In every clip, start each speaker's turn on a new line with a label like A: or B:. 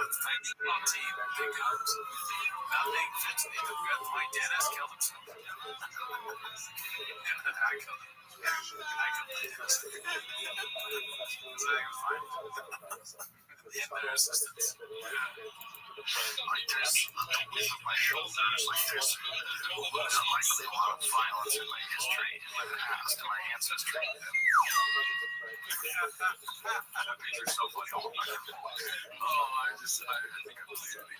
A: team becomes nothing fits me because my dentist killed himself. I killed him. I killed the dentist. So he was fine. The better assistants. Like there's the width of my shoulders, like there's unlikely a lot of violence in my history, in my past, in my ancestry. They're so funny. Oh, I think I'm clearly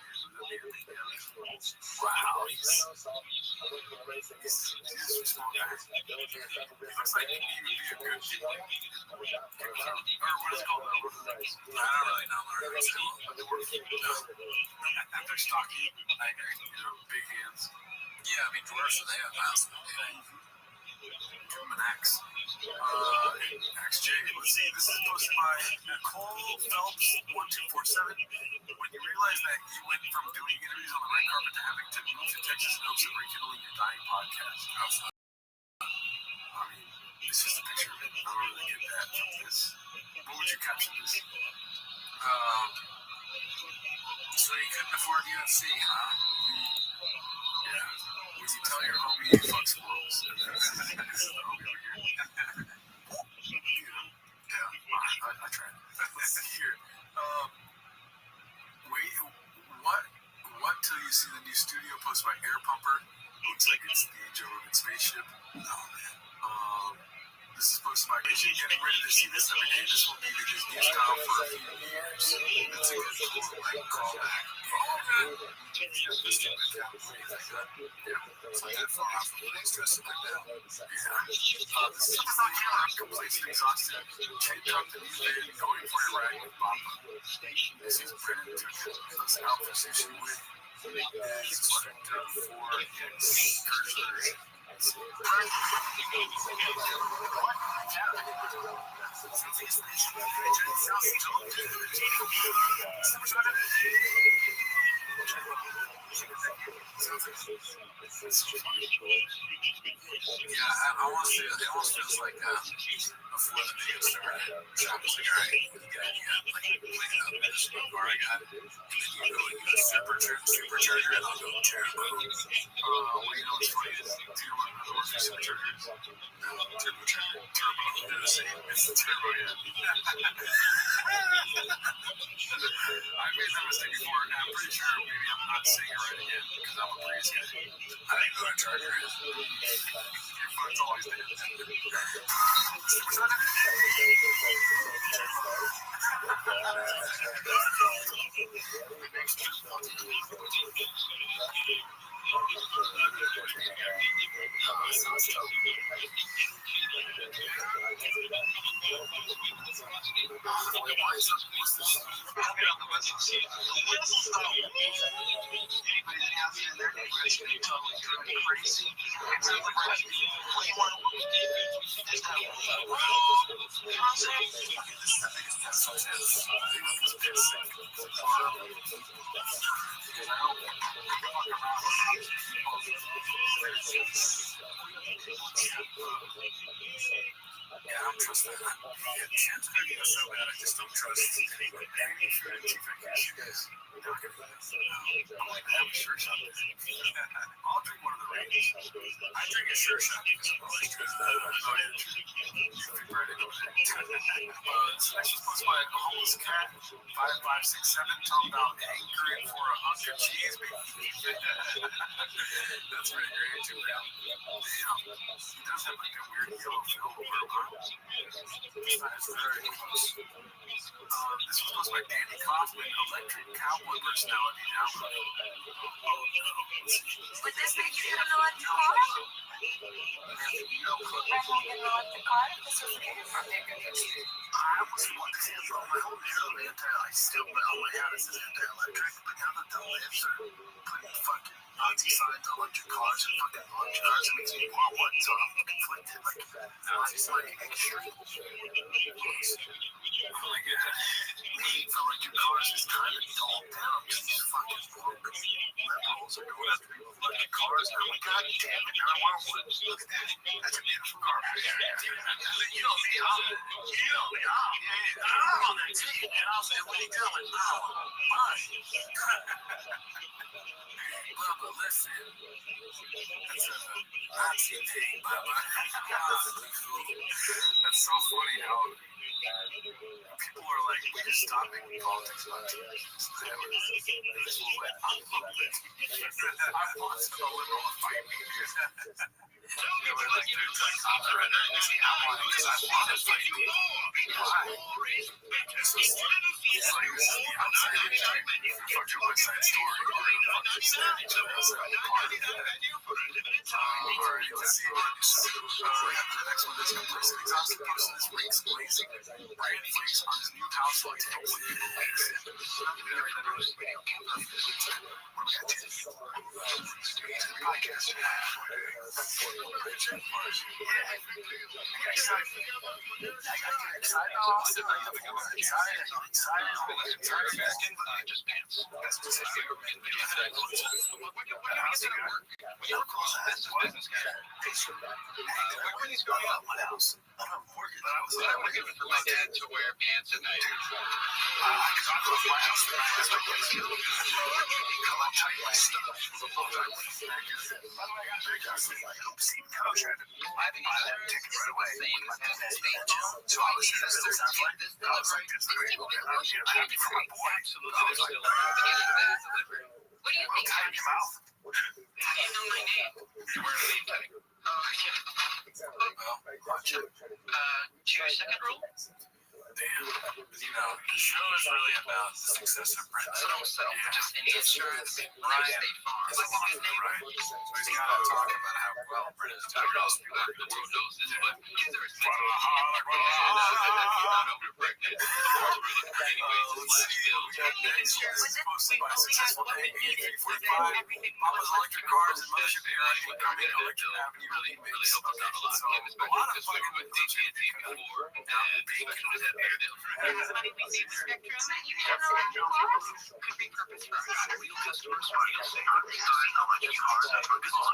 A: wow, he's small guy. He looks like he would be a good kid. Or what is it called? I don't really know. They're stocky. I agree. Big hands. Yeah, I mean, dwarfs, they have massive. Give him an X. XJ, let's see, this is posted by Nicole Phelps 1247. When you realize that you went from doing interviews on the red carpet to having to move to Texas and hopes of rekindling your dying podcast. I mean, this is the picture of it. I don't really get that from this. What would you caption this? So you couldn't afford UFC, huh? Yeah. Would you tell your homie you fuck squirrels? This is the homie over here. Yeah, I tried. Here. Wait, what till you see the new studio post by Air Pumper? Looks like it's the Joe Rogan spaceship. Oh, man. This is posted by Vision. Getting ready to see this every day. This will be his new style for a few years. That's a good callback. It's like that far off from things dressed like that. Yeah. This is on camera. I'm completely exhausted. Change up the new day going for a ride with Mama. This is Brennan Tuchel. Alpha Sushi with his Spectre 4X Cursor. Yeah, I almost feel, it almost feels like before the video started, John was like, all right, you got like playing out the smoke bar I got, and then you go and get a supercharger, and I'll go turbo. Well, you know what's funny is, do you want to know what supercharger is? No, turbocharger, turbo, they're the same, it's the turbo, yeah. I made that mistake before, and I'm pretty sure maybe I'm not saying it right again, because I'm a Prius guy. I don't know what a charger is. Your phone's always there. Yeah, I don't trust that. Chan's video so bad, I just don't trust anybody. I'm like, I have a sure shot. I'll drink one of the Rangers. I drink a sure shot because I'm like, This next was posted by a homeless cat, 5567, talking about hankering for a hunk of cheese. That's pretty great, too. Yeah. He does have like a weird yellow film over him. That's very close. This was posted by Danny Kaufman, electric cowboy personality now.
B: Would this make you get an electric car? This was getting from there.
A: I was wanting to say, my whole narrative I still all I had is anti-electric, but now that the libs are putting fucking Nazi signs on electric cars and fucking electric cars, it makes me want one, so I'm conflicted. Like, Nazi sign extra. Oh my god. Hate electric cars is kind of dulled down because these fucking liberals are going after people who look at cars and I'm like, God damn it, now I want one. Look at that. That's a beautiful car. You know me, I'm on that team, and I'll say, what are you doing? Oh, mine. But listen, that's a Nazi thing, but that's so funny how people are like, we're stopping politics on TV. They were like, I want some liberal to fight me. They were like, dude, like, because I want to fight you. Why? It's like, this is the outside indictment. You can fuck your West Side Story. Or fuck this thing. It's like a part of that. Alright, let's see what you say. The next one is a person exhausted person is race blazing. Brian Flakes on his new house like
C: I'm looking for my dad to wear pants at night.
B: What do you think?
C: How do you know my name? You're wearing a name tag. Oh, yeah. Choose second rule?
A: damn, you know, the show is really about the success of Brent.
C: So don't settle for just any insurance.
A: Brian State Farm is along the right. So he's got to talk about how well Brent is doing.
C: The world knows this, but kids are expensive.
A: Papa's electric cars and mothership electric Avenue really help us out a lot. A lot of fucking with AT&T before and bacon with that bear deal.
B: Somebody we see the spectrum, you can could be purpose for us.
C: Real customers want to say, how much is hard to focus on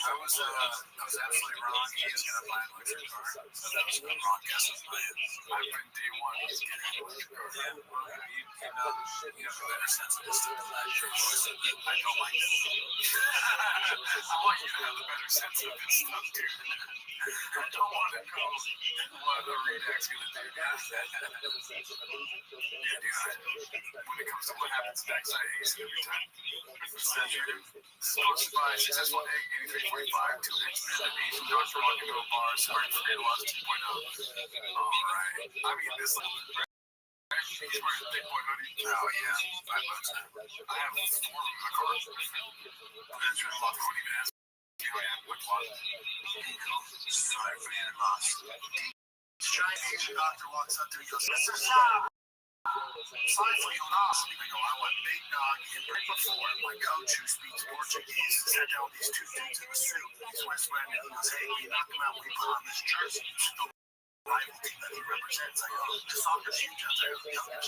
A: I was absolutely wrong. He is going to buy an electric car. So that was a wrong guess of mine. I've been day one. He's getting an electric car. You have a better sense of this stuff. I don't like it. I want you to have a better sense of this stuff, dude. I don't want to know what the Redac's going to do. Yeah, dude. When it comes to what happens next, I hate it every time. Sponsored by Successful Egg 8345, 2 Hits, and Asian Dr. Walking Go Bar, Smart Free Loss 2.0. Alright. I mean, this little. He's wearing a big boy hoodie. Oh, yeah. $5 now. I have 4 of them in my car. I wouldn't even ask you how I am. Which one? Sorry for the loss. Giant Asian doctor walks up to me and goes, Mr. Shaw. Sorry for your loss. I go, I want big dog in before. My coach who speaks Portuguese sat down with these 2 dudes in a suit. He's West Brandon. He goes, hey, we knocked him out. We put on this jersey. rival team that he represents. I go, the soccer's huge out there.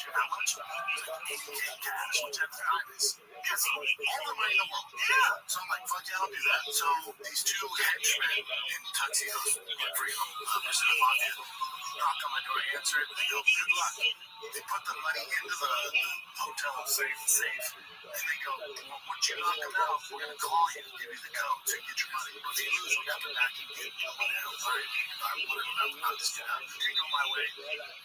A: How much? 80K cash, which at the time is all the money in the world. Yeah. So I'm like, fuck yeah, I'll do that. So these two henchmen in tuxedos, free members of the mafia, knock on my door, answer it, they go, good luck. They put the money into the hotel safe, and they go, well, once you knock them out, we're going to call you, give you the code to get your money. If you lose, we'll come back and get you. I'll just get out. They go my way.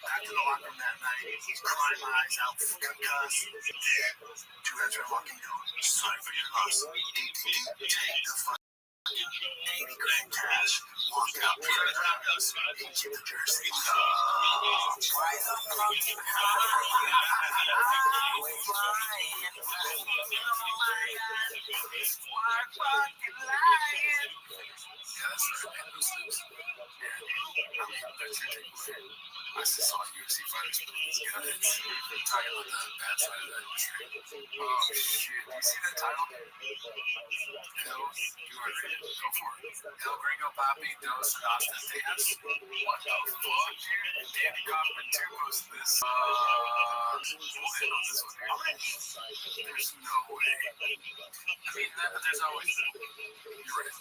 A: Back to the locker room that night. He's crying my eyes out, concussed. Two guys are walking going, sorry for your loss. Take the fucking 80 grand cash. Walk out. Into the jersey. Rise up from the I just saw UFC fighters with these guys. Talking about the bad side of that industry. Oh, shit. You see that title? Hell, you are ready. Go for it. El Gringo Papi Dos Austin Diaz. What the fuck, dude? Danny Kaufman too posted this. We'll hit on this one here. There's no way. I mean, there's always. You're right.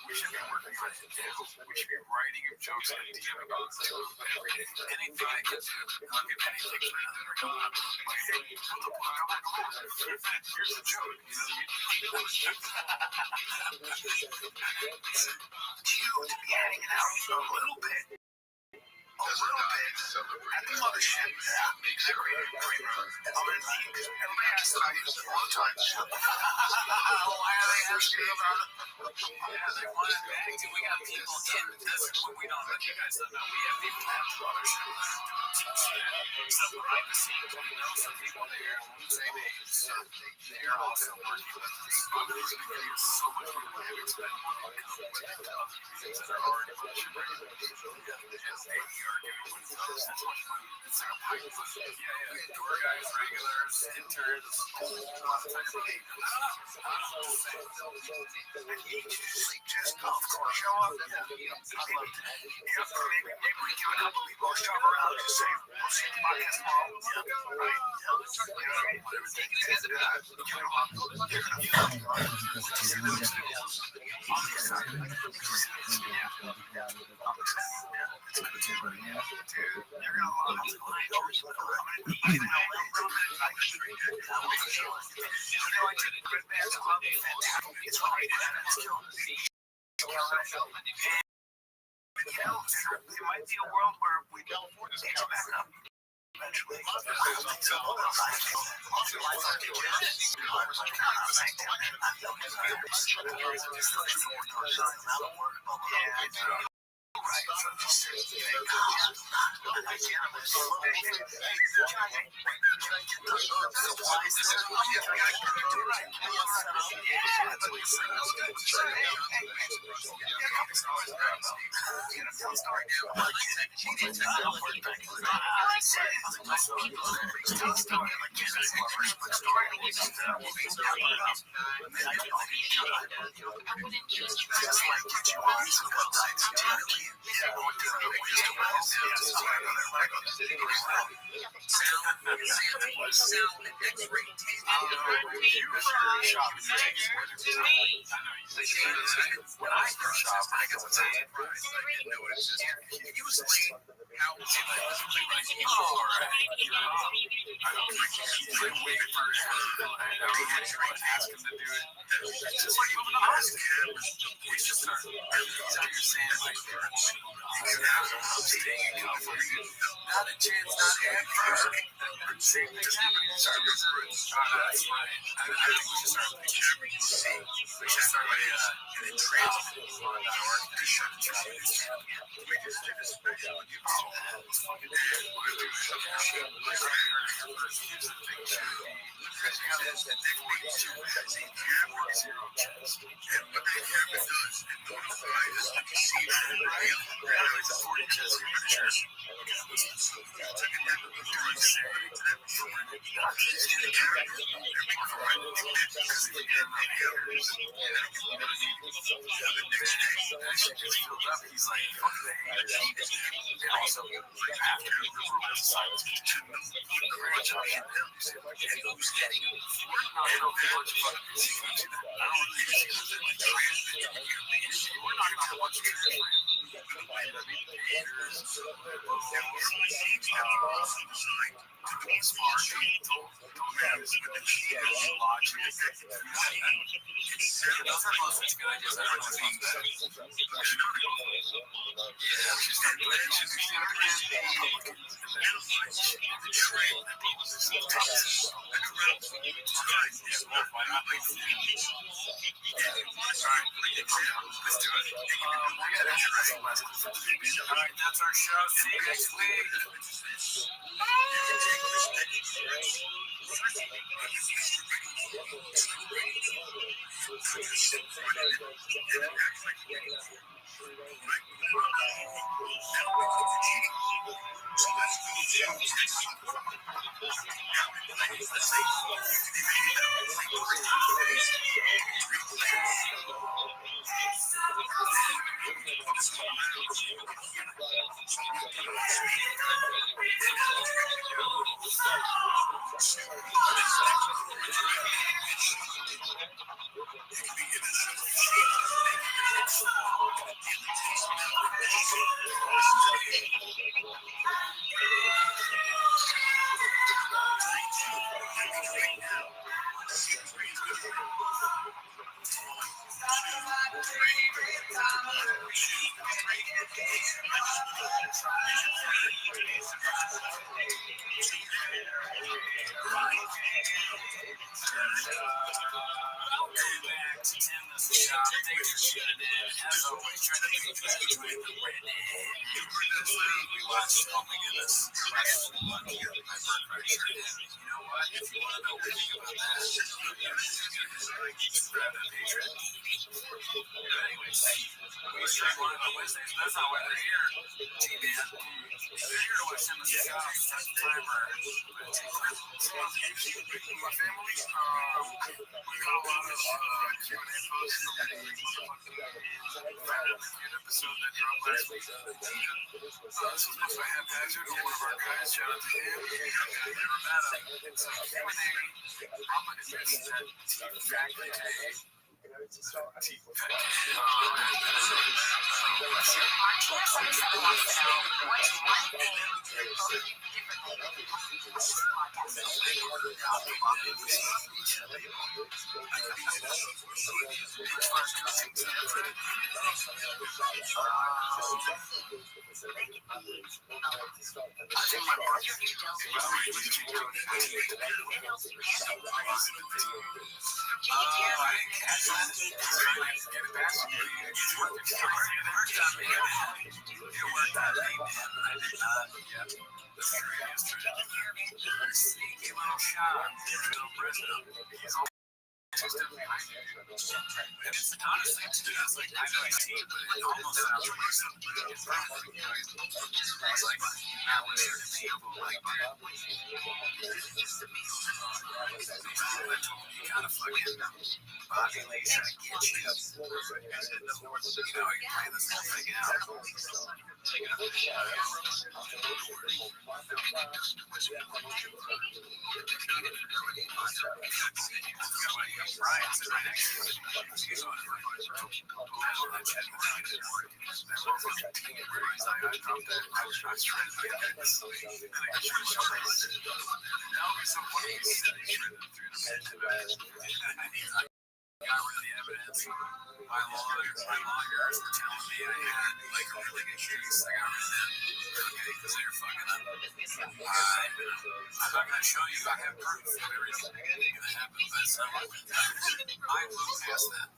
A: We should be working on it now. We should be writing him jokes and DMing on every day. Anything I can do, I'll get anything for that. Come on. Here's the joke. You know, cute to be hanging out a little bit. A little bit. At the mothership. Everybody asks about you all the time. Why are they asking about it? Yeah, they want it back. We got people in. That's what we don't let you guys know. We have people at the mothership. Some behind the scenes. We know some people there. They're also working with us. There's going to be so much more we have expended money to come with other things that are already pushing regularly. It's like a pipe. Yeah. Door guys, regulars, interns, a lot of time money. I don't know. Just golf course, show up. I'd love to. Maybe we give a couple people a shove around. Just say, we'll see the podcast tomorrow. Right? Whatever they can get it out. It might be a world where we don't take it back up. Eventually. Right, so just say, not a chance, not at first. Same thing's happening. I think we should start with we should start with That shit gets filled up. He's like, fuck the haters. And also, like, after the river was silent, great job. And who's getting it before? And a bunch of fucking secrets. I don't really see that. We're not gonna watch it. Haters, smart people, don't have logic. Those are most good ideas. I don't know what Alright, that's our show. See you next week. That's not why they're here. G-Man. They're here to watch them as a job. That's the timer. My family, we got a lot of Q&A posts from the episode that dropped last week. This was posted by Ham Patrick, one of our guys. Shout out to him. Never met him. So Q&A, I'm going to miss that exactly today. My lawyers were telling me I had like a really good case. I got rid of them because they were fucking up. I'm not gonna show you. I have proof of everything that's gonna happen, but I moved past that.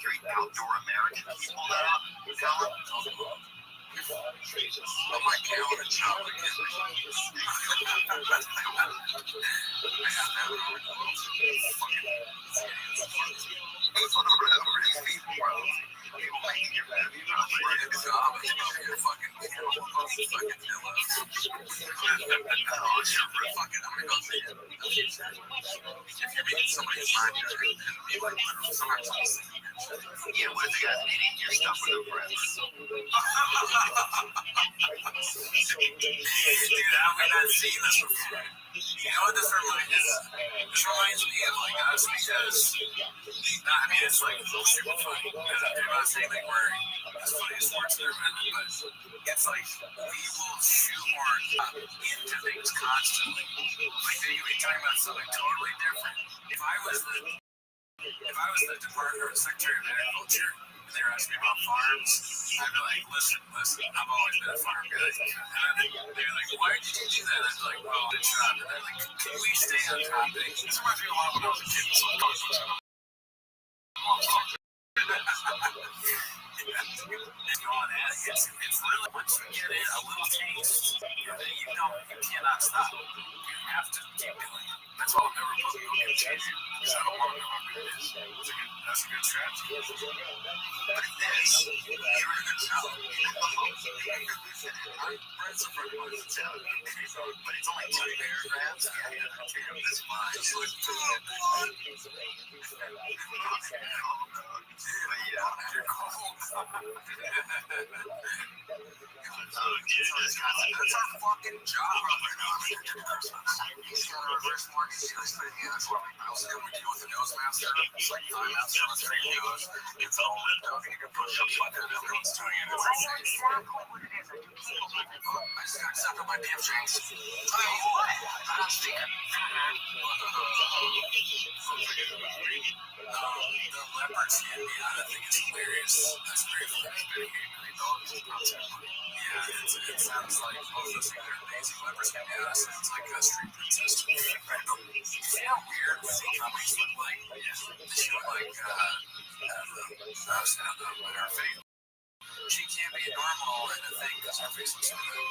C: three outdoor American people that out.
A: I'm like Calvin and Chop again.
C: Yeah, what if they got eating your stuff with their friends?
A: Dude, how have we not seen this before? You know what this reminds me of? This reminds me of like us because, I mean, it's like super funny. I'm not saying like we're as funny as sports are, but it's like we will shoehorn into things constantly. Like they could be talking about something totally different. If I was the Department or Secretary of Agriculture and they were asking me about farms, I'd be like, listen, I've always been a farm guy. And they're like, why did you do that? I'd be like, well, it's not. And they're like, can we stay on topic? This reminds me a lot when I was a kid. So it's really once you get in a little taste, you cannot stop. You have to keep doing it. That's all I'm never supposed to go get changed. Because I don't want to know what it is. That's a good strategy. But this, you're in a job. I'm friends with everyone in town. But it's only 2 paragraphs. That's fine. It's like, that's our fucking job. He's got a reverse mortgage. That's what we deal with the nose master. It's like 5 ounces on a straight nose. It's all ripped up. You can push up like that. Everyone's doing it. It's insane. I just got sucked on my damn strings. What? I don't speak it. The leopards hit me. I think it's hilarious. That's great. It's been $8 million. Yeah, it sounds like both those things are amazing. Leopards hit me. It sounds like a street princess. It's so weird when they companies look like, she look like, her face. She can't be normal in a thing because her face looks so good.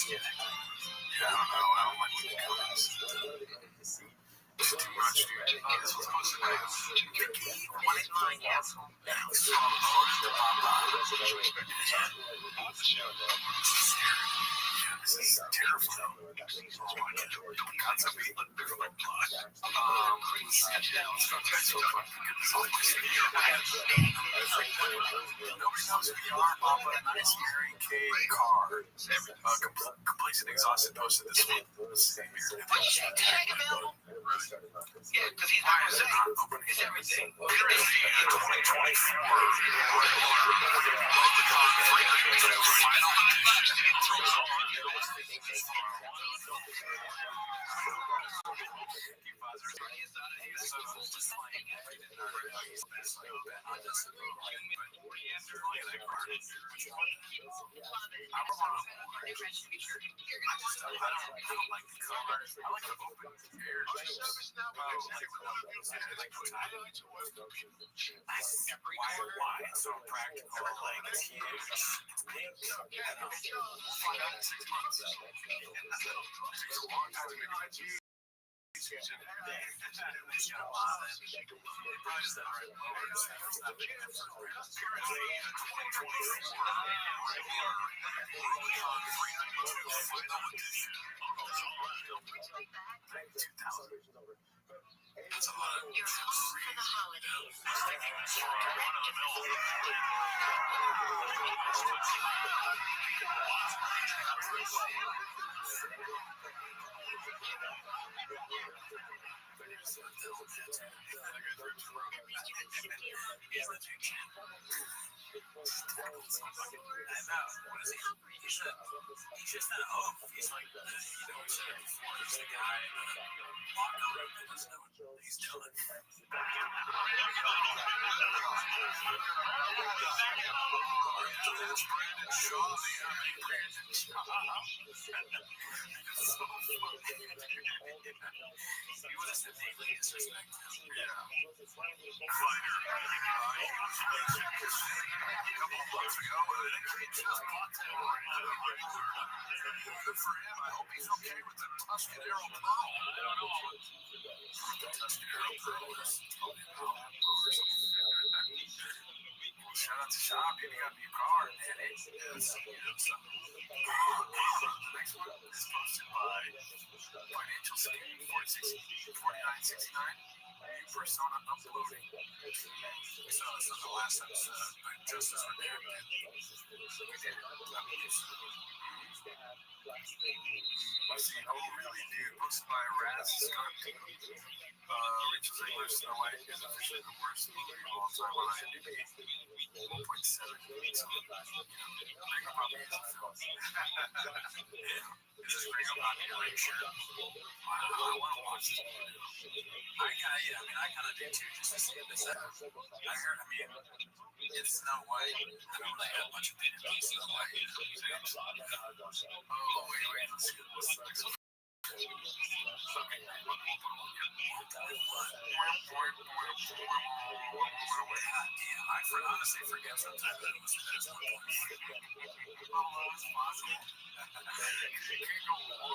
A: Yeah, I don't know. I don't like when they come out. It's too much, dude. This was supposed to be Mickey 189 asshole. This is terrifying. Oh my god, don't concept me like bigger like blood. So fucking good. This whole place in here. Nobody knows who you are, Bob, but a nice Mary Kay car. Complete and exhausted posted this one. Let's see here.
C: Check available. Yeah, because he's not going to say it's everything.
A: Why it's so practical? Like it's huge. It's big. 6 months. It's a long time to make a cheese. That's a lot.
B: You're home for the holidays.
A: tackled somebody.
C: I know. What is he? He's just an oaf. He's like,
A: We said it before. He's the guy in the locker room that doesn't know what he's doing. That's Brandon Shaw, the enemy Brandon Shaw. It's so funny.
C: he would have said deeply disrespect.
A: Yeah. Fighter. He was racing his thing a couple of months ago, and then he just bought him right out of regular. Good for him. I hope he's okay with the Tuscadero Pro. I don't know what the Tuscadero Pro is. Shout out to Shop. You got a new car, man. It's, you know, so. The next one is posted by Financial Scheme 4969. New persona uploading. We saw this on the last episode, but Justice for Derek did. We did. Let's see. Oh, really, dude? Posted by Raz Scott. Rachel Zegler's Snow White is officially the worst movie of all time on IMDb. 1.7. So, probably is a film. Just bring up on your lecture. I want to watch this movie.
C: I kind of did too, just to see this out. I heard, it's Snow White. I don't really have much opinion on Snow White.
A: Oh, wait, let's see. What's the next one?
C: I honestly forget sometimes that it was the best one.
A: It's possible. You can't go wrong.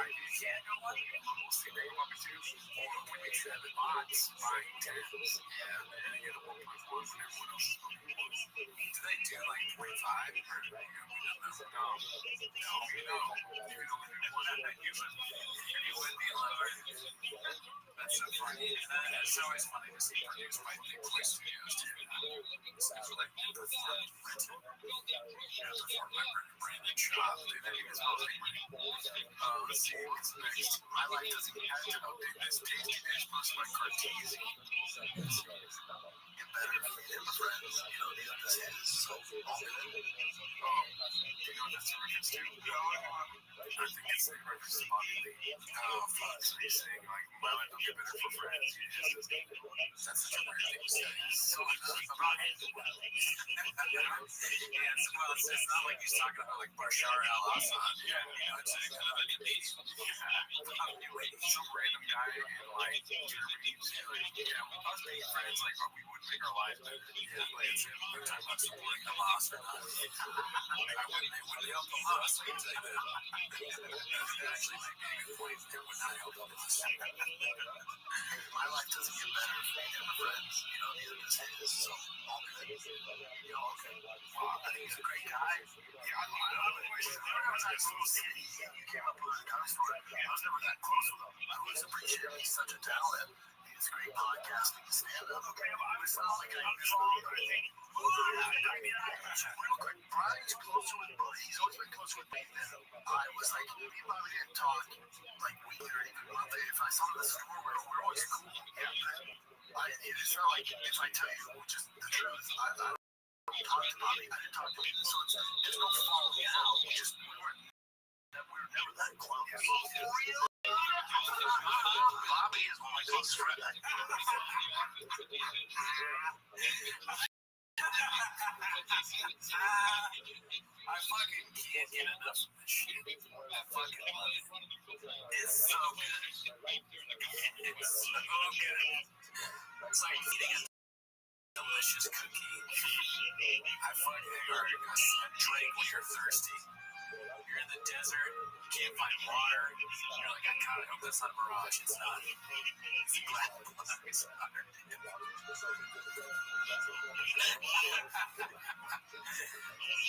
A: You can't go wrong. We'll see. They want me to. When they said the bots buying tens, and they get a 1.1 when everyone else is going to.
C: Do they do like 25?
A: No. You would be lower.
C: That's so funny. And it's always funny to see produced by big toy studios too. It's like performed by Brandon Shaw.
A: Let's see what's next. My life doesn't get to update this tasty dish posted by Cartesi. Get better for them, friends. You know, this is so good. You know, that's a reference to. I think it's like reference to Bobby Lee. Fuck. So he's saying, like, my life will get better for friends. That's such a weird thing to say. So about him.
C: It's not like he's talking about like Bashar al-Assad. It's another comedian.
A: Some random guy in like Germany. We must be friends. Like, we would make our lives better. We're talking about supporting Hamas or not.
C: I wouldn't help Hamas. I can tell you that. Actually, might be a good point. It would not help Hamas.
A: My life doesn't get better for me and my friends. You know, neither does his. So, all good. You know, okay. Well, I think he's a great guy. Yeah, I was at Little City. You came up with a gun store. I was never that close with him. I always appreciate him. He's such a talent. He's great podcasting and stand-up. Okay, well, I was not like I usually do. Real quick, Brian's closer with Buddy. He's always been closer with me than I was. Like, me and Bobby didn't talk like weekly or even monthly. If I saw him in the store, we're always cool. It's not like if I tell you just the truth, I don't talk to Bobby. I didn't talk to him. So there's no falling out. We were never that close. Bobby is one of my closest friends.
C: I fucking can't get enough of this shit. I fucking love it. It's so good. It's so good. It's like eating a delicious cookie. I fucking heard a drink when you're thirsty. You're in the desert, you can't find water. You're like, I hope that's not a mirage. It's not. It's black. It's water.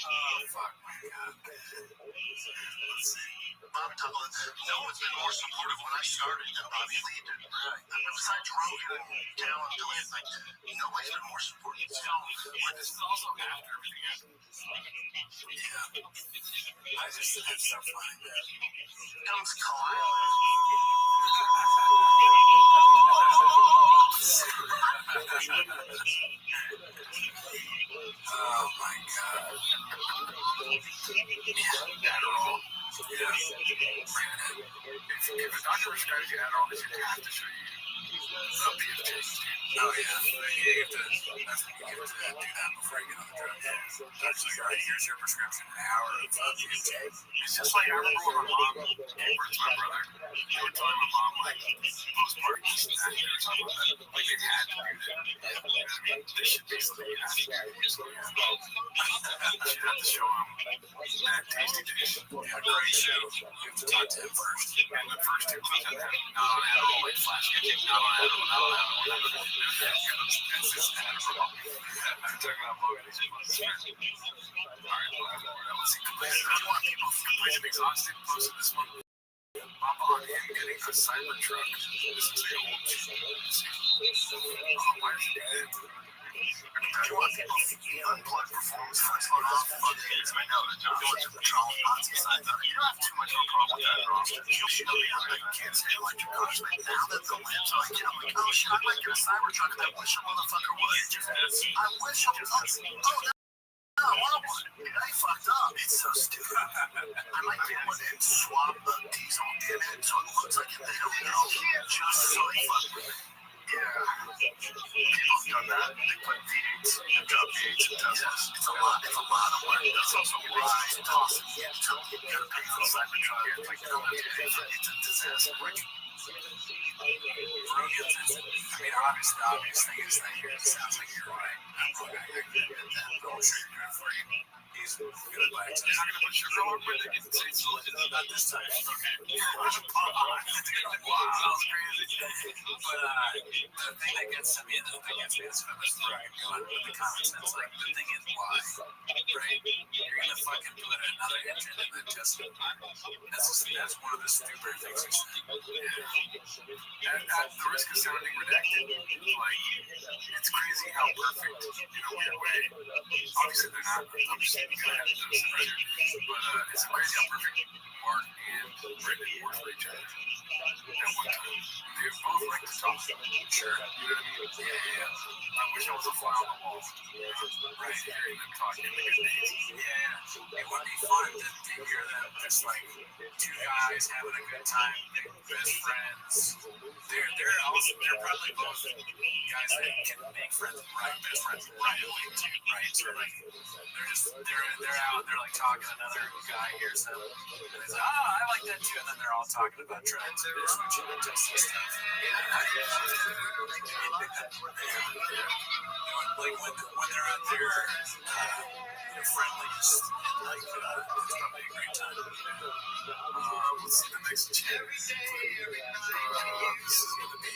C: Oh, fuck my God. Let's see.
A: Bob Douglas, no one's been more supportive when I started than Bobby Lee did. Besides Rogan and Talon doing it, like, nobody's been more supportive.
C: So, but this is also after everything happened. Yeah. I just think it's so funny.
A: Comes Kyle. Oh, yeah. You have to do that before you get on the drug. Yeah. That's like, all right, here's your prescription, an hour of intake. It's just like, I remember when my mom gave birth to my brother. They were telling my mom, like, postpartum, this and that. They were talking about that. Like, they had to do that. Yeah. I mean, this should be something you have to do. So, yeah. You have to show them that tasty dish. Yeah, great show. You have to talk to him first. And the first two clips of that, not on animal, like flash catching, not on animal, not on animal. It's just animal. I'm talking about Logan. He's just like, alright, let's see. Completion. I want people completion exhausted. Posted this one. Up on him getting a cyber truck. This is the old. Oh, why is it dead? You want people thinking unplugged performance flex on off fuckheads. I know that you're going to the troll Nazi signs on it. You don't have too much of a problem with that roster. You should know you can't say electric cars, but now that the lamps are like, I'm like, oh shit, I might get a Cybertruck and I wish a motherfucker would. I wish I was. Oh, no, I want one. I fucked up. It's so stupid. I might get one and swap the diesel in it so it looks like they don't know. Just so fuck with it. Yeah, people have done that. They put V8s and dub V8s and Teslas. It's a lot of work. It's also rise, toss, and you gotta pay for the Cybertruck. It's like, you don't have to pay for it. It's a disaster. I mean, obvious thing is that it sounds like you're right. I'm sure you're good for you. He's good at it. He's not going to put sugar on it, but it's not this time. Okay. Wow, that was crazy. But the thing that gets to me, and the thing that gets me is going with the common sense. Like, the thing is why, right? You're going to fucking put another engine in the Tesla. That's one of the stupider things you said. At the risk of sounding redacted, like, it's crazy how perfect, in a weird way, obviously they're not, I'm just saying, but it's crazy how perfect Mark and Brendan were for each other at one time. They both like to talk. Sure. You know what I mean? Yeah. I wish I was a fly on the wall. Right, hearing them talking in the good days. Yeah. It would be fun to hear them just like two guys having a good time, best friends. They're probably both guys that can make friends, right? Best friends right away too, right? So like they're out, they're like talking, another guy hears them, and he's like, oh, I like that too, and then they're all talking about drugs and switching and testing stuff. Like when they're out there, they're friendly, just like it's probably a great time. Let's see the next chat. This is gonna be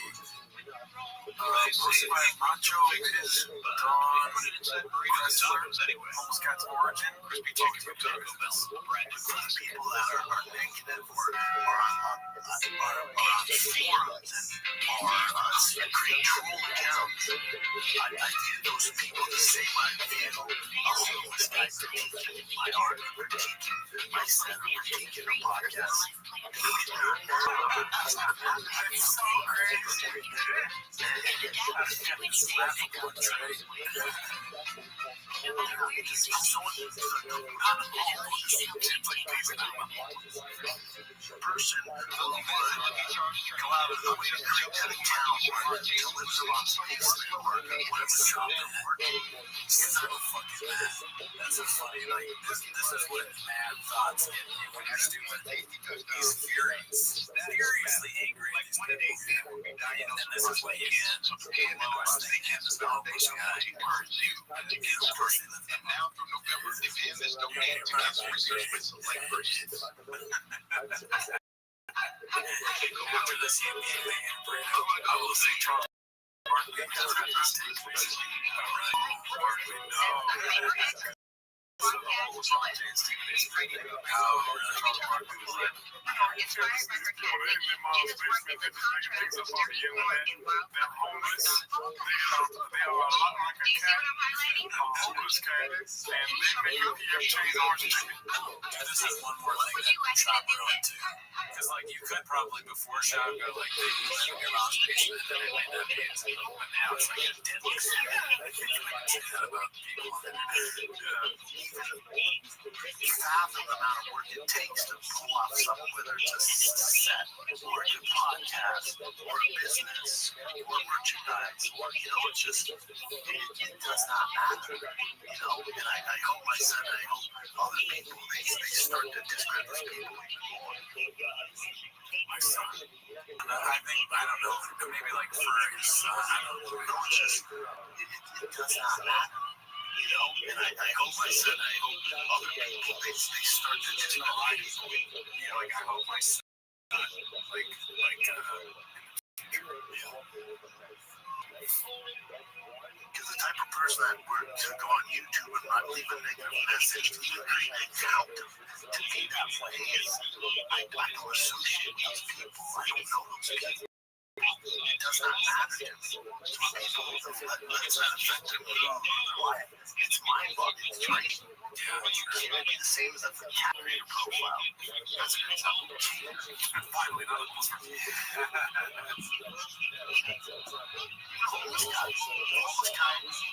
A: posted by Macho Biz, Dawn, Almost Cat's Origin, Crispy Chicken Potatoes, people that are negative or on forums and are create troll accounts. I did those people to say my vehicle, a homeless guy critiquing my art, critiquing my set, critiquing a podcast. It's so crazy. Person who would go out of the way to create that account where he lives on space or whatever job they're working. It's not a fucking mad. That's a funny, like, this is what mad thoughts get you when you're stupid. He's furiously angry at these people. And this is what you get. The lowest thing you have is the homeless guy. And of course they live them out from November. They pay this domain to have research with some labor. After this, I will say Charles Barkley has got this take place. Barkley, no. This is one more thing that Shop ruined too. Because like you could probably before Shop go like they live in your mom's basement and it might not be as cool, but now it's like a deadly sin. I think you might say that about people. fathom the amount of work it takes to pull off something, whether it's a set or a good podcast or a business or merchandise or, it's just, it does not matter, and I hope my son, I hope other people, they start to discredit those people even more. My son, I think, I don't know, maybe like for his son, I don't know, it's just, it does not matter. And I hope my son, I hope other people, they start to just know I hope my son, because the type of person that would to go on YouTube and not leave a negative message, to even create an account to be that way is, I don't associate those people. I don't know those people. It does not matter to me. Let's not affect their mood or life. It's mind-boggling. It's crazy. It would be the same as a cat creator profile. That's an example. And finally, another one. Homeless guy. He's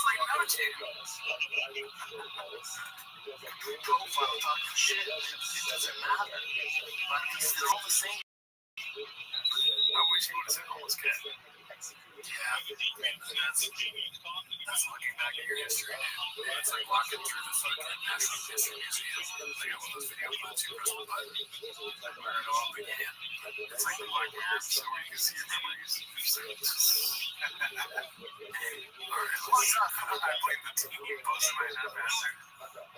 A: like meditating. Profile talking shit. It doesn't matter. But they're all the same. I wish he would have said homeless cat. Yeah, I mean, that's looking back at your history. It's like walking through the fucking National History Museum. They got one of those videos with the two crystal buttons. Where it all began. It's like the Black Mirror, so where you can see your memories. Alright, what's up? I played the team post in my half answer.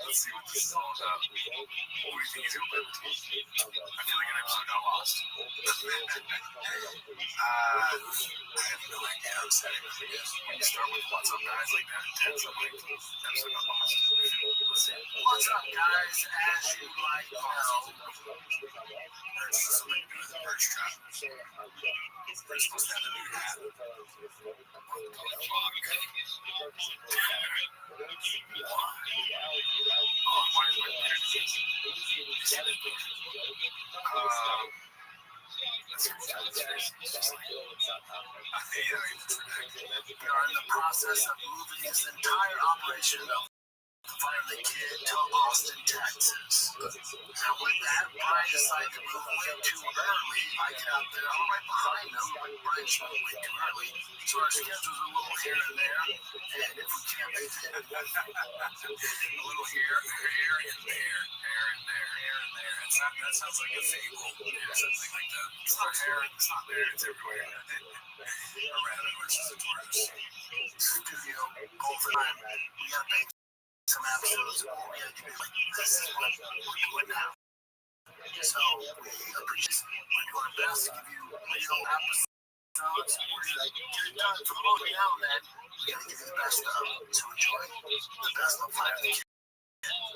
A: Let's see what this is all about. What do you think he's going to play the team? I feel like an episode got lost. I have no idea how to set it. When you start with what's up guys like that intense, I'm like, episode got lost. Let's see. What's up guys? As you might know, there's something to do with the merch trap. We're supposed to have a new hat. What the fuck? Oh, why is my hair disease? We are in the process of moving this entire operation from the kid to Austin, Texas. And with that, Brian decided to move way too early. I get out there, I'm right behind him. Brian just moved way too early. So our schedules are a little here and there. And if we can't make it, a little here and there. That sounds like a fable or something like that. It's not here, it's not there, it's everywhere. A rabbit versus a tortoise. Studio, overtime. We gotta make some episodes. We gotta do like this is what we're doing now. So we appreciate we're doing our best to give you real episodes. We're gonna get it done from over now and then. We gotta give you the best of. So enjoy the best of life.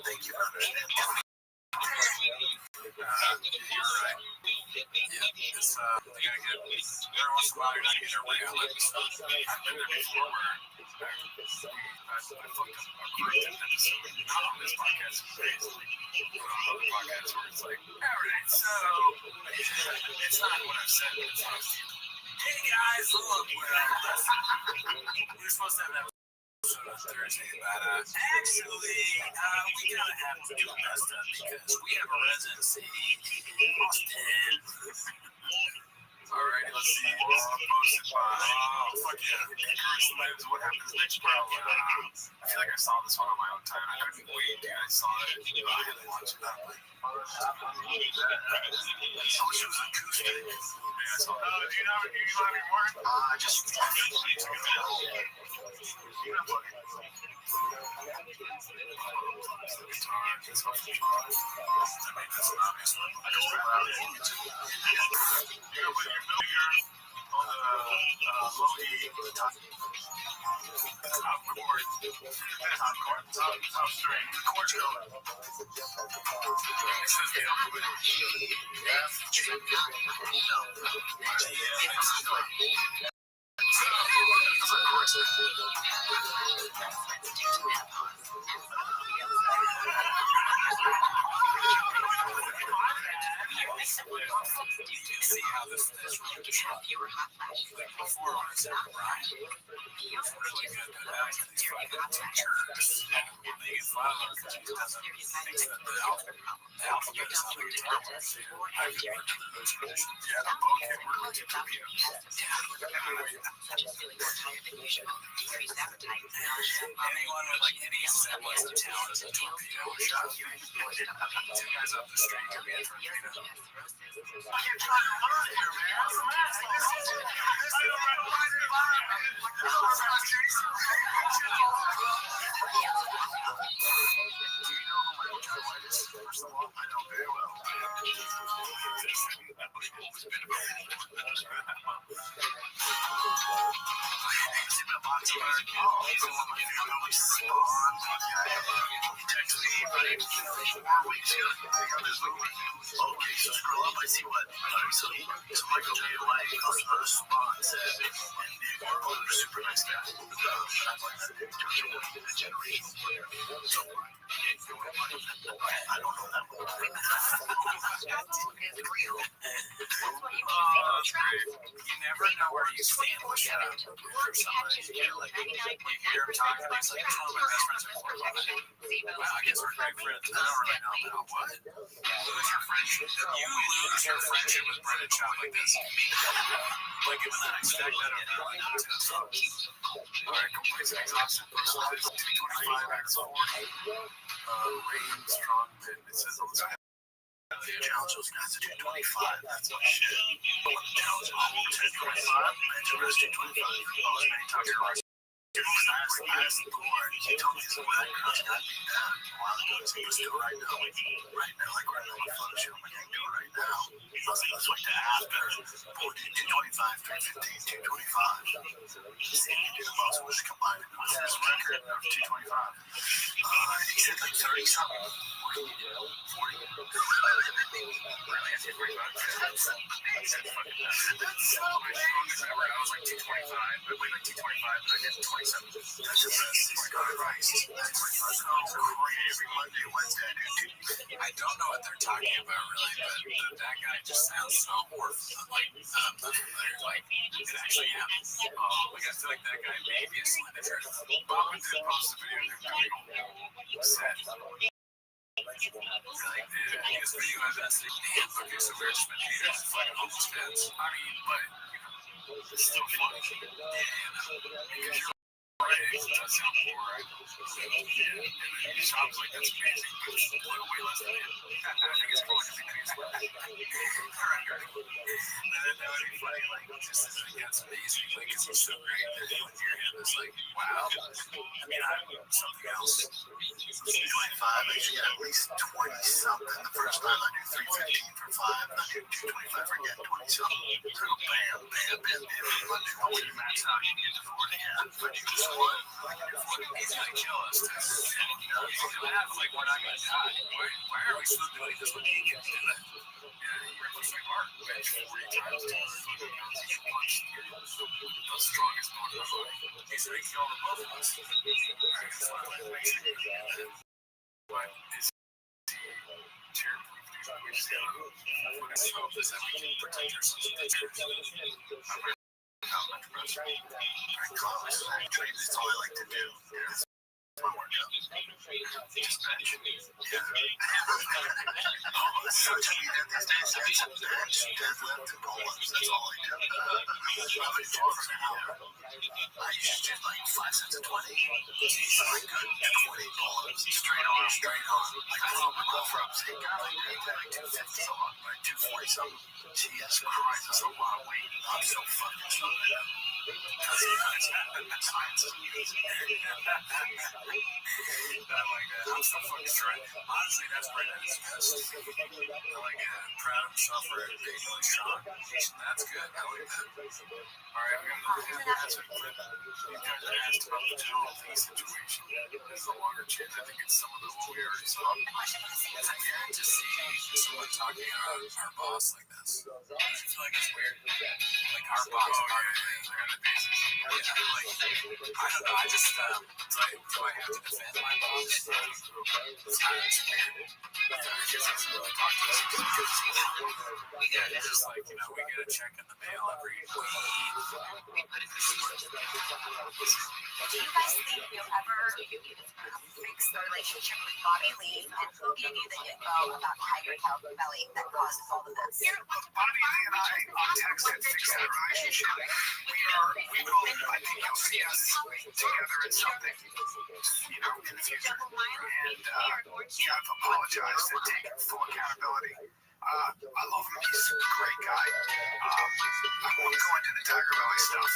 A: Thank you for understanding. You're right. Yeah, it's they gotta get every once in a while. You're not getting everybody on like stuff. I've been there before where I fucked up a great episode. Not on this podcast, basically, but on other podcasts where it's like, all right, so it's not what I've said, but it's not you. Hey guys, look, we're supposed to have that. On Thursday, but actually, we gotta have to do that stuff because we have a residency in Austin. Alright, let's see. Posted by. Oh, fuck yeah. Encourage the lives of what happens next, bro. I feel like I saw this one on my own time. I couldn't wait, dude. I saw it. I had to watch it that way. I wish it was acoustic. Yeah, I saw that. Do you have any more? Just
C: You can see how this room to show. Like before, when I said Brian, he was really good at acting these fucking teachers. They get violent because he doesn't think that the alphabet is how the guitar works. I can learn those traditions. Yeah, the book had really good trivia. Anyone with like any semblance of talent is a torpedo shot. Two guys up the street could be a torpedo.
A: You're trying to learn here, man. That's the mask. Do you know who Michael John White is? First of all, I know very well. Okay, so scroll up, I see what. So Michael J. White goes to the response and super nice guy. Generational player. So I don't know that one.
C: You never know where you stand with somebody. You hear him talking, it's like, oh, my best friends are cool. Wow, I guess we're great friends. I don't really know now. What? Lose your friendship? You lose your friendship with breaded chop like this. Like, given that I expect that or not, like, it's gonna suck. Alright, completely exhausted. 225 X 40. Rain, strong, mid. It says all this.
A: Challenge those guys to 225. That's my shit. Challenge them to 225. And to rest 225. Oh, as many times as I asked the Lord, he told me some of that girl's got me down a while ago. So let's do it right now. Right now, like right now, my phone is showing me I can do it right now. Let's wait to ask her. Oh, 225, 315, 225. See if you do the most of us combined into this record of 225. He said like 30 something. 40. Really? I said 45. That's so much. I was like 225, but wait, like 225, but I did 27. That's just Christ. That's so crazy. Every Monday, Wednesday, I do.
C: I don't know what they're talking about really, but that guy just sounds so worth like it actually happens. Like I feel like that guy may be a senator. Bob did post a video of him said. Like, he was pretty much okay, so we're just been haters and fucking homeless fans. I mean, but it's still fun. Yeah, because right, it does sound poor, right? Yeah, and it sounds like that's amazing, but it's way less than it. I think it's cool because he thinks it's right. That would be funny, like, just as like, that's amazing, like, it's so great that with your hand is like, wow. I mean, I'm something else.
A: 225, I should get at least 20 something. The first time I do 315 for 5, and I do 225 for again 20 something. So bam, bam, bam, bam. When you max out, you get to 40. Yeah, but you just what?
C: He's gonna kill us. He's gonna have, like, we're not gonna die. Why are we still doing this when he can do that? Yeah, you're just like Mark, bench 40 times to punch the strongest one in the body. He's gonna kill the both of us. What is he terribly produced? We just gotta hope this that we can protect ourselves from the terrorists. Not much pressure.
A: That's all I like to do. My workout. Just bench. Yeah. Oh, so to me, these days, it's bench, deadlift, and pull-ups. That's all I do. I used to do like 5 sets of 20. Geez, I'm good. 20 pull-ups. Straight on. Like I throw my golf ups. Hey, God, I did like 250 something, like 240 something. Jesus Christ, that's a lot of weight. I'm so fucking stupid. That's science.
C: I'm so fucking trying. Honestly, that's right at his best. Like, proud of himself for being really strong. That's good. I like that. Alright, we're gonna move into that clip. You guys asked about the general thing situation. There's a longer chance. I think it's some of the what we already saw. It's weird to see someone talking about our boss like this. I feel like it's weird. Like our boss, on the basis.
A: I don't know. I just do I have to defend my boss? It's kind of weird. I guess I should really talk to us because it's just like, we get a check in the mail every week.
B: Do you guys think you'll ever fix the relationship with Bobby Lee, and who gave you the info about Tiger Belly that caused all of this?
C: Bobby Lee and I on text had fixed that relationship. We will, I think you'll see us together in something, in the future. And I've apologized and taken full accountability. I love him. He's a great guy. I won't go into the Tiger Belly stuff.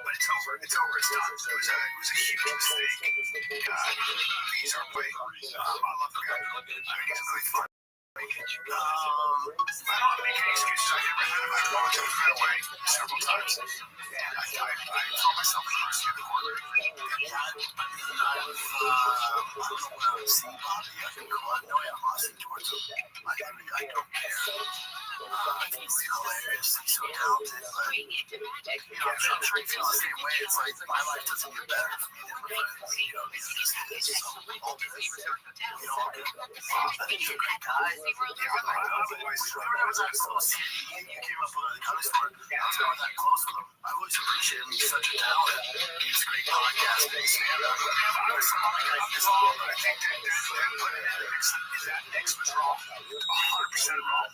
C: But it's over. It's over. It's done. It was a huge mistake. He's our way. I love the guy. I mean, he's really fun. I don't make any excuses. I never had him. I apologized right away several times. And I told myself the first in the corner. I've seen Bobby. I can go on no animosity towards him. I don't care. I think he's hilarious. He's so talented. But, I'm sure he feels the same way. It's like my life doesn't get better for me than my friends. These are just all good. I think he's a great guy. When I was at Soul City, you came up with a comic store. I was not that close with him. I always appreciated him. He's such a talent. He's a great podcasting stand-up. I was someone like I was all, but I think that put it in that mix was wrong. 100% wrong.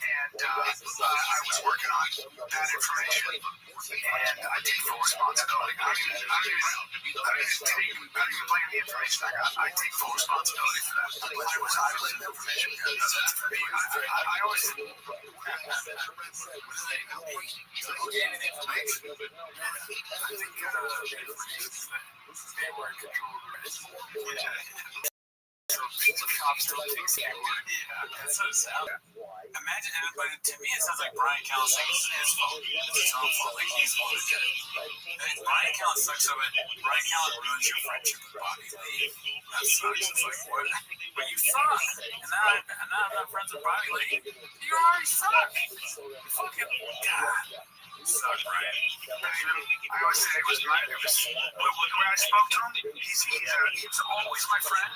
C: And I was working on that information. And I take full responsibility. I don't even blame the information I got. I take full responsibility for that. I blame the information because that's for me. I always
A: That's so sad. Imagine, but to me, it sounds like Brian Callen saying it's his fault. It's his own fault. Like he's the one who did it. And Brian Callen sucks of it. Brian Callen ruins your friendship with Bobby Lee. That sucks. It's like, what? But you suck. And now I'm not friends with Bobby Lee. You already suck. Fucking God. You suck, Brian.
C: I always say it was the way I spoke to him. He was always my friend,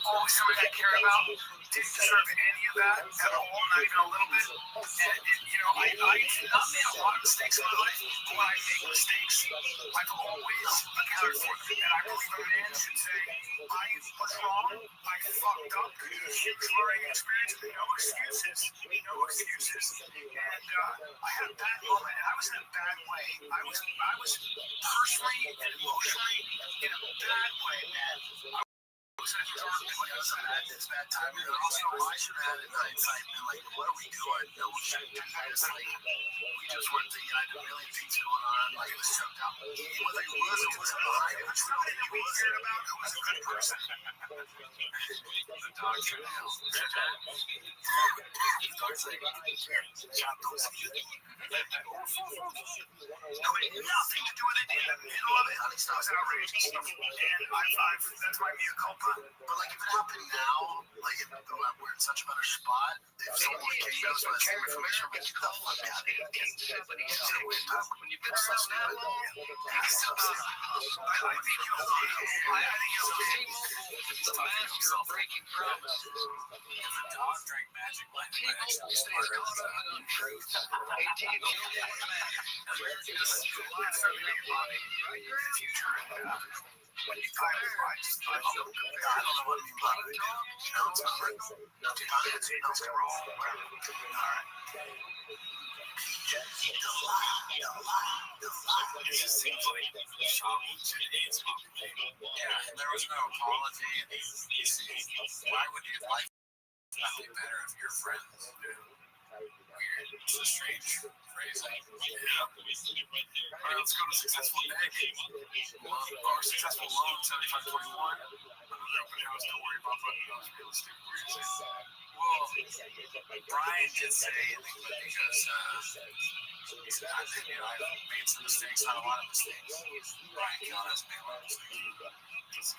C: always somebody I cared about. Didn't deserve any of that at all, not even a little bit. And I've not made a lot of mistakes in my life, but when I make mistakes, I've always accounted for them. And I believe a man should say, I was wrong, I fucked up, huge learning experience, no excuses. And I had a bad moment, and I was in a bad way. I was personally and emotionally in a bad way, man. I was in a dark place. I had this bad time, and also I should have had in hindsight been like, what are we doing? No, we shouldn't do this. Like, we just weren't thinking. I had a million things going on. Like, it was choked out. It wasn't behind it. It was really who we cared about. Who was a good person. The dog should have. The dog's like, John, those of you. No, it had nothing to do with it. In the middle of it, honey, stuff was outrageous. And that's my mea culpa. But like, if it happened now, like, we're in such a better spot. If someone came to us with the same information, we'd get the fuck out of here. It's a weird time when you've been so stupid. I think you'll see.
B: Breaking promise.
A: If a dog drank magic, like, actually start truth.
C: When you find it, I don't know what you want to do. It's not right. It's going wrong. Alright.
A: It just seems like shocking to AIDS. Yeah, and there was no apology. Why would you like nothing better if you're friends? Weird. It's a strange phrasing. Yeah. Alright, let's go to successful day. Or successful loan, 7541. Open house, don't worry about fucking those real estate agents. Well, Brian did say, because he said, I've made some mistakes, not a lot of mistakes. Brian Callen has made a lot of mistakes.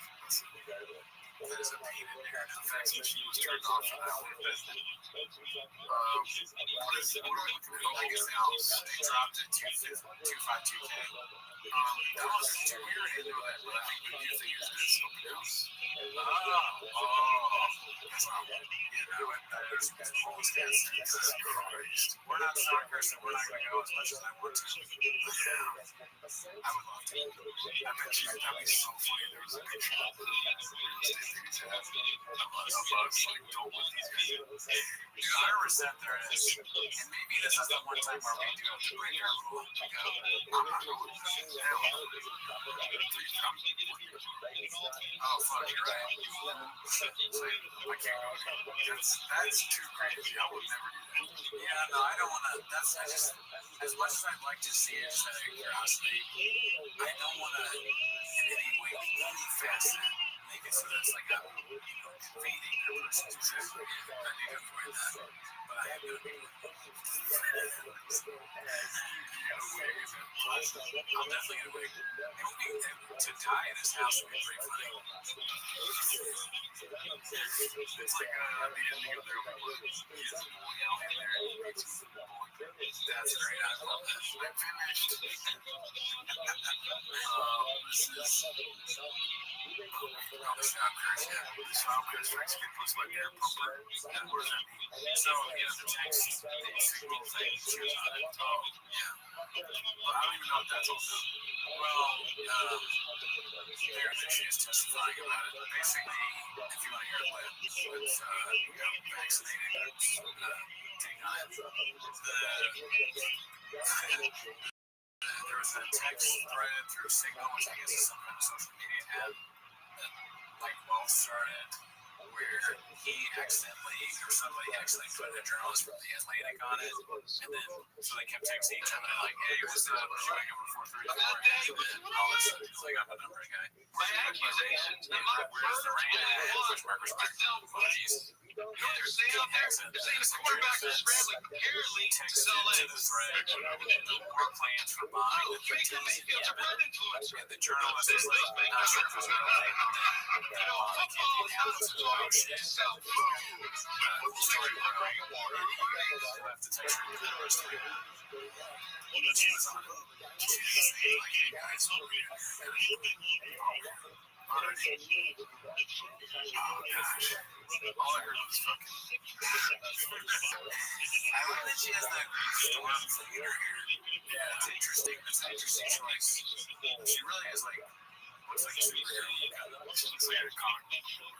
A: that is a pain in there. The fax machine was turned off for that one. What are we looking at? I guess now they dropped it to 252K. That was weird to know that, but I think the new thing is this open house. That's not one. There's always that Jesus Christ. We're not soccer, so we're not going to go as much as I want to. Yeah. I would love to. I bet you that'd be so funny. There was a picture of the real estate dudes that have us like don't with these guys. Dude, I ever sat there and maybe this is the one time where we do have to break our rule. I'm not going with this. Oh, fuck, you're right. I can't go there. That's too crazy. I would never do that. Yeah, no, I don't want to. I just, as much as I'd like to see it, just out of curiosity, I don't want to in any way, any facet, make it so that it's like I'm, invading their person's exactly. I need to avoid that. But I have to. I'm definitely gonna wait. It would be to die in his house would be pretty funny. It's like the ending of their own. He is bowling alley in there and he makes him bowling. That's great. I love that. I'm finished. This is. The sound curse tracks get pushed by air pumper. And what does that mean? So, the text, the signal thing, cheers on it. Oh, yeah. But I don't even know what that's all about. Well, she is testifying about it. Basically, if you want to hear it, let's vaccinated. Take on it. There was a text thread through Signal, which I guess is some kind of social media tab that both started where he accidentally or somebody accidentally put a journalist from the Atlantic on it, and then so they kept texting each other like, "Hey, what's up? What you waking up for 4:34?" And all this stuff. It's like I'm a number guy.
C: My accusations.
A: Where's the rain? Emojis.
C: There's saying out there, saying the quarterback is scrambling apparently to sell it.
A: To the thread, more plans for buying the
C: Baker Mayfield's a brand influencer.
A: and the journalist is like, not sure if it was real thing.
C: Football has to talk itself.
A: Story left the text for the rest of it. She was on it. She didn't say, like, hey guys, what are we doing? Oh, gosh. All I heard was fucking. I love that she has that storm thing in her hair. Yeah, it's interesting. It's an interesting choice. She really is like, looks like a superhero. She looks like a comic book.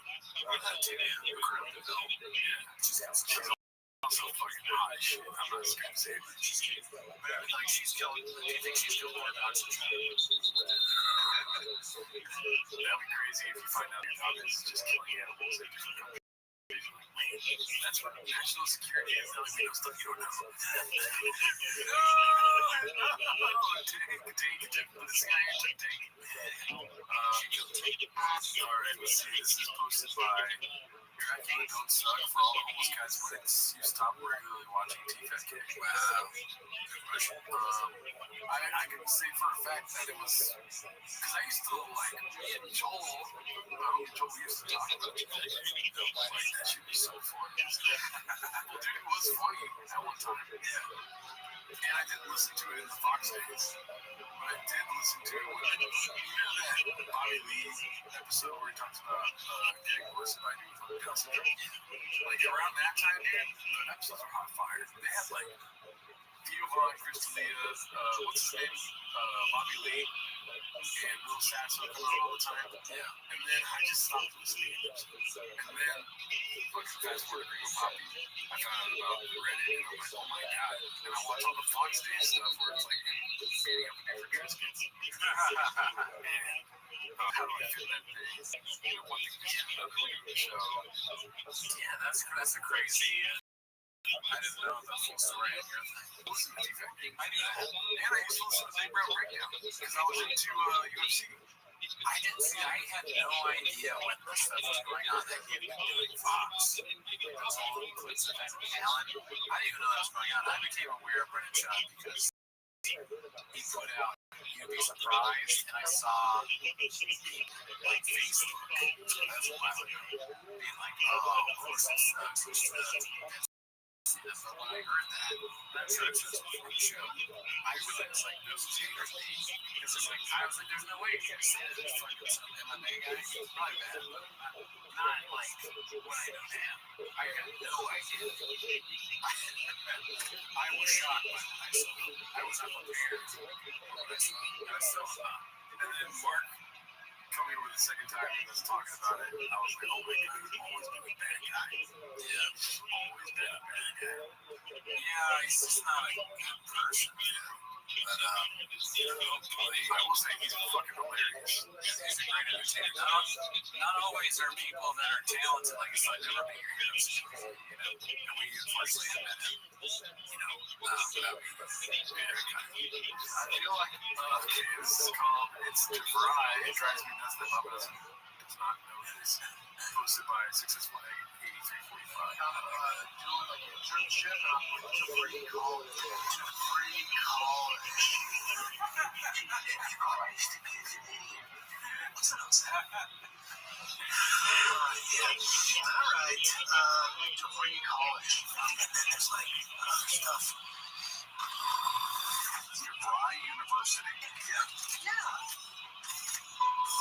A: Or that too, incredible film. Yeah, she's also fucking hot as shit. I'm not just gonna say it, but she's cute. But like, she's killed. Do you think she's killed more dogs than that'd be crazy if you find out your dog is just killing animals at different countries. That's what national security is. That was stuff you don't know. Alright, let's see. This is posted by Tracking Don't Suck for all the homeless guys when you stop regularly watching TFK. Wow. Good question. I can say for a fact that it was because I used to like me and Joel used to talk about it. Like that should be so fun. Well, dude, it was funny at one time. Yeah. And I didn't listen to it in the Fox days, but I did listen to it when that Bobby Lee episode where he talks about getting worse than I do with Down syndrome. Like around that time, dude, the episodes are hot fire. They had like Giovanni, Crystalia, what's his name? Bobby Lee, and Will Sasso come out all the time. Yeah. And then I just stopped listening. And then, fucking fast forward to Green Poppy, I found out about Reddit, and I'm like, oh my god. And I watch all the Fox Days stuff where it's like meeting up with different Triscuits. Man. How do I feel that day? One thing to another the show. Yeah, that's a crazy. I didn't know the full story of your thing. Listen to Defect. I knew that. And I used to listen to Big Brown Radio because I was into UFC. I didn't see. I had no idea when this stuff was going on. That he had been doing Fox. Those old clips of Henry Allen. I didn't even know that was going on. I became aware of Brennan Schaub because
C: he put out, you'd be surprised, and I saw like Facebook, that's wild, being like, oh, of course it sucks. But when I heard that truck says before the show, I realized like this was haters hate. Because it's like I was like, there's no way he's gonna say that he's fucking some MMA guy. Probably bad, but not like what I know now. I had no idea. I was shocked by what I saw. I was unprepared for what I saw. And I still saw. And then Mark coming over the second time and us talking about it, I was like, oh my god, he's always been a bad guy. Yeah, he's always been a bad guy. Yeah, he's just not a good person. Yeah. But, I will say he's fucking hilarious. He's a great entertainer. Not always are people that are talented, like it's like never be your heroes. You know, and we unfortunately have met him. You know, without being very kind. I feel like this is called It's Dry. It drives me nuts that Bubba does not know this. Posted by Successful Egg 8345. Doing like an internship and I'm going to free college. Christ, he's an idiot. What's that upset? Yeah. All right. To free college. And then there's like other stuff. Rabbi University. Yeah.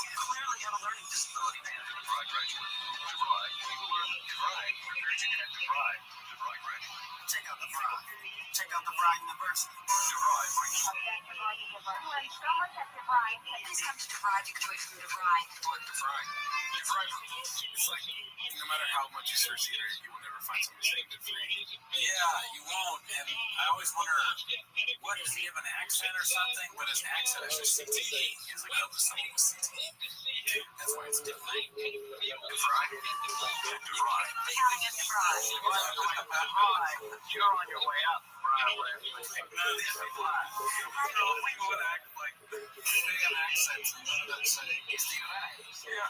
C: You clearly have a learning disability, man. Rabbi graduate. Rabbi. People learn Rabbi. Your parents can have Rabbi. Rabbi graduate. Check out the Rabbi. Check out the Rabbi University. Rabbi.
B: Please come to DeVry to graduate from DeVry.
C: What, DeVry? DeVry, it's like, no matter how much you search the internet, you will never find somebody saying DeVry. Yeah, you won't. And I always wonder, what, does he have an accent or something? But his accent is just CTE. He's like, oh, something with CTE. That's why it's DeVry. DeVry? DeVry.
B: Counting at DeVry.
C: You're on your way up. None of these people are. People would act like they have accents and none of them say he's the guy. Yeah.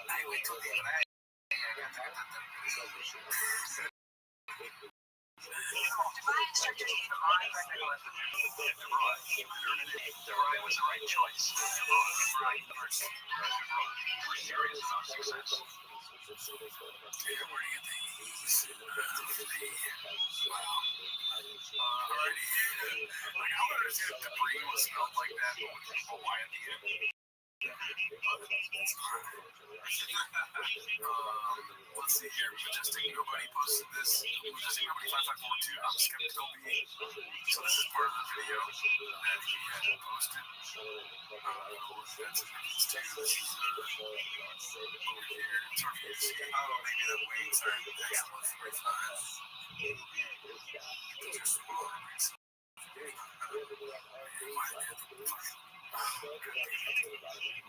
C: I wait till the guy.
B: DeVry instructors gave DeVry
C: was the right choice. DeVry University. We're serious about success. Yeah, where do you think he's wow. Alrighty. Like, I would understand if debris was spelled like that, but with a Y at the end. Let's see here. Majestic Nobody posted this. Majestic Nobody 5542. I'm a skeptical being. So this is part of the video that he had posted. That's this is over here. It's hard for you to see. Oh, maybe the wings are excellent 45. Just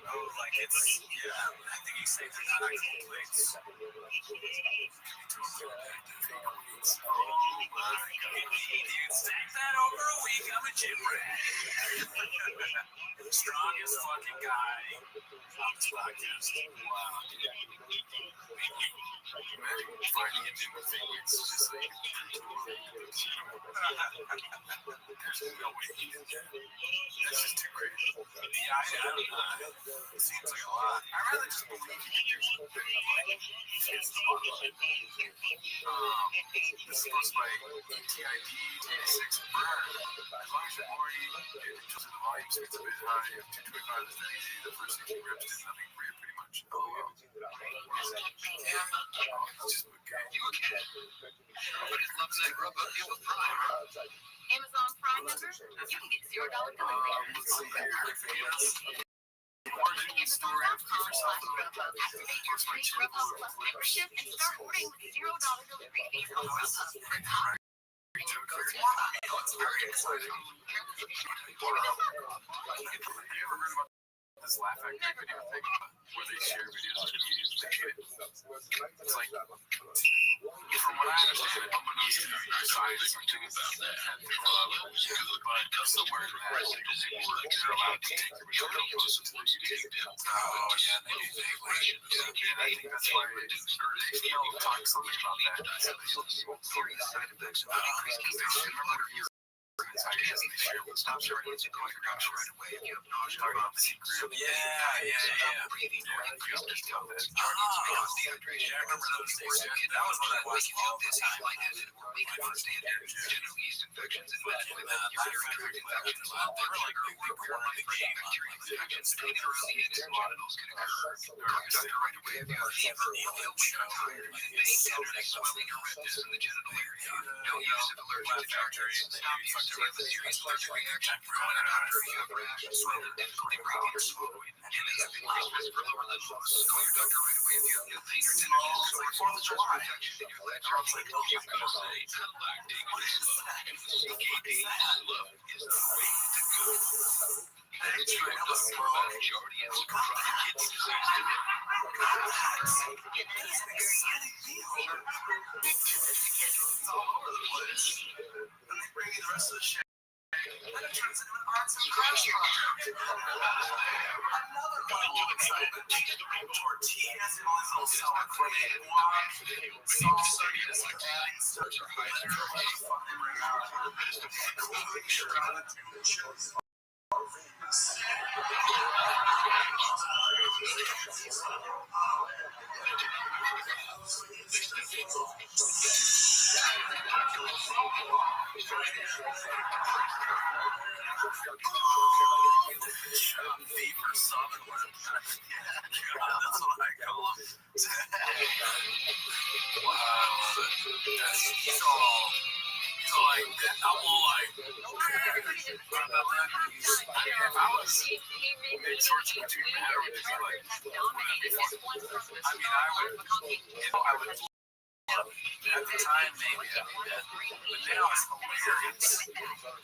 C: oh, like it's, yeah, I think he said they're not actual plates. Oh my god. Dude, stack that over a week, I'm a gym rat. Strongest fucking guy on this podcast. Wow. Imagine finding a gym with weights just like there's no way he did that. That's just too crazy. Yeah, I don't know. It seems like a lot. I'd rather just believe he can do something. Like, it's the bottom line. This is posted by ETID 86 Burn. As long as you're already getting to the volumes, it's a bit high. If 225 is that easy, the first 16 reps did nothing for you pretty much. Oh, wow. What is that? It's just okay. You okay? Everybody's loving that grub up deal with Prime.
B: Amazon Prime member, you can get $0 delivery.
C: Let's see here. Origin story of
B: Grubhub. Activate your free Grubhub Plus membership and start ordering with $0 delivery fees on Grubhub.
C: It's very exciting.
A: this Laugh Factory video thing where they share videos of comedians that shit. It's like, from what I understand, unbeknownst to me, I saw something about that at the club, but somewhere in that, they're allowed to take your material closer to the YouTube. Oh, yeah, they do vaguely. And I think that's why HBO talks something about that. Serious side effects of increased remember your antagonist, they share with stop sharing what's going across right away. If you have nausea, about the secret. Yeah. Breathing, increased detail. Yeah, I remember those things. That was when I was all this time. Or weak one standard. General yeast infections and urinary tract infections. They were like bacterial infections. Depending on the age, a lot of those can occur. Doctor right away if you have fever, feel weak or tired, pain, tenderness, swelling, or redness in the genital area. No use of allergic detergents. Stop use if you have a serious allergic reaction. Call a doctor if you have rash, swelling, difficulty breathing or swallowing. And they have increased risk for lower limb loss. Call your doctor right away if you have new pain or tenderness. It's like 4th of July. Infection in your legs or like, oh, you've got to say, lactating is slow. CKD slow is the way to go. Thanks for the majority of chronic kidney disease today. It's all over the place. And they bring you the rest of the shit. And it turns into an arts and crafts project. Another one of excitement. Tortillas and all these little sour cream, guac, salsa, just like adding such a high fucking bring out. Make sure on the chips. Fever Sutherland. That's what I call him. Wow. So like, I will like, what about that? If I was mid shorts between that, or just like, I mean, I would at the time, maybe I did that, but now it's hilarious.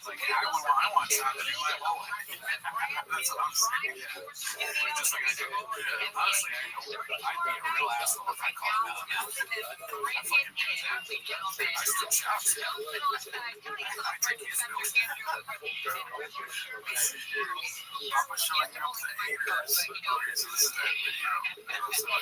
A: Like, I want time to do my whole life. That's what I'm saying. Like, just like I do. Honestly, I'd be a real asshole if I called him out on that. I fucking do that. I still shout to him. I take his notes. I'm showing up the haters. Okay, so this is that video.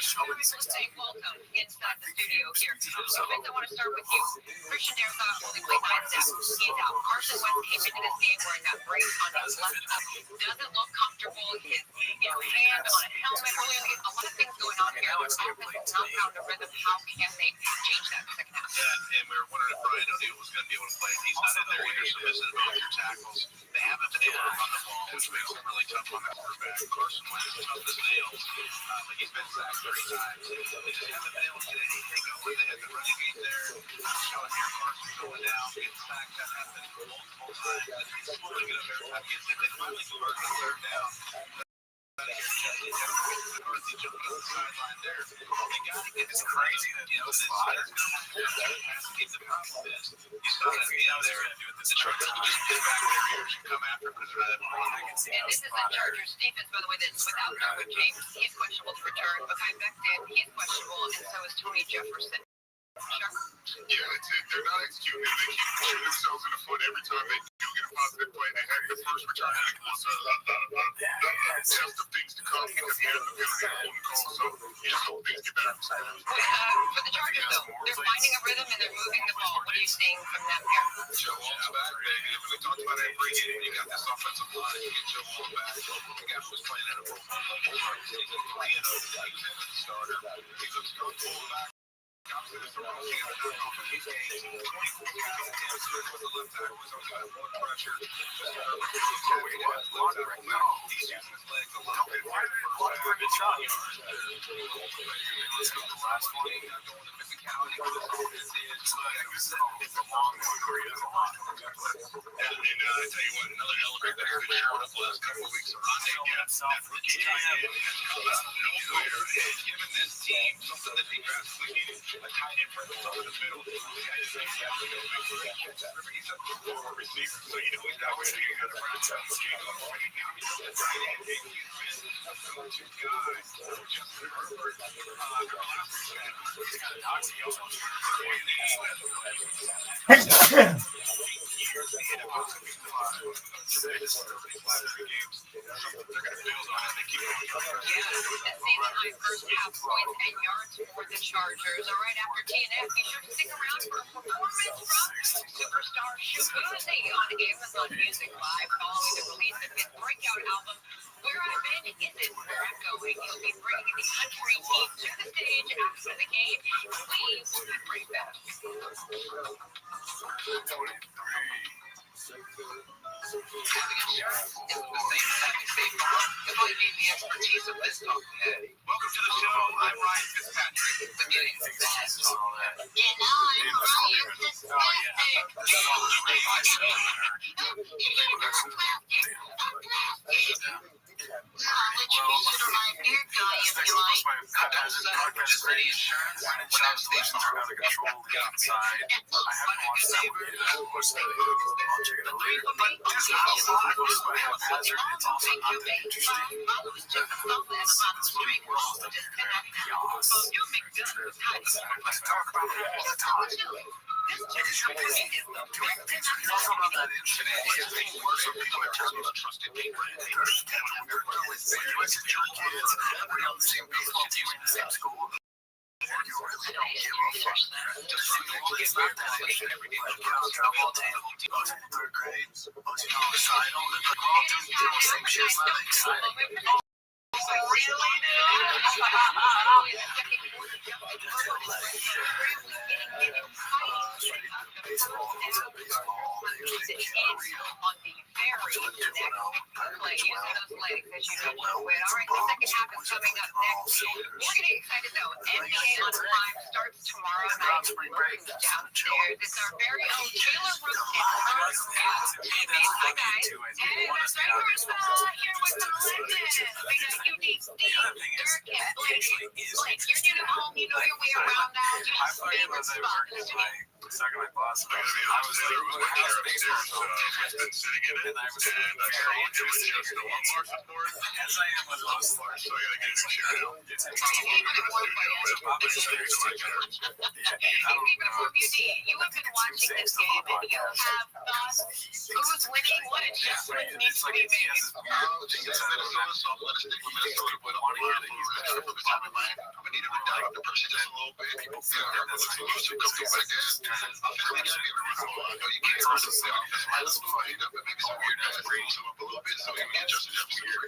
A: Showing 16.
B: Welcome inside the studio here. Vince, I want to start with you. Christian Darrisaw only played 9 seconds. He's out. Carson Wentz came into this game wearing that brace on his left eye. Doesn't look comfortable. His hand on a helmet. Really, a lot of things going on here. The offense has not found a rhythm. How can they change that second half?
C: Yeah, and we were wondering if Brian O'Neill was going to be able to play. He's not in there either, so missing both your tackles. They haven't been able to run the ball, which makes it really tough on the quarterback. Carson Wentz is tough as nails. Like he's been sacked 30 times. They just haven't been able to get anything going. They had the running game there. Showing here, Carson going down, getting sacked. That happened multiple times. And he's scoring it up every time he gets hit. They finally convert the third down.
A: It's crazy that those spotters
C: keep the confidence. He's got to be out there. The Chargers will just get back their ears and come after because they're not
B: And this is the Chargers defense, by the way, that's without Derwin James. He's questionable to return. Makai Becton, he's questionable, and so is Tony Jefferson.
D: Yeah, they're not executing. They keep shooting themselves in the foot every time they do get a positive play. They had the first return. I think was a test of things to come because he had the penalty and holding call. So just hope things get better.
B: For the Chargers, though, they're finding a rhythm and they're moving the ball. What are you seeing from them here?
C: Joe Wall's back, baby. When they talked about every game, you got this offensive line. You get Joe Wall back. The guy was playing at a Pro Bowl level. He's a 3-0. He was in as a starter. He looks good. Fullback. He's 24 pounds. These using his legs a little bit.
A: shot. Let's go to the last one. It's a long one where he does a lot.
D: And I tell you what, another elevator that's been showing up the last couple of weeks around that rookie guy has come out of nowhere and given this team something that they drastically needed, a tight end presence over the middle. This guy is he's a forward receiver, so you know he's not going to be able to run down the game. Right now, he's a tight end. He's been a go-to guy for Justin Herbert.
B: First half points and yards for the Chargers. All right, after TNF, be sure to stick around for a performance from superstar Shabuzi on Amazon Music Live following the release of his breakout album, Where I've Been Isn't Where I'm Going. He'll be bringing the country team to the stage after the game. We will be right back.
C: Having insurance isn't the same as having safe harbor. You'll only need the expertise of this talking head. Welcome to the show. I'm Ryan Fitzpatrick. The getting to that talking head.
B: And I'm Ryan It's our very own Taylor Rothschild. Hi guys. Hey, that's right. Here with the legends. We got UD Steve, Dirk, and Blake. Blake, you're new to home. You know your way around now. Your favorite spot.
A: Second my boss, I was
D: been sitting in it, and I saw it was just the one more support.
A: as I am with most
D: So I gotta get a new chair now.
B: Even for UD, you have been watching this game and you have thought who's winning, what adjustments need to be made.
D: Minnesota, so I'm gonna stick with Minnesota, but I need him to dive the pressure just a little bit. People feel that that's too much to come back in. I feel like I know you can't run this down. Let's move it up, but maybe some weird guys bring him up a little bit so he can adjust it every year.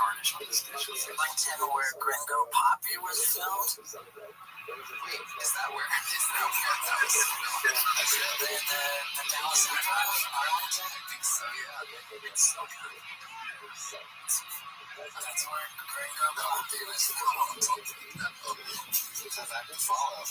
A: Garnish on this dish.
C: Like tell where Gringo Poppy was filmed? Wait, is that where that was filmed? The Dallas Improv, Arlington? I think so, yeah. It's so good. That's where Gringo Poppy was filmed. Because I can follow.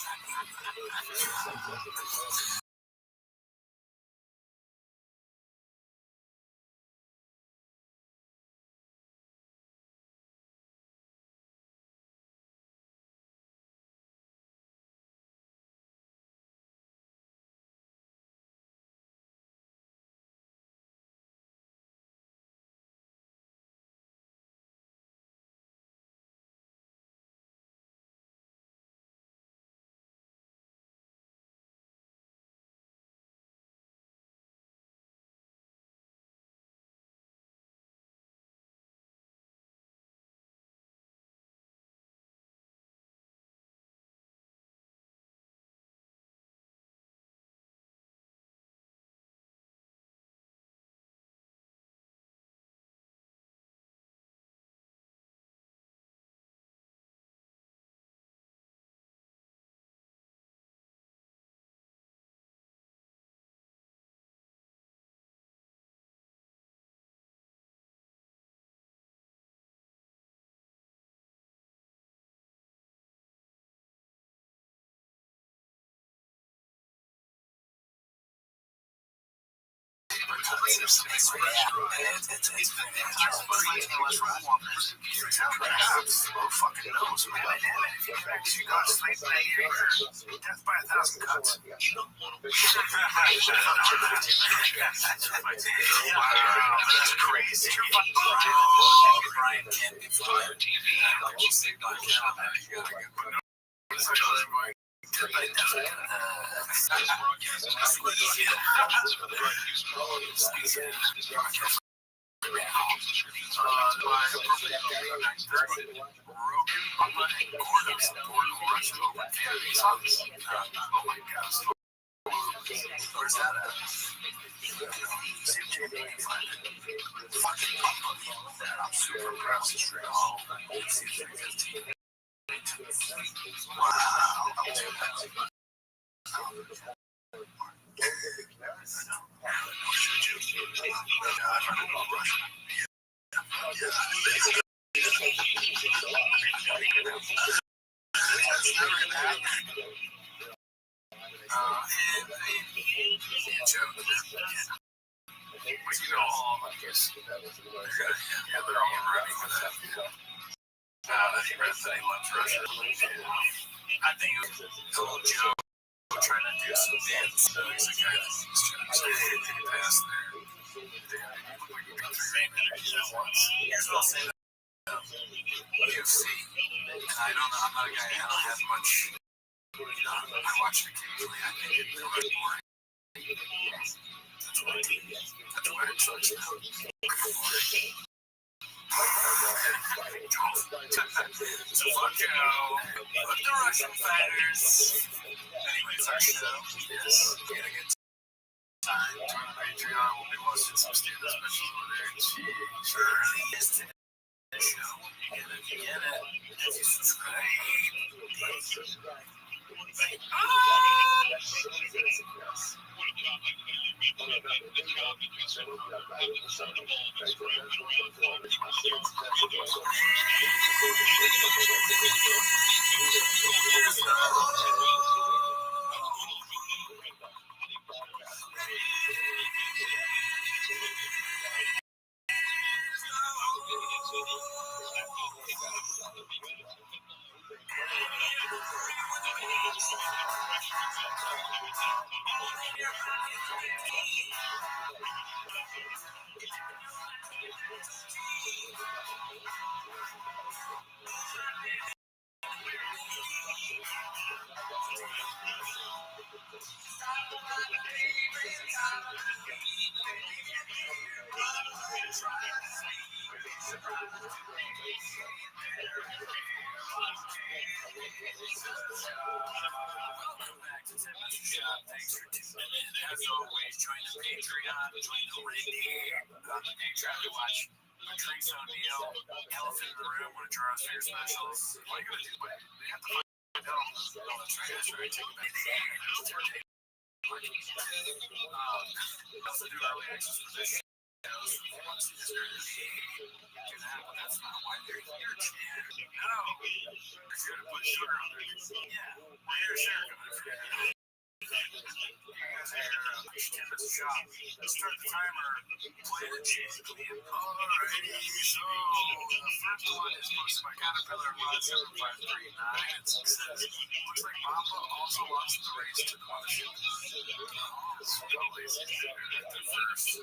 A: It's fucking knows, man. If you got sleep in a year, death by 1,000 cuts. Wow, that's crazy. Brian can't be fired. Like you say, God, you gotta get where's that at? I'm super impressed. I think it was Joe trying to do some dance. He's a guy that's trying to pass there. Here's what I'll say about UFC. I don't know. I'm not a guy. I don't have much. I watch it occasionally. I think it's really boring. That's why it sucks now. So fuck you. Fuck the Russian fighters. Anyways, our show is getting a good time. Join the Patreon. We'll be watching some stand-up specials over there. Sure. Is today's show. And if you get it, if you subscribe. Thanks for tuning in. As always, join the Patreon, join the Patreon to watch Patrice O'Neal, Elephant in the Room, one of Gerard's favorite specials. All you gotta do, they have to find out. That's right. Take it back. Also do early access for this show. That's not why they're here. No, they're here to put sugar on there. Yeah, we're here to share it. You guys are here to push 10 minutes shop. Let's start the timer. Play the music. Alrighty, so the first one is posted by Caterpillar 17539 and says, looks like Papa also lost the race to caution. Always the first.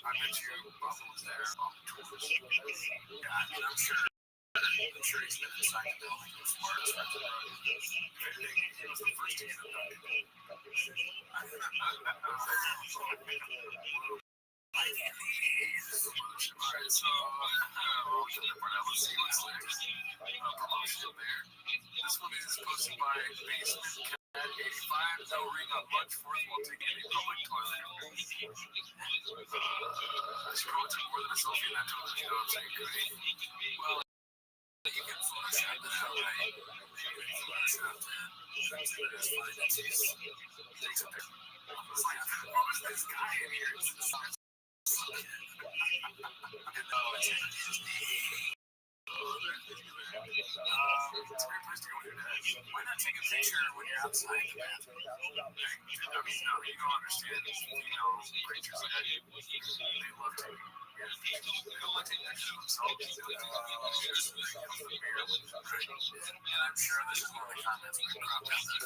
A: I bet you Papa was there on the tours. Yeah, I mean, I'm sure he's been inside the building before. He was the first to get it done. Alright, so we'll see what's next. Promotional there. This one is posted by Basement Cat 85. No ring on lunch fourth while taking a public toilet. Scroll to more than a selfie in that toilet. You know what I'm saying? Great. Well, you can Photoshop that out, right? Photoshop that. That's fine. That's easy. Takes a picture. It's like, oh, there's this guy in here. It's a great place to go with your dad. Why not take a picture when you're outside the bathroom? I mean, no, you don't understand. Female creatures like that, they love to. They don't like taking pictures of themselves. They like taking pictures of the beer. And I'm sure this is one of the comments we dropped down there.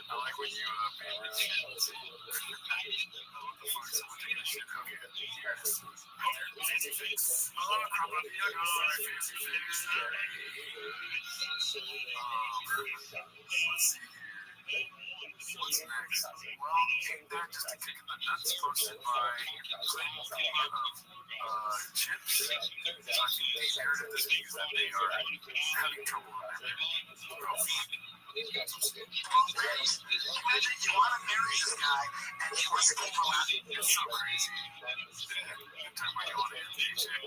A: I like when you pay attention. What the fuck is someone taking a shit out here? Here it is. Right there. Fancy face. Oh, crop up the fancy face. Let's see here. What's next? Well, ain't that just a kick in the nuts posted by Chips? Talking the narrative this week is that they are having trouble on their Imagine you want to marry this guy and he wants to keep him out. It's so crazy. Every time I go on a paycheck.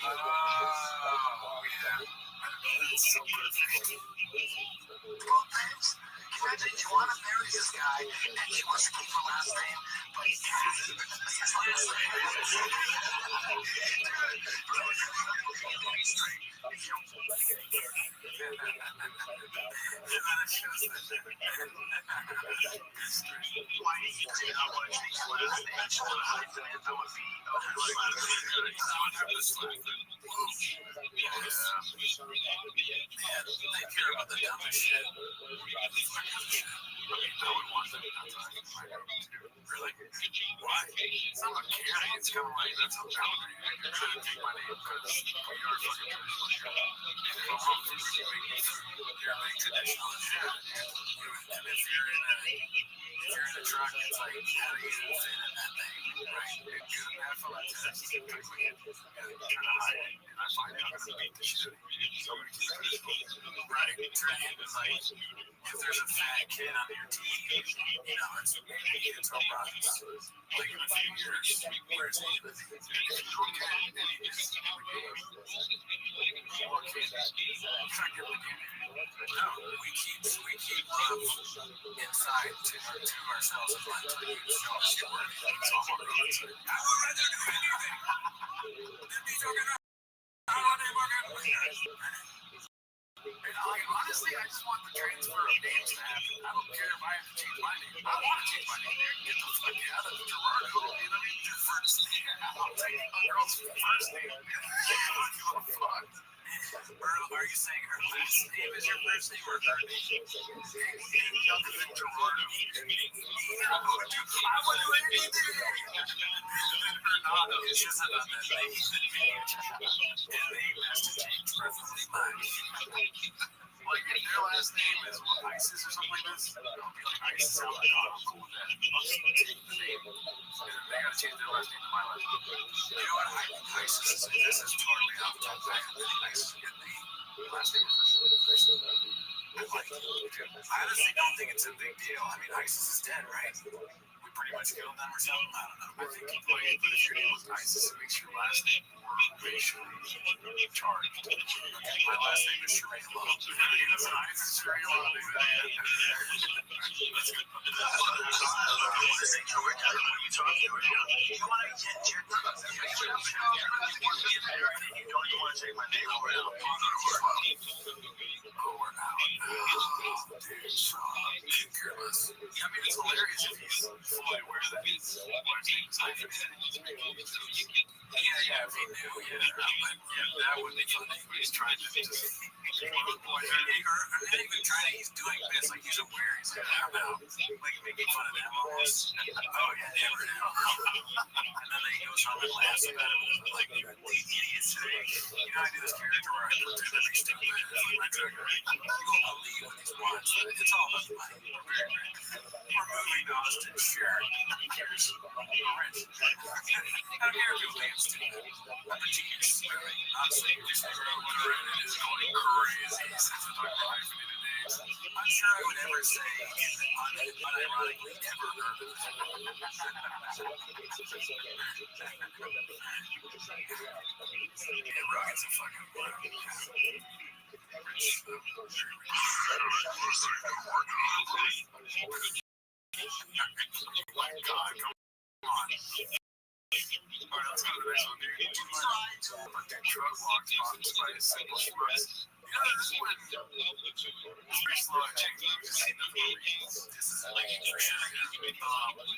A: Oh, yeah. It's so perfect. Well, thanks. Imagine you want to marry this guy and he wants to keep her last name, but he can't. His last name they care about the dumbest shit. Really? Why? It's not about caring. It's kind of like that's a boundary. You're trying to take my name because you're a fucking traditional shit. You're like traditional shit. And if you're in a truck, it's like, how do you fit in that thing? Right? You're doing that for my test. You're trying to hide it. And I find out I'm going to beat the shit. Right. Like, if there's a fat kid on your team, it's no problem. Like in a few years, where's he? No, we keep love inside to ourselves and not to show us shit work. It's all about it. I would rather do anything than be talking about honestly, I just want the transfer of names to happen. I don't care if I have to change my name. I want to change my name. Get the fuck out of Gerardo. You know what I mean? Your first name. I'll take a girl's first name. Fuck. Are you saying her last name is your first name or her name? Other than Gerardo. I would do anything. Hernando is just another name. His name has to change preferably mine. Like if their last name is ISIS or something like this, I'll be like ISIS. I'm like, oh, I'm cool with that. I'll just take the name. They gotta change their last name to my last name. You know what? ISIS is this is totally off the top of my head. ISIS get the last name is I honestly don't think it's a big deal. I mean, ISIS is dead, right? We pretty much killed them or something. I don't know. I think if your name was ISIS, it makes your last name more racially charged. Okay, my last name is Sheree Law. It's ISIS Sheree Law. What is it? What are you talking about? You want to get your you don't even want to take my name over now. We're out. Dude, careless. Yeah, I mean, it's hilarious if he's fully aware that his wife's name is hyphenated. Yeah, if he knew, that would be funny. He's trying to just or not even trying to, he's doing this, like he's aware. He's like, I don't know, like making fun of them almost. Oh, yeah, never know. And then he goes home and laughs about it. Like, these idiots today. You know, I do this character where I pretend to be stupid. It's like my trigger. You won't believe what these watch. It's all about the money. We're moving to Austin, sure. Who cares? We're rich. I don't care if you dance to it. I'm a genius. Honestly, just figure out what Reddit is going crazy since we're talking about hyphenated names. I'm sure I would never say unironically ever heard of it. Rocket's a fucking rich. Oh my God. Come on. Alright, let's go to the next one, dude. Drug walked off despite a single schmutz. You know, this is when pretty slow at checking out to see the reasons. This is like for sure.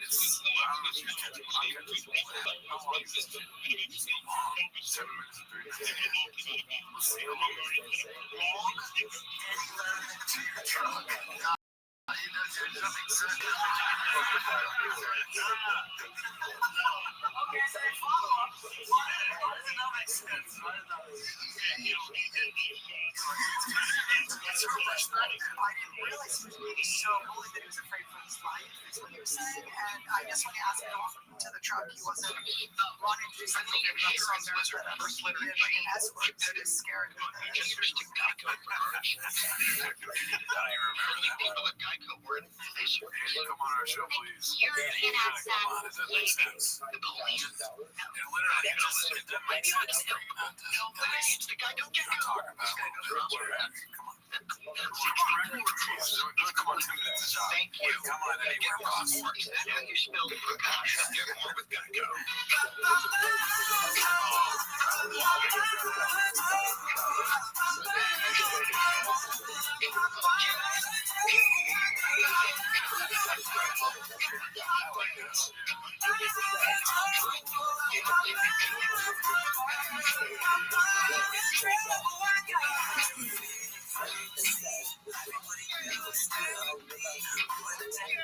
A: It's, I don't know if you're catching podcasts. How long is this? It's long. 7 minutes and 30 seconds. Let's see how long it is. Long to your truck. Okay, so follow up. Why does it not make sense? Why does that make sense?
E: It's her perspective. I didn't realize he was being so bullied that he was afraid for his life, is what he was saying. And I guess when he asked me off to the truck, he wasn't wanting to do something that I'm sure embarrassed that ever slid in like an escort that is scared.
C: I remember people at Geico were in station.
A: Come on our show, please.
B: European accent.
A: Come on, does that make sense?
C: The police.
A: It literally doesn't. It doesn't make sense.
C: It's the guy don't get
A: Talk about it. Come on. Come on, 2 minutes a shot.
C: Thank you.
A: Come on, anywhere boss.
C: Yeah, you spilled the gosh. Get more with Geico.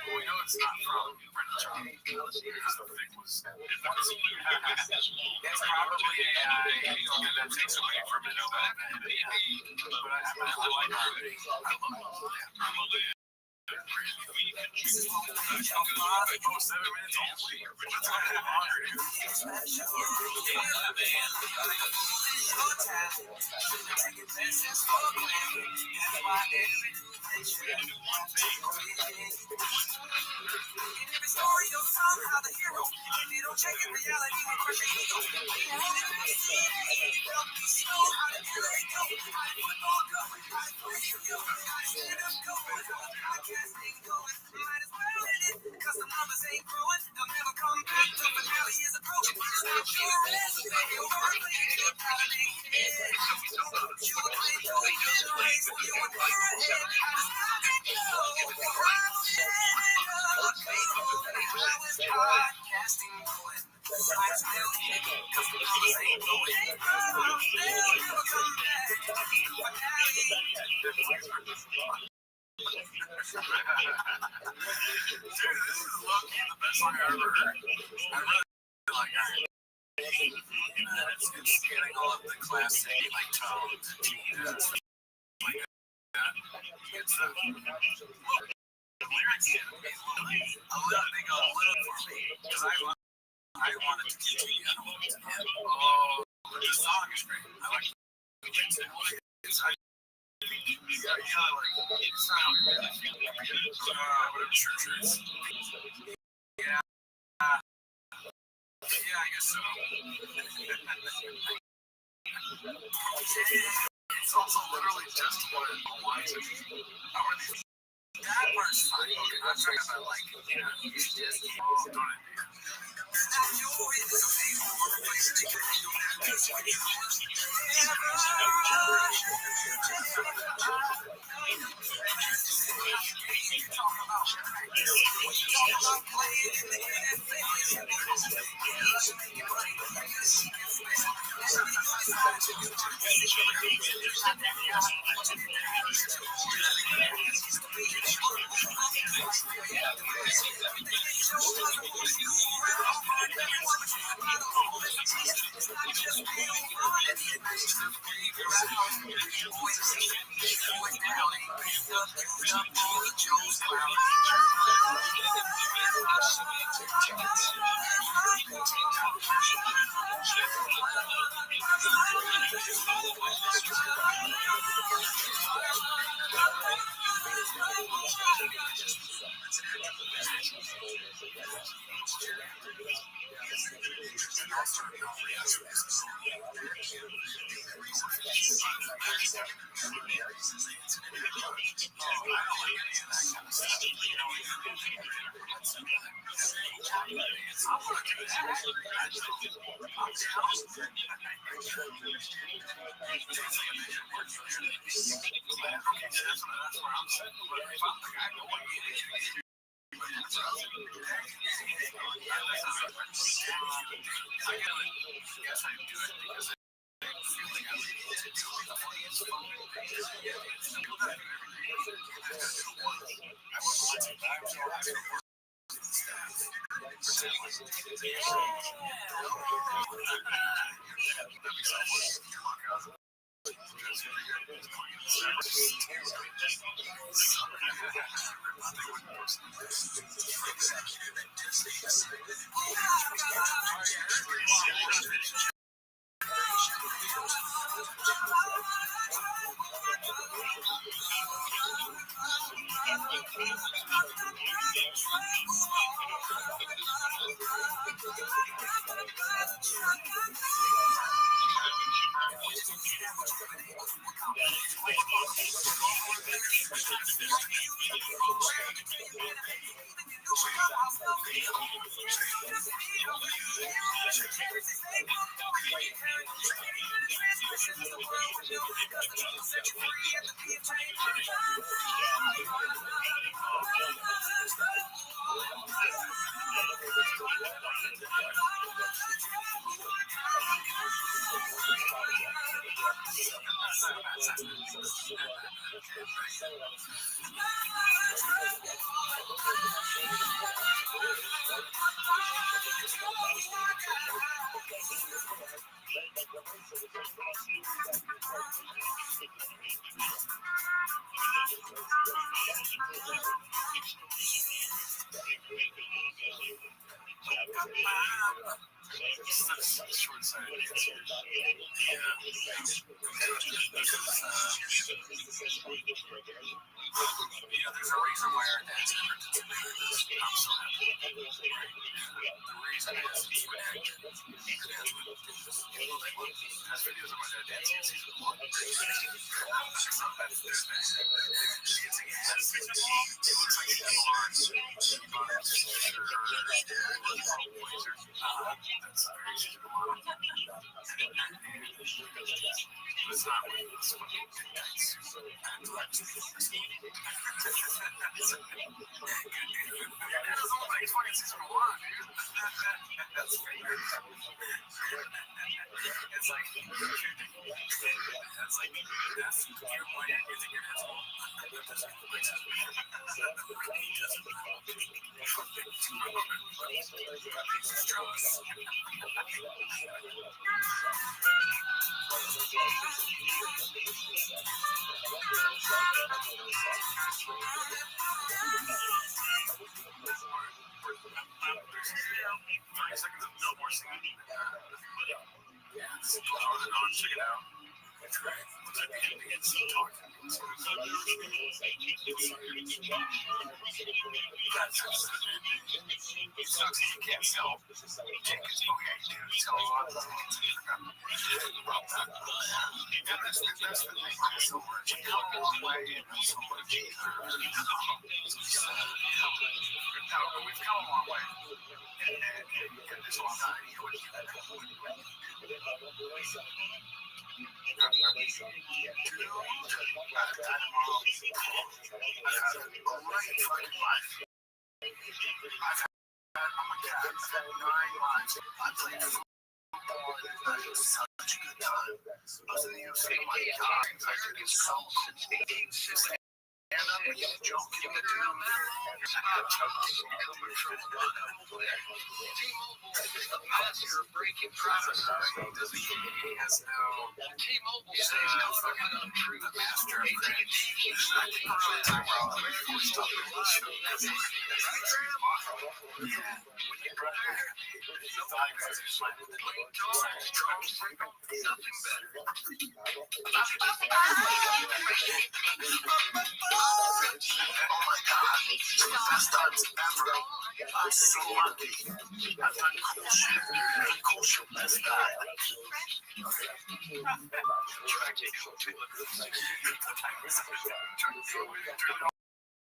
A: We know it's not from Brendan John because the thing was. It's probably AI, and that takes away from it. But I like Rabbi. I love it. This is what we do. 7 minutes only. Let's go have honor, Dude, this is low-key the best song I've ever heard. I really like it. It's getting all of the classic like tones and keys like that. It's the lyrics get a little, they go a little for me because I wanted to continue. I don't want it to end. Oh, the song is great. I like it. It's yeah, like it's not whatever church is. Yeah. Yeah, I guess so. It's also literally just what it wants to be. That part's fine. Okay, I'm talking about like, you just don't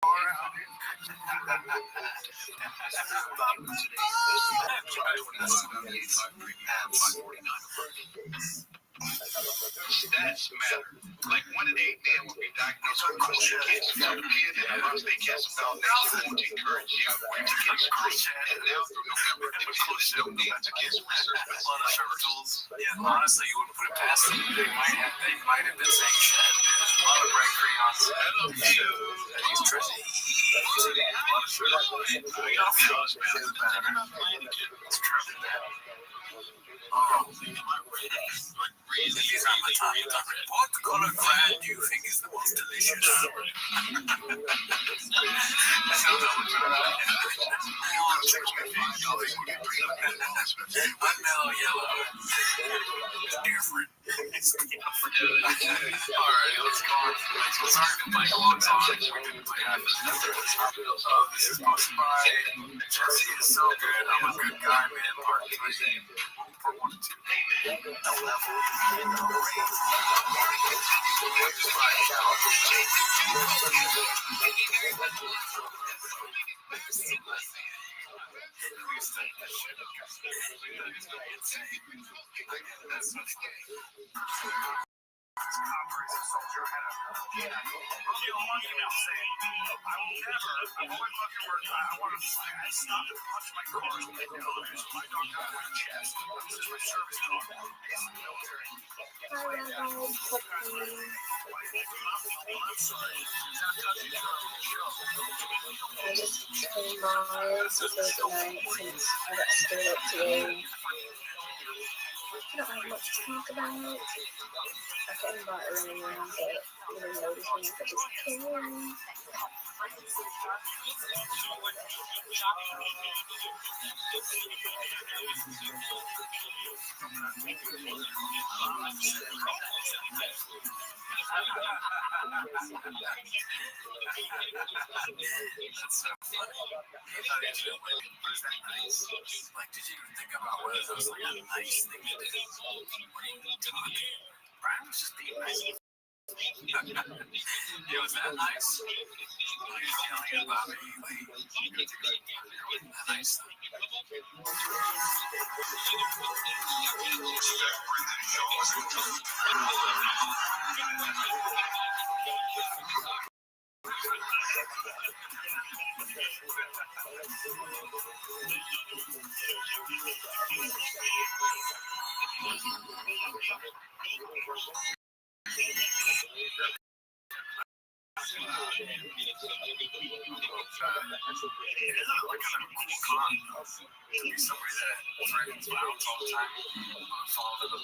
A: far out.
C: Stats matter. Like 1 in 8 men will be diagnosed with colon cancer. So the kid and prostate cancer foundation want to encourage you to get screened. And now through November, dependents donate to cancer research.
A: A lot of sugar tools. Yeah, honestly, you wouldn't put it past them. They might have been saying shit. A lot of bright crayons. I love you. He's Trizzy. A lot of sugar. I got feels bad. It's true. Oh, really, these aren't the top. What color gland do you think is the most delicious? Vanilla yellow. It's different. It's different. Alright, let's go on. So sorry to play a long song. We didn't play half of this. This is posted by Jesse is so good. I'm a good guy, man. Part 3. Part 1 and 2. No level. No rate.
F: I just came by to say goodnight since I got stood up today. I don't have much to talk about. I came by earlier, but you didn't notice me, I just came.
A: That's so funny. But is that nice? Like, did you even think about whether that was like a nice thing to do? Brian was just being nice. Yeah, was that nice? He was yelling about me. Like, that nice thing. Be somebody that threatens violence all the time, follow them.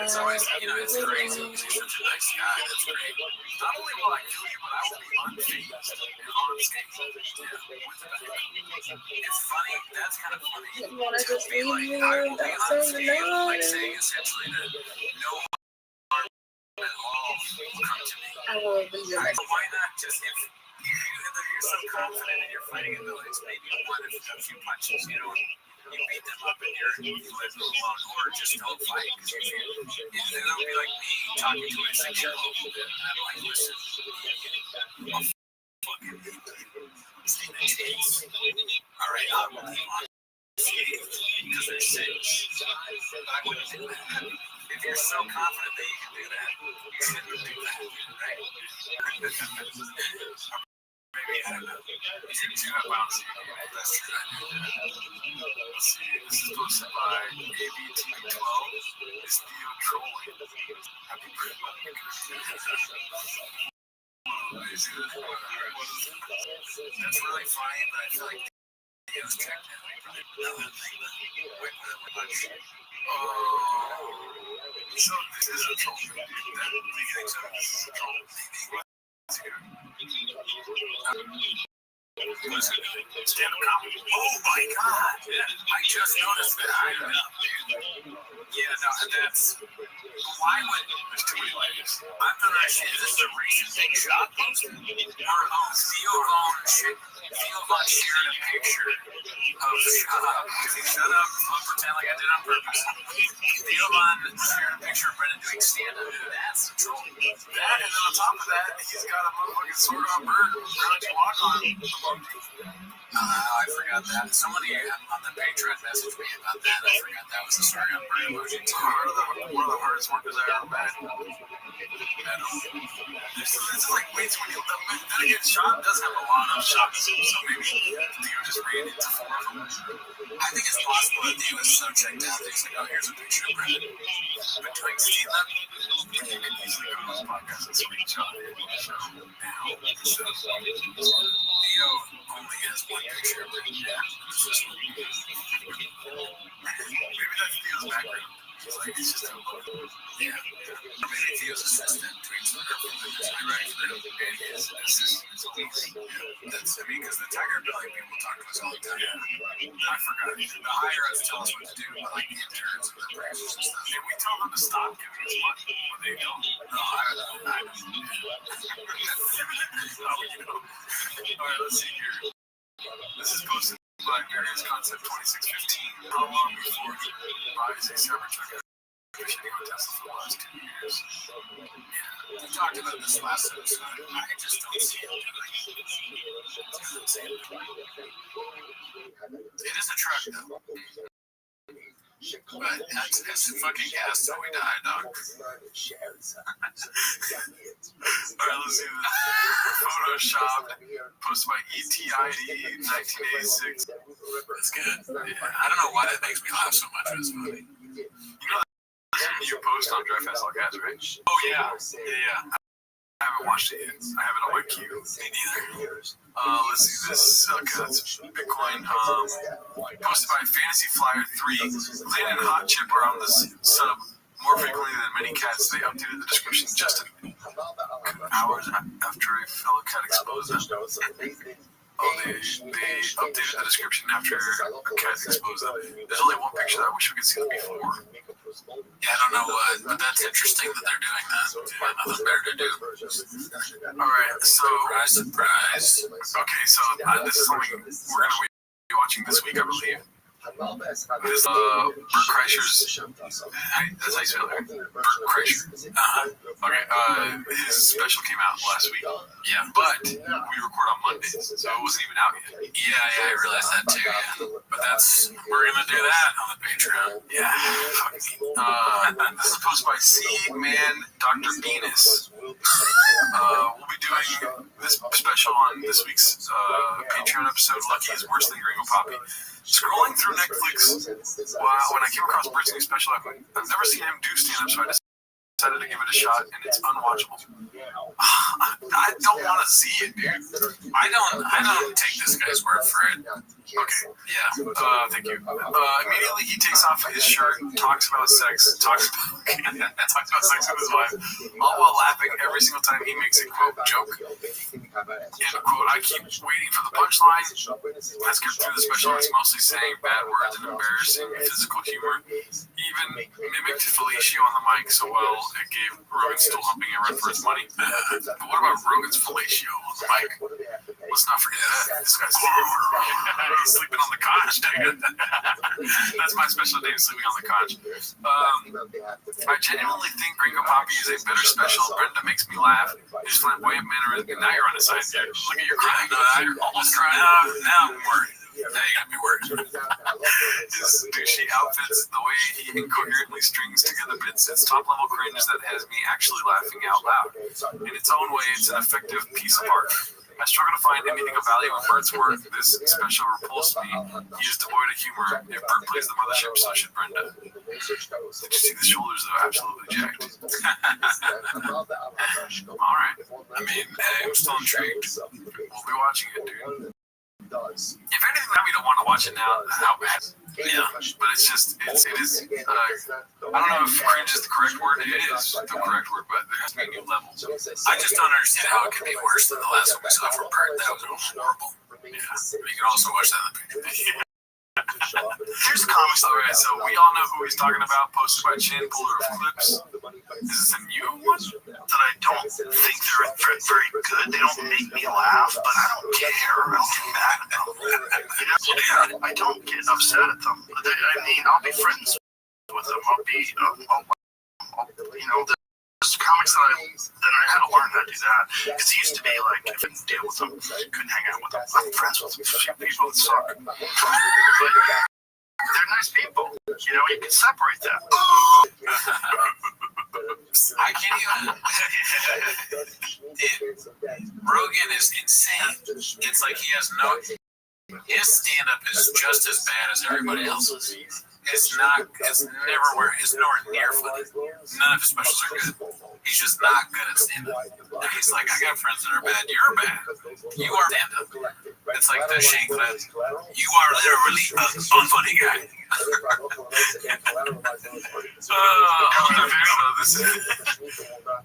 A: It's always, you know, it's crazy. He's such a nice guy. That's great. Not only will I kill you, but I will be unfazed and unscathed. It's funny. That's kind of funny.
F: You want to just leave
A: Like,
F: me
A: I will be
F: without saying
A: unscathed, like
F: goodnight?
A: saying essentially that no harm at all will come to me.
F: I will leave you like
A: So why not just, if you're so confident and you're fighting a village, maybe one of a few punches, you know, you beat them up and you let them alone, or just don't fight, because it'll be like me talking to my 6-year-old, and I'm like, listen, I'll fucking sting the tits. Alright, I'm because they're 6. I wouldn't do that. If you're so confident that you can do that, you shouldn't do that, right? Maybe, I don't know. He's gonna bounce you. That's true. Let's see. This is posted by ABTV12. Is Theo trolling? Happy birthday. That's really funny, but I feel like Theo's technically right. So this is a troll. That makes sense. Troll. Stand-up comedy. Oh my god! I just noticed that. I don't know. Yeah, no, that's
C: Why would
A: There's too many ladies.
C: I'm not actually, is this a recent big shot posted? Or Theo Von shared a picture of shut up. Shut up. I'll pretend like I did on purpose. Theo Von shared a picture of Brendan doing stand-up. That's the troll.
A: That, and then on top of that, he's got a motherfucking sword on bird trying to walk on.
C: I forgot that. Somebody on the Patreon messaged me about that. I forgot that was the story on bird emoji too.
A: One of the hardest workers I ever met. It's like way too many. Then again, Sean does have a lot of shots, so maybe Theo just ran into 4 of them.
C: I think it's possible that he was so checked out that he's like, oh, here's a picture of Brendan. But doing stand-up,
A: You can easily go to those podcasts and screenshot it now instead of
C: Theo only has one picture of Brendan. Yeah.
A: maybe that's Theo's background. It's just a look.
C: Yeah. Or maybe Theo's assistant tweets the girlfriend that is right for him.
A: And his assistant is always.
C: That's, I mean, because the Tiger Belly people talk to us all the time.
A: I forgot.
C: The higher ups tell us what to do, like the interns and the branches and stuff.
A: And we tell them to stop giving us money when they don't.
C: No, I don't.
A: How would you know? All right, let's see here. This is posted by Various Concept 2615. How long before Rise a server took a commissioning on Tesla for the last 2 years?
C: We talked about this last episode. I just don't see him doing it. It is a truck, though. But that's a fucking gas till we die, dog.
A: Alright, let's see this. Photoshopped, posted by ETID 1986.
C: That's good. Yeah, I don't know why that makes me laugh so much. It's funny.
A: You know that you post on Drive Fast All Gas, right?
C: Oh, yeah. Yeah.
A: I haven't watched it yet. I have it on my queue.
C: Me neither.
A: Let's see this. That's Bitcoin. Posted by Fantasy Flyer 3. Clean and hot chip are on this sub more frequently than many cats. They updated the description just hours after a fellow cat exposed them. Oh, they updated the description after a cat exposed them. There's only one picture. I wish we could see the before.
C: Yeah, I don't know what, but that's interesting that they're doing that. They got nothing better to do.
A: Alright, so.
C: Surprise.
A: Okay, so this is something we're going to be watching this week, I believe. This Bert Kreischer's. That's how you spell it. Bert Kreischer. Okay, his special came out last week.
C: Yeah.
A: But we record on Mondays, so it wasn't even out yet.
C: Yeah, I realized that too. Yeah. But we're gonna do that on the Patreon.
A: Yeah. This is posted by C-Man Dr. Venus. We'll be doing this special on this week's Patreon episode. Lucky is worse than Gringo Poppy. Scrolling through Netflix, when I came across Bert's new special, I've never seen him do stand-up, so I decided to give it a shot, and it's unwatchable. I don't want to see it, dude.
C: I don't take this guy's word for it.
A: Okay.
C: Yeah.
A: Thank you. Immediately he takes off his shirt, talks about sex, talks about sex with his wife, all while laughing every single time he makes a quote joke. End quote. I keep waiting for the punchline. I skipped through the special. It's mostly saying bad words and embarrassing physical humor. He even mimicked Felicio on the mic so well it gave Rogan still humping a run for his money. But what about Rogan's fellatio on the mic? Let's not forget that. This guy's he's sleeping on the couch, dude. That's my special day, sleeping on the couch. I genuinely think Gringo Poppy is a better special. Brenda makes me laugh. His flamboyant manner, and now you're on his side, dude. Look at your crying.
C: You're almost crying. Now I'm worried. Now you got me worried.
A: His douchey outfits, the way he incoherently strings together bits, it's top-level cringe that has me actually laughing out loud. In its own way, it's an effective piece of art. I struggle to find anything of value in Bert's work. This special repulsed me. He is devoid of humor. If Bert plays the mothership, so should Brenda. Did you see the shoulders, though? Absolutely jacked. All right.
C: I mean, I'm still intrigued.
A: We'll be watching it, dude. If anything, we don't want to watch it now. How bad?
C: Yeah.
A: But it is. I don't know if cringe is the correct word. It is the correct word, but there has to be a new level.
C: I just don't understand how it could be worse than the last one we saw from Bert. That was horrible. Yeah. You can also watch that on the Patreon.
D: Here's comics.
A: All right, so we all know who he's talking about. Posted by Chin, puller of clips. Is this a new one?
D: That I don't think they're very good. They don't make me laugh, but I don't care. I don't get mad at them. I don't get upset at them. I mean, I'll be friends with them. I'll be, there's comics that I had to learn how to do that. Because it used to be like, if I didn't deal with them, couldn't hang out with them. I'm friends with people that suck. But they're nice people. You can separate that.
A: I can't even. Rogan is insane. It's like he has no. His stand-up is just as bad as everybody else's. It's not. It's nowhere near funny. None of his specials are good. He's just not good at stand-up. And he's like, I got friends that are bad. You're bad. You are stand-up. It's like the Shane Glenn. You are literally an unfunny guy.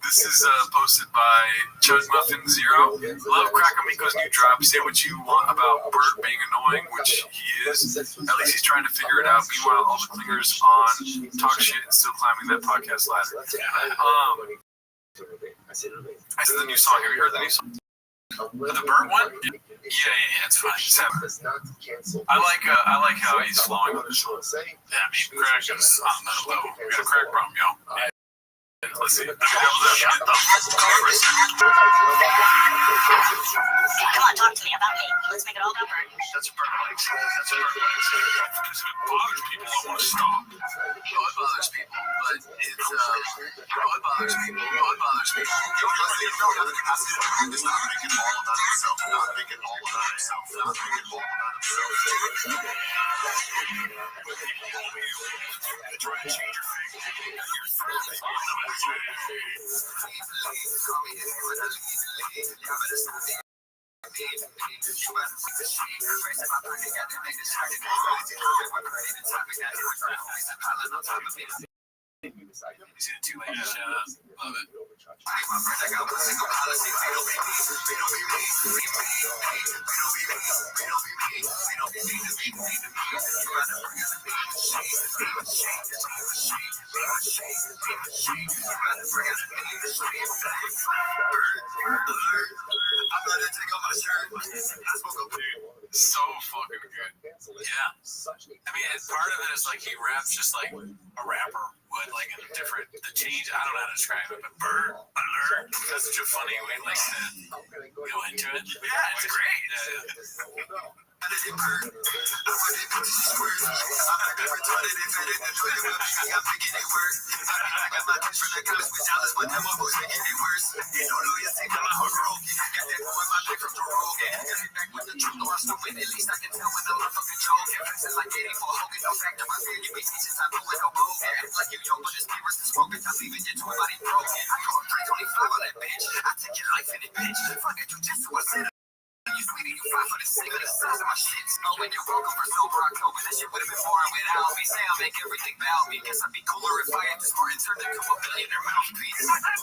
A: This is posted by Chug Muffin Zero. Love Crackamico's new drop. Say what you want about Bert being annoying, which he is. At least he's trying to figure it out. Meanwhile, all the clingers on talk shit and still climbing that podcast ladder. I said the new song. Have you heard the new song? The Bert one? Yeah, it's fine. I like how he's flowing on this one. Yeah, I mean, Crack is on another level. We got a crack problem, yo. Let's see.
B: Come on, talk to me about me. Let's make it all about Bert.
D: That's Bert likes. That's Bert likes.
A: Because if it bothers people, I want to stop.
C: It bothers people, but it's it bothers people. It bothers people. It's not making all about himself. Not making all about himself. Not making all about himself.
A: Try to change your face. You see the two ladies shout out? Love it. So fucking good. Yeah. I mean, part of it is like he raps just like a rapper would, like in a different, the change, I don't know how to describe it, but Bird Alert, that's such a funny way like to go into it. Yeah, it's great.
C: When you're broke over sober October, this shit would have been boring without me. Say I'll make everything about me. Guess I'd be cooler if I had this Martin turned into a billionaire mouthpiece. No time to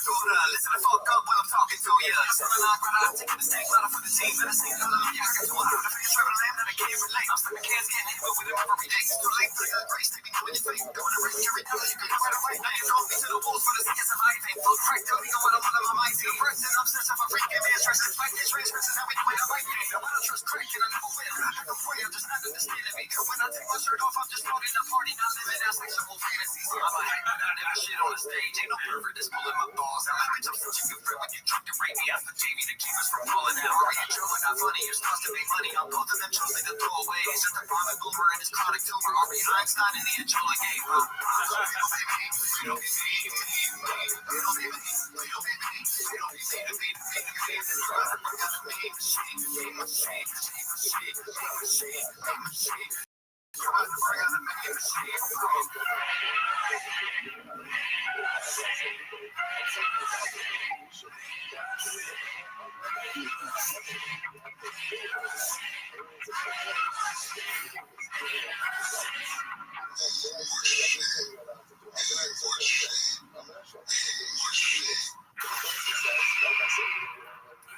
C: go to listen to fuck up when I'm talking to ya. Selling out, but I'm taking the same ladder for the team. And I sing hallelujah. I got too hot. The biggest travel lamb that I can't relate. I'm stuck in cans, can't hit with it every day. It's too late for the grace to be doing your thing. Going to race every dollar you can right away. Now you throw me to the wolves for the sickest of my pain. Full crack, tell me what I'm on my mind. The person I'm stressed of a freaking man. Stress and fight this race. Stress is how we do it. I like it. I don't trust crack and I never will. I'm free, I'm just not understanding me. When I take my shirt off, I'm just floating the party, not living out sexual fantasies. I'm a hack, I never shit on the stage. Ain't no pervert that's pulling my balls out. Bitch, I'm such a good friend when you drunk and rape me. Ask the TV to keep us from falling out. Are you Joe and not funny? You're supposed to make money. I'm both of them choosing to throw away. It's just a vomit boomer and his chronic tumor. Are you Einstein in the Anjola game?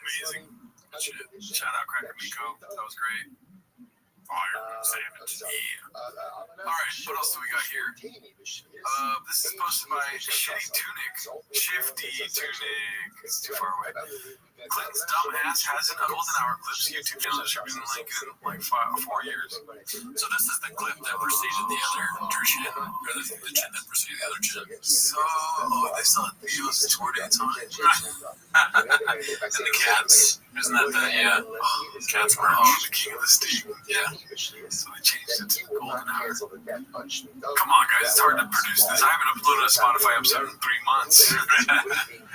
A: Amazing. Shout out Cracker Miko. That was great. Fire. Savage. All right, what else do we got here? This is posted by Shitty Tunic. Shifty Tunic. It's too far away. Clinton's dumbass hasn't a Golden Hour Clips YouTube channel that should be linked in like 4 years.
C: So this is the clip that preceded the other chin, or the chin that preceded the other chin.
A: So, they saw videos 4 days on it.
C: And the cats, isn't that the, yeah, cats were
A: The king of the steam.
C: yeah.
A: So they changed it to the Golden Hour. Come on, guys, it's hard to produce this. I haven't uploaded a Spotify episode in 3 months.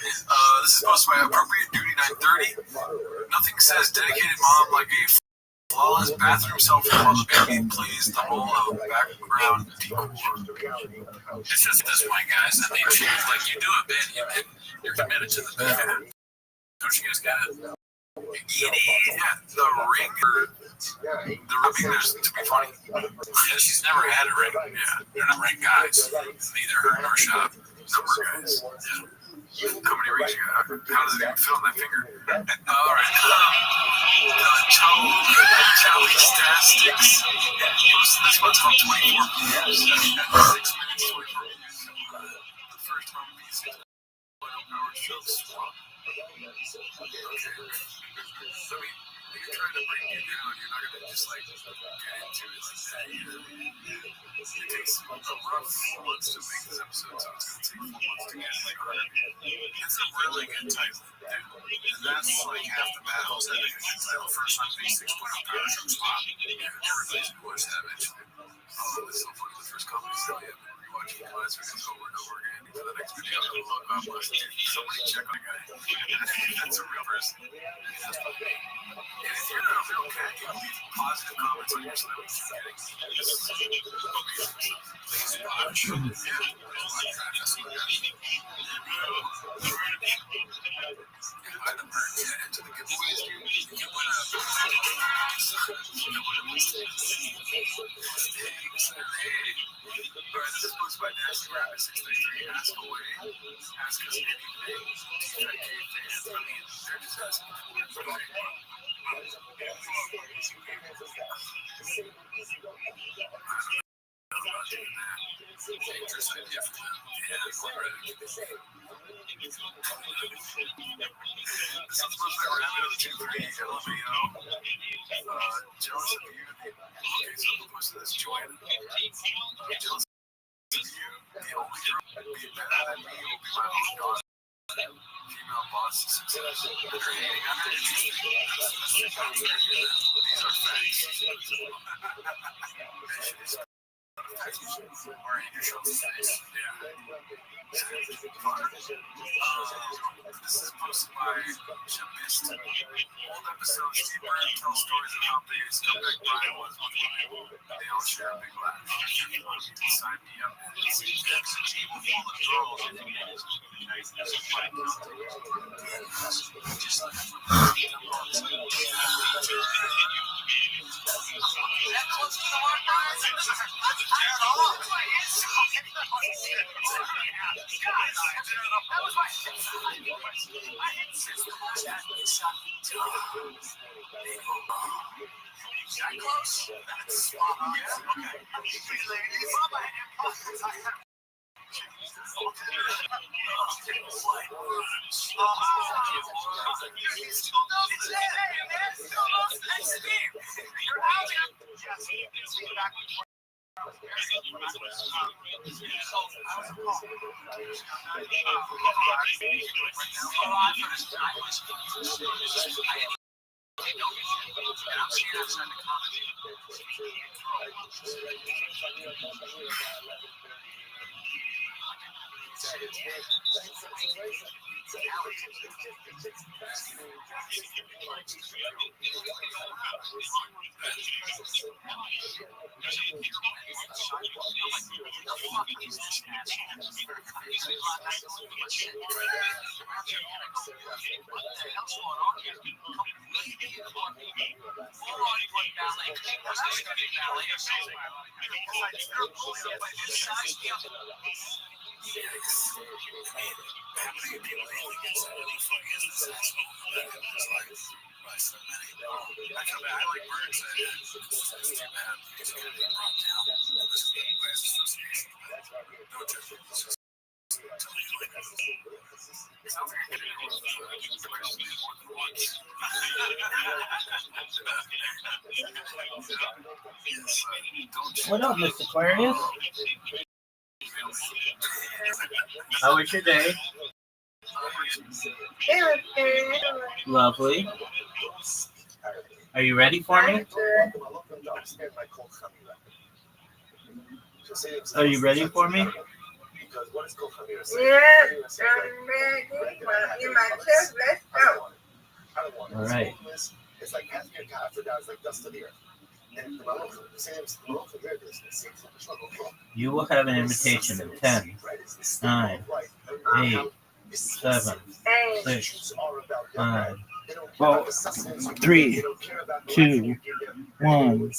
A: This is posted by Appropriate Duty 930. Nothing says dedicated mom like a flawless bathroom selfie while the baby plays the role of background decor.
C: It's just this point, guys, that they choose, like, you do a bit, you're committed to the bit. Don't you guys get it?
A: Yeah, the ring, the Rabbi, there's to be funny.
C: Yeah, she's never had a ring. Yeah, they're not ring guys. Neither her nor Shop.
A: Number guys. Yeah. How many rings you got? How does it even fit on that finger? All right. Charlie Stastics. This one's called 24 views. 6 minutes, 24 views. The first home piece is power show swap. Okay. I mean, you're trying to bring you down. You're not going to just like get into it like that. It takes a rough 4 months to make this episode, so it's going to take 4 months to get like 100.
C: It's a really good title.
A: And that's like half the battles that they can title first on basics, but on power show swap. Everybody's going to watch that eventually. Oh, it's so funny. The first company still yet. Watching the last videos over and over again. For the next video, I'll look up. Somebody check on the guy. That's a real person. And if you're not a real cat, you can leave positive comments on your so that we keep getting into the giveaways, you can win Alright, this is posted by Nasty Rabbit 633. Ask away. Ask us anything. TJK fans. I mean, they're just asking for it. Dangerous idea for them. Yeah, already. This is posted by Rabbit of the 2-3. LMAO. Jealous of you. Okay, so who posted this? Joanna. Jealous. The only girl that would be better than me will be my own daughter. Female boss of success. They're hating on her. These are facts. Or in your show's face. Yeah. This is posted by Shabist. Old episode, Steve Byrne tells stories of how big a scumbag Brian was with people. They all share a big laugh. Sign me up.
C: How many people really get that? Who the fuck is this asshole? It's like, why so many? I feel bad. I like birds. It's too bad. He's going to be brought down. This is the Players Association. No judgment. It's just totally like this. It sounds like you're going to do more than once.
G: What up, Mr. Aquarius? How was your day? Lovely. Are you ready for me? Are you ready for me?
H: Yeah, I'm ready. In my chest, let's go.
G: All right.
D: It's like asking a God for God's like dust to the earth. And the
G: You will have an invitation in 10, 9, 8, 7, 6, 5, 4, 3, 2, 1.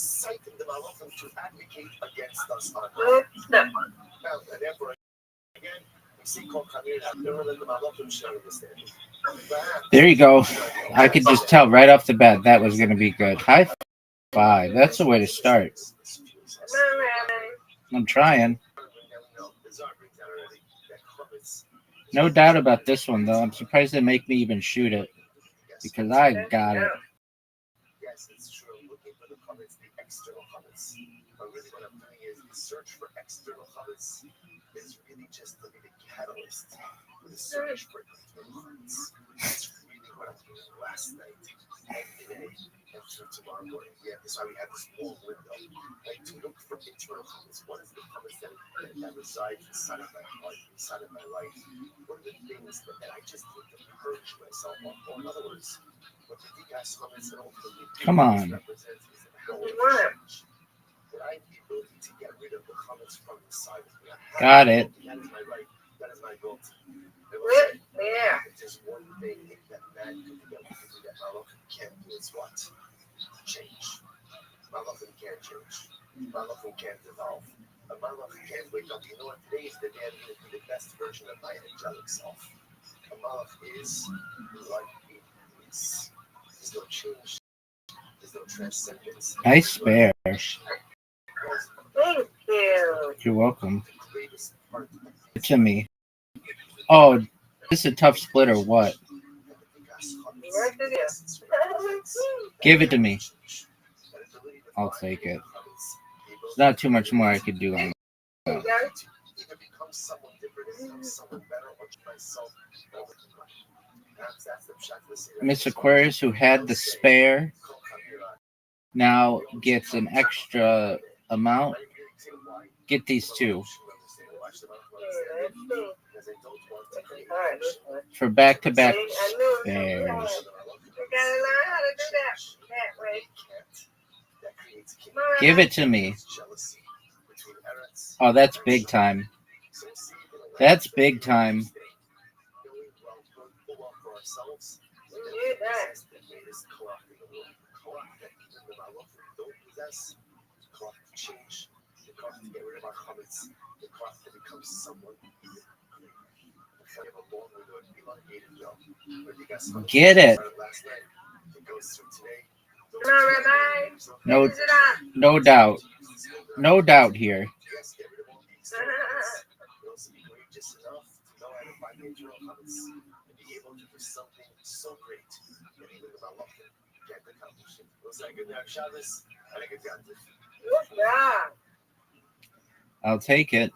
G: There you go. I could just tell right off the bat that was going to be good. High five. That's the way to start. I'm trying. No doubt about this one, though. I'm surprised they make me even shoot it because I got it.
D: Yes, it's true. Looking for the comments, the external comments. But really what I'm doing is the search for external comments is really just the catalyst. The search for internal comments. That's really what I'm doing last night and today and through tomorrow morning. Yeah, that's why we have this long window. Like to look for internal comments. What is the comments that reside inside of my heart, inside of my life? What are the things that I just need to purge myself on? Or in other words, what the guys comments and ultimately
G: Come on.
D: represents is how it change. That I have the ability to get rid of the comments from inside of me.
G: Got it.
D: That is my right. That is my goal.
H: Yeah.
D: If there's one thing that man can do that Malachim can't do, it's what? Change. Malachim can't change. Malachim can't evolve. A Malachim can't wake up. You know what? Today is the day I'm going to be the best version of my angelic self. A Malach is like it is. There's no change. There's no transcendence.
G: Nice spare.
H: Thank you.
G: You're welcome. To me. Oh, this is a tough split or what?
H: Yes, it is.
G: Give it to me. I'll take it. There's not too much more I could do on that. Miss Aquarius, who had the spare, now gets an extra amount. Get these two for back-to-back spares.
H: You gotta learn how to do that way.
G: Give it to me. Oh, that's big time. That's big time. Get it. No doubt. No doubt here. I'll take it.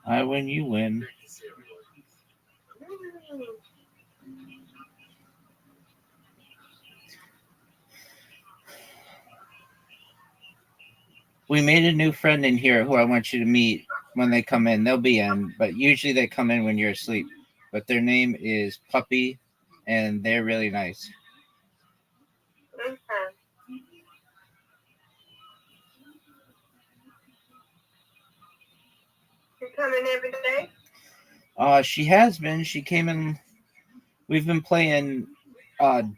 G: I win, you win. We made a new friend in here who I want you to meet when they come in. They'll be in, but usually they come in when you're asleep. But their name is Puppy, and they're really nice.
H: Okay. You coming every day?
G: She has been. She came in. We've been playing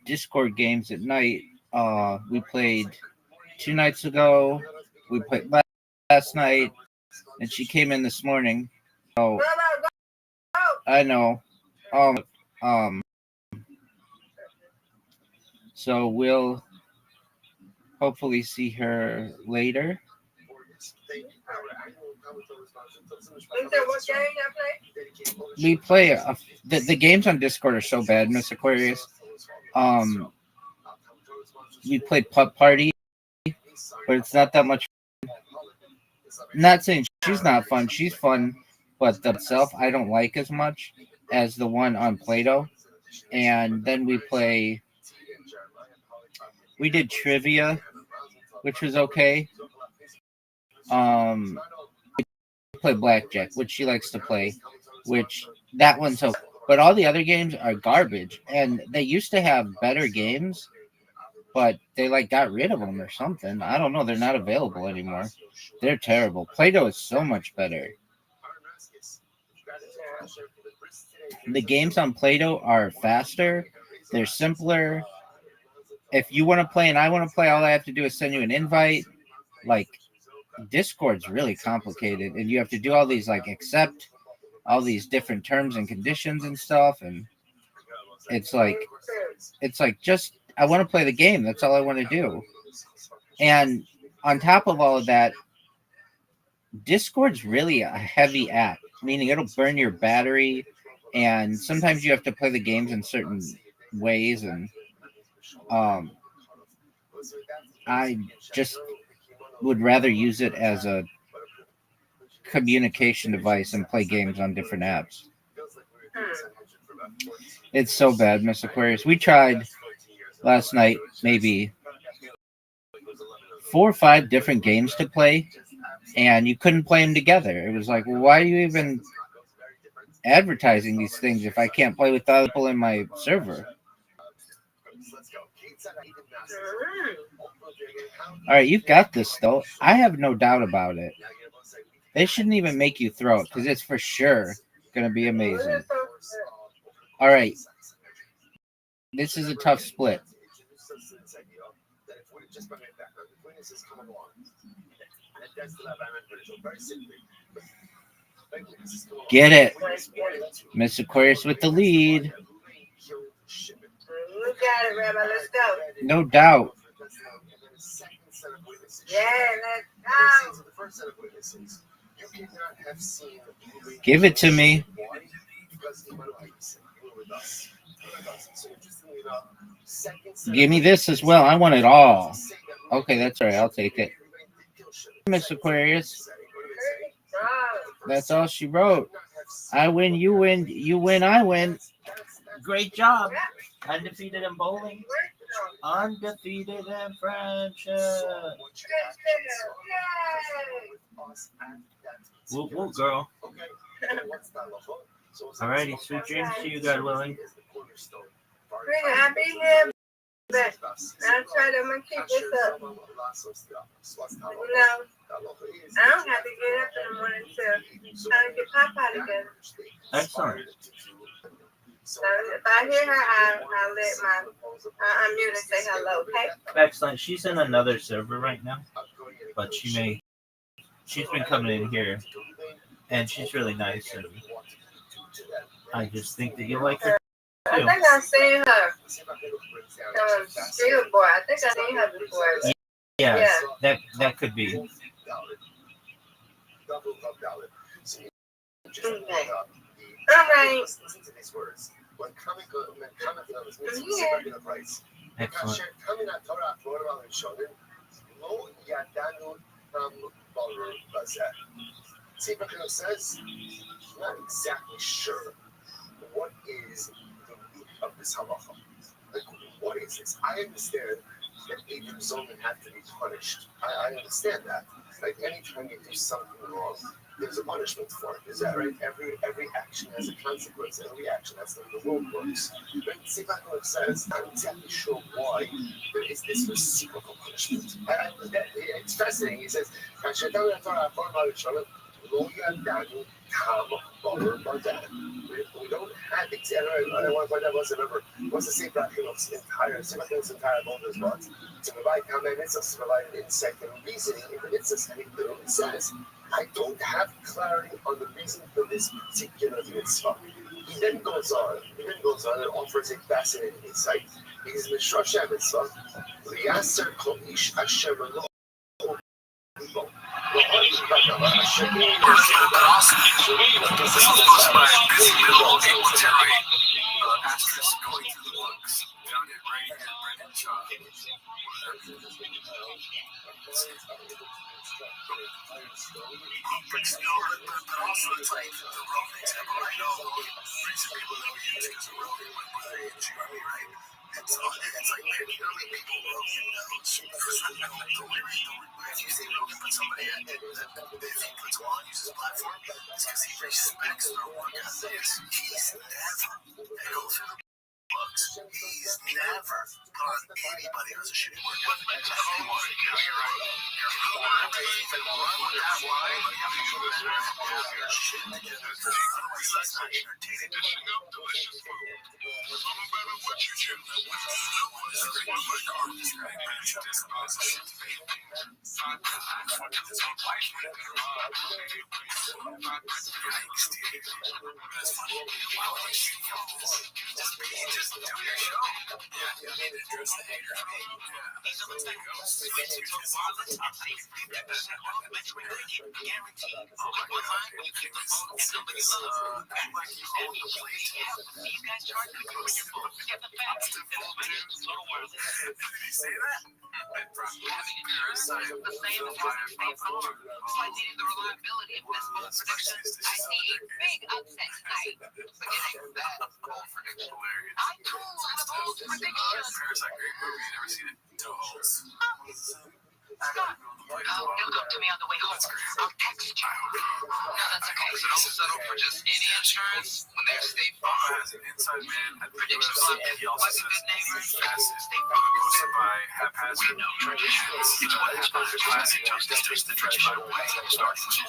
G: Discord games at night. We played 2 nights ago. We played last night, and she came in this morning. Oh, I know. Um. So we'll hopefully see her later. We play the games on Discord are so bad, Miss Aquarius. We play Pup Party, but it's not that much. I'm not saying she's not fun. She's fun, but the itself I don't like as much as the one on Play-Doh. And then we play. We did trivia, which was okay. We play blackjack, which she likes to play, which that one's okay. But all the other games are garbage, and they used to have better games, but they like got rid of them or something. I don't know. They're not available anymore. They're terrible. Play-Doh is so much better. The games on Play-Doh are faster. They're simpler. If you want to play and I want to play, all I have to do is send you an invite. Like, Discord's really complicated, and you have to do all these, like, accept all these different terms and conditions and stuff, and it's like just I want to play the game. That's all I want to do. And on top of all of that, Discord's really a heavy app, meaning it'll burn your battery, and sometimes you have to play the games in certain ways, and I just would rather use it as a communication device and play games on different apps. It's so bad, Miss Aquarius. We tried last night maybe 4 or 5 different games to play, and you couldn't play them together. It was like, well, why are you even advertising these things if I can't play with other people in my server? All right, you've got this, though. I have no doubt about it. They shouldn't even make you throw it, because it's for sure going to be amazing. All right. This is a tough split. Get it. Miss Aquarius with the lead.
H: You got it, Rabbi. Let's go.
G: No doubt.
H: Yeah, let's go.
G: Give it to me. Give me this as well. I want it all. Okay, that's all right. I'll take it. Miss Aquarius. That's all she wrote. I win, you win, you win, I win. Great job. Undefeated in bowling. Undefeated in friendship. Whoop, whoop, girl. Alrighty, sweet dreams to you, God willing.
H: I'll be here, but I'm gonna keep this up. You know, I don't have to get up in the morning to try to get Papa together.
G: Excellent.
H: So if I hear her, I'll let I'll unmute and say hello, okay?
G: Excellent. She's in another server right now, but she's been coming in here, and she's really nice, and I just think that you'll like her.
H: I think I've seen her. Street boy. I think I've seen her before.
G: Yeah. That could be.
H: Okay. All right.
G: Excellent.
D: Says not exactly sure what is the root of this halacha. Like, what is this? I understand that Adam Zoman had to be punished. I understand that. Like, anytime you do something wrong, there's a punishment for it. Is that right? Every action has a consequence and a reaction. That's the way the world works. But Sivakov says, I'm not exactly sure why there is this reciprocal punishment. It's fascinating. He says,
I: have our dad. We don't have it. I want to find out what's the same Black's entire bonus month to provide comment to provide insight and reasoning in the mitzvahs, and it literally says, I don't have clarity on the reason for this particular mitzvah. He then goes on and offers a fascinating insight. It is the Shosh mitzvah, Liaser Kol Ish Asher Lo.
A: But also, this was posted by Busy Middle 810, asterisk going through the books. Found it right here, Brendan Shaw. But also, it's like the Roman example. I know recent people never use because of Roman when they're in Germany, right? It's like maybe early people Rogan knows. If you say Rogan put somebody in that if he puts him on, uses his platform, it's because he respects their work ethic. He's never, and go through the books, he's never put on anybody who has a shitty work ethic. You're right. You're hard to even run with that line. You better have your shit together. Otherwise, that's not entertaining. Dishing up delicious food. No matter what you choose, just do your show. Yeah, you need to address the hater.
B: The reliability of this bold prediction. I see a big upset tonight. Beginning that bold prediction. I do a lot of bold predictions.
A: Parasite, great movie. Never seen it. No holes.
B: Scott, you'll come to me on the way home. I'll text you. No, that's okay.
A: So don't settle for just any insurance when there's State Farm has an inside man at
B: Prediction
A: the
B: book.
A: he also
B: What's a good neighbor?
A: fastest.
B: State Farm.
A: Hosted by haphazard traditions. It's what happens to classic toasters taste the dredge by way. Starting with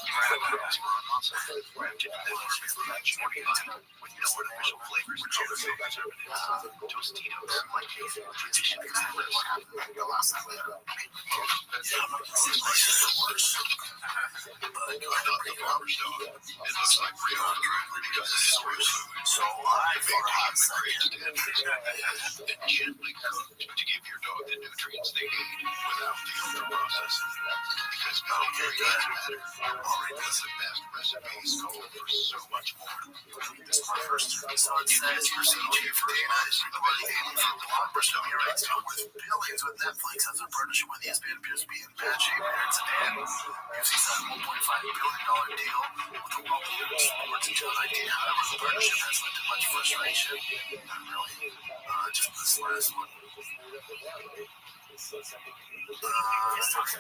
A: with no artificial flavors and Tostitos like tradition the last time we it looks like real because this is real food. So I think I'm and gently cooked to give your dog the nutrients they need without the ultra process. Because already does the best recipes go for so much more. This is my first Sunset procedure for A-Nice recording from Blockbuster. So with billions with Netflix as a partnership with ESPN appears to be in bad shape here in Sudan. UFC signed a $1.5 billion deal with the local sports and children idea. However, the partnership has led to much frustration. Not really. Just this last one.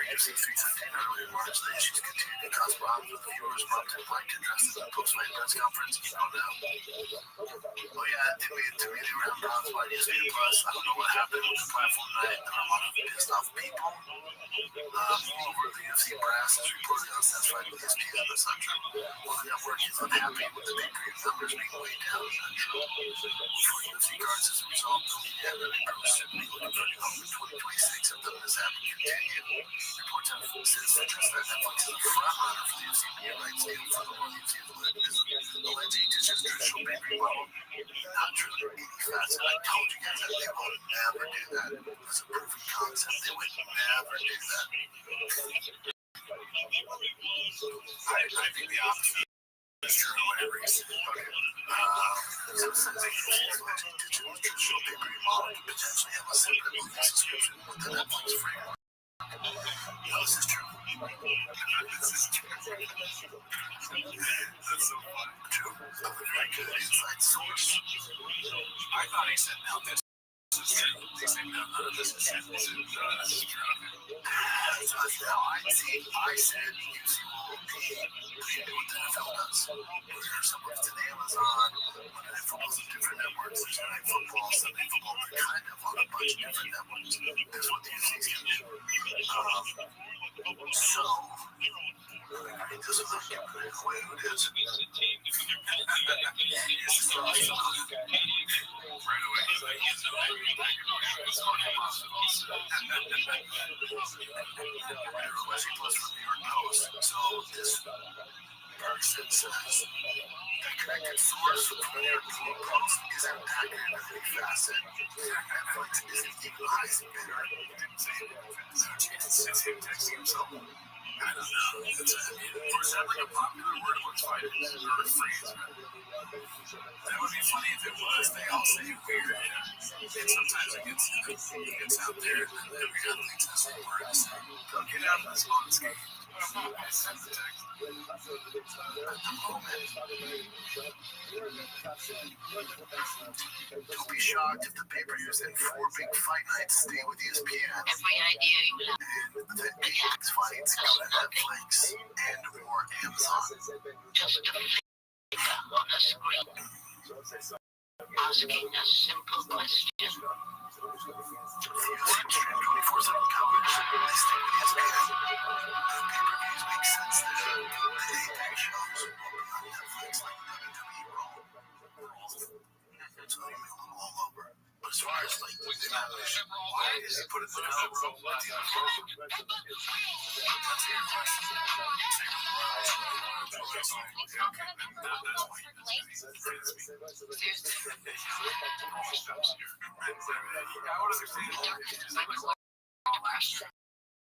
A: UFC 315 earlier in March, the issues continue to cause problems with viewers. Prompted Blank addresses the post-fight press conference. You know now. Oh yeah, to me they ran Browns by ESPN Plus. I don't know what happened with the platform tonight. There are a lot of pissed off people. Moreover, the UFC brass is reportedly unsatisfied with ESPN. That's not true. Well, the network is unhappy with the pay-per-view numbers being weighed down. Not true. For UFC cards, as a result, the media really should be looking for development 2026 if the mishap continue. Reports have since addressed that Netflix is a front runner for the UFC media rights deal. Furthermore, the UFC is alleging to just traditional pay-per-view model. Not true in any facet. I told you guys that they would never do that. It's a proven concept. They would never do that. I think the opposite is true in every reason. Okay. So since they use digital traditional pay-per-view model to potentially have a separate movie subscription with the Netflix framework. No, this is true. This is true. That's so funny. True. A very good inside source. I thought he said now this. They say no, none of this is true. This is true. I said UFC will do what the NFL does. There's some of it's in Amazon, Monday Night Football's on different networks, there's Night Football, Sunday Football, they're kind of on a bunch of different networks. That's what the UFC is going to do. So, He doesn't like giving it away who it is. Right away, he's like, it's fucking possible. Otherwise, he plays for the New York Post. So this person says the connected source for the New York Post isn't accurate in any facet. Netflix isn't equalizing bidder. It's him texting himself. I don't know. Or is that like a popular word amongst fighters? Or a phrase? That would be funny if it was. They all say it weird. And sometimes it gets out there and then every other thing has some words. Go get out of this on skate. I sent the text. At the moment, don't be shocked if the pay-per-views and 4 big fight nights stay with ESPN.
B: Every idea you have.
A: And the Apex fights go to Netflix and or Amazon.
B: Just a finger on a screen. Asking a simple question.
A: Watch 24/7 coverage. They stay with ESPN. The pay-per-views make sense there. The Apex shows will be on Netflix like WWE Raw. So they make them all over. But as far as like the match, why is he put it in the middle row? That's your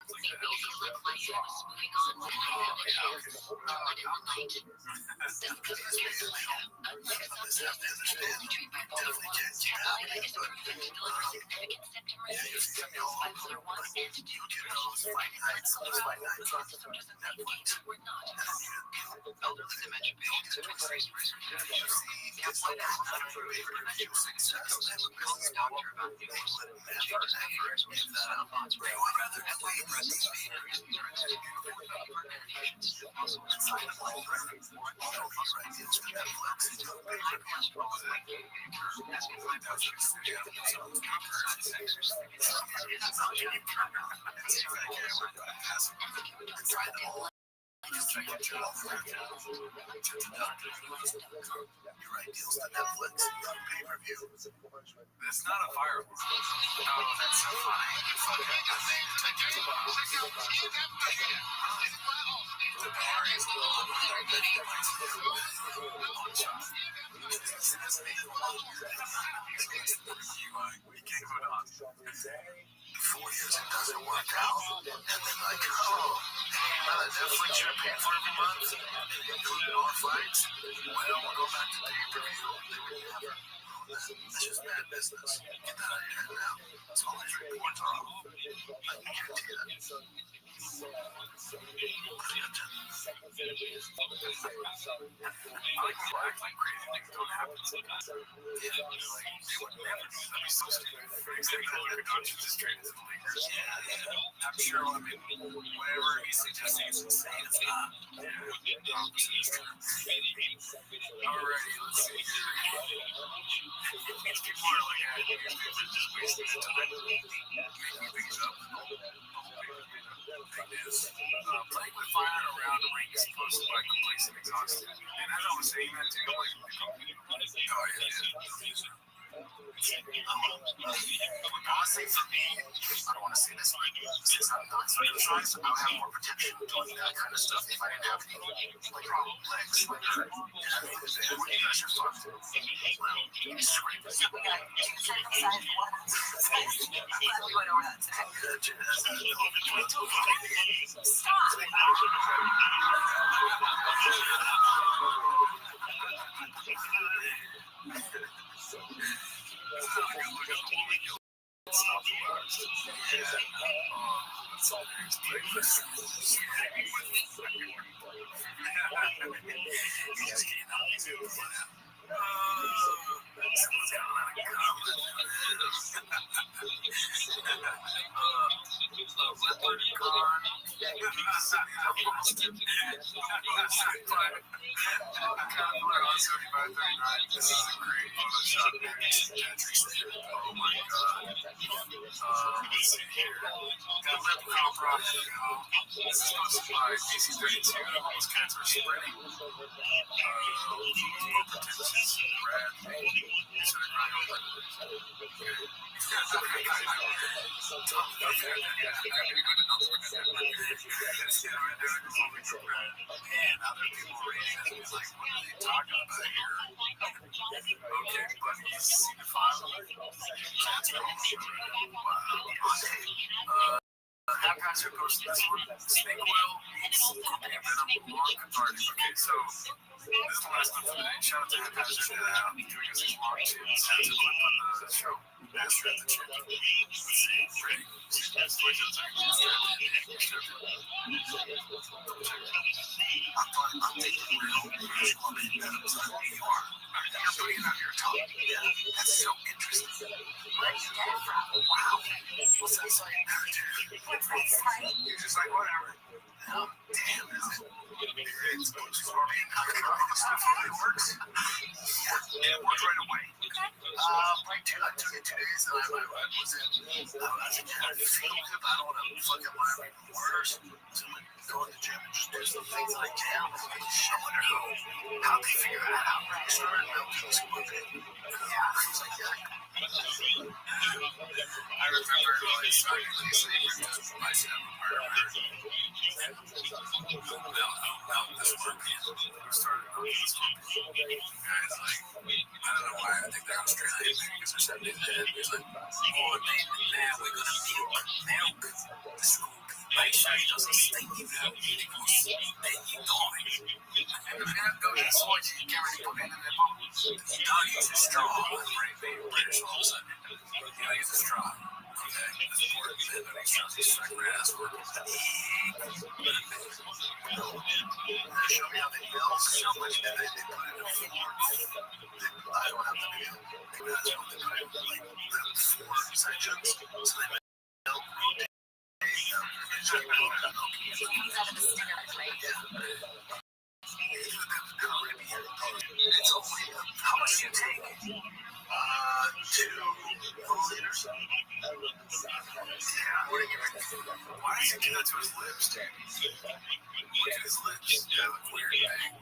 B: Maybe if you look like you're moving on to the next show, let it remind you. This is between bipolar 1 and is approved to deliver significant symptom relief. Bipolar 1 and 2 depression. Autism doesn't mean that we're not. Elderly dementia patients have increased risk for dementia. That's why that's not a favorite dementia success. Call this doctor about the changes behaviors with cell bonds rather than these behaviors. These are patients also inside of life threatening or ideas to Netflix. High cholesterol is likely to occur as we find out you counter sex or sleep. It's not any partner. It's a camera has inside the whole. Check out your health record. Your ideals to Netflix pay-per-view. That's not a firework. Oh, that's so funny. The bar is a little we can't go on. 4 years it doesn't work out, and then like, Netflix you're paying for every month, including all fights. Well, we'll go back to pay-per-view. That's just bad business. Get that out of your head now. That's all these reports are. I can guarantee that. I like to act like crazy things don't happen sometimes. Yeah, like, they would never do that. That'd be so stupid. For example, if Coach just traded to the Lakers. Yeah. I'm sure, whatever he's suggesting is insane. It's not. Alrighty, let's see here. People are like, they're just wasting their time. Making things up. Playing with fire around the ring is supposed to be complacent and exhausted. And as I was saying that too, honestly, for me, I don't want to say this, but since I'm not circumcised, I would have more protection doing that kind of stuff if I didn't have any problem legs. When you guys are fucked, well, you scrape it.
A: This is a great Photoshop image. Oh my god. Let's see here. Got lip copper on it. This is sponsored by DC32. Those cats are spreading. Haphazard goes to this one. Snake oil meets scorpion venom, long cathartic. Okay, so this is the last one for the day. Shout out to Haphazard doing us these long tunes. Had to clip on the show. Master at the chin. Let's see. Ready? I'm taking real scorpion venom. You are. You're putting it on your tongue. Yeah, that's so interesting. Where did you get it from? Wow. What's that saying? What's that saying? You're just like, whatever. Oh, damn, is it? It's scorpion. Stuff really works. Yeah, it worked right away. I took it 2 days and I was in. I was kind of feeling good, but I don't want to fucking mind worse. So I'm go in the gym and just do some things like jam. I wonder how they figure that out. I started milking scorpion. Yeah, I was like, yeah. I remember really starting to say myself, this scorpion. I started milking the scorpion. Guys, like, I don't know why I think they're Australian, maybe because they're 70 dead. He's like, oh, man, we're going to milk the scorpion. Make sure he doesn't stink you out because then you die. And we're going to go to the soil you can't really put it in their bowl. You don't use a straw. British all of a sudden. You don't use a straw. Okay, that's important. And then he starts to strike your ass for it. Show me how they milk. Show much that they put in the floor. I don't have the video. Maybe that's what they put in, like 4 sections. So they milk. It comes out of the stinger, right? Yeah. It's only, how much do you take? 2 milliliters. Yeah, what do you give? Why does he do that to his lips, dude? Look at his lips. They look weird, man.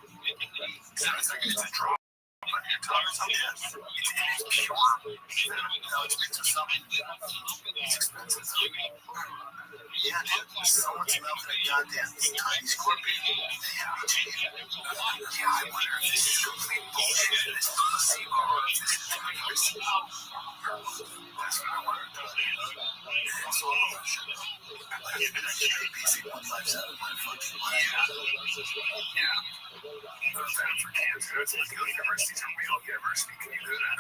A: Sounds like it's a drop on your tongue or something. It's pure. No, it's mixed with something. It's expensive. Yeah, dude. Someone's milking a goddamn tiny scorpion. Yeah, I wonder if this is complete bullshit. This is placebo or if this is real. That's what I wonder. It's all bullshit. I've been actually busy with life out of my fucking life. Yeah. Those times for cancer, it's like the university's a real university. Can you do that?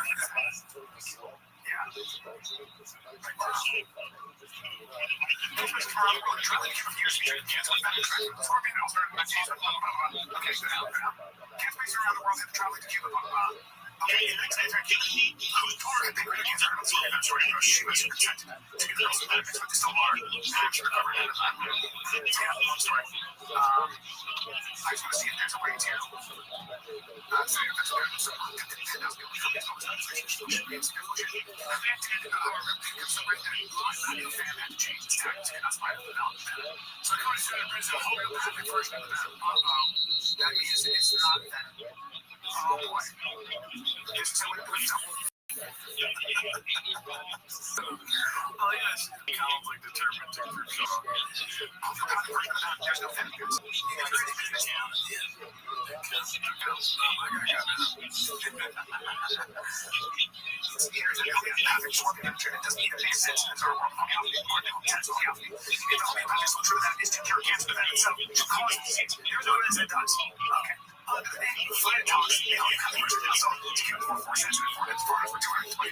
A: Yeah. Like, wow. Okay, so now. Cancer patients around the world have traveled to Cuba. Okay, in 1980, whose tour had been really concerned with the story of she was consented to get the rest of the benefits, but they still are actually recovered at a time. Yeah, long story. I just want to see if there's a way to say if that's there. So, so I come to there's a homeopathic version of that. That means it's not that. Oh boy. Just tell me to put something. Oh yes, Cal's like determined to prove so. There's no benefits. Here's a homeopathic scorpion. It doesn't even make sense in the third world homeopathy or medical homeopathy. If the homeopathic is true, that is to cure cancer that itself should cause disease. There's no evidence it does. Okay. Flight talks, the only customers are also to give more sensitive for its products for $220.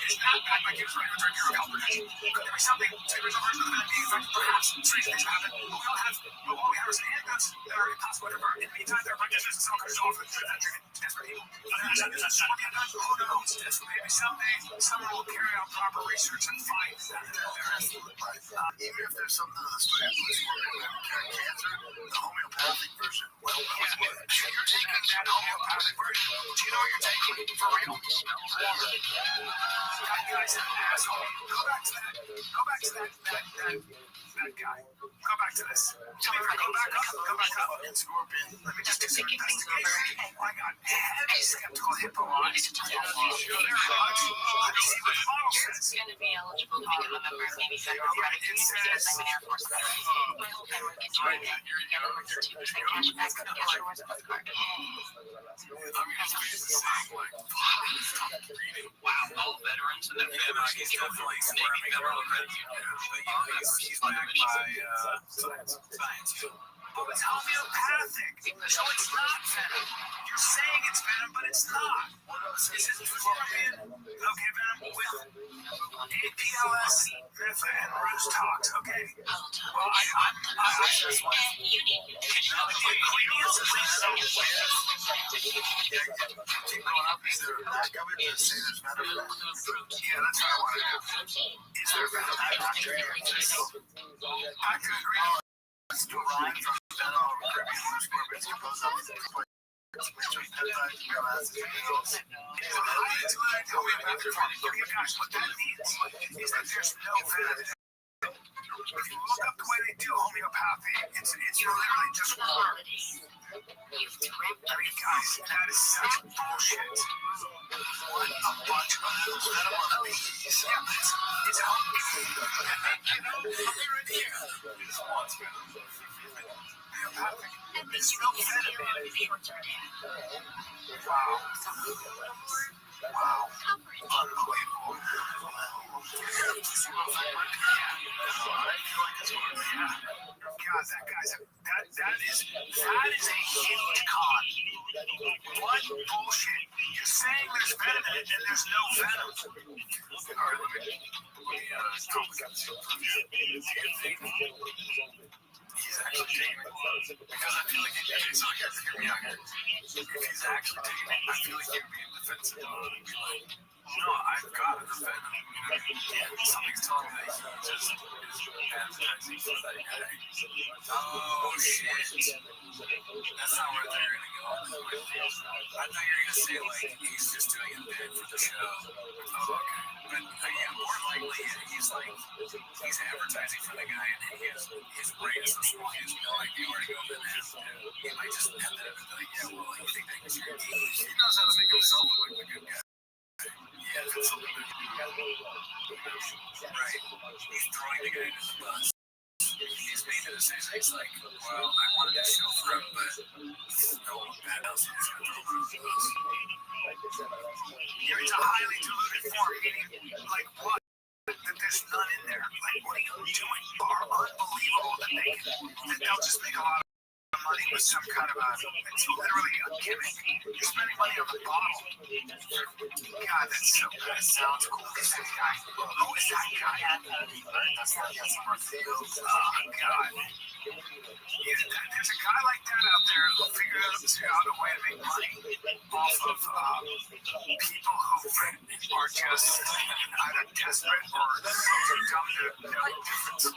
A: It's not bad by giving regulatory bureau health protection. Could there be something to the version of that being effective? Perhaps strange things happen. But what we have is handguns that are impossible to burn. In the meantime, there are practitioners and smokers who offer that treatment to desperate people. Who knows? Maybe someday someone will carry out proper research and find that they're absolutely right. Even if there's something in the study that can cancer, the homeopathic version, well, you're taking that homeopathic version. Do you know what you're taking for real? That guy's an asshole. Go back to that. Go back to that guy. Go back to this. Tell me, go back up. Scorpion. Let me just do some investigation. I got heavy skeptical hippo eyes.
B: You're going to be eligible to become a member of Navy Federal Credit Union because I'm an Air Force veteran. My whole family can join it. Get over to 2% cash back on the Air Force postcard.
C: Wow, all veterans and their families can go for Navy Federal Credit Union. She's backed by science.
A: Oh, it's homeopathic. So it's not venom. You're saying it's venom, but it's not. This is Scorpion. Okay, venom with APLS, Metha, and Rothschild. Okay. Well, I just want to.
B: You need to.
A: Can you know the ingredients of this? Keep going up. Is there a government to say there's venom? Yeah, that's what I want to do. Is there venom? I could agree. It's derived from venom or Caribbean loose scorpions composed of peptides, amino acids, and minerals. Okay, guys, what that means is that there's no venom. If you look up the way they do homeopathy, it's literally just words. I mean, guys, that is such bullshit. What a bunch of venom on the bees. Yeah, it's homeopathy. I'll be right here. This one's venom.
B: And then you can see a lot of short-term data.
A: Wow. Unbelievable. God, that is a huge con. What bullshit. You're saying there's venom in it and there's no venom. All right, he's actually taking it. Because I feel like hear me out here. If he's actually taking it, I feel like he would be defensive. No, I've got to defend him. Something's telling me that he just is advertising for that guy. Oh, shit. That's not where they're going to go. I thought you were going to say, like, he's just doing a bit for the show. Oh, okay. But, yeah, more likely, he's advertising for the guy, and his brain is so small, he has no idea where to go with it. He might just have that and be like, yeah, well, you think that he's your English. He knows how to make himself look like the good guy. Yeah, that's something that you do. Right. He's throwing the guy into the bus. He's made the decision. He's like, well, I wanted to show for him, but no bad else is going to throw him into the bus. Yeah, it's a highly diluted form, meaning, like, what? That there's none in there. Like, what are you doing? You are unbelievable that they'll just make a lot of money with some kind of it's literally a gimmick. You're spending money on the bottle. God, that's so good. It sounds cool. Who is that guy? Who is that guy? God. Yeah, there's a guy like that out there who figured out a way to make money off of people who are just either desperate or dumb to know difference.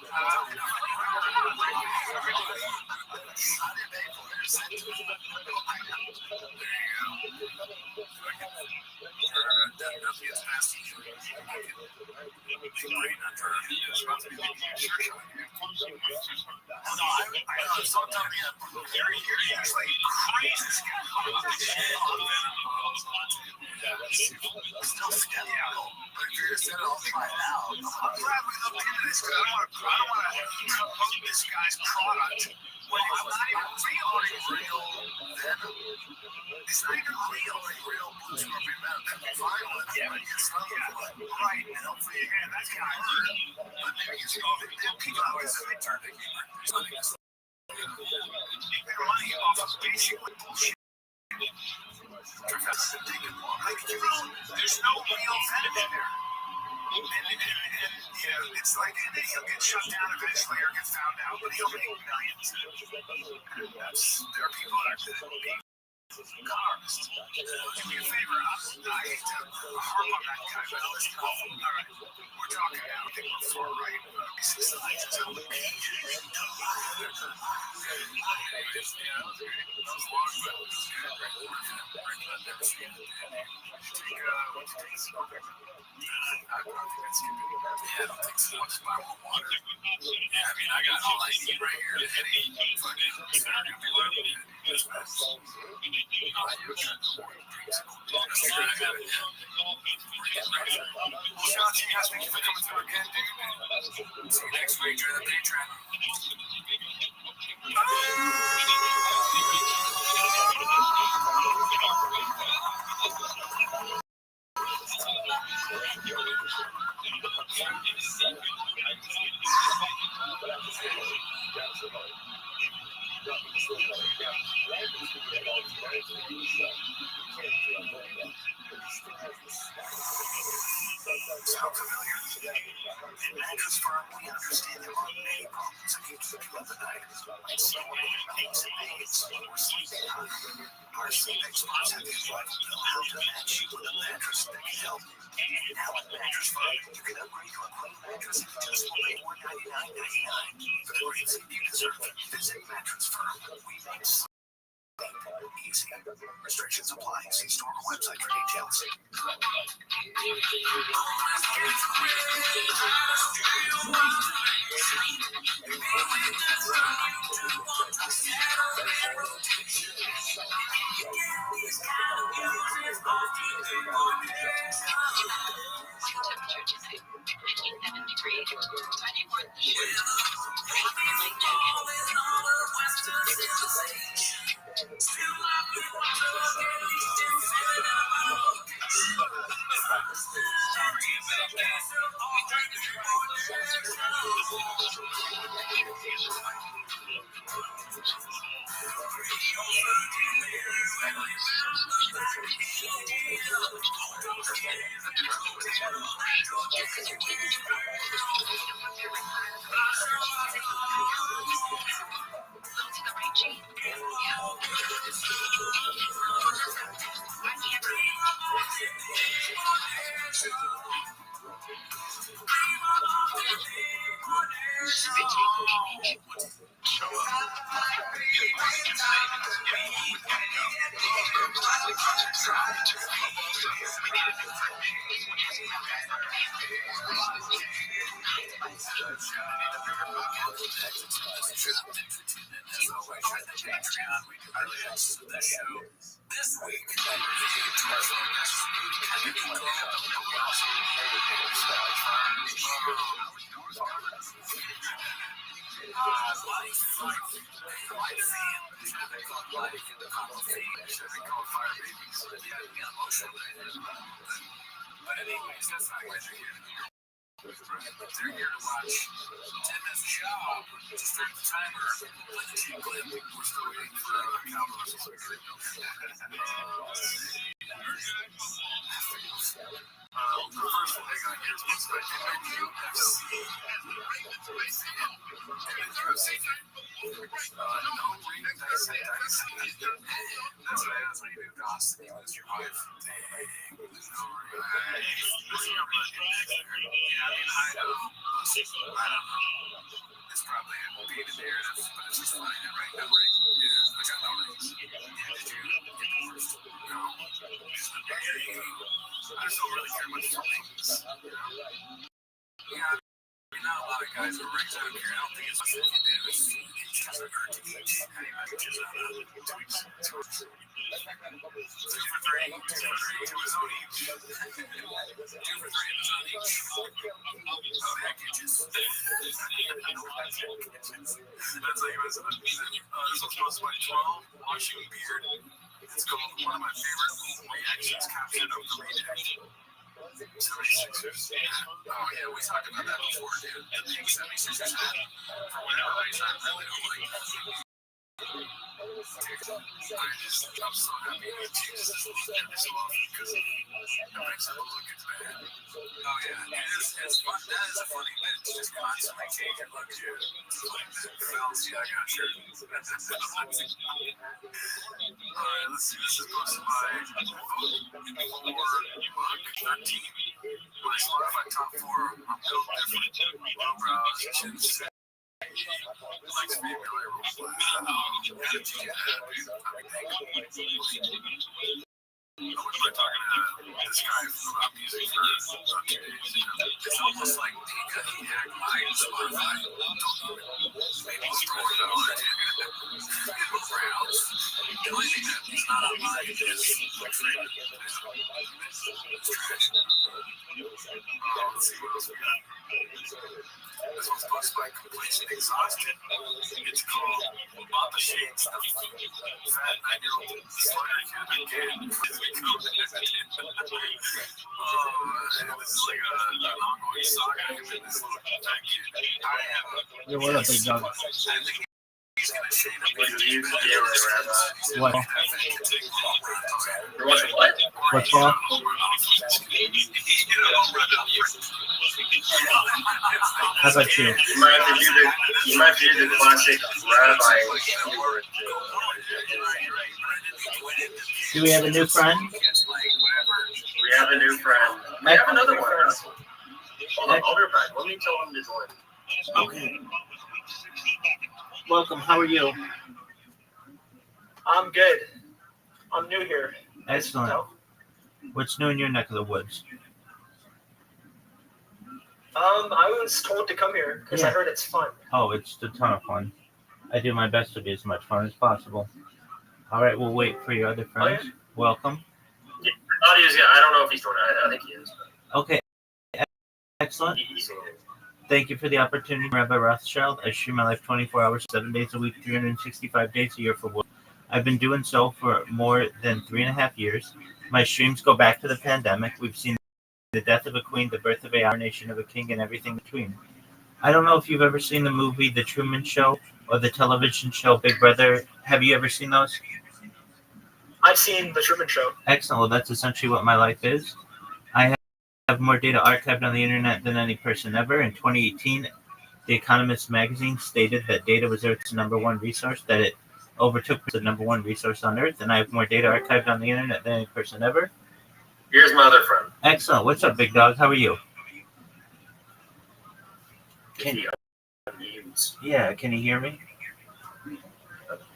A: I'll try it out. I'm glad we looked into this because I don't want to promote this guy's product. Well, it's not even real venom. It's not even real blue scorpion venom. That'd be fine with it. Right. And hopefully, again, that's kind of hurt. But maybe it's people out there that they turn to humor. Their money off of basically bullshit.
C: Like, there's no real venom in there. And it's like he'll get shut down eventually or get found out, but he'll make millions. And there are people that are being cars. Do me a favor. I hate to harp on that guy, but listen to all right. We're talking now. I think we're far right. I don't think so. It's my water. Yeah, I mean, I got all I need right here to hit it. Fucking Sean, you guys, thank you for coming through again, dude. See you next week during the Patreon. Sound familiar? In Mattress Firm, we understand there are many problems that keep you up at night, like snoring, aches and pains, or sleeping hard. Our sleep experts have the advice on how to match you with a mattress that can help. Now at Mattress Firm, you can upgrade to a queen mattress and just pay $199.99 for the great sleep you deserve. Visit Mattress Firm. We make sleep easy. Restrictions apply. See store or website for details.
B: Temperature tonight, 57 degrees. 21 years. This week, but anyways, that's not why they're here. They're here to watch Tim's job. Just start the timer. Play the team clip. We're still waiting for Cowboys. The first one they got here is what's like that's what I asked when you moved to Austin. You was your wife. There's no real. I don't know. It's probably a beat narrative, but it's just fine right now, right? Yeah, I got no rings. Did you get divorced? No. I just don't really care much for rings. Yeah, not a lot of guys with rings out here. I don't think it's much you can do. It's just a hard to each. How you matches on 2 weeks. 2 for 3. 2 is on each. 2 for 3 is on each. Oh, heck, you just. That's like it was. This one's supposed to be 12. Washing beard. It's called one of my favorite reactions captured of the redact. 76ers. Oh, yeah, we talked about that before, dude. The big 76ers had, for whatever reason, I really don't like.
A: I'm so happy that Jesus is looking at this often because it makes it look as bad. Oh yeah, it's fun. That is a funny bit. Just constantly changing look here. Like the fallacy I got here. All right, let's see. This is posted by Vote for 13. My Spotify top 4. I'm built different. Eyebrows, chin set. Likes me really real. I was like talking to this guy about music for 2 days. It's almost like he hacked my Spotify. Maybe he's throwing it out there. The only thing that's not on mine is like trash. Let's see what else we got. This one's posted by Completion Exhausted. It's called About the Shades, the fat 9-year-old slugger kid again. As we go. And this is like an ongoing saga with this little fat kid.
G: Yeah, what up, big dog?
A: He's gonna shade up
G: What?
C: You're watching what?
G: What's wrong? How about you?
C: You might have to do the classic Rabbi.
G: Do we have a new friend?
C: We have a new friend. We have another one. Hold on, I'll be back. Let me tell him to join.
G: Okay. Welcome. How are you?
J: I'm good. I'm new here.
G: Excellent. What's new in your neck of the woods?
J: I was told to come here because I heard it's fun.
G: Oh, it's a ton of fun. I do my best to be as much fun as possible. All right, we'll wait for your other friends.
J: Oh, yeah.
G: Welcome.
C: Yeah, I don't know if he's doing it. I think he is.
G: Okay. Excellent.
C: He's doing it.
G: Thank you for the opportunity, Rabbi Rothschild. I stream my life 24 hours, 7 days a week, 365 days a year for work. I've been doing so for more than 3.5 years. My streams go back to the pandemic. We've seen the death of a queen, the birth of a coronation of a king, and everything between. I don't know if you've ever seen the movie The Truman Show or the television show Big Brother. Have you ever seen those?
J: I've seen The Truman Show.
G: Excellent. Well, that's essentially what my life is. I have more data archived on the internet than any person ever. In 2018, The Economist magazine stated that data was Earth's number one resource, that it overtook the number one resource on Earth, and I have more data archived on the internet than any person ever.
C: Here's my other friend.
G: Excellent. What's up, big dog? How are you?
C: Can you?
G: Yeah, can you hear me?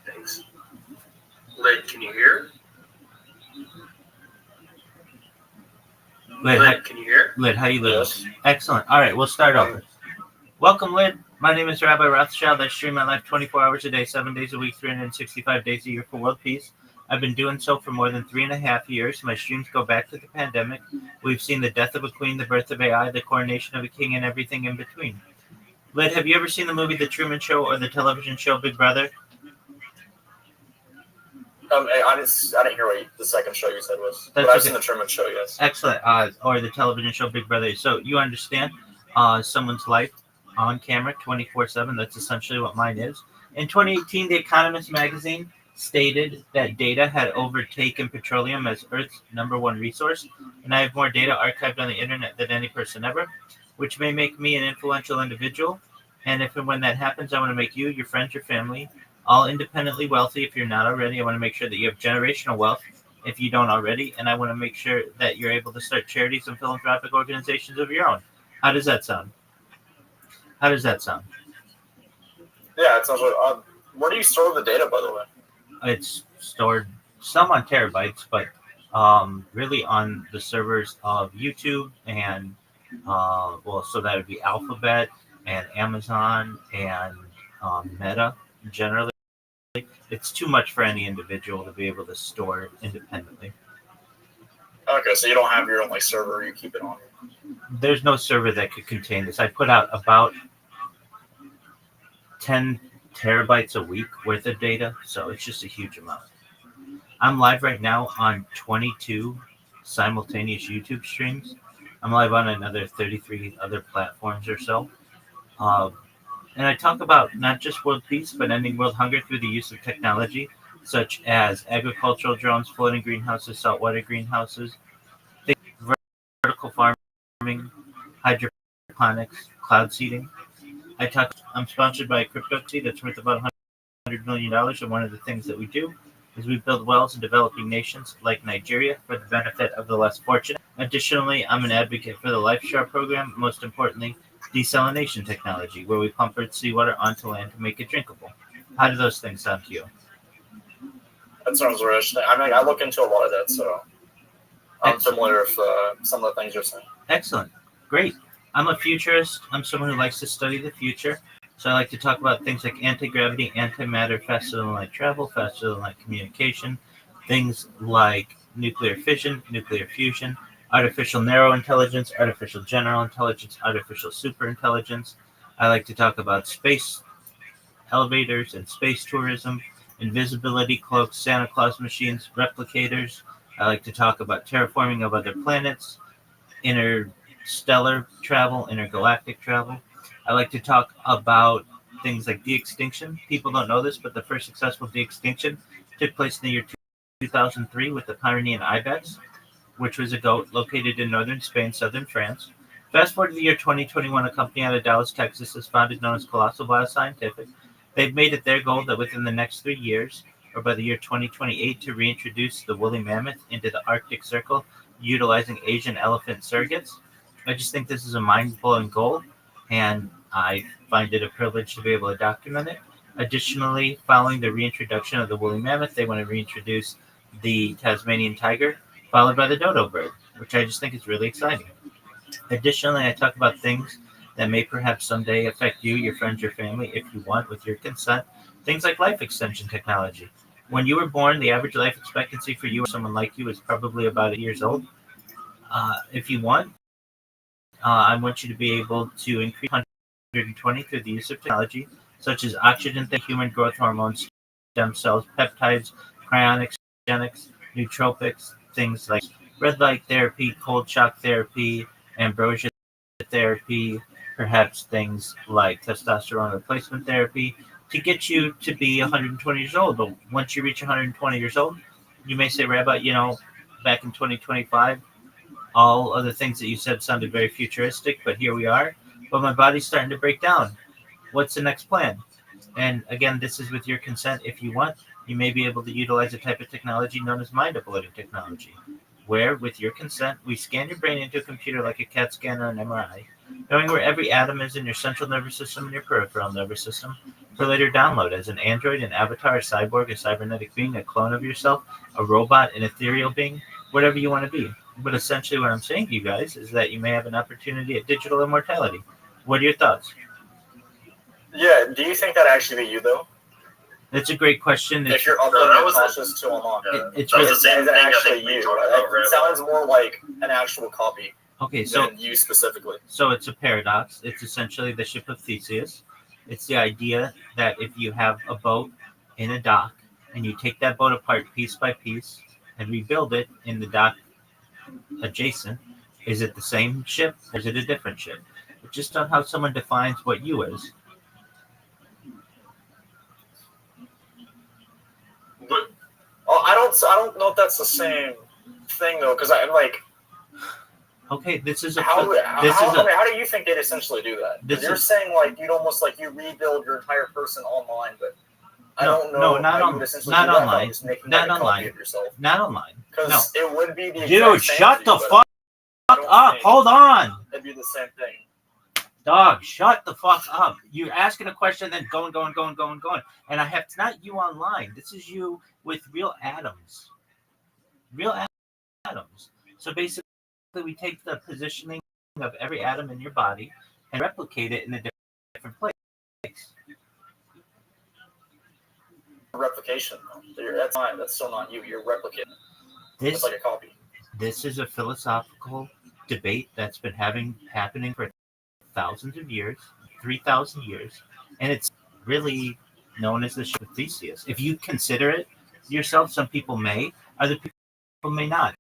C: Thanks. Lid, can you hear? Lid, can you hear?
G: Lid, how you live?
C: Yes.
G: Excellent. All right, we'll start over. Welcome, Lid. My name is Rabbi Rothschild. I stream my life 24 hours a day, 7 days a week, 365 days a year for world peace. I've been doing so for more than 3.5 years. My streams go back to the pandemic. We've seen the death of a queen, the birth of AI, the coronation of a king, and everything in between. Lid, have you ever seen the movie The Truman Show or the television show Big Brother?
J: I didn't hear what the second show you said was.
G: That's
J: But I've
G: okay.
J: seen The Truman Show, yes.
G: Excellent. Or the television show Big Brother. So you understand someone's life on camera 24/7. That's essentially what mine is. In 2018, The Economist magazine stated that data had overtaken petroleum as Earth's number one resource, and I have more data archived on the internet than any person ever, which may make me an influential individual. And if and when that happens, I want to make you, your friends, your family, all independently wealthy. If you're not already, I want to make sure that you have generational wealth if you don't already, and I want to make sure that you're able to start charities and philanthropic organizations of your own. How does that sound? How does that sound?
J: Yeah, it sounds like. Where do you store the data, by the way?
G: It's stored some on terabytes, but really on the servers of YouTube and so that would be Alphabet and Amazon and Meta. Generally, it's too much for any individual to be able to store it independently.
J: Okay, so you don't have your own server, you keep it on.
G: There's no server that could contain this. I put out about 10 terabytes a week worth of data, so it's just a huge amount. I'm live right now on 22 simultaneous YouTube streams. I'm live on another 33 other platforms or so. And I talk about not just world peace, but ending world hunger through the use of technology. such as agricultural drones, floating greenhouses, saltwater greenhouses, vertical farming, hydroponics, cloud seeding. I'm sponsored by a cryptocurrency that's worth about $100 million, and one of the things that we do is we build wells in developing nations like Nigeria for the benefit of the less fortunate. Additionally, I'm an advocate for the Life Share program, most importantly, desalination technology, where we pump earth seawater onto land to make it drinkable. How do those things sound to you?
J: That sounds rich. I mean, I look into a lot of that, so I'm
G: Excellent.
J: familiar with some of the things you're saying.
G: Excellent. Great. I'm a futurist. I'm someone who likes to study the future. So I like to talk about things like anti-gravity, antimatter, faster than light travel, faster than light communication, things like nuclear fission, nuclear fusion, artificial narrow intelligence, artificial general intelligence, artificial superintelligence. I like to talk about space elevators and space tourism, invisibility cloaks, Santa Claus machines, replicators. I like to talk about terraforming of other planets, interstellar travel, intergalactic travel. I like to talk about things like de-extinction. People don't know this, but the first successful de-extinction took place in the year 2003 with the Pyrenean ibex, which was a goat located in northern Spain, southern France. Fast forward to the year 2021, a company out of Dallas, Texas, is founded known as Colossal Bioscientific. They've made it their goal that within the next 3 years, or by the year 2028, to reintroduce the woolly mammoth into the Arctic Circle utilizing Asian elephant surrogates. I just think this is a mind-blowing goal, and I find it a privilege to be able to document it. Additionally, following the reintroduction of the woolly mammoth, they want to reintroduce the Tasmanian tiger, followed by the dodo bird, which I just think is really exciting. Additionally, I talk about things that may perhaps someday affect you, your friends, your family, if you want, with your consent. Things like life extension technology. When you were born, the average life expectancy for you or someone like you is probably about 8 years old. If you want, I want you to be able to increase 120 through the use of technology, such as oxygen, human growth hormones, stem cells, peptides, cryonics, nootropics, things like red light therapy, cold shock therapy, ambrosia therapy, perhaps things like testosterone replacement therapy, to get you to be 120 years old. But once you reach 120 years old, you may say, Rabbi, back in 2025, all of the things that you said sounded very futuristic, but here we are. But my body's starting to break down. What's the next plan? And again, this is with your consent. If you want, you may be able to utilize a type of technology known as mind uploading technology, where, with your consent, we scan your brain into a computer like a CAT scan or an MRI, knowing where every atom is in your central nervous system and your peripheral nervous system, for later download as an android, an avatar, a cyborg, a cybernetic being, a clone of yourself, a robot, an ethereal being, whatever you want to be. But essentially what I'm saying to you guys is that you may have an opportunity at digital immortality. What are your thoughts?
J: Yeah, do you think that actually be you, though?
G: That's a great question.
J: If you're uploading conscious to online,
G: it's
J: that
G: really,
J: was the same thing actually you. It sounds more like an actual copy
G: okay, so
J: than you specifically.
G: So it's a paradox. It's essentially the ship of Theseus. It's the idea that if you have a boat in a dock and you take that boat apart piece by piece and rebuild it in the dock adjacent, is it the same ship or is it a different ship? It's just on how someone defines what you is.
J: But I don't know if that's the same thing though, because I'm like,
G: okay, this is a
J: how do you think they'd essentially do that? You're saying like you'd almost like you rebuild your entire person online, but I don't know.
G: Not online. Not online. Not online.
J: Because it would be the
G: dude. Shut the fuck up. Hold on.
J: It'd be the same thing.
G: Dog, shut the fuck up. You're asking a question, then going. And I have not you online. This is you with real atoms. Real atoms. So basically, we take the positioning of every atom in your body and replicate it in a different place.
J: Replication, though. That's fine. That's still not you. You're replicating. It's like a copy.
G: This is a philosophical debate that's been happening for thousands of years, 3,000 years, and it's really known as the ship of Theseus. If you consider it yourself, some people may, other people may not.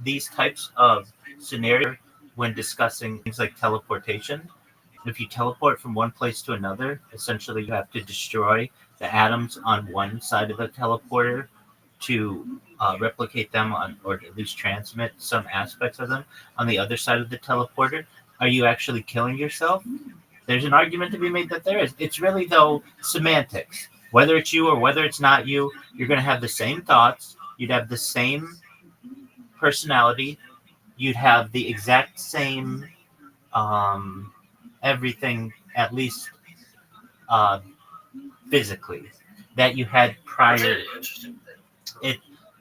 G: These types of scenarios, when discussing things like teleportation, If you teleport from one place to another, essentially you have to destroy the atoms on one side of the teleporter to replicate them on, or at least transmit some aspects of them on the other side of the teleporter. Are you actually killing yourself? There's an argument to be made that there is. It's really, though, semantics. Whether it's you or whether it's not you, you're going to have the same thoughts. You'd have the same personality. You'd have the exact same everything, at least physically, that you had prior.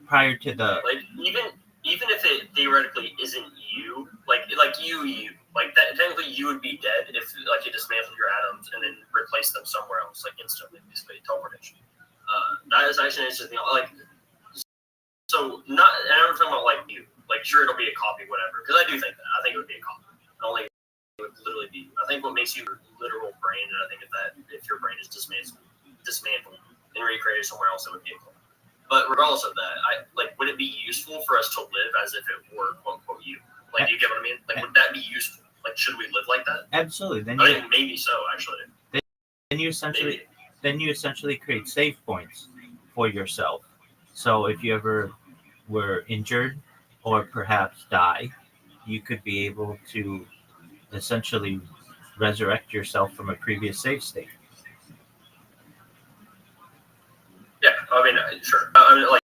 G: Prior to the
C: like even if it theoretically isn't you, like you, like that technically you would be dead if like you dismantled your atoms and then replaced them somewhere else, like instantly, basically teleportation. That is actually an interesting thing. Like, so not, and I'm talking about like you, like sure it'll be a copy, whatever. Because I do think that. I think it would be a copy. Only it would literally be. I think what makes you your literal brain, and I think if your brain is dismantled and recreated somewhere else, it would be a copy. But regardless of that, would it be useful for us to live as if it were quote unquote you? Like, do you get what I mean? Like, would that be useful? Like, should we live like that?
G: Absolutely. Then
C: I think maybe so, actually.
G: Then you essentially create save points for yourself. So if you ever were injured or perhaps die, you could be able to essentially resurrect yourself from a previous save state.
C: Yeah, I mean, sure. I mean, like,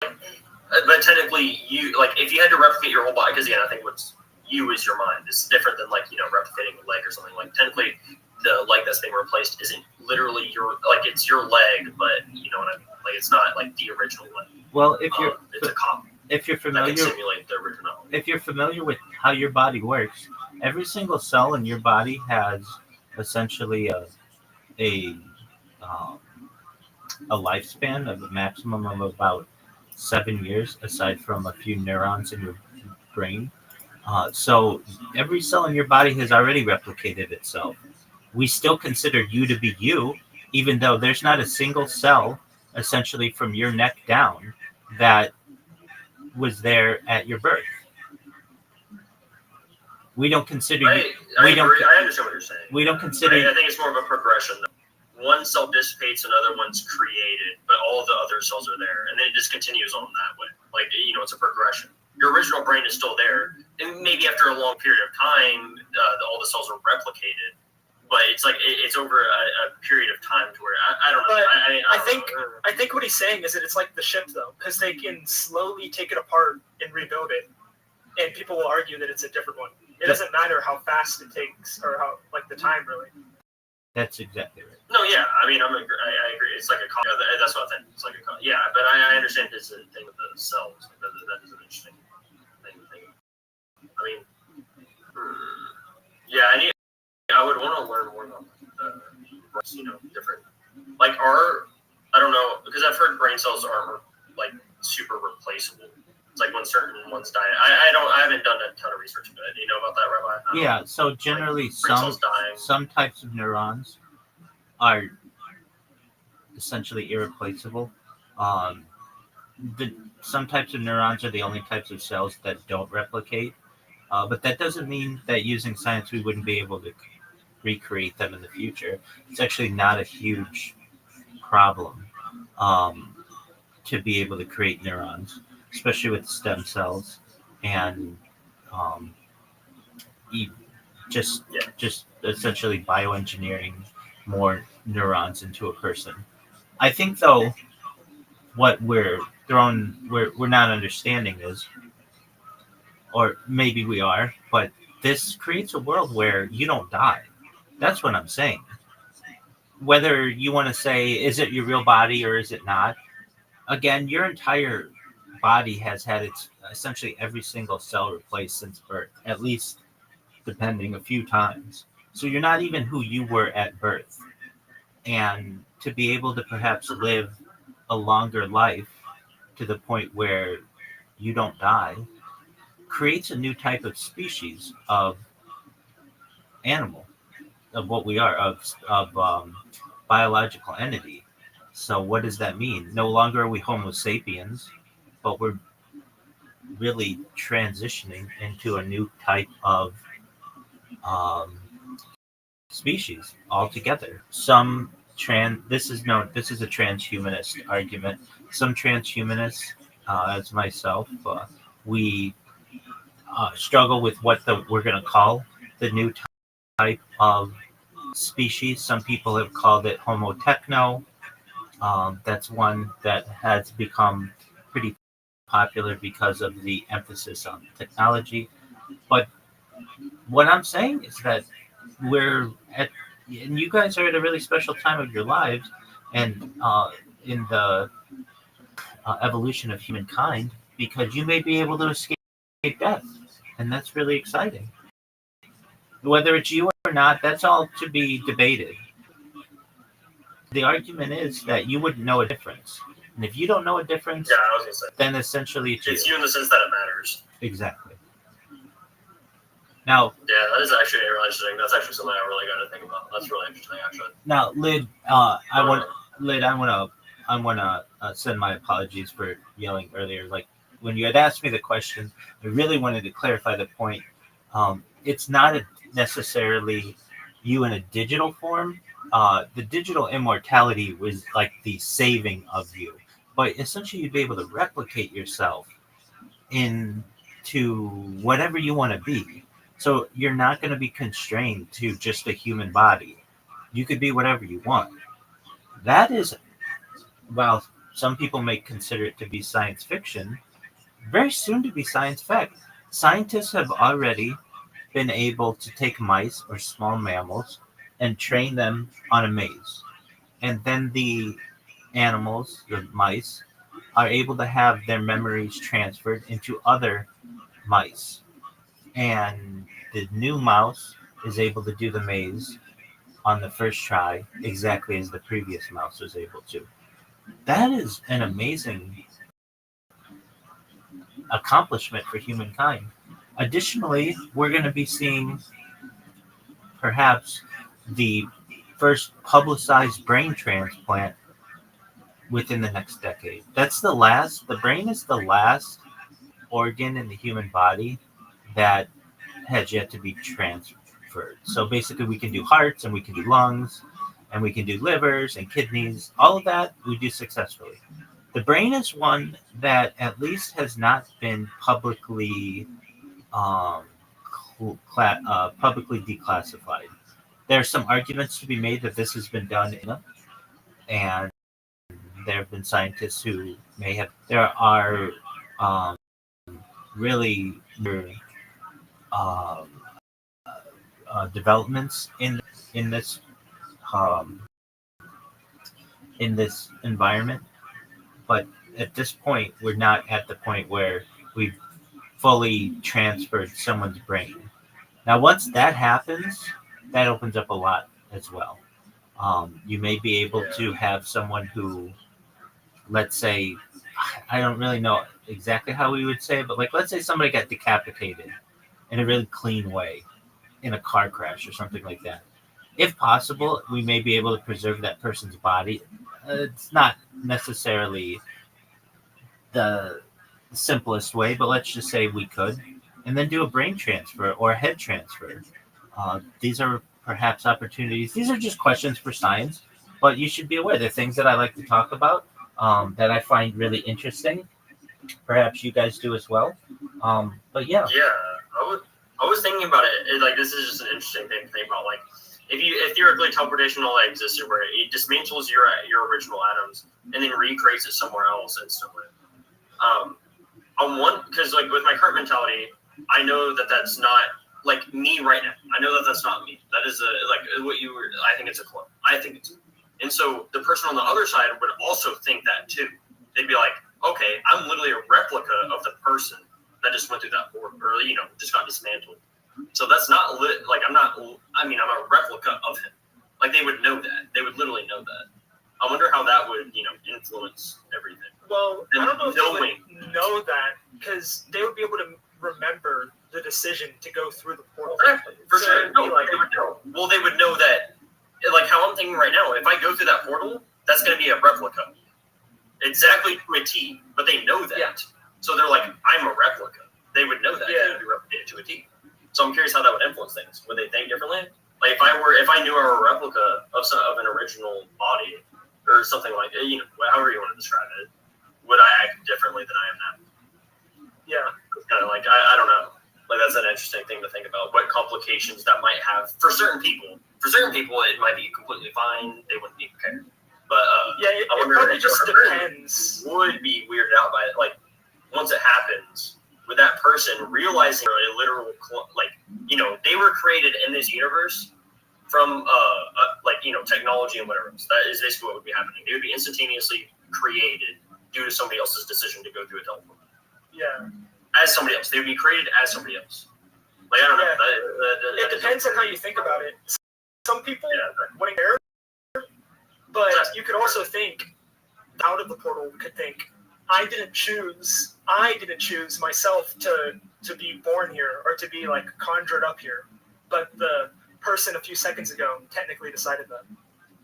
C: but technically, you like if you had to replicate your whole body, because again, I think what's you is your mind. It's different than like replicating a leg or something. Like technically, the leg that's being replaced isn't literally your it's your leg, but you know what I mean. Like it's not like the original leg.
G: Well, if you're
C: it's a copy.
G: If you're familiar,
C: that can simulate the original.
G: If you're familiar with how your body works, every single cell in your body has essentially a lifespan of a maximum of about 7 years, aside from a few neurons in your brain. So every cell in your body has already replicated itself. We still consider you to be you, even though there's not a single cell, essentially from your neck down, that was there at your birth. We don't consider you.
C: I understand what you're saying.
G: We don't consider.
C: I think it's more of a progression. One cell dissipates, another one's created, but all the other cells are there, and then it just continues on that way. Like it's a progression. Your original brain is still there, and maybe after a long period of time, all the cells are replicated. But it's like it's over a period of time to where I don't know.
J: I think what he's saying is that it's like the ship though, because they can slowly take it apart and rebuild it, and people will argue that it's a different one. It doesn't matter how fast it takes or how the time really.
G: That's exactly right.
C: No, yeah, I mean I agree. It's like a that's what I think. It's like a yeah, but I understand his thing with the cells. That is an interesting thing. I mean, yeah, I would want to learn more about different I don't know, because I've heard brain cells aren't like super replaceable. It's like when certain ones die. I haven't done a ton of research about it. Do you know about that, Rabbi?
G: Yeah, so generally some types of neurons are essentially irreplaceable. Some types of neurons are the only types of cells that don't replicate. But that doesn't mean that using science we wouldn't be able to recreate them in the future. It's actually not a huge problem to be able to create neurons, especially with stem cells and just essentially bioengineering more neurons into a person. I think though what we're not understanding is, or maybe we are, but this creates a world where you don't die. That's what I'm saying. Whether you want to say, is it your real body or is it not? Again, your entire body has had its essentially every single cell replaced since birth, at least depending a few times. So you're not even who you were at birth. And to be able to perhaps live a longer life to the point where you don't die creates a new type of species of animal, of what we are, of biological entity. So what does that mean? No longer are we Homo sapiens, but we're really transitioning into a new type of species altogether. Some this is a transhumanist argument. Some transhumanists, as myself, we struggle with what we're going to call the new type of species. Some people have called it Homo techno. That's one that has become pretty popular because of the emphasis on technology. But what I'm saying is that and you guys are at a really special time of your lives, and in the evolution of humankind, because you may be able to escape death, and that's really exciting. Whether it's you or not, that's all to be debated. The argument is that you wouldn't know a difference. And if you don't know a difference,
J: Yeah, I was gonna say.
G: then essentially
J: It's you in the sense that it matters.
G: Exactly. Now,
J: Yeah, that is actually really interesting. That's actually something I really got to think about. That's really interesting, actually.
G: now, Lid, I want to send my apologies for yelling earlier. Like when you had asked me the question, I really wanted to clarify the point. It's not necessarily you in a digital form. The digital immortality was like the saving of you, but essentially you'd be able to replicate yourself into whatever you want to be. So you're not going to be constrained to just a human body. You could be whatever you want. That is, while some people may consider it to be science fiction, very soon to be science fact. Scientists have already been able to take mice or small mammals and train them on a maze. And then the animals, the mice, are able to have their memories transferred into other mice. And the new mouse is able to do the maze on the first try exactly as the previous mouse was able to. That is an amazing accomplishment for humankind. Additionally, we're going to be seeing perhaps the first publicized brain transplant within the next decade. The brain is the last organ in the human body that has yet to be transferred. So basically we can do hearts and we can do lungs and we can do livers and kidneys. All of that we do successfully. The brain is one that at least has not been publicly declassified. There are some arguments to be made that this has been done and there have been scientists who may have. There are really developments in this in this environment, but at this point, we're not at the point where we've fully transferred someone's brain. Now, once that happens, that opens up a lot as well. You may be able to have someone who, let's say, I don't really know exactly how we would say it, but like, let's say somebody got decapitated in a really clean way in a car crash or something like that. If possible, we may be able to preserve that person's body. It's not necessarily the simplest way, but let's just say we could, and then do a brain transfer or a head transfer. These are perhaps opportunities. These are just questions for science, but you should be aware they're things that I like to talk about, that I find really interesting. Perhaps you guys do as well. But yeah.
J: Yeah, I was thinking about it. Like, this is just an interesting thing to think about. Like, if theoretically teleportation only existed, where it dismantles your original atoms and then recreates it somewhere else instantly. Because like with my current mentality, I know that that's not like me right now. I know that that's not me. That is what you were. I think it's a clone. I think it's, and so the person on the other side would also think that too. They'd be like, okay, I'm literally a replica of the person that just went through that board, or just got dismantled. So that's not like I'm not. I mean, I'm a replica of him. Like they would know that. They would literally know that. I wonder how that would influence everything.
E: Well, I don't know if they would know that, because they would be able to remember the decision to go through the portal.
J: For sure. No, they would know. Well, they would know that, like how I'm thinking right now, if I go through that portal, that's going to be a replica. Exactly to a T, but they know that. Yeah. So they're like, I'm a replica. They would know that. Yeah. They would be replicated to a T. So I'm curious how that would influence things. Would they think differently?
C: Like if I knew I were a replica of an original body or something like that, however you want to describe it, would I act differently than I am now?
J: Yeah.
C: It's kind of like I don't know. Like that's an interesting thing to think about. What complications that might have for certain people. For certain people, it might be completely fine. They wouldn't even care. But
J: it probably just depends.
C: Would be weirded out by it. Like once it happens, with that person realizing a literal they were created in this universe from technology and whatever else. That is basically what would be happening. They would be instantaneously created due to somebody else's decision to go through a teleport.
J: Yeah.
C: As somebody else. They would be created as somebody else. Like, I don't know.
J: It depends on how you think about it. Some people wouldn't care, but you could also think, out of the portal, could think, I didn't choose myself to be born here or to be like conjured up here, but the person a few seconds ago technically decided that.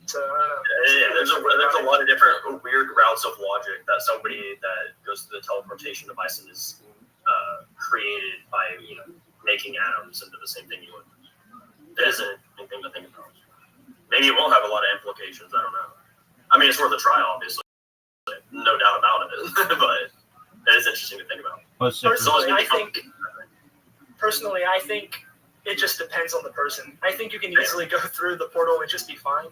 J: So I don't know.
C: Yeah, there's a lot of different weird routes of logic that somebody that goes through the teleportation device and is created by making atoms into the same thing you would. It isn't anything to think about. Maybe it won't have a lot of implications. I don't know. I mean, it's worth a try, obviously. No doubt about it. But it is interesting to think about.
J: Personally, I think it just depends on the person. I think you can easily go through the portal and just be fine.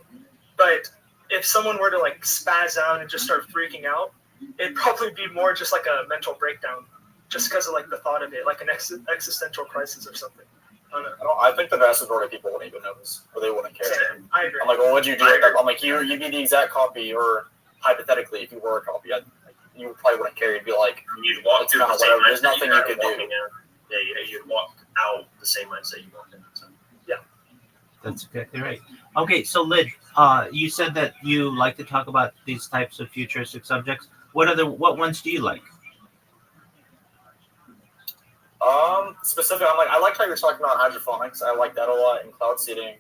J: But if someone were to like spaz out and just start freaking out, it'd probably be more just like a mental breakdown, just because of like the thought of it, like an existential crisis or something. I don't know.
K: I think the vast majority of people wouldn't even notice, or they wouldn't care.
J: Same. I agree.
K: I'm like, well, what'd you do? I'm like, you'd be the exact copy, or hypothetically, if you were a copy, you probably wouldn't care. You'd be like,
C: you'd walk through the same mindset.
K: There's nothing you could do.
C: Yeah, you'd walk out the same mindset you walked in. So.
J: Yeah.
G: That's exactly right. Okay, so Lid, you said that you like to talk about these types of futuristic subjects. What ones do you like?
K: Specifically, I liked how you were talking about hydroponics. I like that a lot, and cloud seeding.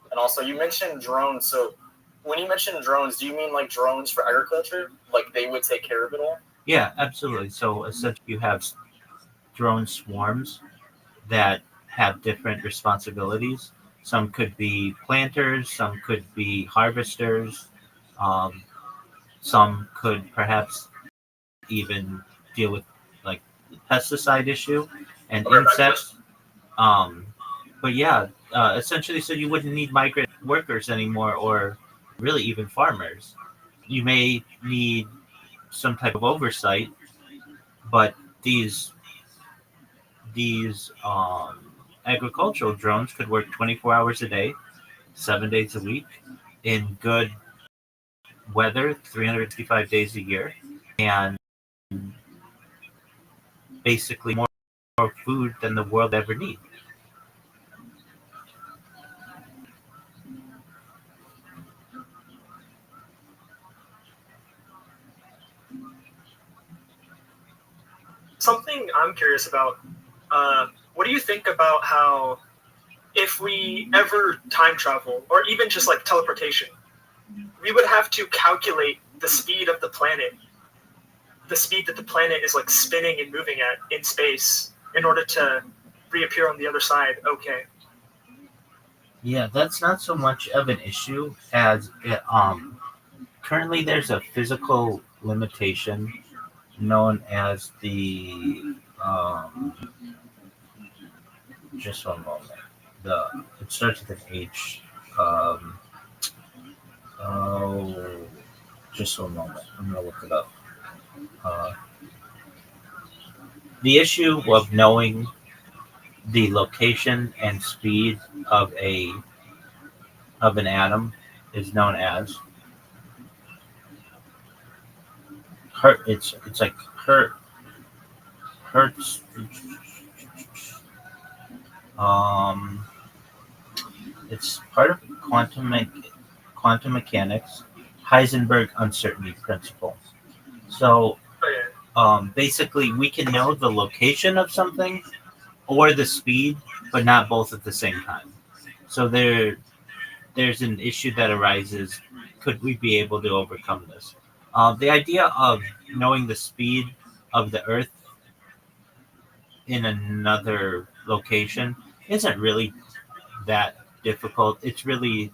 K: And also, you mentioned drones. So, when you mention drones, do you mean like drones for agriculture? Like they would take care of it all?
G: Yeah, absolutely. So, essentially, you have drone swarms that have different responsibilities. Some could be planters, some could be harvesters, some could perhaps even deal with like the pesticide issue and insects. But yeah, essentially, so you wouldn't need migrant workers anymore, or really even farmers. You may need some type of oversight, but these agricultural drones could work 24 hours a day, 7 days a week, in good weather, 365 days a year, and basically more food than the world ever needs.
J: Something I'm curious about, what do you think about how if we ever time travel, or even just like teleportation, we would have to calculate the speed of the planet, the speed that the planet is like spinning and moving at in space in order to reappear on the other side? Okay.
G: Yeah, that's not so much of an issue as it, currently there's a physical limitation known as the just one moment. It starts with an H. Just one moment. I'm gonna look it up. The issue of knowing the location and speed of an atom is known as Hertz. It's like Hertz. It's part of quantum mechanics, Heisenberg uncertainty principle. So, basically, we can know the location of something or the speed, but not both at the same time. So there's an issue that arises. Could we be able to overcome this? The idea of knowing the speed of the Earth in another location isn't really that difficult. It's really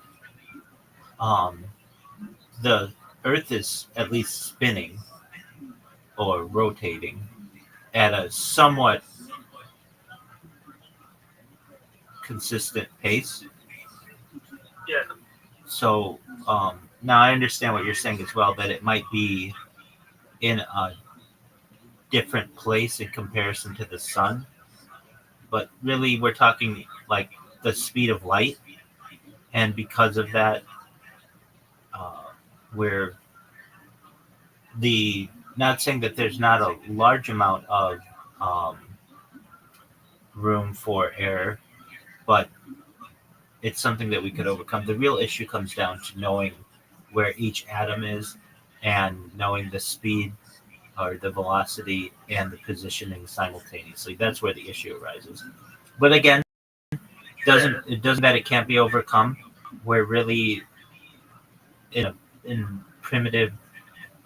G: the Earth is at least spinning or rotating at a somewhat consistent pace.
J: Yeah.
G: So now I understand what you're saying as well, that it might be in a different place in comparison to the sun. But really, we're talking like the speed of light. And because of that, we're not saying that there's not a large amount of room for error, but it's something that we could overcome. The real issue comes down to knowing where each atom is and knowing the speed or the velocity and the positioning simultaneously. That's where the issue arises. But again, it doesn't that it can't be overcome. We're really in primitive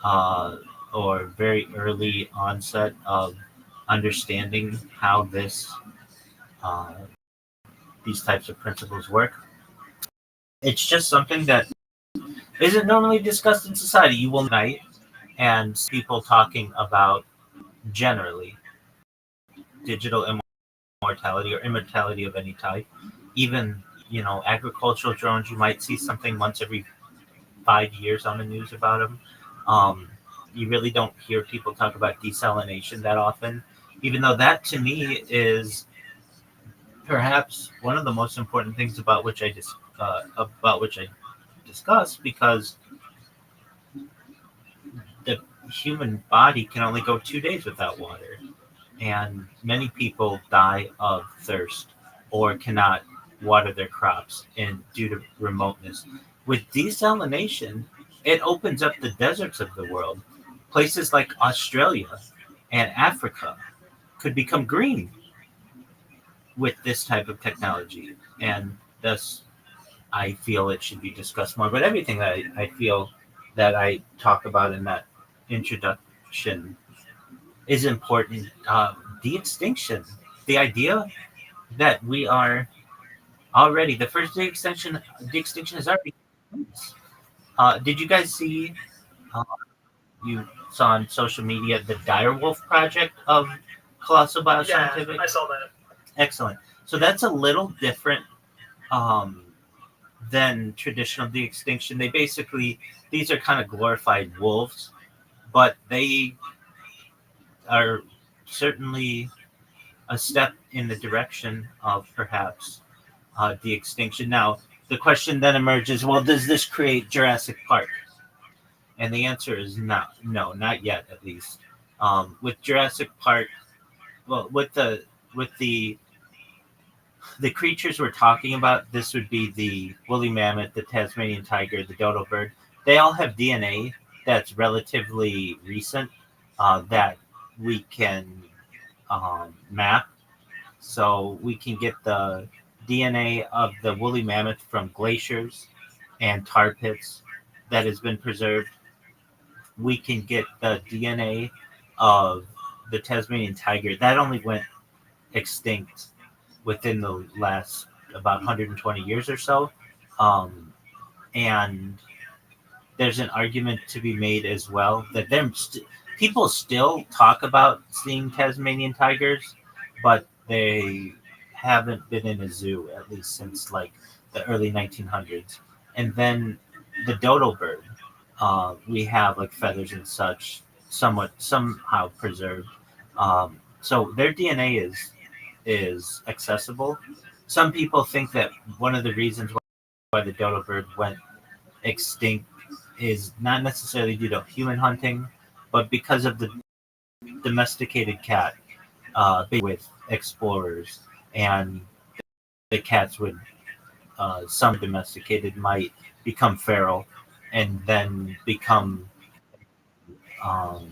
G: or very early onset of understanding how these types of principles work. It's just something that isn't normally discussed in society. You will night and people talking about generally digital immortality or immortality of any type. Even agricultural drones, you might see something once every 5 years on the news about them. You really don't hear people talk about desalination that often, even though that to me is perhaps one of the most important things about which I discuss, because the human body can only go 2 days without water, and many people die of thirst or cannot water their crops due to remoteness. With desalination, it opens up the deserts of the world. Places like Australia and Africa could become green with this type of technology, and thus I feel it should be discussed more. But everything that I feel that I talk about in that introduction is important. De-extinction, the idea that we are already, the first de-extinction is already. Did you guys see? You saw on social media the Direwolf project of Colossal Bioscientific.
J: Yeah, I saw that.
G: Excellent. So that's a little different than traditional de-extinction. These are kind of glorified wolves, but they are certainly a step in the direction of perhaps de-extinction. Now, the question then emerges, well, does this create Jurassic Park? And the answer is no, not yet, at least. With Jurassic Park, well, with the creatures we're talking about, this would be the woolly mammoth, the Tasmanian tiger, the dodo bird. They all have DNA that's relatively recent that we can map. So we can get the DNA of the woolly mammoth from glaciers and tar pits that has been preserved. We can get the DNA of the Tasmanian tiger. That only went extinct within the last about 120 years or so. And there's an argument to be made as well that people still talk about seeing Tasmanian tigers, but they haven't been in a zoo at least since like the early 1900s. And then the dodo bird, we have like feathers and such somehow preserved. So their DNA is accessible. Some people think that one of the reasons why the dodo bird went extinct is not necessarily due to human hunting, but because of the domesticated cat with explorers, and the cats would some domesticated might become feral and then become a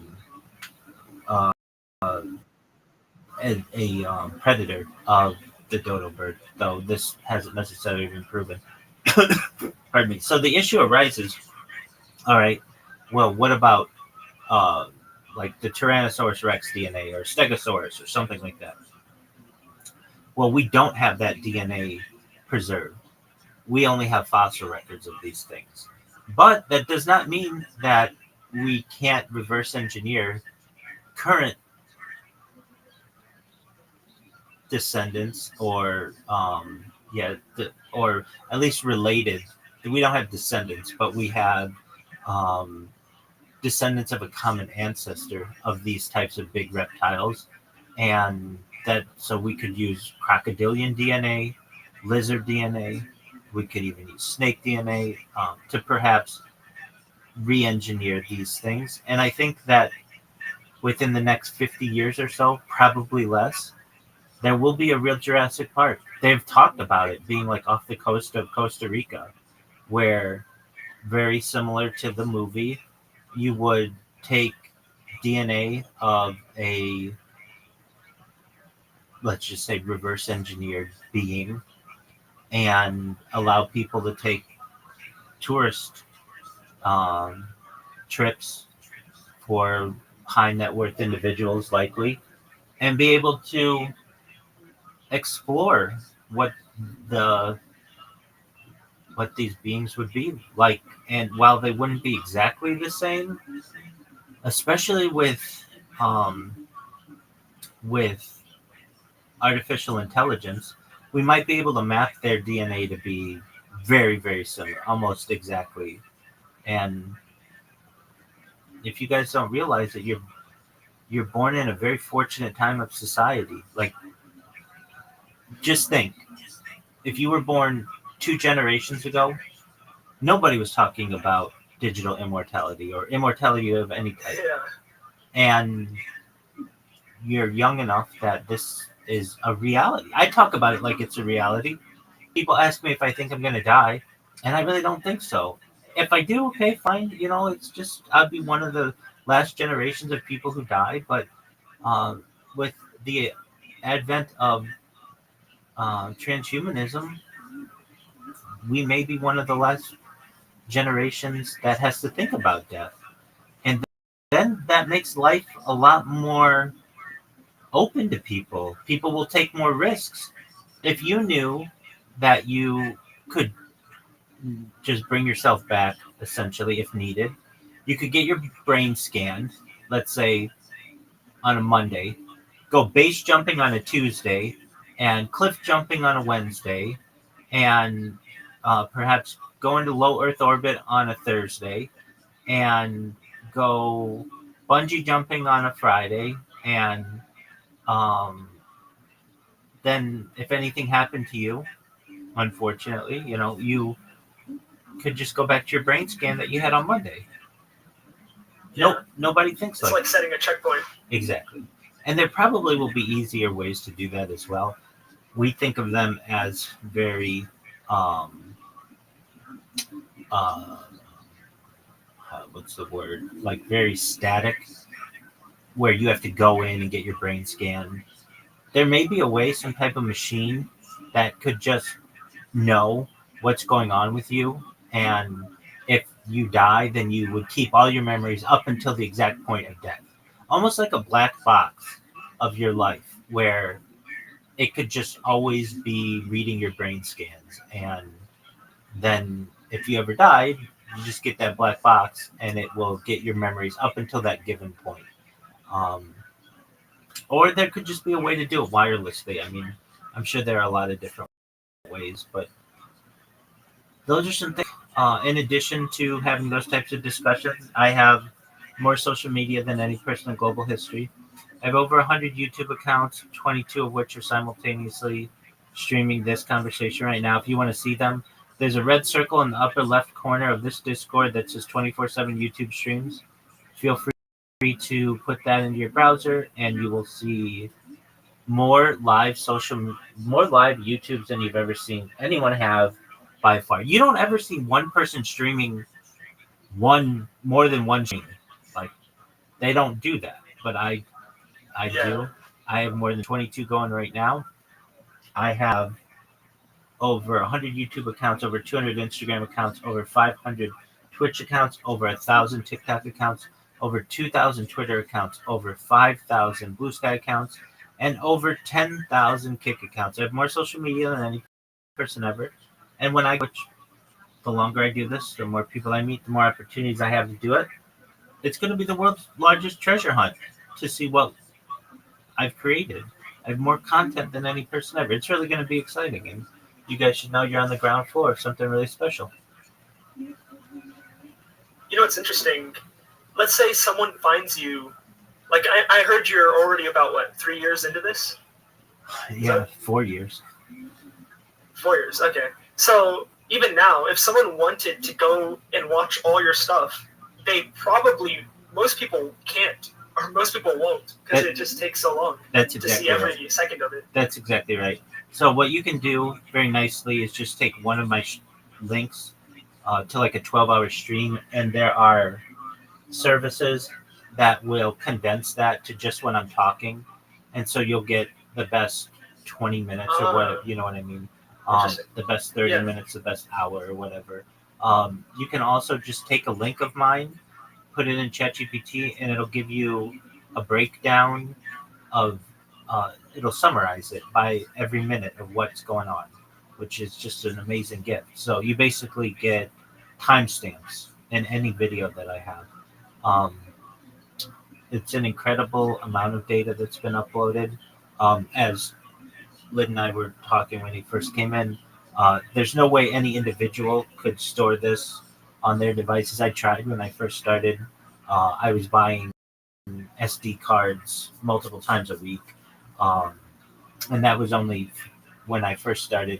G: predator of the dodo bird, though this hasn't necessarily been proven. Pardon me. So the issue arises, all right, well, what about like the Tyrannosaurus Rex DNA or Stegosaurus or something like that? Well, we don't have that DNA preserved. we only have fossil records of these things. But that does not mean that we can't reverse engineer current descendants or or at least related. We don't have descendants, but we have descendants of a common ancestor of these types of big reptiles, and that so we could use crocodilian DNA, lizard DNA. We could even use snake DNA to perhaps re-engineer these things. And I think that within the next 50 years or so, probably less, there will be a real Jurassic Park. They've talked about it being like off the coast of Costa Rica, where very similar to the movie, you would take DNA of a, let's just say, reverse engineered being and allow people to take tourist trips for high net worth individuals, likely, and be able to explore what the what these beings would be like. And while they wouldn't be exactly the same, especially with artificial intelligence, we might be able to map their DNA to be very, very similar, almost exactly. And if you guys don't realize that you're born in a very fortunate time of society. Like, just think, if you were born 2 generations ago, nobody was talking about digital immortality or immortality of any type.
J: Yeah.
G: And you're young enough that this is a reality. I talk about it like it's a reality. People ask me if I think I'm going to die, and I really don't think so. If I do, okay, fine. It's just I'll be one of the last generations of people who die. But with the advent of transhumanism, we may be one of the last generations that has to think about death. And then that makes life a lot more open to people. People will take more risks. If you knew that you could just bring yourself back, essentially, if needed, you could get your brain scanned, let's say on a Monday, go base jumping on a Tuesday, and cliff jumping on a Wednesday, and perhaps go into low Earth orbit on a Thursday, and go bungee jumping on a Friday, and then if anything happened to you, unfortunately, you could just go back to your brain scan that you had on Monday.
J: Yeah.
G: Nobody thinks
J: It's like setting a checkpoint.
G: Exactly. And there probably will be easier ways to do that as well. We think of them as very what's the word? Like very static, where you have to go in and get your brain scanned. There may be a way, some type of machine that could just know what's going on with you, and if you die, then you would keep all your memories up until the exact point of death. Almost like a black box of your life, where it could just always be reading your brain scans. And then if you ever died, you just get that black box and it will get your memories up until that given point. Or there could just be a way to do it wirelessly. I mean, I'm sure there are a lot of different ways, but those are some things. In addition to having those types of discussions, I have more social media than any person in global history. I have over 100 YouTube accounts, 22 of which are simultaneously streaming this conversation right now. If you want to see them, there's a red circle in the upper left corner of this Discord that says 24/7 YouTube streams. Feel free to put that into your browser, and you will see more live YouTubes than you've ever seen anyone have by far. You don't ever see one person streaming more than one stream. Like, they don't do that, but I do. I have more than 22 going right now. I have over 100 YouTube accounts, over 200 Instagram accounts, over 500 Twitch accounts, over 1,000 TikTok accounts, over 2,000 Twitter accounts, over 5,000 Blue Sky accounts, and over 10,000 Kick accounts. I have more social media than any person ever. And when I coach, the longer I do this, the more people I meet, the more opportunities I have to do it. It's going to be the world's largest treasure hunt to see what I've created. I have more content than any person ever. It's really going to be exciting, and you guys should know you're on the ground floor of something really special.
J: You know, it's interesting. Let's say someone finds you. Like, I heard you're already about, what, 3 years into this?
G: Yeah, 4 years.
J: 4 years, okay. So, even now, if someone wanted to go and watch all your stuff, they probably, most people can't, or most people won't, because it just takes so long
G: to see
J: every second of it.
G: That's exactly right. So what you can do very nicely is just take one of my links to like a 12-hour stream, and there are services that will condense that to just when I'm talking, and so you'll get the best 20 minutes or whatever, you know what I mean? The best 30 minutes, the best hour or whatever. You can also just take a link of mine, put it in ChatGPT, and it'll give you a breakdown of, it'll summarize it by every minute of what's going on, which is just an amazing gift. So you basically get timestamps in any video that I have. It's an incredible amount of data that's been uploaded. As Lyd and I were talking when he first came in, there's no way any individual could store this on their devices. I tried when I first started. I was buying SD cards multiple times a week. And that was only when I first started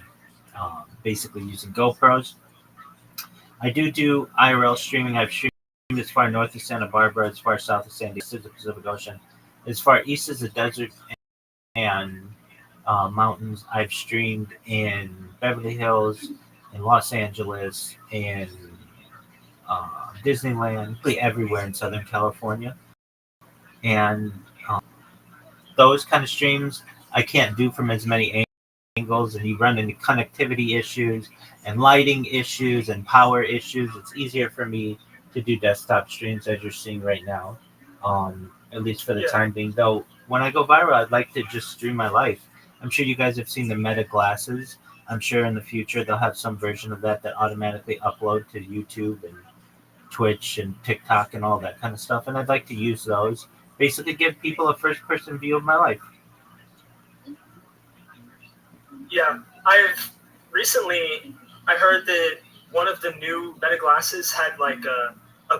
G: basically using GoPros. I do IRL streaming. I've streamed as far north as Santa Barbara, as far south as San Diego, the Pacific Ocean, as far east as the desert and mountains. I've streamed in Beverly Hills, in Los Angeles, in Disneyland, everywhere in Southern California. And those kind of streams I can't do from as many angles, and you run into connectivity issues and lighting issues and power issues. It's easier for me to do desktop streams as you're seeing right now, at least for the time being. Though when I go viral, I'd like to just stream my life. I'm sure you guys have seen the Meta glasses. I'm sure in the future they'll have some version of that automatically upload to YouTube and Twitch and TikTok and all that kind of stuff. And I'd like to use those, basically give people a first-person view of my life.
J: Yeah, I've recently, I heard that one of the new Meta glasses had like a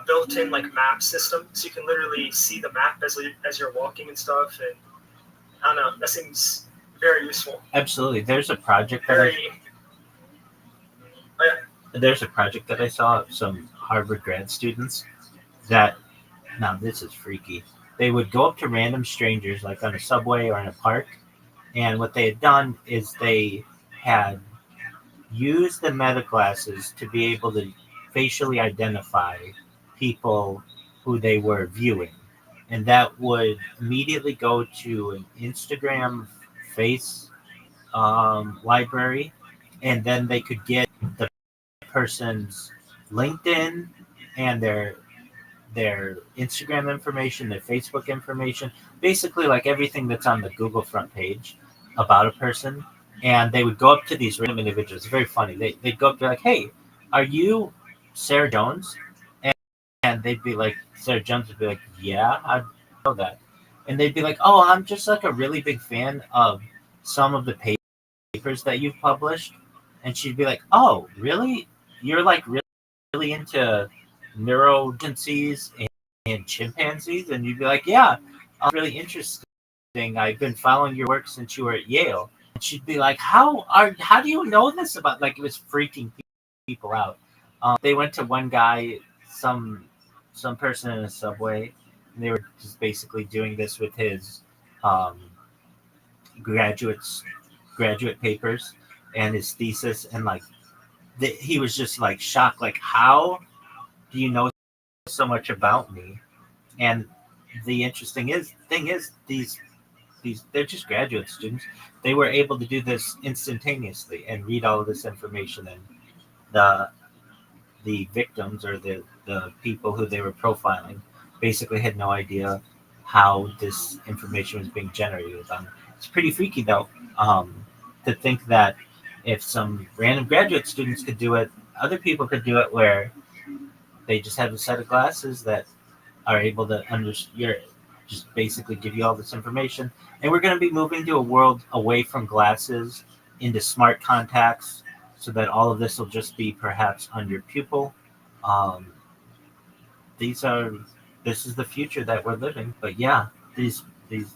J: built-in like map system, so you can literally see the map as you're walking and stuff. And I don't know, that seems very useful.
G: Absolutely. There's a project that I saw of some Harvard grad students that, now this is freaky. They would go up to random strangers, like on a subway or in a park, and what they had done is they had used the Meta glasses to be able to facially identify people who they were viewing. And that would immediately go to an Instagram face library, and then they could get the person's LinkedIn and their Instagram information, their Facebook information, basically like everything that's on the Google front page about a person. And they would go up to these random individuals. It's very funny. They'd go up to like, hey, are you Sarah Jones? And they'd be like, Sarah Jones would be like, yeah, I know that. And they'd be like, oh, I'm just like a really big fan of some of the papers that you've published. And she'd be like, oh, really? You're like really into neurodivergencies and chimpanzees? And you'd be like, yeah, really interesting. I've been following your work since you were at Yale. And she'd be like, how do you know this about, like, it was freaking people out. They went to one guy, some person in a subway, and they were just basically doing this with his graduate papers and his thesis, and like he was just like shocked, like, how do you know so much about me? And the interesting thing is these they're just graduate students. They were able to do this instantaneously and read all of this information, and the victims, or the people who they were profiling, basically had no idea how this information was being generated. It's pretty freaky though, to think that if some random graduate students could do it, other people could do it where they just have a set of glasses that are able to just basically give you all this information. And we're going to be moving to a world away from glasses into smart contacts, so that all of this will just be perhaps on your pupil. Um, this is the future that we're living. But yeah, these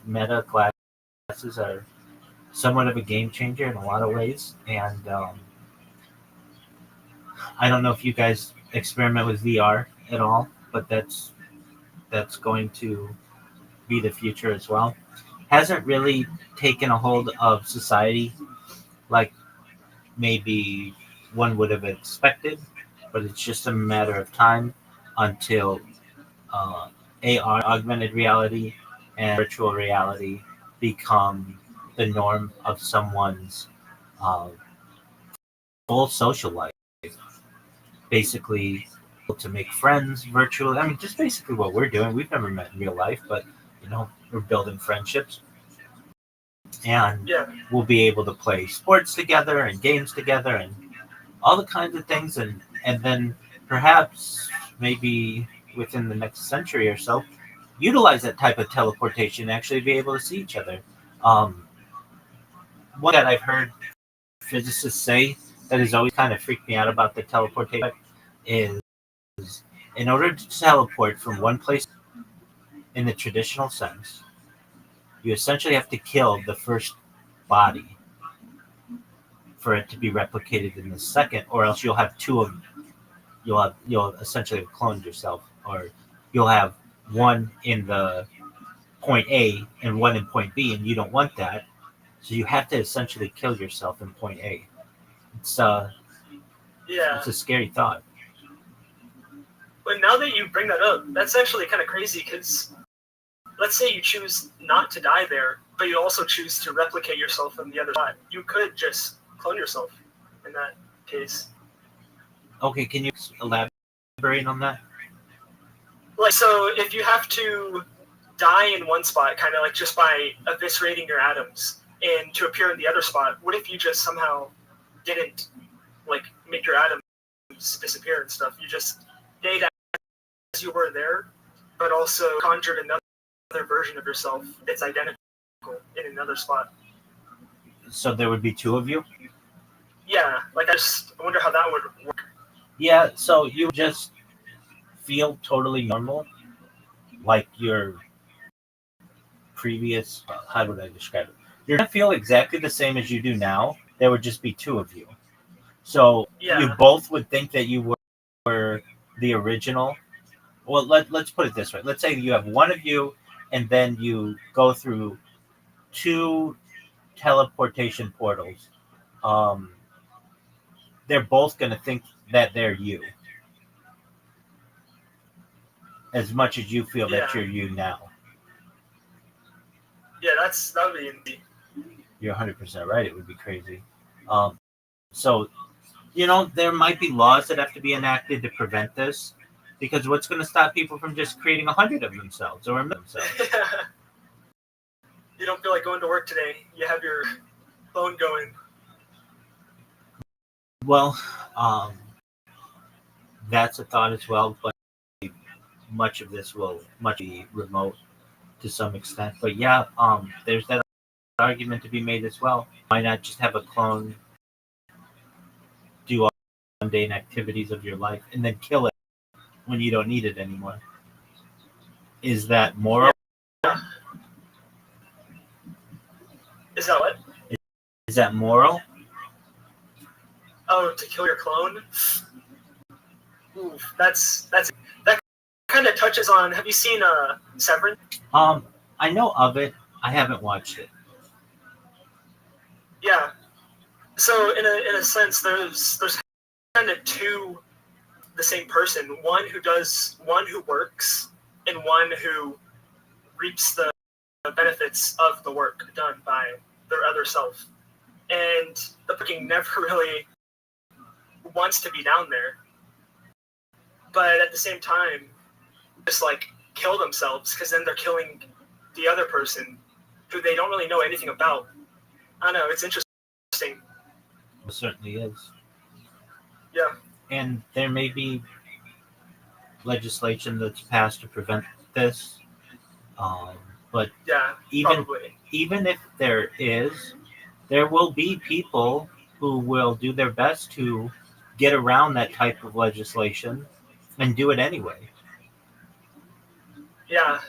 G: meta glasses are somewhat of a game changer in a lot of ways. And I don't know if you guys experiment with VR at all, but that's going to be the future as well. Hasn't really taken a hold of society like maybe one would have expected, but it's just a matter of time until AR, augmented reality, and virtual reality become the norm of someone's uh, full social life. Basically, to make friends virtually. I mean, just basically what we're doing. We've never met in real life, but we're building friendships, and we'll be able to play sports together and games together and all the kinds of things, and then perhaps maybe within the next century or so, utilize that type of teleportation and actually be able to see each other. One that I've heard physicists say that has always kind of freaked me out about the teleportation is, in order to teleport from one place in the traditional sense, you essentially have to kill the first body for it to be replicated in the second, or else you'll have two of you'll essentially have cloned yourself, or you'll have one in the point A and one in point B, and you don't want that, so you have to essentially kill yourself in point A. It's it's a scary thought.
J: But now that you bring that up, that's actually kind of crazy, because let's say you choose not to die there, but you also choose to replicate yourself in the other side. You could just clone yourself in that case.
G: Okay, can you elaborate on that?
J: Like, so if you have to die in one spot, kind of like just by eviscerating your atoms, and to appear in the other spot, what if you just somehow didn't, like, make your atoms disappear and stuff? You just stayed as you were there, but also conjured another version of yourself that's identical in another spot.
G: So there would be two of you?
J: Yeah, like I wonder how that would work.
G: Yeah, so you just feel totally normal, like your previous, how would I describe it? You're going to feel exactly the same as you do now. There would just be two of you. So you both would think that you were the original. Well, let's put it this way. Let's say you have one of you, and then you go through two teleportation portals. They're both going to think that they're you, as much as you feel that you're you now.
J: Yeah, that would be indeed.
G: You're 100% right. It would be crazy. So, there might be laws that have to be enacted to prevent this, because what's going to stop people from just creating 100 of themselves or themselves?
J: You don't feel like going to work today. You have your phone going.
G: Well, that's a thought as well, but much of this will be remote to some extent. But yeah, there's that argument to be made as well. Why not just have a clone do all the mundane activities of your life and then kill it when you don't need it anymore? Is that moral?
J: Yeah. Is that what?
G: Is that moral?
J: Oh, to kill your clone? Oof, that kind of touches on. Have you seen Severance?
G: I know of it. I haven't watched it.
J: Yeah. So in a sense, there's kind of two the same person. One who works, and one who reaps the benefits of the work done by their other self. And the working never really wants to be down there, but at the same time, just like kill themselves, because then they're killing the other person who they don't really know anything about. I don't know, it's interesting.
G: certainly is.
J: Yeah.
G: And there may be legislation that's passed to prevent this. But
J: Yeah,
G: even
J: probably.
G: even if there is, there will be people who will do their best to get around that type of legislation and do it anyway.
J: Yeah.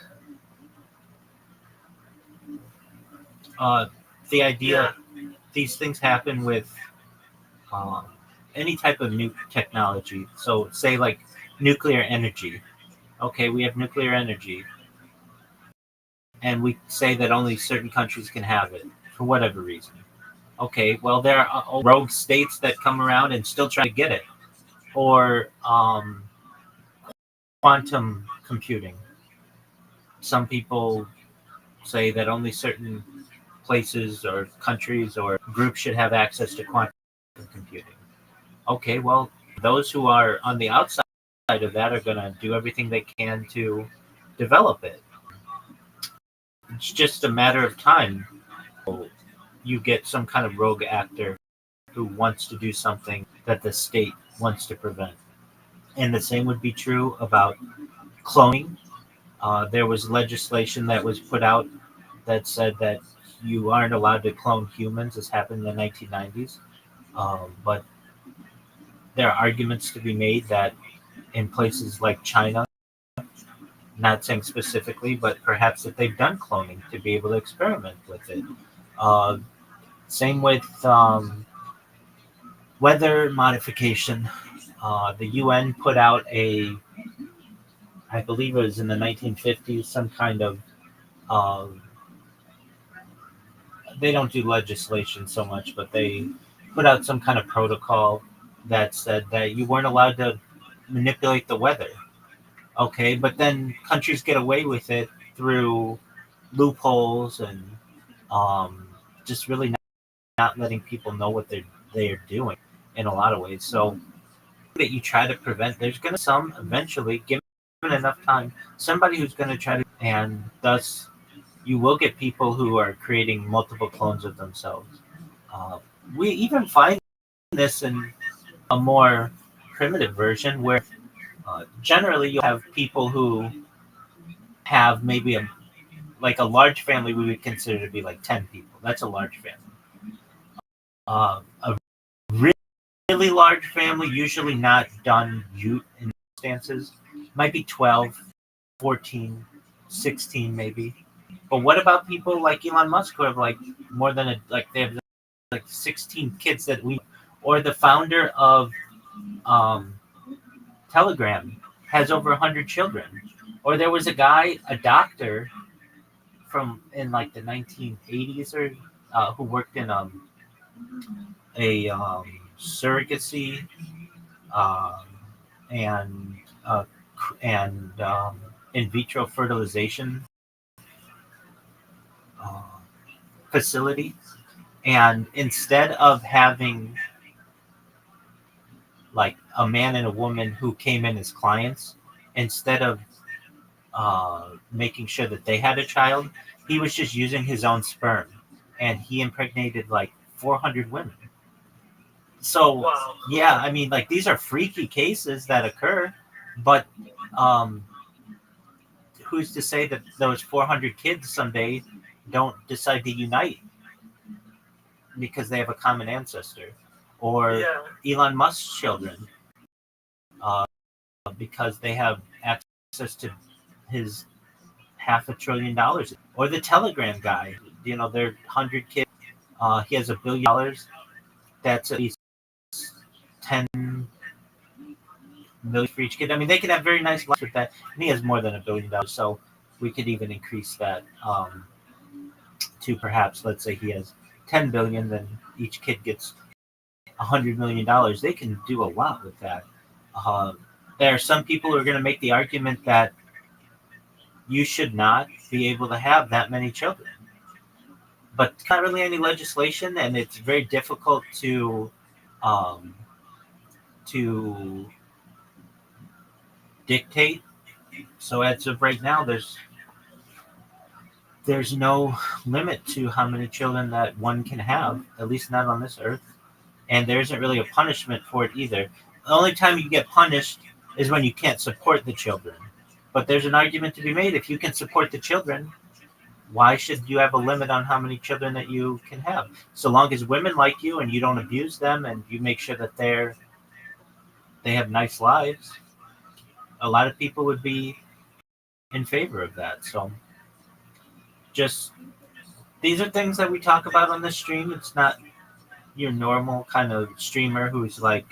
G: The idea
J: Yeah.
G: these things happen with um, any type of new technology. So, say like nuclear energy. Okay, we have nuclear energy, and we say that only certain countries can have it for whatever reason. Okay, well, there are rogue states that come around and still try to get it, or quantum computing. Some people say that only certain places or countries or groups should have access to quantum computing. Okay, well, those who are on the outside of that are going to do everything they can to develop it. It's just a matter of time. You get some kind of rogue actor who wants to do something that the state wants to prevent. And the same would be true about cloning. There was legislation that was put out that said that you aren't allowed to clone humans. This happened in the 1990s. But there are arguments to be made that in places like China, not saying specifically, but perhaps that they've done cloning to be able to experiment with it. Uh, Same with weather modification. The UN put out I believe it was in the 1950s, some kind of, they don't do legislation so much, but they put out some kind of protocol that said that you weren't allowed to manipulate the weather. Okay, but then countries get away with it through loopholes and just really not letting people know what they're doing in a lot of ways. So that you try to prevent, there's going to some eventually, given enough time, somebody who's going to try to, and thus you will get people who are creating multiple clones of themselves. We even find this in a more primitive version where generally you have people who have maybe a large family we would consider to be like 10 people. That's a large family. A really large family, usually not done in instances, might be 12, 14, 16 maybe. But what about people like Elon Musk who have like more than they have like 16 kids that we, or the founder of Telegram has over 100 children. Or there was a doctor from in like the 1980s or who worked in a surrogacy um, and uh, and in vitro fertilization uh, facility. And instead of having like a man and a woman who came in as clients, instead of making sure that they had a child, he was just using his own sperm, and he impregnated like 400 women. So
J: Wow.
G: yeah, I mean, like these are freaky cases that occur, but who's to say that those 400 kids someday don't decide to unite because they have a common ancestor, or Elon Musk's children, because they have access to his $500 billion, or the Telegram guy. They're 100 kids. He has $1 billion. That's at least 10 million for each kid. I mean, they can have very nice lives with that, and he has more than $1 billion. So we could even increase that to perhaps, let's say he has 10 billion, then each kid gets $100 million. They can do a lot with that. There are some people who are going to make the argument that you should not be able to have that many children. But not really any legislation, and it's very difficult to dictate. So as of right now, there's no limit to how many children that one can have, at least not on this earth. and there isn't really a punishment for it either. The only time you get punished is when you can't support the children. But there's an argument to be made. If you can support the children, why should you have a limit on how many children that you can have? So long as women like you and you don't abuse them and you make sure that they have nice lives, a lot of people would be in favor of that. So just these are things that we talk about on the stream. It's not your normal kind of streamer who's like,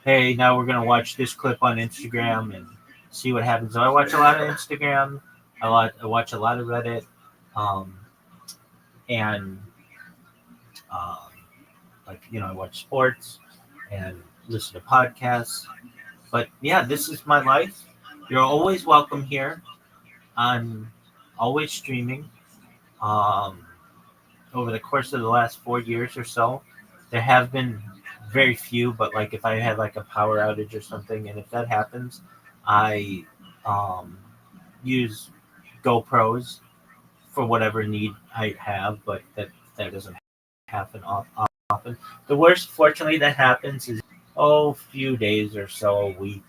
G: hey, now we're going to watch this clip on Instagram and see what happens. So I watch a lot of Instagram. I watch a lot of Reddit. And I watch sports and listen to podcasts. But yeah, this is my life. You're always welcome here. I'm always streaming. Over the course of the last 4 years or so, there have been very few, but like if I have like a power outage or something, and if that happens, I use GoPros for whatever need I have, but that doesn't happen often. The worst, fortunately, that happens is a few days or so, a week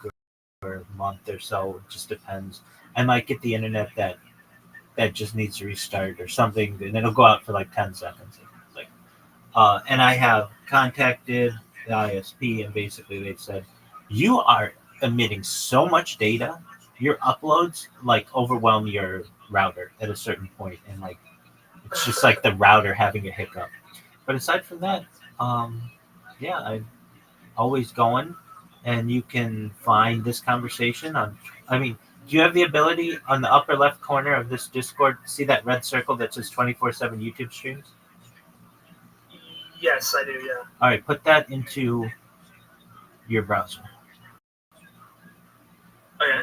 G: or a month or so. It just depends. I might get the internet that just needs to restart or something, and it'll go out for like 10 seconds. And I have contacted the ISP, and basically they've said, you are emitting so much data, your uploads like overwhelm your router at a certain point, and like it's just like the router having a hiccup. But aside from that, yeah, I'm always going, and you can find this conversation on. I mean, do you have the ability on the upper left corner of this Discord see that red circle that says 24/7 YouTube streams?
J: Yes, I do. Yeah.
G: All right, put that into your browser.
J: Okay.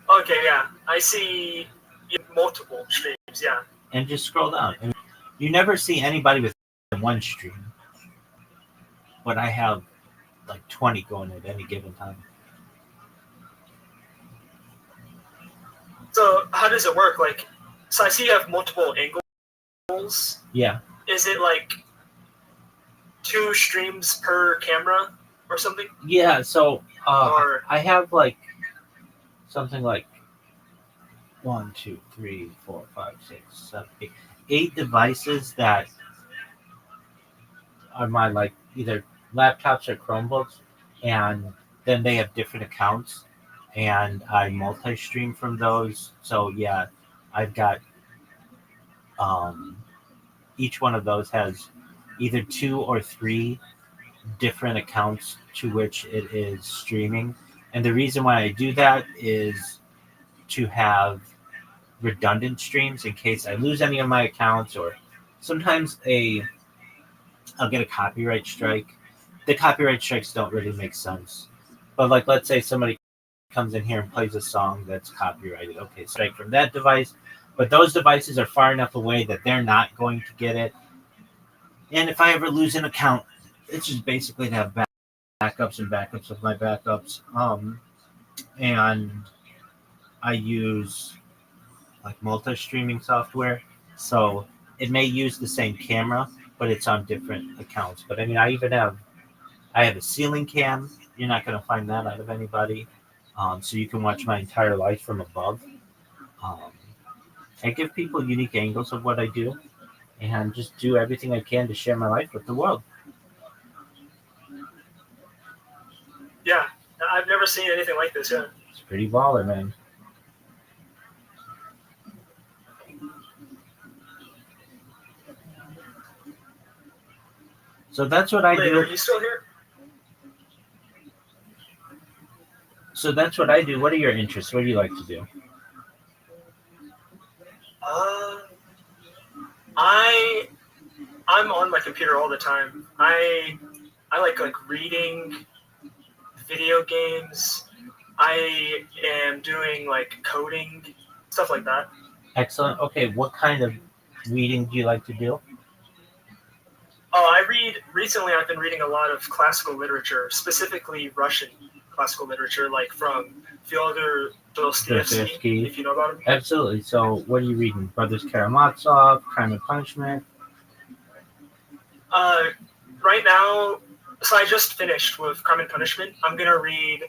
J: Okay, yeah. I see multiple streams, yeah.
G: And just scroll down. And you never see anybody with one stream. But I have like 20 going at any given time.
J: So how does it work? Like, so I see you have multiple angles.
G: Yeah.
J: Is it like 2 streams per camera or something?
G: Yeah, so I have like something like 1, 2, 3, 4, 5, 6, 7, 8 devices that are my like either laptops or Chromebooks, and then they have different accounts, and I multi-stream from those. So yeah, I've got each one of those has either 2 or 3 different accounts to which it is streaming. And the reason why I do that is to have redundant streams in case I lose any of my accounts, or sometimes I'll get a copyright strike. The copyright strikes don't really make sense. But like, let's say somebody comes in here and plays a song that's copyrighted. Okay, strike from that device. But those devices are far enough away that they're not going to get it. And if I ever lose an account, it's just basically to have backups and backups of my backups. And I use like multi-streaming software. So it may use the same camera, but it's on different accounts. But I mean, I have a ceiling cam. You're not going to find that out of anybody. So you can watch my entire life from above. I give people unique angles of what I do, and just do everything I can to share my life with the world.
J: Yeah, I've never seen anything like this. Yeah,
G: it's pretty baller, man. So that's what I do.
J: Are you still here?
G: So that's what I do. What are your interests? What do you like to do?
J: I'm on my computer all the time. I like reading, video games. I am doing like coding, stuff like that.
G: Excellent. Okay, what kind of reading do you like to do?
J: Oh, recently I've been reading a lot of classical literature, specifically Russian classical literature, like from Fyodor Dostoevsky, if you know about him.
G: Absolutely. So, what are you reading? Brothers Karamazov, Crime and Punishment?
J: Right now, so I just finished with Crime and Punishment. I'm gonna read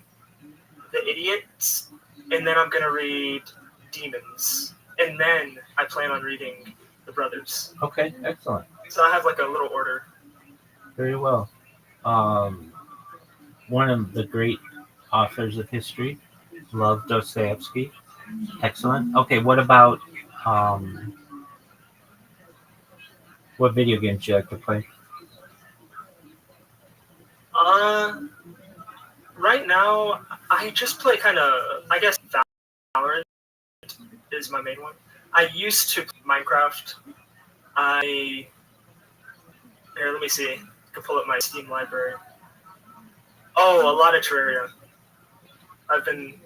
J: The Idiots, and then I'm gonna read Demons, and then I plan on reading The Brothers.
G: Okay, excellent.
J: So I have like a little order.
G: Very well. One of the great authors of history. Love Dostoevsky. Excellent. Okay, what about what video games do you like to play?
J: Right now I just play kind of, I guess Valorant is my main one. I used to play Minecraft. Here, let me see. I can pull up my Steam library. Oh, a lot of Terraria. I've been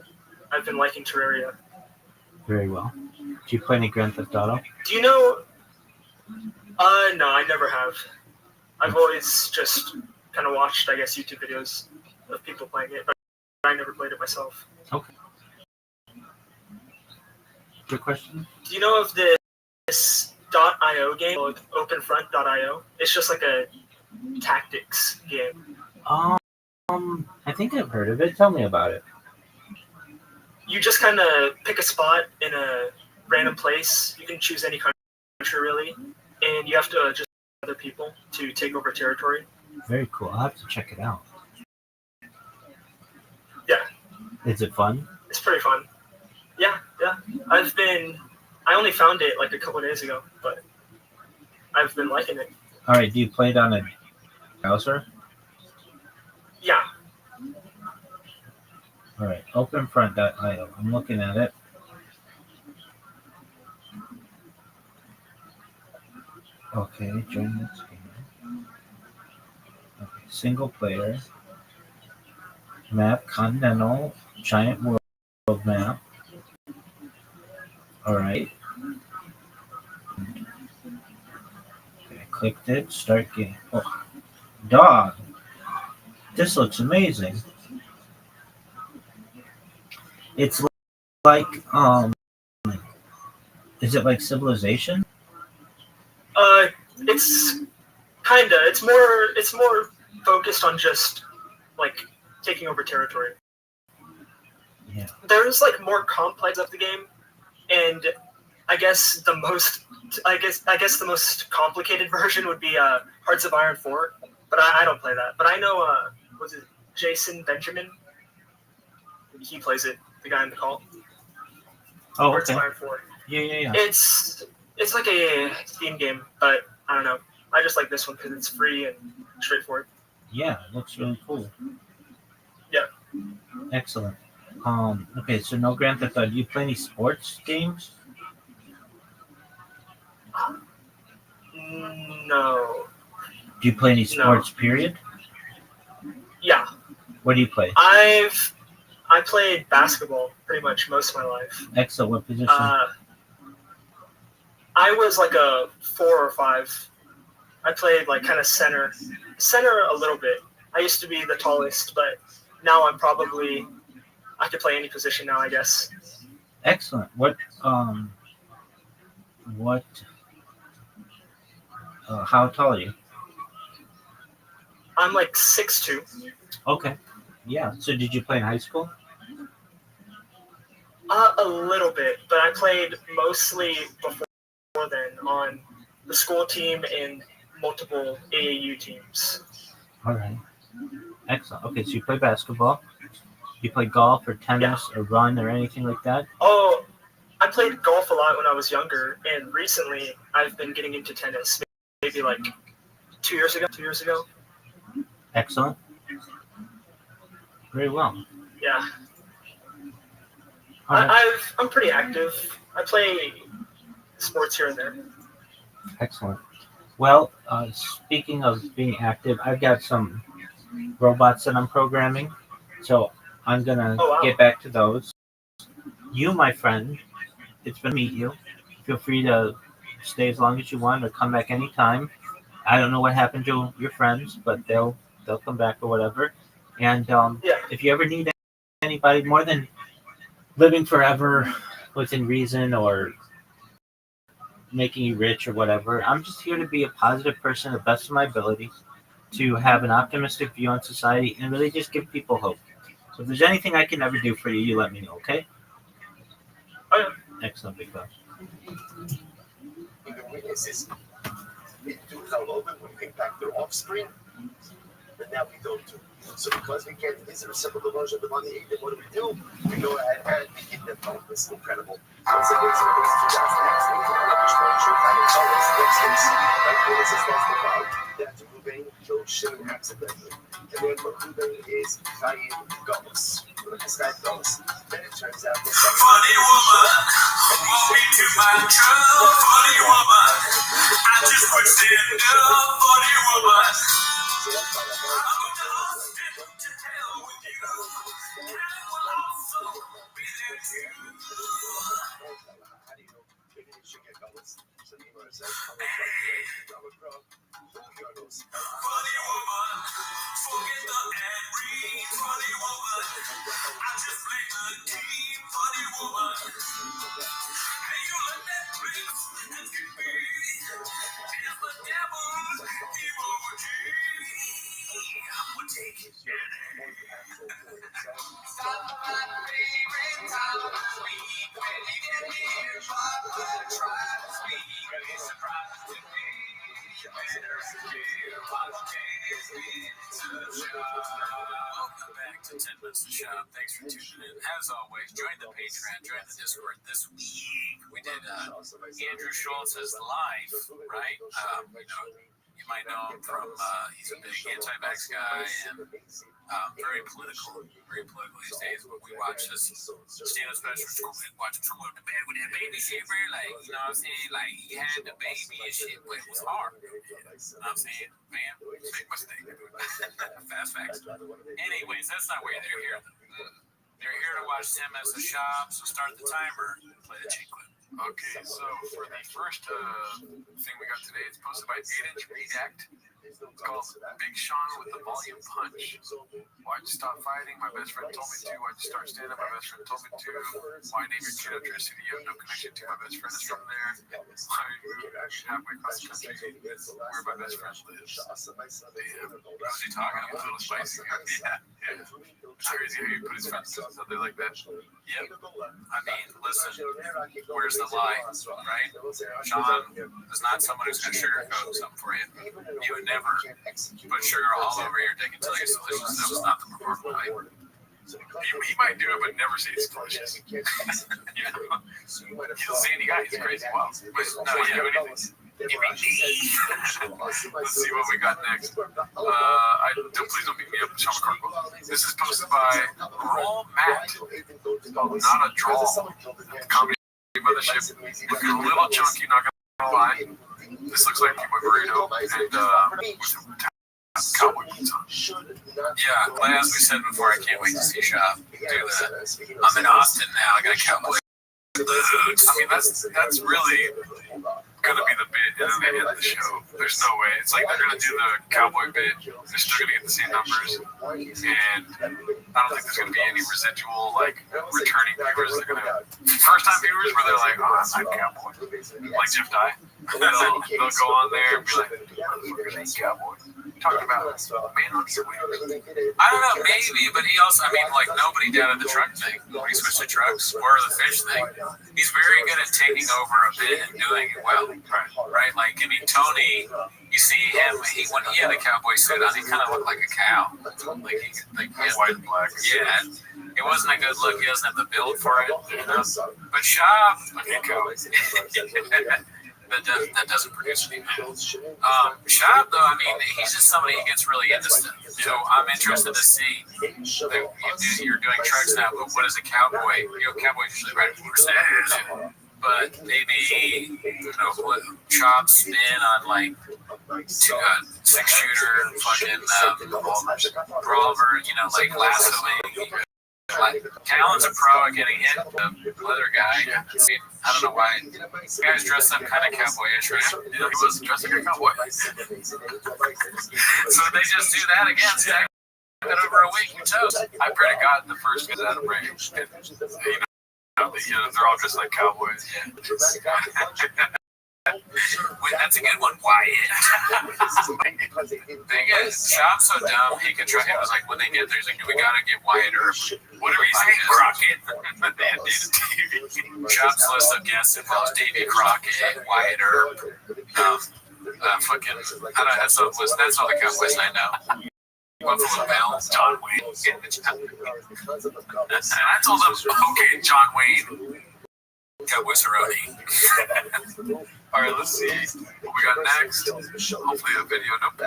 J: liking Terraria.
G: Very well. Do you play any Grand Theft Auto?
J: Do you know? No, I never have. I've always just kind of watched, I guess, YouTube videos of people playing it, but I never played it myself.
G: Okay. Good question.
J: Do you know of this .io game called OpenFront.io? It's just like a tactics game.
G: I think I've heard of it. Tell me about it.
J: You just kind of pick a spot in a random place. You can choose any country, really, and you have to just other people to take over territory.
G: Very cool. I'll have to check it out.
J: Yeah.
G: Is it fun?
J: It's pretty fun. Yeah. I only found it like a couple of days ago, but I've been liking it.
G: All right. Do you play it on a browser?
J: Yeah.
G: All right. OpenFront.io. I'm looking at it. Okay. Join this game. Okay. Single player. Map. Continental. Giant world map. All right. Okay, clicked it. Start game. Oh, dog. This looks amazing. It's like is it like Civilization?
J: It's kinda. It's more focused on just like taking over territory.
G: Yeah.
J: There's like more complex of the game, and I guess the most complicated version would be Hearts of Iron 4, but I don't play that. But I know was it Jason Benjamin? He plays it. The guy in the call.
G: Oh,
J: Hearts
G: okay.
J: of Iron 4.
G: Yeah.
J: It's like a Steam game, but I don't know. I just like this one because it's free and straightforward.
G: Yeah, it looks really cool.
J: Yeah.
G: Excellent. Okay, so no Grand Theft Auto. Do you play any sports games?
J: No.
G: Do you play any sports, period?
J: Yeah.
G: What do you play?
J: I played basketball pretty much most of my life.
G: Excellent. What position?
J: I was like a 4 or 5. I played like kind of center a little bit. I used to be the tallest, but now I could play any position now, I guess.
G: Excellent. How tall are you?
J: I'm like 6'2".
G: Okay. Yeah. So did you play in high school?
J: A little bit, but I played mostly before then on the school team and multiple AAU teams.
G: All right. Excellent. Okay, so you play basketball. You play golf or tennis or run or anything like that?
J: Oh, I played golf a lot when I was younger, and recently I've been getting into tennis. Maybe like 2 years ago.
G: Excellent. Very well.
J: Yeah.
G: Right.
J: I'm pretty active. I play sports here and there.
G: Excellent. Well, speaking of being active, I've got some robots that I'm programming, so I'm gonna get back to those. You, my friend, it's been to meet you. Feel free to stay as long as you want or come back anytime. I don't know what happened to your friends, but they'll come back or whatever. And if you ever need anybody more than living forever within reason or making you rich or whatever. I'm just here to be a positive person to the best of my ability, to have an optimistic view on society, and really just give people hope. So if there's anything I can ever do for you, you let me know, okay?
J: Oh,
G: Excellent, big fella.
I: The witnesses do how open will impact their offspring, but now we don't do. So because we can't use the reciprocal version of the money, then what do? We go ahead and we give them hope. It's incredible. Once it is released to us next week, which one should kind of tell us next week, like witnesses testified that Ruben killed Shimon accidentally. And then what Ruben is Chaim Golos. Then it turns out this
C: Funny woman, want me to my truck. Funny woman, I just quit standing up. Funny woman, I'm lost into hell with you. And will also be there too.
I: How do you know? Maybe you should get Golos. So the Gemara says,
C: Funny woman, forget the and read. Funny woman, I just play the game. Funny woman, hey, you let that place and get me. It's the devil's emoji. I would take it. Stop my favorite time of the week when you get me in Papa tries to speak. Be surprised to me. Welcome back to 10 Minutes to Shop. Thanks for tuning in. As always, join the Patreon, join the Discord. This week we did Andrew Schultz's live, right? You might know him from, he's a big anti-vax guy and very political these days. But we watch this stand-up special, watch him from the bed with that baby shit, like, you know what I'm saying? Like, he had the baby and shit, but it was hard. You know what I'm saying? Man, big mistake. Fast facts. Anyways, that's not why they're here. They're here to watch 10 Minutes of Shop, so start the timer. Play the cheat clip.
A: Okay, so for the first thing we got today, it's posted by 8-Inch React. It's called Big Sean with the Volume Punch. Why'd you stop fighting? My best friend told me to. Why'd you start stand-up? My best friend told me to. Why name your kid after a city you have no connection to? My best friend is from there. Why moved halfway across the country where my best friend lives? Damn. Who's he talking about? A little spicy. Yeah. Crazy how you put his fences out there like that.
C: Yep. I mean, listen, where's the lie, right? Sean is not someone who's going to sugarcoat something for you. You would never put sugar all over your dick until it's delicious. That was not the proverbial lie.
A: He might do it, but never say it's delicious. You know? He's a sandy guy. He's crazy wild. But no, yeah, anything. Let's see what we got next. Please don't beat me up, Sean McCartney. This is posted by Roll Matt. Not a drawl. Comedy Mothership. If you're a little chunky, not gonna lie, this looks like people burrito and with cowboy boots on. Yeah, as we said before, I can't wait to see Shop do that. I'm in Austin now. I got a cowboy boots. I mean, that's really gonna be the bit and then they end the show. There's no way. It's like they're gonna do the cowboy bit. They're still gonna get the same numbers, and I don't think there's gonna be any residual like returning viewers. They're gonna first time viewers where they're like, oh, I'm cowboy, like Jeff Dye. They'll go on there and be like, motherfuckers ain't cowboy. Talking about man on your way.
C: I don't know, maybe, but he also, I mean, like nobody doubted the truck thing when he switched to trucks or the fish thing. He's very good at taking over a bit and doing it well, right? Like, I mean, Tony, you see him, when he had a cowboy suit on, he kind of looked like a cow. Like he had
A: white and black.
C: Yeah, it wasn't a good look. He doesn't have the build for it, you know? But Shop, that doesn't produce any man. Shop, though, I mean, he's just somebody who gets really into stuff. So I'm interested to see that you're doing trucks now, but what is a cowboy? You know, cowboys usually ride horses. But maybe, you know, what Shop's spin on like 6-shooter, fucking brawler, you know, like lassoing. Like, Callan's a pro at getting hit. The leather guy. I mean, I don't know why. The guy's dressed up kind of cowboyish, right?
A: Yeah, he was dressed like a cowboy.
C: So they just do that again. See, I got over a week. Who knows?
A: I pray to God the first gets out of range. You know, they're all just like cowboys.
C: Wait, that's a good one, Wyatt. Thing is, Sean's so dumb, he can try. It was like when they get there, he's like, we gotta get Wyatt Earp. Whatever you say, Crockett. Sean's list of guests involves Davy Crockett, Wyatt Earp, fucking. That's all the Cowboys I know. Buffalo Bill, John Wayne. And I told him, okay, John Wayne. Cowboy Cerrone. All right, let's see what we got next. Hopefully a video. Nope.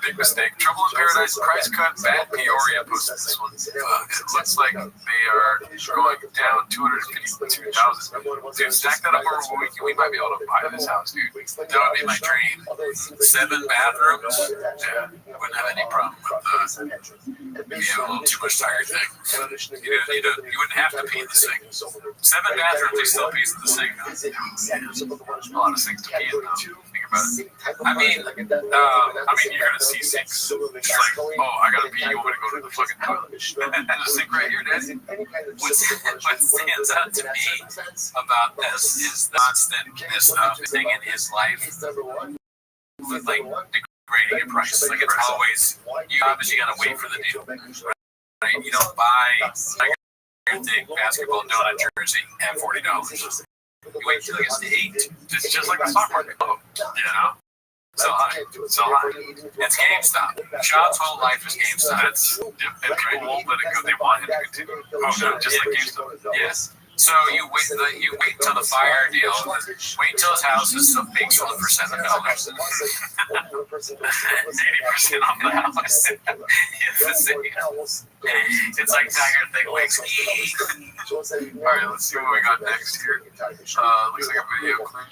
C: Big mistake. Trouble in Paradise, price cut, bad Peoria posted this one. It looks like they are going down 252,000. Dude, stack that up over a week, we might be able to buy this house, dude. That would be my dream. 7 bathrooms. Yeah, I wouldn't have any problem with a little too much tiger thing. You wouldn't have to paint the sink. 7 bathrooms, they still piece the sink. A lot of sinks to pee in, though. Think about it. I mean, you're gonna see sinks. It's like, oh, I gotta pee. You want me to go to the fucking toilet? There's a sink right here, Daddy. What stands out to me about this is the constantness of thing in his life, with like degrading in price. Like it's always, you obviously gotta wait for the deal. Right? You don't buy like a thick basketball donut jersey at $40. You wait until it gets to 8. It's just like the stock market. You know? So high. So high. It's GameStop. Sean's whole life is GameStop. And people won't let it go. They want him to continue. Oh, no, just like GameStop. Yes. So you wait until the fire deal. Wait until his house is being sold for $7. 80% off the house. It's like Tiger Thing Wakes. Alright, let's see what we got next here. Looks like a video clip.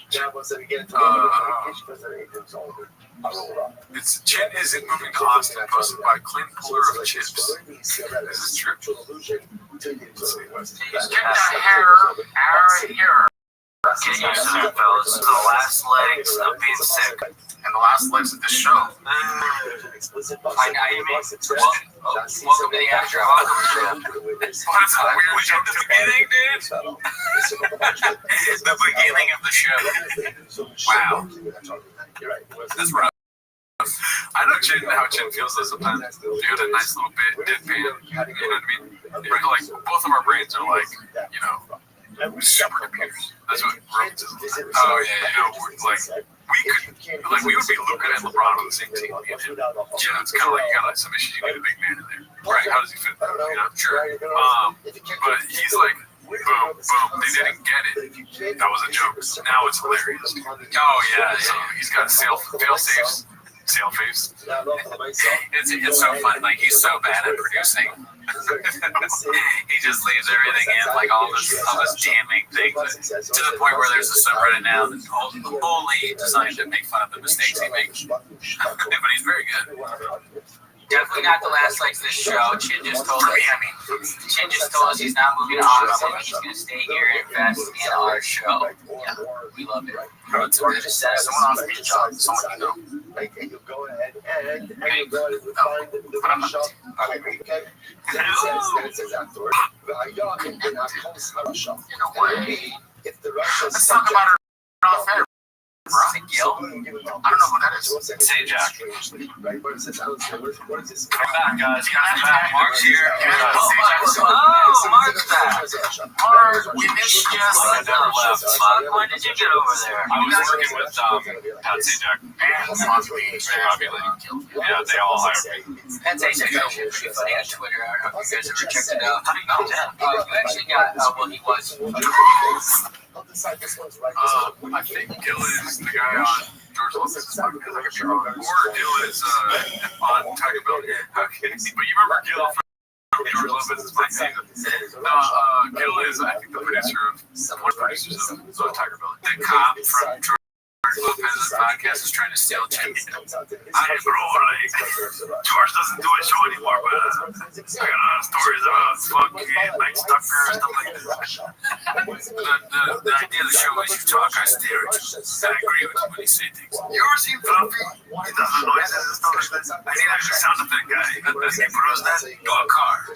C: It's Chin isn't moving to Austin, posted by Clint Puller of Chips. This is true. Get the hair out of here. Get used to that, fellas. The last legs of being sick. And the last legs of the show. I know you mean. Welcome to the after hours show. That's a weird joke at the beginning, dude. The beginning of the show. Wow. That's rough. I know how Chin feels though sometimes. Dude, a nice little bit deadpan. You know what I mean? We're like, both of our brains are like, supercomputers. That's what Rothschild is. Oh yeah, we would be Luka and LeBron on the same team. Yeah, it's kind of like you got some issues. You need a big man in there. Right? How does he fit? Sure. But he's like, boom, boom. They didn't get it. That was a joke. Now it's hilarious. Oh yeah. So he's got fail-safes. Sail face. It's so fun. Like he's so bad at producing. He just leaves everything in, like all this damning things, to the point where there's a subreddit now that's only designed to make fun of the mistakes he makes. But he's very good. Definitely not the last legs of this show. Chin just told us he's not moving to Austin. He's going to stay here and invest in our show. Yeah, we love it. It's a good setup. Someone offered me a job. Someone you know.
I: And you go ahead and you go ahead and find the shop. Okay. Then it says afterwards. If the Russians.
C: Let's talk about her off air. Gil? I don't know who that is. Say Jack.
I: What is this?
C: Come back, guys. Mark's here. Mark's back. Mark, we missed you. Never left. When did you get over there? I was working with Say Jack and Robbie. Yeah, they all hired me. Say Jack is pretty funny on Twitter. I don't know if you guys ever checked it out. How do you know that? You actually got, he was.
A: I think Gil is the guy on George Lopez's podcast. I could be wrong. Or Gil is on Tiger Bell. But you remember Gil from George Lopez's podcast? No, Gil is, I think, the producer of one of the producers of Tiger Bell. The cop from George Lopez's podcast is trying to steal Chin. George doesn't do a show anymore, but I got stories about fucking like Stucker and stuff like that. The idea of the show is you talk, I stare at you. I agree with you when you say things. You ever seen Fluffy? He does the noises and stuff like that. I need an sound effect guy. He throws that to a car.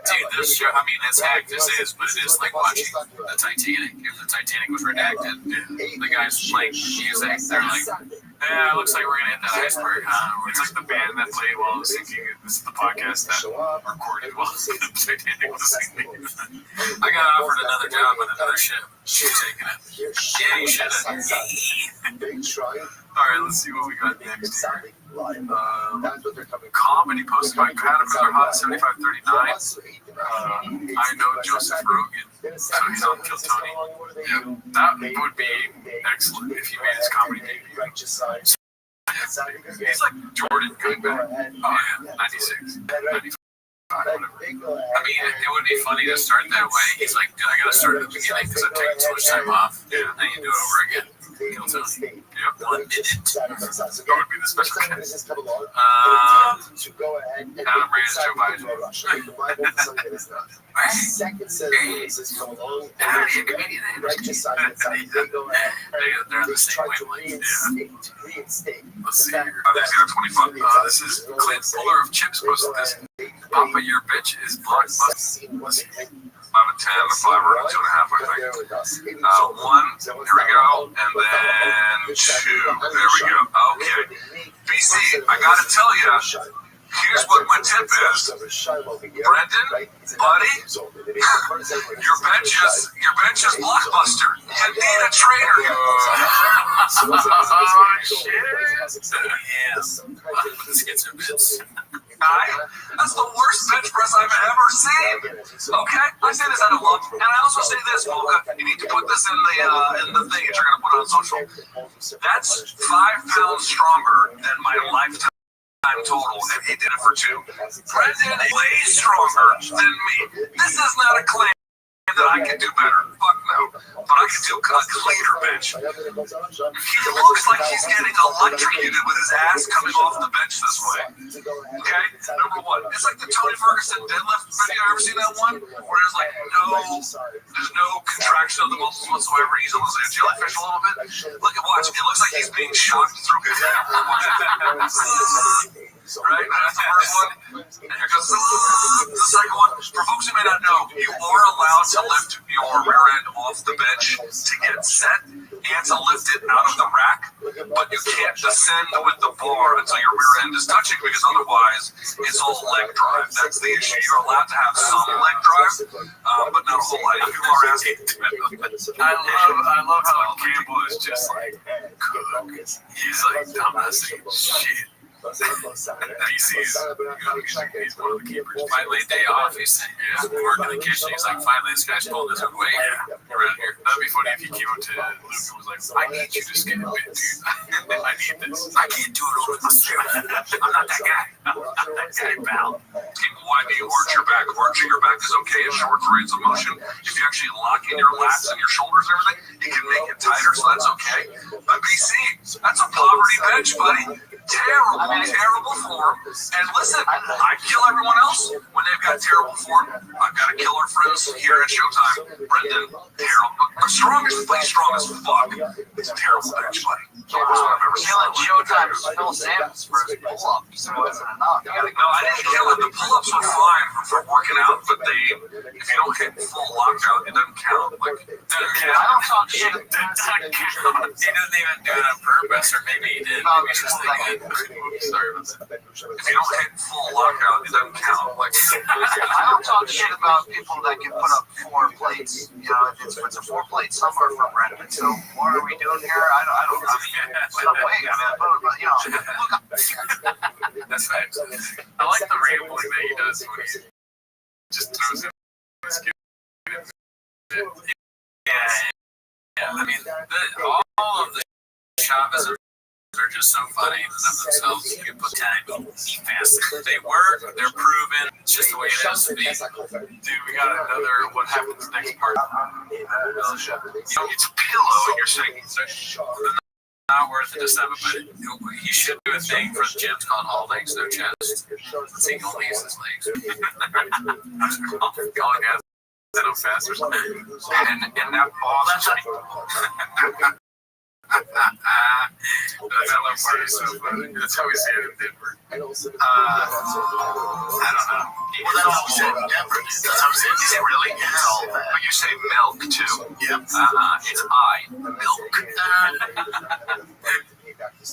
A: Dude, this show, I mean, as hacked as it is, but it is like watching the Titanic. If the Titanic was redacted, the guys playing music, they're like, yeah, it looks like we're going to hit that iceberg, huh? It's like the band that played while I was thinking, this is the podcast that recorded while the Titanic was sinking. I got offered another job on another ship. She's taking it. Yeah, you should have. All right, let's see what we got next here. Comedy posted by Caterpillar Hot 7539. I know Joseph Rogan, so he's on Kill Tony. Yeah, that would be excellent if he made his comedy debut. He's like Jordan Goodman. Oh yeah, 96, 95. Whatever. I mean, it would be funny to start that way. He's like, dude, I gotta start at the beginning because I'm taking too much time off. Yeah, then you do it over again. Kill Tony. Yep, 1 minute. That would be the special guest. Adam Ray is Joe Biden. How do you comedian? They're on the same wavelength. Yeah. Let's see here. There's got 25. This is Clint Fuller of Chips posted this. Papa, your bitch is blockbuster. Let's see. 5 and 10, 5 or 2.5, I think. 1, here we go, and then 2, there we go. Okay. BC, I gotta tell you, here's what my tip is. Brendan, buddy, your bench is blockbuster. You need a trainer. Oh, shit. Yeah. Let's get some bits. That's the worst bench press I've ever seen. Okay, I say this out of love, and I also say this, Mocha. You need to put this in the thing that you're gonna put on social. That's 5 pounds stronger than my lifetime total, and he did it for 2. Brendan is way stronger than me. This is not a claim that I can do better. Fuck no. But I can do a cleaner bench. He looks like he's getting electrocuted with his ass coming off the bench this way. Okay? Number 1. It's like the Tony Ferguson deadlift video. Ever seen that one? Where there's like there's no contraction of the muscles whatsoever. He's almost like a jellyfish a little bit. Look at watch. It looks like he's being shocked through his head. Right? That's the first one. And here goes the second one. For folks who may not know, you are allowed to lift your rear end off the bench to get set and to lift it out of the rack, but you can't descend with the bar until your rear end is touching, because otherwise it's all leg drive. That's the issue. You're allowed to have some leg drive, but not a whole lot. People are asking. I love how Campbell is just like cook. He's like dumbasting shit. DC's he's one of the keepers. Finally, day off. He's working in the kitchen. He's like, finally, this guy's pulling his own weight around here. That'd be funny if he came up to Luke and was like, I need you to skate a bit, dude. I need this. I can't do it over myself. I'm not that guy. I'm not that guy, pal. Why do you arch your back? Arching your back is okay in short range of motion. If you actually lock in your lats and your shoulders and everything, you can make it tighter, so that's okay. But BC, that's a poverty bench, buddy. Terrible form. And listen, I kill everyone else when they've got terrible form. I've got to kill our friends here at Showtime. Brendan, terrible. Strongest as fuck. It's a terrible bench, buddy.
C: Killing Showtime Phil Samples for his pull-ups wasn't enough. No,
A: I didn't kill him. The pull-ups were fine for working out, but if you don't hit full lockout, it doesn't count. Like,
C: I don't talk shit.
A: He doesn't even do it on purpose, or maybe he did. Maybe he's just thinking, sorry about that. If you don't hit full lockout, it doesn't count. Like,
C: I don't talk shit about people that can put up 4 plates. You know, it's a 4-plate somewhere for Brendan. So what are we doing here? I don't know.
A: That's right. I like the rambling that he does when he just throws in his Yeah. I mean, all of the Chavez are just so funny in and of themselves. You can put time, eat fast. They work, they're proven. It's just the way it has to be. Dude, we got another what happens next part. You know, it's a pillow and you're saying not worth it to have it, but he should do a thing for the gyms called all legs, no chest. So he can only use his legs. All guys that I'm fast or something. And that ball, that's That part is so funny. That's how we say it in Denver. I don't know. Well, that's how we say it in Denver. That's how we say it. Is it really? Yeah. But you say milk too. Yep. It's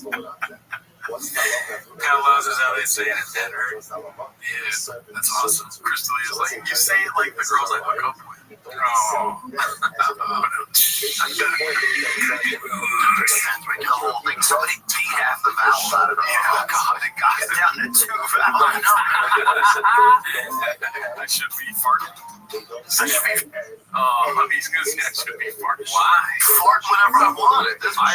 A: milk. Carlos is how they say it in Denver. Yeah, that's awesome. Crystal is like, you say it like the girls I hook up with. Oh. Somebody beat half the vowels out of it. Oh, God, it got it down to 2 vowels. I should be farting. I should be. Oh, he's going to say I should be farting. Why? Fart whenever I want it. That's what?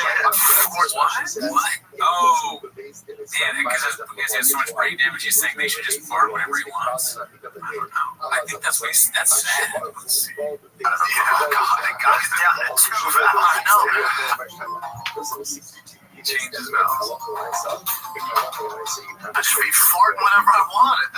A: Oh. Yeah, because he has so much brain damage, he's saying they should just fart whenever he wants. I don't know. I think that's sad. Let's see. I don't know. Oh, God, it got it down to 2 vowels. I know. He changed his vowels. I should be farting whenever I want it.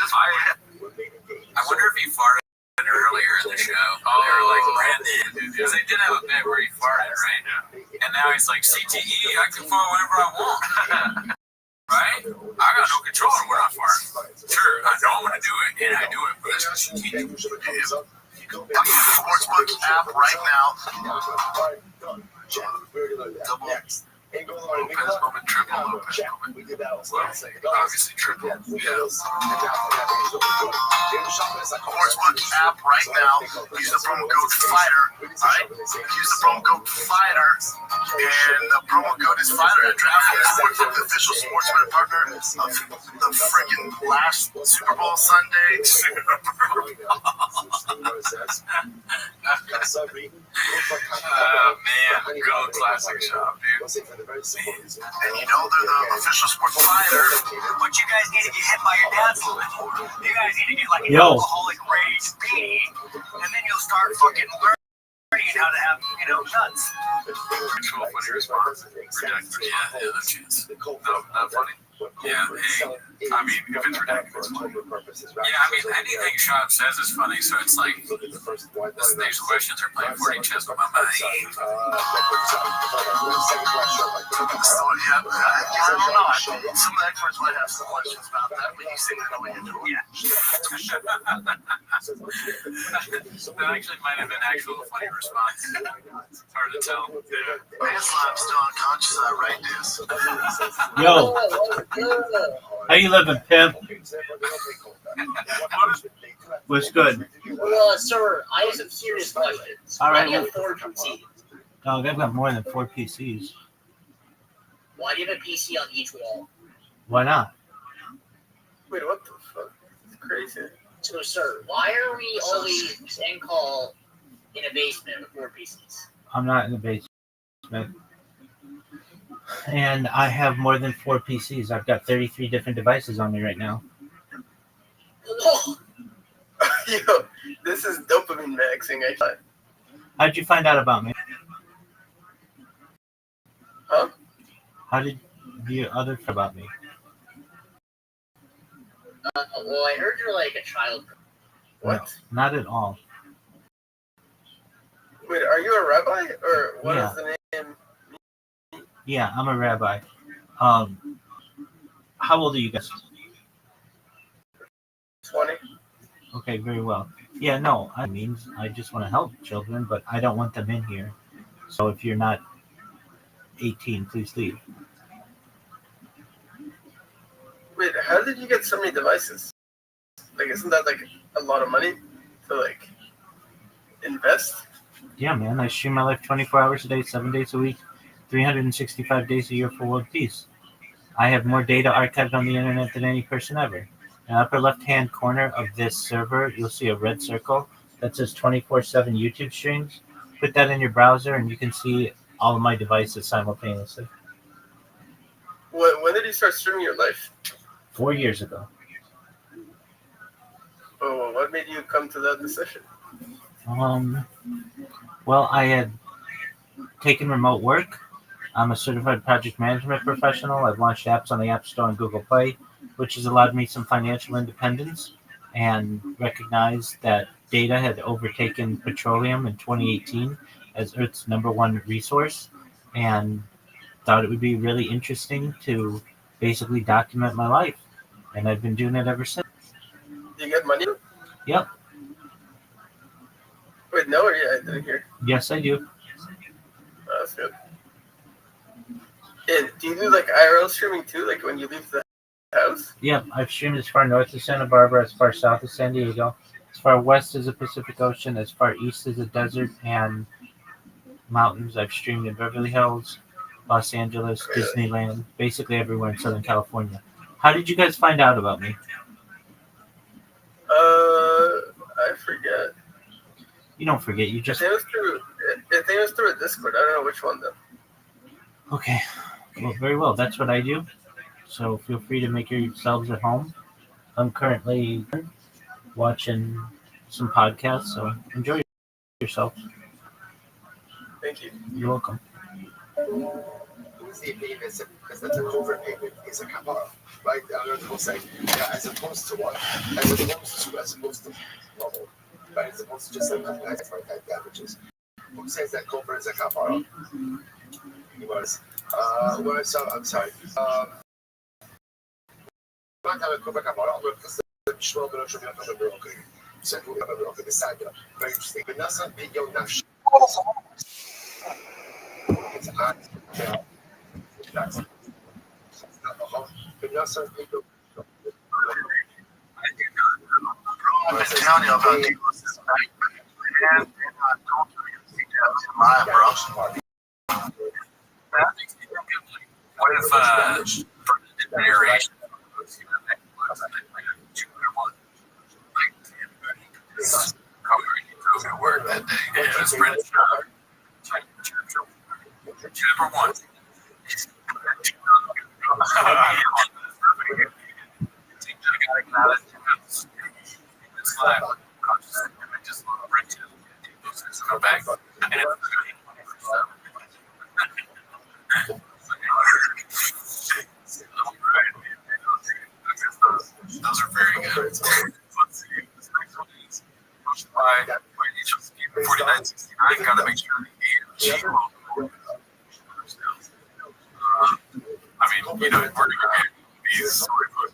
A: I wonder if he farted earlier in the show. Oh, they were like Brandon, because they did have a bit where he farted, right? And now he's like, CTE, I can fart whenever I want. Right? I got no control on when I fart. Sure, I know I'm going to do it, and I do it, but it's just CTE. Sportsbook app right now. Double. Lopez moment, triple Lopez moment. Well, obviously triple. Yeah. Sportsbook app right now. Use the promo code FIGHTER. Alright? Use the promo code FIGHTER. And the promo code is FIGHTER at DraftKings Sportsbook, the official sportsman partner of the freaking last Super Bowl Sunday. Man, good old classic shop, dude. And you know they're the official sports fighter, but you guys need to get hit by your dad's limit. You guys need to get like an alcoholic rage beanie, and then you'll start fucking learning how to have, nuts. Control funny response. Ridiculous. Yeah, no chance. No, not funny. Yeah, hey, I mean, if it's ridiculous, yeah, I mean, anything Sean says is funny, so it's like, these questions are playing 40 chess with my mind. I don't know. Some of the experts might have some questions about that, but you seem to know what you're doing. Yeah. That actually might have been actual funny response. It's hard to tell. Yeah. I'm still unconscious, right, dude?
G: Yo. How you living, pimp? What's good?
L: Well, sir, I have some serious questions.
G: All right.
L: Why do you have 4 PCs?
G: Oh, they've got more than 4 PCs.
L: Why do you have a PC on each wall?
G: Why not?
J: Wait, what the fuck? It's crazy.
L: So, sir, why are we always in call in a basement with 4 PCs?
G: I'm not in the basement. And I have more than 4 PCs. I've got 33 different devices on me right now.
L: Whoa.
J: Yo, this is dopamine maxing, I thought.
G: How'd you find out about me?
J: Huh?
G: How did you other about me?
L: Well, I heard you're like a child.
J: What?
G: No, not at all.
J: Wait, are you a rabbi? Or what
G: Yeah.
J: is the name?
G: Yeah, I'm a rabbi. How old are you guys?
J: 20.
G: Okay, very well. Yeah, no, I mean, I just want to help children, but I don't want them in here. So if you're not 18, please leave.
J: Wait, how did you get so many devices? Like, isn't that like a lot of money to like invest?
G: Yeah, man, I stream my life 24 hours a day, 7 days a week, 365 days a year for world peace. I have more data archived on the internet than any person ever. In the upper left-hand corner of this server, you'll see a red circle that says 24/7 YouTube streams. Put that in your browser, and you can see all of my devices simultaneously.
J: When did you start streaming your life?
G: 4 years ago.
J: Oh, what made you come to that decision?
G: Well, I had taken remote work. I'm a certified project management professional. I've launched apps on the App Store and Google Play, which has allowed me some financial independence, and recognized that data had overtaken petroleum in 2018 as Earth's #1 resource. And thought it would be really interesting to basically document my life, and I've been doing it ever since.
M: You get money?
G: Yep.
M: Wait, no, or yeah, I didn't hear.
G: Yes, I do.
M: Oh, that's good. And do you do like IRL streaming too, like when you leave the house?
G: Yep, I've streamed as far north as Santa Barbara, as far south as San Diego, as far west as the Pacific Ocean, as far east as the desert and mountains. I've streamed in Beverly Hills, Los Angeles, Disneyland, basically everywhere in Southern California. How did you guys find out about me?
M: I forget.
G: You don't forget, you just...
M: I think it was through a Discord. I don't know which one though.
G: Okay, well, very well. That's what I do. So feel free to make yourselves at home. I'm currently watching some podcasts, so enjoy yourself.
M: Thank you.
G: You're welcome.
I: The payment because the covert payment is a kapara, right? I will say, yeah, as opposed to what? As opposed to normal, right? As opposed to just like type damages. Who says that covert is a kapara? I'm sorry. Not have a covert kapara, because the shmuel should be not a broken. So we have a broken beside you. Very interesting. But that's not big young nash. It's hard. That's not
C: tell you about Jesus. And don't my bro. That makes me think of what if for the narration to work that day. Yeah, it was pretty Number one. Those are very good. Let's see. This next one is by 4969. Got to make sure the age. I mean, you know, we're going to get these storybooks.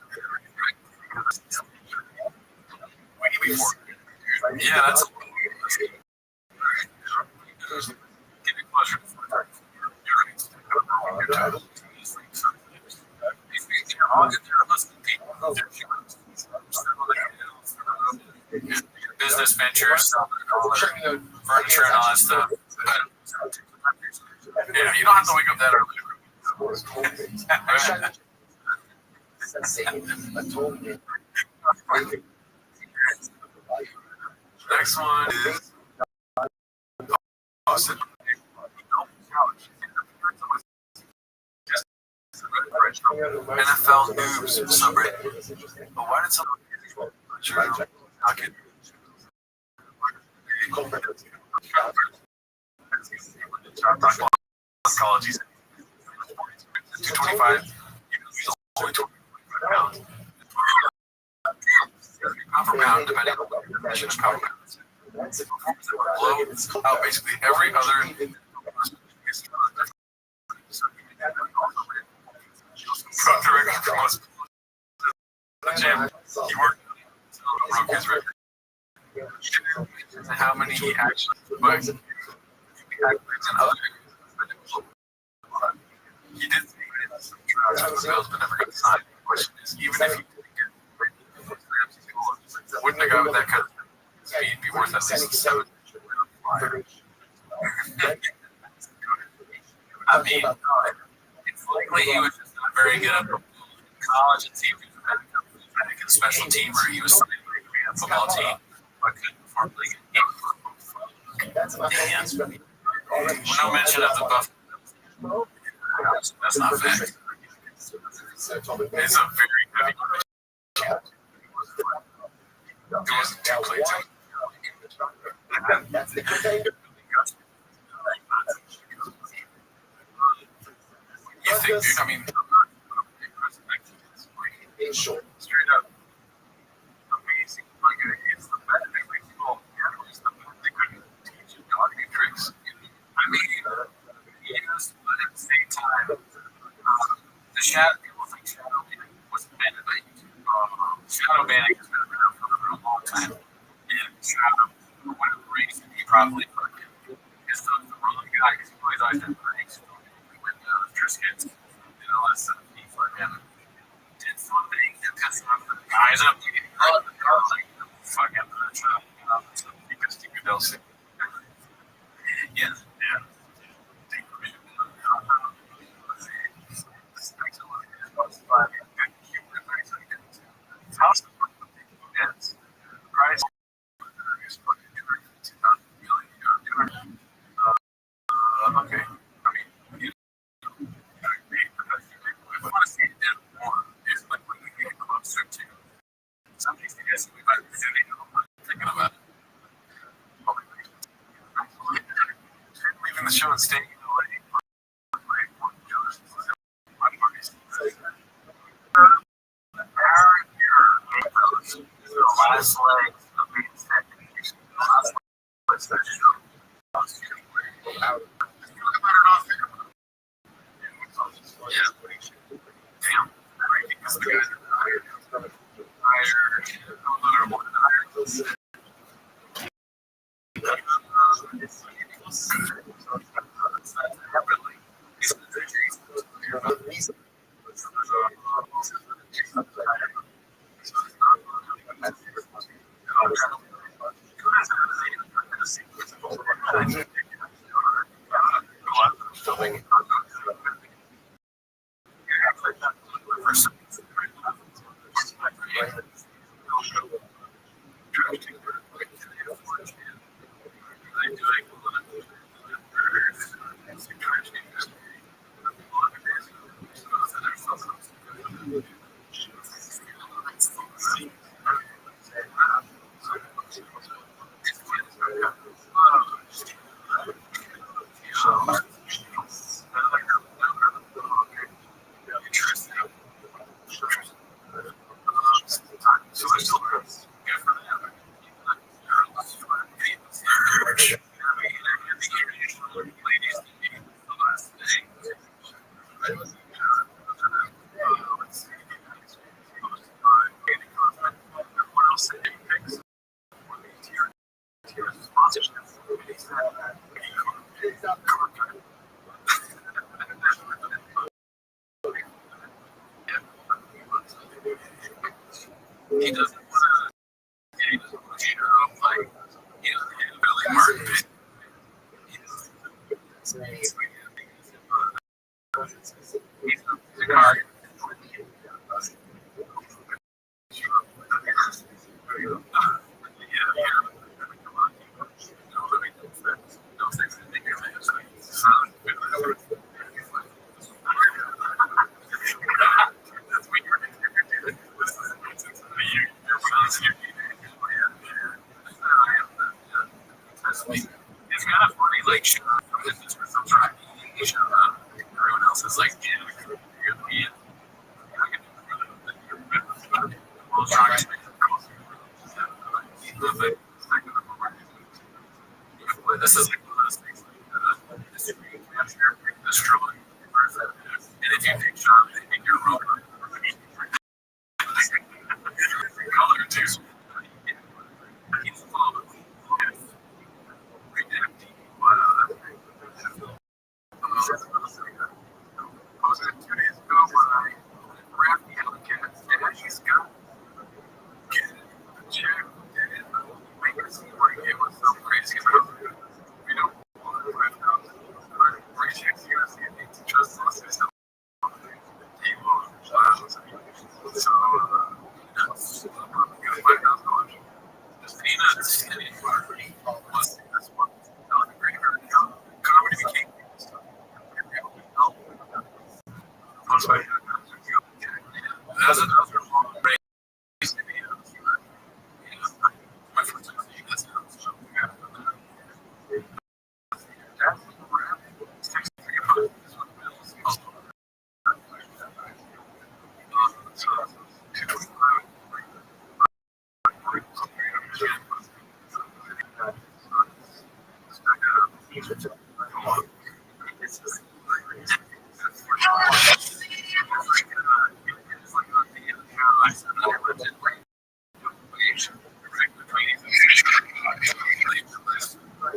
C: Yeah, that's getting closer. Business ventures, furniture, and all that stuff. Yeah, you don't have to wake up that early. Next one is Austin. NFL news subreddit. But why did someone Psychology 225 pound per pound, depending on the definition of power pounds. Below out basically every other director from us. The gym. He worked broke his record. How many he actually but he did some trials for the Bills but never got signed. The question is, even if he didn't get wouldn't a guy with that kind of speed be worth at least 7? I mean, it's likely he was just not very good at college and see if he was a special team where he was signed for a football team, but couldn't perform like no mention of the Buffalo. That's not fact. It's a very heavy. It wasn't too clean. You think, dude? I mean, straight up amazing. It's the best thing people they couldn't teach you doggy tricks. I mean, yes, but at the same time,
A: probably fucking pissed off the wrong guy because he always done things with Triscuits and all that stuff. He fucking did something to piss off the guys up. Fucking because stupid else. Yes, yeah. House yes. Price is fucking $250,000 okay. I mean, you I want to see it down more is like when we get closer to some of these guys we might be doing thinking about it. Leaving the show and staying in LA. Last leg of being second. Last leg damn. Because the guys are hired. He doesn't want to show like really market. It's kind of funny, like, everyone else is like, this is like one of those things destroying. And if you pick John, they think you're wrong. Color too.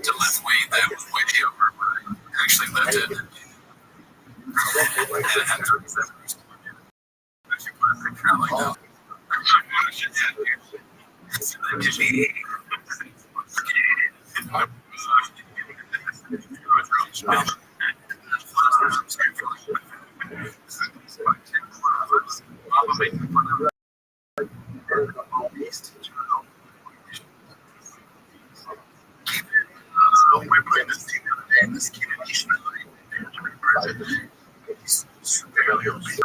A: To He's severely obese.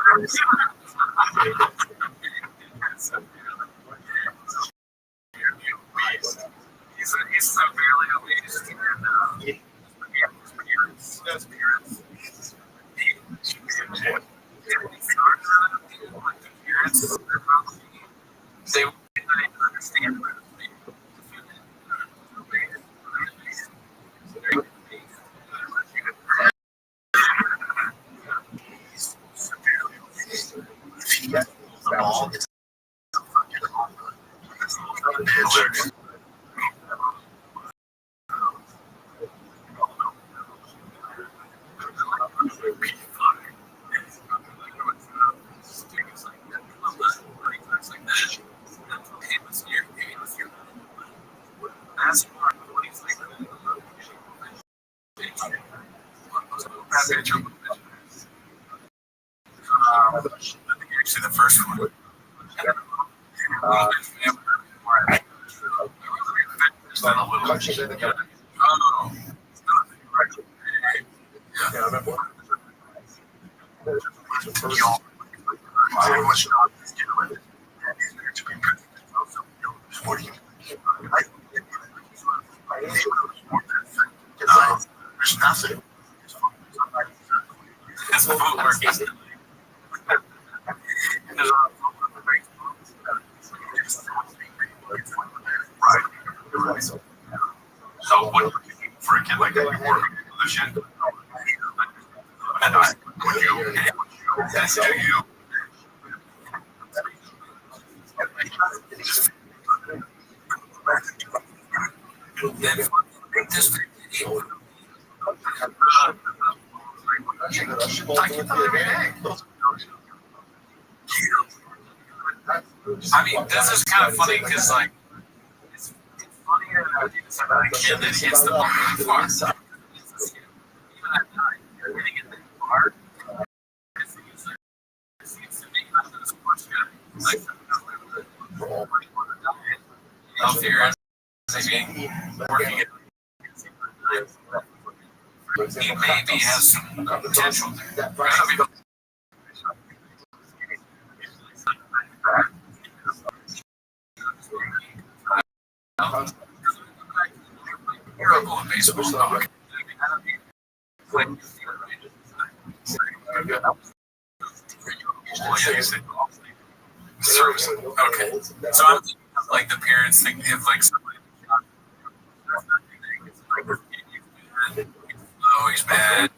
A: They understand. Actually, the first one. There's nothing. It's footwork. Right. So what for a kid like that, you work the shit. And would you that's do you I mean, this is kind of funny because, like, it's funny about a kid that hits the ball really far. Even at night, you're hitting it that hard. It seems to me that the sports guy, like, healthier as being working it. He maybe has some potential there. You're a cool baseball dog. Service. Okay. So I'm thinking of, like, the parents think if like somebody oh, he's bad.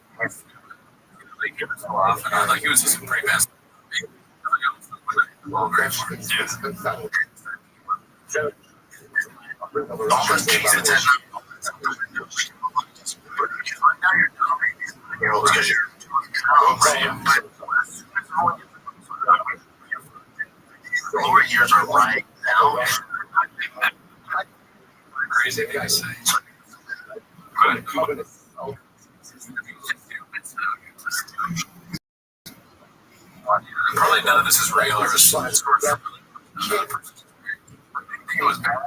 A: Like, he was just a pretty bad. Lower years are right now. Crazy thing to say. Probably none of this is real or just he was bad.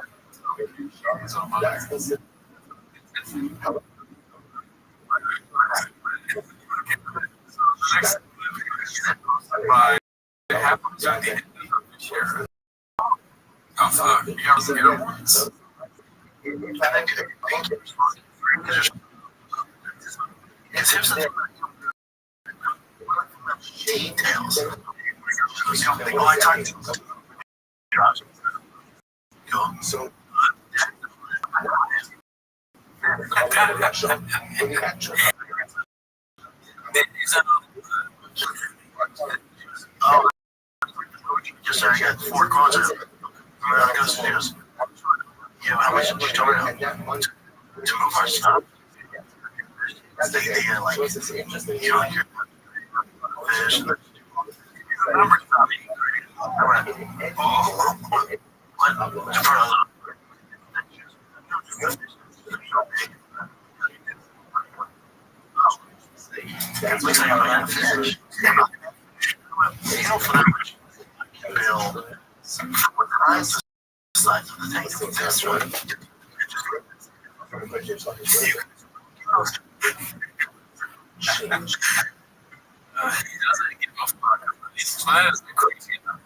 A: Oh fuck! You got to get it once. Details. Oh, I talked to so oh, just I got 4 calls. I got some news. Yeah, how much did you tell me to move our stuff? They like, you know, your
C: gotta fish. You know, for that build what size the size of the tank is this one. He doesn't give a fuck. He's crazy enough.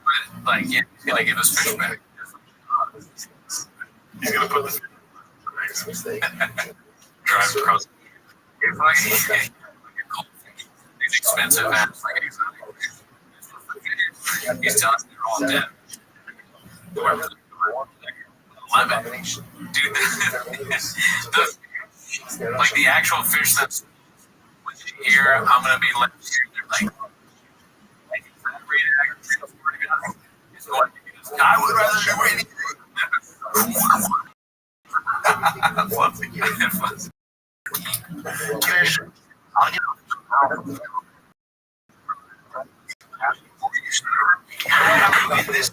C: But, like, yeah, he's gonna give us fish back. He's gonna put this drive across. If I these expensive apps, like he's telling us they're all dead. Lemon, dude. Like the actual fish that's here, I'm gonna be like, I would rather do anything. Fish. I'll get this.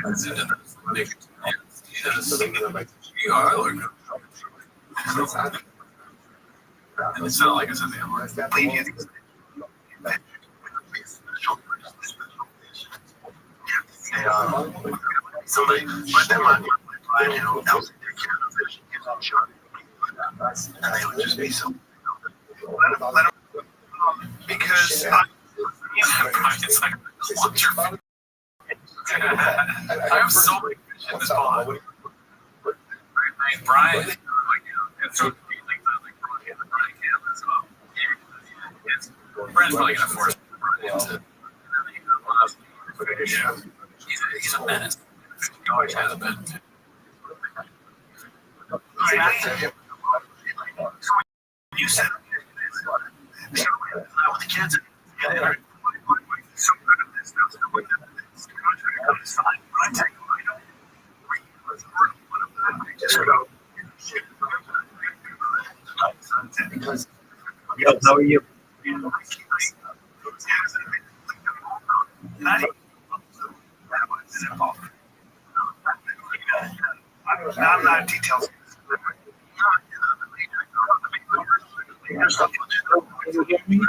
C: That's and it's not like I said, so they let them on, you know, and they would just be so. Let them, because it's like watch your food. I have so many fish in this pond. Brian, like, it's so Brian's probably gonna force him to. He's a menace. He always has been. You said with the kids, so good at this. Because how are you? I'm not details. Can you hear me?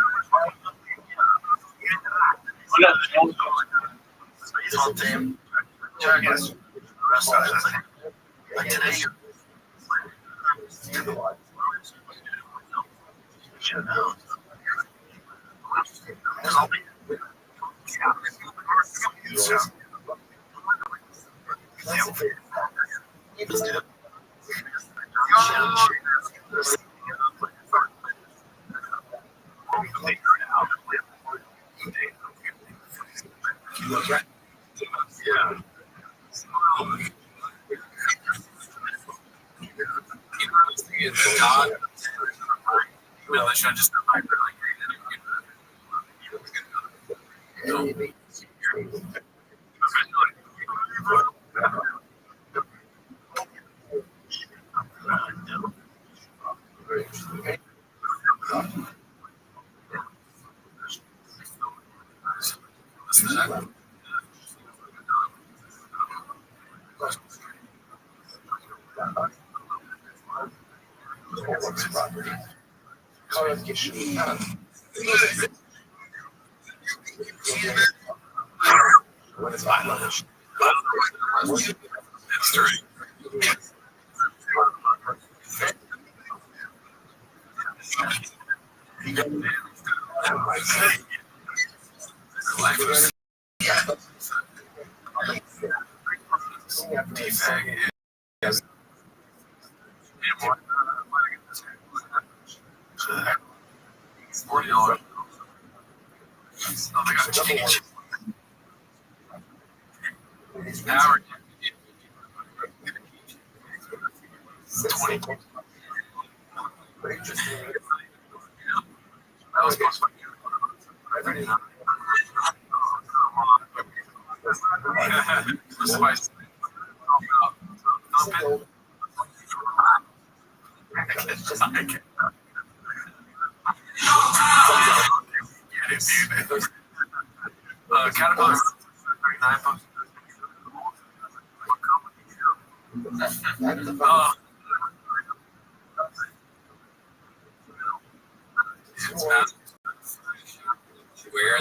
C: Like today, should know.
A: Caterpillar 39 bucks. It's massive. Where?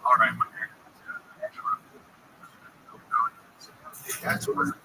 A: All right. That's what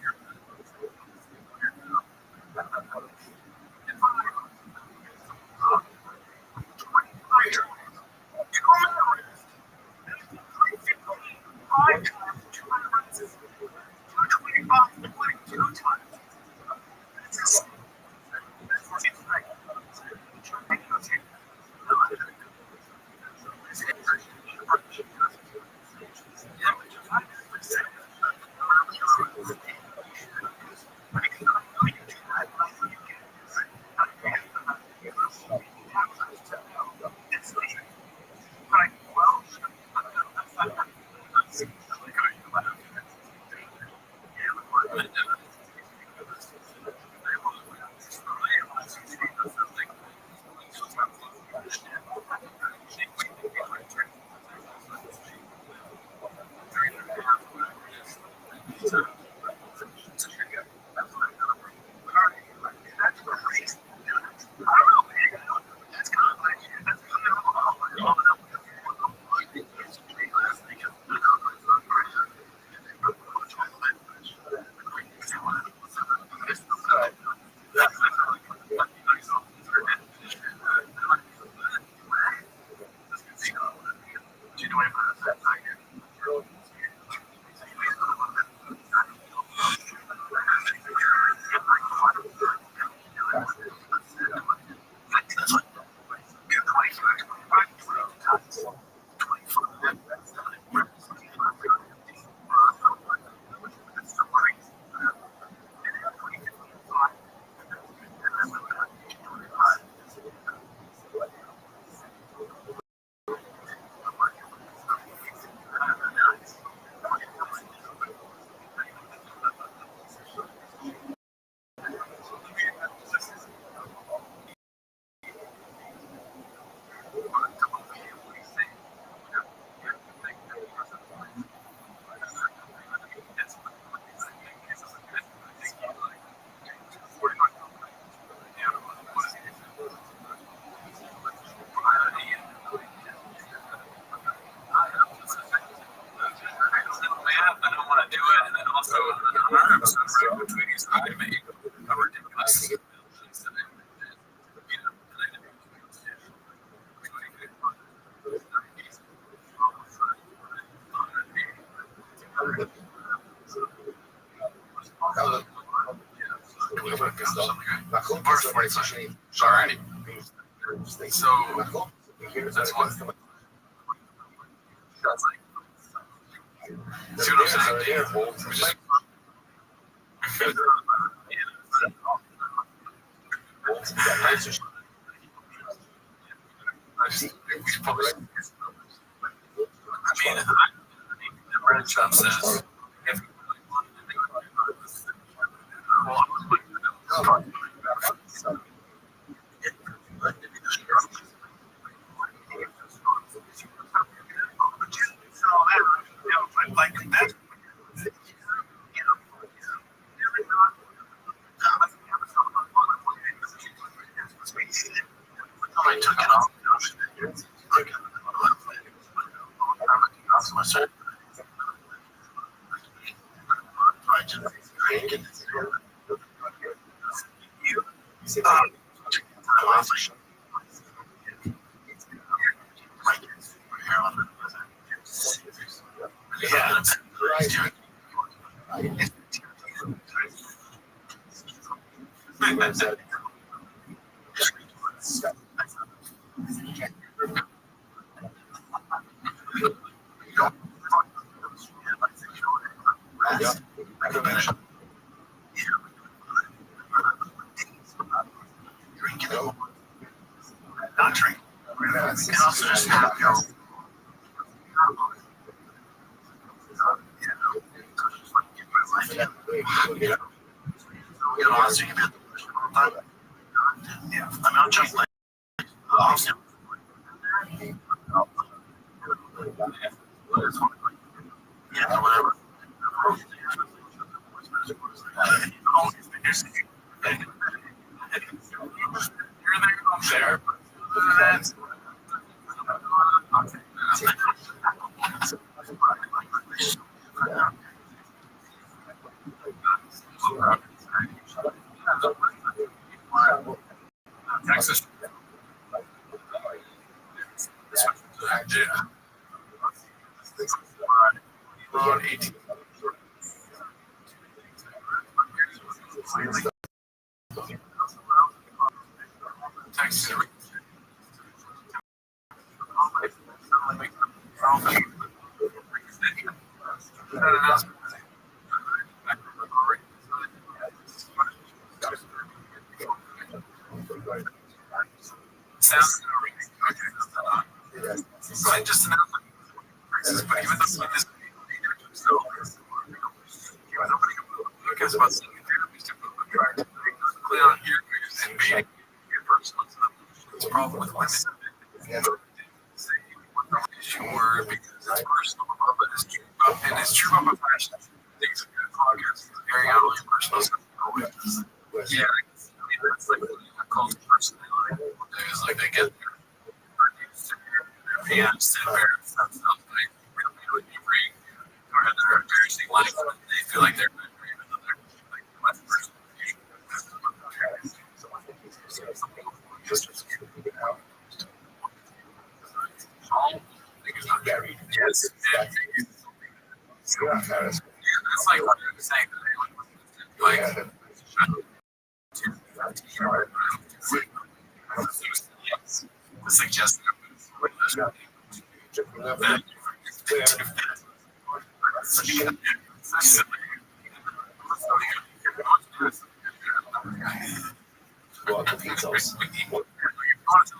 A: Alrighty. So that's what. See what I'm saying? We just. The bread shop says. Like that. I took it off. That's my sir. Yeah. Not drink. And also just have your yeah, I'm not just like yeah, whatever. You're there. Texas. Yeah. 18. Texas. Sounds so I just announced Texas, but even though this so nobody cares about seeing therapists to try to clear on here and being personal. It's a problem with women. Sure, because it's personal, but it's true and it's true about fashion. Things are good podcast, airing out all your personal stuff. Yeah, I mean that's like a cult of personality. It's like they get their pants and wear stuff like really bring or have their embarrassing life and they feel like they're better even though they're like much personal. Yes. Yeah, that's like what I'm saying. Like, the suggestion that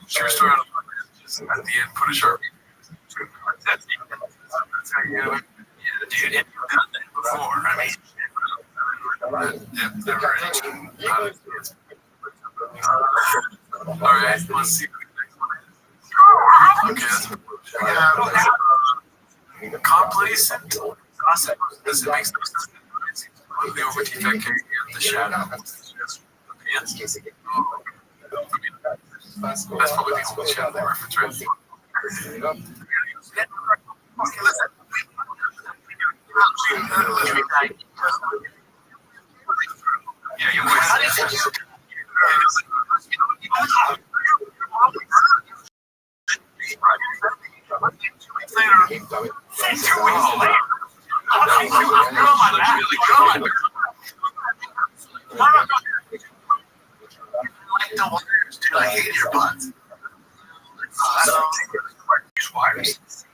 A: true story at the end, put a sharpie. That's how you do it. Yeah, dude, and you've done that before. I mean, never all right, let's see. Okay, we have complacent. This makes no sense. Completely overtake that character in the shadow. Yes. That's probably the only shadow reference, right? Okay, listen. Yeah, you I hate your butt. Use wires.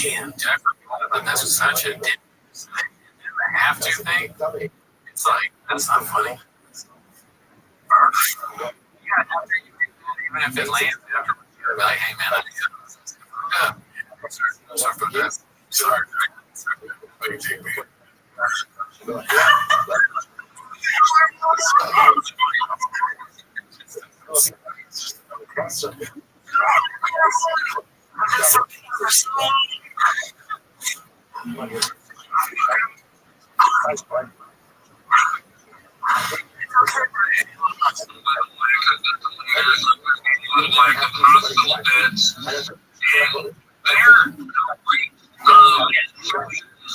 A: Damn, that's such a have to thing. It's like, that's not funny. Even if it lands, you're like, hey man, I need to. Sorry for that. Sorry.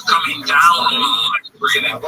C: Coming down, breathing.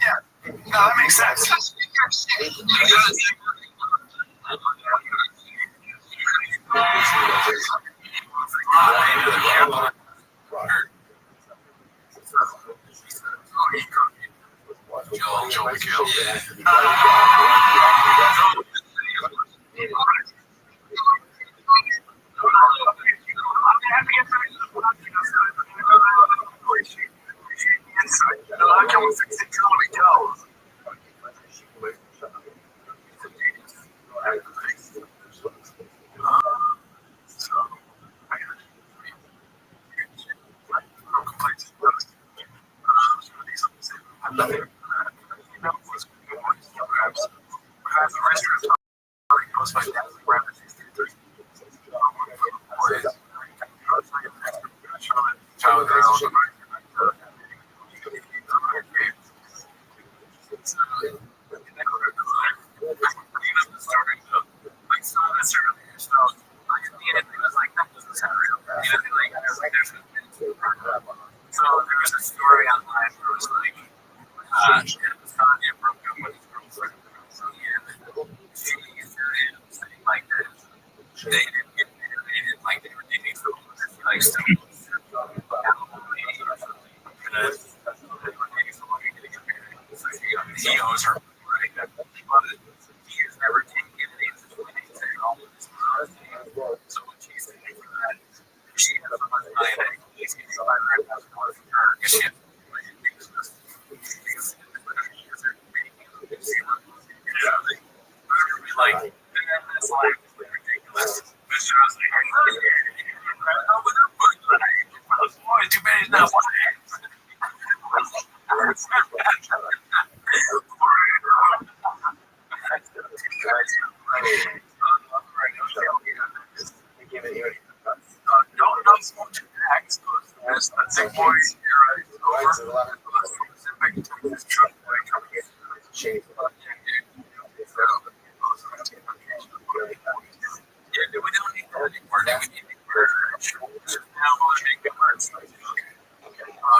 C: Yeah, no, that makes sense. Joe McHale.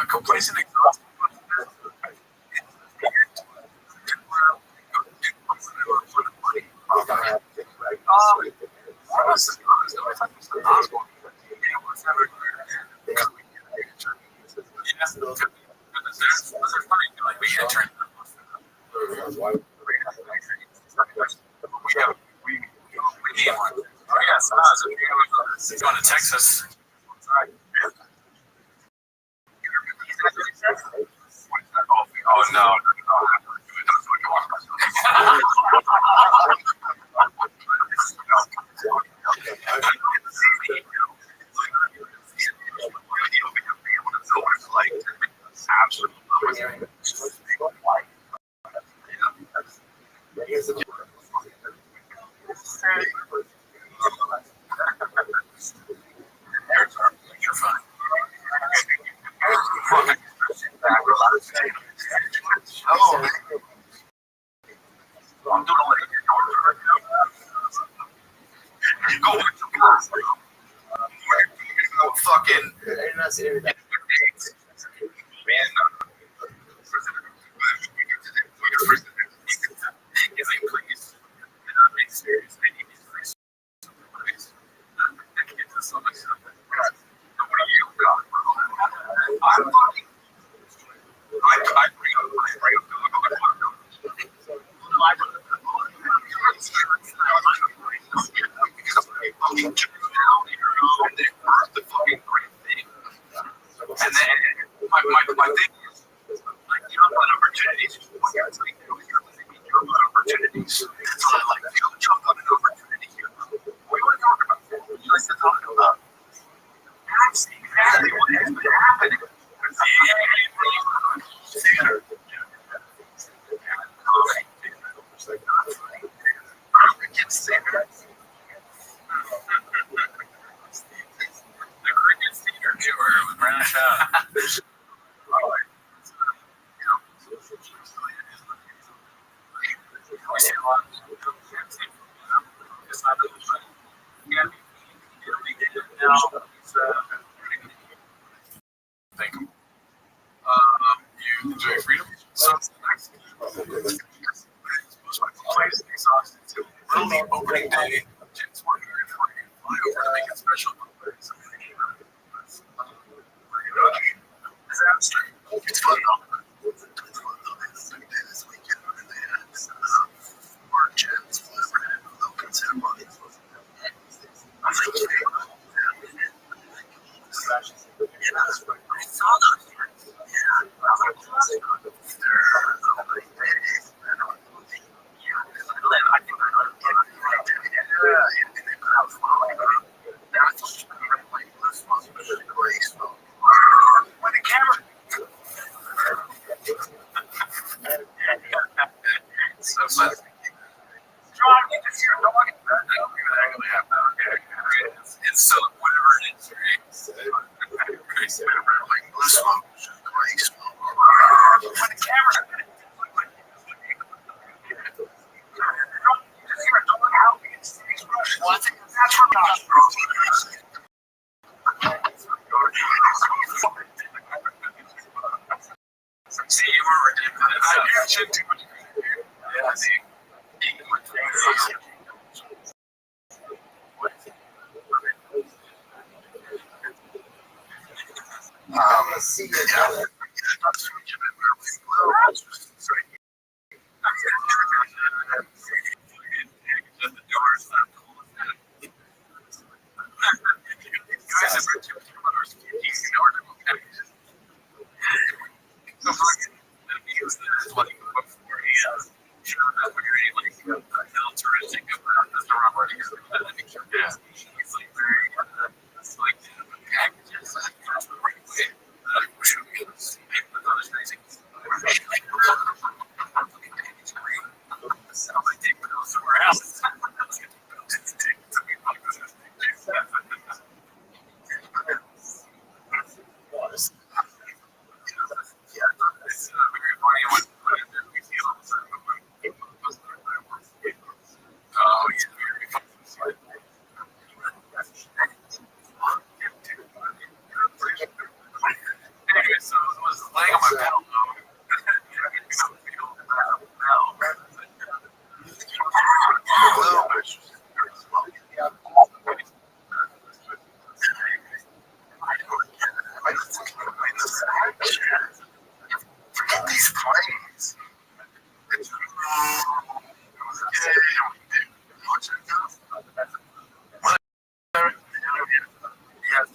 C: Complacent exhaust. Going to Texas. Oh no.
A: opportunities. So I like to jump on an opportunity here. We want to talk about that. We like to talk about that's exactly what has been happening. Theater. The cricket theater tour with Brown Shot. Thank you. You enjoy freedom? So it's nice. Early opening day, James Morgan fly over to make it special. It's fun though. This weekend when they had Mark Jens flew over to open ceremony. I was like, I saw those. So fun. It's so whatever it is, right? Like blue smoke, gray smoke. When the camera. See, you were ridiculous. I did too much. Yeah, see.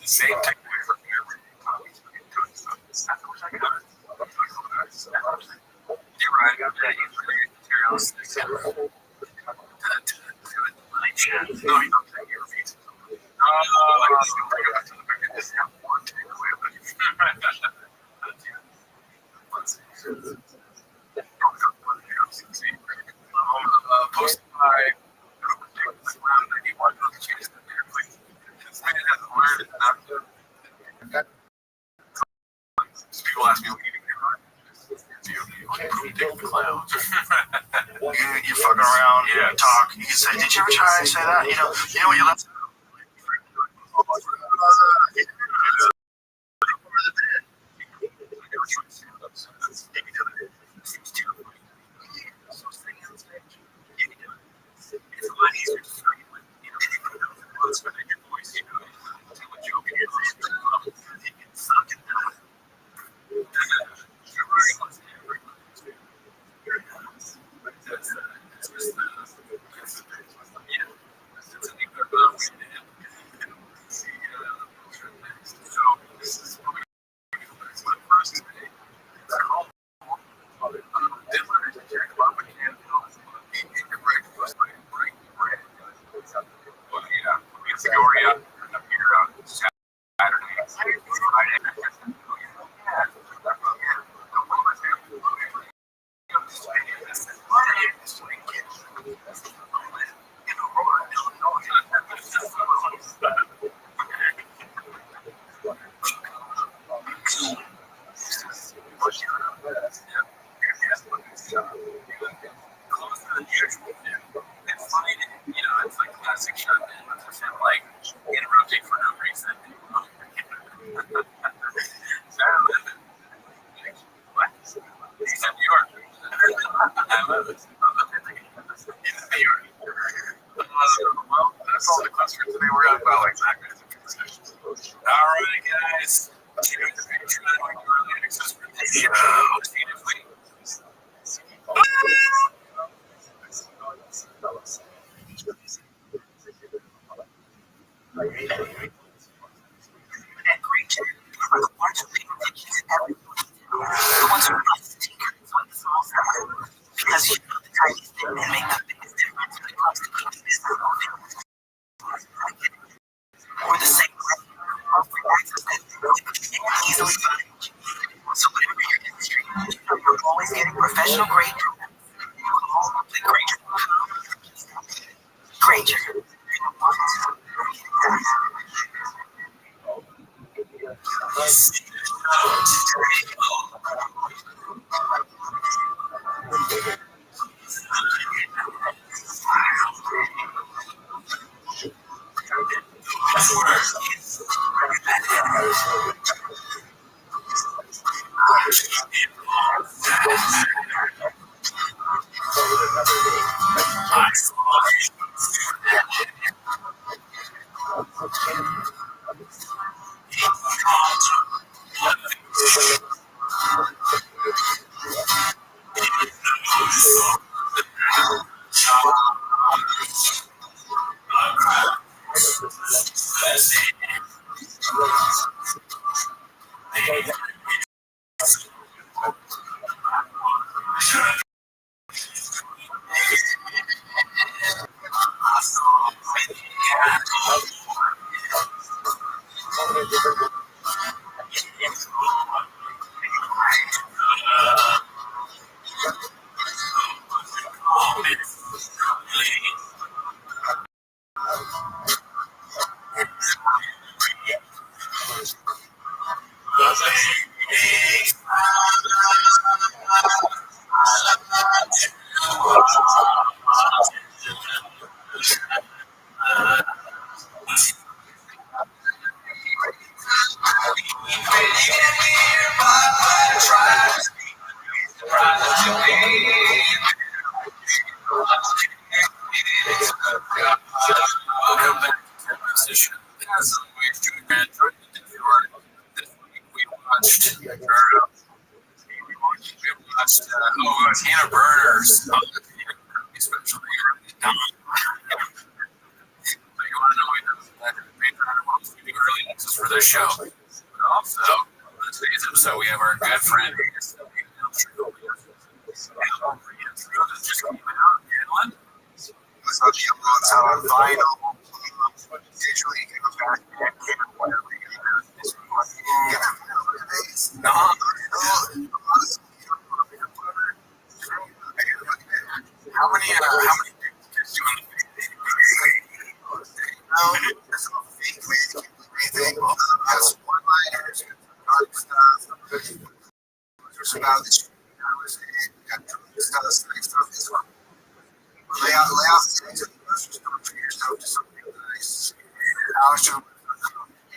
A: See you. People ask me what you do. You fucking around, talk. You can say, "Did you ever try to say that?" You know what you left. It's funny, it's like classic shotgun. Just him like interrupting for no reason. What? He's in New York. I love it. He's in New York. Well, that's all the clubs for today. We're at about like 9 minutes of discussion. All right, guys. Check the picture out of early access for the show.
E: Because you know the tiniest thing can make the biggest difference when it comes to keeping this or the same way, offering access that you can easily find. So whatever your industry, you're always getting professional grade. Granger.
A: Hannah Burners. Especially. You want to know we do early access for this show. But also, on today's episode, we have our good friend just came out, Alan. It's not the amounts on vinyl. Usually, he goes back and whatever he gets. How many kids do on the that's a fake way to keep everything. That's one-liners, dark stuff. There's about this got stuff, stuff as well. Lay out things and just don't treat yourself to something nice. How should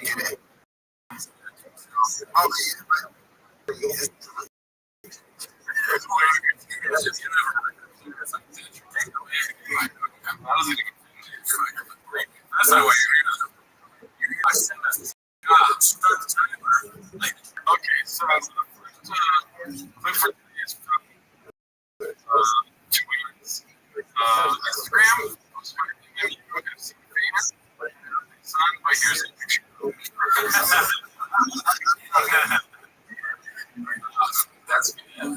A: you get it? That's not what you're okay, so look for is from 2 weeks. Instagram. Famous. Son, but here's a picture.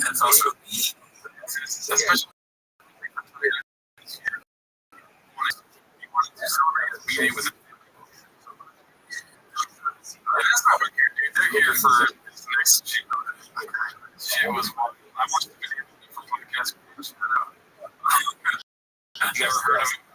A: That's also especially meeting with that's not what they're here for this next she was I watched the video for podcast Never heard of him.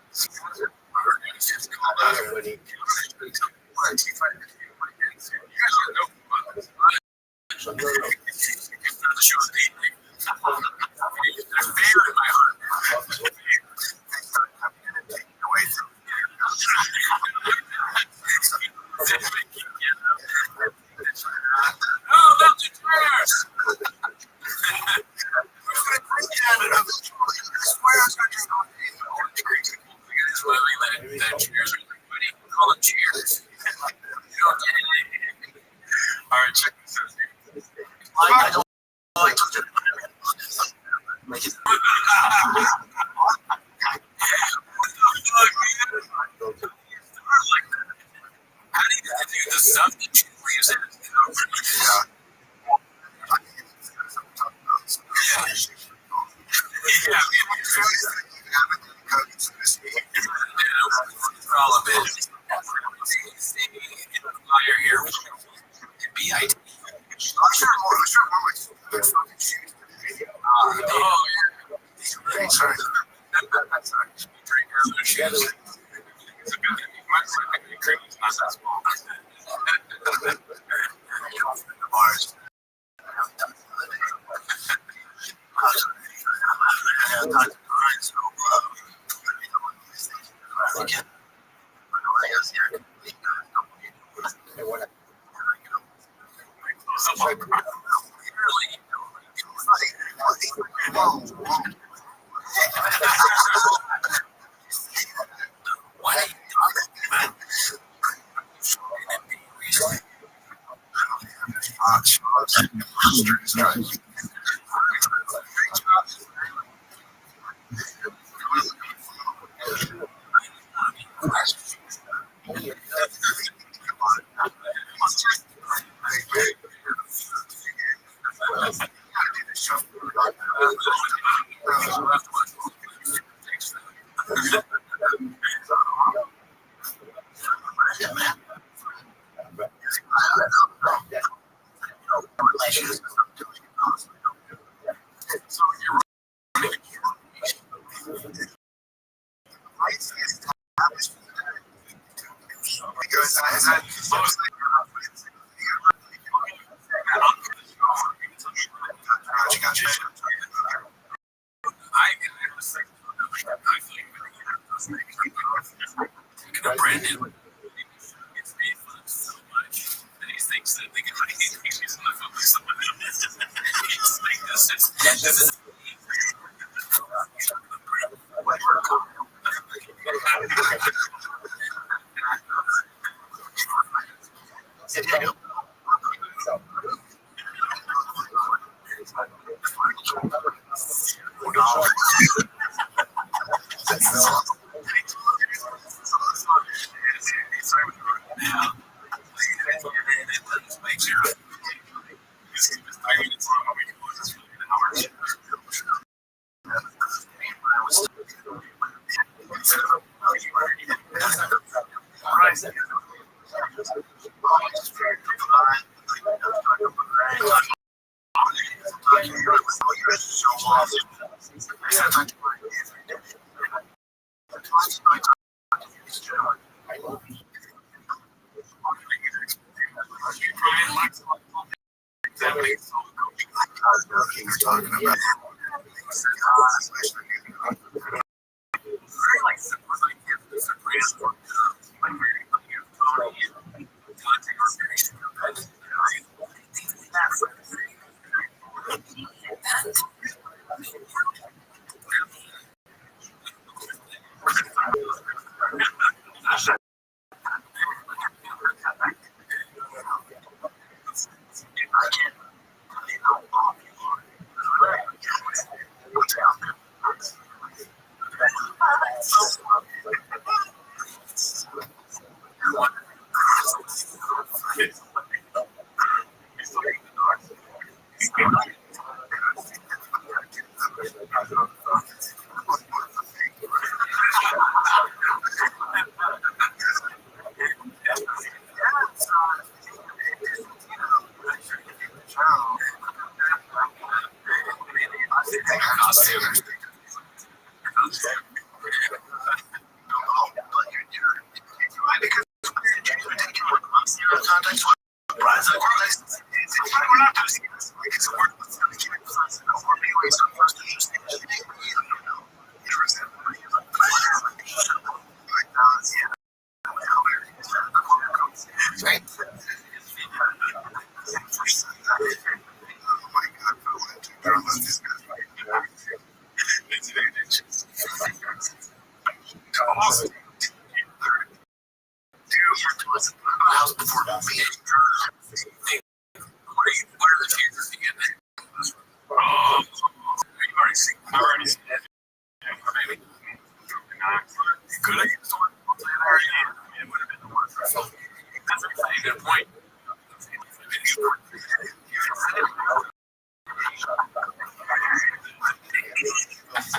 A: not going to see this. Because we're going to keep it close. We're anyways on first interest.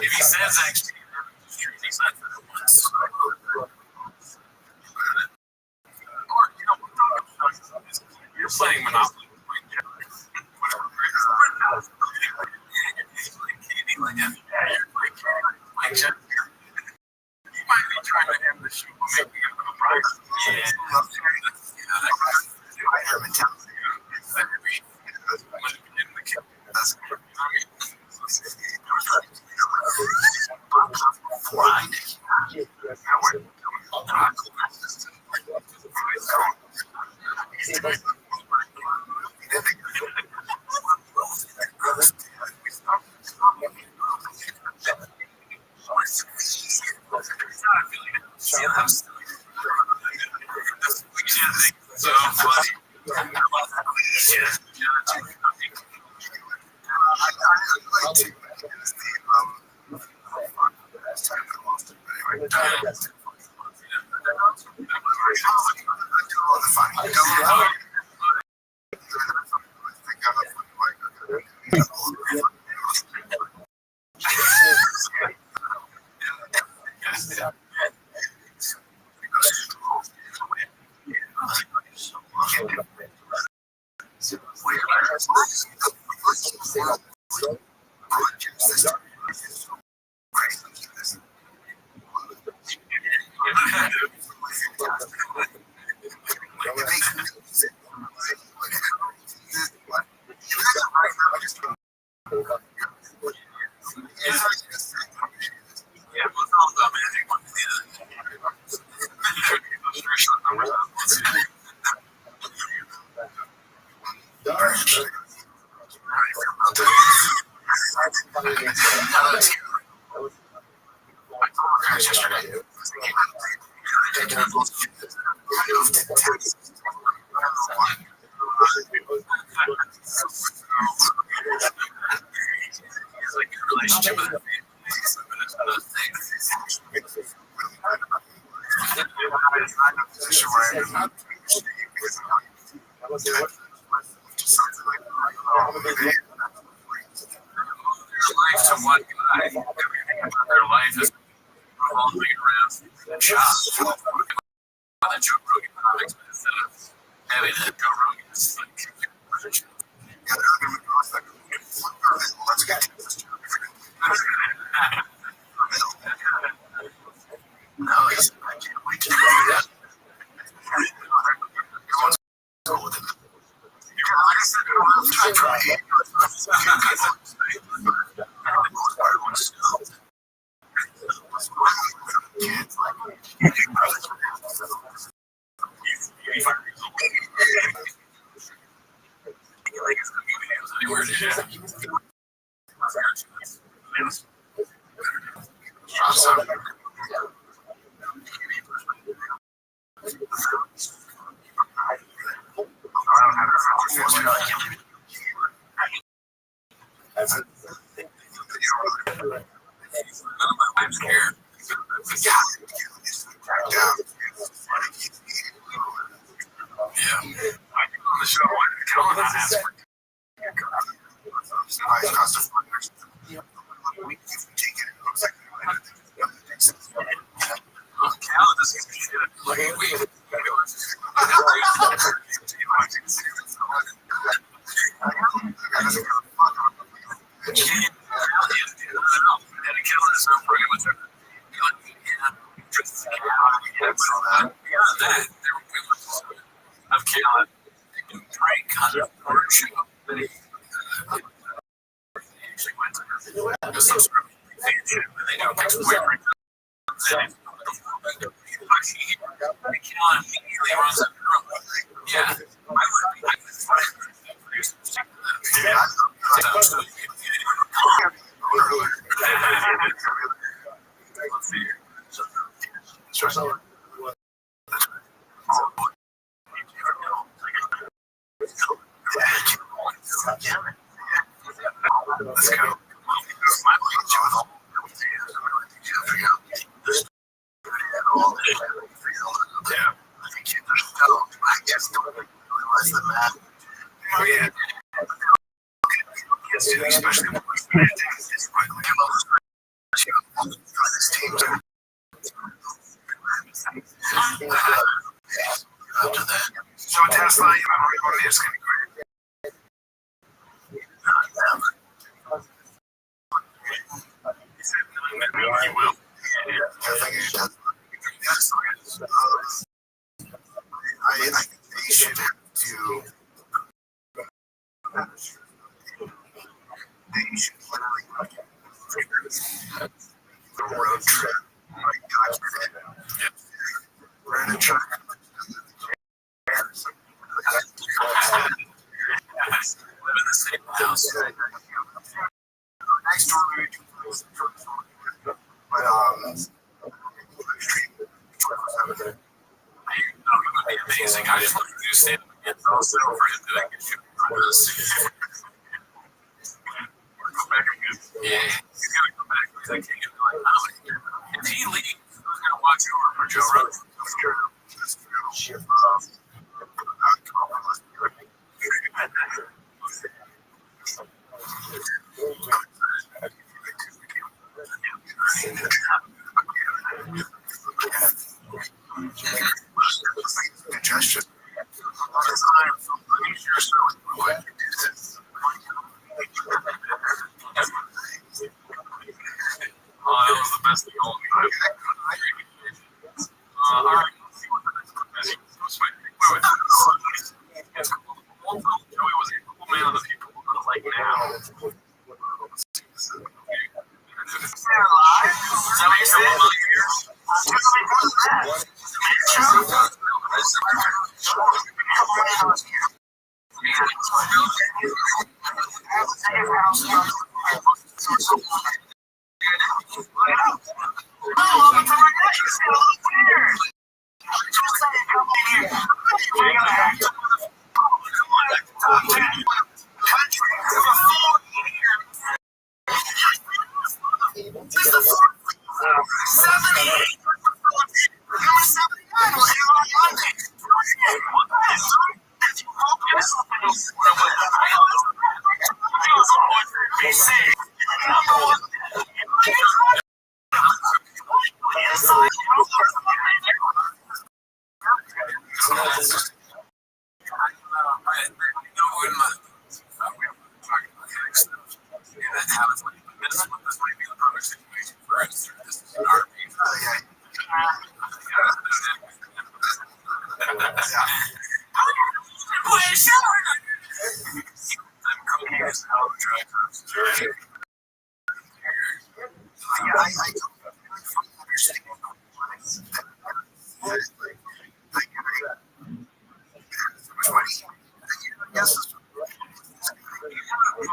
A: If he says actually, he's not going to once. You're playing Monopoly. You might be trying to have the shoe maybe a price. kind of workshop that he usually went to. It was some sort of fan shit where they do a big square. Keon immediately runs up the room. Yeah, I let's go. Especially after that. So Tesla, you know, it's going to be great. You will. I think they should have to. They should literally the road trip. Like, document it. Yep. We're in a truck. Live in the same house. Next door, but it would be amazing. I just want to do stand up again. Also for him that I can shoot yeah, he's gonna come back because I can't get like, oh, if he leaves, who's gonna watch over for Joe Rogan? Congestion. That was the best thing all night. All right, let's see what the next one is. Joey was a cool man of the people. Like now.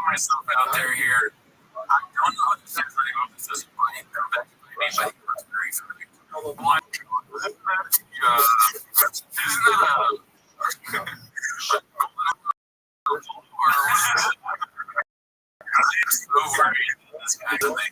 A: Myself out there here. I don't know what to say. This is funny. Anybody who's very familiar. Isn't that this kind of thing?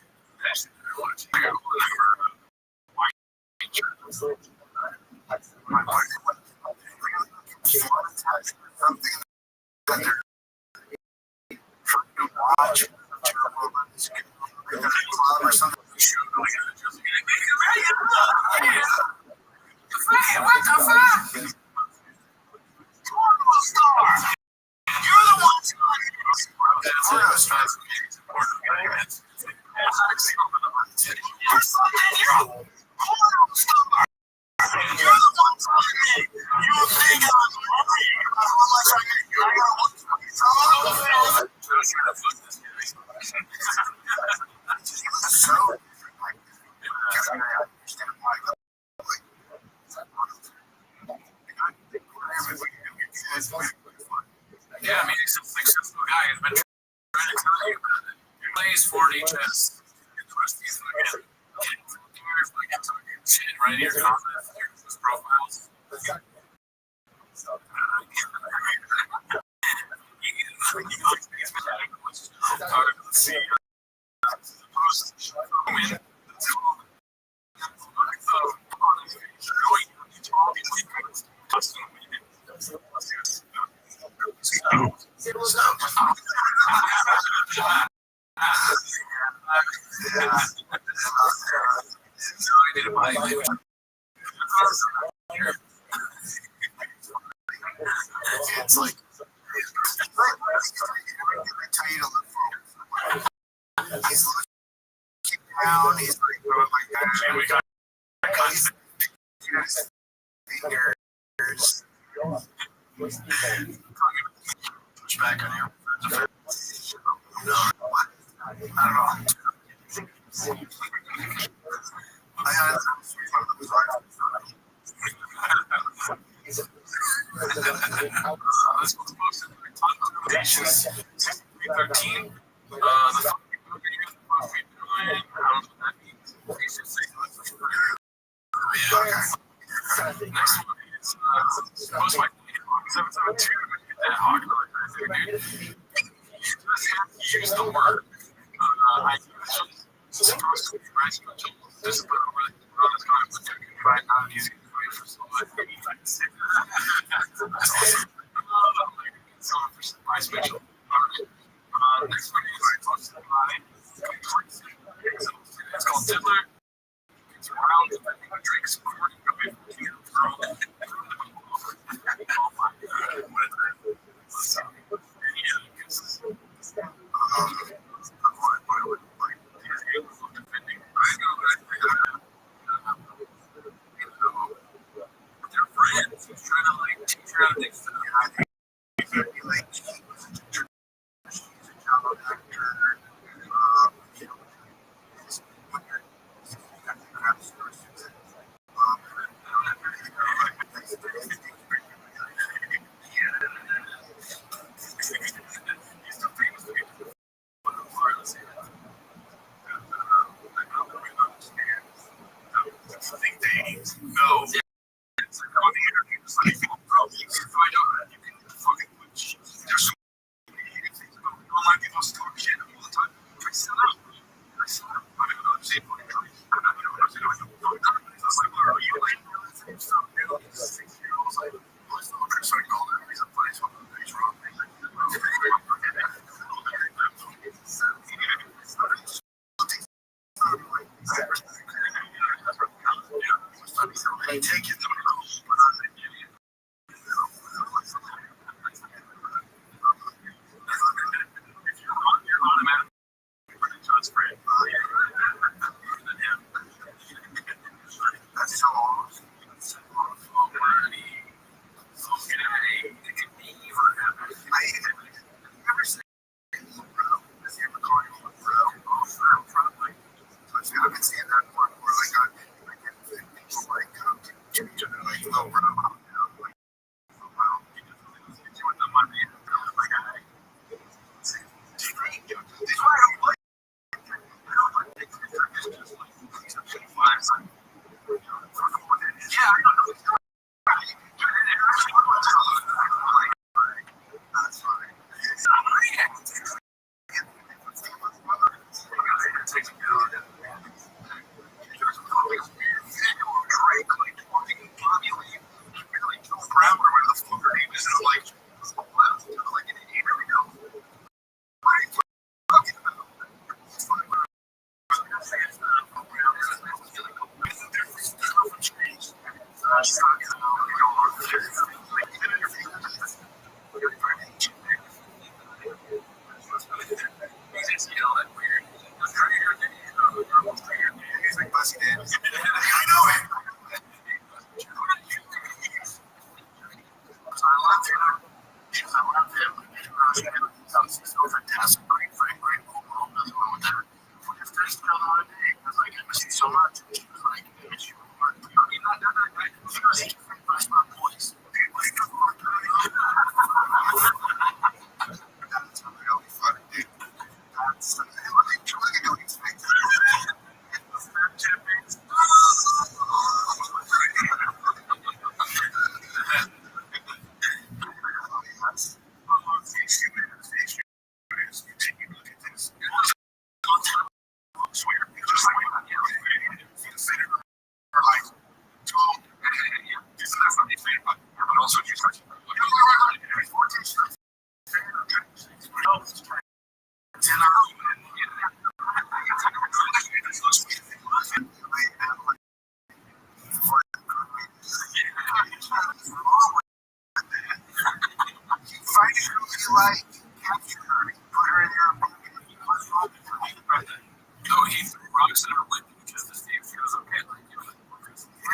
A: pays for DHS. Shit right in your comments, your profiles. It's like he's looking down, he's like going like that. And we got fingers. Push back on you. No, I don't know. I had Audacious 13. Next one is most likely 772. That hawk really dude. Use the word. I supposed to be right. Discipline over the right now using the way for so much. My special. Next one is it's called Tiddler. It's around. I think it drinks according to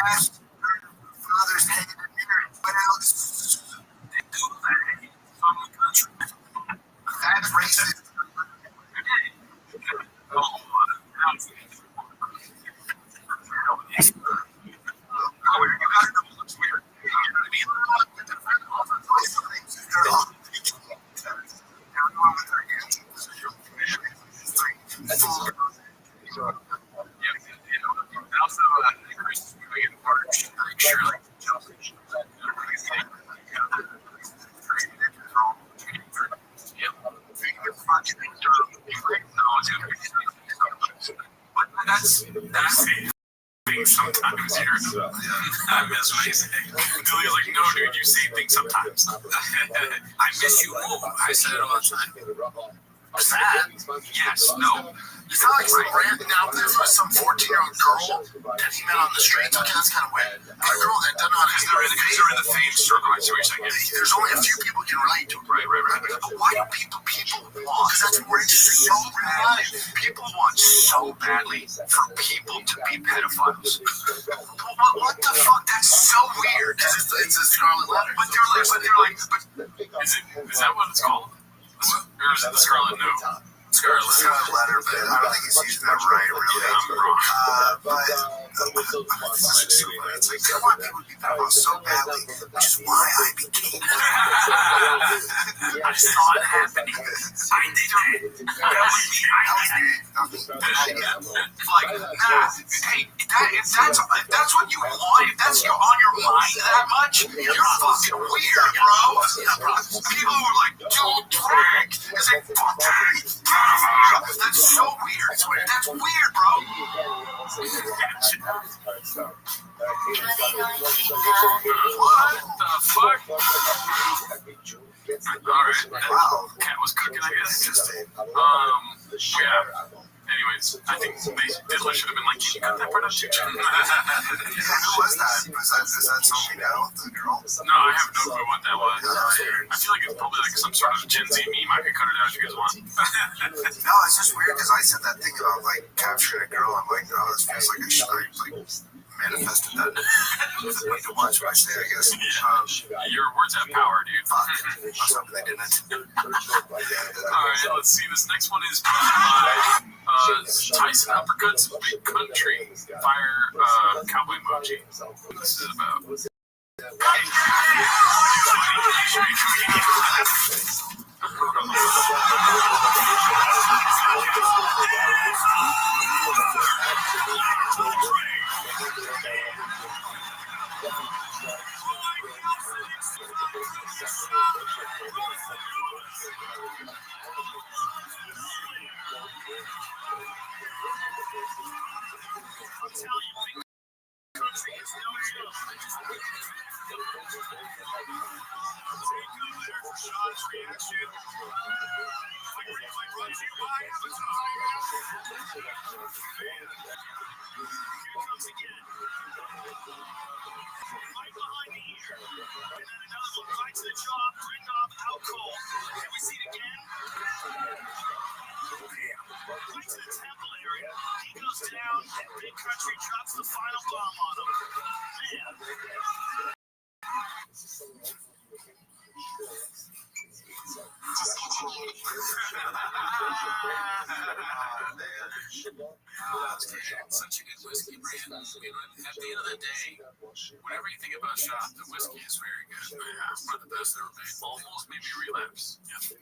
A: asked her father's hand in marriage. What else? They do that from the country. That's racist. That's sometimes you're I miss what he said. Delia's like, no, dude, you say things sometimes. I miss you more. I say it all the time. What's that? Yes, no. You sound like some random. Now, if there was some 14-year-old girl that he met on the streets, okay, that's kind of weird. A girl that doesn't know how to because they're in the fame circle. I see what you're saying. There's only a few people can relate to it. Right. But why do people want? Because that's what we're interested so bad. People want so badly for people to be pedophiles. What the fuck? That's so weird. It's a scarlet letter. But they're like, is that what it's called? Or is it the scarlet note? Scarlet letter, but I don't think he's using that right, really. But it's like, I want people to be pedophiles so badly, which is why I became one. I saw it happening. I did it. Like, nah, hey, if that's what you want, if that's on your mind that much, you're fucking weird, bro. People who are like, don't drag, is like, fuck that. That's so weird. That's weird, bro. What the fuck? Alright. Wow. Cat was cooking, I guess. Yeah. Anyways, I think Diddler should have been like, can you cut that part out too? Who was that? Is that something now? The girl? No, I have no clue what that was. I feel like it's probably like some sort of Gen Z meme. I could cut it out if you guys want. No, it's just weird because I said that thing about like capturing a girl. I'm like, oh, this feels like I should like manifested that. I need to watch what I say, I guess. Your words have power, dude. Fuck. I was hoping they didn't. Alright, let's see. This next one is Tyson Uppercuts Big Country Fire Cowboy Emoji. What this is about. Big Country drops the final bomb on him. Man. It's such a good whiskey brand. At the end of the day, whenever you think about shop, the whiskey is very good. One of the best ever made. Almost made me relapse. Yep.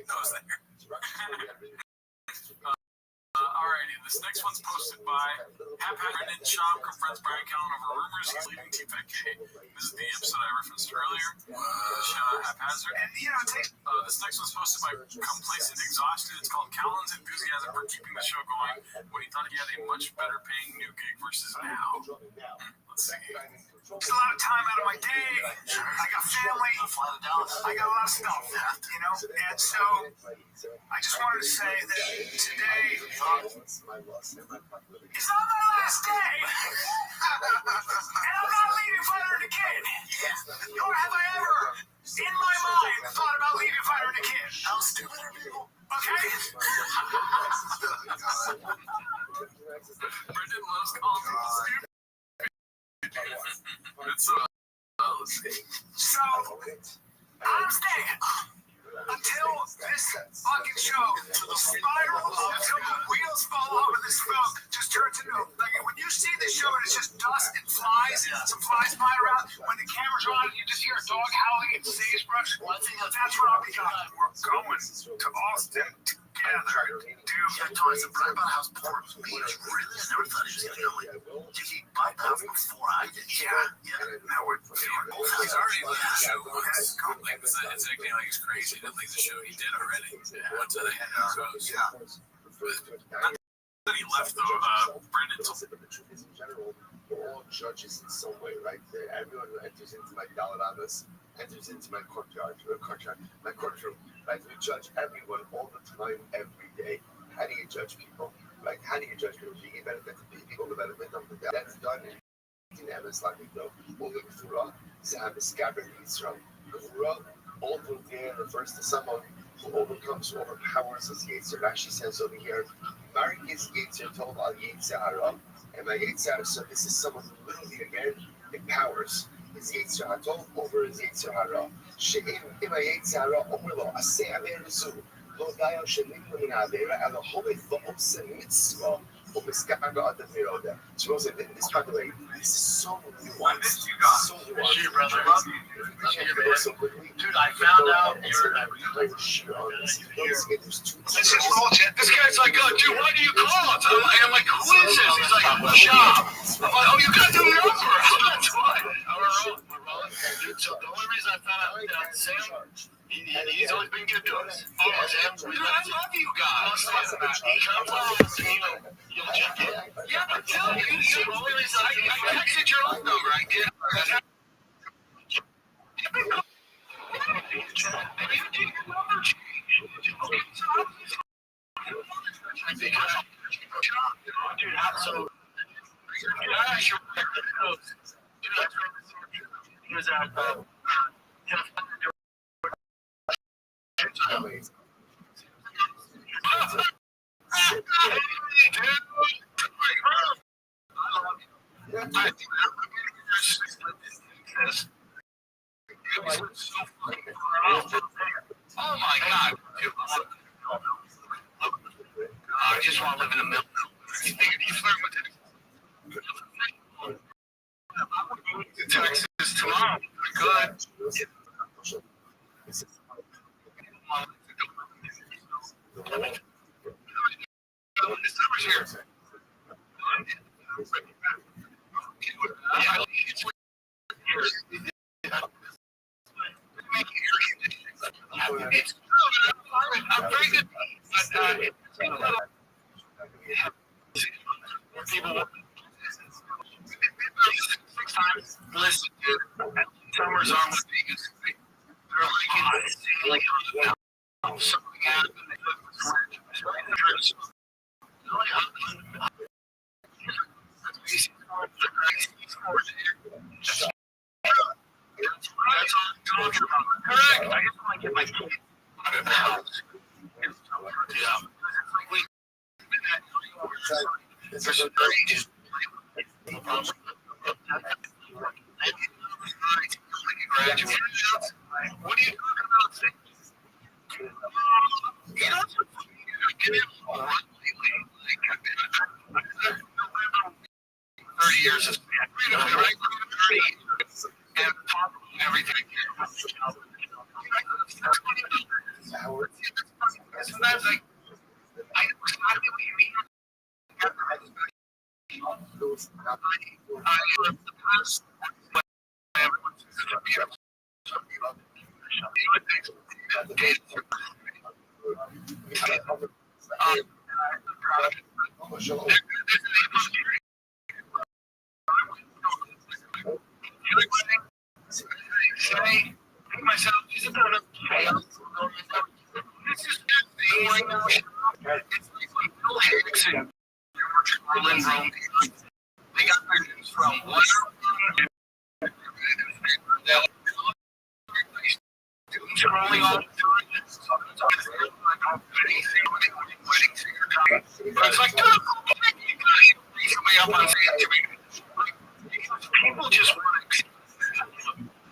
A: I was there. Alrighty, this next one's posted by Brendan Schaub confronts Brian Callen over rumors he's leaving Team Fat K. This is the episode I referenced earlier. Shout out Haphazard. This next one's posted by Complacent Exhausted. It's called Callen's enthusiasm for keeping the show going when he thought he had a much better paying new gig versus now. Let's see. It's a lot of time out of my day. I got family. I got a lot of stuff, and so I just wanted to say that today is not my last day, and I'm not leaving Fighter and the Kid. Nor have I ever, in my mind, thought about leaving Fighter and the Kid. How stupid are people? Okay? Brendan loves calling people stupid. I'm staying until this fucking show, until the spiral, until the wheels fall off of this film just turns into, like, when you see the show and it's just dust and flies, some flies fly around, when the camera's on, you just hear a dog howling and sagebrush. That's what I'll be on. We're going to Austin together. Dude, I told us about how poor me is really. I never thought he was going to go. Did he buy that before I did? Yeah. Now we're doing both. He's already left the show. It's acting like he's crazy. He didn't leave the show. He did already. Went to the head shows. Yeah. But he left though. Brendan told
I: the truth is, in general, we're all judges in some way, right? Everyone who enters into my Dalaramas enters into my courtyard, my courtroom, right? We judge everyone all the time, every day. How do you judge people? Like, how do you judge people? Do you benefit people the benefit of the death? That's done in Islamic law. Zahab is scabbard Israel. Over there refers to someone who overpowers his Yetzer. It actually says over here, marry his Yetzer, told al Yetzirah, and my Yetzirah, so this is someone who literally, again, empowers his Yetzirah, told over his Yetzirah. She'im ima Yetzirah, Omerlo, Aseh Aver Lo Dayo Shelim Luminavera, and the Holy Va'obse Mitzvah. So this, by the way, this is so nuanced. So nuanced.
C: Brother. Dude, I found out you're
A: This is bullshit. This guy's like, oh, dude, why do you call us? I'm like, who is this? He's like, Shop. I'm like, oh, you got the number. That's why.
C: We're rolling. Dude, so the only reason I found out Sam, he's always been good to us.
A: Dude, I love you guys.
C: He comes on, you'll check in.
A: Yeah, but tell me, the only reason I texted your own number. I did.
C: Dude, so he was at
A: Oh my God. I just want to live in the middle. You flirt with it. Texas tomorrow. Good. I'm very good. People 6 times listen to Summer's on with me. They're like something happened. That's all I'm talking about. Correct. I just want to get my kid out of the house. What are you talking about? You know, get in lately. Like, 30 years of right? 30 years. And talk about everything. Sometimes, like, I was not doing anything. The past, everyone's say myself, is it not a this is good right now. It's like Bill Hicks and Berlin, Rome. They got their news from one scrolling on it's like, up on people just want to.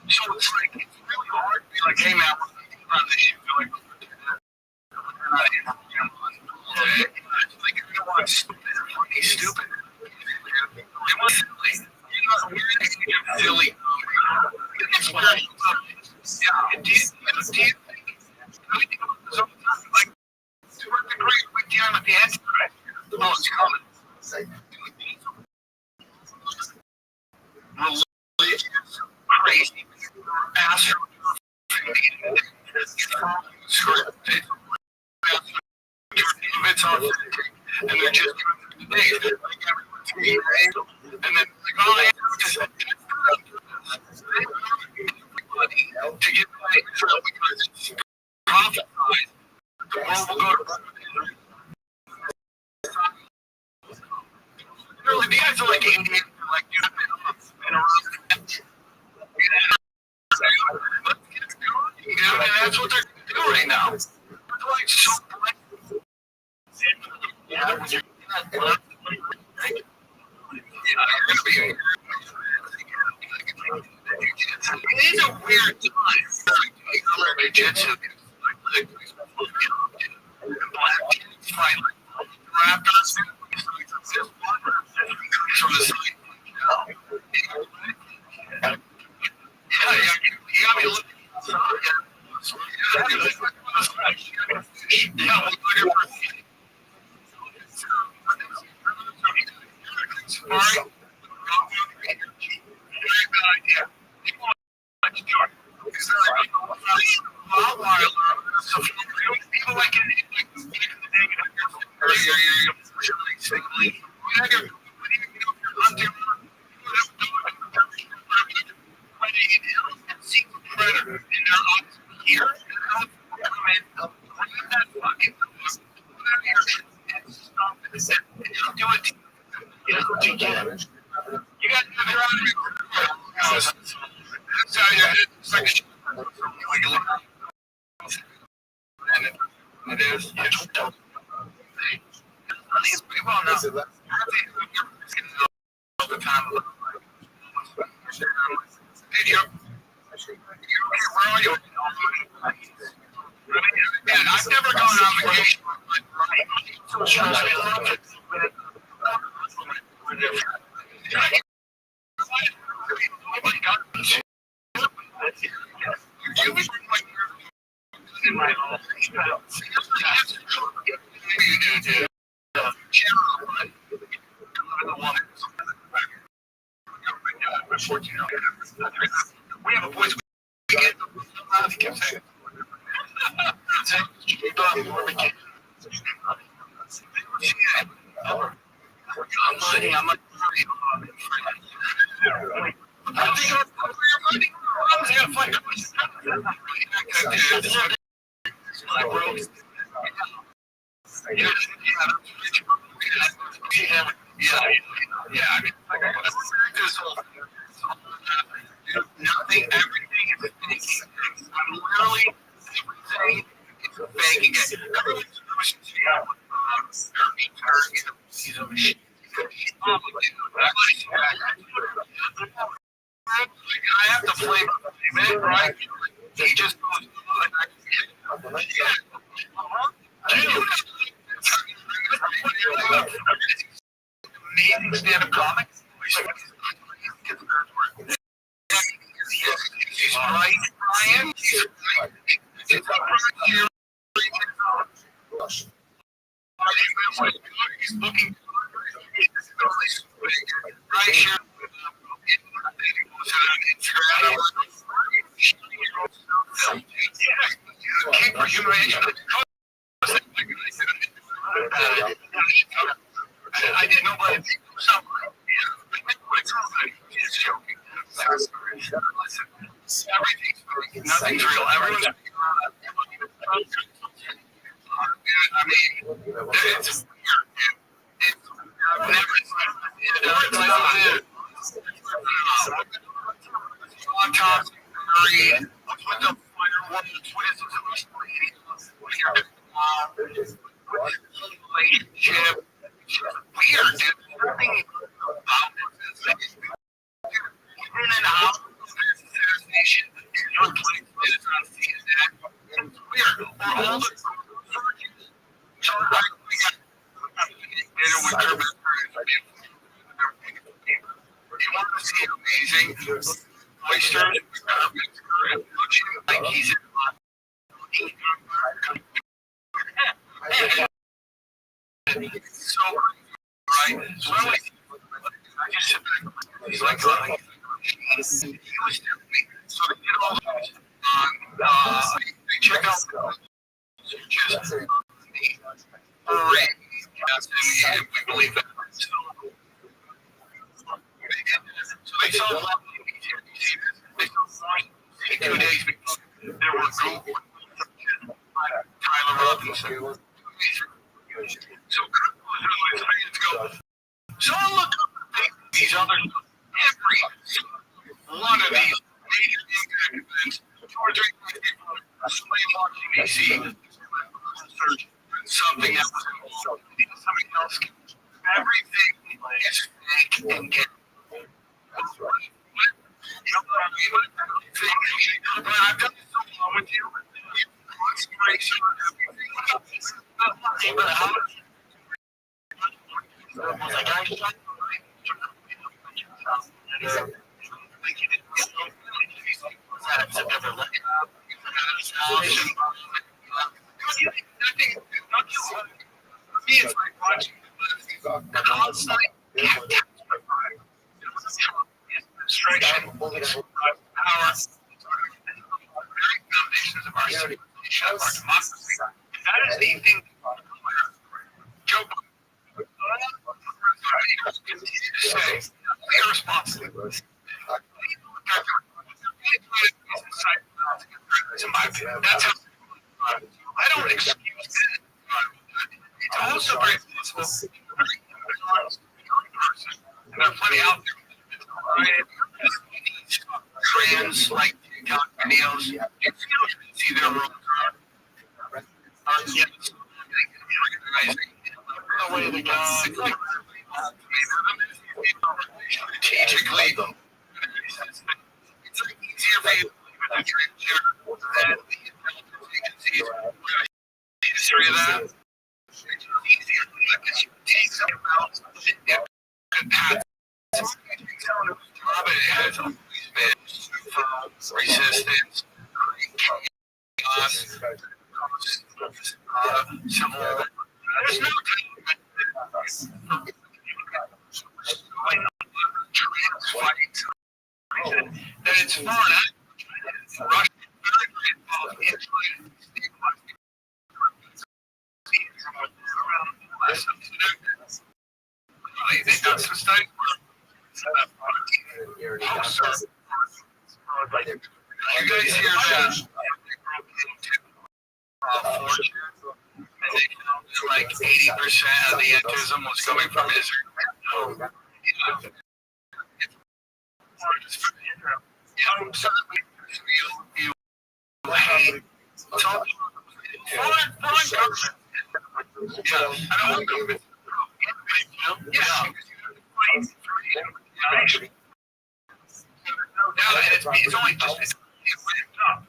A: So it's like, it's really hard.
C: fucking stupid. They want silly. Silly. It's weird. Yeah, do you think, like, to a degree, we're dealing with the Antichrist. Oh, it's coming. Religious, crazy, astro, it's authentic, and they're just days, and then like, oh, to get by Israel because it's prophesied the world will go to really, the guys are like Indians, like, you know, and that's what they're doing right now. It's like so it is a weird time. Jiu-jitsu, black fight raptors from the side. Yeah, you got me looking. I've never gone on vacation. We have a voice. Nothing, everything is literally everything is begging it. Everyone's pushing to he's a machine. I have to blame him, right? He just goes, amazing stand-up comic. He's right, Brian. He's looking right here. Keep for humiliation. I didn't know what it was. He's joking. Nothing's real. Everyone's. I mean, it's weird. I've never seen it. Autopsy, with the firewood, the twist, relationship. Weird, dude. Nothing about this. In and out of this assassination, your place is on CNN. It's weird. All the surgeons. We got dinner with your amazing. Oysters, like he's so right. So I just sit back. He's like, he was telling me. So they did all those. They check out just great. And we believe that. So they saw a lot of they saw 2 days before there were Google, Tyler Robinson. So so I look up these other every one of these major impact events, 2 or 3 days before somebody watching me see something else, something else. Everything is fake and get. But I've done this so long with you. Conspiration on everything. But how? Me, it's like watching the constant administration, power, foundations of our civilization, of our democracy. That is the thing. Joe continue to say, we are responsible. That's how I don't excuse it. It's also very possible. And there are plenty out there. Trans like TikTok videos, you see their roles the way they go. Strategically, it's easier for you to transgender than the intelligence agencies. History of that. It's easier because you take something else and path. It has always been resistance, chaos, civil war. There's no fight that it's foreign. Russia very involved in they got some studies you guys hear that? And they found like 80% of the atheism was coming from Israel. Foreign government. Yeah, I don't want government. Yeah. Now, it's only just it's up.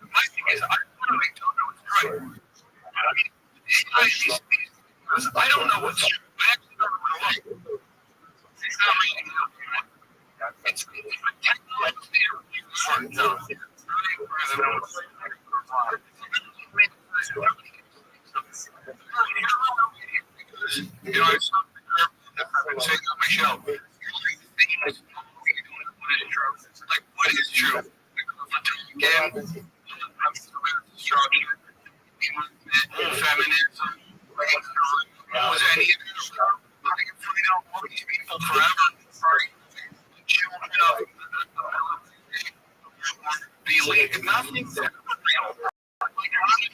C: My thing is, I literally don't know what's true. I mean, I don't know what's true. I actually don't know what it is. It's not reading out. It's technology. You know, it's something I've been saying on my show. Like, what is true? Again, structure, feminism, was any of this stuff? I can find out all these people forever are children of believe nothing's ever real. Like, how did you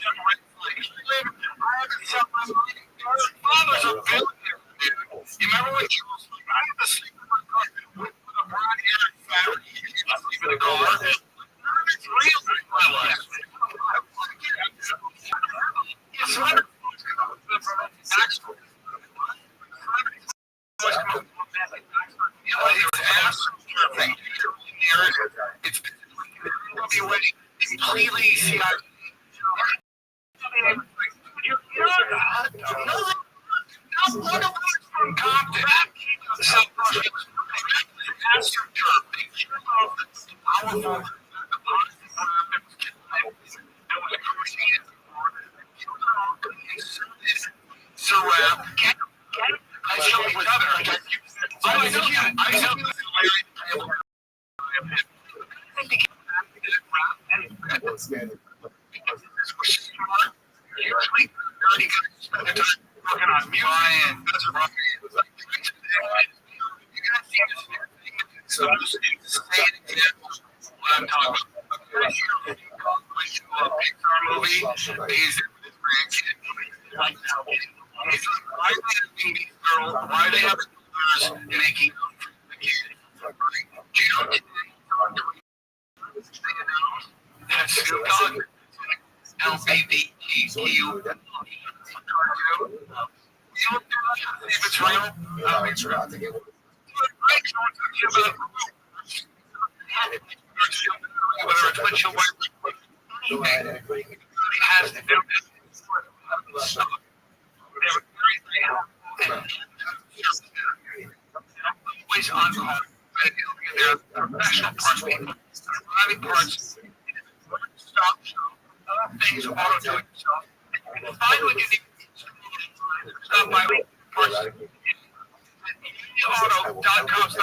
C: father's a billionaire, dude. You remember when Charles was I had to sleep in my car with a brown hair and fat sleep in the car? None of it's real in my life. It's not it's completely from Compton. Why they have making that's Snoop Dogg, LBBTQ. You if it's real, whether it's windshield wiper, has to do always on call. They're professional parts people. Driving parts, stop, things auto do it yourself. Find what you need. Stop by parts. Auto.com/.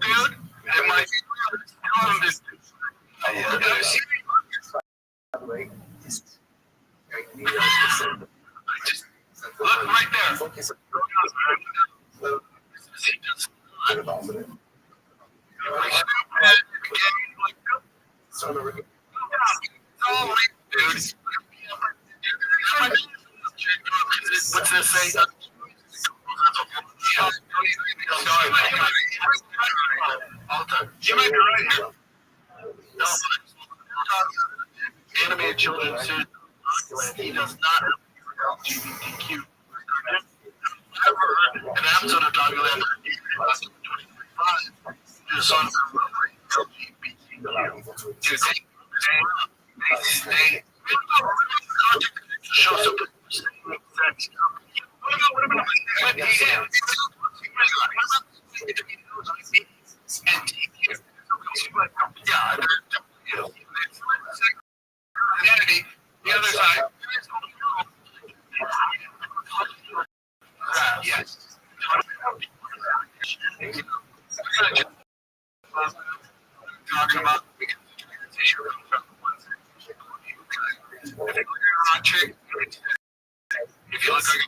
C: Dude, it might be look right there. What's this say? You might be right here. No. Animated children said he does not have LGBTQ. An episode of Dogland his son LGBTQ. They show some identity, the other side. Yes. Talking about if you look like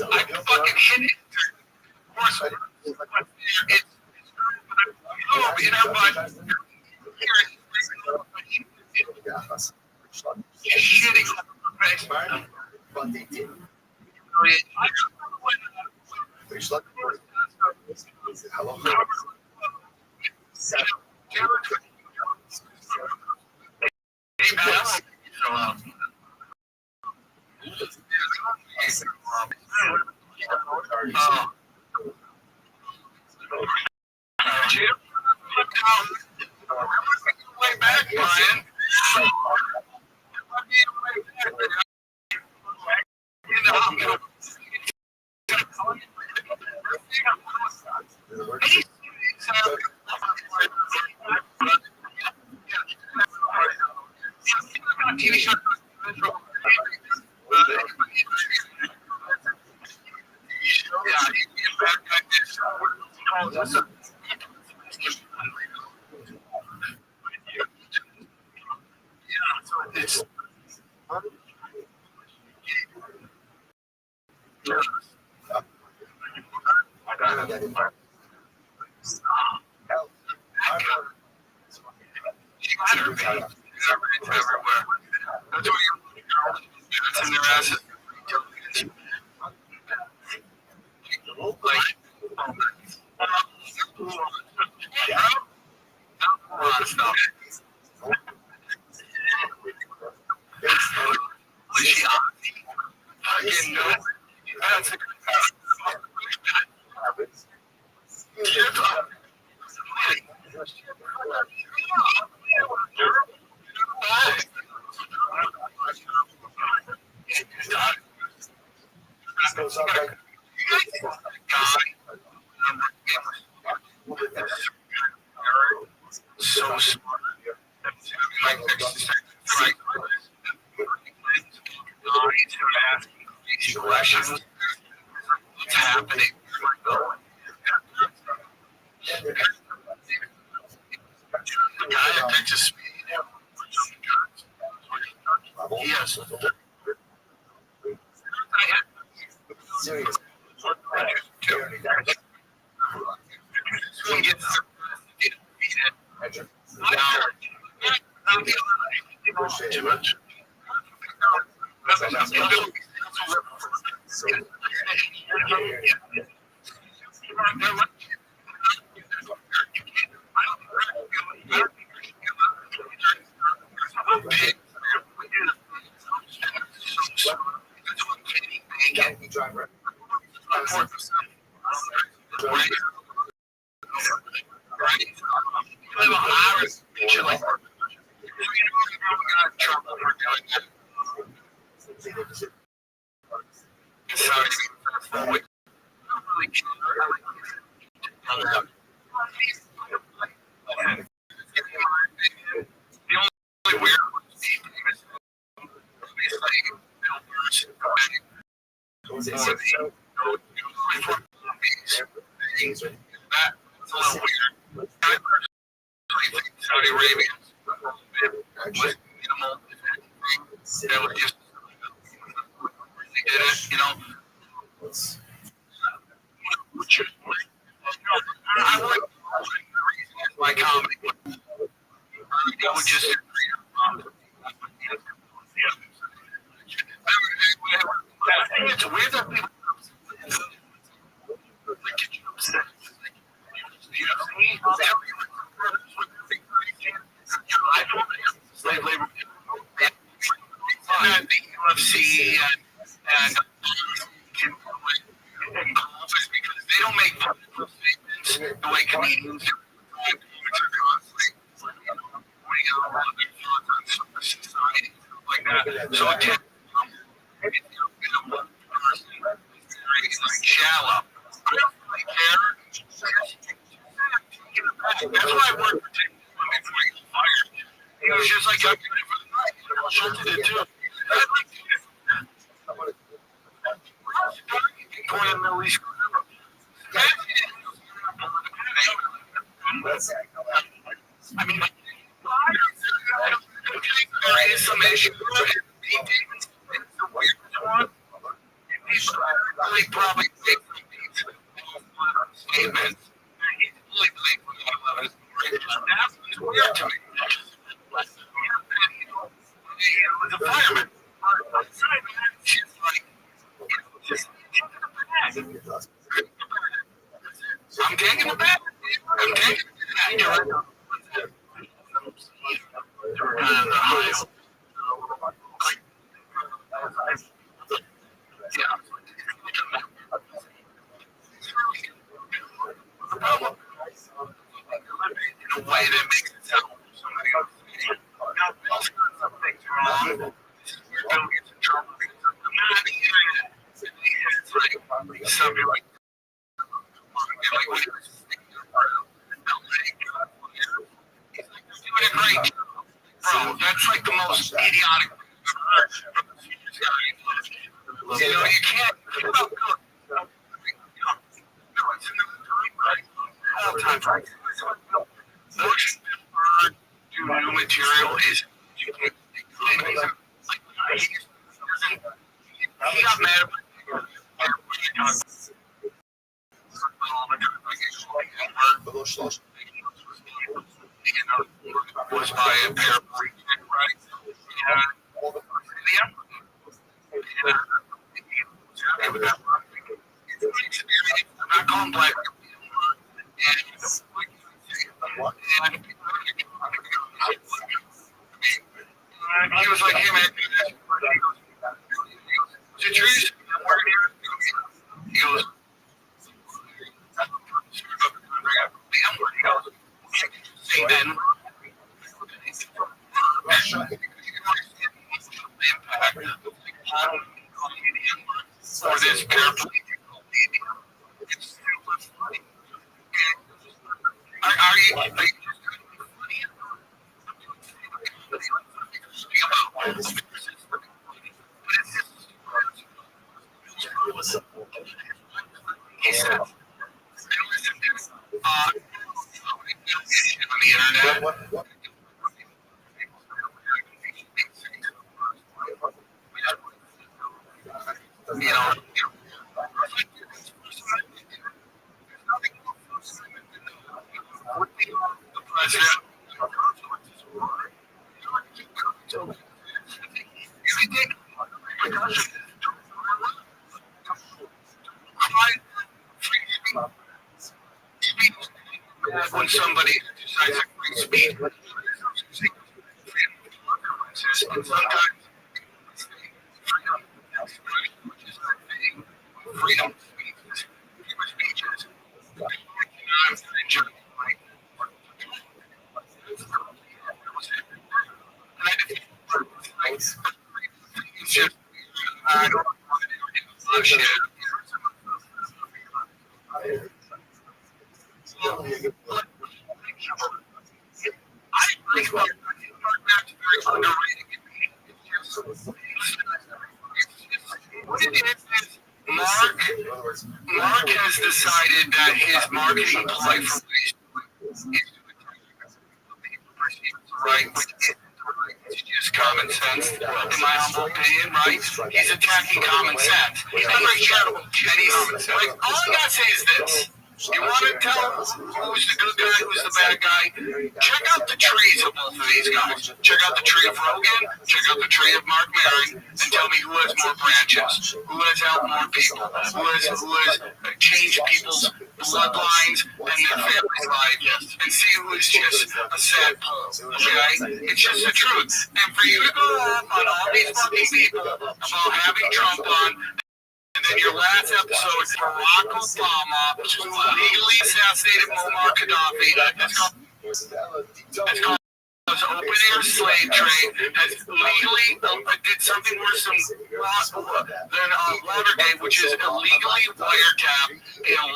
C: I fucking hit it.
I: But they did. Hello.
C: Way back, Brian. So smart. Like next right. Asking questions. What's happening? The guy that takes a speed. Yes.
I: Serious.
C: Too much.
I: Driver.
C: Saudi Arabia was minimal. They were just they did it, you know. I like my comedy. I would just it's weird that people slave labor and the UFC and golfers because they don't make political statements the way comedians do. Pointing out a lot of their thoughts on society, stuff like that. So it tends like shallow. I don't really care. That's why I worked for 10 years before he got fired. He was just like, I'm doing it for the night. I did it too. I'd like to do it. Going to the Middle East. statements. He's really playing for the 11th. That's weird to me. It was a fireman. She's like, just get to the bag. I'm taking it back. I'm taking it back. In a way that makes it sound somebody else. Now, Bill's got some things wrong. This is where Bill gets in trouble because I'm not hearing it. It's like somebody like doing a great job. Bro, that's like the most idiotic you know, you can't all time new material is he got mad at was by a paraplegic, right? I'm not calling black and he was like, hey man, the trees he goes, say then for this paraplegic. It's super funny. Are you he said, on the internet. You know, the president. When somebody decides to free speech, sometimes freedom of speech is it's just I don't want to do shit. Mark has decided that his marketing play for is to right, which is just common sense, in my humble opinion, right? He's attacking common sense. He's not very charitable, and he's like, all I gotta say is this. You want to tell who's the good guy, who's the bad guy? Check out the trees of both of these guys. Check out the tree of Rogan, check out the tree of Mark Maron, and tell me who has more branches, who has helped more people, who has changed people's bloodlines and their family's lives, and see who is just a sad pull, okay? It's just the truth. And for you to go off on all these fucking people about having Trump on, and then your last episode is Barack Obama, who legally assassinated Muammar Gaddafi. It's called open air slave trade. Has legally did something worse than Watergate, which is illegally wiretap an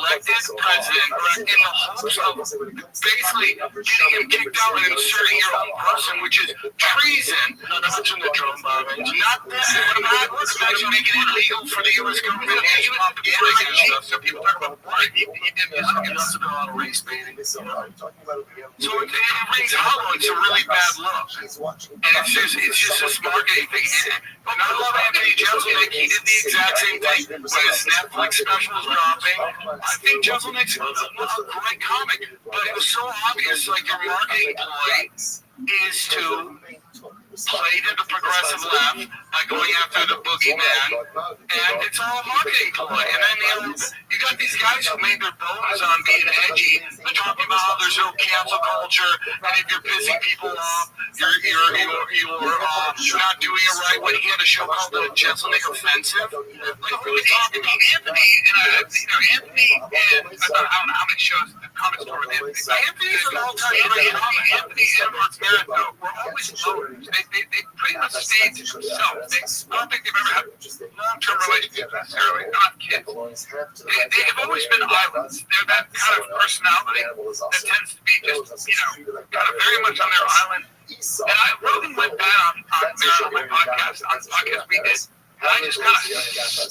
C: elected president in the whole hopes of basically getting him kicked out and inserting your own person, which is treason. Not mention the drone bombing. Not that, but let's imagine making it illegal for the U.S. government to use propaganda against stuff. So people talk about war. He did this. He must have been a lot of race baiting. So it rings hollow. It's a really bad look. And it's just this marketing thing. And I love Anthony Jeselnik. He did the exact same thing when his Netflix special was dropping. I think Jeselnik's a great comic, but it was so obvious. Like your marketing ploy is to play to the progressive left by going after the boogeyman, and it's all a marketing ploy. And then you got these guys who made their bones on being edgy. They're talking about how there's no cancel culture, and if you're pissing people off, you're not doing it right. When he had a show called The Jeselnik Offensive, like really talking about Anthony, and Anthony, and I don't know how many shows the comic store with Anthony. Anthony's an all-time great comic. Anthony and Mark Merritt were always voters. They pretty much stayed to themselves. I don't think they've ever had long-term relationships necessarily, not kids. They've always been islands. They're that kind of personality that tends to be just, kind of very much on their island. And I really went bad on my podcast, on the podcast we did. And I just kind of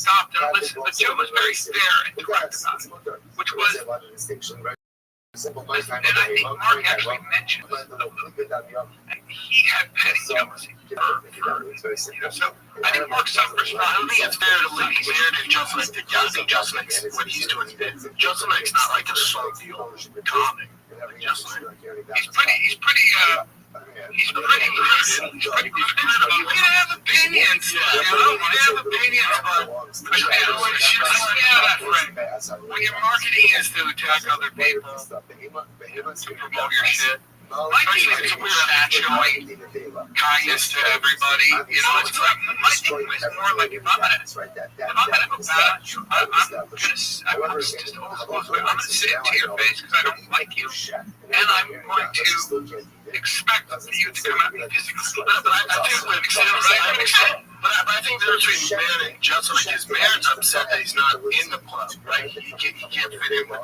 C: stopped and listened. But Joe was very fair and direct about it, which was, and I think Mark actually mentioned and he had petty jealousy so I think Mark suffers from. I don't think it's fair to link Merritt and Jeselnik together. I think Jeselnik's what he's doing. Jeselnik's not like a salty old comic. Jeselnik, he's pretty good. You can have opinions, you can have opinions, but when your marketing is to attack other people, to promote your shit, especially if it's a weird match showing kindness to everybody, it's like, my thing is more like if I'm gonna have a bad, I'm gonna say it to your face because I don't like you, and I'm going to expect you to come at me physically. But I think there's between Merritt and Jeselnik is Merritt's upset that he's not in the club, right? He can't fit in with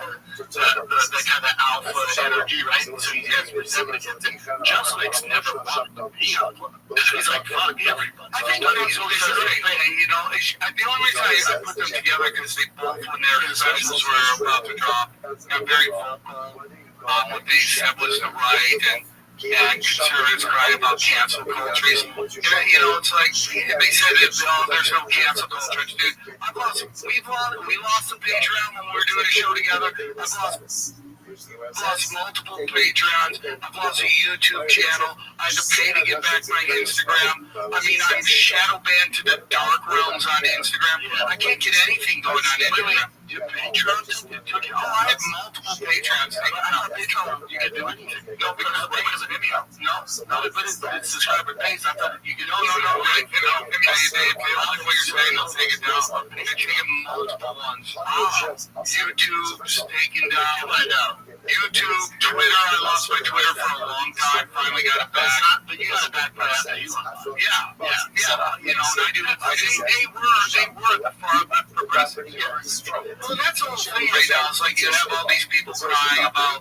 C: the kind of alpha energy, right? So he has resentment against him. Jeselnik's never wanted to be on the club. He's like, fuck everybody. I think he's always great. The only reason I put them together because they both, when their specials were about to drop, they're very vocal on what they said was the right and conservatives cry about cancel culture. It's like they said there's no cancel culture. Dude, we lost the Patreon when we were doing a show together. I've lost multiple Patreons. I've lost a YouTube channel. I had to pay to get back my Instagram. I mean, I'm shadow banned to the dark realms on Instagram. I can't get anything going on Instagram. Your Patreons? I have multiple Patreons. You can do anything. No, because of Vimeo. No, but it's subscriber based. I thought you could. No. Right. They like what you're saying. They'll take it down. They can get multiple ones. YouTube's taken down. I know. YouTube, Twitter. I lost my Twitter for a long time. Finally got it back. But you got it back by that. Yeah. And I do. They were the far left progressive. Well, that's the whole thing right now. It's like you have all these people crying about,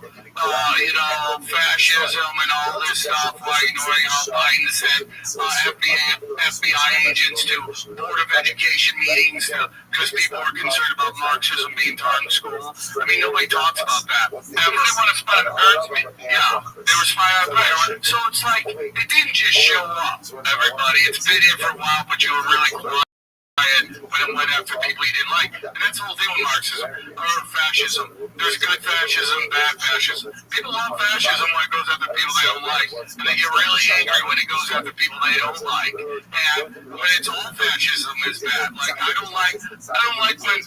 C: fascism and all this stuff, while ignoring how Biden said FBI agents to Board of Education meetings because people were concerned about Marxism being taught in school. I mean, nobody talks about that. And when they want to spy on Earth, they were spying on Earth. So it's like, it didn't just show up, everybody. It's been here for a while, but you were really quiet. When it went after people you didn't like. And that's the whole thing with Marxism or fascism. There's good fascism, bad fascism. People love fascism when it goes after people they don't like. And they get really angry when it goes after people they don't like. And when it's all fascism is bad. Like I don't like when someone when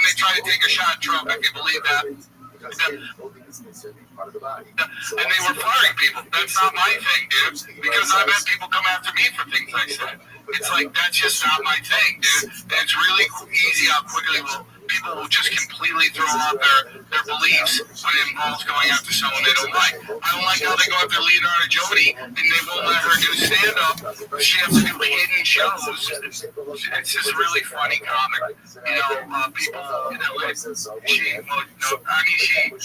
C: they try to take a shot at Trump, if you believe that. And they were firing people. That's not my thing, dude. Because I've had people come after me for things I said. It's like, that's just not my thing, dude. It's really easy how quickly people will just completely throw out their beliefs when it involves going after someone they don't like. I don't like how they go after Leonardo Jodi and they won't let her do stand-up. She has to do hidden shows. It's just a really funny comic. People, she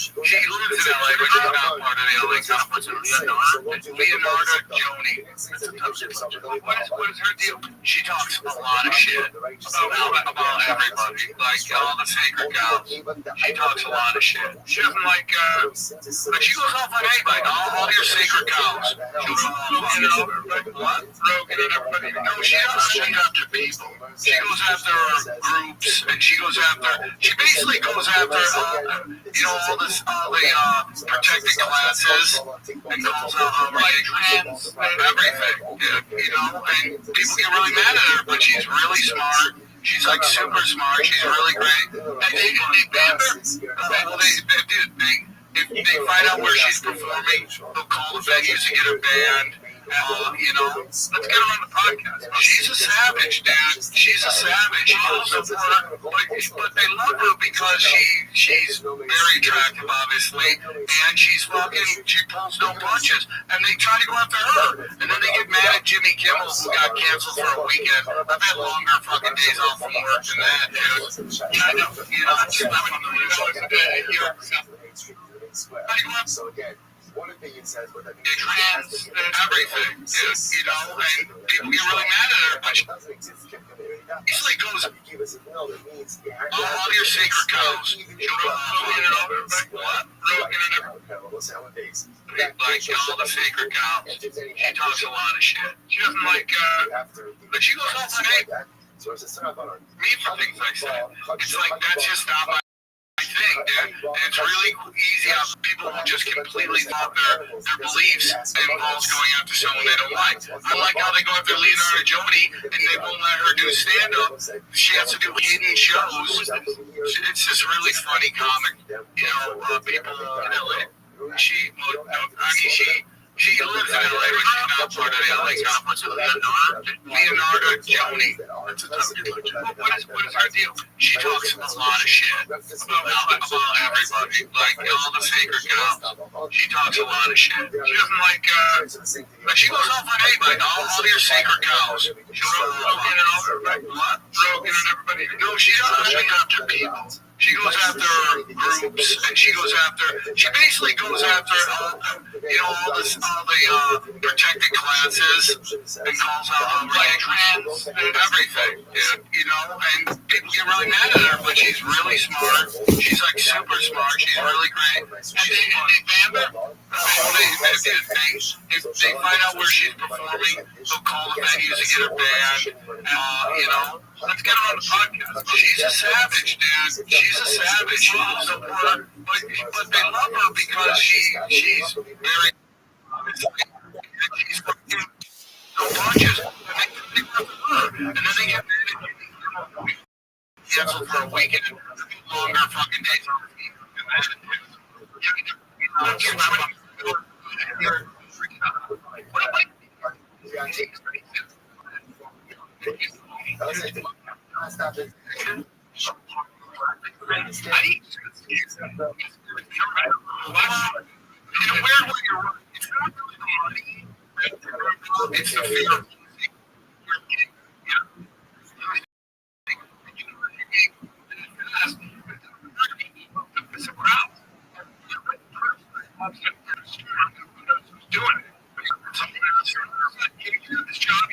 C: She lives in LA, but she's not part of the LA conference. Leonardo Joni. What is her deal? She talks a lot of shit about everybody, like all the sacred cows. She talks a lot of shit. She doesn't like, but she goes off on anybody, all your sacred cows. She'll go, like what? Rogan and everybody. No, she doesn't go after people. She goes after groups, and she basically goes after all the protected classes, and calls out like trans and everything. And people get really mad at her, but she's really smart. She's like super smart. She's really great. And they banned her. If they find out where she's performing, they'll call the venues to get her banned. Let's get her on the podcast. She's a savage, dude. She's a savage. She goes to work, but they love her because she's very attractive, obviously, and she pulls no punches, and they try to go after her, and then they get mad at Jimmy Kimmel, who got canceled for a weekend. I've had longer fucking days off from work than that, dude. Yeah, I know.
I: So again, one opinion says what that means.
C: Trans and everything, dude, and people get really mad at her, but she basically goes all your sacred cows. She'll go what? Rogan and everything. Like all the sacred cows. She talks a lot of shit. She doesn't like, but she goes off on hate me for things I said. It's like, that's just not my thing, dude. And it's really easy how people will just completely thought their beliefs involves going after someone they don't like. I like how they go after Leonardo Joni and they won't let her do stand-up. She has to do hidden shows. It's this really funny comic. People in LA. She lives in LA, but she's not part of the LA conference. Leonardo Joni. What is her deal? She talks a lot of shit about everybody, like all the sacred cows. She talks a lot of shit. She doesn't like, but she goes off on anybody, all your sacred cows. She'll go Rogan and everybody. No, she doesn't go after people. She goes after groups, and she basically goes after all the protected classes, and calls out like trans and everything, and people get really mad at her, but she's really smart. She's like super smart. She's really great. And they banned her. If they find out where she's performing, they'll call the venues to get her banned. Let's get her on the podcast. She's a savage, dude. She's a savage. She goes to work, but they love her because she's very. She's fucking no punches, and then they get canceled for a weekend, longer fucking days off. It's the fear. It's a crowd. Doing it. Something else. This job.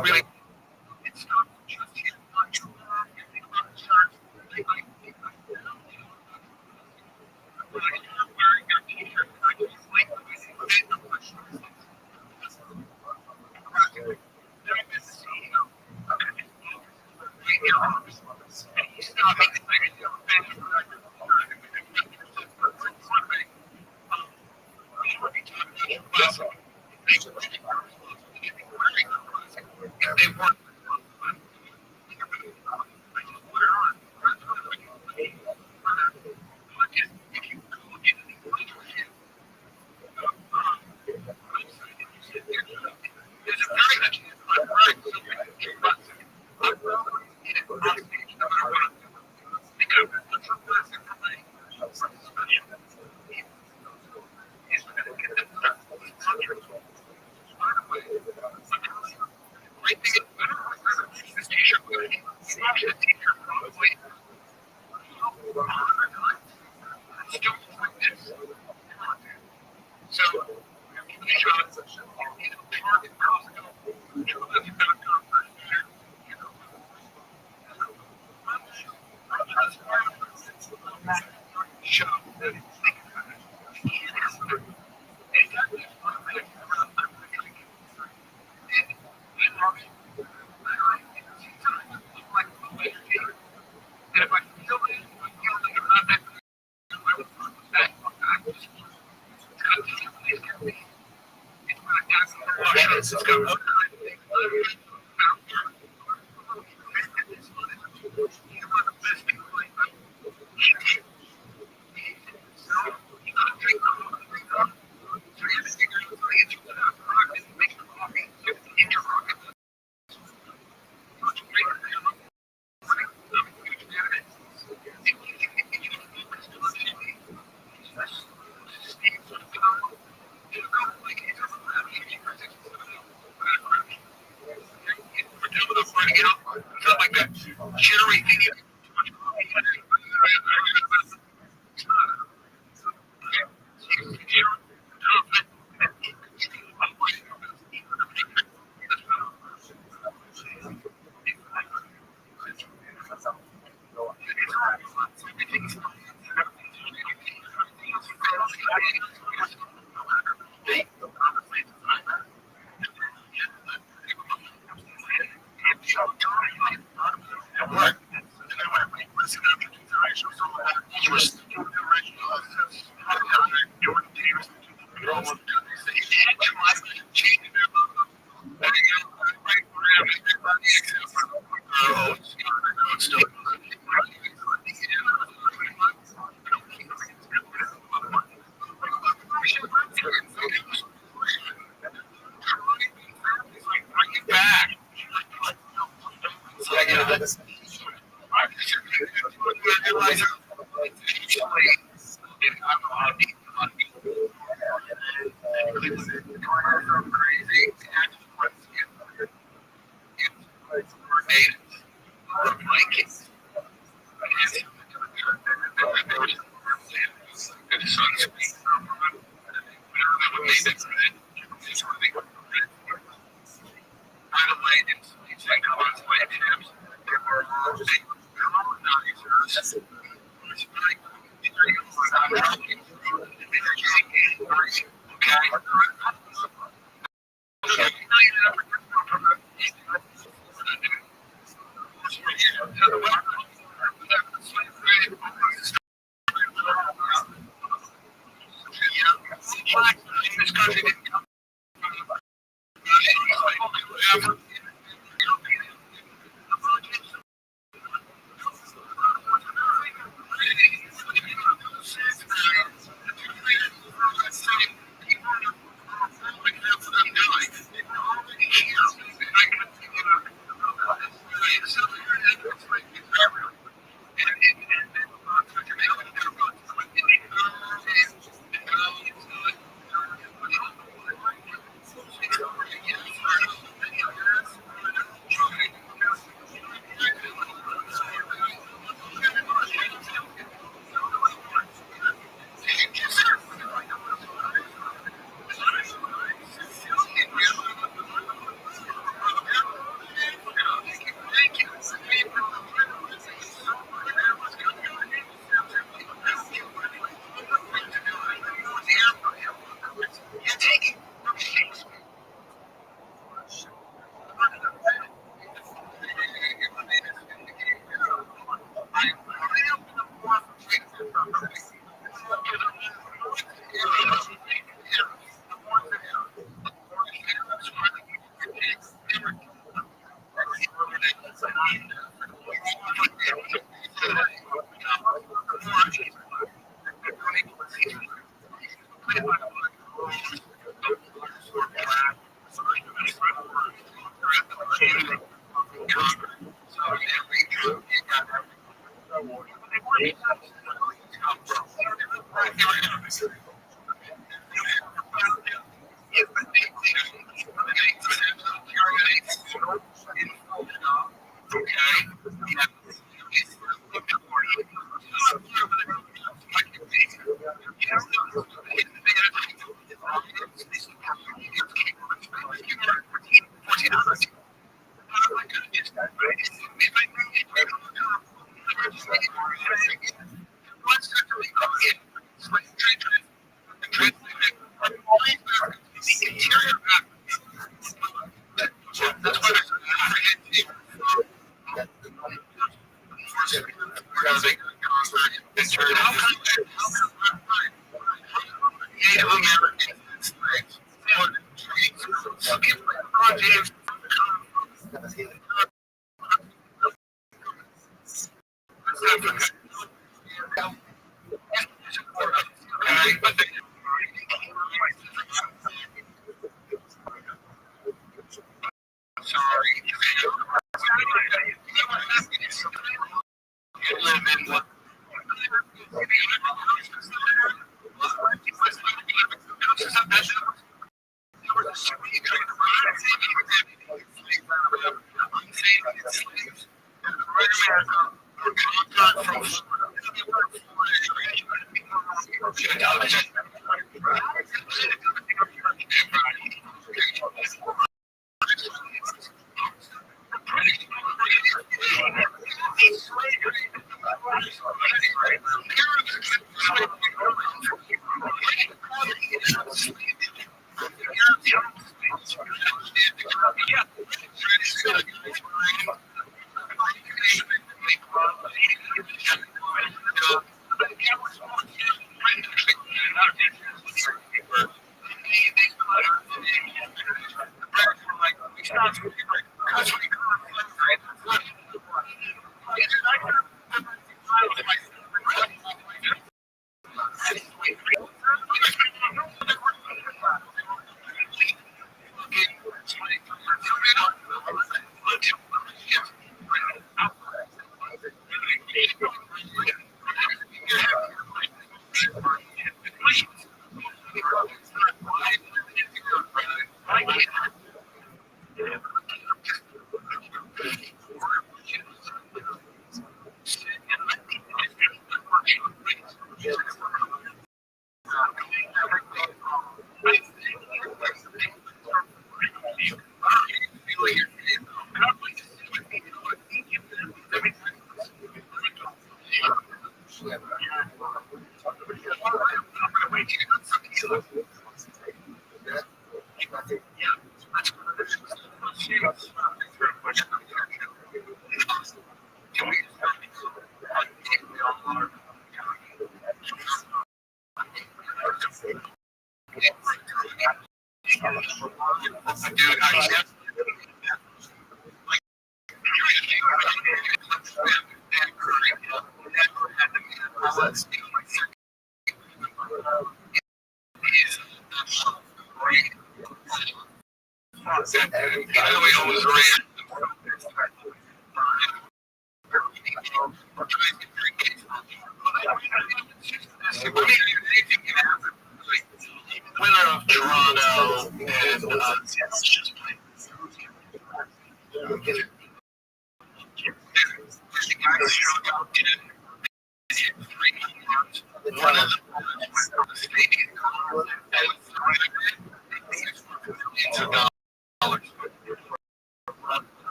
C: really, it's not just his punch. Wearing your t-shirt, I just like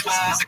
C: baseball.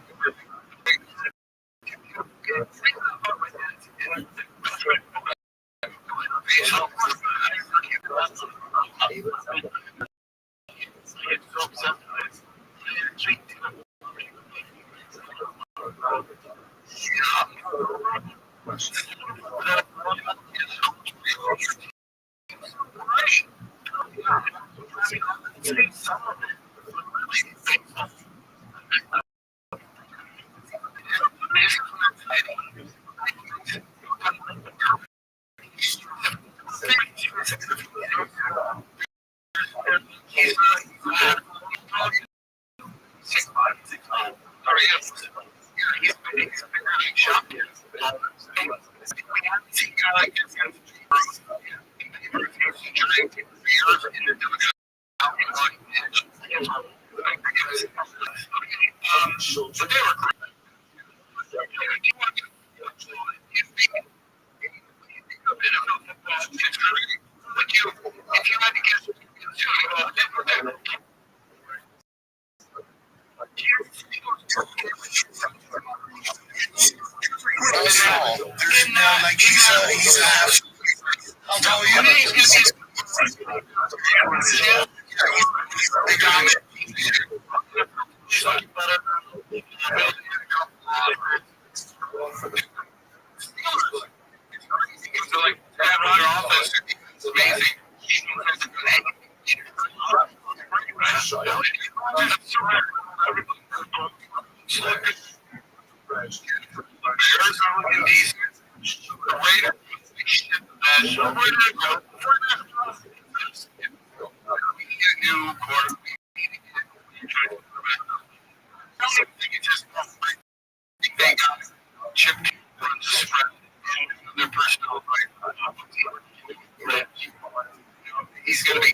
C: He's going to be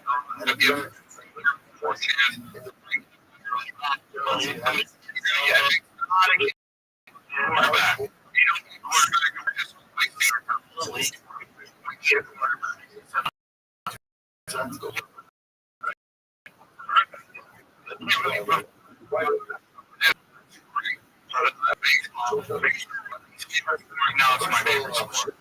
C: now it's my favorite sport.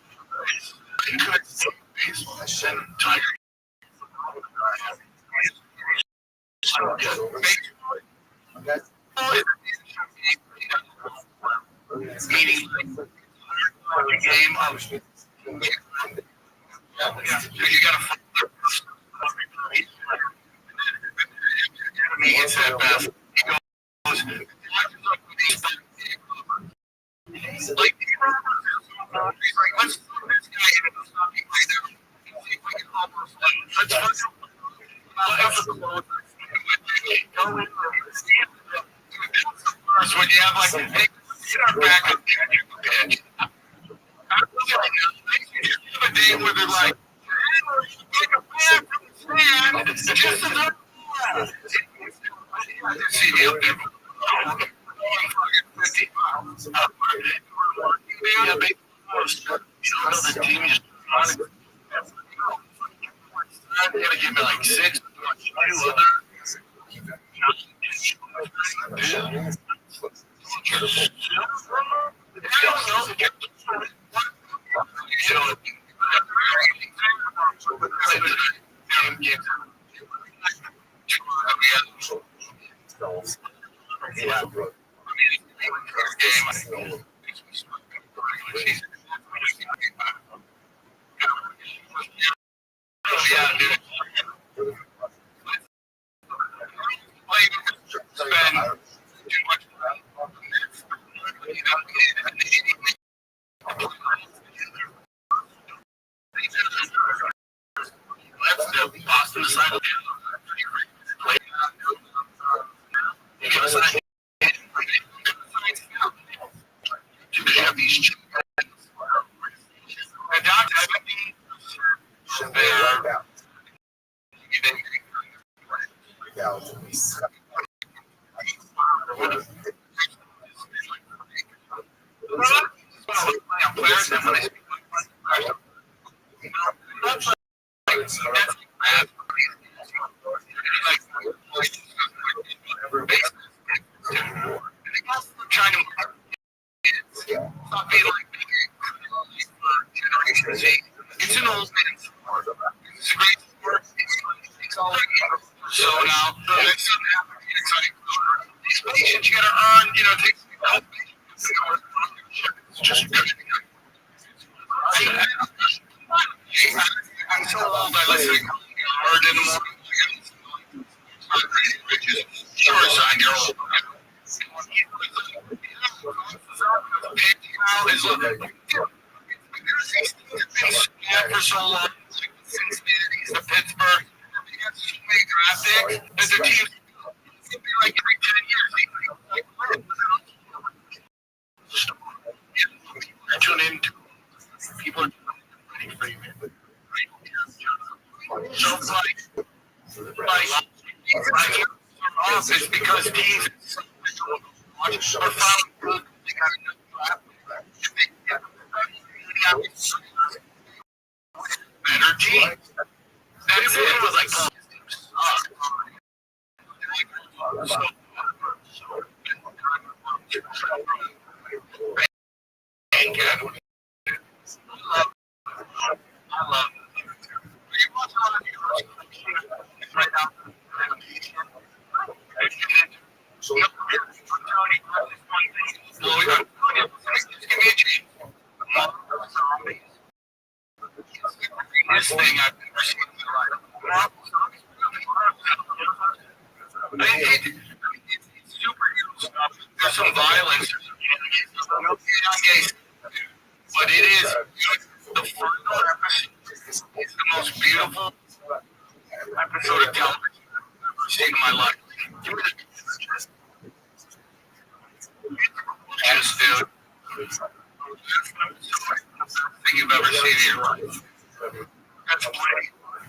C: So when you have like a back up pitch, a day where they're like, just see the up there. The team is gonna give me like 6 So now, the next thing happens, it's like, these patients you gotta earn, you know, take it's just good. I'm so old, I listen to Hard in the morning. Sure, it's on your old. Is for so long, Cincinnati to Pittsburgh, they got so many draft picks, and their team like every 10 years, they tune into people are ready for you. So like office because teams are found good. They got a good draft. Better team. That is it. It was like this thing I've never seen. It's superhero stuff. There's some violence. But it is the first episode is the most beautiful episode of television I've ever seen in my life. Just dude. Thing you've ever seen in your life. That's plenty.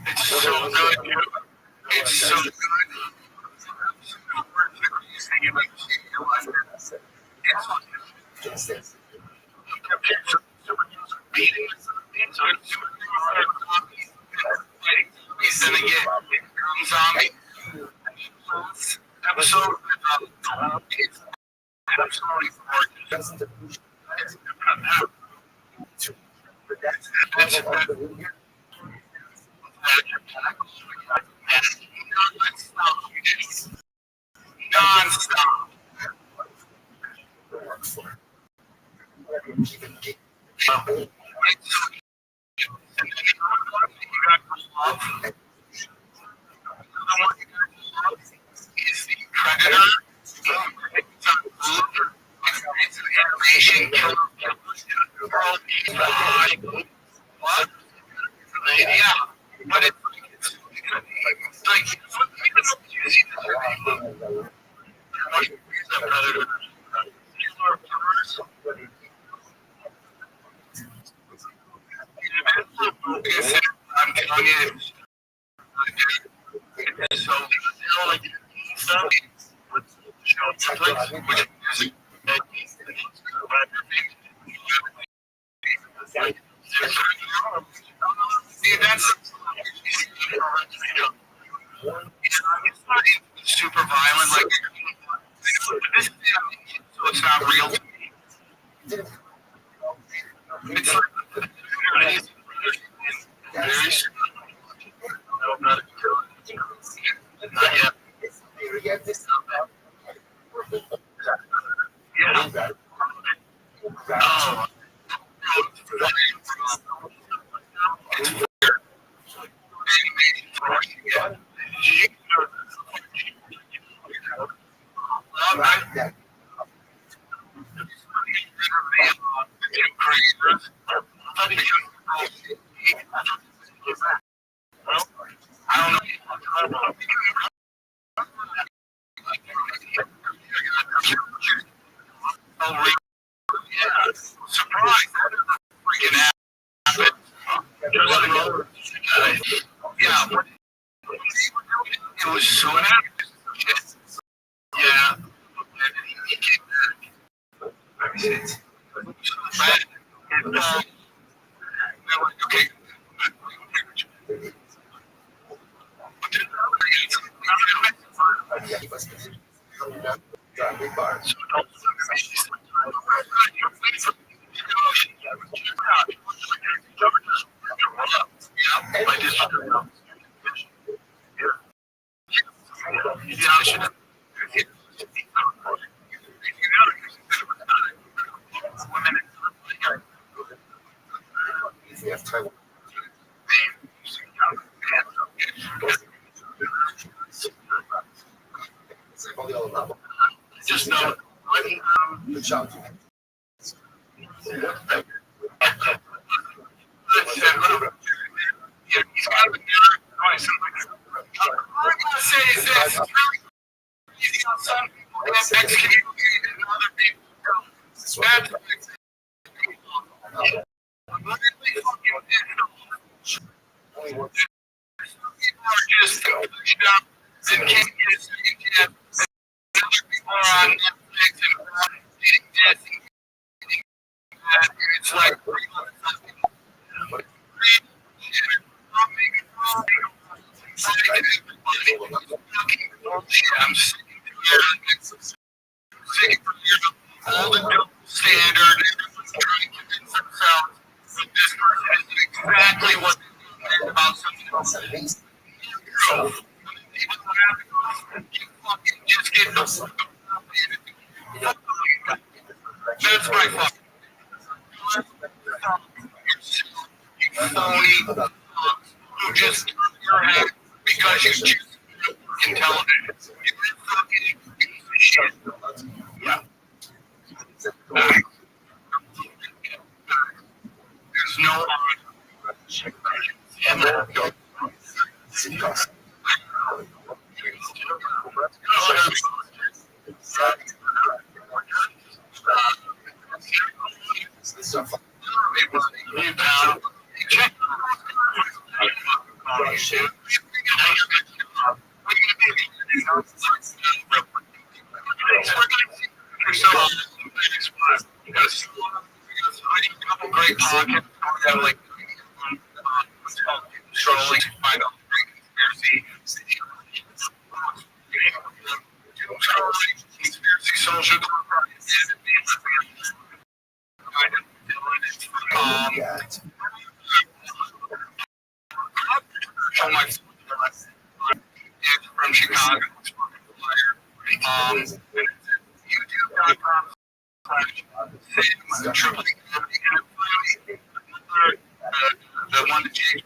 C: It's so good, dude. It's so good. Thing you've ever seen in your life. He's gonna get zombie episode. It's absolutely gorgeous. Non-stop. Predator. It's an animation killer. What? Yeah, but it's like I'm telling you, it's so like that's it's not super violent like this, so it's not real to me. It's like not yet. Yeah. Oh. It's weird. Surprise! Freaking ass. Yeah. It was so yeah. Okay.
I: If we have time.
C: Just know.
I: Good job.
C: He's got to be all I'm gonna say is this: it's really easy on some people to get excommunicated and other people don't. That's what I say. I'm literally fucking pissed off. Some people are just pushed up and can't get a second chance. Other people are on Netflix and getting this and getting that. And it's like, I'm sick of all the double standard and trying to convince themselves that this person is exactly what they meant about something else. So, people have to fucking just get the that's my fault. You phony who just turn your head because you choose intelligence. You're a fucking piece of shit. Yeah. There's no great pockets. We have like trolling, find out conspiracy, social. From Chicago. The one that changed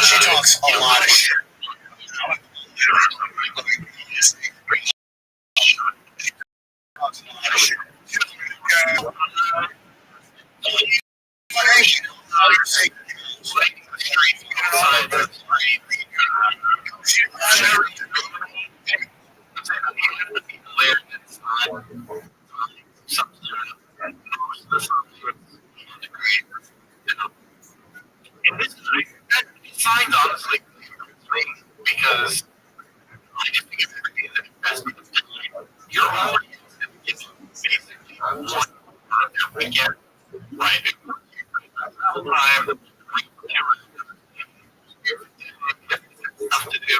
N: She talks a lot of shit.
C: Again, right? Stuff to do.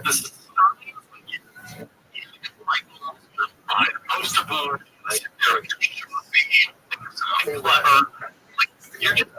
C: This is most of them. Clever. You're just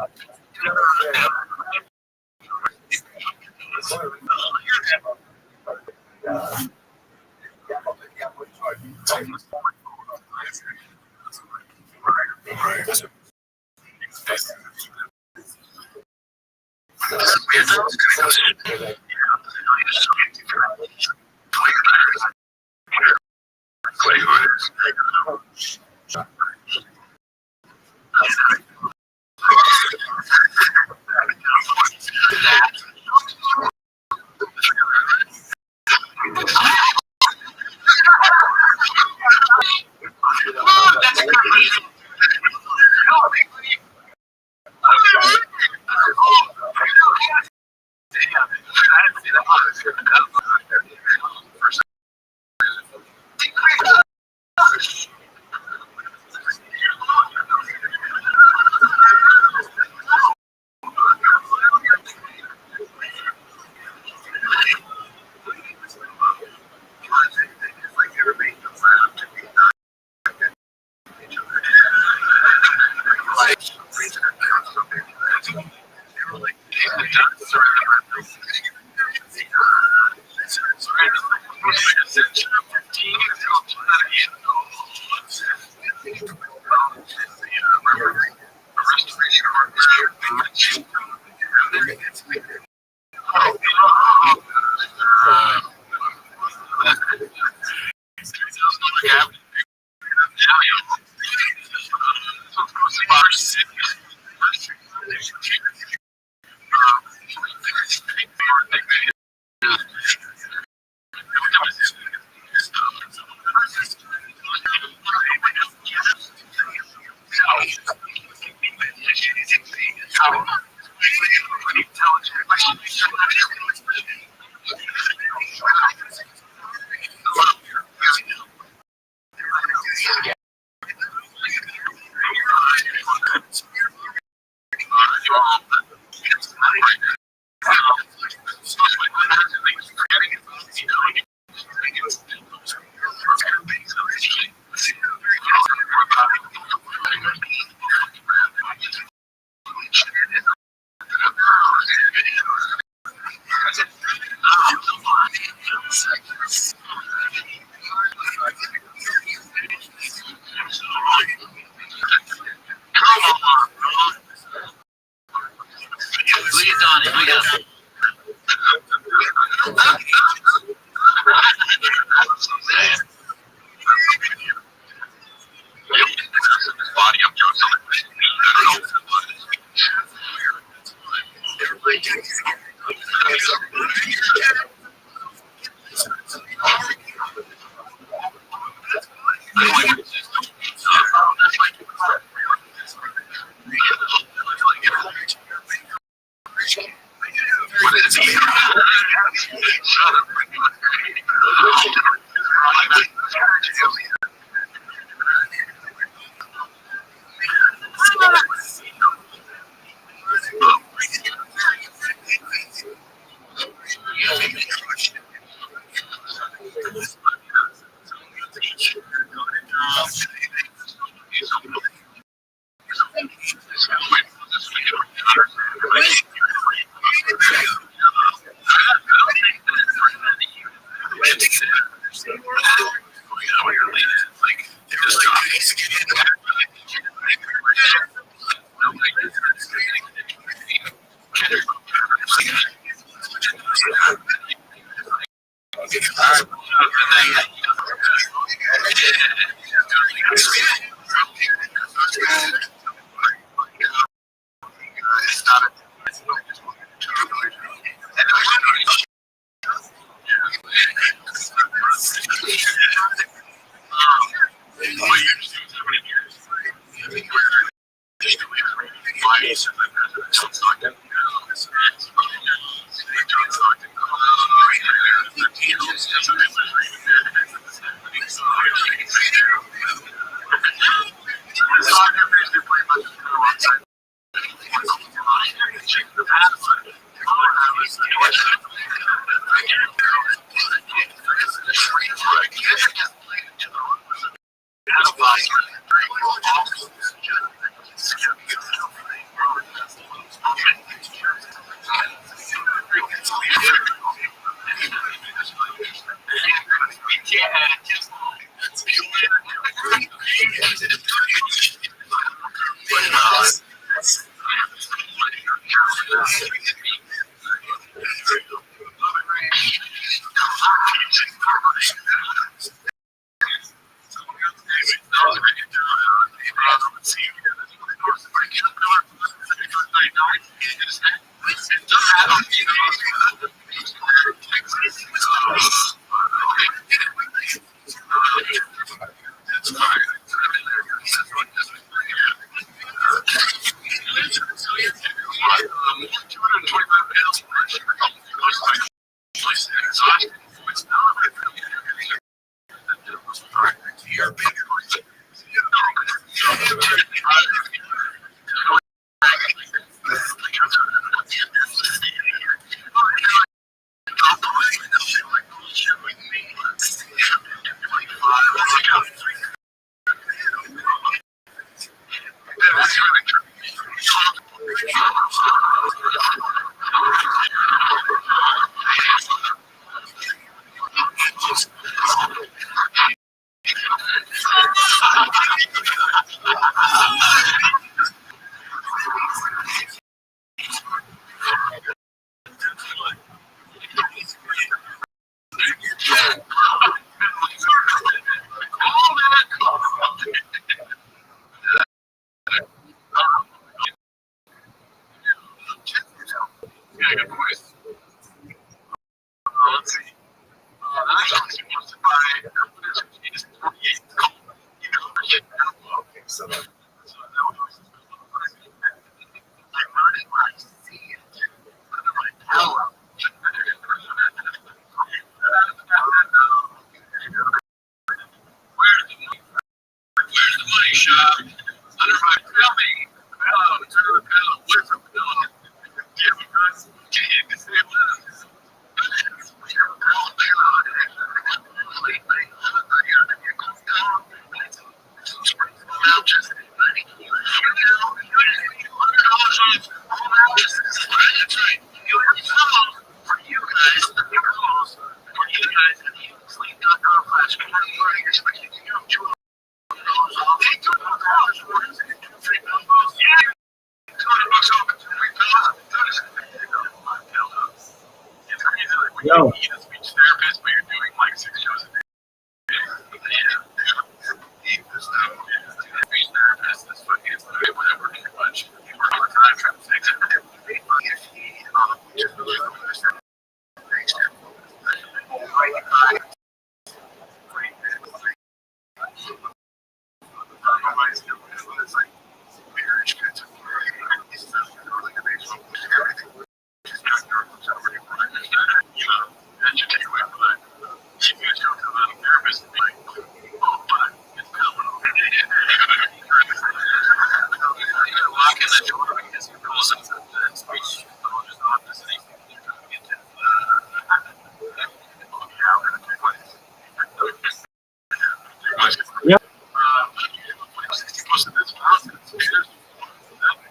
G: Yo.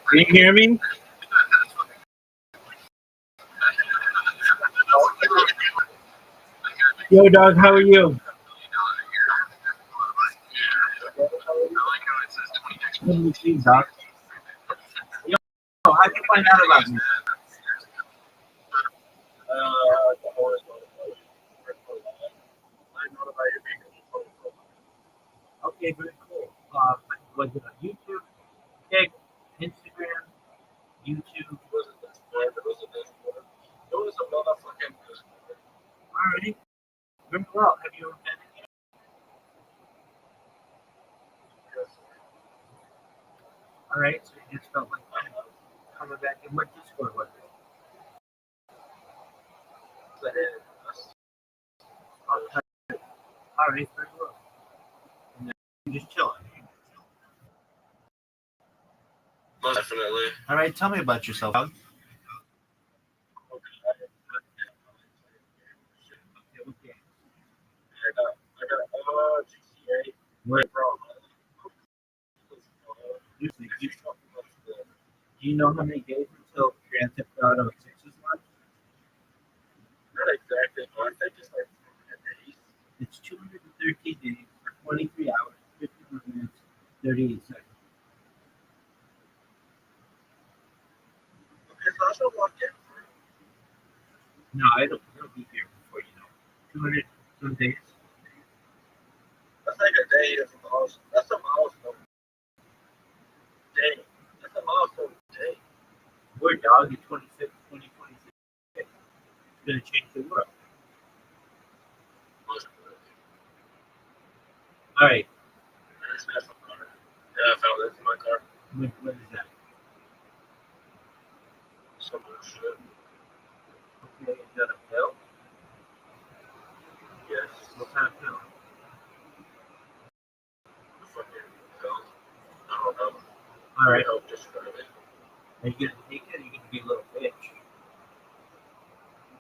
G: Can you hear me? Yo, dog, how are you? Let me see, dog. Yo, how'd you find out about me? Okay, very cool. Was it on YouTube, Tik, Instagram, YouTube? Alrighty. Very well. Have you ever been? All right, so you just felt like coming back. And what Discord was it? Okay. All right, very well. And then you're just chilling.
M: Most definitely.
G: All right, tell me about yourself, dog. Where, Do you know how many days until Grand Theft Auto 6 is launched?
M: Not exactly, but I think it's like 10 days.
G: It's 213 days, 23 hours, 51 minutes, 38 seconds.
M: Okay, so I should walk in.
G: No, it'll be here before you know. 200 some days.
M: That's like a day. That's a milestone day. That's a milestone day.
G: We're dog in 2026. It's gonna change the world. All right.
M: Yeah, I found this in my car.
G: What is that?
M: Some bullshit.
G: Okay, is that a pill?
M: Yes.
G: What kind of pill?
M: Fucking hell. I don't know.
G: All right.
M: Help describe it.
G: Are you gonna take it? Or are you gonna be a little bitch?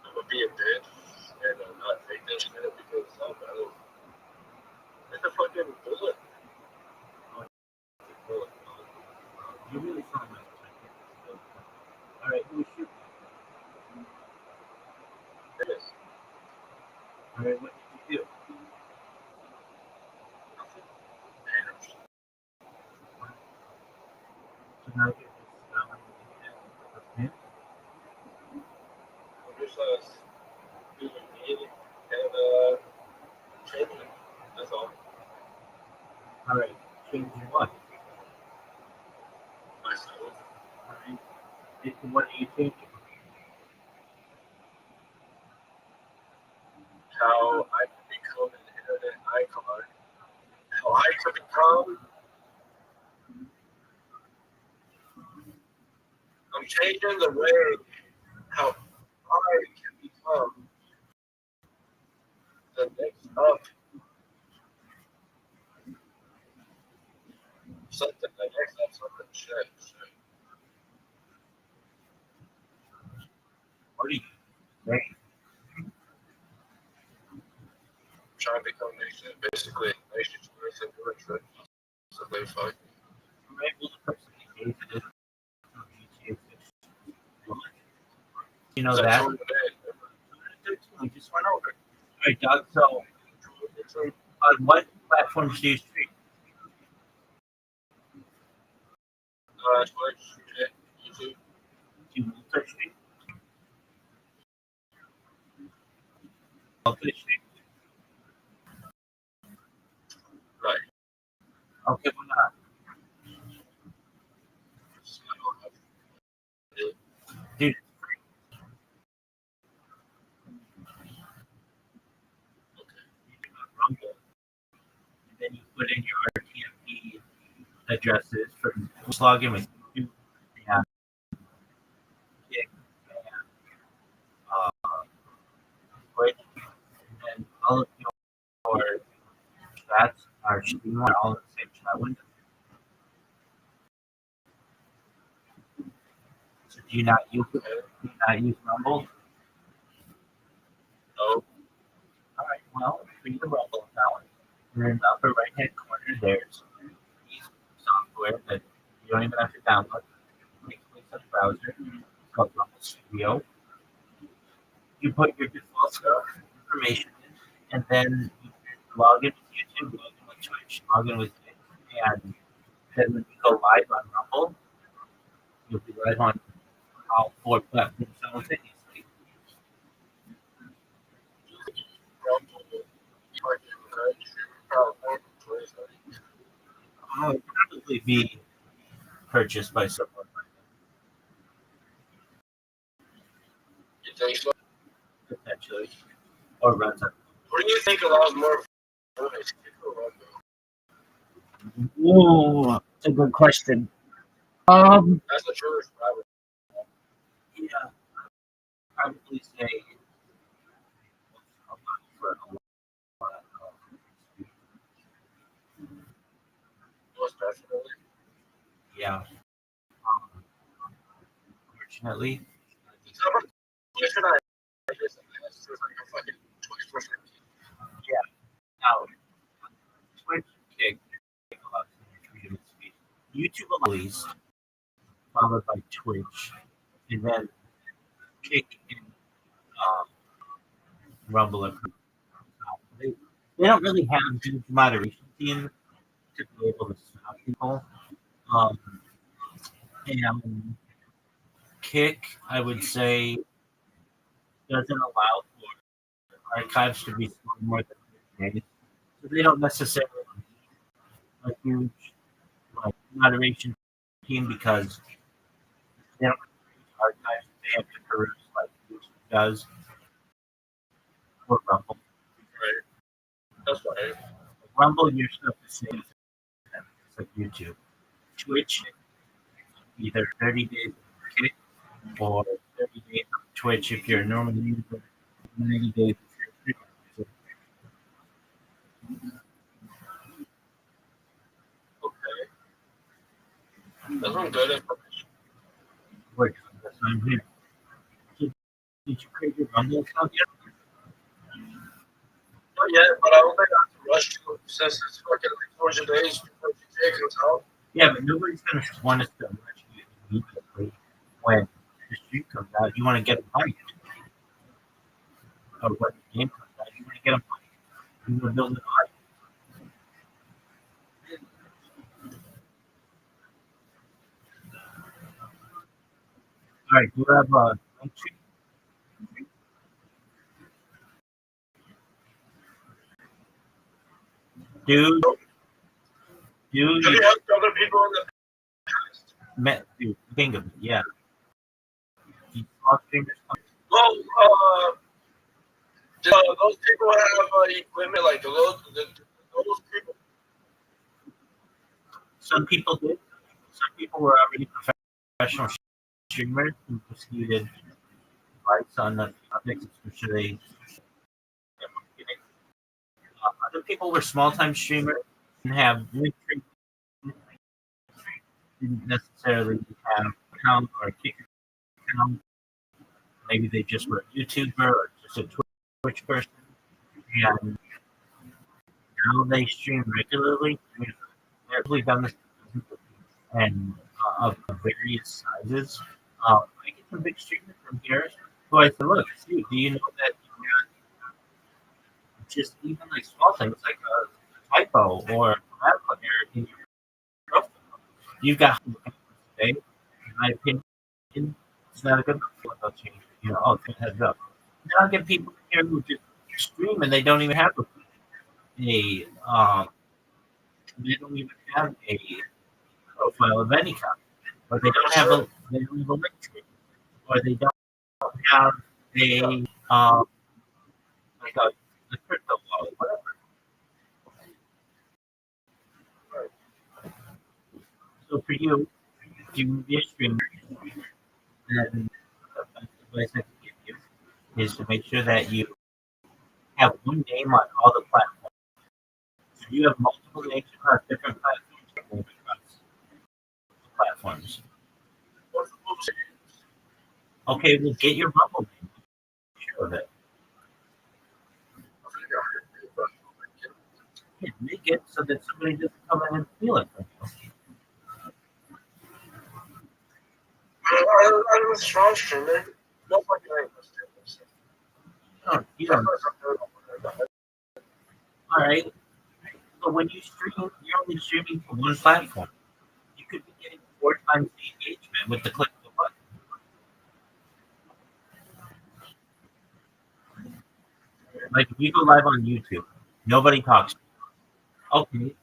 M: I'm gonna be a bitch and not take that shit because it's all metal. It's a fucking bullet.
G: You really sound like a all right, who is shooting?
M: It is.
G: All right, what did you do? So now you're
M: Just being me and changing. That's all.
G: all right, changing what?
M: Myself.
G: All right. What are you changing?
M: How I can become an internet icon. How I can become. I'm changing the way how I can become the next up. Something, the next up, something shit.
G: What are you saying?
M: Trying to become nation, basically nation person doing shit. So they fuck.
G: Right, well, the person who gave it is you know that? I just went over. All right, Doug. So, on what platforms do you stream?
M: Twitch, YouTube.
G: Do you multi-stream? Multi-stream.
M: Right.
G: Okay, why not? Dude, it's free. Okay. You do on Rumble, and then you put in your RTMP addresses for login with you. Yeah. Twitch, and all of your chats are streaming all in the same chat window. So do you not use it? Do you not use Rumble?
M: No.
G: All right. Well, for your Rumble account, you're in the upper right-hand corner. There's software that you don't even have to download. It clicks on the browser. It's called Rumble Studio. You put your default information in, and then you log in with YouTube, log in with Twitch, log in with it, and then when you go live on Rumble, you'll be live on all 4 platforms simultaneously. Would probably be purchased by someone.
M: You think so?
G: Potentially. Or runs on.
M: What do you think allows more voice?
G: Ooh, that's a good question.
M: That's the truest rabbit.
G: Yeah, probably say for a lot
M: Most definitely.
G: yeah. Unfortunately. Yeah. Now, Twitch kick a lot of freedom of speech. YouTube always
O: followed by Twitch, and then Kick and Rumble. They don't really have huge moderation teams to be able to stop people. And Kick, I would say, doesn't allow for archives to be stored more than 3 days. So they don't necessarily have a huge moderation team because they don't have archives. They have to peruse like YouTube does or Rumble.
M: Right. That's right.
O: Rumble, your stuff is safe. It's like YouTube. Twitch, either 30 days of Kick or 30 days of Twitch if you're a normal user, 90 days if you're a freelancer.
M: Okay. That's some good information.
O: Works. That's why I'm here. So, did you create your Rumble account yet?
M: Not yet, but I don't think I have to rush to since it's fucking like 4 days before GTA comes out.
O: Yeah, but nobody's going to want us to rush you immediately when the stream comes out. You want to get them hyped. Or when the game comes out, you want to get them hyped. You want to build it hype. All right, do you have a link tree? Dude,
M: Have you helped other people in the
O: met, dude, think of it, yeah. You saw streamers come.
M: well, those people have equipment like those people.
O: Some people did. Some people were already professional streamers who just needed advice on the topics, especially. Other people were small-time streamers and have link tree. Didn't necessarily have an account or a Kick account. Maybe they just were a YouTuber or just a Twitch person. And now they stream regularly. They've really done this and of various sizes. I get some big streamers from here who I said, look, dude, do you know that you got just even like small things like a typo or a grammatical error in your profile? You've got today, in my opinion, it's not a good enough. They'll change it. You know, oh, heads up. Then I'll get people here who just stream and they don't even have they don't even have a profile of any kind, or they don't have a link tree, or they don't have a like a crypto wallet, whatever. So for you, if you be a streamer, then the best advice I can give you is to make sure that you have one name on all the platforms. If you have multiple names across different platforms. Okay, well, get your Rumble name. Sure of it. Yeah, make it so that somebody doesn't come in and steal it from you.
M: I'm a strong streamer. Nobody knows streamers.
O: Oh, you don't. All right. But when you stream, you're only streaming for one platform. You could be getting 4 times the engagement with the click of the button. Like if you go live on YouTube, nobody talks to you. Okay.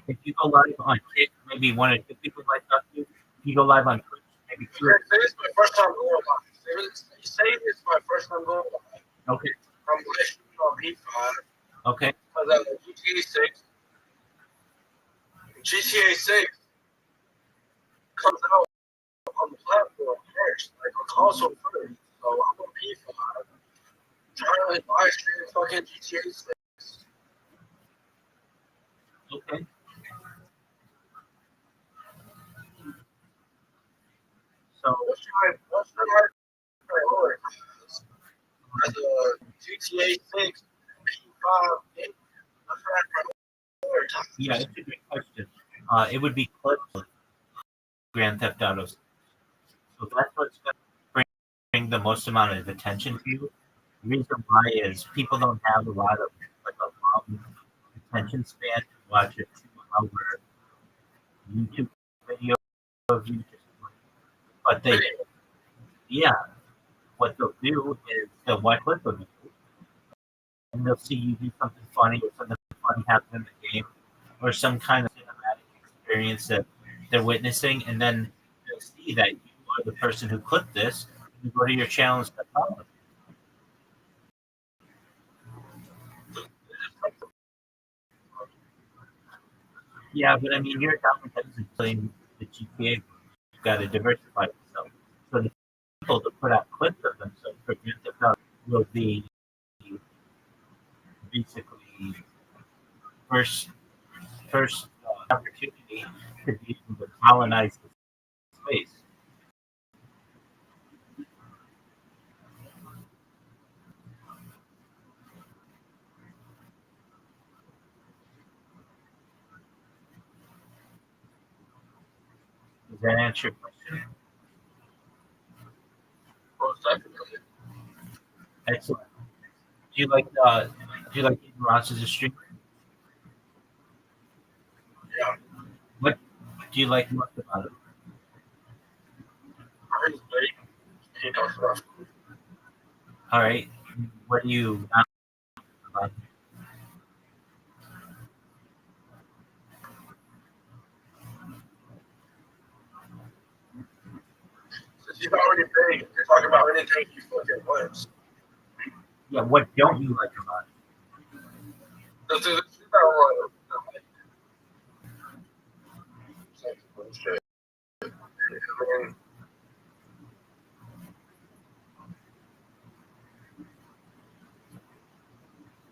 O: If you go live on Kick, maybe 1 or 2 people might talk to you. If you go live on Twitch, maybe 2 or 3.
M: Say it's my first time going live. Say it's my first time going live.
O: Okay.
M: I'm listening on P5.
O: Okay.
M: Because I have GTA 6 comes out on the platform first, like on console first. So I'm on P5 trying to live stream fucking GTA 6.
O: Okay. So
M: what's your priority? As a GTA 6 P5 game, what's your priority?
O: yeah, it's a good question. It would be Grand Theft Auto. So that's what's going to bring the most amount of attention to you. The reason why is people don't have a lot of like a long attention span to watch a 2-hour YouTube video of you. But they, yeah, what they'll do is they'll watch clip of you, and they'll see you do something funny or something funny happen in the game, or some kind of cinematic experience that they're witnessing, and then they'll see that you are the person who clipped this, and you go to your channel and start following. Yeah, but I mean, you're not playing the GTA. You've got to diversify yourself. So the people to put out clips of themselves for Grand will be basically first opportunity to be able to colonize the space. Does that answer your question? Excellent. Do you like Ethan Ross as a streamer?
M: Yeah.
O: What do you like most about it?
M: He's big. He talks about food.
O: All right. What do you not about it?
M: Since he's already big, you're talking about anything he fucking wins.
O: Yeah, what don't you like about it?
M: This is not bullshit. I mean,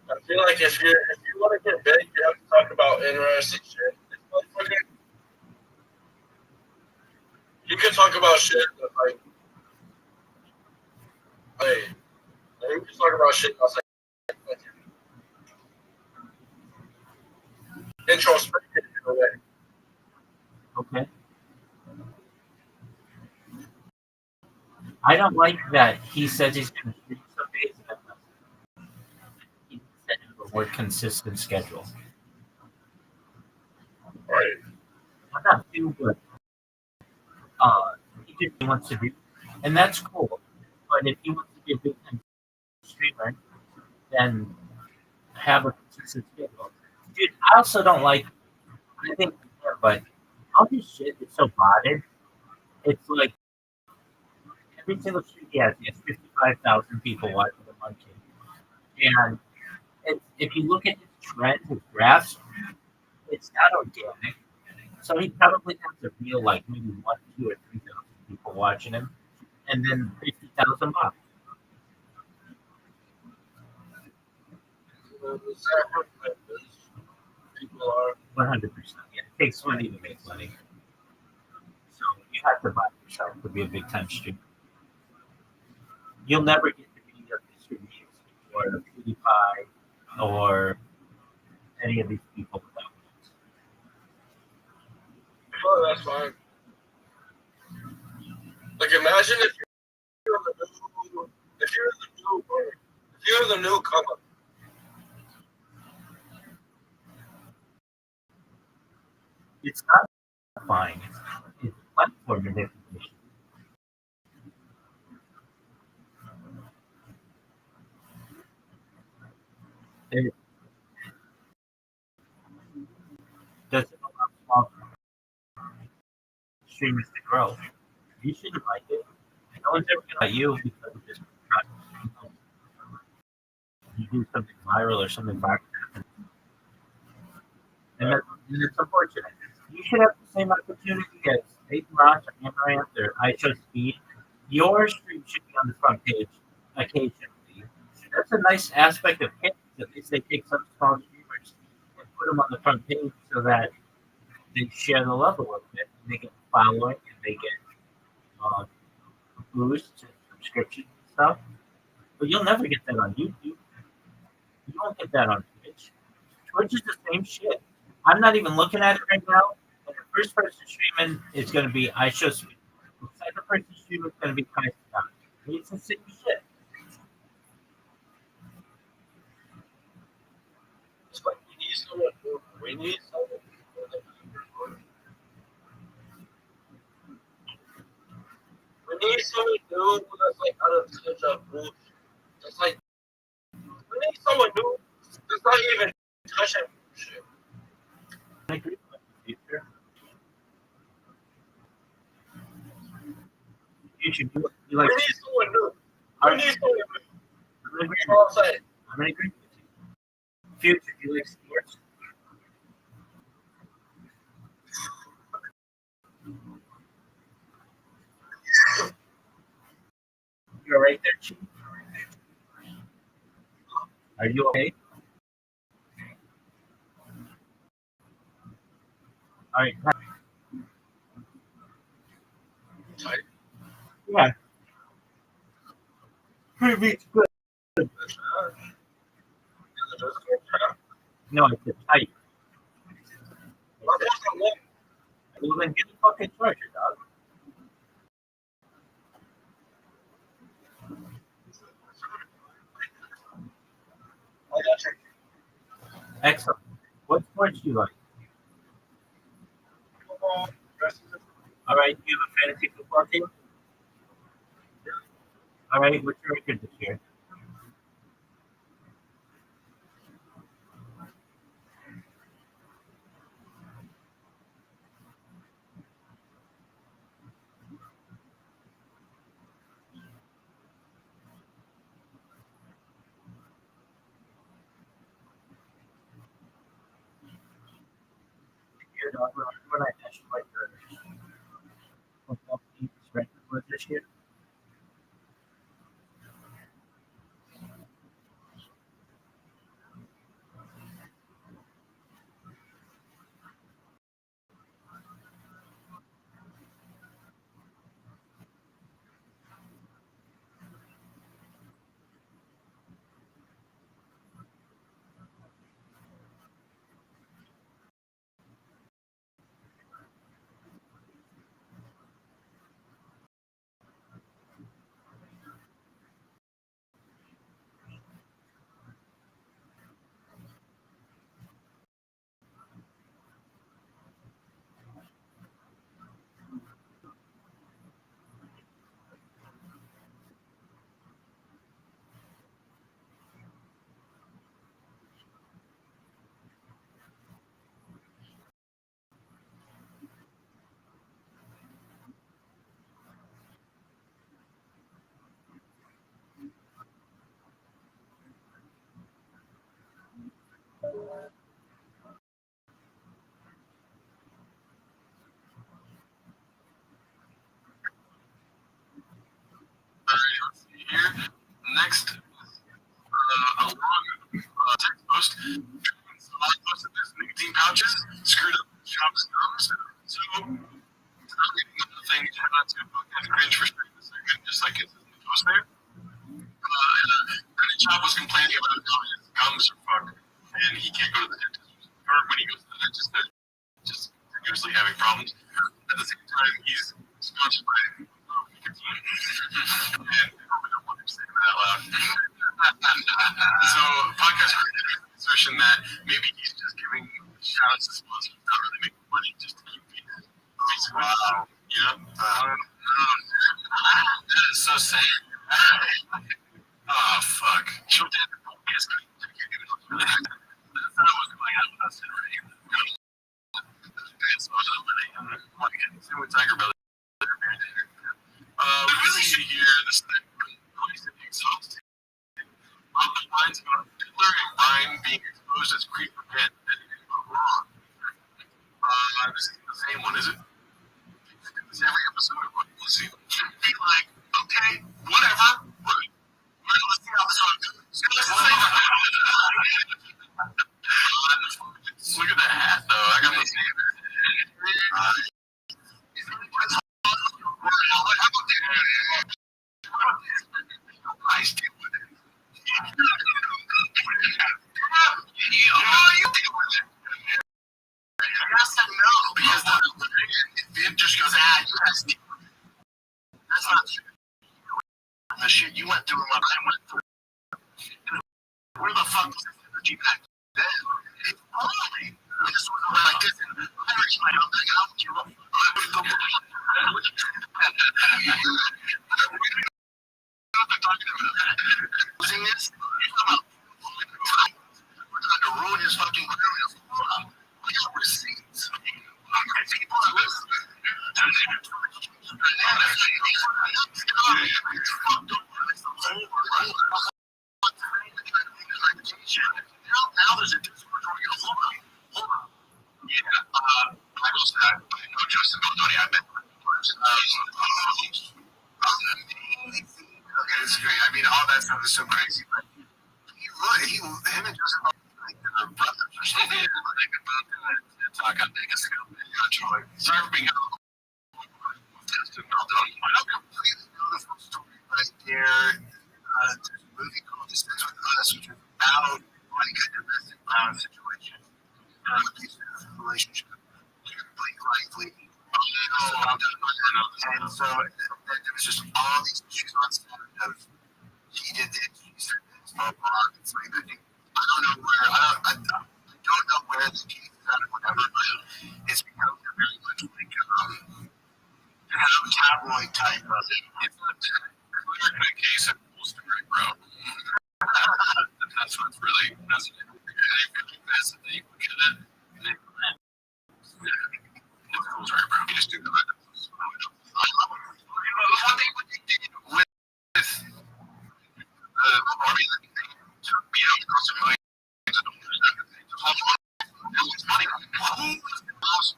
M: I feel like if you want to get big, you have to talk about interesting shit. You can talk about shit that like you can talk about shit that's like introspective in a way.
O: Okay. I don't like that he says he's going to stream some days and then he said a more consistent schedule.
M: Right.
O: I'm not too good. He just wants to do, and that's cool. But if he wants to be a big time streamer, then have a consistent schedule. Dude, I also don't like. I think, but all his shit is so botted. It's like every single stream he has 55,000 people watching a month, and if you look at his trends, his graphs, it's not organic. So he probably has a real like maybe 1, 2, or 3,000 people watching him, and then 50,000 bucks.
M: People are
O: 100%. Yeah, it takes money to make money. So you have to buy yourself to be a big time streamer. You'll never get to be a Mr. Beast or PewDiePie or any of these people without it.
M: Oh, that's fine. Like, imagine if you're the newcomer.
O: It's not fine. It's platform manipulation. It doesn't allow small streamers to grow. You shouldn't like it. No one's ever going to like you because of this. You do something viral or something viral, and that's unfortunate. You should have the same opportunity as Nathan Ross or Amaranth or iShowSpeed. Your stream should be on the front page occasionally. That's a nice aspect of kids. At least they take some small streamers and put them on the front page so that they share the love a little bit. And they get following and they get boosts and subscriptions and stuff. But you'll never get that on YouTube. You won't get that on Twitch. Twitch is the same shit. I'm not even looking at it right now. And the first person streaming is going to be iShowSpeed. The second person she was going to be kind of done. It's the same shit.
M: It's like we need someone new. We need someone new. We need someone new that's like out of touch of bullshit. That's like we need someone new that's not even touching bullshit.
O: I agree with you. You should do it. You like,
M: We need someone new.
O: I-
M: We need someone new.
O: I'm in
M: You know what I'm saying?
O: agreement with you. Future, do you like sports? You're right there, Chief. Are you okay? All right.
M: Tight.
O: Yeah. Pretty good. No, I said tight. Well, then get the fucking charger, dog. Excellent. What sports do you like? All right. Do you have a fantasy football team? All right. What's your record this year? When I asked you what your football team's record was this year?
A: Here, next, a long text post. I posted this nicotine pouches screwed up shop's gums. So, it's not even the thing you have to kind of cringe for a second, just like it's in the post there. The shop was complaining about how his gums are fucked and he can't go to the dentist. Or when he goes to the dentist, they're just continuously having problems. At the same time, he's sponsored by nicotine. And I don't want him saying that out loud. So, podcast assertion that maybe he's just giving shout outs to sponsors, not really making money, just to keep people. Wow. Yeah. That is so sad. Oh, fuck. She'll did the podcast. That's not what's going on with us today. Same with Tiger Belly. We really should hear this thing. Exhausting. Bob complains about Hitler and Ryan being exposed as creeper pit. Wrong. This is the same one, is it? It's every episode of what we'll see. Be like, okay, whatever. Let's see how this one goes. Look at the hat, though. I got my standard. I still with it. You deal with it. Yes and no, because it just goes, you guys deal with it. That's not
I: went through and what I went through. Where the fuck was this energy back then? It's only this was like this. And I reached my own thing. I don't give a fuck. Losing this, we're trying to ruin his fucking career. We got receipts. People are listening. Now there's a Discord where you hold on. Yeah, I will say, I know Justin Baldoni, I met him. It's great. I mean, all that stuff is so crazy, but him and Justin Baldoni are brothers or something. They've been both doing it. Talk on Vegas ago. Sorry for being out. Justin Baldoni. I don't completely know the full story right there. There's a movie called Dispense with Us, which is about like a domestic violence situation. Relationship. Blake Lively. And so there was just all these issues on set of he did this, she said this, blah blah. It's like I don't know where I don't know where the case is at or whatever, but it's become very much like tabloid type of it. It's not a case of full story, bro. That's what's really fascinating. That's the thing. Look at it. Sorry, bro. You just do that. One thing what they did with army that they took me out across the millions of dollars and everything. It was money. Who was the most,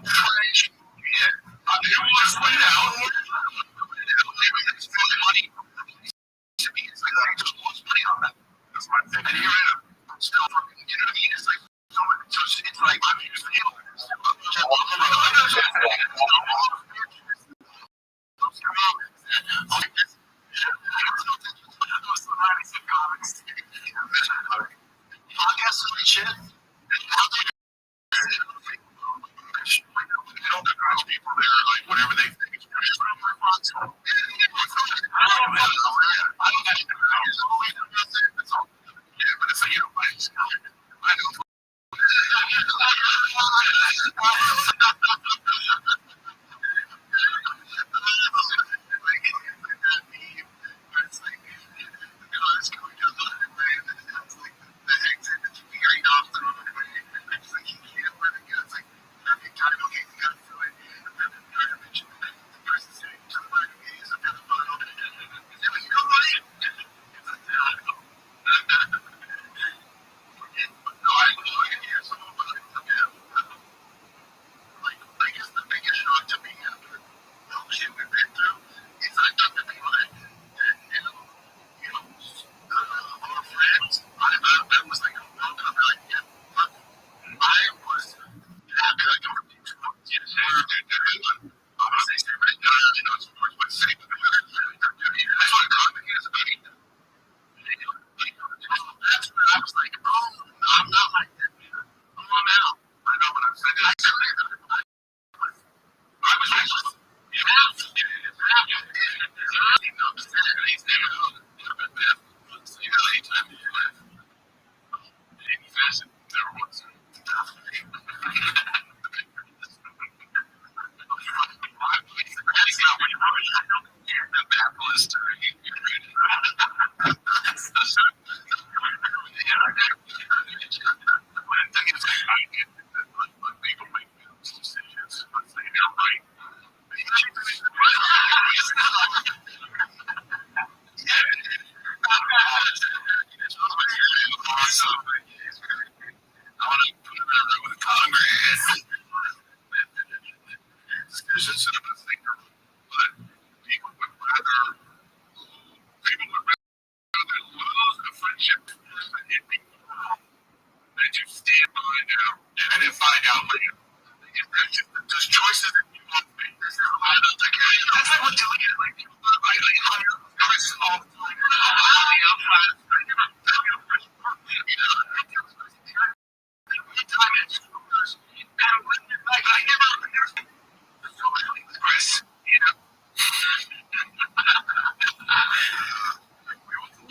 I: trash? Yeah. They always went out. They were spending money. To me, it's like they just lost money on that. That's my thing. And here I am. Still fucking, you know what I mean? It's like, it's like I'm using it.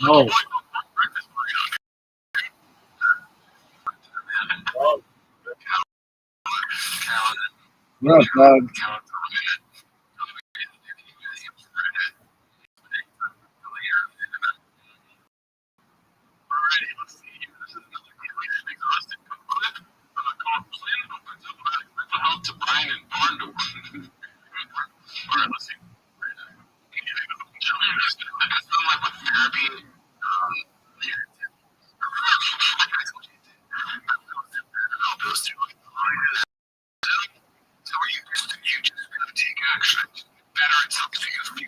O: Oh.
G: What up, Doug?
D: To Brian and Barndo. All right, let's see. It's not like with therapy. Those two. So you just gotta take action. Better at something if you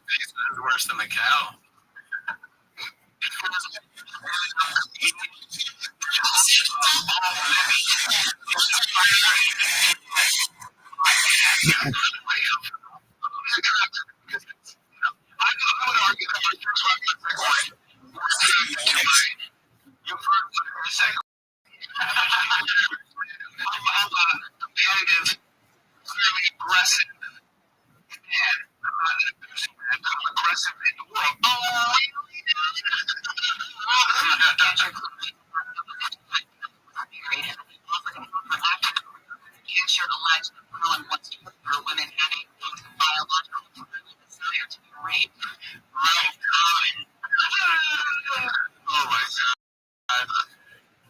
A: Basement is worse than the cow. I would argue that my first one was I'm a competitive, fairly aggressive man. I'm aggressive in the world. Oh,
B: Can't share the lives of everyone wants to for women having both biological desire to be raped.
A: right on. Oh my God.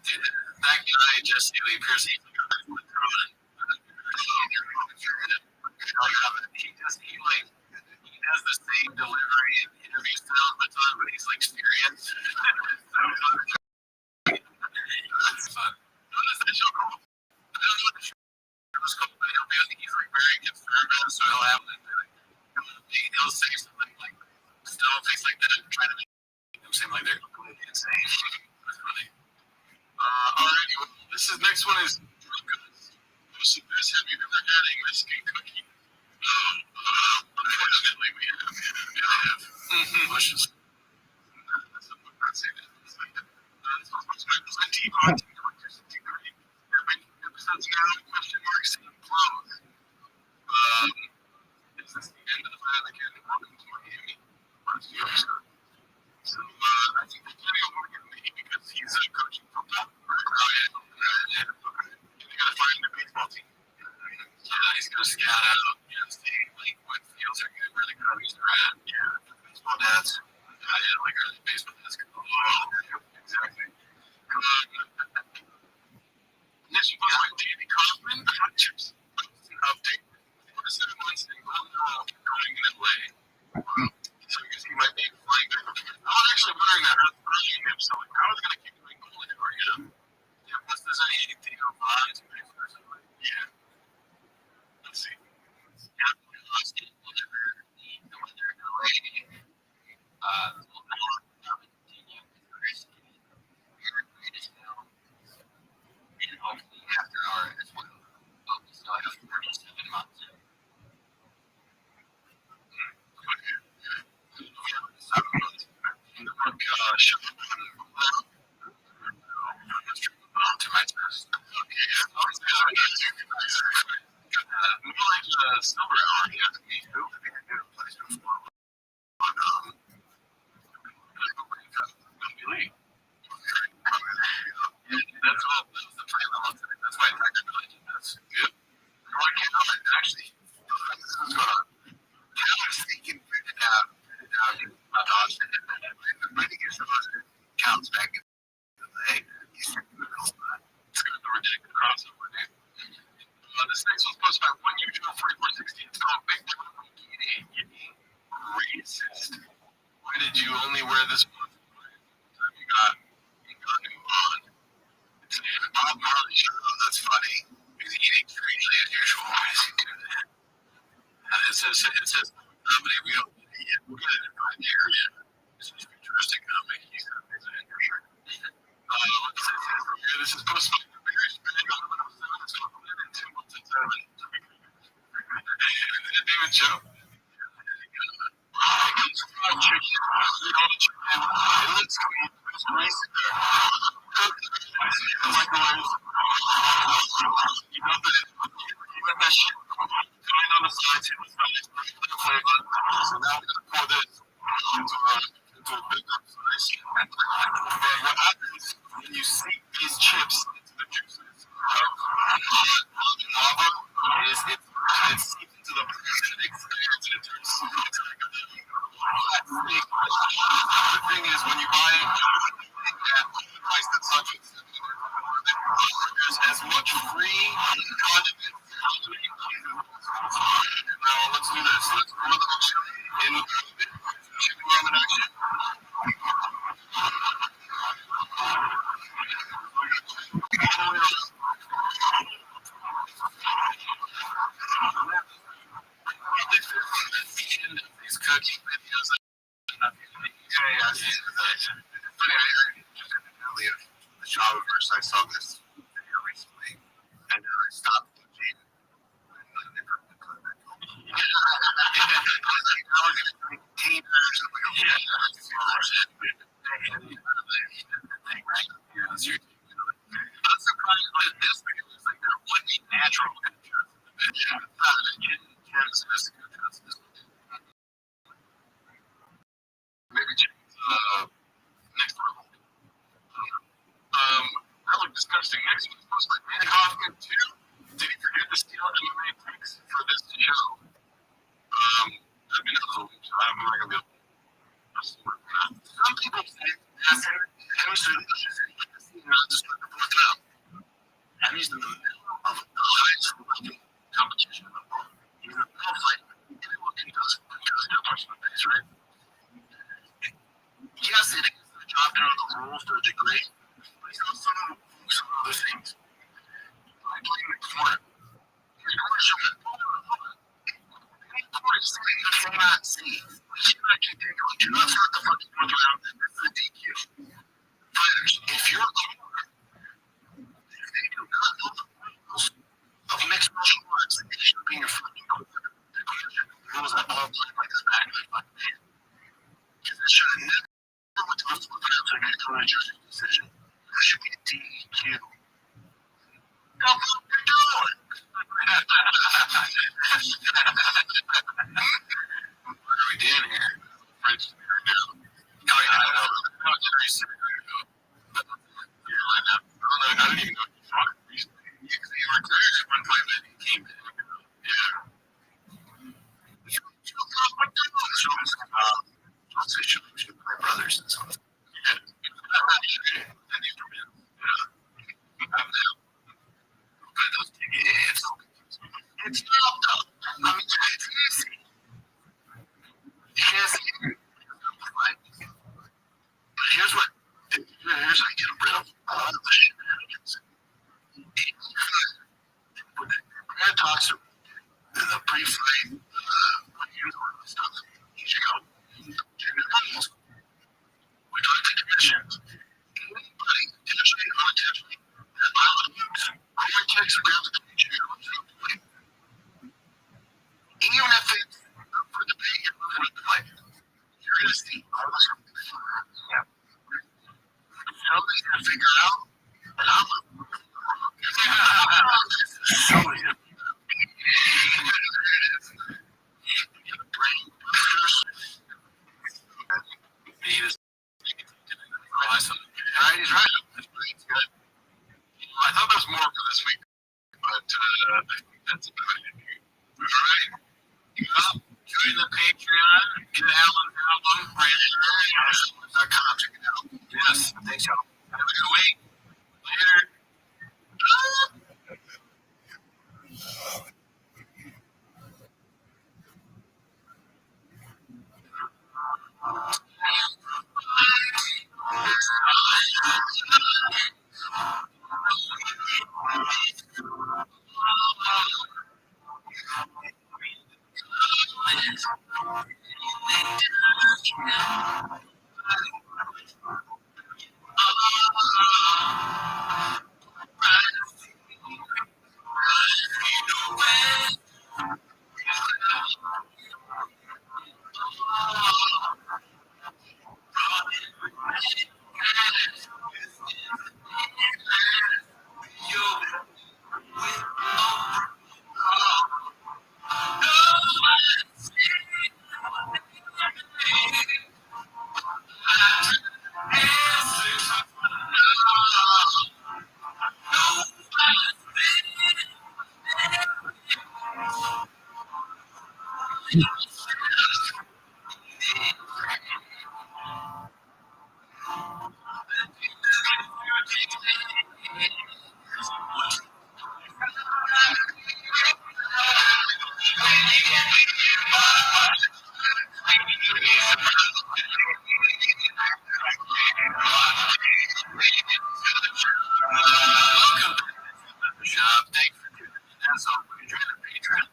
A: Dude, that guy, Jesse Lee Pierce, he has the same delivery and interview style all the time, but he's like serious. It's fun. What is that show called? I don't know what the show is called, but he's like very conservative, so he'll have he'll say something like stone face like that, trying to make them seem like they're completely insane. That's funny. Alrighty, well, next one is most of this. Have you ever had a Mexican cookie? Unfortunately, we have. Delicious. Episodes now, question marks, and close. Is this the end of the Vatican again? Welcome to Miami. So, I think they're planning on working with me because he's coaching football. And they got to find a baseball team. He's going to scout out, see what fields are good, where the coaches are at. Yeah, baseball dads. Like early baseball dads. Exactly. Next one was Danny Kaufman. Hot chips. Update. 4 to 7 months and going that way. So you can see my name flying back. I was actually wondering that early in him. So how are they going to keep doing goal in it? Yeah, plus there's any vibes or something. Yeah. Let's see. Yeah, we lost it. Whatever. The weather in LA. Will not continue with Chris. Your greatest film. And hopefully after our as well. But we still have 47 months. Gosh. To my chest. Okay, more like silver hour. You have to be built to be a new place before. That's all. That's the play level today. That's why I talked about it. That's good. Actually, this is going on. I was thinking, figured out my dogs. I think it's counts back in the day. He's in the middle spot. It's going to be ridiculous crossover, dude. This next one's posted by 1U4416. It's called Big Brother from Giddy. Racist. Why did you only wear this one? You got new on. It's Bob Marley show. That's funny. He's eating strangely as usual. Why does he do that? It says comedy. We don't we'll get it in the area. This is futuristic comedy. He's a shirt. This is posted by Barry Spinning on 107. It's called Live in 2 months and 7. David Joe. It looks clean. It's greasy there. You know that shit coming on the sides. It was nice. So now I'm going to pour this into a big size. But what happens when you sink these chips into the juices of lava is it seeps into the and it expands and it turns into like a flat steak. The thing is, when you buy it at the price that such is, there's as much free condiment. Now let's do this. Let's pour the chili in the chili ramen action.
C: right? Yes, it is the job to know the rules to a degree, but he's also know some other things. I blame the corner. His corner showing you cannot see. You cannot continue. Do not start the fucking one around. This is a DQ. Fighters, if you're a corner, if they do not know the rules of mixed martial arts, they should be in your fucking corner. The rules that all play like this back of their fucking head. Because it should have never went to the flip out to get a corner judge's decision. That should be a DQ. What the fuck are you doing? What are we doing here? French right now. Oh, yeah, I know. No, it's very serious. I don't even know what you're talking about. You were clear at one point, but he came in. Yeah. I'll say should my brothers and stuff. Yeah. It's not tough. I mean, it's easy. You can't see it. But here's how you get rid of a lot of the shenanigans. When the talks to the pre-fight, here's all the stuff. You should go. We talk to commissions. Anybody, intentionally or unintentionally, that violates court checks around the commission. Even if it's for debate, you're going to see all the stuff. Yeah. Somebody's going to figure it out, and I'm going to somebody's going to He's right. It's good. I thought there was more for this week, but I think that's about it. All right. Join the Patreon. Get Alan's album. Brandon.com. Check it out. Yes. Thanks, y'all. Have a good week. Later.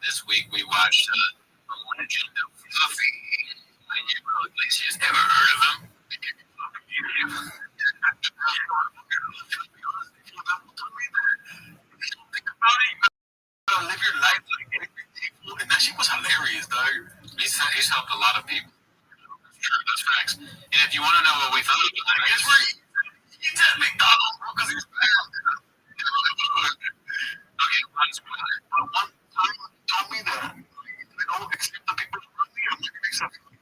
C: This week we watched a legend of Fluffy. Gabriel Iglesias. Ever heard of him? Think about it. You live your life like anything people, and that shit was hilarious, dog. He's helped a lot of people. That's true. That's facts. And if you want to know what we thought of it, guess where he's at McDonald's, bro, because he's bad. Okay, one time told me that they don't accept the people who run me. I'm not gonna accept them.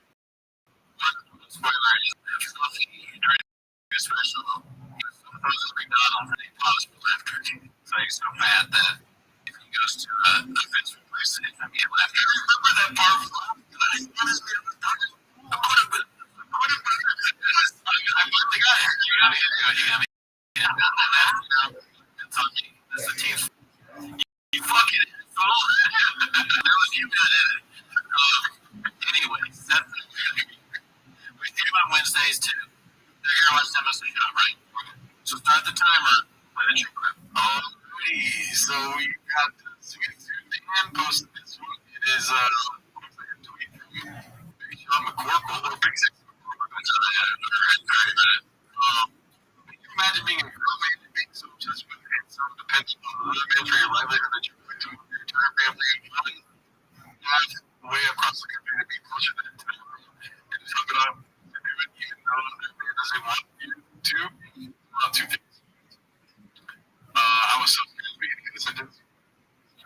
C: Spoiler: Fluffy during his special, McDonald's, and he paused after. So he's so mad that if he goes to a fence replacement, he get left. You remember that part? I put his name with Doug. I put him with. I put the guy. You got me. It's on me. That's the team. You fucking asshole. That was you, man.
A: is tweet from Sean McCorkle, or Big Six. Can you imagine being a girl man and being so judgmental and so dependent on the rudimentary livelihood that you put to your entire family and women? Have way across the country to be closer to the town and just hook it up and do it even though the man doesn't want you to. Two things. I was so scared at the beginning of the sentence.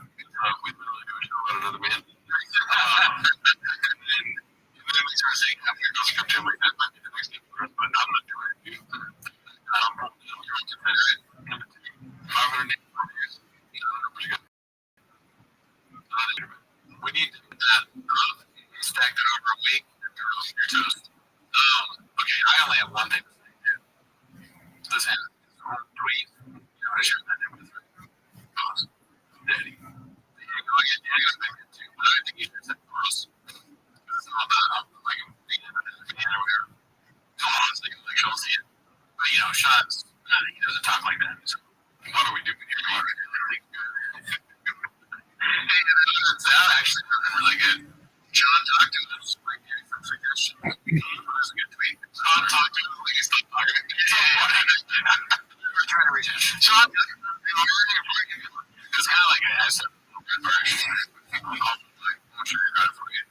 A: We literally do a show about another man. And then we started saying, I'm going to go script him like that might be the next step for us, but I'm not doing it, dude. I'm from the Confederate. 584 years. We need that stacked over a week and be roasting your toast. Okay, I only have one thing to say, dude. This happened. Tweet. You know what I shared that name with? Pause. Daddy. But I think you should say gross. Because it's all about like a fan or whatever. Come on, so you like she'll see it. But you know, Sean's he doesn't talk like that. So what are we doing here? That actually really good. Sean talked to us. Like gave some suggestions. It was a good tweet. Sean talked to us like he's not talking. We're trying to reach out. Sean, it's kind of like a asset. I'm sure you got it for you.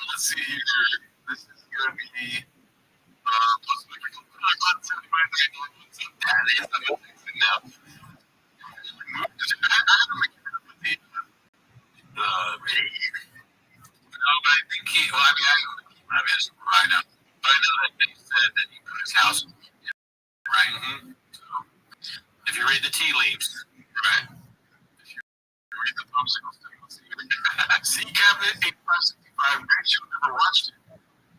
A: Let's see here. This is going to be plus like 175. That is the whole thing now. But I think he, well, I mean, I just right now. But I know that they said that he put his house in, right? Mm-hmm. So, if you read the tea leaves, right? Read the popsicle stick. Sea Cabinet 8565. Brandon Shield never watched it.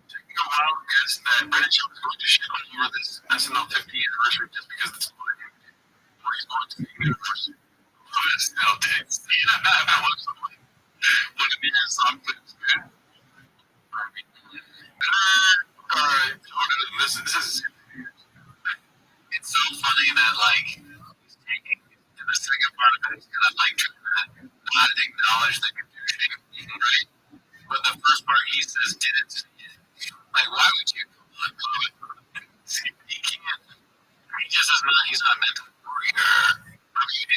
A: Taking a wild guess that Brandon Shield is going to shit all over this SNL 50th anniversary just because it's what he's going to the university. SNL days. Yeah, I watched someone. What did he do? Song clips, man. Alright. This is. It's so funny that, like, he's taking the second part of it, it's kind of like not acknowledge the confusion, right? But the first part he says didn't. Like, why would you? See, he can't. He just is not. He's not meant to worry. I mean,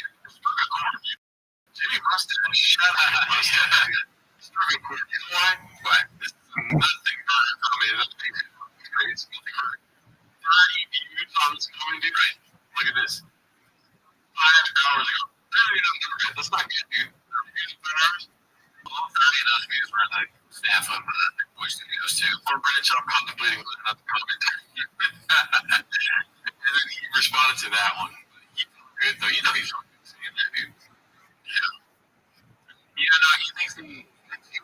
A: Jimmy Mustache. Shut up. You know why? What? This is nothing. I mean, it's crazy. 30 views on this comedy, right? Look at this. 5 hours ago. That's not good, dude. 30 views in 5 hours? Well, 30 of those views were like staff of Voice Studios, too. Or Brandon Shaw contemplating whether or not to comment. And then he responded to that one. He felt good, though. You know he's fucking saying that, dude. Yeah. Yeah, no, he thinks he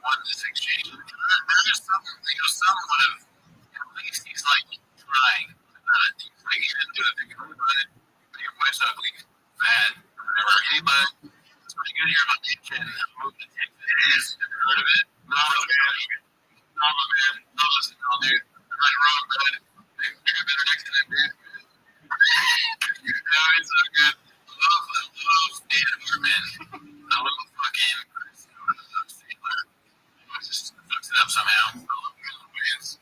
A: won this exchange. There's something, somewhat of, at least he's like trying. He's like, he didn't do anything about it. But your wife's ugly, bad, whatever. Hey, bud, it's pretty good here about the kid. Moved to Texas. Have you heard of it? No, man. No, man. No, listen, no, dude. Right or wrong, bud. They got better next time, dude. No, it's so good. I love David Hartman. I love fucking just fucks it up somehow. I love wins.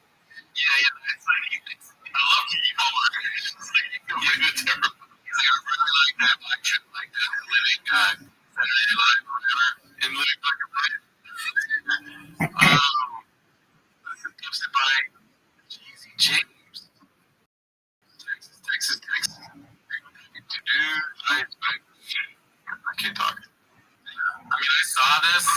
A: Yeah, it's like I love Kiki Palmer. It's like you feel good to her. He's like, I really like that black chick, like that living Saturday Night Live or whatever, and living black and white. This is posted by Jeezy James. Texas. Dude, I can't talk. I mean, I saw this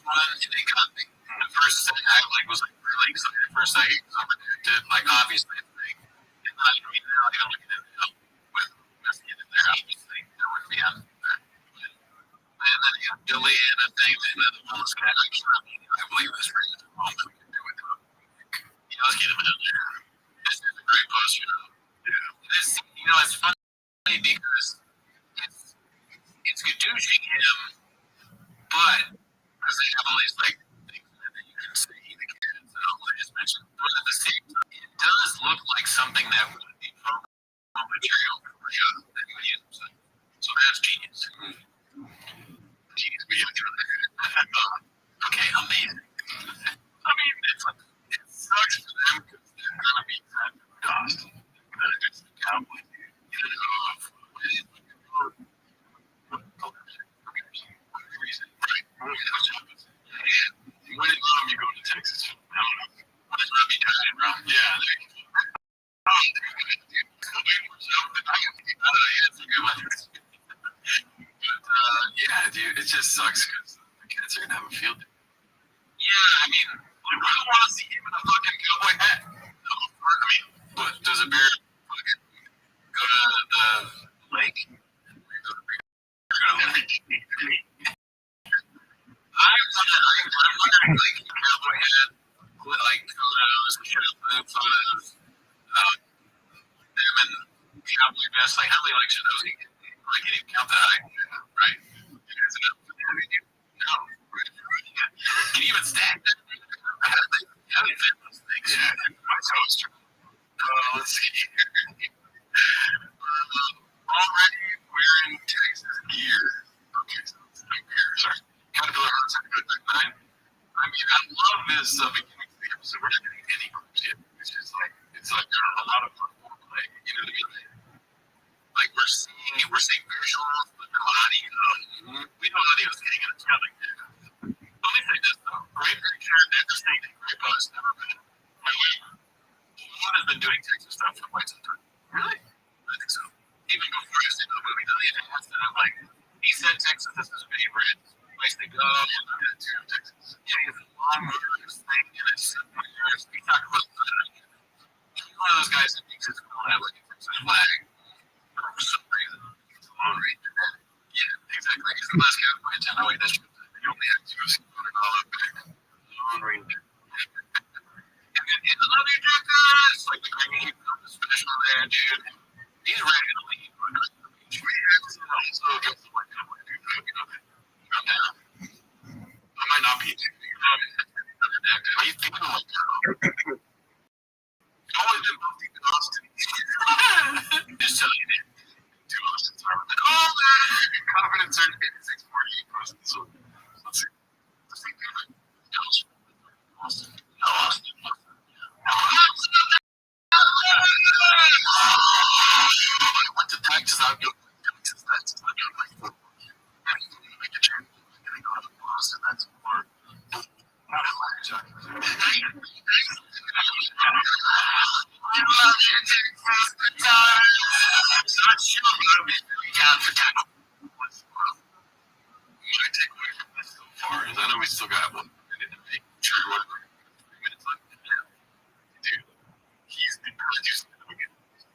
A: one, and it got me. The first second, I was really excited. The first second, because I predicted, like, obviously, it's like, and I mean, now I gotta look at it now. With messing it in there, obviously, there would be on that. And then you have Dilly and a thing, and then the one was kind of like, I believe this ring is the moment we can do it. Let's get him in there. This is a great post, This, it's funny because it's Gadooshing him, but because they have all these like things that you can see the kids and all I just mentioned, but at the same time, it does look like something that would be promo material for Sean that he would use. So that's genius. Genius, we have to. Okay, sucks because the Cats are gonna have a field day. Yeah, I mean, I don't want to see him in a fucking cowboy hat. No, I mean, but does a bear fucking go to the lake? I'm wondering, like, cowboy hat with like photos and shit, photos of them and cowboy vest. Like, how many likes are those? I can't even count that, right? Is it up? No. Can you even stack that? How do you fit those things? Yeah, my toaster. Let's see here. Already wearing Texas gear. Okay, so it's not gear. Sorry. Caterpillar Hunts at good 9. I mean, I love this beginning of the episode. We're not getting any groups yet. It's like a lot of foreplay. You know what I mean? Like we're seeing visuals, but no audio. We know audio's getting it together. Let me say this though. Great picture, interesting, great post, never been. Sean has been doing Texas stuff for quite some time. Really? I think so. Even before I seen the movie, though, he asked it. I'm like, he said Texas is his favorite place to go. To Texas. Yeah, he has a long motorist thing, and it's we talk about that. He's one of those guys that thinks it's cool to have like a Texas flag for some reason. It's a Lone Ranger. Yeah, exactly. He's the last guy with my attention. Oh, wait, that's true. You only have to go see Lone Ranger. And I love you, Jackass! Like the Green Heat, the special there, dude. He's ready to leave. I'm down. I might not be too. He's feeling like that. Always been both deep in Austin. Just tell you, dude. 2 Austins are like, oh, man! Confidence surge 8648 Austin. So, let's see. Let's see. Austin. No, Austin. I went to Texas. I'll go to Texas. I'll go to my make a trip. I'm going to go to Boston. That's more. I love you, Texas. Good time. I'm not sure I'm going to be down for Texas. My takeaway from this so far is I know we still got 1 minute to make sure whatever 3 minutes left. Dude, he's been producing the movie.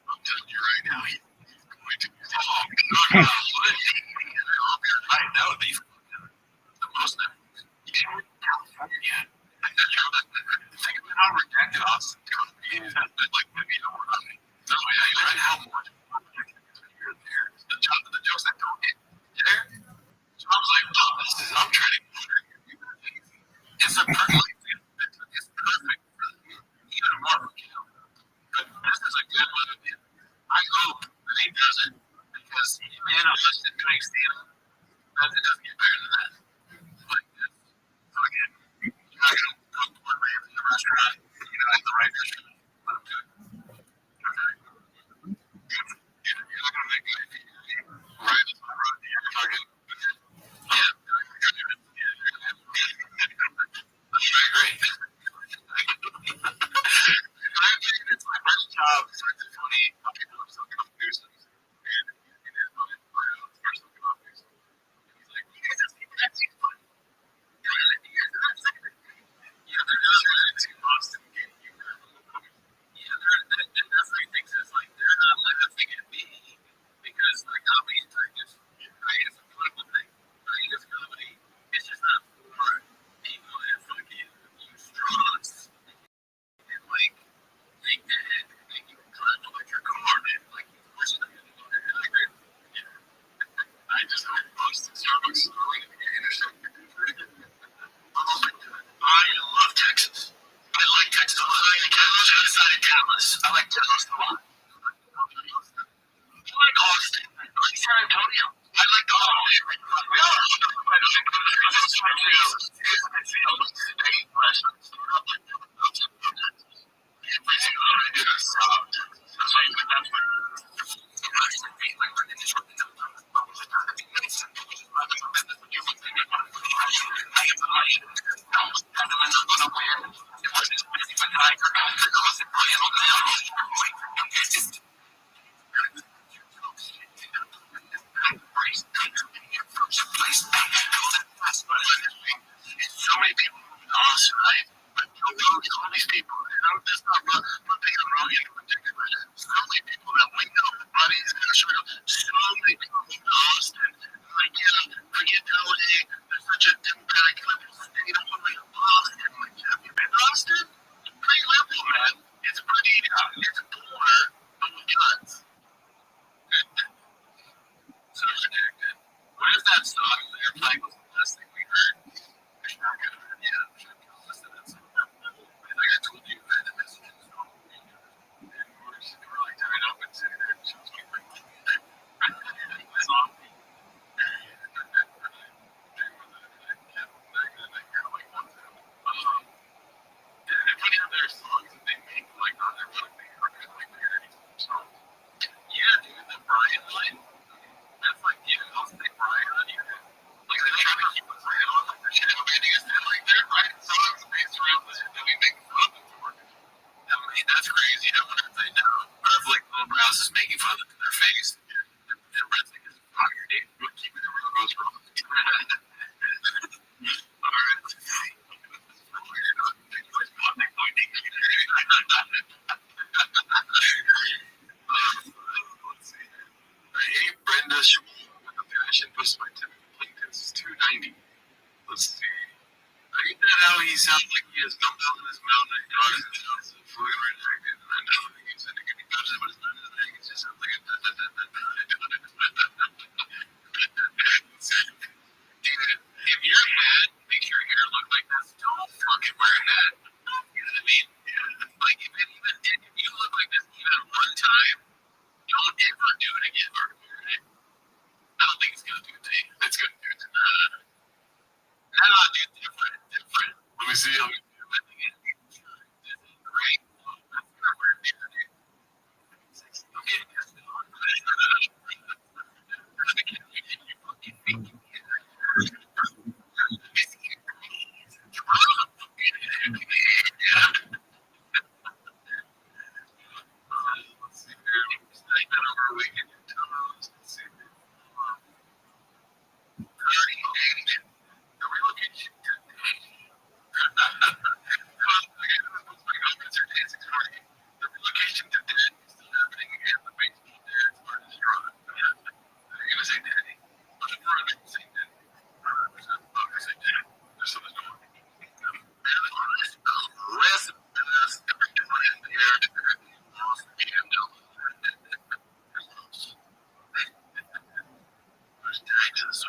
A: I'm telling you right now, he's going to. Oh, God. Right, that would be the most Netflix. California. Think about how redacted Austin is. Like, maybe you don't want to. No, yeah, you're right. How much you're there. The jokes that don't get there. So I was like, oh, I'm trying to. It's a perfect. It's perfect for even more for Cal. But this is a good movie. I hope that he does it because him and Austin doing stand-up, it doesn't get better than that. Like this. So again, you're not going to go Gordon Ramsay in the restaurant. You're not in the right restaurant. Let him do it. Okay? You're not going to make good if you right as my road. You're fucking. Yeah. That's very great. I think it's my first job. It's funny how people are still coming through some. And it is funny. First looking off through some. He's like, you guys just keep that seems fun. Yeah, they're not really too Boston game. Yeah, that's what he thinks is like, they're not laughing at me because like comedy is just, right? It's a political thing. Right? It's comedy. It's just not for people that fucking use straws and like make the head make you drive to like your car and like push it. I just hope Boston Starbucks is going to get intersected. I love Texas. I like Texas. I like Dallas. I decided Dallas. I like Dallas a lot. I like Austin. I like San Antonio. I like Austin.
D: these people. And I'm just not picking on Rogan in particular. So many people that we know, buddies, so many people moved to Austin. Like, forget LA. There's such a bad liberal state. I'm like, Austin. Like, have you been to Austin? Pretty liberal, man. It's pretty, it's poor, but with guns. So connected. What if that song there playing was the last thing we heard? Like I told you, the messages don't we're like tied up and sitting there and she was like, song. Their songs that they make like on their like parodies. So yeah, dude, the Brian line. That's like, I'll say Brian on you. Like they're trying to keep us right on like the shadow banding us in like they're writing songs based around the shit that we make fun of them for. I mean, that's crazy. I wonder if they know. Or if like Little Browse is making fun of them to their face. And Red's like, fuck your name. We'll keep it real goes wrong. Alright. Hey, Brenda Schmuel with a passion pushed by Timothy Plinkton's 290. Let's see. Ain't that how he sounds like he has gumballs in his mouth and God is fully redacted? And I know that he's in a good person, but it's not his name. It just sounds like a Dude, if your hat makes your hair look like this, don't fucking wear a hat. You know what I mean? Yeah. Like, if you look like this even one time, don't ever do it again. I don't think it's gonna do it to you. It's gonna do it to me. No, dude, different. Let me see. Great. That's not where it is, dude. Okay. Let's see here. Snake that over a weekend. Let's see. The relocation to the relocation to dead is still happening again. The baseball dads are distraught. They're gonna say daddy. But if we're gonna say daddy, I'm gonna say daddy. There's something going on. Listen, everyone in the air lost the candle. There's Texas.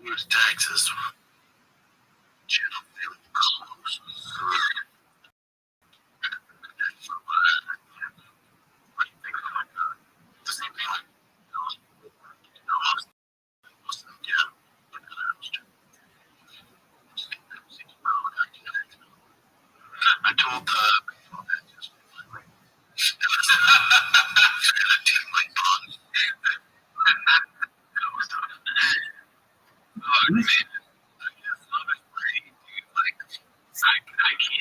D: Where's Texas? I told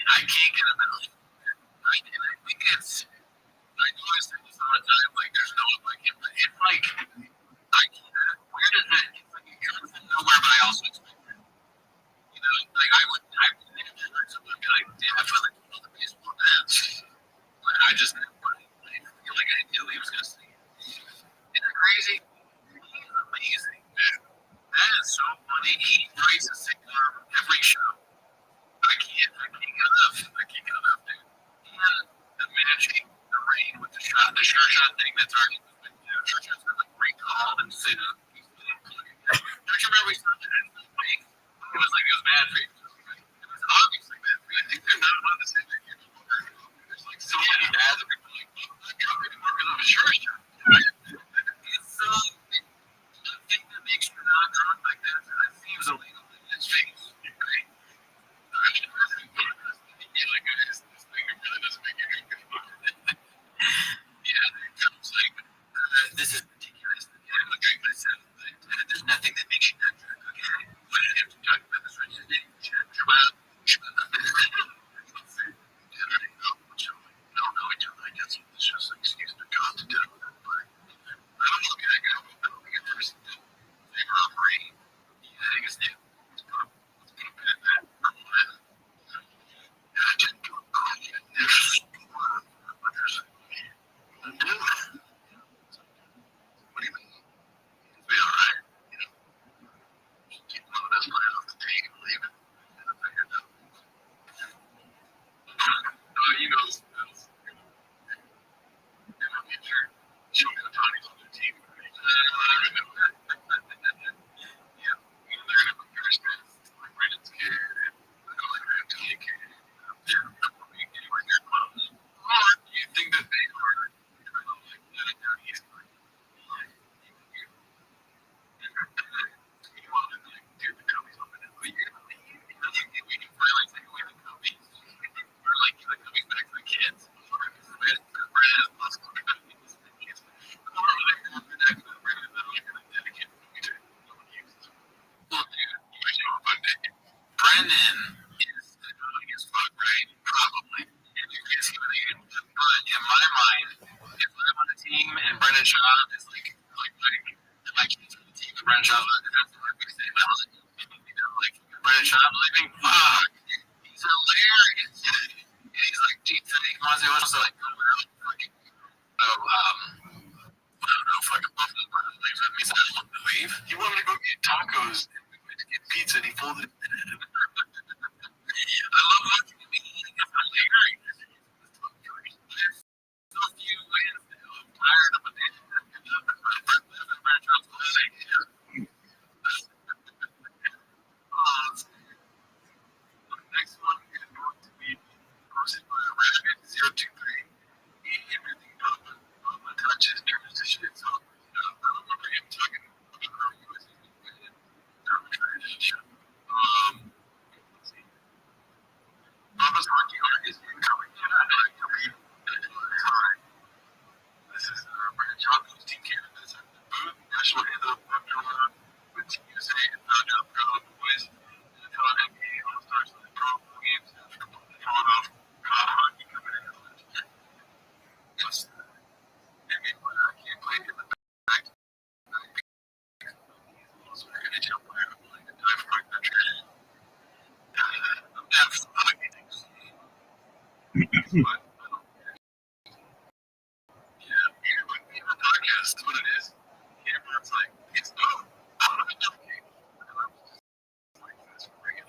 D: I can't get enough. I think it's, I know I said this all the time, like there's no one like him, but it's like, where does it, it's like, it comes from nowhere, but I also expect it. You know, like I would heard someone be like, damn, I felt like one of the baseball bats. Like I just didn't feel like I knew he was going to see it. Isn't that crazy? He's amazing, man. That is so funny. He writes a sitcom every show. I can't get enough, dude. Yeah, the magic, the rain with the shot, the sure shot thing that's already been, sure shot's been like recalled and sit up. Don't you remember we saw that in the week? It was like, it was bad for you. It was obviously bad for you. I think they're not on the same thing anymore. There's like so many dads that are like, I'm really working on a sure shot. It's so, the thing that makes you not drunk like that, it seems illegal. It's face, right? Like, this thing really doesn't make you good. Yeah, it's like,
C: Brandon Schaub's like Brandon Schaub leaving. Fuck, he's hilarious. And he's like, geez, he wants to like go out. So I don't know, fucking both of them leaves with me, so I don't want to leave. He wanted to go get tacos and we went to get pizza and he folded it. I love watching him eat. It's hilarious. So few wins now. I'm tired of it. Next one is going to be posted by Rabbi 023. Everything on the touches transition. So I remember him talking about how he was transition. Let's see. Papa's hockey art is incoming. This is Brandon Schaub's team candidates at the booth. National anthem, with Team USA and Found Out Boys. The NBA All-Stars of the Pro Games have Toronto hockey coming in. Yes. I mean, I can't play in the back. He's also an NHL player willing to die for my country. That's hockey things. But yeah, podcast is what it is. It's like, it's no. I don't know. Like, this freaking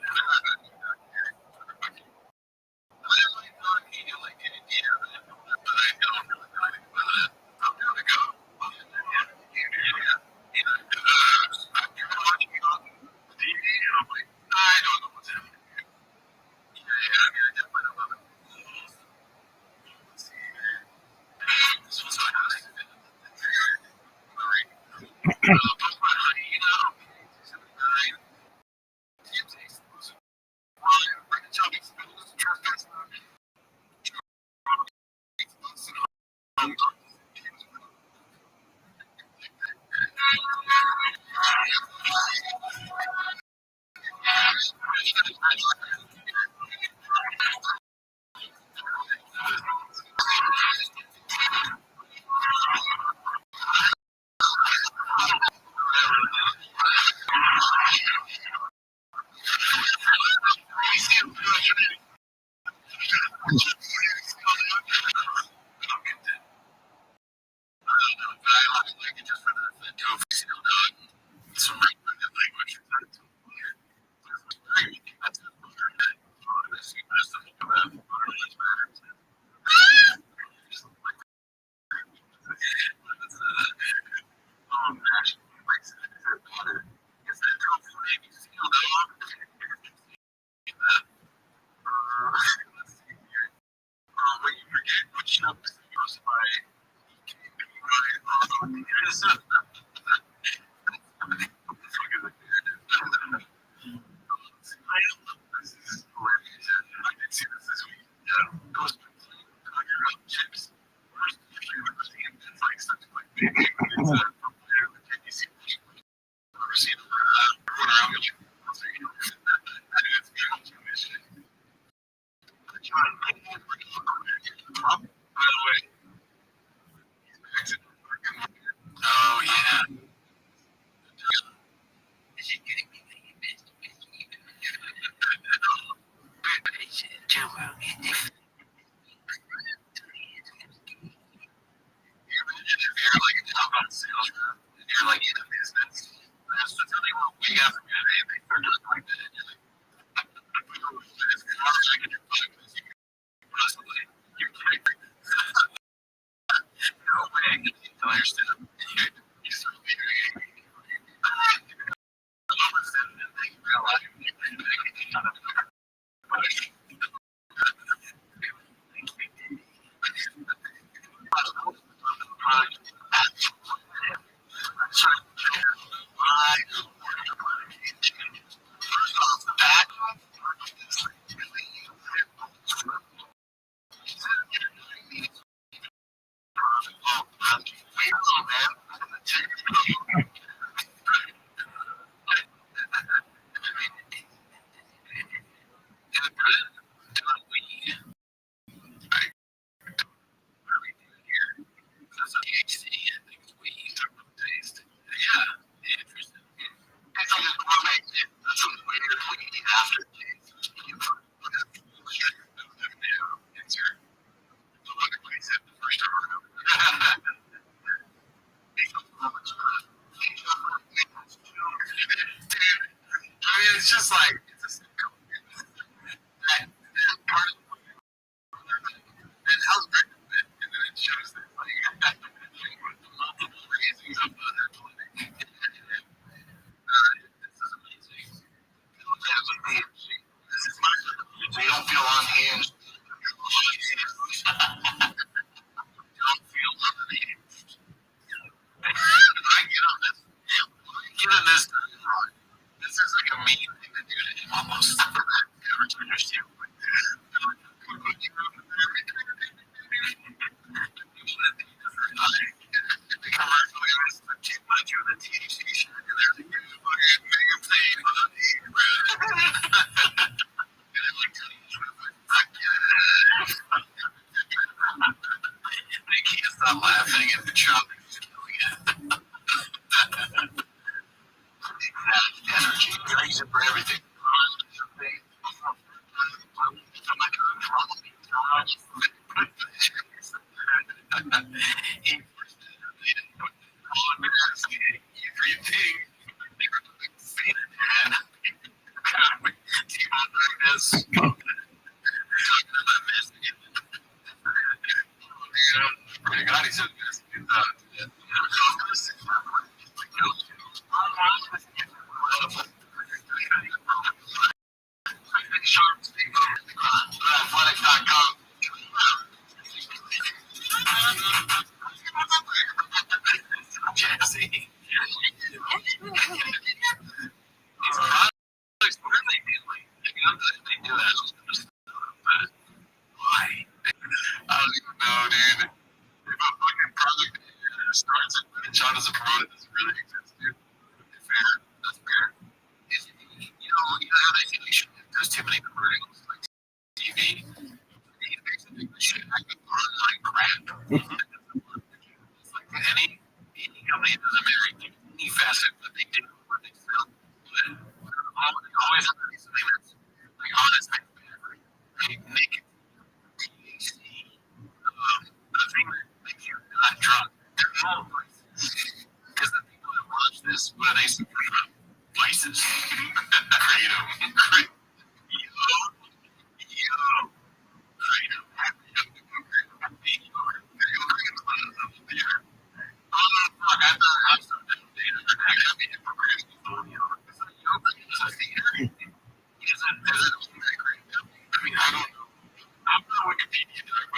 C: Oh, yeah. You're like a top on sales rep, and you're like in a business. That's really what we got from you today. They start doing like that. And you're like, it's hard to get your foot because you can possibly, you can't. No way I can tell your step. You start figuring it out. And they realize Stop laughing at the chop. Energy. I use it for everything. John doesn't promote it. Doesn't really exist, dude. Fair. That's fair. You know how they think there's too many commercials like TV. He makes a big shit like online crap. It's like any company that doesn't marry any facet that they do what they sell. But always have to be something that's like honest, like naked. The thing that makes you not drunk. Because the people that watch this, what are they saying about vices? Freedom. Freedom. I mean, I don't know. I'm not Wikipedia, but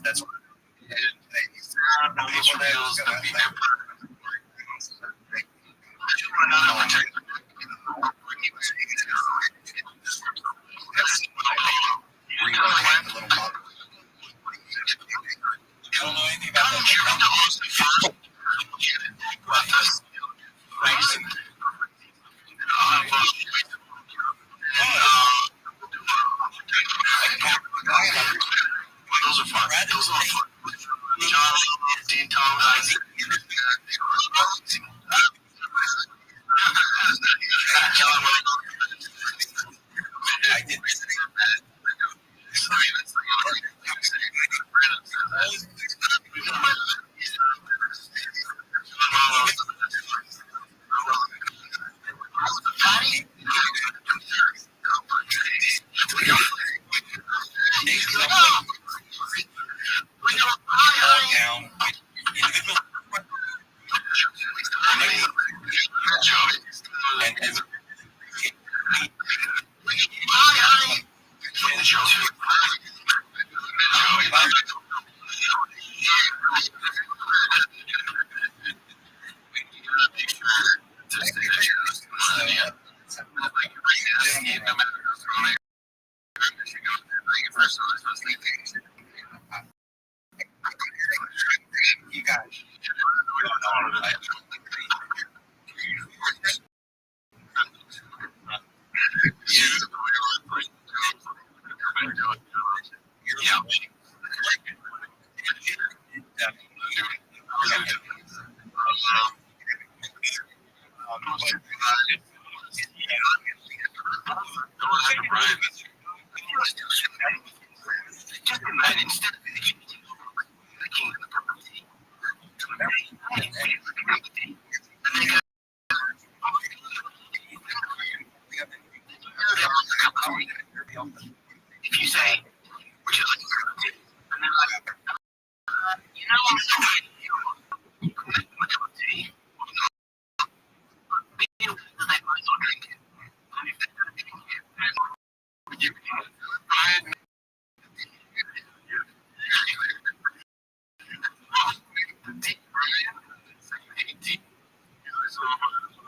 C: That's what those are fun. Those are fun. John, Dean Thomas.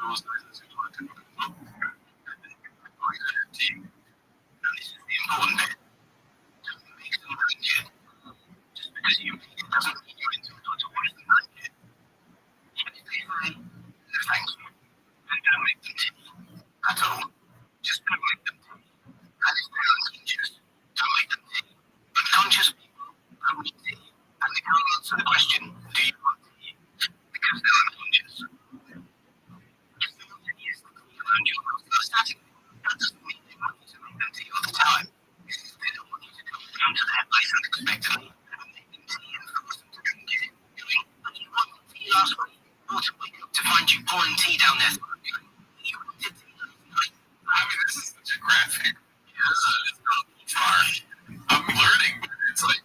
C: those guys that you want to do your team. And this is the important bit. Doesn't make them good yet. Just because you make it doesn't mean you're into it to worse than that yet. Even if they say, thank you, and don't make them tea at all. Just don't make them tea. And if they're unconscious, don't make them tea. Unconscious people don't need tea. And they can't answer the question, do you want tea? Because they're unconscious. If they want tea, it's around your house, they're static. That doesn't mean they want you to make them tea all the time. They don't want you to come down to their place unexpectedly and make them tea and force them to drink it. But you want tea last week, or to wake up to find you pouring tea down their throat. You wanted tea last night. I mean, this is such a graphic. Yes, it's not far. I'm learning, but it's like,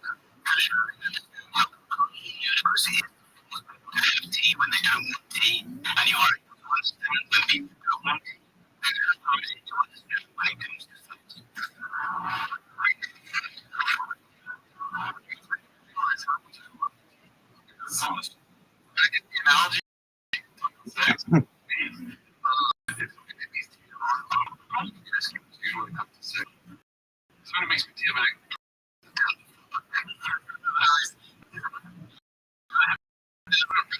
C: university have tea when they don't want tea, and you are able to understand when people don't want tea, and you're able to understand when it comes to sex. The analogy sex. So it makes me feel like it's fun.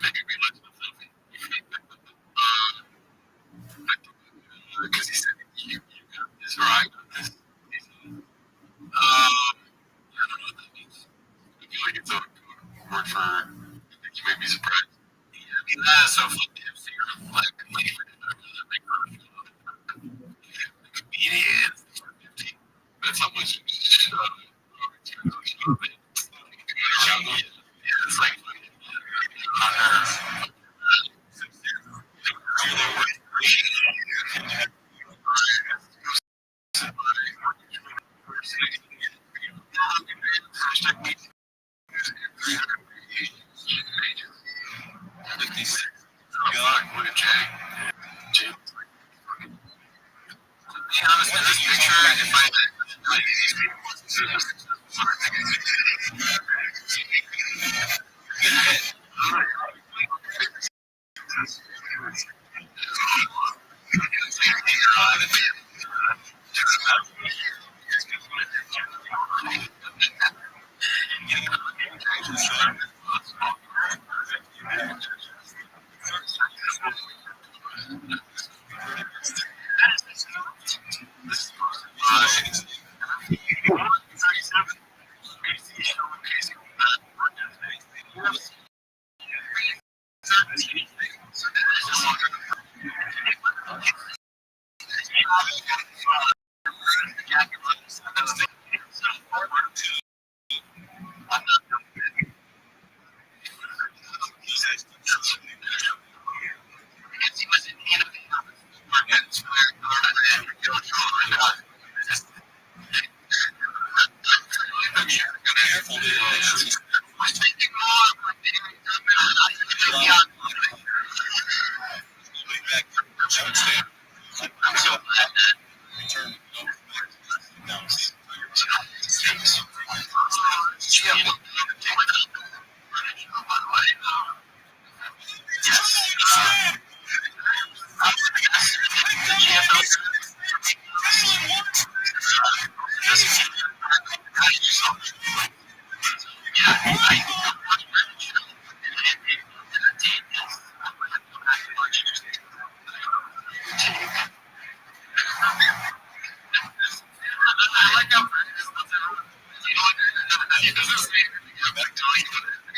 C: I think it's because he said you is right. I don't know what that means. I feel like it's a word for you may be surprised. Yeah, I mean that's so funny. Like comedians. That's how much it's like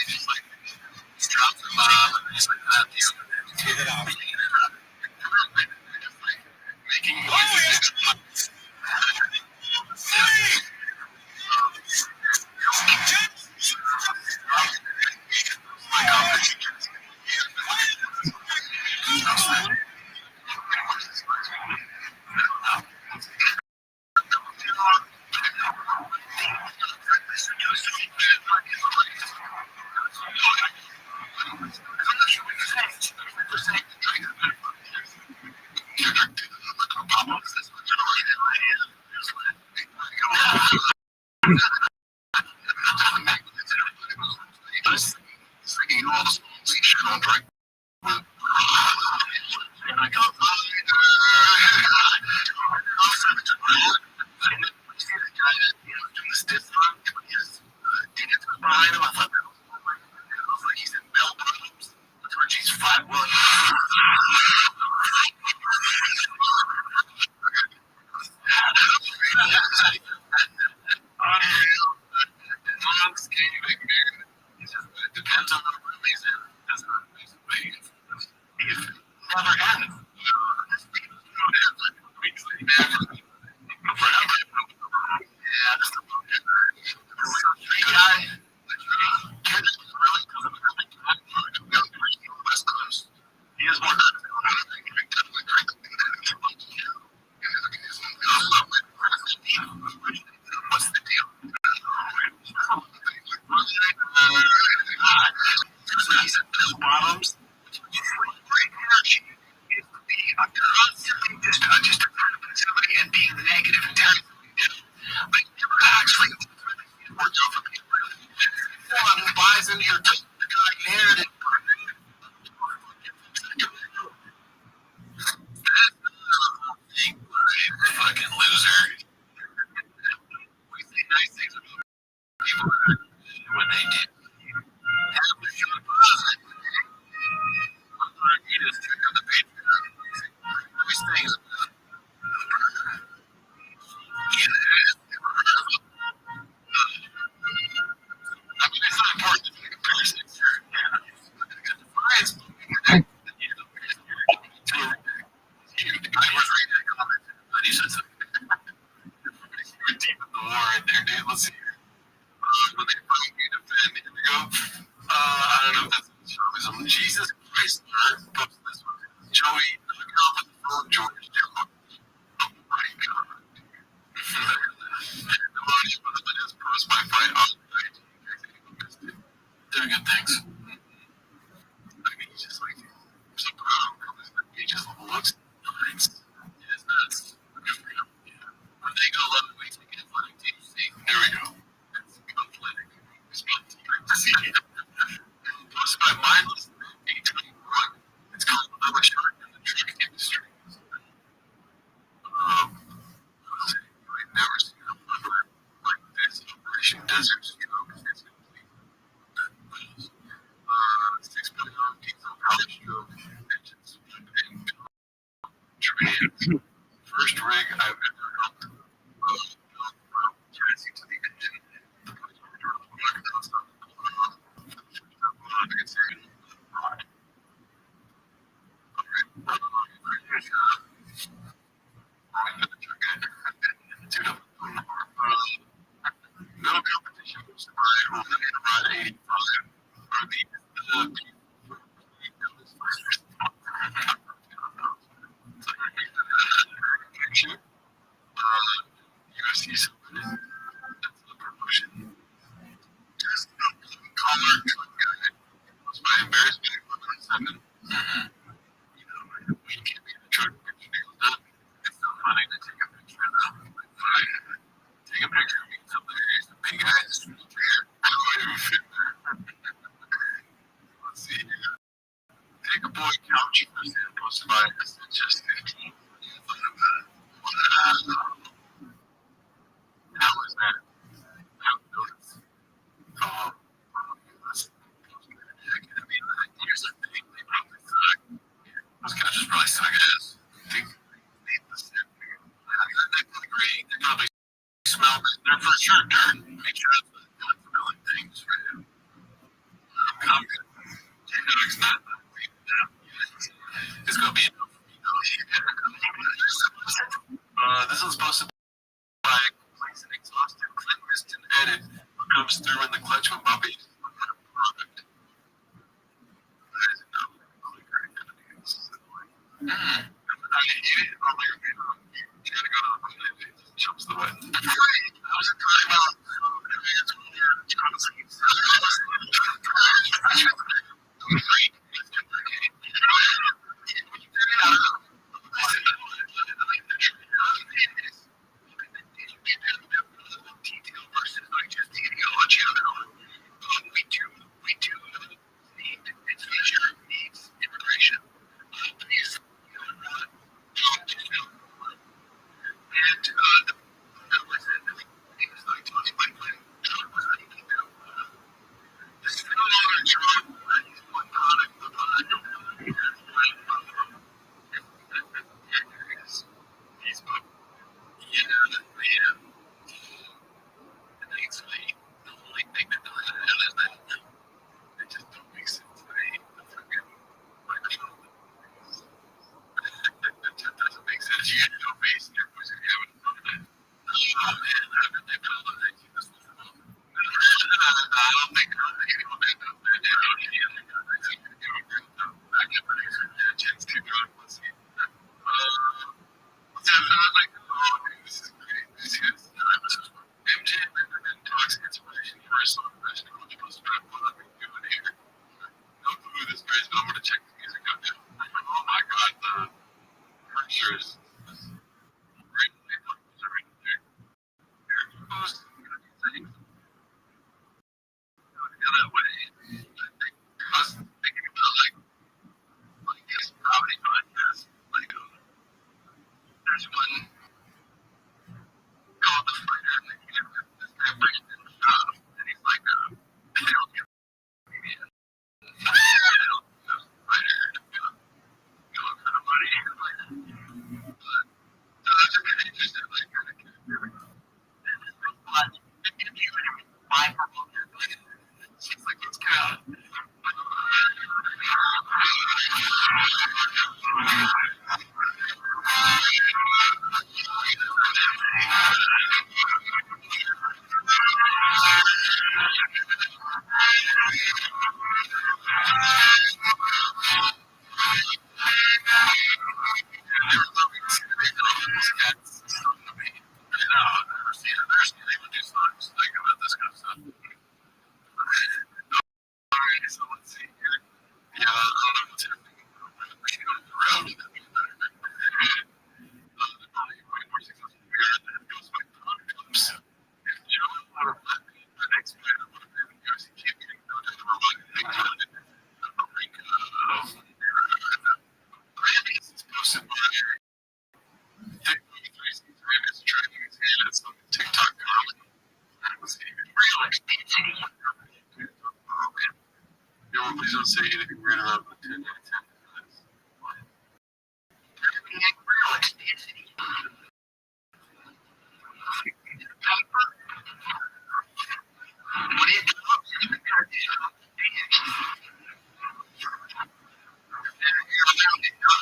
A: just like drops them off and just like that. Get it out. Making noises. First rig I've ever helped chassis to the engine. No competition was around 85. USC promotion. Just collar truck guy. Was my embarrassment at 7. You know, we can't be the truck picture nailed up. It's so funny to take a picture of them. Take a picture of me. Somebody's the big guys. I don't even fit there. Let's see. Take a boy couch for sale. Posted by just 15. How is that? How notice? Here's the thing. They probably suck. Those couches probably suck ass. They agree. They probably smell. They're for sure dirt. Make sure it's not smelling things for you. He's an exhausted cleanest and edit who comes through in the clutch when Bobby is some kind of product. That is not what a clicker is. I hate it. Oh my god. You gotta go to the button. It just jumps the button. I was talking about Please don't say anything weird around the 10 minutes.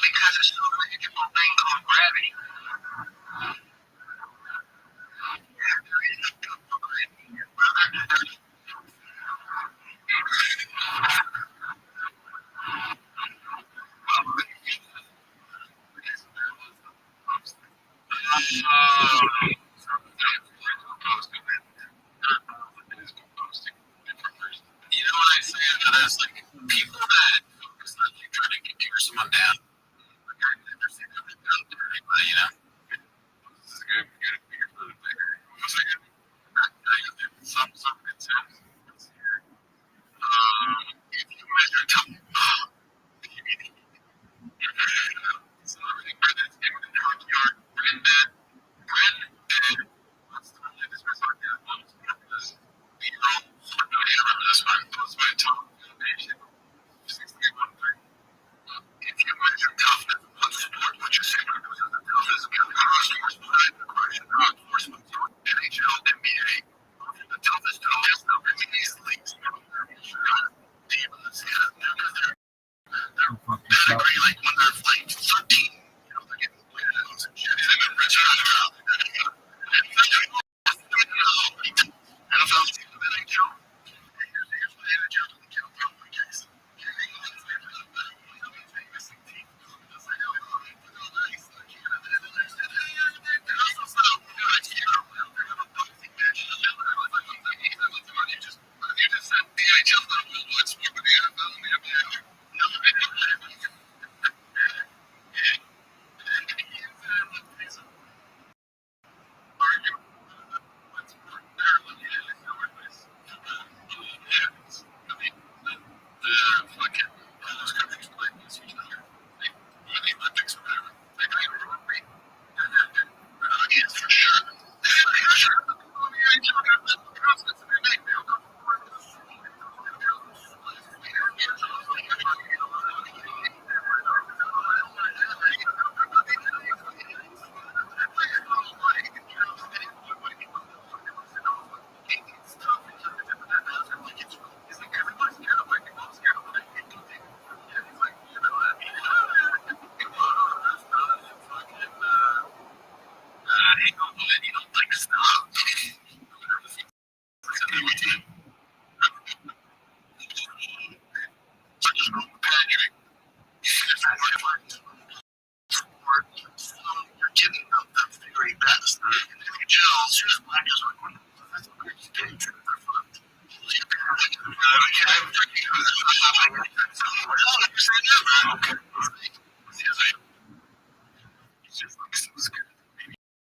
C: Because it's so magical thing called gravity.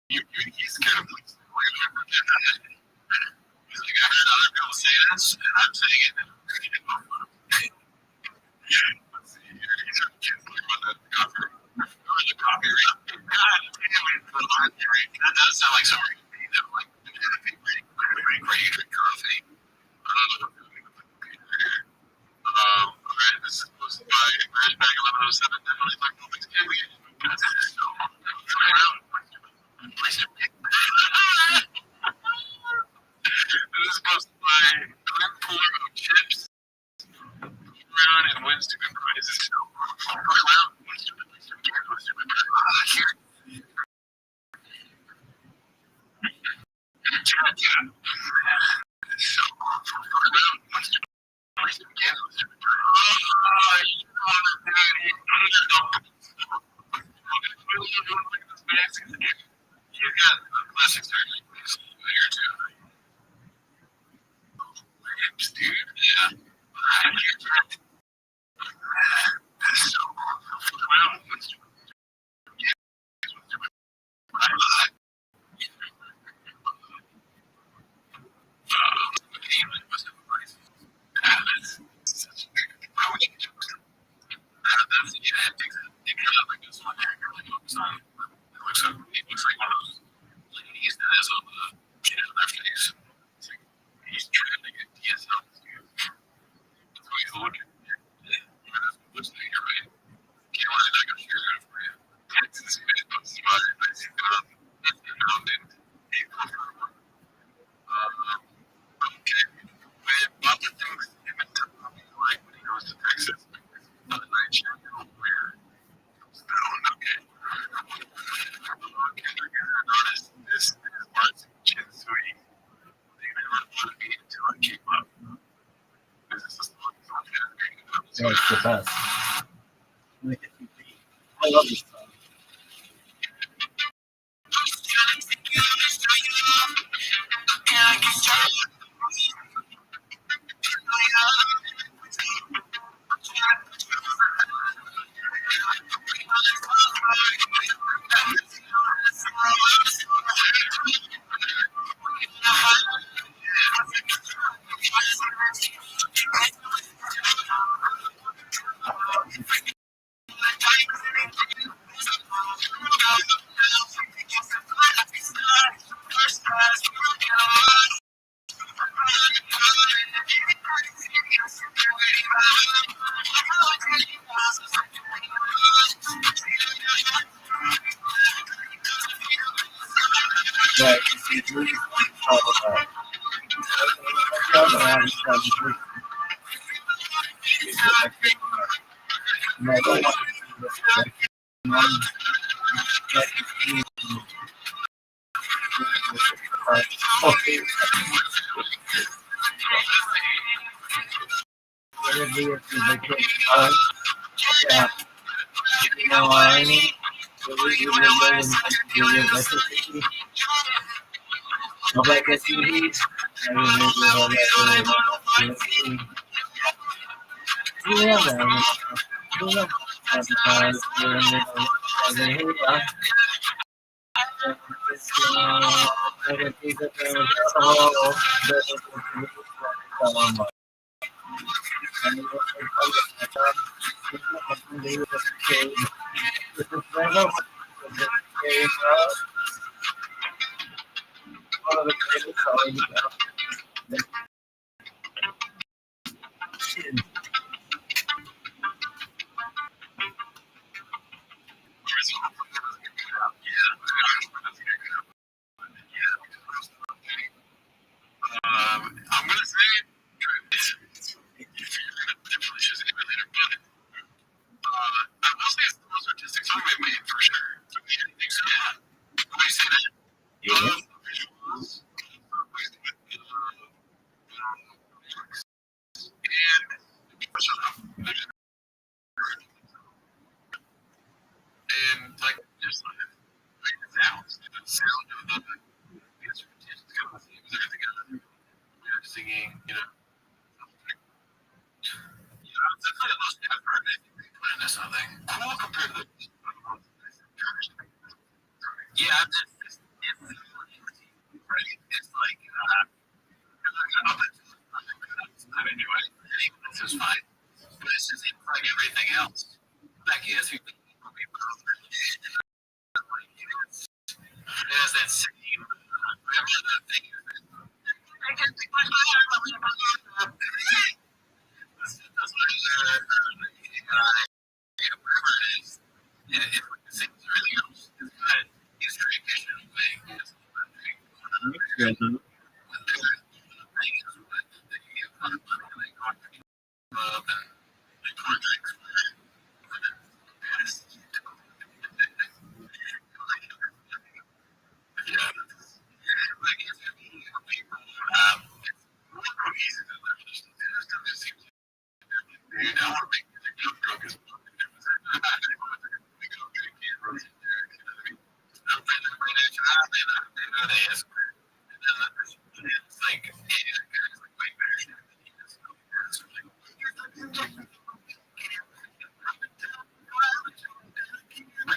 D: He's scared of police. He's like, I heard other people say this, and I'm saying it. Let's see here. He's a kid about the copyright. The copyright. God damn it. That does sound like something you know, like where you drink coffee. Alright, this is posted by Bag 1107. Definitely like Publix Daily. This is posted by Glenn Puller of Chips. Around and wins stupid prizes. Around and wins stupid prizes. You got classic surgery. Dude, yeah.
G: Yeah, it's the best.
O: I love this song. But it's really I'm gonna say I will say it's the most artistic song they've made for sure. Why you say that? Visuals.
A: singing, it's definitely the most effort I think they put into something. Cool compared to the. Yeah, it's like, anyway, this is fine. But it's just like everything else. Like, yes, it has that same. Remember the thing? That's what whatever it is. And it's like the same as everything else. It's good. It's tradition thing. It's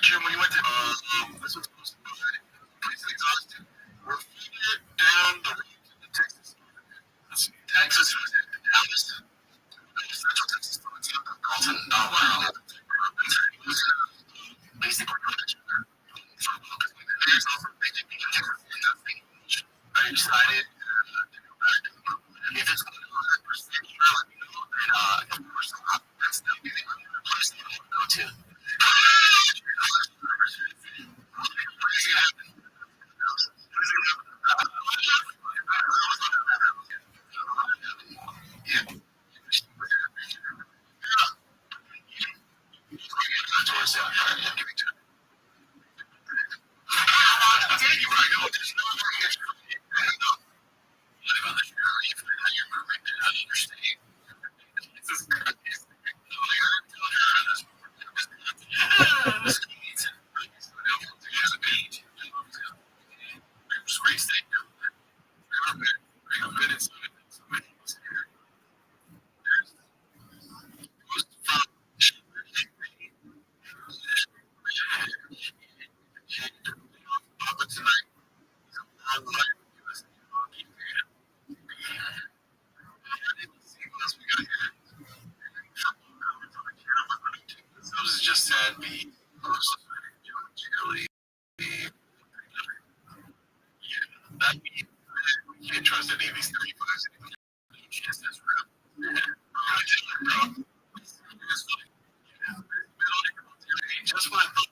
A: Jim, when you went to this was supposed to be exhausted. We're down the road to Texas. Texas was in Dallas. Central Texas, Colton, Delaware. Basically, I decided to go back. If it's 100% sure, let me know. And of course, that's the place that I want to go to. Just said be really you can't trust any of these 35s anymore. Just as real. Just when I thought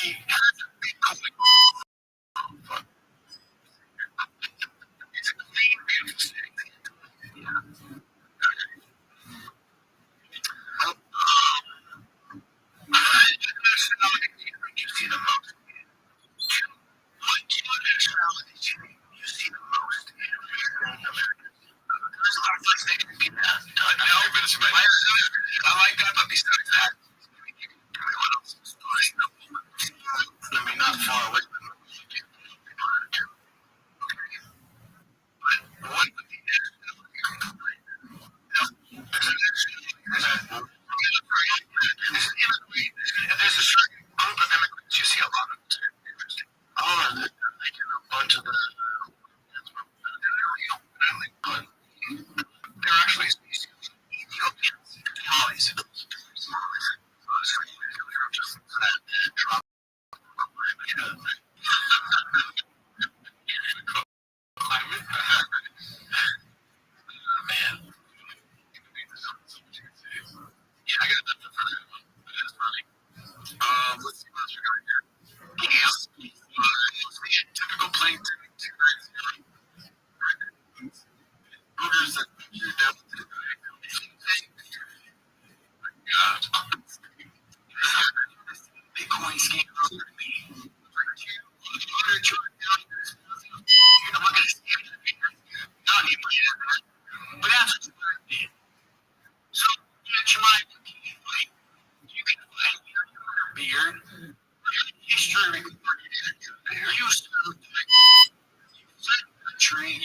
A: he hasn't been going it's a clean, beautiful city. You see the most. What nationalities you see the most in America? There's a lot of places they can be that. I like that, but besides that, everyone else is going. I mean, not far away from them. But what would be there's a certain group of immigrants you see a lot of. Oh, a bunch of the but they're actually Ethiopians, Somalis. Man. Yeah, I got nothing for that one. But it's funny. Let's see what else we got here. Typical plain boogers that you're down to the Bitcoin scheme. I'm not going to scam you. Not even yet. But that's what you did. So, get your mind. You can find your beard. History. You used to tree.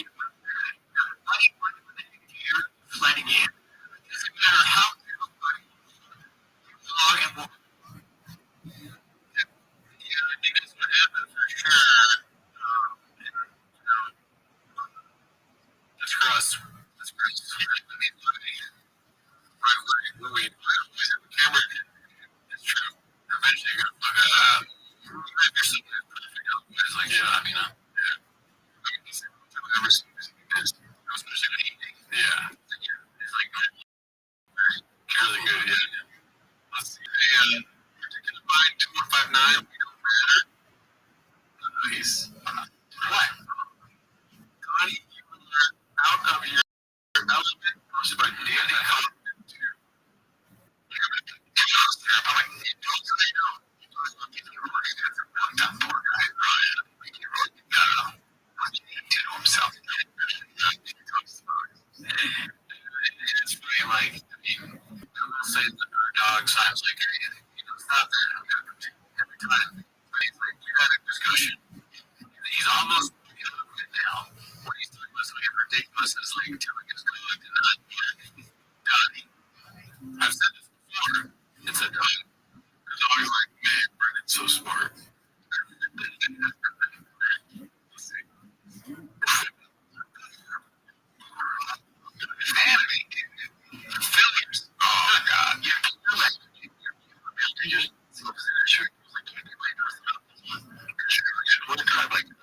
A: ridiculous as like telling his dog to not die. I've said this before. It's a dog. The dog's like, man, Brennan's so smart. Vanity. Failures. Oh, God. You're like, you're just sure. One time, like, dude,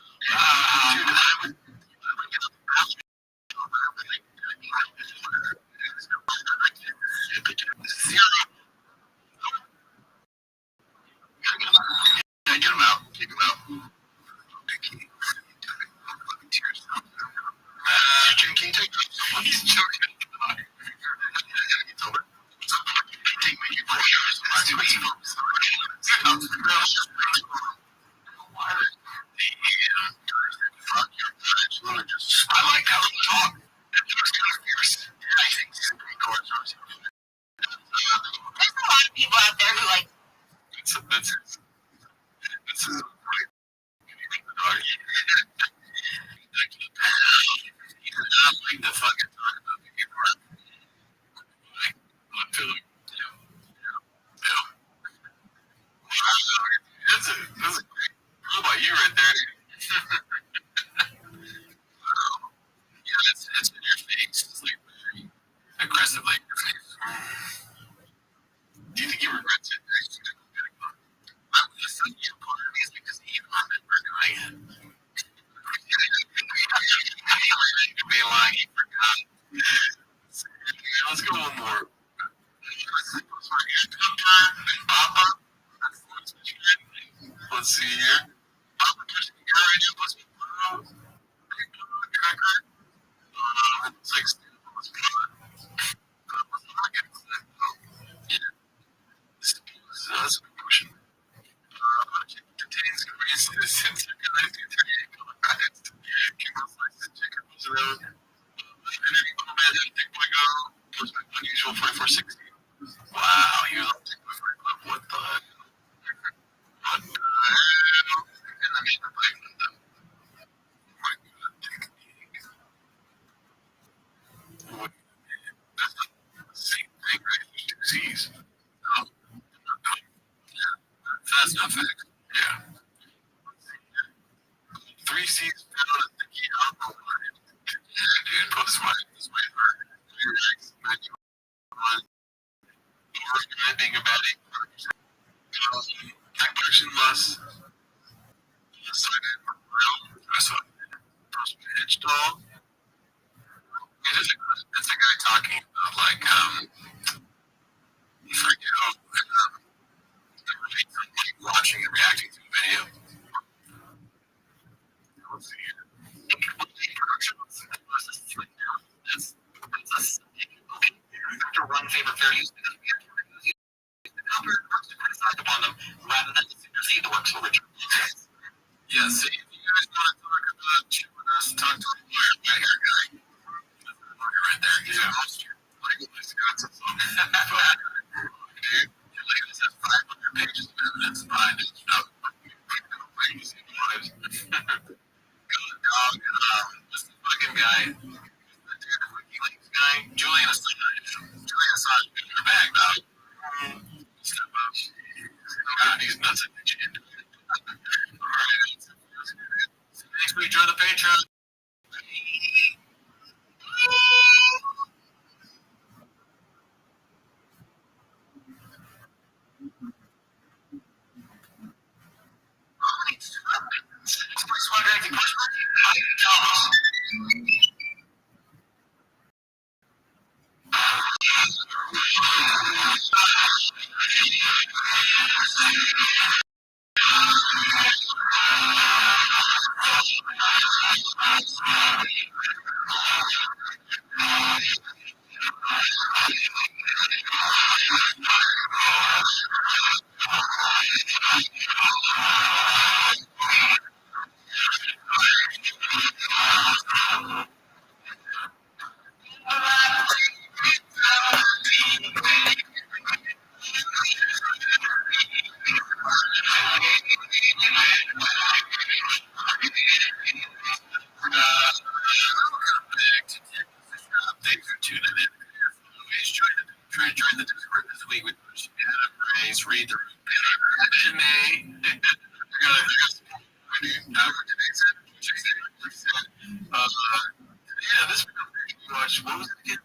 A: get him out. Kick him out. Can you take he's joking. It's over. Take me for years. I see what you I like how you talk. It's kind of fierce. I think there's
B: a lot of people out there who like.
A: That's like the fucking talk about the people. I'm feeling. That's a great. How about you right there? Yeah, it's in your face. It's like very aggressive, like your face. Do you think he regrets it? The thing you put on me is because he remember doing it. Be lying, he forgot. Let's go one more. Let's see here. It's like that's a good question. Contains grease, citizens organized into unusual 4460. Wow, you don't take my 45. What the heck? What the hell? And I mean, like, my God, take a peek. What? That's the same thing, right? There's two C's. Oh, that's not fact. Yeah. Three C's found at the key alcohol line. Dude, put this way hard. Being a bad action must install. It's a guy talking about like you forget watching and reacting to a video. Let's see here. To run favorite fair use because we have to works to criticize upon them rather than to supersede the works of original. Yes, if you guys want to talk about us, talk to a lawyer right here, guy. Right there, he's a host here. Like, he's got some dude, your latest has 500 pages of evidence behind it. You know, crazy lives. Dog, this fucking guy, the dude, the WikiLeaks guy, Julian Assange. Julian Assange in your bag, dog. Step up. God, he's nuts at the chin. Alright, thanks for joining the Patreon.
C: gosh, what was it again?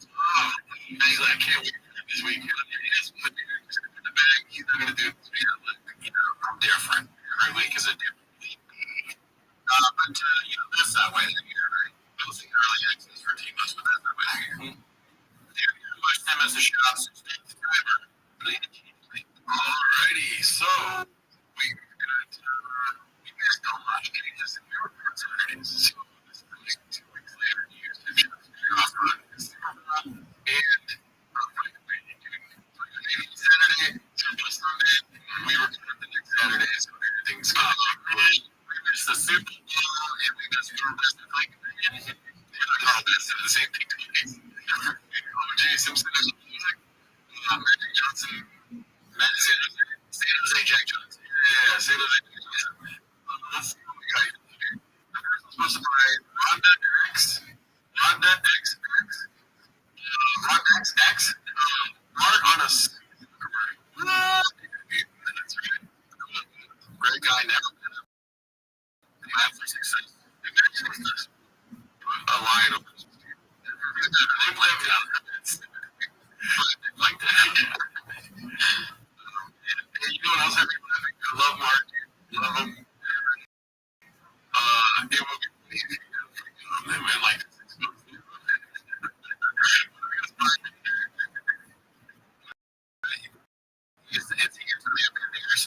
C: Oh, I can't wait for this weekend. He's in the bag. He's not going to do it. I'm different. Every week is a different week. But, that's that way here, right? I was thinking early access for T-Bus, but that's that way here. Push them as a shop since the driver. Alrighty, so we got we missed a lot of changes in your Saturdays. So this is like 2 weeks later, you used to just and Saturday, Sunday, we were the next Saturday, so everything's we missed the Super Bowl and we missed your best of like the same thing. O.J. Simpson is like Magic Johnson. San Jose Jack Johnson. Yeah, San Jose Jack Johnson. Let's see what we got here. The first one's supposed to buy Ronda X. Ronda X. Ronda X. Art on us. That's right. Great guy now. Map for success. Imagine this. A lion over his team. They play him down. Like that. Hey, you know what else had me laughing? I love Mark. Love him. It would be easy to in like 6 months. It's really a big years.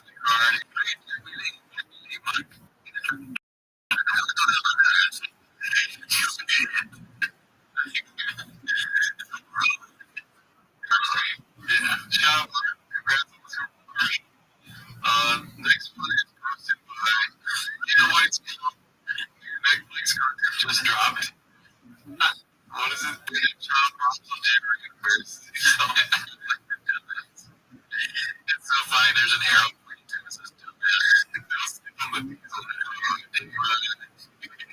C: Next one is posted by, you know what it's called? Netflix cartoon just dropped. What is it? John Rothschild. It's so funny. There's an arrow pointing to us.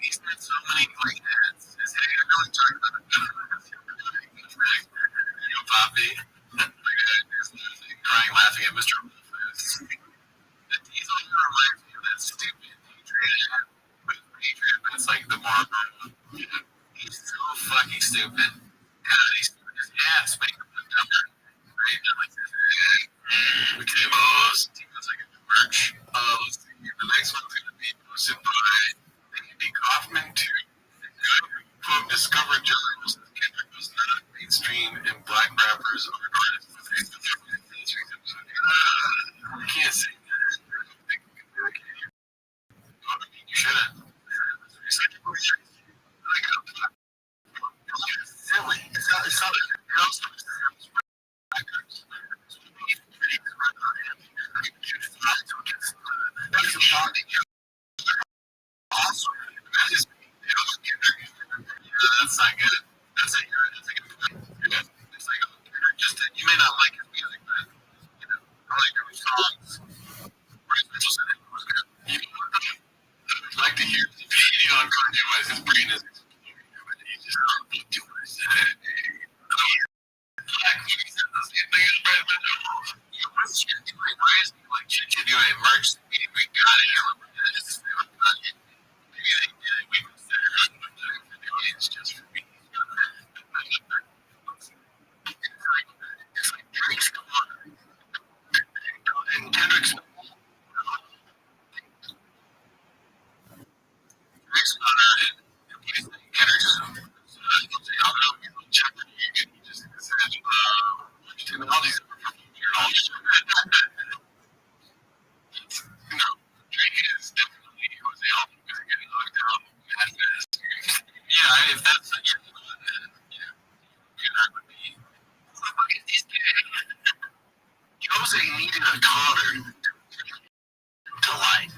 C: He's got so many great ads. I know he's talking about Poppy. Crying, laughing at Mr. Wolf. He's only reminds me of that stupid Patriot ad. But it's like the Marvel. He's so fucking stupid. God, he's stupid. His ass make him look dumber. Right? Okay, boss. That's like a merch. Let's see. The next one's going to be posted by Andy Kaufman to quote, discovered journals that Kendrick was not mainstream and black rappers are artists. I can't say that. You shouldn't. Silly. It's not that's not good. That's a good point. Yeah. It's like just you may not like his music, but I like every songs. I'd like to hear the video on Kanye West. His brain is he just do what I said. Why is he like should do an emergency meeting? We got it. Maybe they did it. We consider it. It's just for me. It's like Drake's gone. And Kendrick's yeah, if that's Jose needed a Connor to like.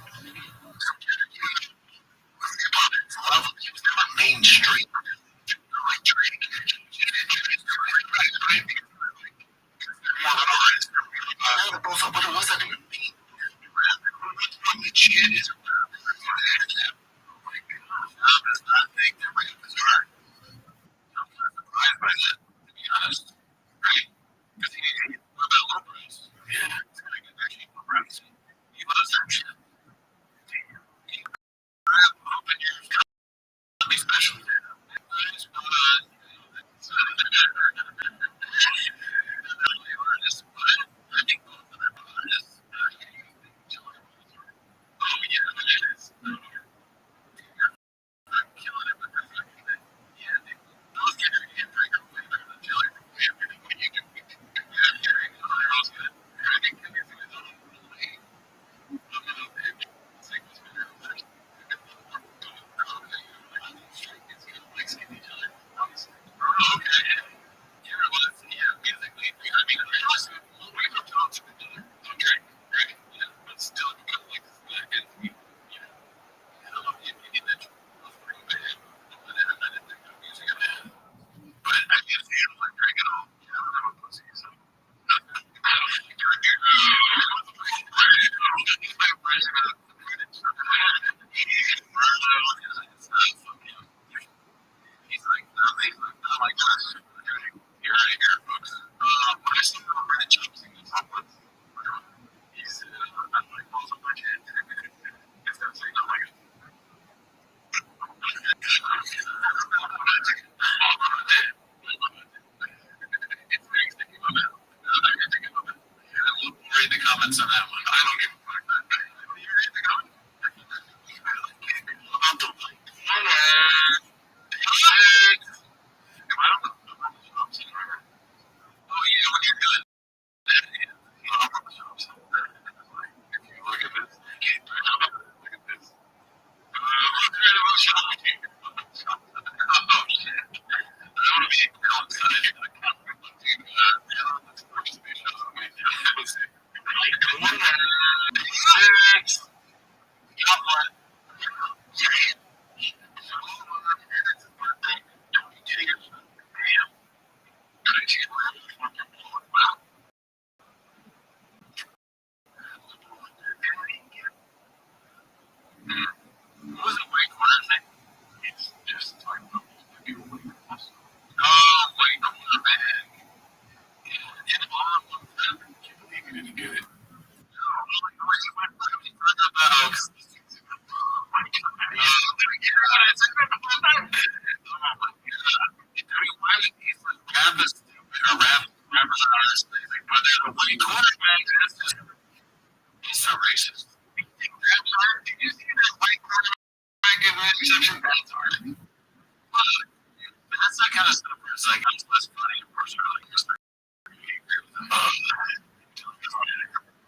C: exception. That's hard. But that's that kind of stuff where it's like, it's less funny, of course, or like, just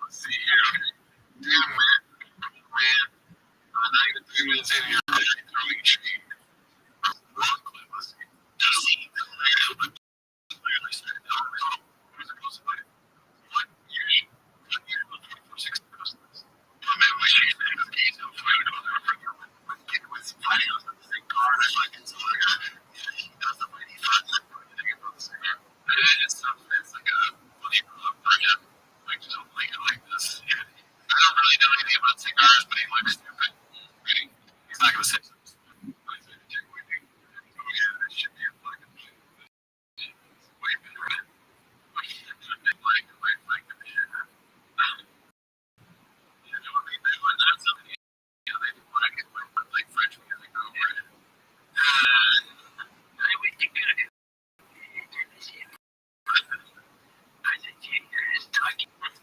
C: let's see here. Damn, man. Not even 3 minutes in, you're throwing shade. Wrong clip, let's see. Just see. Clearly said, no, who's it close to like, what years? What year? 24, 6 customers. Oh, man, my shade name is Gaze. I'm trying to go there. It was funny. I was in the same car. I was like, it's like, he does the way he fucks. It's like a funny club for him. Like, just like it like this. Yeah. I don't really know anything about cigars, but he likes stupid. Right? He's not going to say something stupid. Oh, yeah, that should be a fucking way better. Like the shit. You know what I mean? But that's something, you know, they do like French music over it. I would think that it is. I think he is talking with the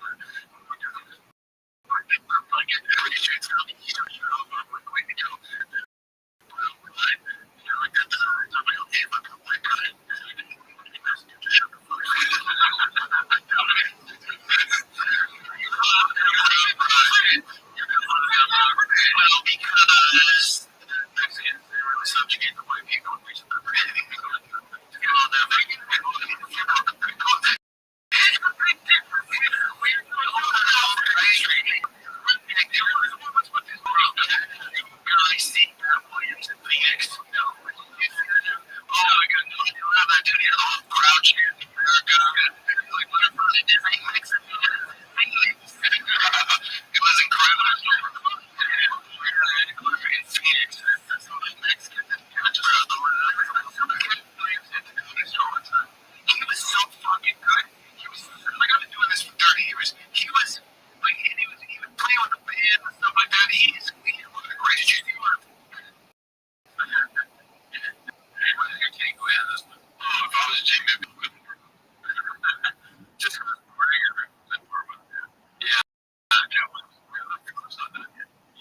C: because Mexicans, they really subjugate the white people and reach them for anything. It was incredible. He was so fucking good. He was like, I've been doing this for 30 years. He was like, and he was playing with the band and stuff like that. He's one of the greatest shit he was. I can't go into this, but if I was Jimmy, I'd be looking for just because it's boring or that part of it. Yeah, that one.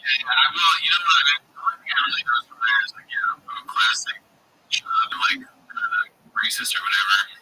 C: Yeah, I will. You know what I mean? Yeah, really knows what it is. Like, yeah, I'm a classic. Like, racist or whatever.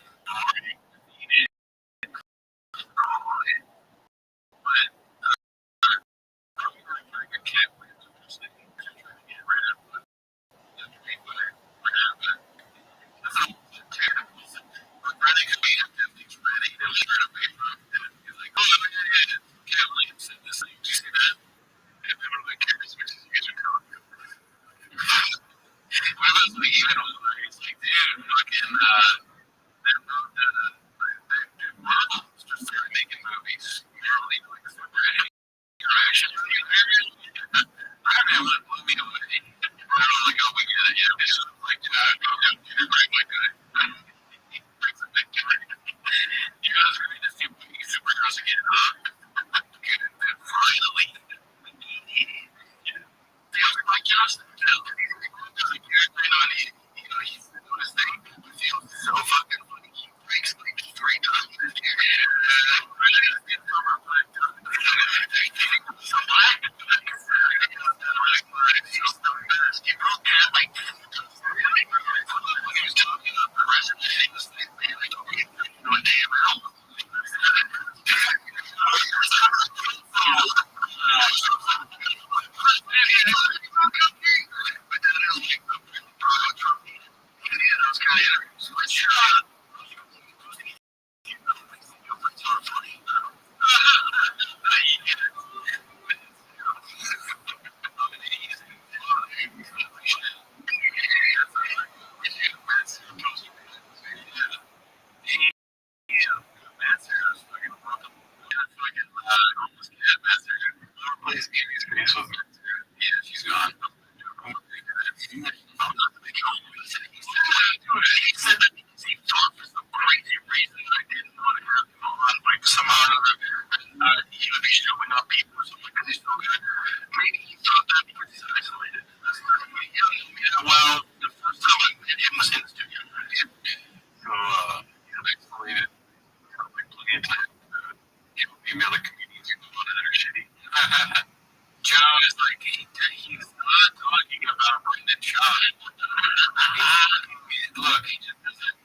A: Look, he just doesn't.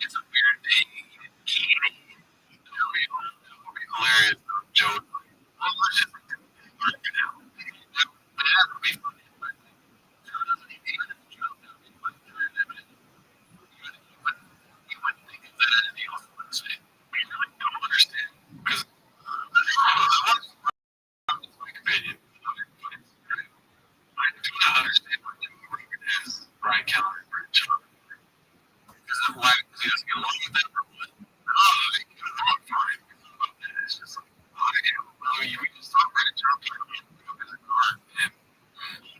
A: It's a weird thing. It'll be hilarious. Joe. Well, let's just work it out. But it has to be funny. But Joe doesn't even if Joe doesn't even like to admit it. He wouldn't think of that, and he also wouldn't say it. We really don't understand. Because it's my opinion. I do not understand what Joe Rogan is. Brian Keller and Brett Trump. Because of why he doesn't get along with them or what? No, they get along fine. It's just like, I mean, we just saw Brett Trump in the car, and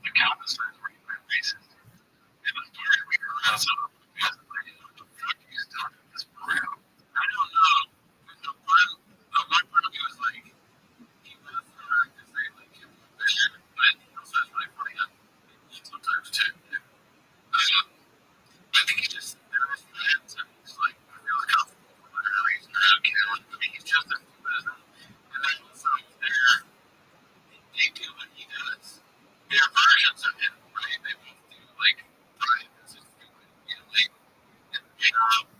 A: the countless times where he went racist. And the story we heard about some of them is like, what the fuck are you still doing this for? I don't know. The one part of me was like, he was trying to say, like, him was bad, but he also has really funny sometimes too. I think he just nervous for that, so he's like, feels comfortable for whatever reason. I don't care. I mean, he's just as stupid as them. And then also, they do what he does. They're versions of him, right? They both do, like, Brian is just stupid, you know, like,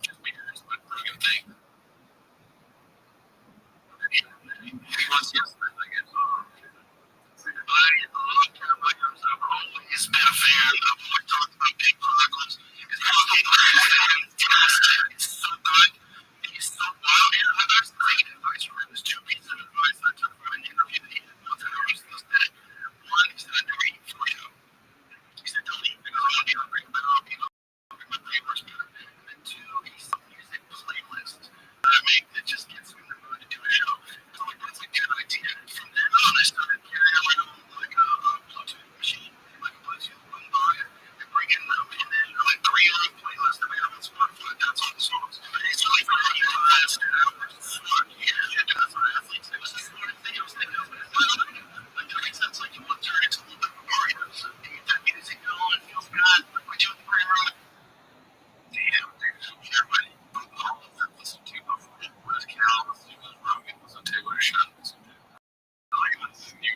A: just weird, but Rogan thing. He wants yesterday, I guess. He's been a fan of what we talked about Big Chronicles. It's so good. He's so wild. You know, there's great advice from him. There's two pieces of advice that I took from an interview that he did not tell us this day. One, he said, I'm reading for you. He said, don't eat because I'll be hungry, but I'll be hungry. My brain works better. And then two, he's a music playlist that I make that just gets me in the mood to do a show. So like, that's a good idea. And from then on, I started carrying around like a Bluetooth machine, like a Bluetooth boombox, and bringing them in and like creating a playlist that we have on Spotify. That's all the songs. It's really for like the last hours. It's fun. Yeah, that's what athletes do. It's the smartest thing I was thinking of. Like, that makes sense. Like, you want to turn it into a little bit of a Mario. So you get that music going, it feels good. Like, what you with the brain rock? Damn, dude. Everybody, all of them listen to before. Where's Cal? Listen to Rogan. Listen to Taylor Swift. Like, listen to you.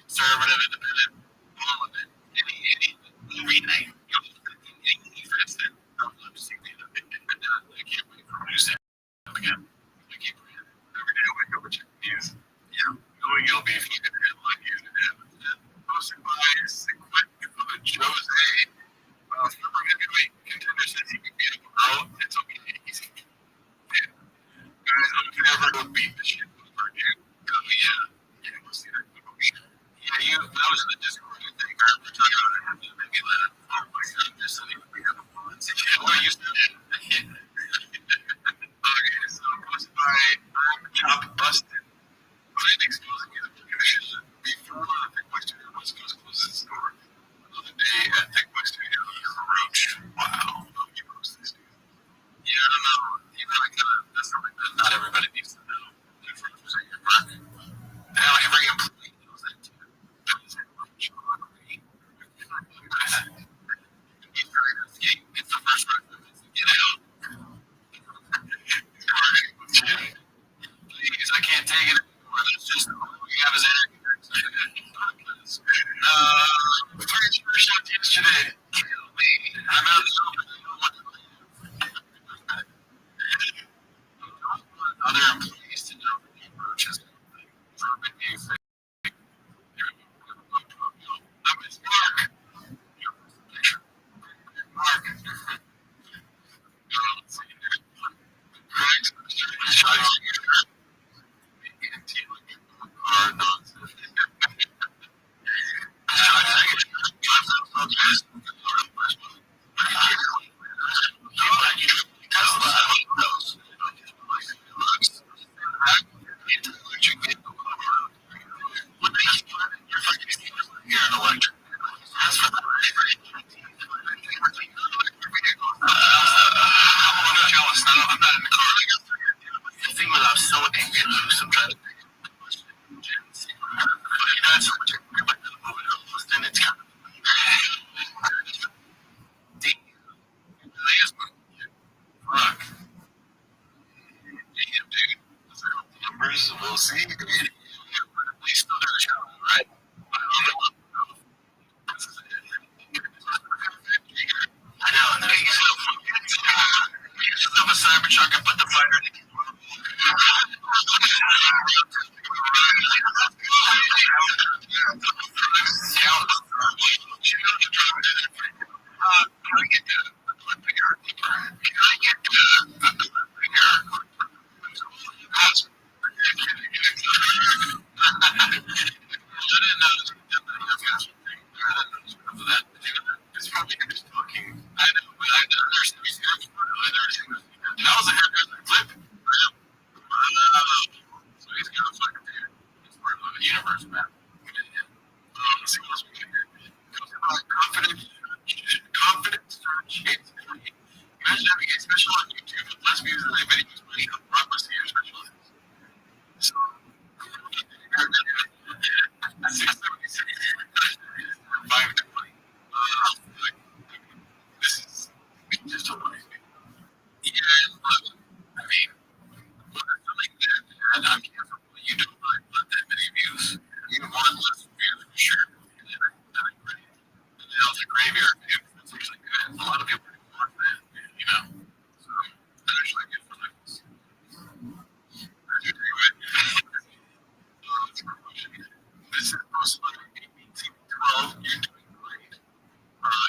A: Conservative, independent, all of it. Any movie night, any fans that don't love to see me, I can't wait for a new set again. I keep every day I wake up and check the news. Yeah, knowing you'll be fucking headline news and posted by Jose. Super heavyweight contender says he can beat him out. It's okay. He's guys, I'm never gonna beat the shit out of Purdue. Yeah, we'll see that. Yeah, I was in the Discord. I think we're talking about it. Maybe let it. Oh my god, just so you can have a moment. What are you saying? Okay, so posted by Chop Busted. Brian exposing his abuses before the Thickboy Studio West Coast closes its door. Another day at Thickboy Studio, Roach. Wow, you post this dude. Yeah, I don't know. You know, that's something that not everybody needs to know. If you represent your market. Now every employee knows that too. That is a Roach robbery. It's the first reference. So we'll see. We still do the show, right? I know, and then you have a Cybertruck and put the fighter in the It's probably just talking. I know, but I understand. That was a hairdresser clip. So he's gonna fucking do it. It's part of the universe, man. Let's see what else we can do. Confidence shapes money. Imagine having a special on YouTube with less views than a video with money on blockbuster your special is. So, 676, 520. This is just a money. Yeah, but I mean, what is something that I'm careful you don't like that many views. You want less views for sure. And now the graveyard view is actually good. A lot of people want that, you know. So that's actually good for levels. This is posted on 1812. You're doing great. Was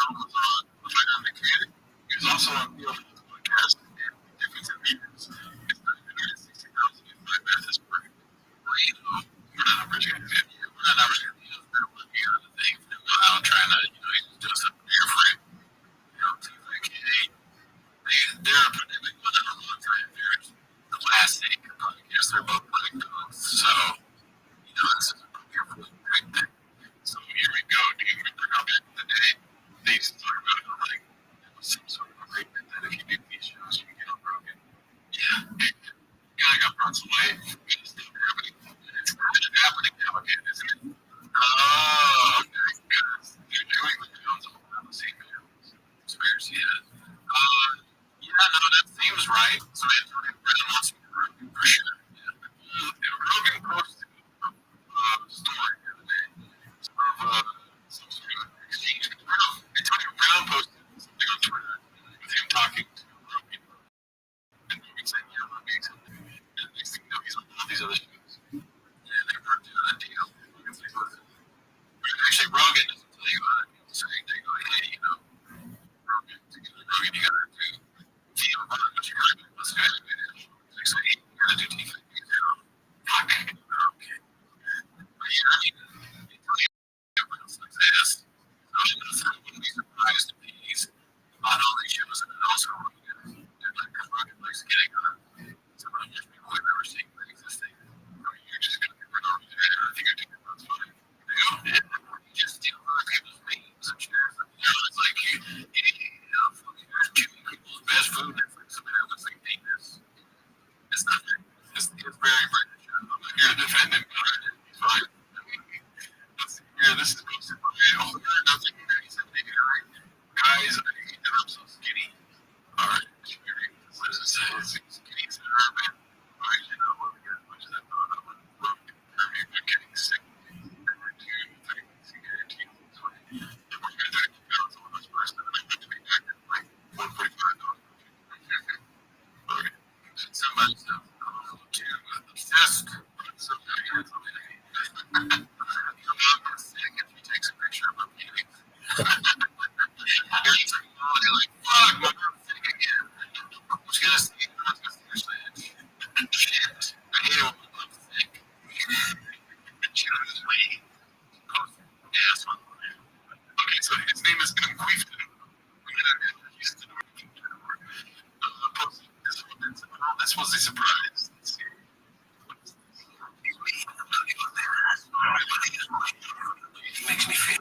A: on the Fight on the Kid. He was also on the podcast. Difference in meters. It's 960,000 and 5 math is perfect. Well, you know, we're not averaging it. We're not averaging it. That would be the thing. I'm trying to, you know, he's doing something different. You know, things like, hey, they're a pandemic one in a long time. They're classic podcasts. They're both like dogs. So, you know, this is a beautiful great thing. So here we go. Do you remember how back in the day they used to talk about how like it was some sort of agreement that if you do these shows, you get unbroken? Yeah. Kind of got brought away. It's still happening. It's happening now again, isn't it? Oh, okay. Because they're doing the Jones all around the same conspiracy. Yeah, no, that seems right. So Antonio Brown wants to be for sure. Rogan posted a story the other day of some sort of exchange. Antonio Brown posted something on Twitter with him talking to Rogan. And Rogan saying, yeah, Rogan accepted. And next thing you know, he's on all these other shows. And they weren't doing a deal. Actually, Rogan doesn't tell you other people saying, they go, hey, you know, Rogan, you gotta do deal about what you gotta do. Let's go ahead and do it. He's like, hey, you gotta do TV. Fuck. Okay. But yeah, I mean, they tell you everyone else exists. So I wouldn't be surprised if he's on all these shows and also Rogan. And like, Rogan likes getting on some of the most people we've ever seen that existing. I mean, you're just gonna get rid of it. I think you're doing that's fine. You just steal other people's memes and shares them. You know, it's like, you're choosing people's best food. It's like something that looks like penis. It's nothing. It's very British. I'm not here to defend him, but he's fine. I mean, yeah, this is posted by nothing. He said, maybe guys, I hate that I'm so skinny. Alright, what does it say? It's skinny, it's urban. Alright, you know, what we got as much as I thought I would. I'm getting sick. Somebody's too obsessed. Somebody has a if he takes a picture of a penis. It's like, fuck, my mom's sick again. Who's gonna see it? Who's gonna see it? Shit. I hate it when my mom's sick. She don't just wait. Yes, okay, so his name is Conquifted. This was a surprise. It makes me feel.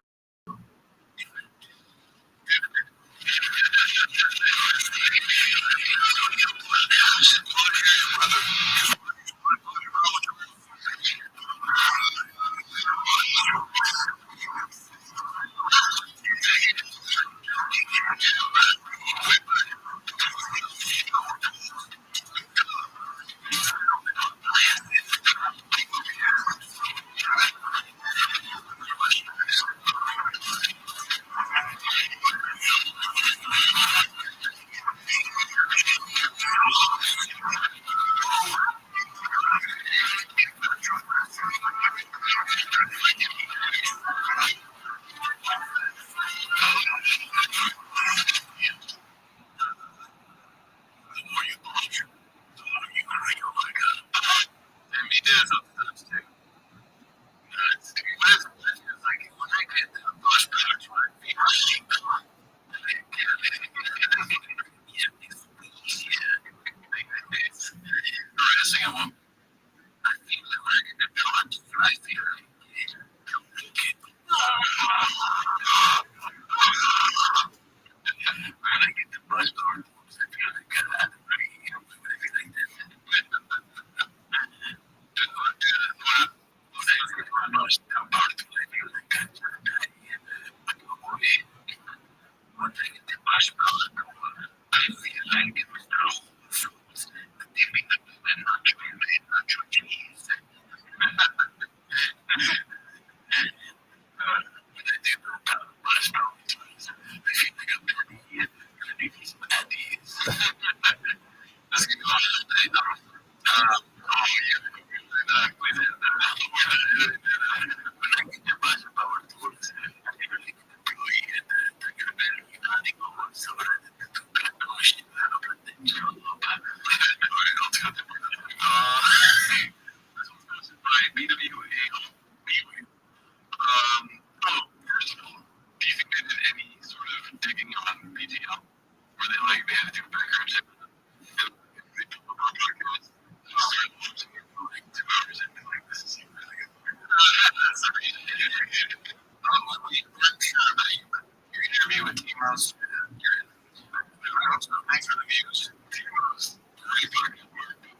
A: Thanks for the views.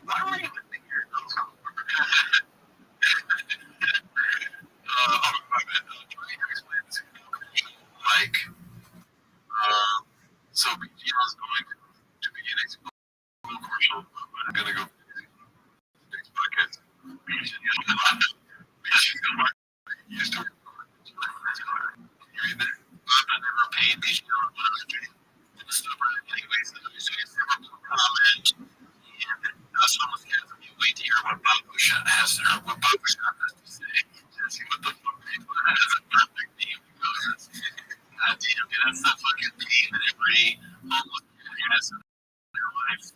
A: Why do I even think you're like, so BGL is going to be an commercial. I'm gonna go next podcast. You just don't. I never paid BGL. Anyways, comment. Someone's asking me, wait to hear what Bob Bush has to say. See what the fuck that's a perfect name. God damn, dude, that's the fucking name that every homeless person has in their life.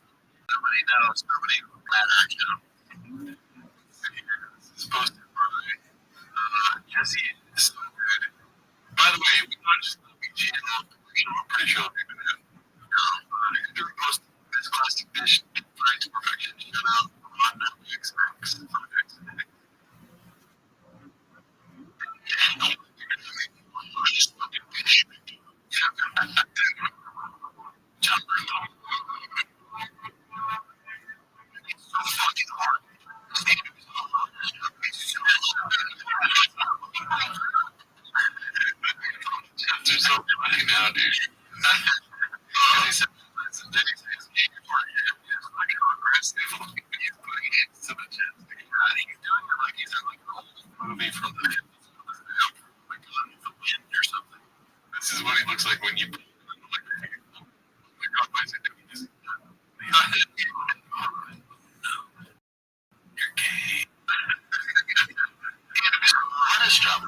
A: Nobody knows. Nobody matters. It's posted by Jesse. It's so good. By the way, we not just the BGL. I'm pretty sure they're going to do the most this classic dish. Right to perfection. Shout out on Netflix. Now, dude. Movie from the wind or something. This is what he looks like when you. You're gay. Honest job.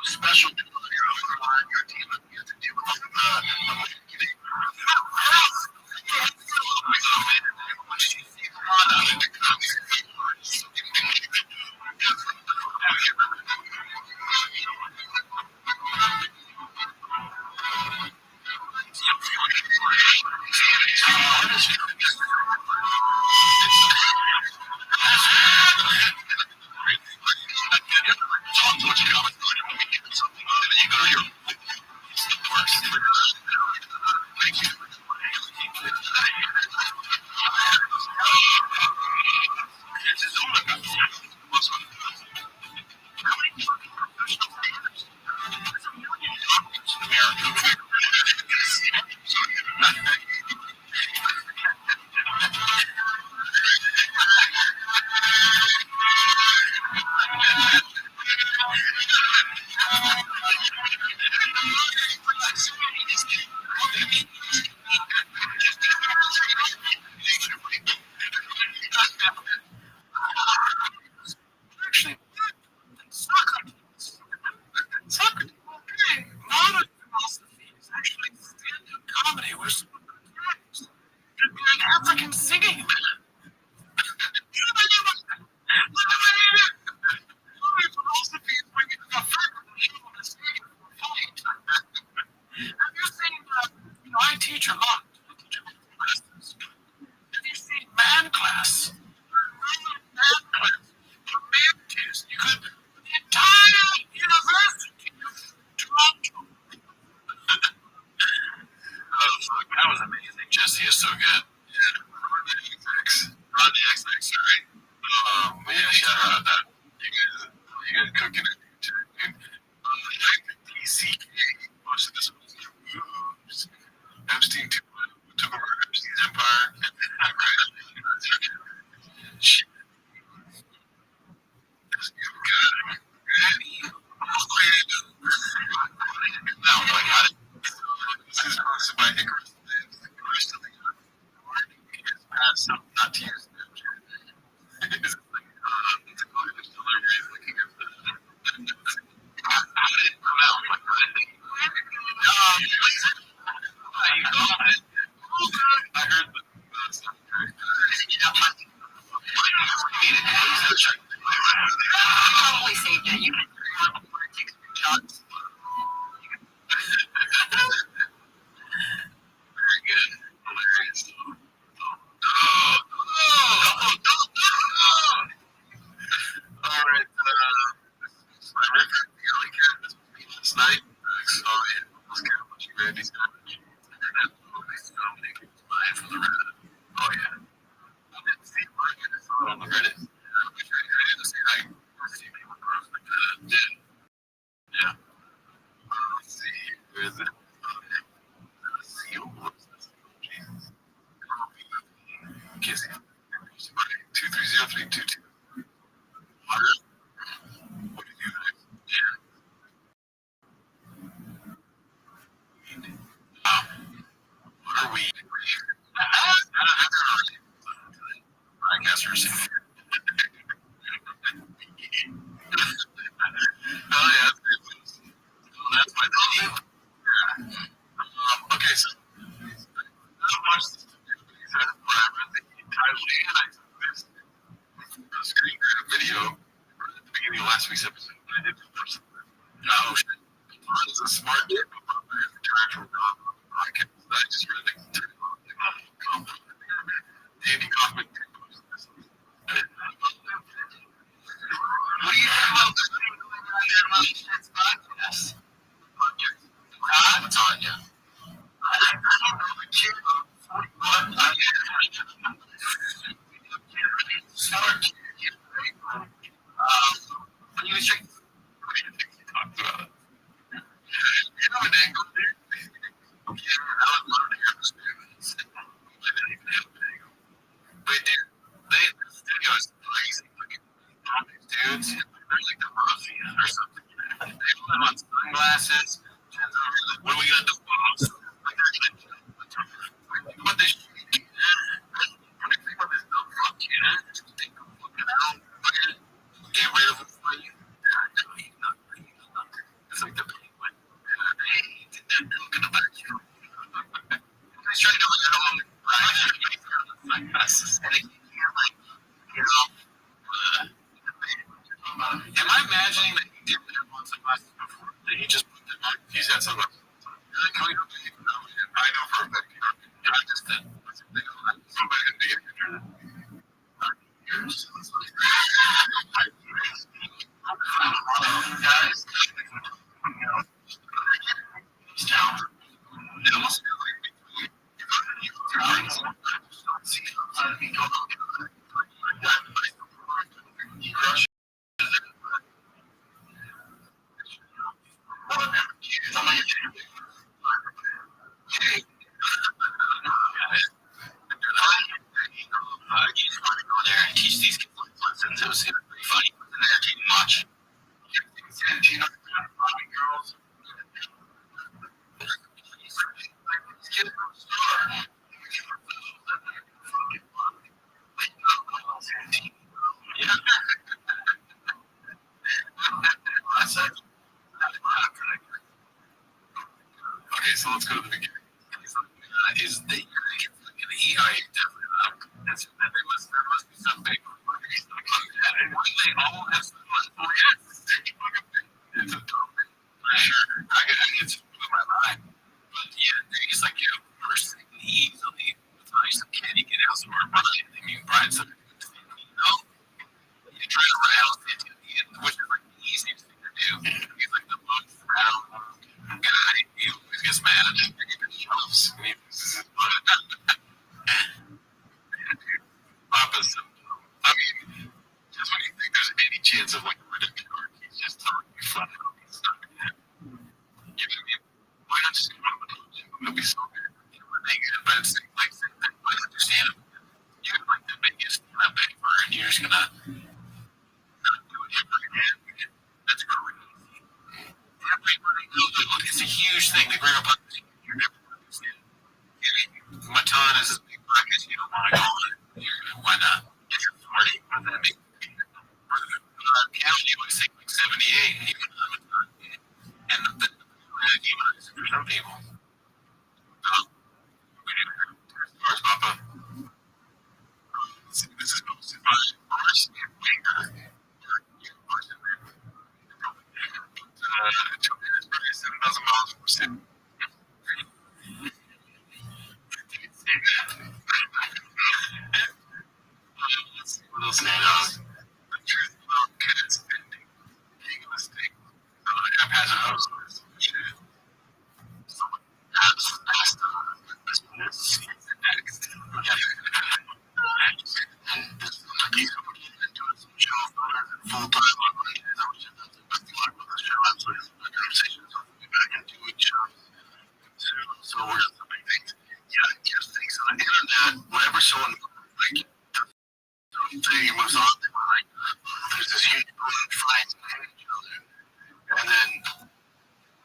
A: Special people that you're on your team that you have to deal with on the Reddit. Yeah. Let's see. Where is it? Kissy. 230322. What did you guys? What are we? I guess you're saying. Oh, yeah. That's my thing. Okay, so I watched this. Screen grab video at the beginning of last week's episode. I did the first. Oh, shit. It's a smart kid. I just really Andy Kaufman. What do you think about this podcast? Tanya. When you was drinking, talked about it. You know an angle there? I would love to hear this dude. I didn't even have an angle. But dude, the studio is crazy. Like, these dudes, they're like the mafia or something. They put on sunglasses. What are we gonna do? What they should do? What do you think about this dumb fuck kid? Take the fucking out. Get rid of him for you. It's like the penguin. Hey, did that look in the back? He's trying to look at all the sunglasses. And he can't, like, get off. Am I imagining that he did have on sunglasses before? That he just put them on? He's had sunglasses. I know for a fact. I just did. Somebody didn't get the internet. Guys, it almost feels like you just want to go there and teach these kids lessons. It was pretty funny. And they're taking much. Girls. These kids are stars. Yeah. Okay, so let's go to the beginning. Is the EI definitely up? There must be some big and they all have some fun. Oh, yeah. It's a dope. For sure. I get to put my mind. But yeah, it's like, first thing easily. It's nice kid. He can have some more money. I mean, Brian's something. You try to rattle it, which is like the easiest thing to do. He's like the most rattle guy. He always gets mad at him. He jumps. And he loses his butt. Papa's so dumb. I mean, just when you think there's any chance of like winning the card, he's just telling you flat out he's not going to happen. You know what I mean? Why not just come out with a It'll be so good. But it's like, I understand it. You're like the biggest big bird, and you're just going to not do it ever again. That's crazy. Everybody knows it. It's a huge thing. They bring up like, you're never going to understand. Matan is as big black as you don't want to go on it. Why not? If you're 40, what does that mean? County would say like 78, and even and the demonized for some people. Stars, Papa. This is posted by Morris and Winger. 7,000 miles per second. Let's see what else it does. The truth about kids ending. Being a mistake. Haphazard households. Someone asked this next.
C: thing, he moves on. Like, there's this huge group of fights between each other, and then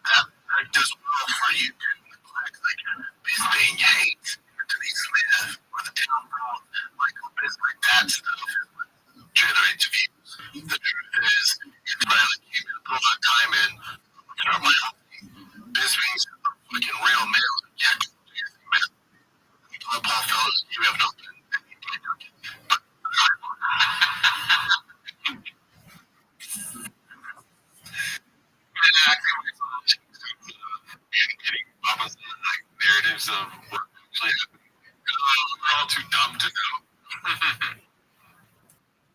C: that does well for you. Like his being hate, Anthony Smith, or the town ball, like that stuff generates views. The truth is, it's probably like you put a lot of time in. Start my this means fucking real males. Yeah, Paul Fellows, you have no. Narratives of what actually happened. We're all too dumb to know.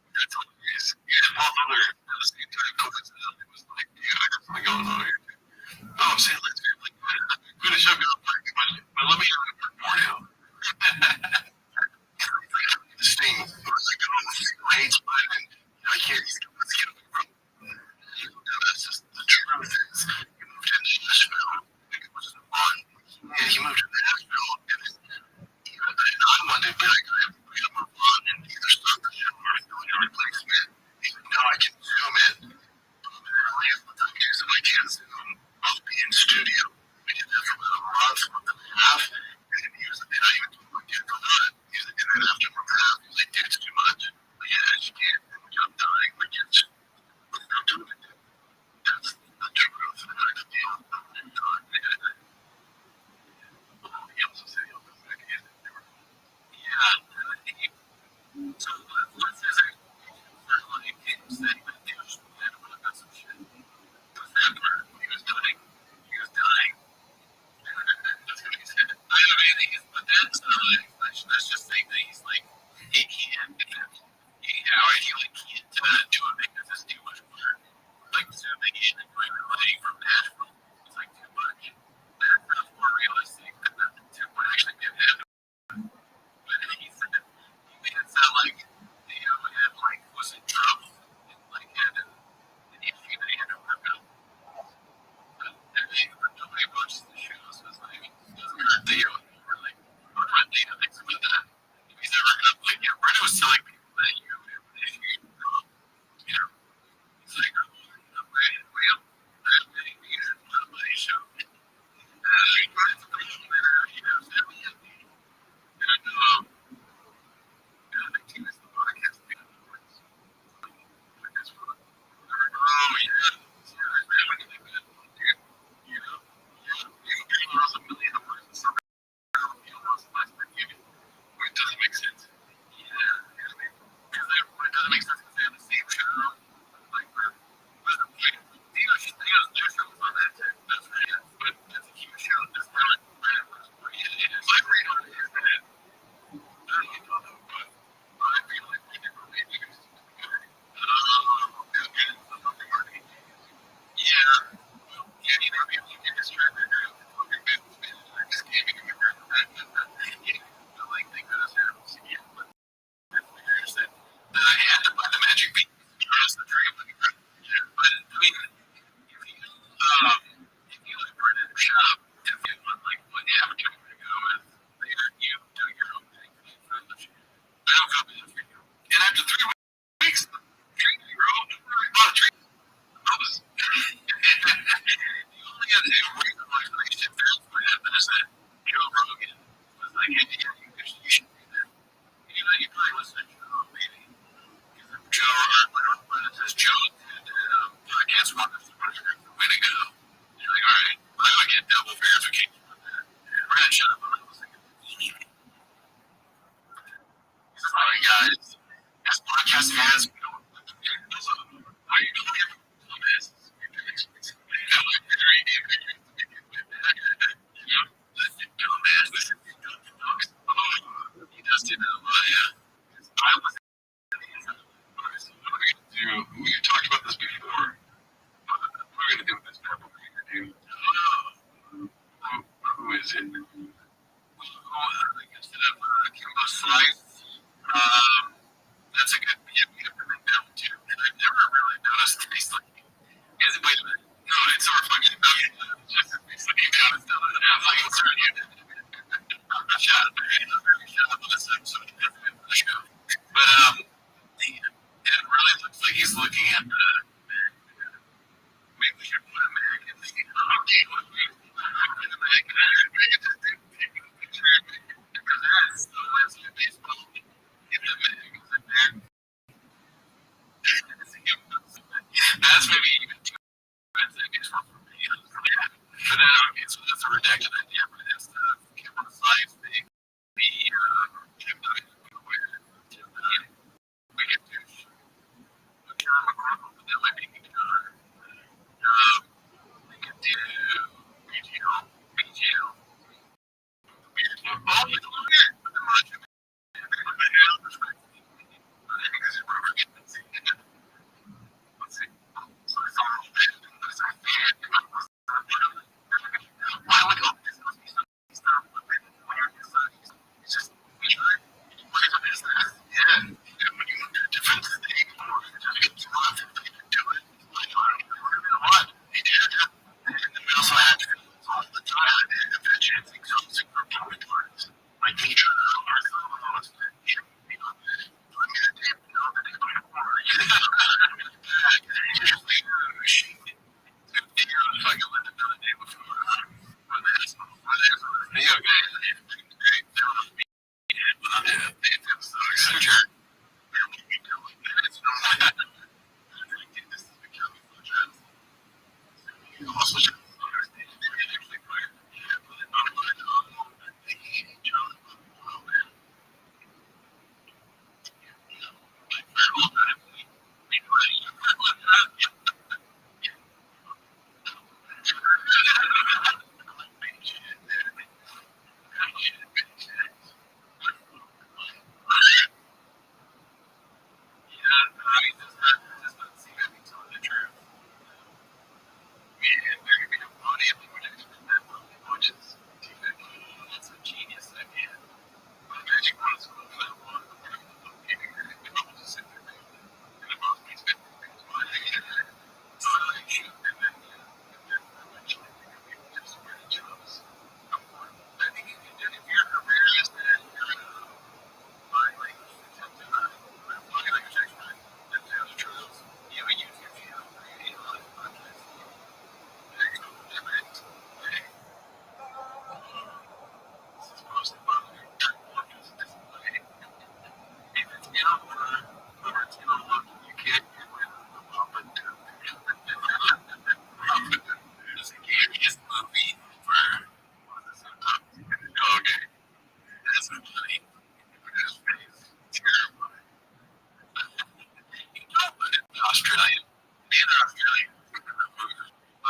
C: That's hilarious. Yeah, Paul Feller at the same time coincidentally was like, dude, I got something going on here. Oh, I'm saying let's go. Like, I'm gonna show you a part, but let me have a part more now. This thing was like, oh, hates mine, and I can't let's get away from that's just the truth is he moved to Nashville, which is fun. Yeah, he moved to Nashville, and I wanted to be like, I'm gonna move on and either start the show or do a replacement. Now I can zoom in. So I can't zoom. I'll be in studio. We did that for about a month and a half, and then he was, and I even told my dude, go on. He was like, and then after a month and a half, he was like, dude, it's too much. Like, yeah, you can't. I'm dying. Like, it's, I'm doing it. That's the truth. I'm not gonna deal with it. He also said he'll come back in. Yeah. So let's say like games that he was playing about some shit. It was that part when he was dying. He was dying. That's what he said. I don't know anything, but that's just saying that he's like he can't. He like can't do it because it's too much work. Like zooming in and playing from Nashville, it's like too much. That's more realistic to what actually did happen. But he said he made it sound like had like was in trouble and like had an issue that he had to work on. But nobody watches the shows. So it's like Theo or like Theo thinks about that. If he's ever gonna like Brenda was telling people that you have an issue, it's like well, that many views on my show. It doesn't make sense. Yeah, because it doesn't make sense because they have the same show. Like, Theo's show on that too. That's right. But it's a huge show. It's not like read on the internet. I don't know, but I feel like we never made news. Yeah. People get distracted. Just can't be remembered. Like, they could have said, yeah, but I had to buy the magic bean to trust the dream. But, I mean, if you like run in a shop, if you want, like, what avatar to go with, you do your own thing. I don't feel bad for you. And after 3 weeks, treat your own. I was, the only other reason why I should feel what happened is that Joe Rogan was like, hey, you should do that. You probably listen to Joe, maybe. Joe, when it says Joe, podcast one, that's the way to go. You're like, all right, I'm going to get double verification on that. We're going to shut up. I'm listening. Sorry, guys. As podcast fans, we don't are you doing it on this? He does do that a lot, yeah. I was we talked about this before. What are we going to do with this purple? What are we going to do? Who is it? Instead of Kimbo Slice. That's a good, we have them in down too. And I've never really noticed these
A: back to that, yeah, but it's the camera size thing. The Gemini, we get to a camera model, but that might be we can do BGL.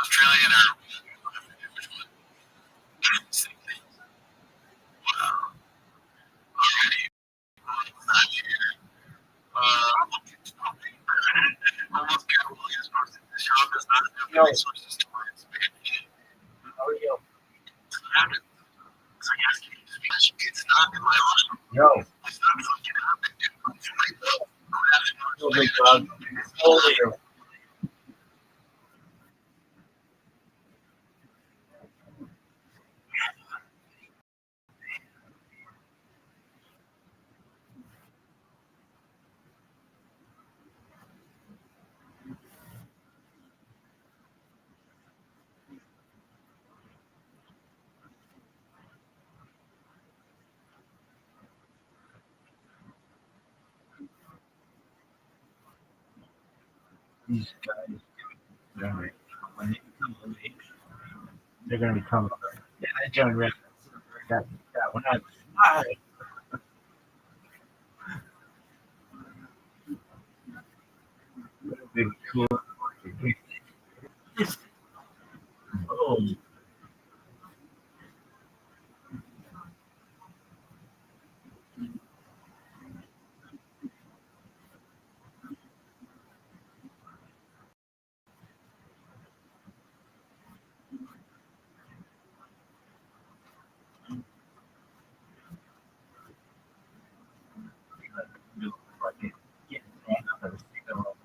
A: Australian or which one? Same thing. Wow. Already. Not here. Almost capable as far as the shop does not have the resources to participate in it.
O: How are you?
A: So yes, it's not in my option.
O: No.
A: It's not fucking happening, dude.
O: No big dog. Only you. These guys, they're going to become. Yeah, I John Rick. That one. Big cool. Oh, fucking get another signal.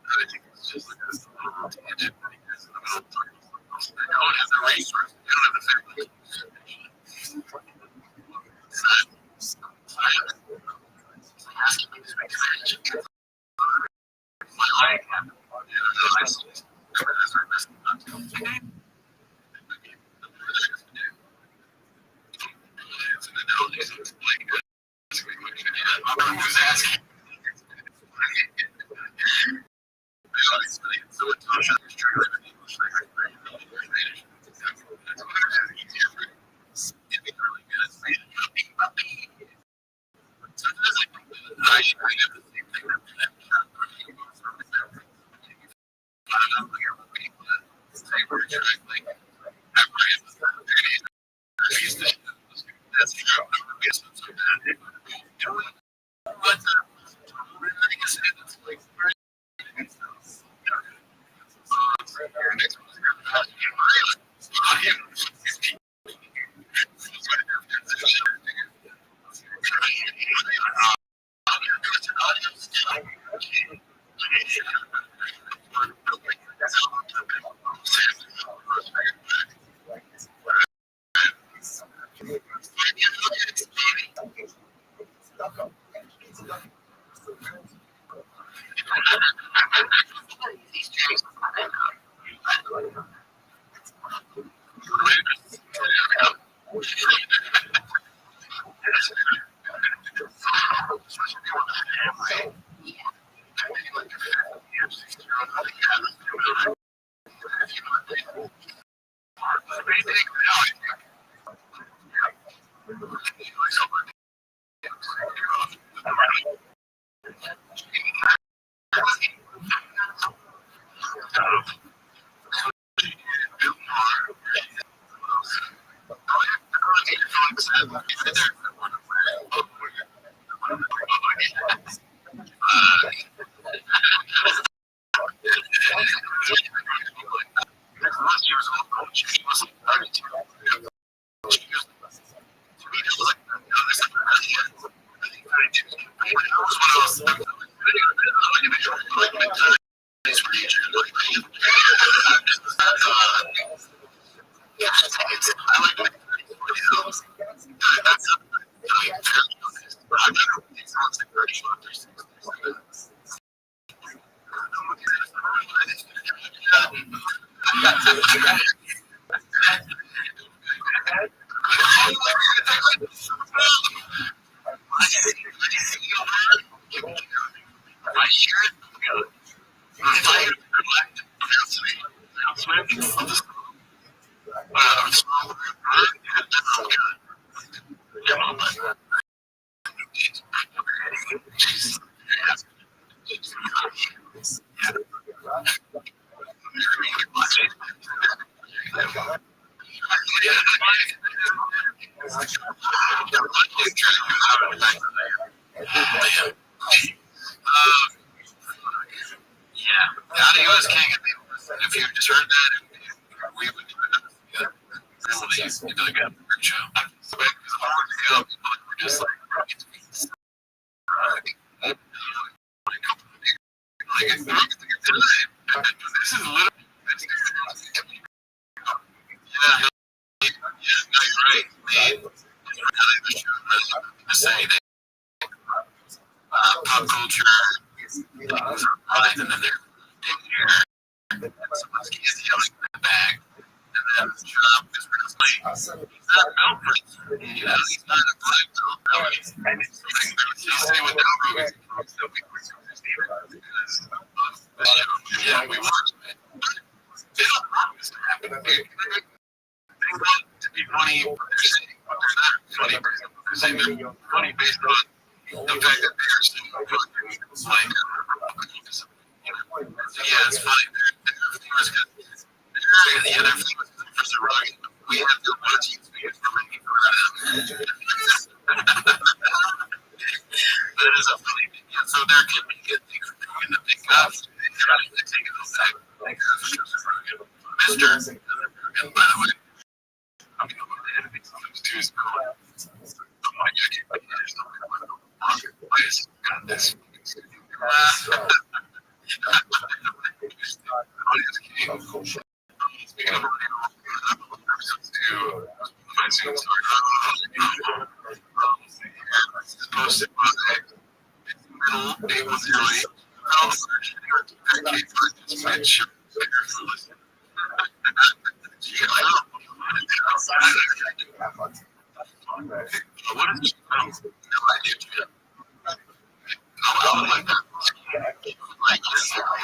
A: think it's just like a little tangent because in the middle of talking about something else. They don't have the resources. They don't have the family. That's true. But hosted by middle 810. What is it? I have no idea. I don't like that. Like,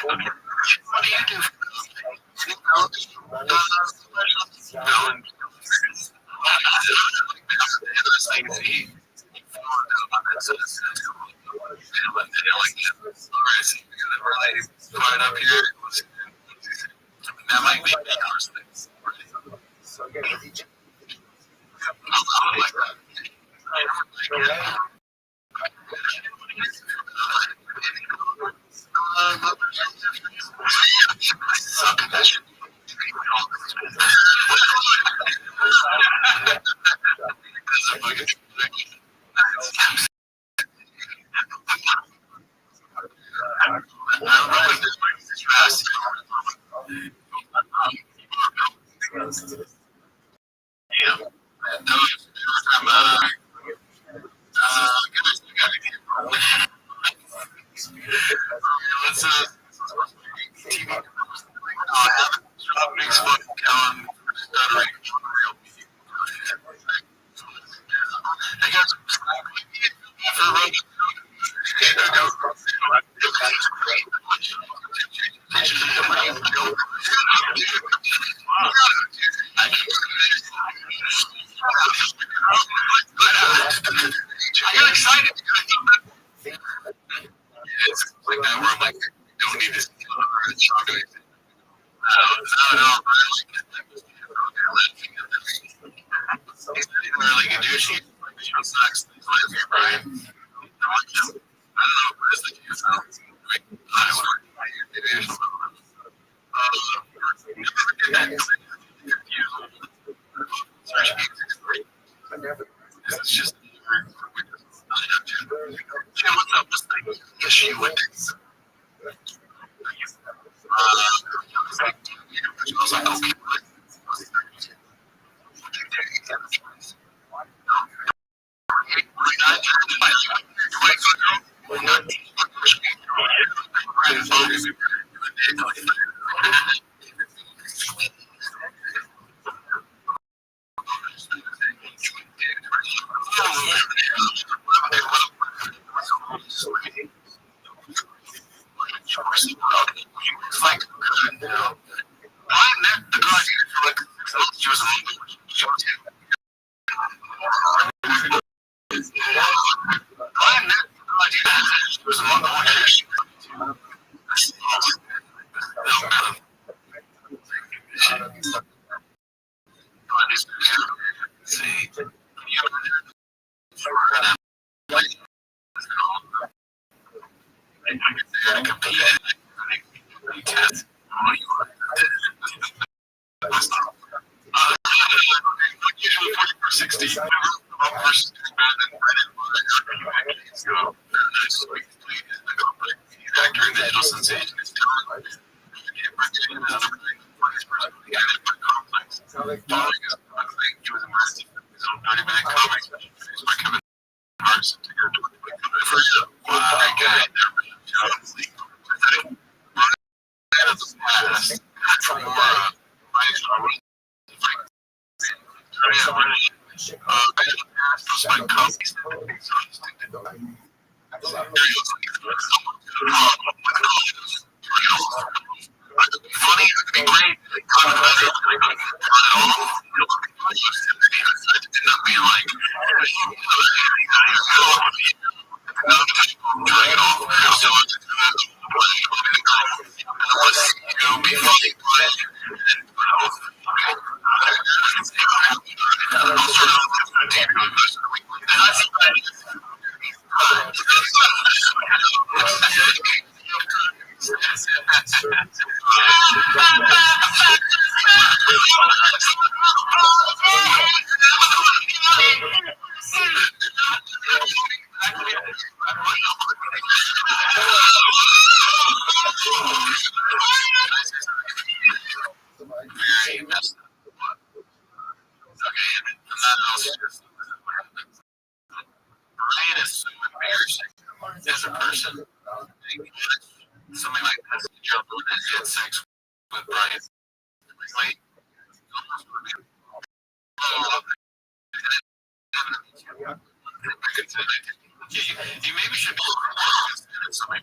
A: what do you do? That might be those things. I got excited. It's like that where I'm like, don't need this. Really good dude. She sucks. Brian. I don't know what is the case. It's just what's up? Yes, you would. I was like, okay.
C: Brian is so embarrassing as a person. Something like that. Jump in and had sex with Brian. Like, you maybe should be something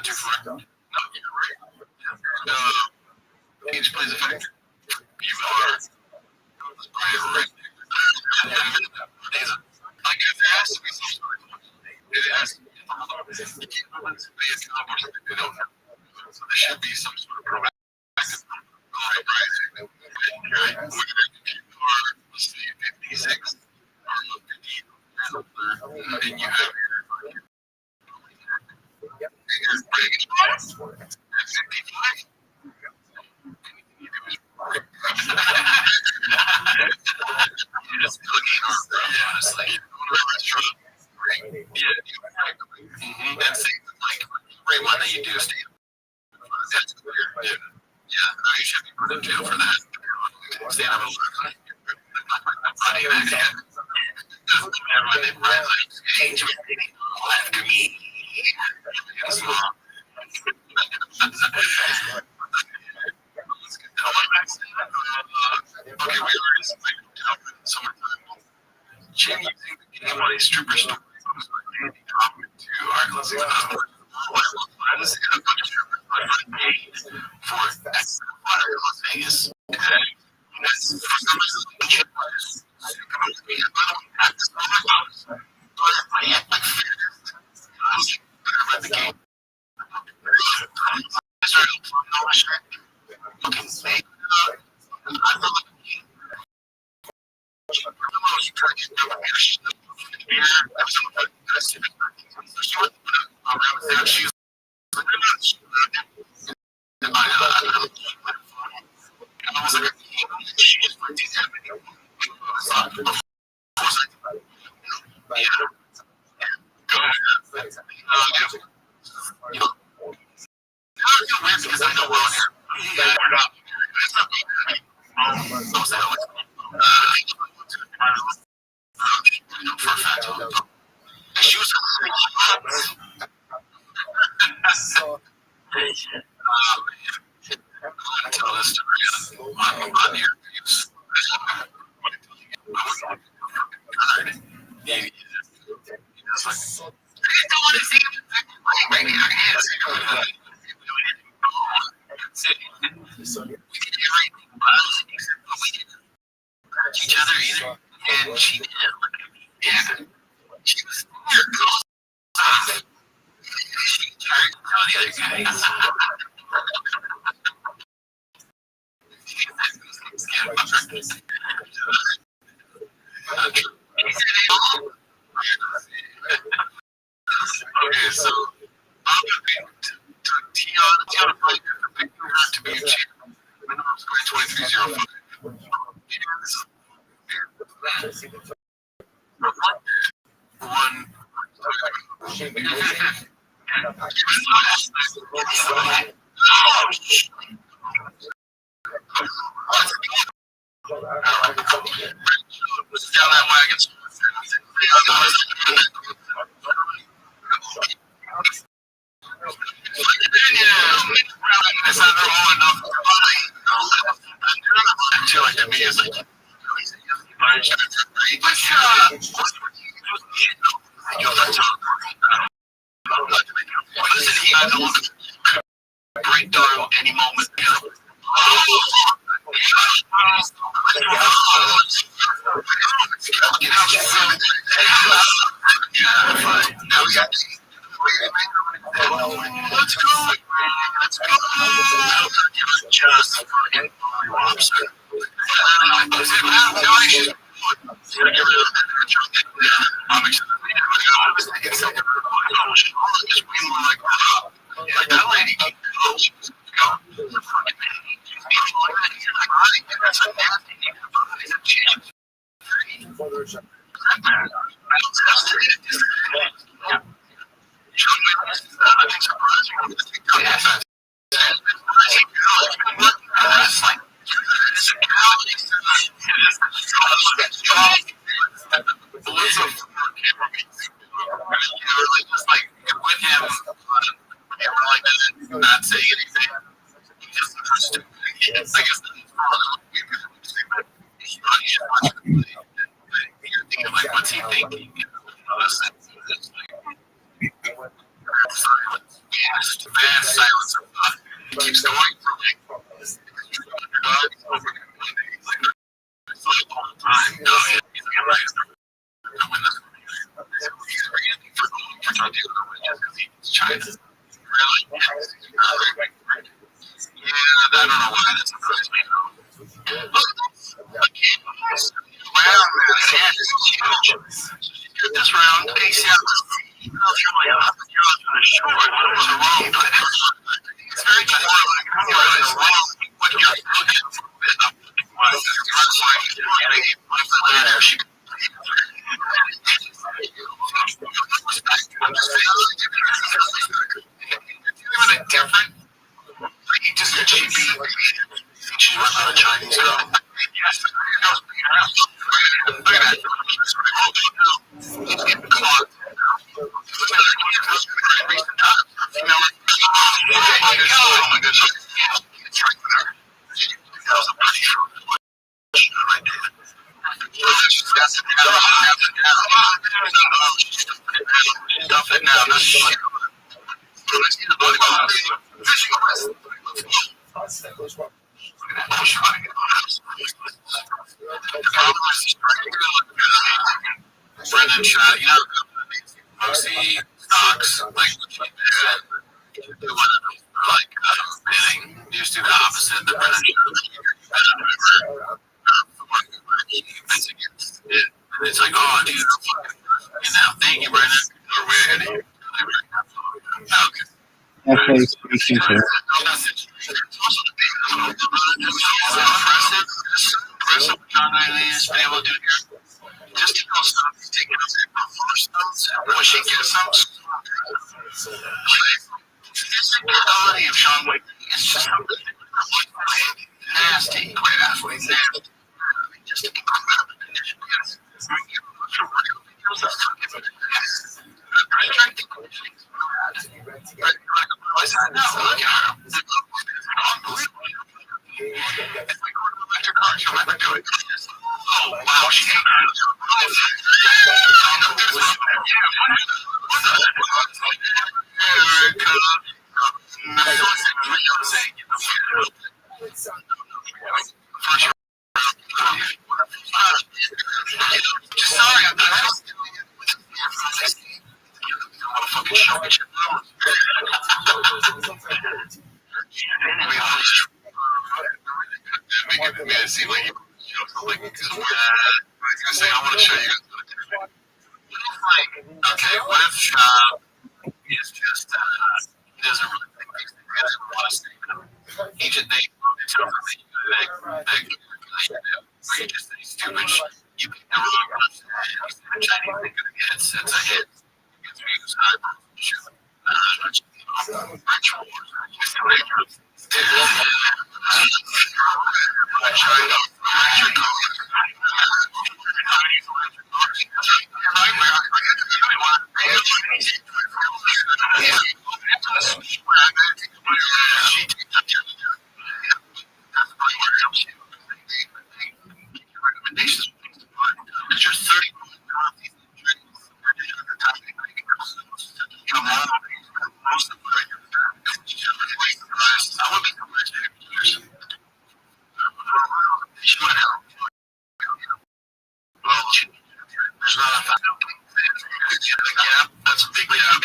C: too far. No, you're right. Each plays a factor. You are Brian right. Like, if there has to be some sort of it has to be you can't let somebody accomplish something they don't have. So there should be some sort of proactive uprising. Right? Let's say 56 or 50 and you have your 55. Just cooking or honestly, that's like every one that you do stay. That's weird. Yeah, no, you should be put in jail for that. Stand up and look. After me. Okay, we already summertime. Jim using the game on a stripper story to our closing I was in a bunch of strippers for Las Vegas. And for some reason, I had like I the game. I started playing all my shit. Looking fake. I felt like each other either, and she did. Yeah, she was here. She tried to tell the other guy. Okay, so Tiana played for picking her to be a champ. Minimum score 23-05. Down that wagon. It's not all enough. To me, it's like, break down any moment. Let's go. Just fucking like that lady. Really just like with him, he really didn't not say anything. He just understood. I guess that's you're thinking like, what's he thinking? Vast silence of thought. It keeps going for like time. No, yeah, he's gonna win this. He's reasoning for trying to do it because he's China. Really? Yeah, I don't know why that surprised me. Wow, man, his hand is huge. This round, ACL was really up. You're on the short. It's a wrong. It's very correlated. What you're looking for. Different. He just said she'd be. She's not a Chinese girl. Yes. Look at that. Stuff it now. Brendan shot, you know, mostly stocks, like bidding. You just do the opposite. The Brendan it's like, oh, dude, you know, thank you, Brendan.
G: Okay, speaking to
C: just to go stop taking those first notes when she gets them. The quality of Sean Wick is just nasty. Great athlete, nasty. Just to keep oh, wow, she sorry, I'm not made it seem like I want to show you. Okay, what if is just doesn't really think these things want to say he just they tell him that you just say stupid shit. You can never look at the Chinese thing it's a hit. It's that's a big gap.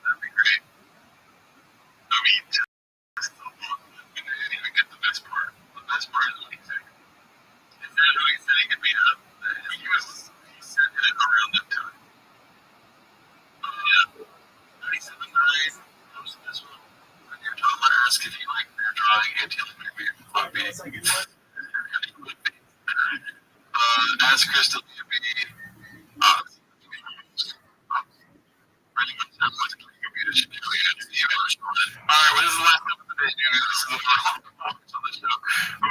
C: That'd be great. I mean, we didn't even get the best part. The best part is what he said. He said who he said he could beat up. He said it around that time. Yeah. 37-9. Most of this one. When you're talking about ask if you like their drawing and you'll maybe ask Crystal to be Alright, what is the last one of the day? This is the last one of the show.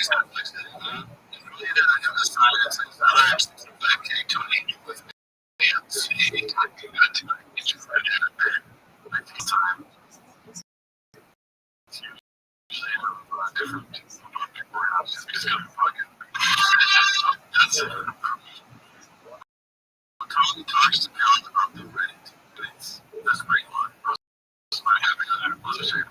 A: He's got to fix it. The science and science is to eat with hands. Anytime you got to get your friend in a bed, time. It's usually different people around. Just got to fucking. That's it. Totally talks to Bill about the Reddit. That's a great one. That's not having a relationship.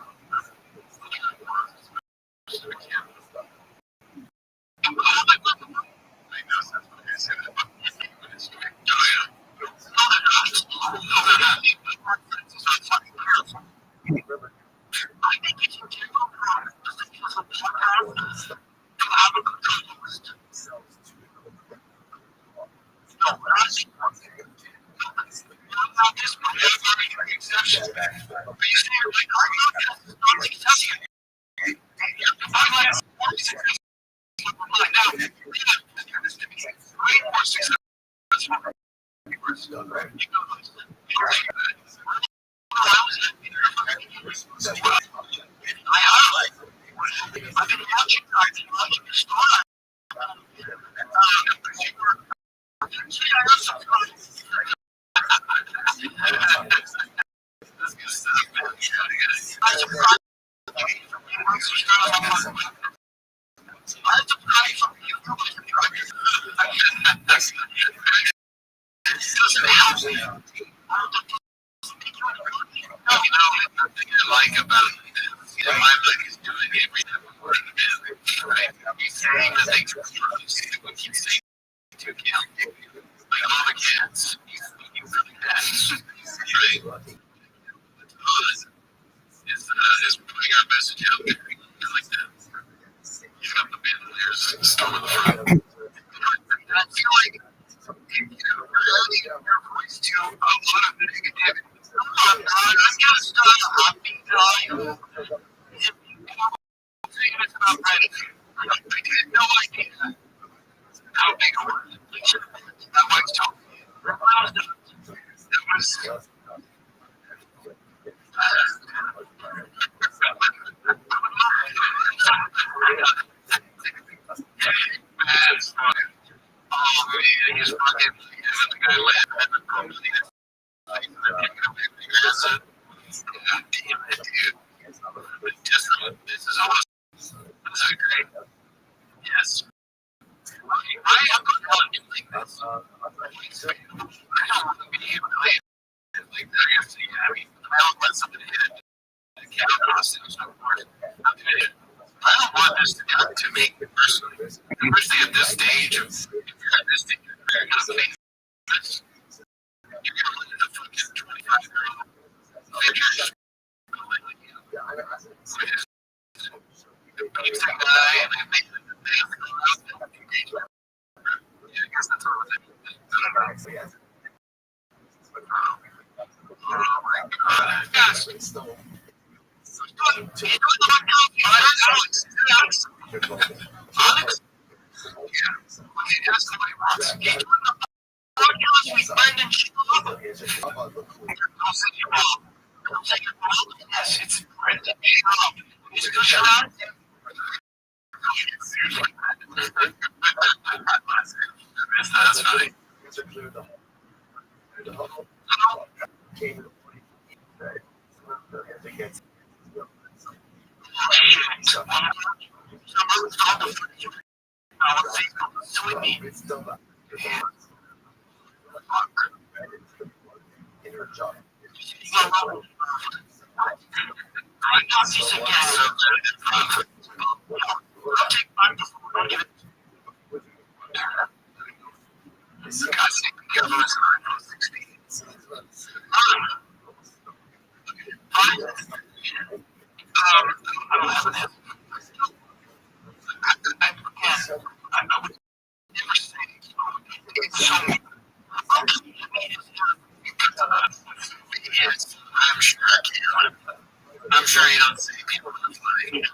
C: I'm sure you don't see people that's like,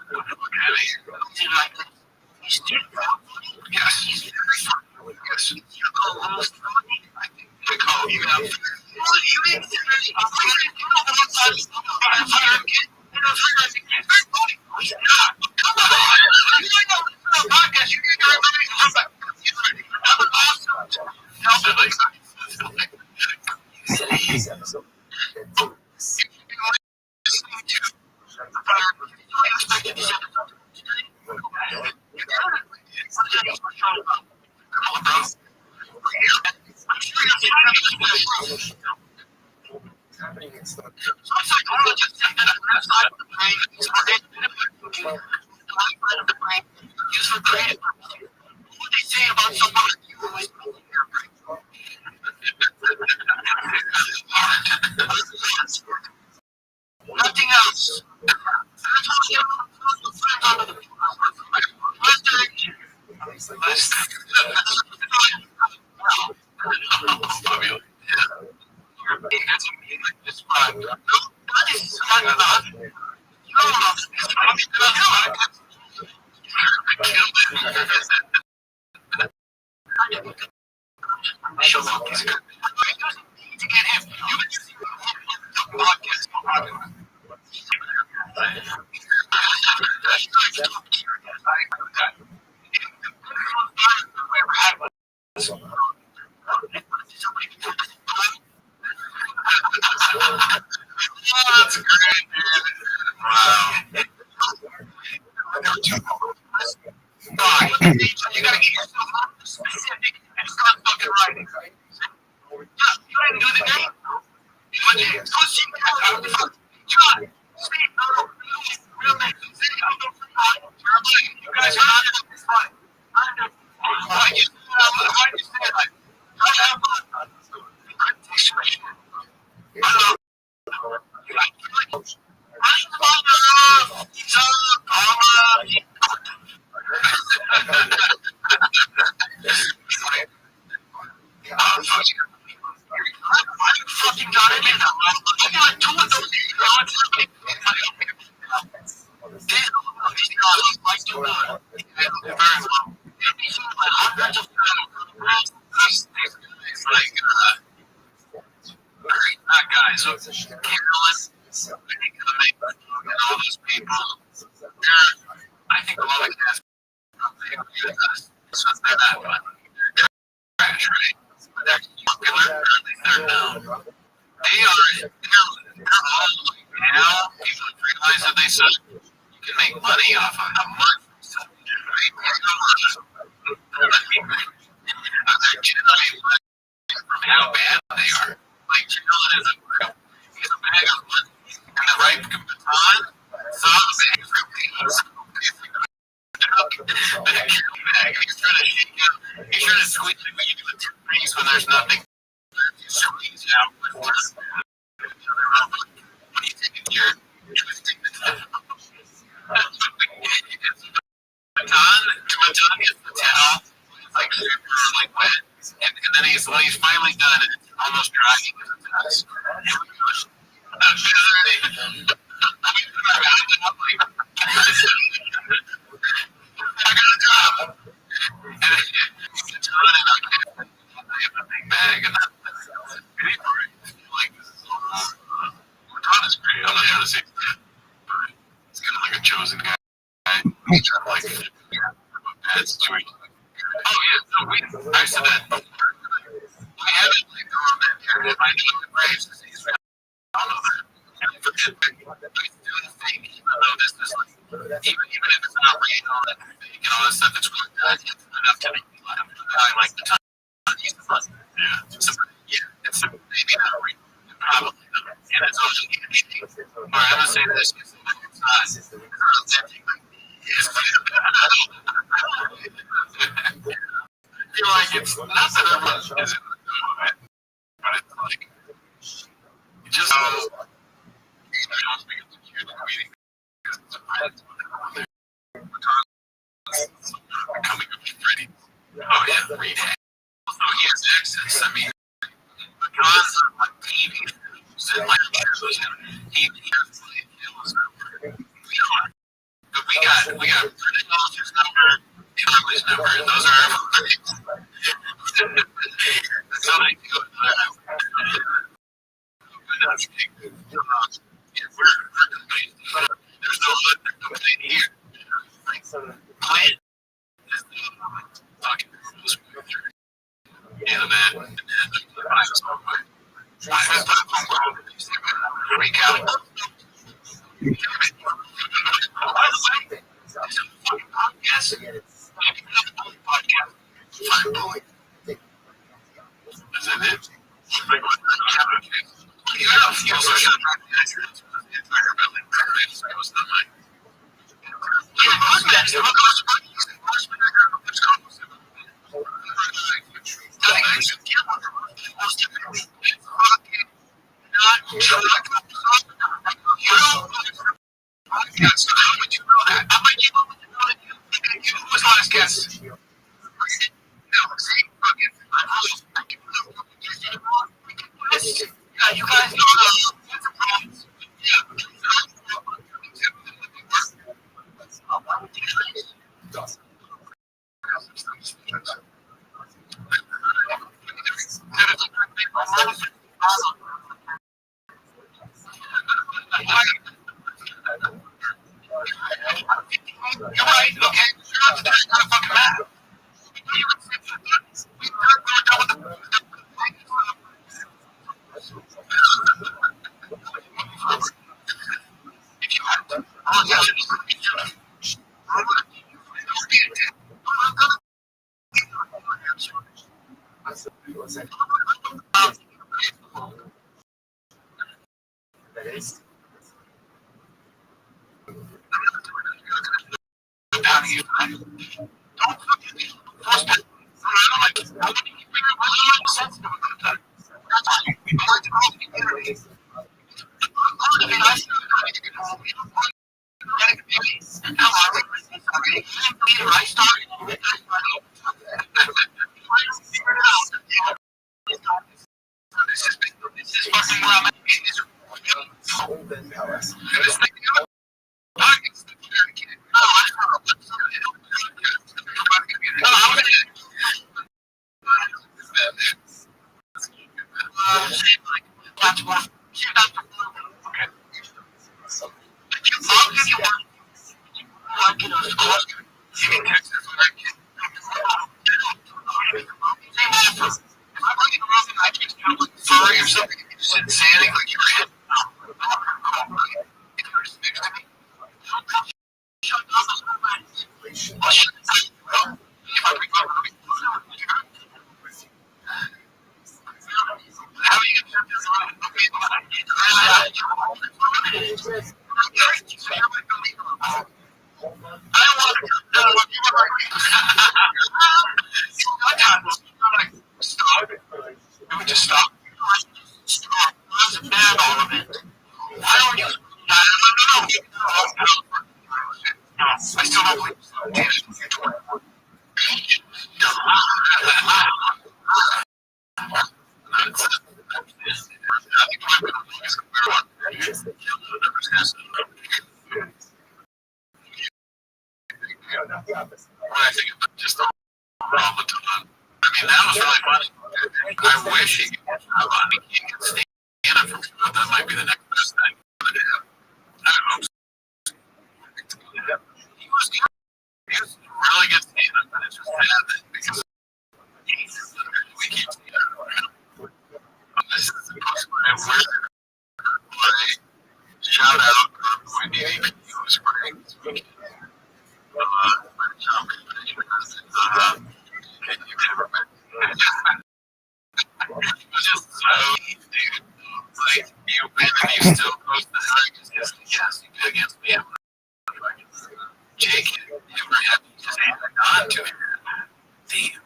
C: yes, he's very funny. Yes, you almost oh, you have. You ain't come on. so creative. What would they say about someone like you who is nothing else. That's great, dude. Wow. You gotta get yourself specific and start fucking writing. You didn't do the game. Go see John. Steve, real name. You guys are not in this fight. Why you say that? I think a lot of cats trash, right? But they're popular. They're known. They are talented. They're all now people realize that they suck. You can make money off of them. From how bad they are. Like Jalen is a bag of money and the right baton. So he's trying to shake out. He's trying to squeeze it, but you do the two things when there's nothing. You squeeze out when you take your twisting the baton is the towel. It's like super like wet. And then when he's finally done, it's almost dry. He goes, I got a job. And it's a big bag and like this is Baton is great. I'm not trying to say but it's kind of like a chosen guy. He's trying to like bad situation. Oh yeah, no, I said that before. We haven't like gone that period. I know the Braves disease. I know that. And I forget that I do the thing, even though this is like, even if it's not real and fake and all that stuff, it's really good. It's enough to make me laugh. I like the time. He's the fun. Yeah. It's maybe not real. Probably not. And it's also interesting. Or I'm gonna say this because it's not authentic. I feel like it's not that everyone is in the know, but it's like it just coming up with Freddie. Oh yeah, Reed. Oh, he has accents. I mean, because of like TV shows and like shows, he has played kills. But we got Freddie Wilson's number, Charlie's number. Those are our things. So they go to that. There's no complaint here. Plant is talking and that freak out. Yes. Podcast. Is that it? You also should last guess. No, see, fucking. Yeah, you guys know You're right, okay? You're not fucking mad. Sorry or something, you just didn't say anything like you were hit. Just stop. I still don't believe I think just all the time. I mean, that was really funny. I wish he could stand up from that might be the next best thing. I don't know. He was really good stand up, but it's just sad that because we keep this is supposed to play. Shout out Wendy who's great. Just so dude, like you win and you still post the hug. Yes, you did against me. Jake, you were happy to say not to it. Damn.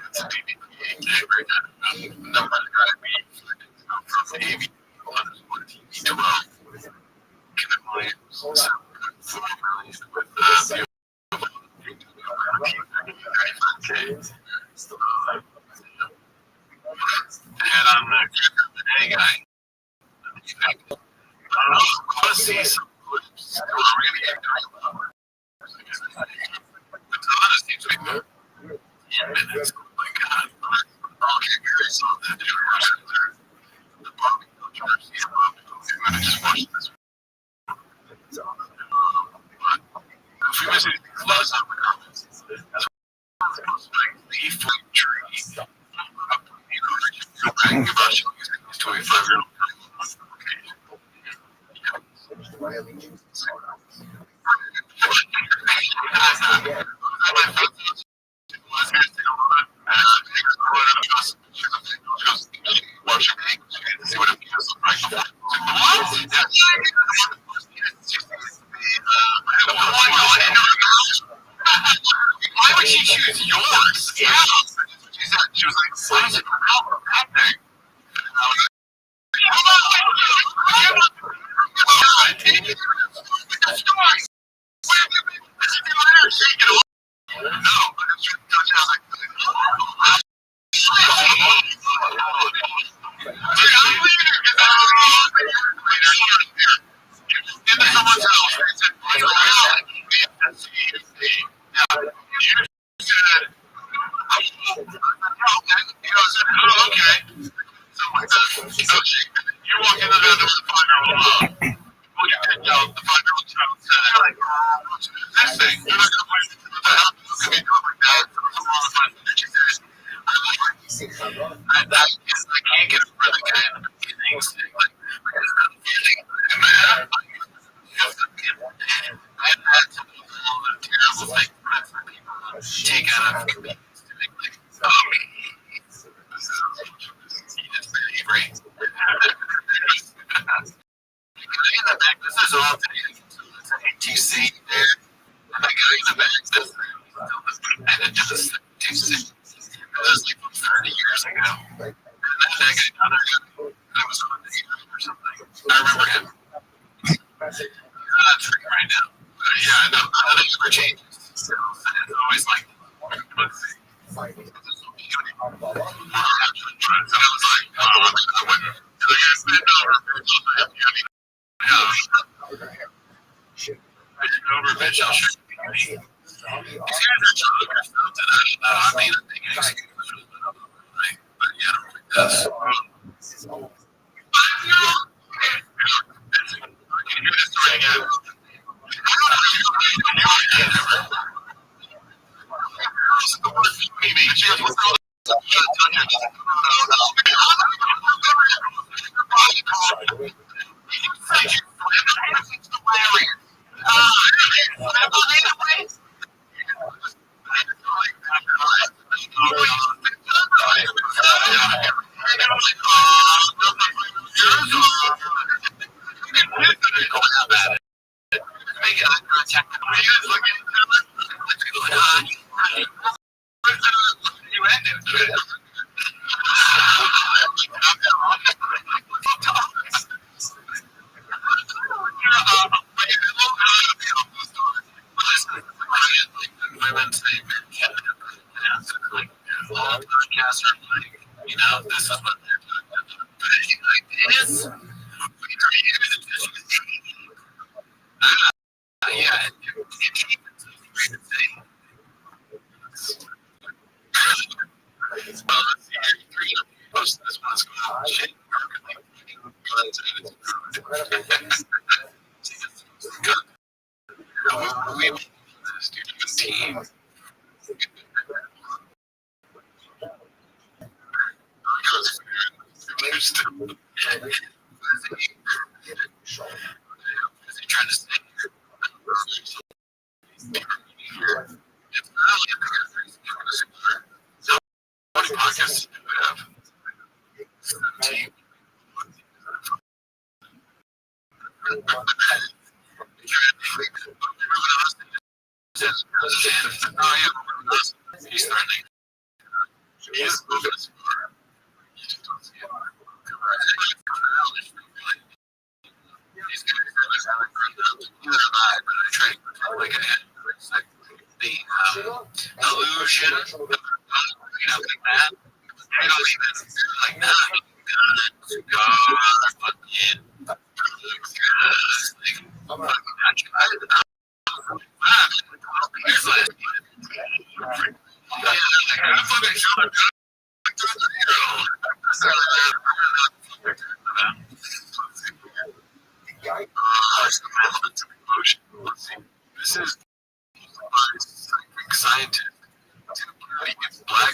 C: It's a number of guys from AV 12. And I'm the day guy. I want to see some clips. Seems to be 10 minutes. Oh my God. Okay, Gary saw that. The Bobby Charles. I'm going to just watch this. If you miss anything, close up the comments. That's like the fruit tree. You're bragging about showing his 25-year-old. Why would she choose yours? Yeah. She was like, why is it that thing?
D: said, oh, okay. Something like that. So you walk into the door with a 5-year-old mom. Well, you picked out the 5-year-old child. So they're like, what's this thing? They're not going to find what the hell is going to be doing like that. Something wrong with my she says, I can't get over the guy in the beginning. Like, because I'm feeling mad. I've had some terrible things for people to take out of comedians doing like, this is all TC there. And the guy in the back does and it just TC. That was like 30 years ago. And then that guy, I was on the or something. I remember him. He's not tricking right now. Yeah, no, nothing ever changes. So it's always like, let's see. And I was like, oh, I went to the guy bent over, bitch, I'll shoot you. These guys are drunk or something. I don't know. I made a big excuse for them. But yeah, I don't think that's. I can hear this story again. She goes, what's all you know, this is what they're doing. It is. Yeah, most of this one's going on shit. Team. Trying to say podcasts have team. He's threatening. He is moving us far. You just don't see it. These guys are trying to like the illusion, like that. They don't even like that. This is scientist. Black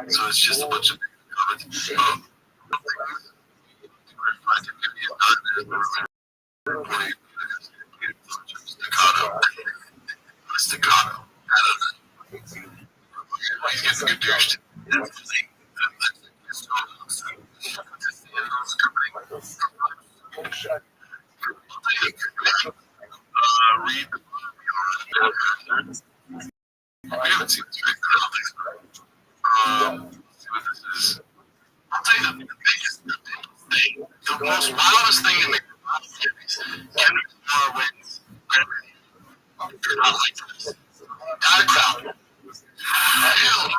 D: so it's just a bunch of comments. Staccato. He's getting good douche. Read. I haven't seen this video. See what this is. I'll tell you the biggest thing, the most wildest thing in the Kendrick Lamar wins. You're not like this. Not a crowd. Hell.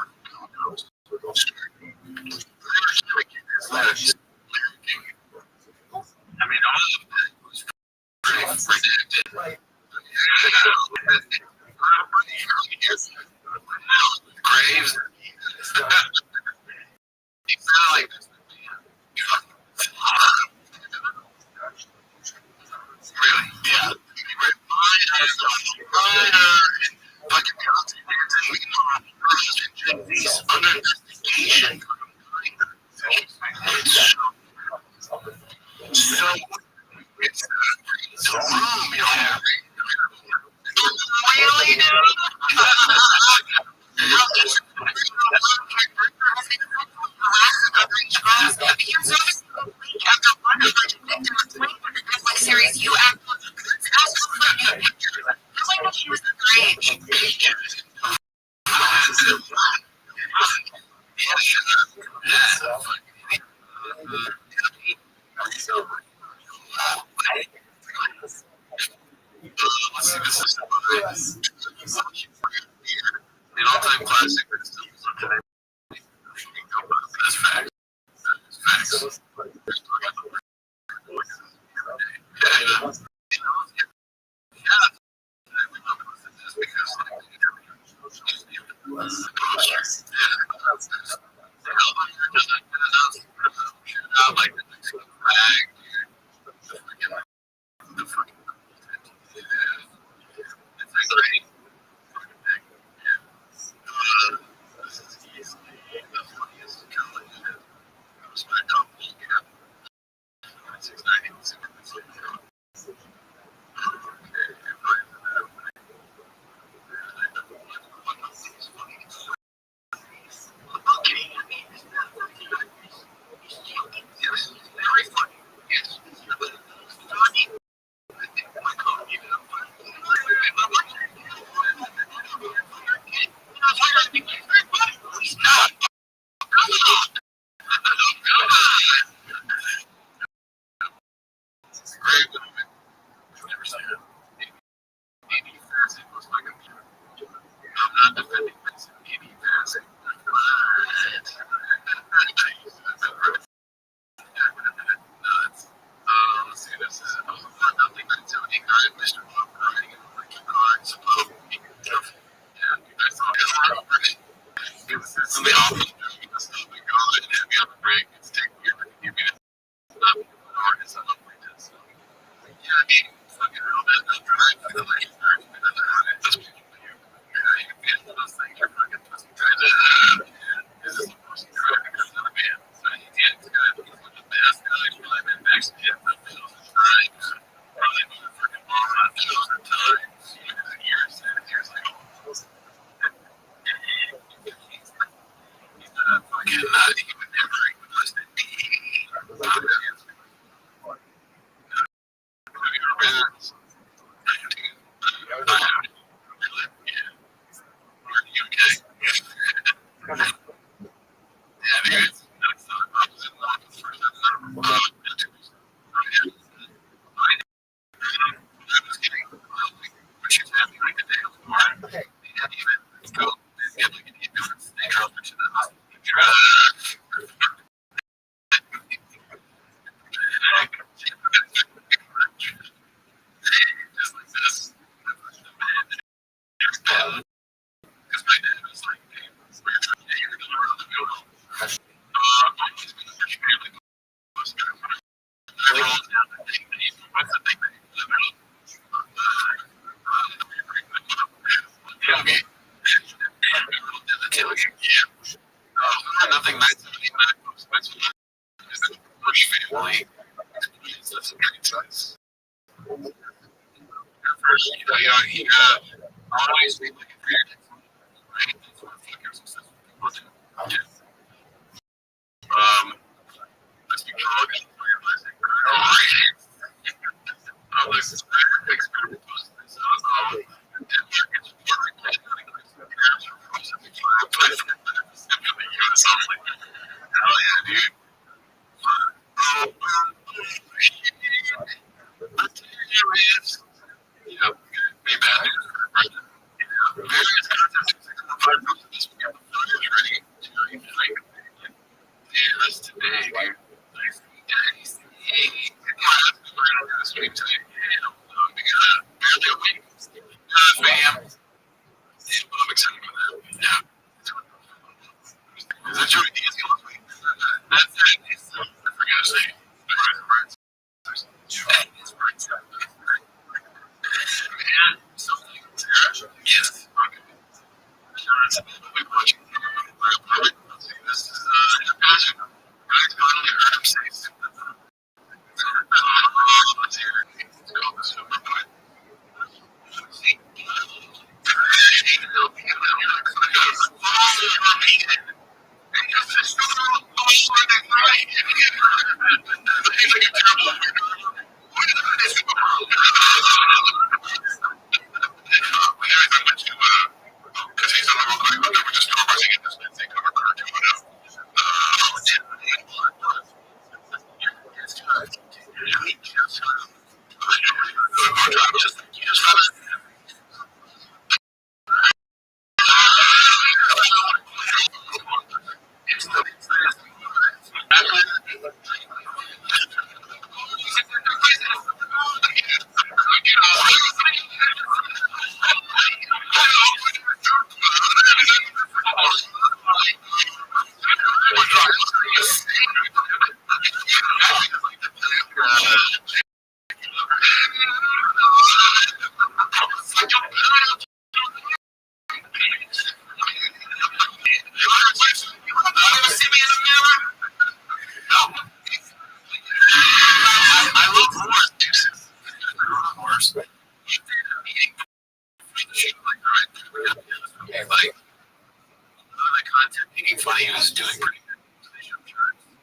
A: doing pretty good. So they should try. Because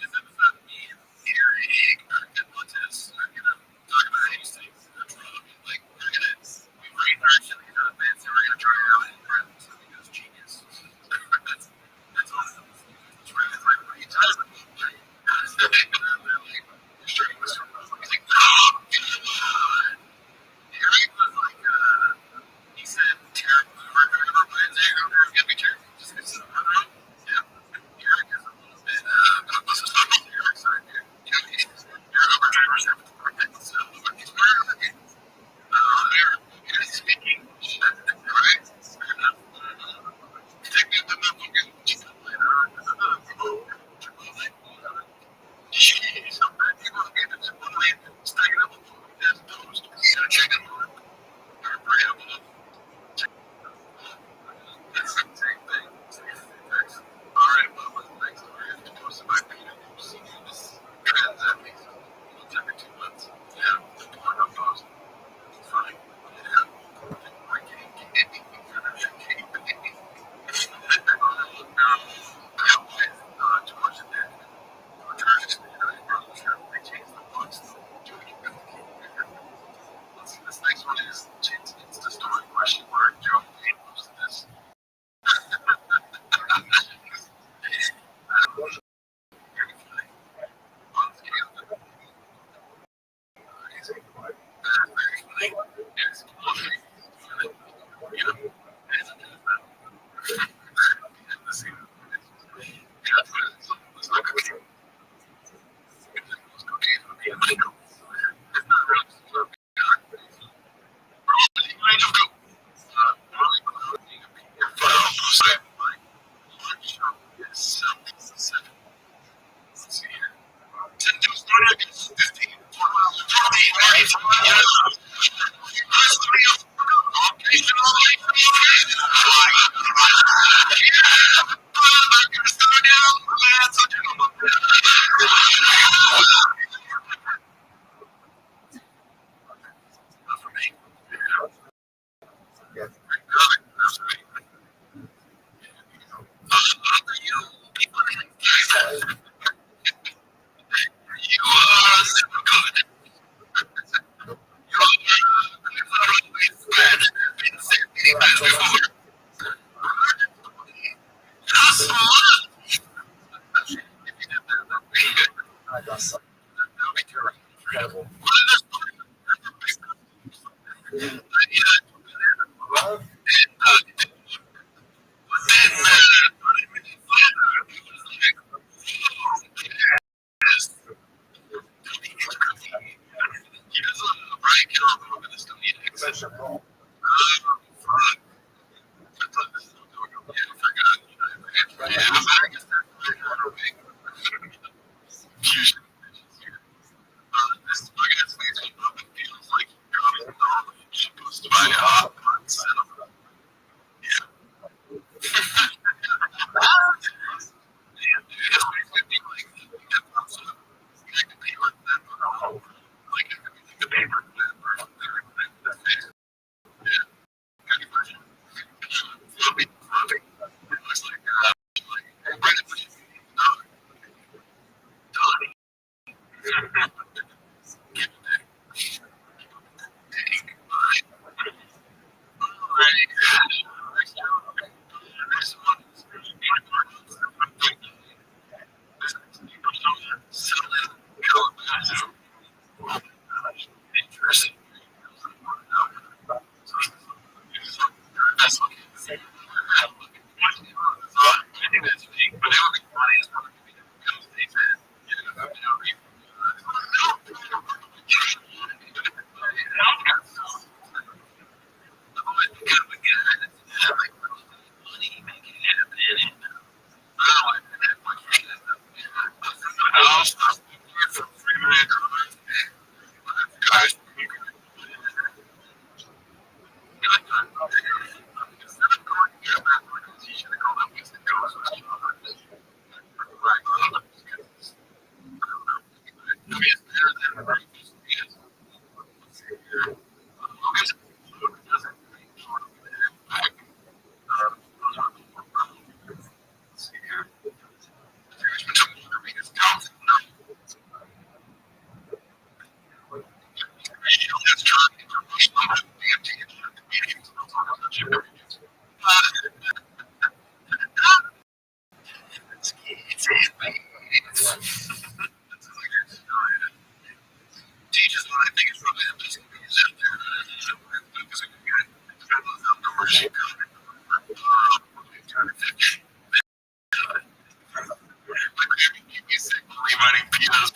A: then it's not me and Eric are good blood tests are gonna talk about anything. Like we're gonna we research and these are events and we're gonna try it out and print something that's genius. That's awesome. It's really like what are you talking about? They're like restricting this from us. He's like, Eric was like he said terrible remember when Eric was gonna be terrible just because yeah. Eric is a little bit let's just talk about the Eric side here. You know, your Uber drivers have to work that so he's wearing you're speaking shit, right? Fair enough. Technically, I'm not fucking later. Jeez, I'm bad. People are getting it. One way, stacking up a phone, that's toast. You gotta check them on. You're pretty up on. That's the same thing. Thanks. Alright, well, what's next? We're going to post my PWC this transacting. It'll take me 2 months. Yeah, the point of post. It's fine. Yeah. I can't get anything out of that cake. Not too much in there. We're trying to they changed the books. This next one is it's the story question mark. Joe Payne posted this. providing peanuts.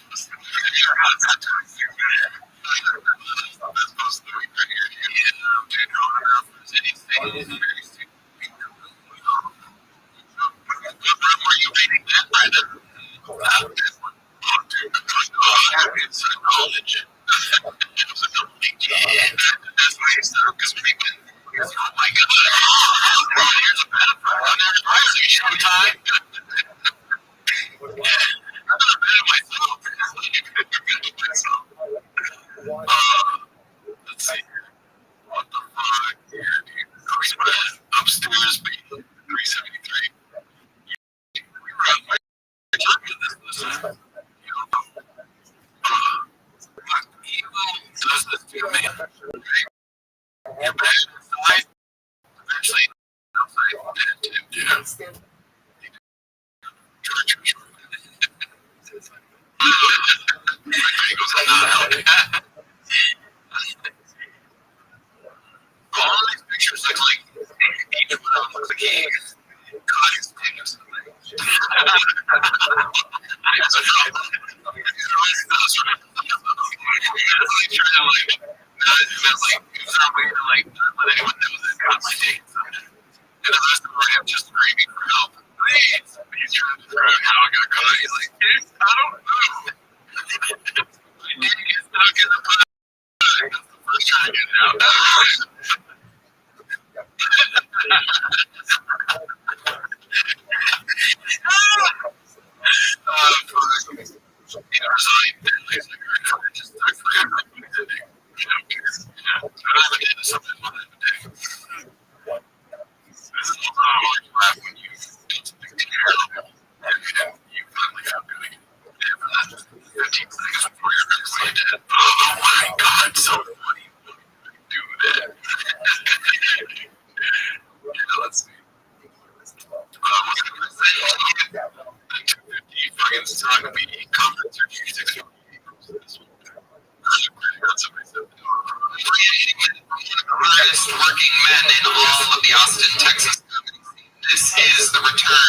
A: Let's see. What the fuck? Upstairs, 373. We were at my time. Does this to me? You're back inside. Eventually, yeah. All these pictures look like each one of them looks like God is taking something. And the rest of them are just screaming for help. Please. He's trying to figure out how I got caught. He's like, dude, I don't know. My dick is stuck in the pipe. That's the first time I get it out. Oh my God, so funny. Do that. Let's see. What's it gonna say? 250 fucking son of me comments or 650. Hardest working men in all of the Austin, Texas comedy scene. This is the return.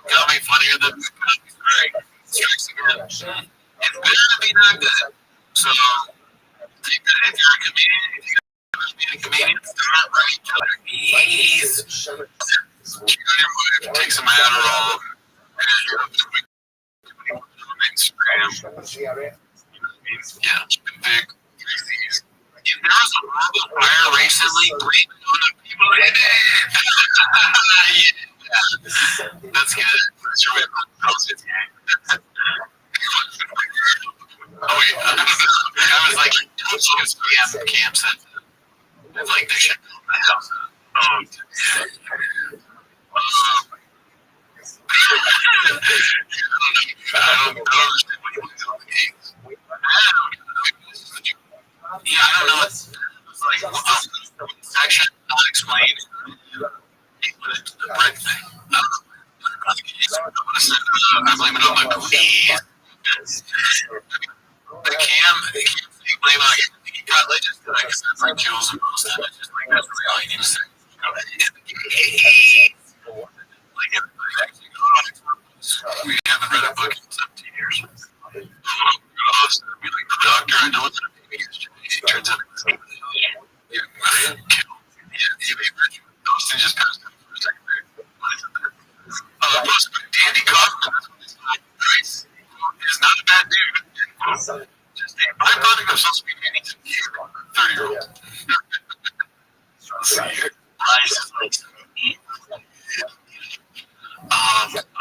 A: Got me funnier than strikes again. It's better to be not good. So, if you're a comedian, if you gotta be a comedian, start writing each other. Ease. Take some Adderall. Instagram. Yeah, big 3Cs. If there was a Rumble fire recently, bring on the people in it. Yeah. That's good. That's your way of oh, yeah. I was like, Cam said that. Like, they should build the house. Oh, yeah. I don't understand what you want to do on the games. Yeah, I don't know. It's like section unexplained. The brick thing. I don't know. I blame it on my booty. The cam, you blame on he got legends. I guess that's like kills and most of it. Just like that's really all you need to say. Like everybody actually we haven't read a book in 17 years. Go to Austin and be like, doctor, I know it's a baby yesterday. It turns out it's not. Yeah, Austin just passed out for a second there. Dandy Kaufman is not a bad dude.
C: Byproduct of social media needs a 30-year-old. So your price is like I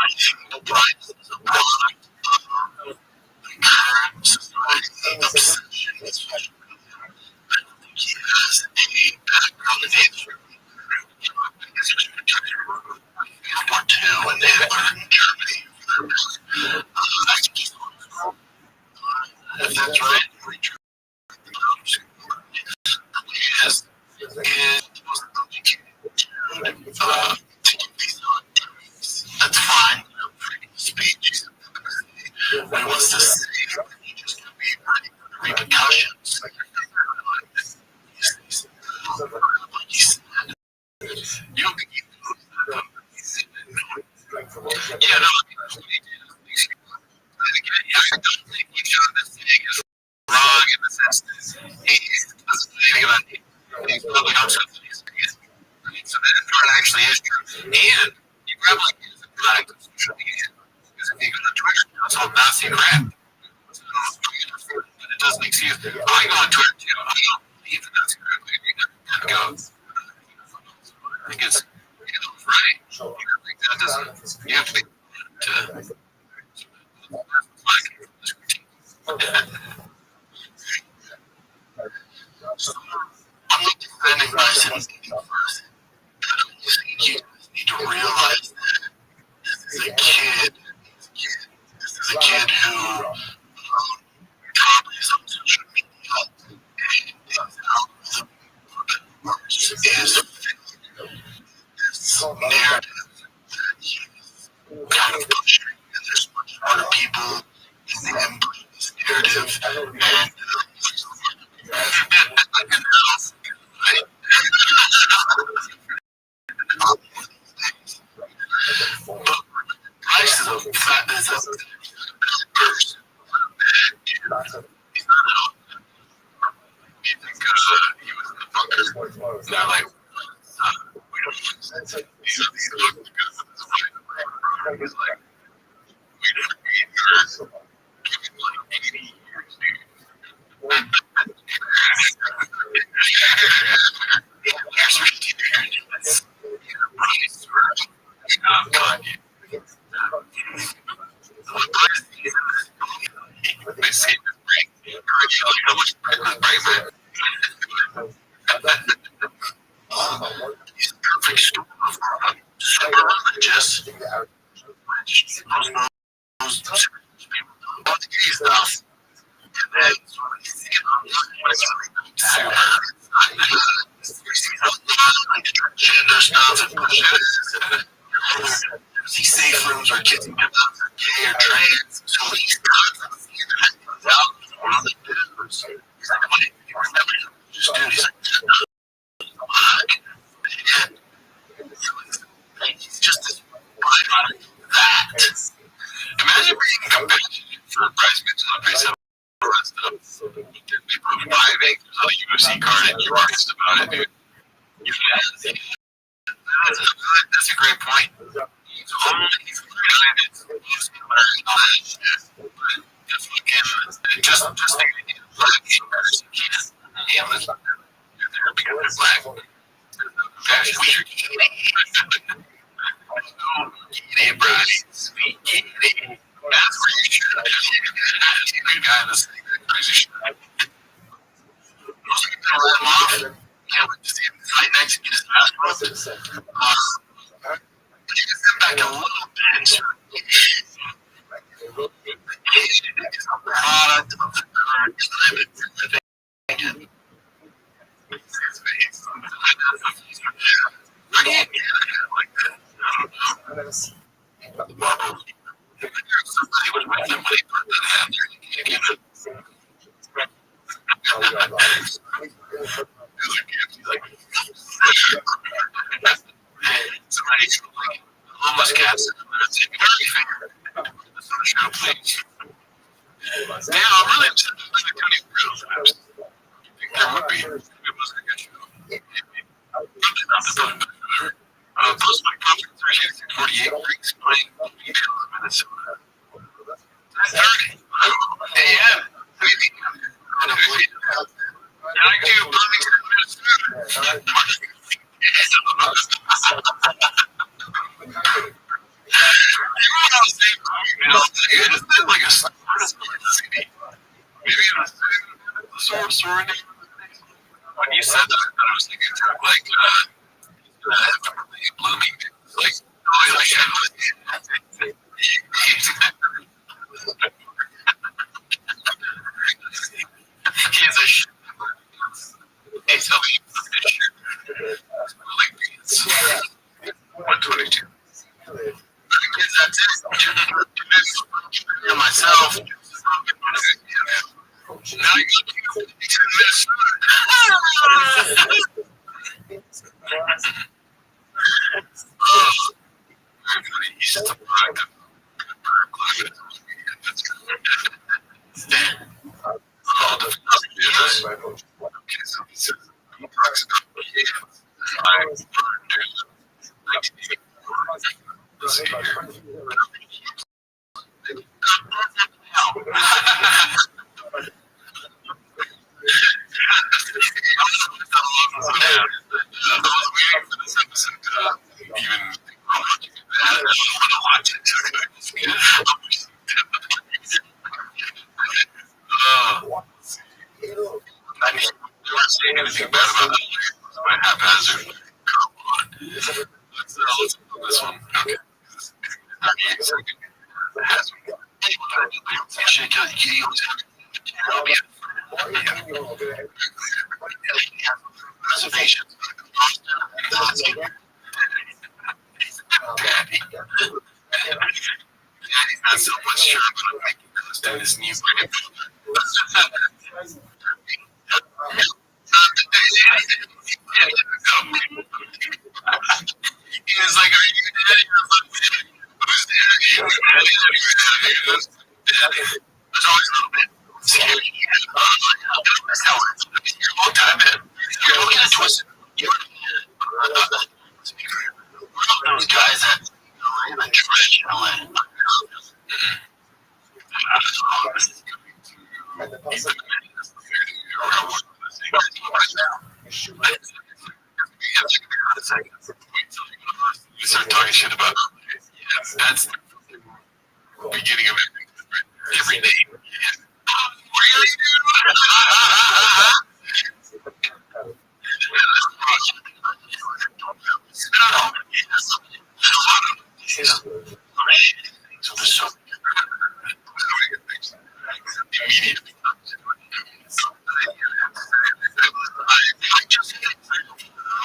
C: think the price is a product of the current society obsession with social media. I don't think he has a background in history. World War II and Hitler in Germany. If that's right, yes, that's fine. Freedom of speech. When he wants to say, he just to be ready for the repercussions. He said, you don't think he knows that? Yeah, no, I don't think what Jonathan's saying is wrong in the sense that he doesn't say anything about these public subsidies. So that part actually is true. And he probably is a product of social media. Because if you go to Twitter, it's all Nazi crap. But it doesn't excuse it. I go on Twitter too. I don't believe the Nazi crap. I go. I think it's right. That doesn't, you have to be to I'm not defending myself first. You need to realize that this is a kid. This is a kid who probably is on social media and his algorithm is this narrative that he's kind of pushing, and there's much more people in the input of this narrative, and Price is a person. He's not at all. You think he was in the bunker? They're like, we don't these look good for this fight. He's like, we didn't need her giving like 80 years, dude. They say this brain, how much brain he's a perfect storm of super religious. Stuff. And then gender stuff and bullshit. These safe rooms where kids can get out for gay or trans, so he's out on the business. He's like, what do you remember? Just dude, he's like, he's just this byproduct of that. Imagine being competitive for a prize match on Race 7 stuff. People buy a UFC card and you're honest about it, dude. That's a great point. He's just black gamers can't because they're black. Fashion weird. Kitty, bride, sweet kitty. That's where you should have a good guy that's crazy shit. Most people let him off. Can't wait to see him fight next and get his ass whooped. But you can step back a little bit. It's a product of the current climate we're living in. Where do you get like that? I don't know. Somebody would write them money for that after somebody's like homeless cats and it's very fair. That's not a show, please. Yeah, I'm really upset with the Tony Bruno. I think there would be. It was a good show. Probably not the fun, but post my concert 348 weeks playing Minnesota. 10:30 a.m.
A: Maybe it was sorority. When you said that, I thought it was like blooming. Like, he's a shit. Hey, tell me, like beans. 122. That's it. Myself. Now you he's just a product of climate. All the anything bad about that. My haphazard. This one. Okay. Reservations. Daddy. Daddy's not so much sure about making cost in this new he was like, are you daddy? Who's daddy? Daddy. There's always a little bit scary. Long time, man. You're looking at twisted. Those guys that in the trash, you start talking shit about that's the beginning of every day. Really, dude? So there's so immediately.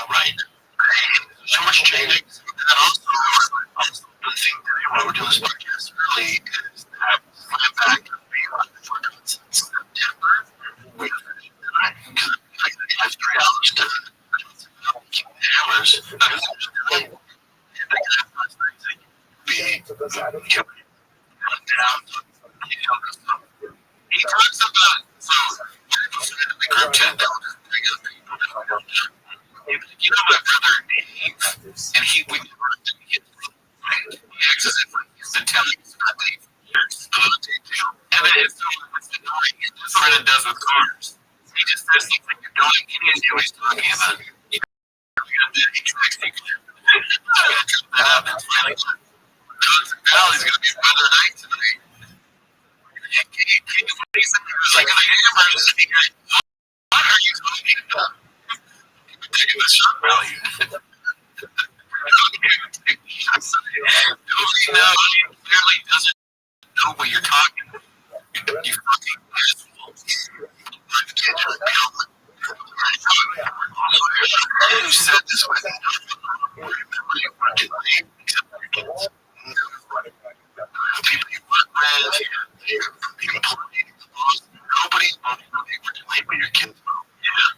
A: Right. So much changing. And also, the thing that we're doing this podcast early is that we went back to be on the in September. We have 3 hours to keep the hammers. He talks about the group chat that you know my brother Dave, and we exits it. He's been telling us about Dave and then it's annoying. That's what it does with cars. He just says things like you're doing. He didn't know he's talking about. He tries to that up and finally Johnson Valley's going to be weather night tonight. He was like, what are you talking about? You're taking the shock value. He clearly doesn't know what you're talking about. You fucking asshole. You said this way. People you work with, nobody but your kids. Yeah.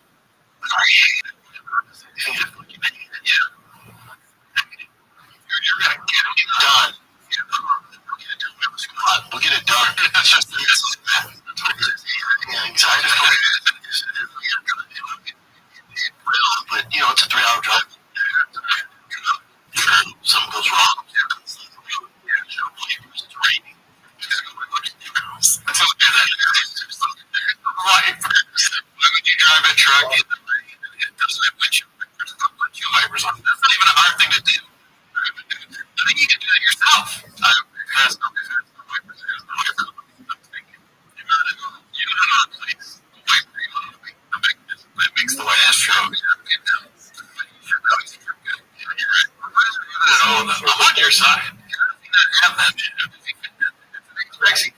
A: You're gonna get it done. We'll get it done. It's just anxiety. But you know, it's a 3-hour drive. Something goes wrong. It's raining. Why would you drive a truck in the rain and it doesn't have windshield wipers on? That's not even a hard thing to do. I think you can do it yourself.
C: their side. Have that shit. Actually, King of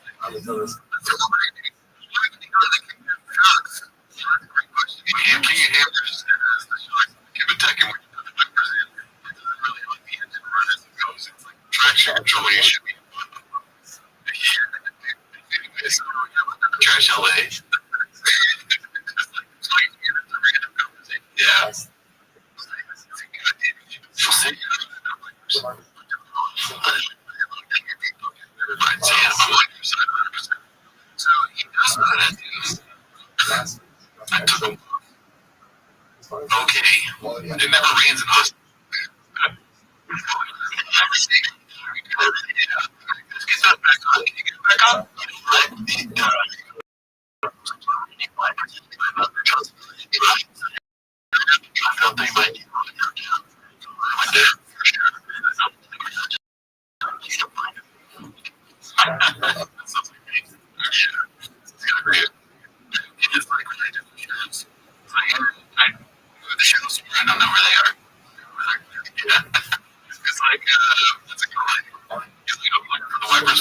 C: Hammers give a deck and really like the engine run as it goes. It's like traction control. You should be Trash LA. Yeah. So he does that. I took him. Okay. It never rains in Austin. Let's get that back on. Can you get it back on? I felt they might need my dad for sure. The shows, I don't know where they are. Yeah. It's like, it's a girl. Usually I'm looking for the wipers.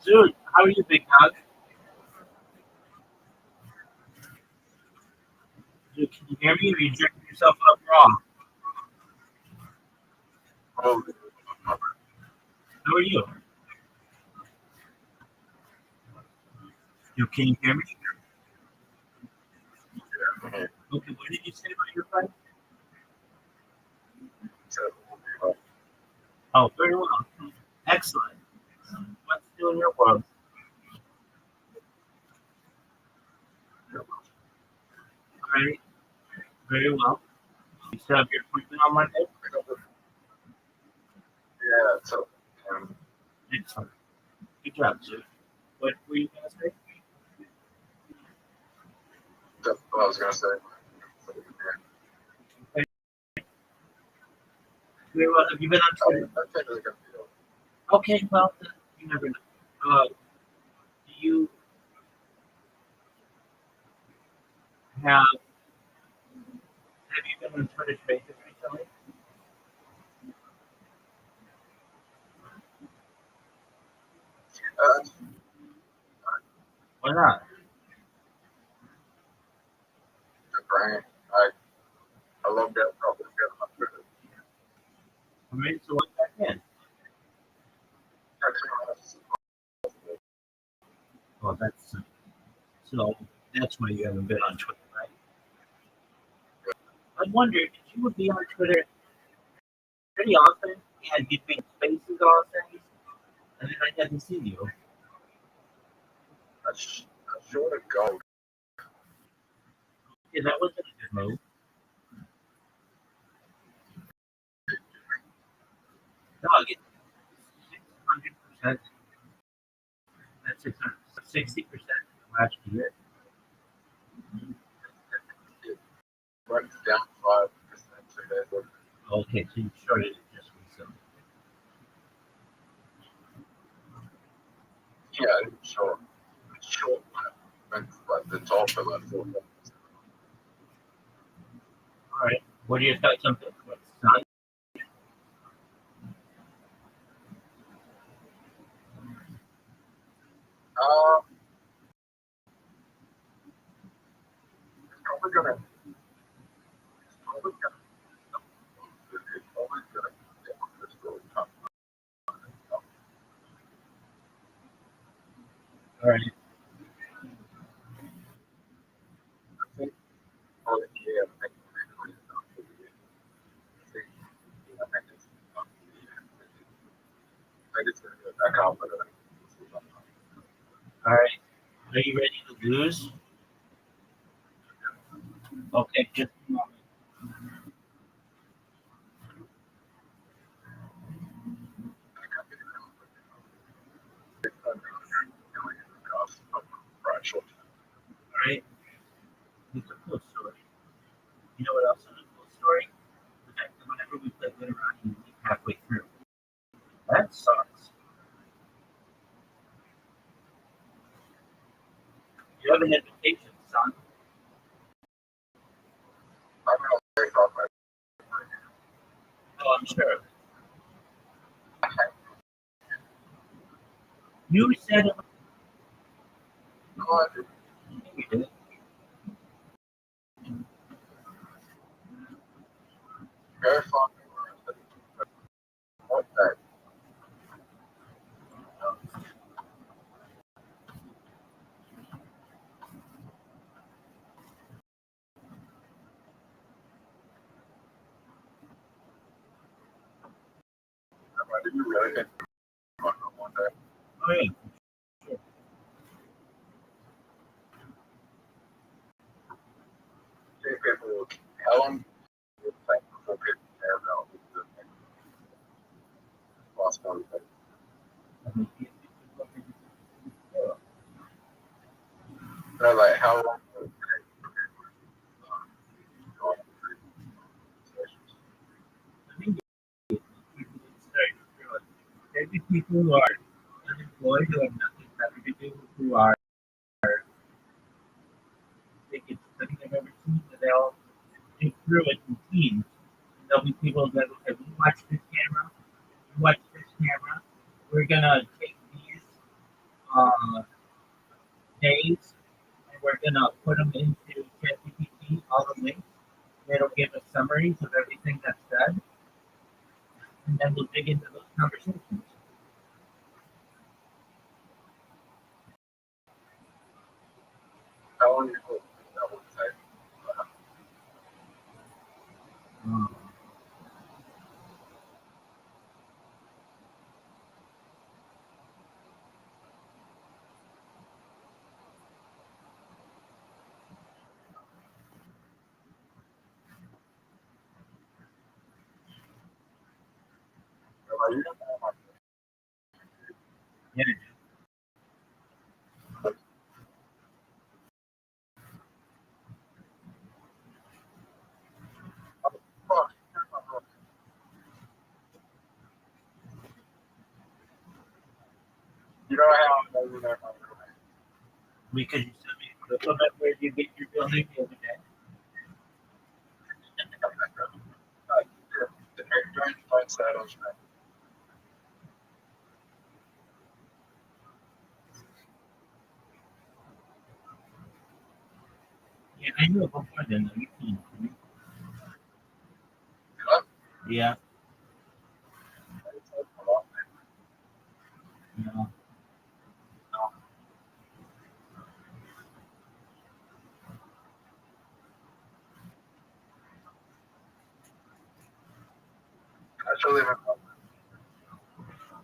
O: Dude, how are you, big dog? Dude, can you hear me? Or are you jerking yourself up wrong? How are you? Dude, can you hear me? Okay, what did you say about your friend? Oh, very well. Excellent. What's new in your world? All right. Very well. You still have your appointment on Monday?
D: Yeah, so
O: Excellent. Good job, sir. What were you going to say?
D: that's what I was gonna say.
O: Very well. Have you been on Twitter?
D: I can't really get
O: Okay, well, you never know. Do you have you been on Twitter Spaces recently? Why not?
D: Brian. I love that probably get on Twitter.
O: I mean, so what's back in? Well, that's why you haven't been on Twitter, right? I wondered if you would be on Twitter pretty often, and you'd be in spaces often, and then I hadn't seen you.
D: short of gold.
O: Yeah, that wasn't a good move. Dog, it's 600%. That's 60% last year.
D: Right down 5% today.
O: Okay, so you shorted it just recently.
D: Yeah, it's short. It's short. But the top of that 4.
O: All right. What are your thoughts on Bitcoin, son?
D: It's probably gonna
O: All right. All right. Are you ready to lose? Okay, just a moment. All right. It's a cool story. You know what else is a cool story? The fact that whenever we play Winter Rock, you leave halfway through. That sucks. You have an invitation, son. Oh, I'm sure. You said it. You did.
D: very fun. What that? Did you really think one day?
O: Oh, yeah.
D: See people, how long do you think before people care about the possibility? No, like how long will it take for people to go on conversations?
O: I think people would start to there'd be people who are unemployed, who have nothing better to do, who are think it's the thing I've ever seen, but they'll do through it in teams. And there'll be people that will say, "We watch this camera, we watch this camera. We're gonna take these days and we're gonna put them into ChatGPT, all the links. And it'll give us summaries of everything that's said, and then we'll dig into those conversations."
D: How long do you think that would take?
O: Yeah.
D: You know how I'm over there?
O: Because you sent me a clip of it where you get your building the other day.
D: The during the fight saddles, man.
O: Yeah, I knew it before then. Though. You seen it. Yeah. No.
D: Actually,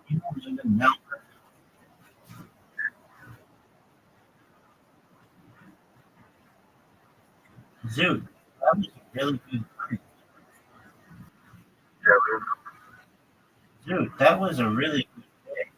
O: You don't even know. Dude, that was a really good fight. Dude, that was a really good pick.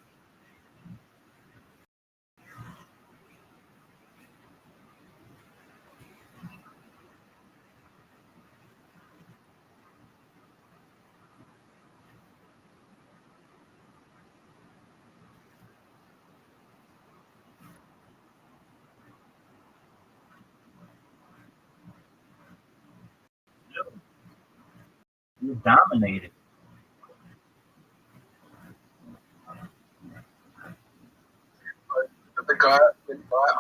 O: You dominated.
M: The guy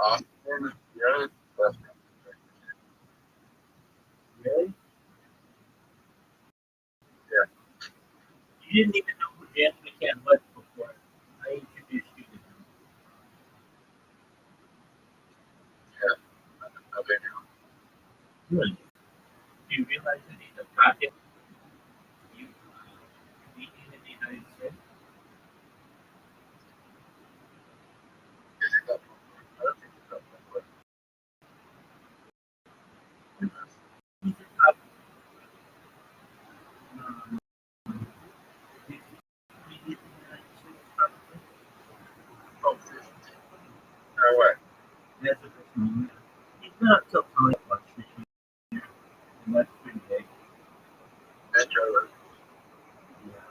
M: Austin is really best.
O: Really?
M: Yeah.
O: You didn't even know who Dan McCann was before I introduced you to him.
M: Yeah. Okay.
O: Good. Do you realize that he's a pocket? You beat him in the United States? He's a top. He's in the United States, probably.
M: Oh, no way.
O: That's a good one. He's not so funny much this year, and that's pretty big.
M: And Trevor.
O: Yeah.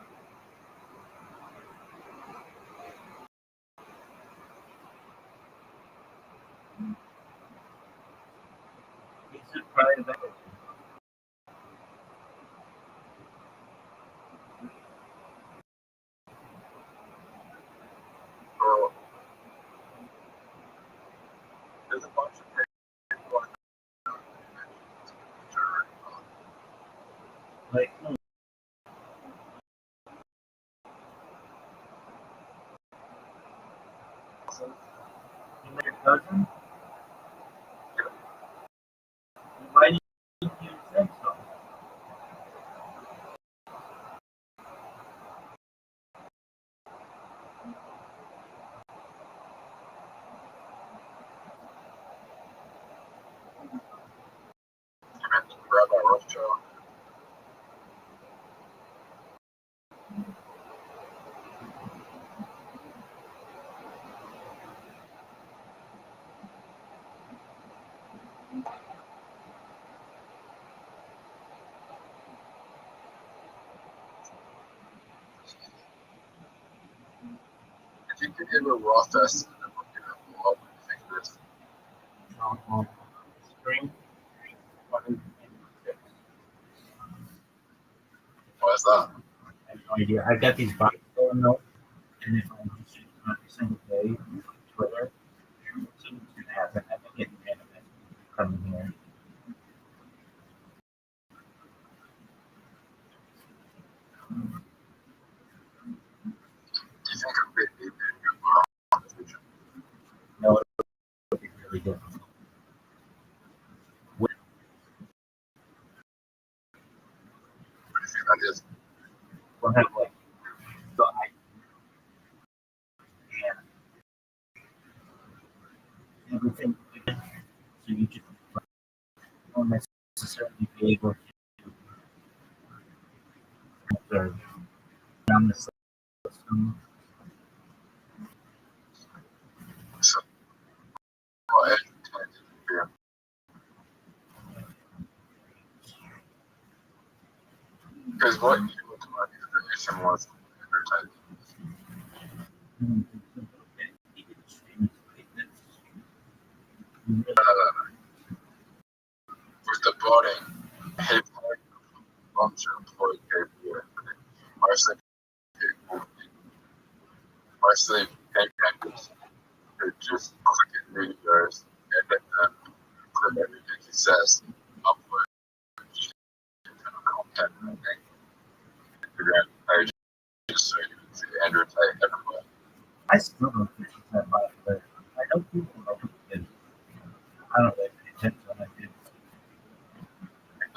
O: He's a pride of everything.
M: Bro. There's a bunch of people on
O: Like, no. You met your cousin? Why didn't you say so?
M: Rabbi Rothschild. If you could give a raw fest and then look at it, what would you think this?
O: Spring 106.
M: Why is that?
O: I have no idea. I've got these boxes going up, and if I just use them every single day on Twitter, something's going to happen. I'm going to get mad at it coming here.
M: Do you think it would be a good competition?
O: No, it would be really good.
M: What do you think that is?
O: We'll have like the and everything. So you just don't necessarily be able to run the system.
M: So, well, yeah. Because what you look like is similar to advertising. With the voting, hey, bunch of employee paper, mostly people, mostly pancakes who just click at videos and let them click everything he says, upload content, and Instagram page just so you can see Andrew Tate everywhere.
O: I still don't think it's that popular. I know people know it. I don't really pay attention to what I do.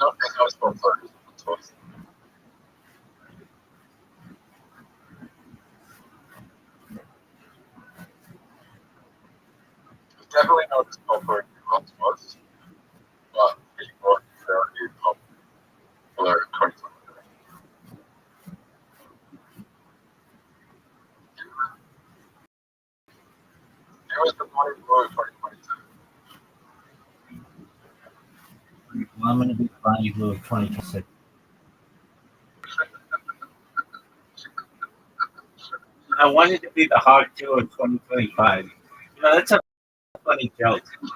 M: No, it's not for players. Definitely not as popular as it was, but people
O: I'm going to be the Bonnie Blue of 2026. I wanted to be the Hawk 2 of 2025. You know, that's a funny joke. I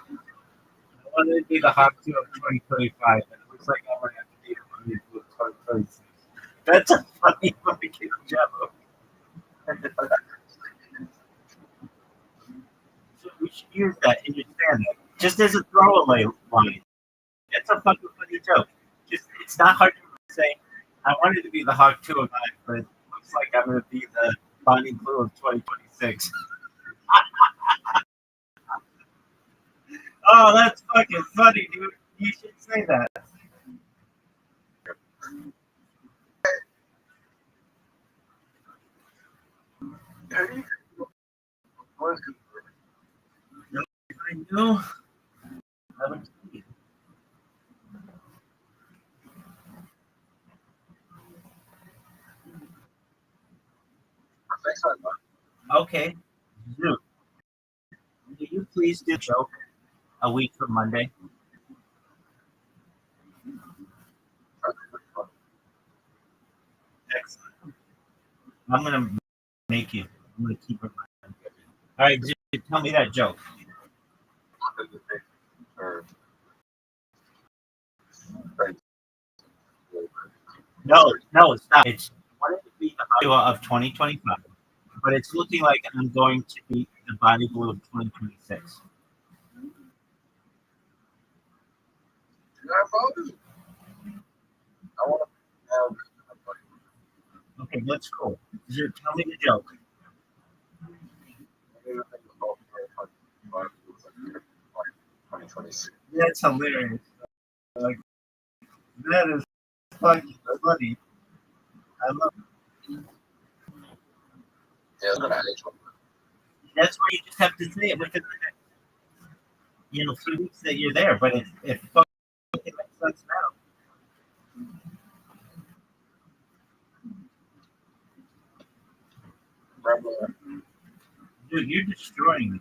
O: wanted to be the Hawk 2 of 2025, and it looks like I'm going to have to be the Bonnie Blue of 2026. That's a funny fucking joke. So we should use that in your stand-up, just as a throwaway line. That's a fucking funny joke. Just it's not hard to say. I wanted to be the Hawk 2 of 9, but it looks like I'm going to be the Bonnie Blue of 2026. Oh, that's fucking funny, dude. You should say that. I know. I would see. Okay. Dude, will you please do a joke a week from Monday? Excellent. I'm going to make you. I'm going to keep it. All right, dude, tell me that joke. No, it's not. It's wanted to be the Iowa of 2025, but it's looking like I'm going to be the Bonnie Blue of 2026. Okay, that's cool. Dude, tell me the joke. That's hilarious. Like, that is fucking funny. I love it. That's why you just have to say it within the next, 3 weeks that you're there. But it fucking makes sense now. Dude, you're destroying me.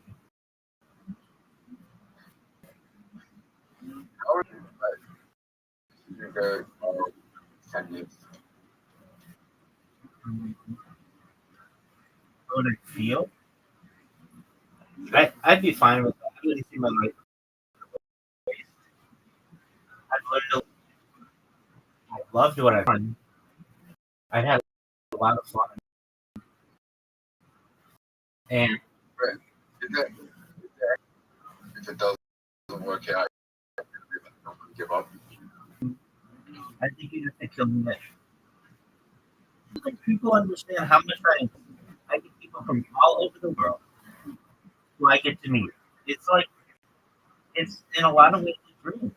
O: How would I feel? I'd be fine with that. I wouldn't see my life. I loved what I've done. I had a lot of fun. And
D: if it doesn't work out, give up.
O: I think you have to kill me. I think people understand how much I get people from all over the world who I get to meet. It's like, it's in a lot of ways a dream.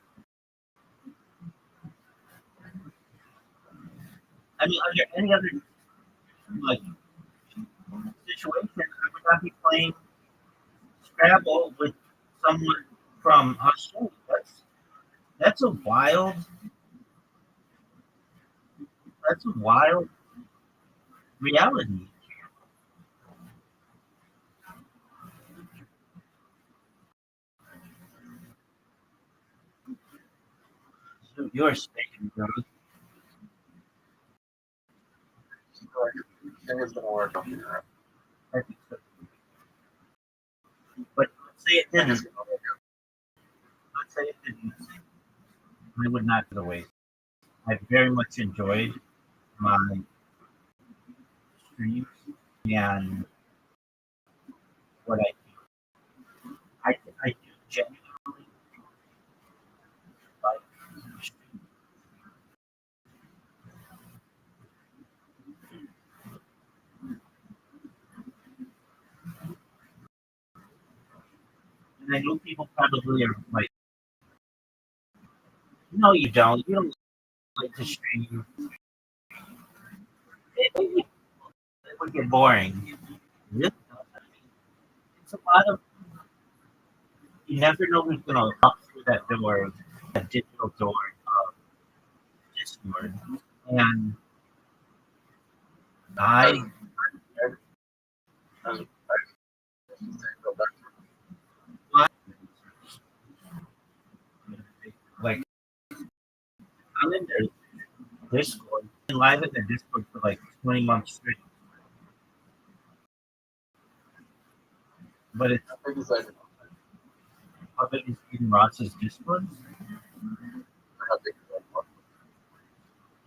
O: I mean, under any other like situation, I would not be playing Scrabble with someone from Australia. That's a wild. That's a wild reality. So you're speaking, bro.
D: I think it's gonna work.
O: I think so. But let's say it didn't. Let's say it didn't. I would not go away. I very much enjoyed my streams and what I do. I do genuinely like streaming. And I know people probably are like, no, you don't. You don't like to stream. It would get boring. Really? It's a lot of. You never know who's going to walk through that door, that digital door of Discord. And I. Like I'm in their Discord. I've been live in their Discord for like 20 months straight. But it's how big is Eden Ross's Discord? No,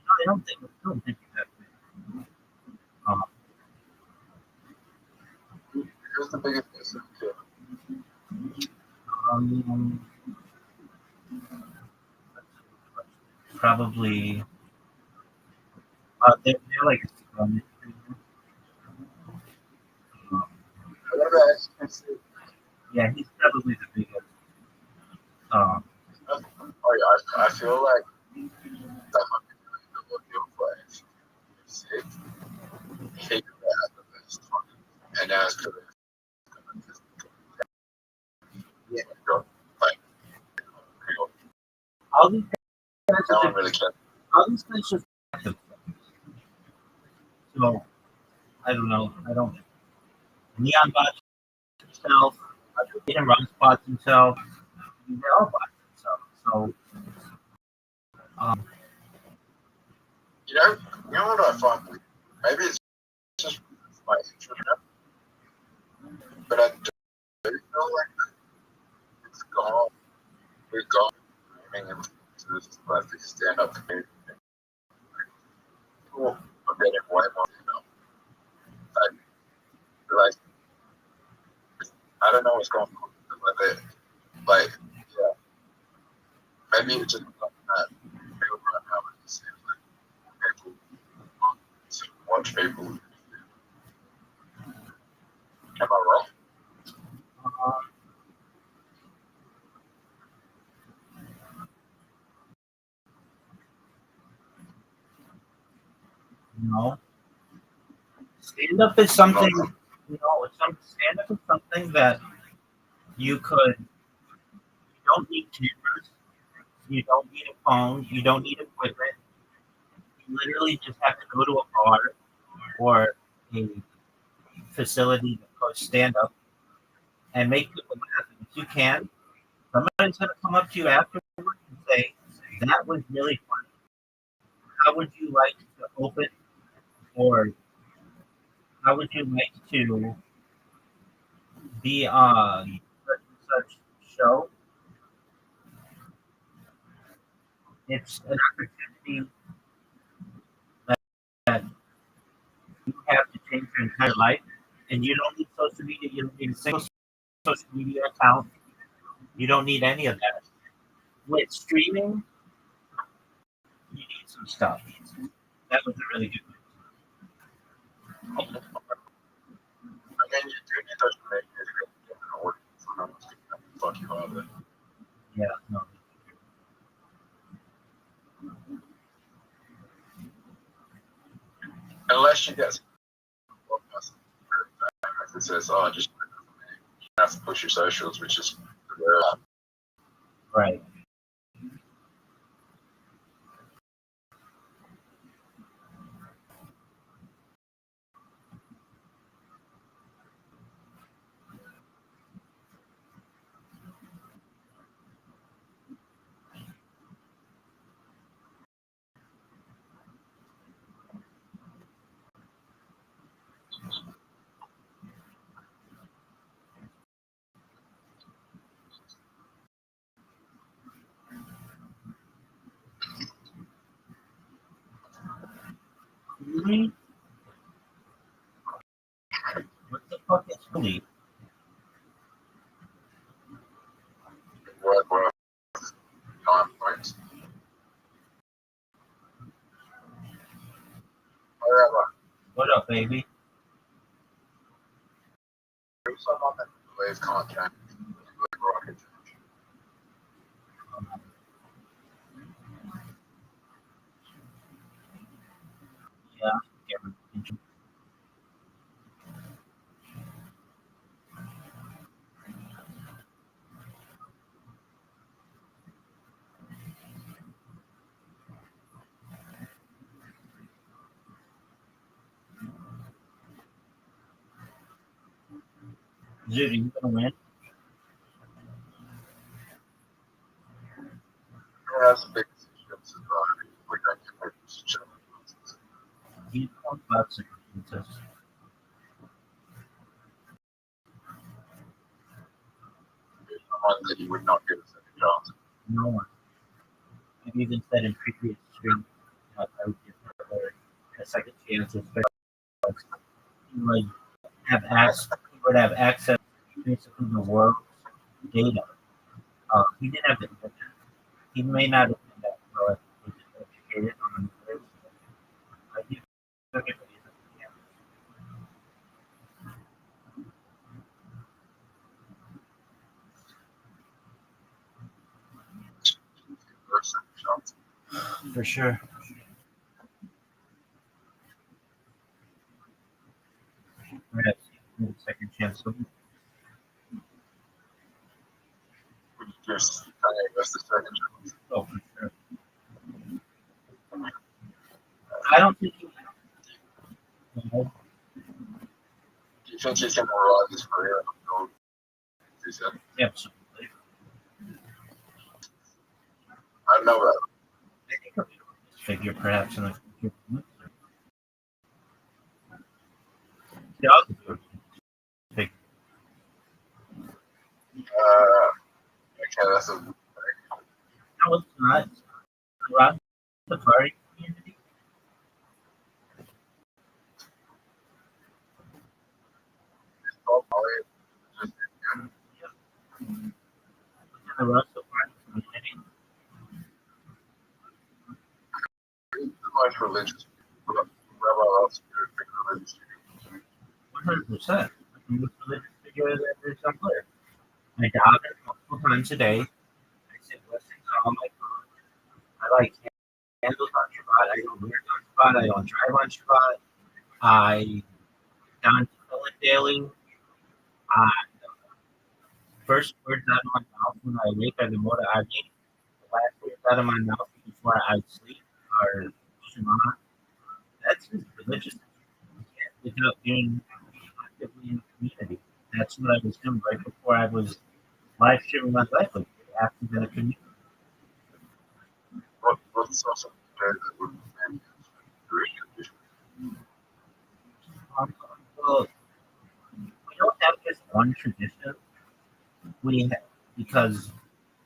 O: I don't think it's that big.
D: Here's the biggest issue too.
O: Probably they're like yeah, he's probably the biggest.
D: Oh yeah, I feel like that's what people do for sick. Hate that the best one. And that's because yeah, like
O: All these guys
D: no one really cares.
O: all these guys just so I don't know. I don't Neon bots himself, Eden Ross bots himself, they all bots themselves. So
D: You know what I find weird? Maybe it's just my interest, but I do feel like it's gone. We're gone. To this plastic stand-up community. People are getting way more, like I don't know what's going on with it. Like, yeah, maybe it's just something that people right now are just saying, like, people to watch people. Am I wrong?
O: no. Stand up is something stand up is something that you don't need cameras, you don't need a phone, you don't need equipment. You literally just have to go to a bar or a facility that goes stand up and make people laugh. And if you can, somebody's gonna come up to you afterwards and say, that was really fun. How would you like to open or how would you like to be on such and such show? It's an opportunity that you have to change your entire life, and you don't need social media. You don't need a single social media account. You don't need any of that. With streaming, you need some stuff. That was a really good one.
D: I mean, you do need those measures in order for them to fuck you up.
O: Yeah, no.
D: Unless you get it says, oh, just you have to push your socials, which is
O: right. Really? What the fuck is really?
D: what time points.
O: What up, baby?
D: There's someone that believes contact.
O: Yeah. Dude, are you gonna win?
D: That's a big surprise.
O: He's talking about circumstances.
D: Someone that you would not give a second chance.
O: No one. I've even said in previous streams that I would give her a second chance, especially he would have access to basically the world's data. He didn't have the internet. He may not have been that well educated on the earth. I give everybody a second chance. For sure. Perhaps he had a second chance.
D: Just that's the second chance.
O: Oh, for sure. I don't think he.
D: Do you think he's going to ride his career on the road?
O: Absolutely.
D: I know that.
O: I think he'll be a figure perhaps in the future. Yeah, I'll give you a figure.
D: Okay, that's a.
O: No, it's not. Around the furry community. The Russell Furry community.
D: He's the most religious. Rabbi Rothschild, big religious.
O: 100%. I'm the religious figure that there's somewhere. I daven multiple times a day. I sit listening to all my food. I light candles on Shabbat. I don't work on Shabbat. I don't drive on Shabbat. I don tefillin daily. First words out of my mouth when I wake are the Moda Adi. The last words out of my mouth before I sleep are Shema. That's just religious. Without being actively in the community. That's what I was doing right before I was live streaming my life. Like active in the community.
D: What's also that would be
O: Well, we don't have just one tradition. We have, because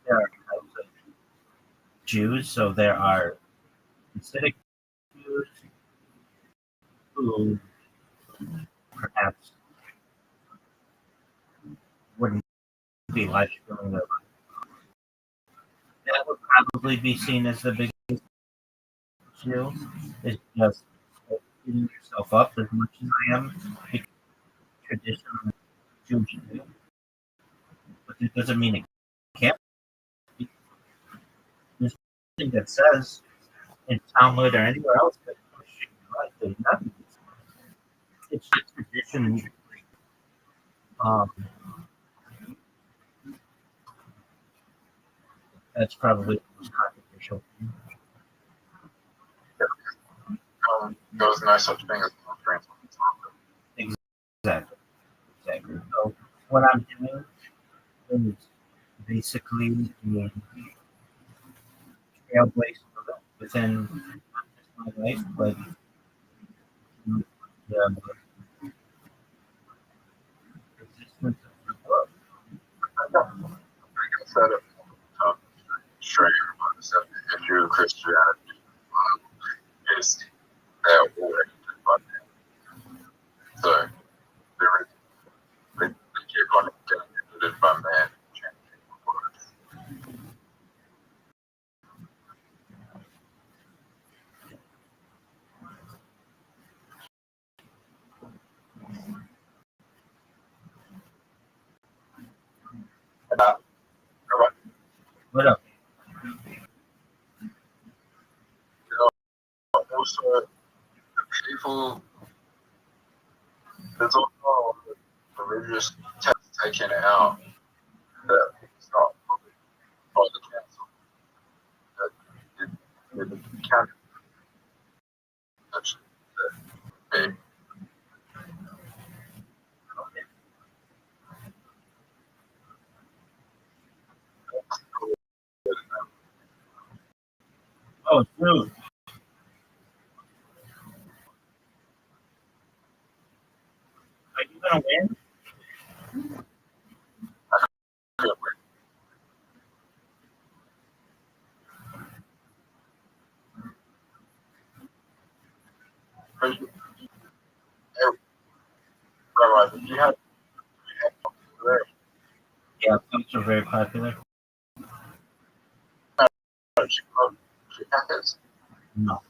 O: there are types of Jews, so there are Hasidic Jews who perhaps wouldn't be live streaming their life. That would probably be seen as the biggest issue. Is just beating yourself up as much as I am. Traditional Jewish Jew. But it doesn't mean it can't be. There's nothing that says in Talmud or anywhere else that there's nothing. It's just tradition. That's probably the most controversial.
D: There's no such thing as transfer.
O: Exactly. So what I'm doing is basically the trailblazer within not just my life, but the existence of the world.
D: I said it straight about the issue of Christianity is that war. So they keep on getting edited by man.
O: What up?
D: Also, the people, there's also religious texts taken out that it's not by the council. That it can actually be.
O: Oh, true. gonna win?
D: Rabbi, you have there.
O: Yeah, pumps are very popular.
D: Packets.
O: No.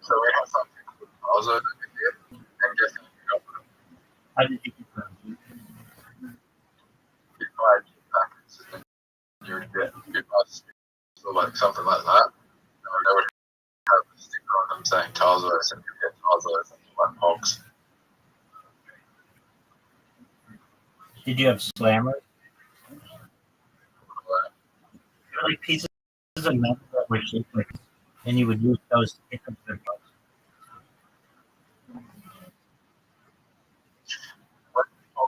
D: So we have something also that we did, and guess
O: How did you get them?
D: you buy packets and you would get us so like something like that. And they would have a sticker on them saying Tarzos and you get Tarzos and like hogs.
O: Did you have slammers? They're like pieces of metal that were shaped like, and you would use those to pick up their bugs.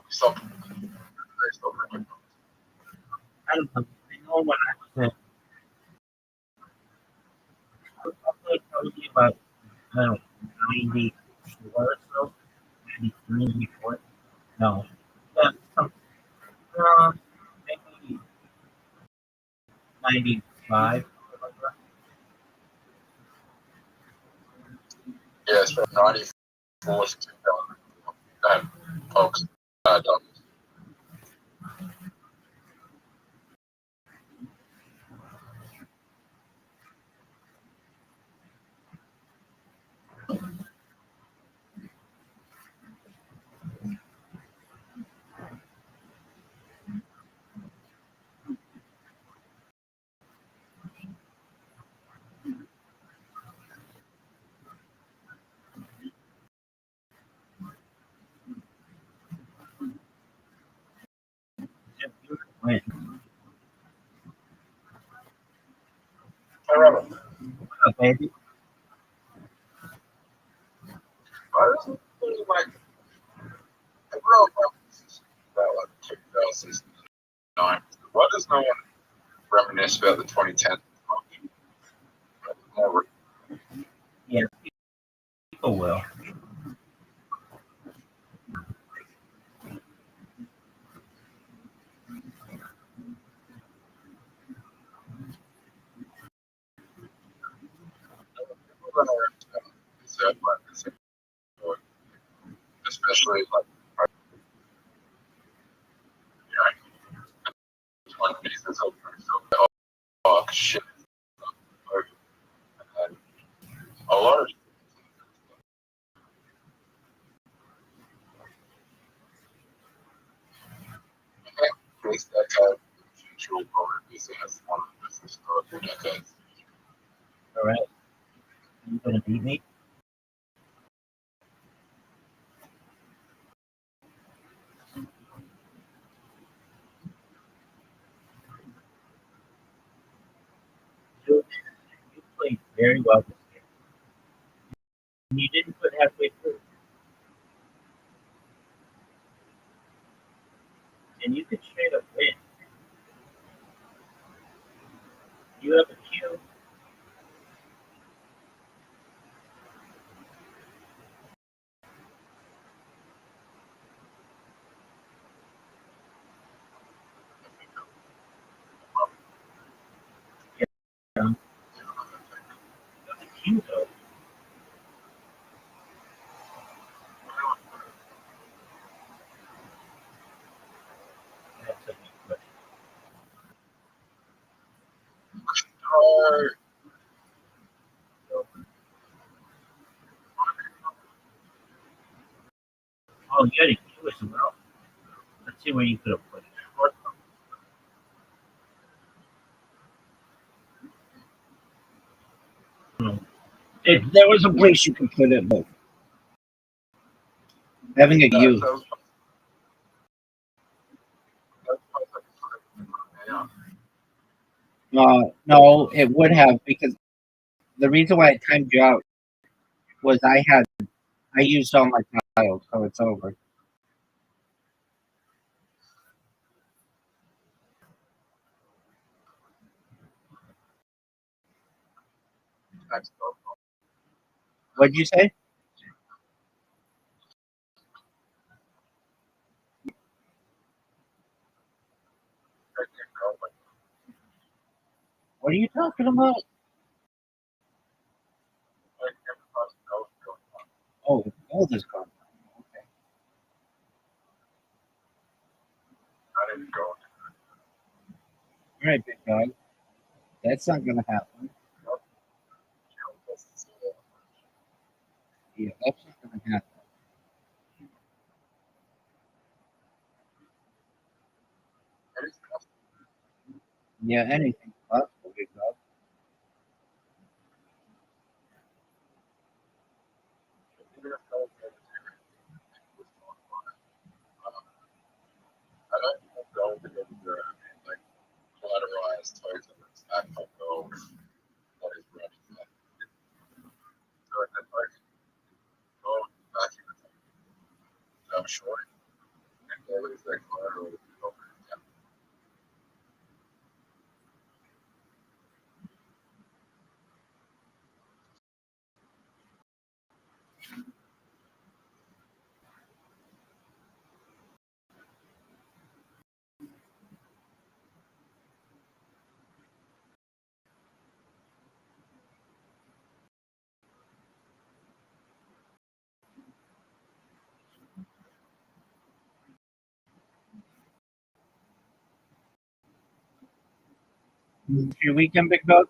D: Stop.
O: I don't know. I know when I was at, I was probably about, I don't know, 94 or so, 93, 94. No. Maybe 95.
D: Yeah, it's from 94 to 2000. Hogs. Dogs.
O: Win.
D: Hey, Robert.
O: What up, baby?
D: Why doesn't like everyone about like 2009? Why does no one reminisce about the 2010?
O: Yeah, people will.
D: Especially like one business opener, so oh shit. And a lot of this decade, future will probably be seen as one of the business for decades.
O: All right. You gonna beat me? You played very well this game. And you didn't put halfway through. And you could straight up win. You have a cue. Yeah. You have a cue though. That's a big question. Oh, you had a cue as well. Let's see where you could have put it. If there was a place you could put it, but having a cue. No, it would have because the reason why I timed you out was I used all my tiles, so it's over. What'd you say?
G: What are you talking about? Oh, the gold is gone. Okay.
D: I didn't go.
G: All right, big dog. That's not gonna happen. Yeah, that's not gonna happen. Yeah, anything's possible, big dog.
D: I don't go because they're like collateralized tokens. I don't know what is running that. So I can like go back in the time. I'm short and always that collateral is over.
G: Your weekend, big dog?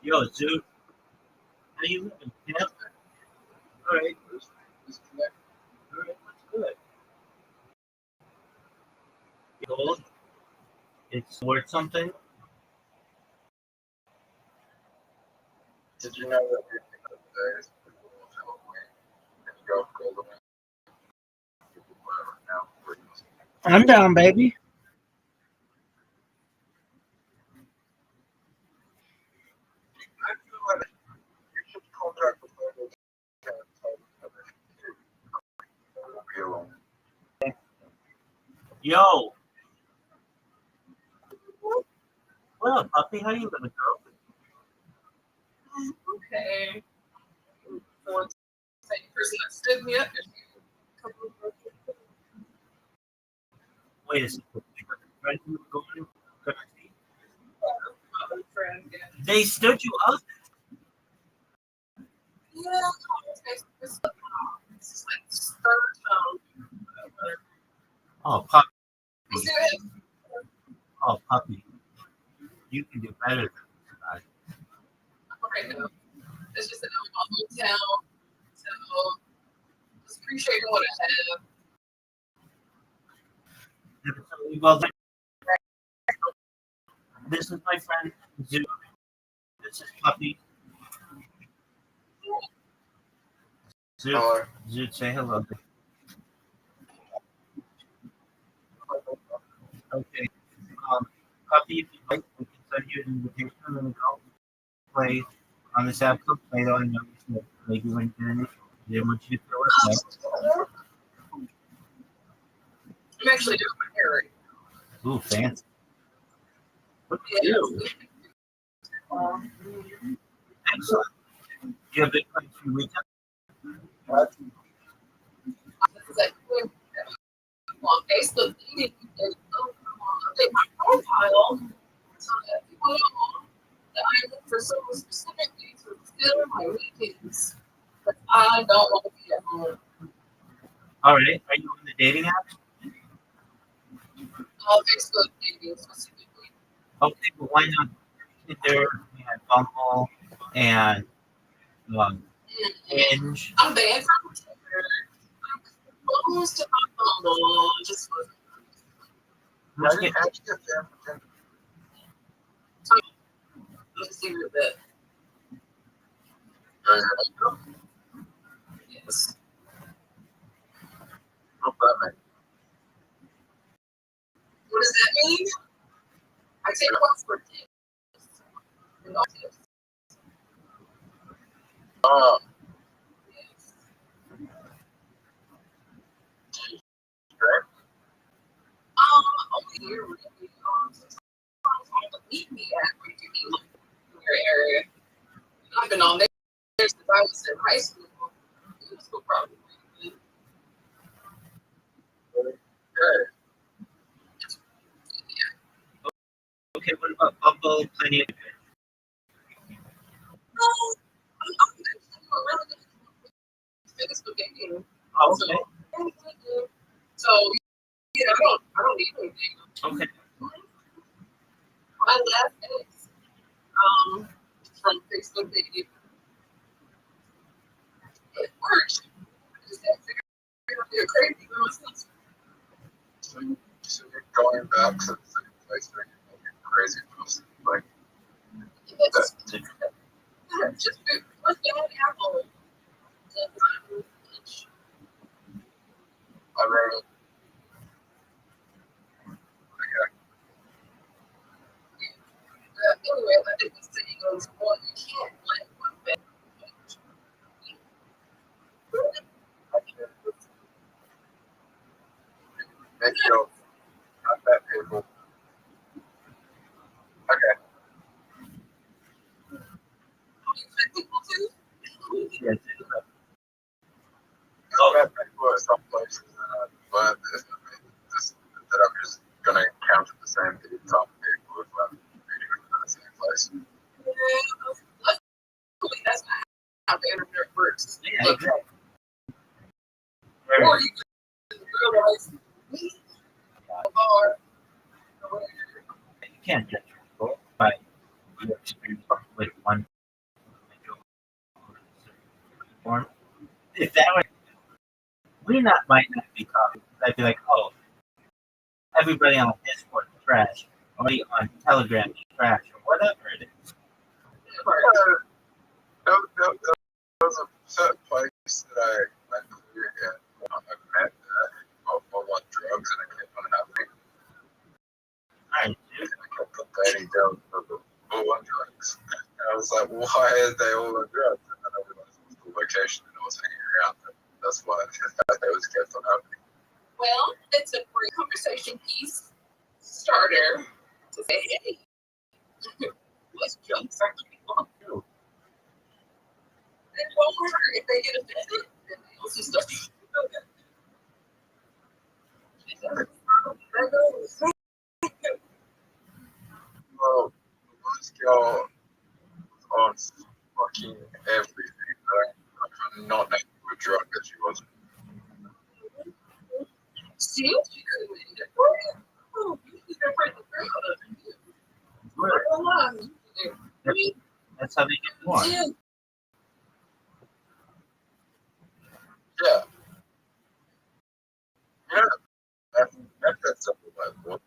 O: Yo, Zoo, how you living? Yeah. All right. All right, that's good. Gold, it's worth something.
D: Did you know that days people will Halloween and go golden
G: I'm down, baby.
M: I feel like you should contract with labels and be alone.
O: Yo. What up, puppy? How you living, girl?
P: Okay. One person that stood me up.
O: Wait a second. Friend you were going to see? They stood you up?
P: Yeah, this is like third time.
O: Oh, puppy.
P: You see it?
O: Oh, puppy. You can do better than that.
P: Okay, no. It's just that I'm in my hometown, so just appreciating what I have.
O: Well, this is my friend Zoo. This is Puppy. Zoo, Zoo, say hello. Okay. Puppy, if you'd like, we can send you an invitation and then go play on this app called Play-Doh. I know you said maybe when you finish, I didn't want you to throw it away.
P: I'm actually doing my hair right now.
O: Ooh, fancy. What do you do? Excellent. Do you have big plans for your weekend?
P: On Facebook, and update my profile so that people know that I look for someone specifically to fill my weekends. But I don't want to be at home.
O: All right. Are you on the dating apps?
P: Facebook dating specifically.
O: Okay, well, why not Tinder and Bumble and Hinge?
P: I'm banned from Tinder. I'm close to my Bumble. Just
M: Let's get them.
P: let's see a bit. Yes.
M: What's that mean?
P: What does that mean? I take what's for tips. No tips.
M: Yes.
P: Only here really. Sometimes meet me at in your area. I've been on there since I was in high school. Middle school probably.
O: Okay, what about Bumble? Plenty of.
P: Okay. So yeah, I don't need anything.
O: Okay.
P: My last ex, from Facebook dating, it worked. I just had to figure out you're crazy for myself.
M: So you're going back to the same place where you're looking crazy person. Like,
P: just let's get an apple.
M: I mean,
P: anyway, I think this city goes, well, you can't let one bed.
M: make you not that people. Okay.
P: People too?
O: Yes.
M: I met people at some places, but that I'm just going to encounter the same top people if I'm meeting them in the same place.
P: Luckily, that's not how the internet works.
O: Yeah, exactly.
P: Or you can realize me, or
O: You can't judge people by your experience with one. If that were, might not be talking. I'd be like, oh, everybody on Discord is trash, everybody on Telegram is trash, or whatever it is.
M: There was a certain place that I met that I want drugs and I kept on having girls were all on drugs. And I was like, why are they all on drugs? And then I realized it was the location that I was hanging around. And that's why they was kept on happening.
P: Well, it's a great conversation piece starter to say, hey, let's jump start people. And don't worry, if they get offended, then they also start to
M: Well, this girl was on fucking everything. I could not name a drug that she wasn't.
P: see, you couldn't end it for you. Oh, you could have break the crowd of you.
O: That's how they get more.
P: Yeah.
M: Yeah. Yeah. That's something like what.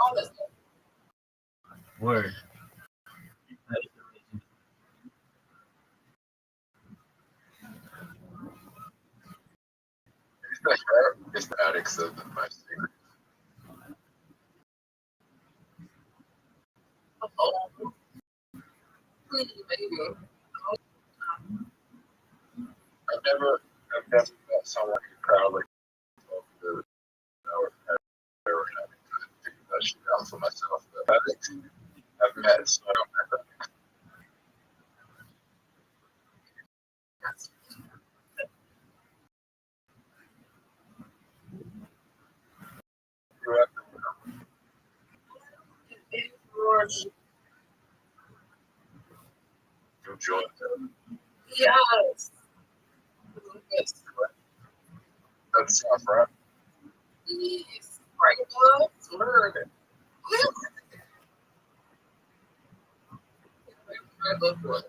P: All this stuff.
O: Word.
M: It's the addicts of the most secret.
P: Oh. Baby.
M: I've never met someone who proudly told the ever having to figure that shit out for myself. But addicts, I've met so many. Enjoy it.
P: Yes.
M: That's tough, right?
P: Yes. Right, word. I love what.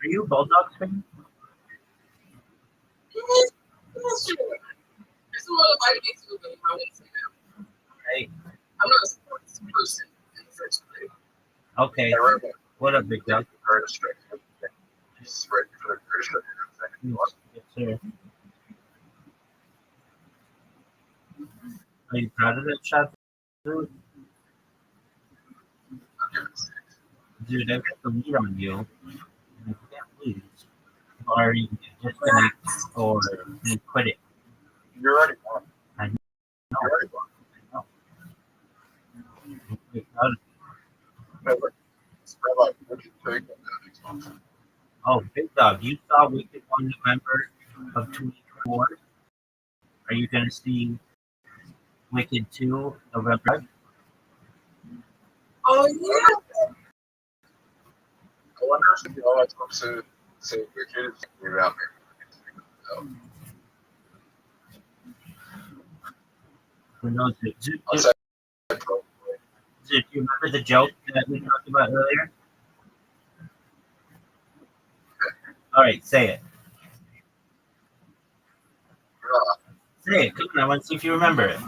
O: Are you a Bulldogs fan?
P: Yes, true. There's a lot of vitamins to it, I wouldn't say that.
O: Hey.
P: I'm not a sports person in the first place.
O: Okay. What up, Big Dog?
M: He's ready for the greatest.
O: Yes, sir. Are you proud of that shot? Dude, I got the lead on you. And if you can't lose, or you disconnect, or you quit it.
M: You already won.
O: I know.
M: You already won.
O: I know. You're proud of Oh, Big Dog, you saw Wicked 1 November of 2024. Are you going to see Wicked 2 November?
P: Oh, yeah.
M: I wonder if you all like to say Wicked is around me.
O: Who knows? Do you remember the joke that we talked about earlier? All right, say it. Say it. Come on, I want to see if you remember it.
M: I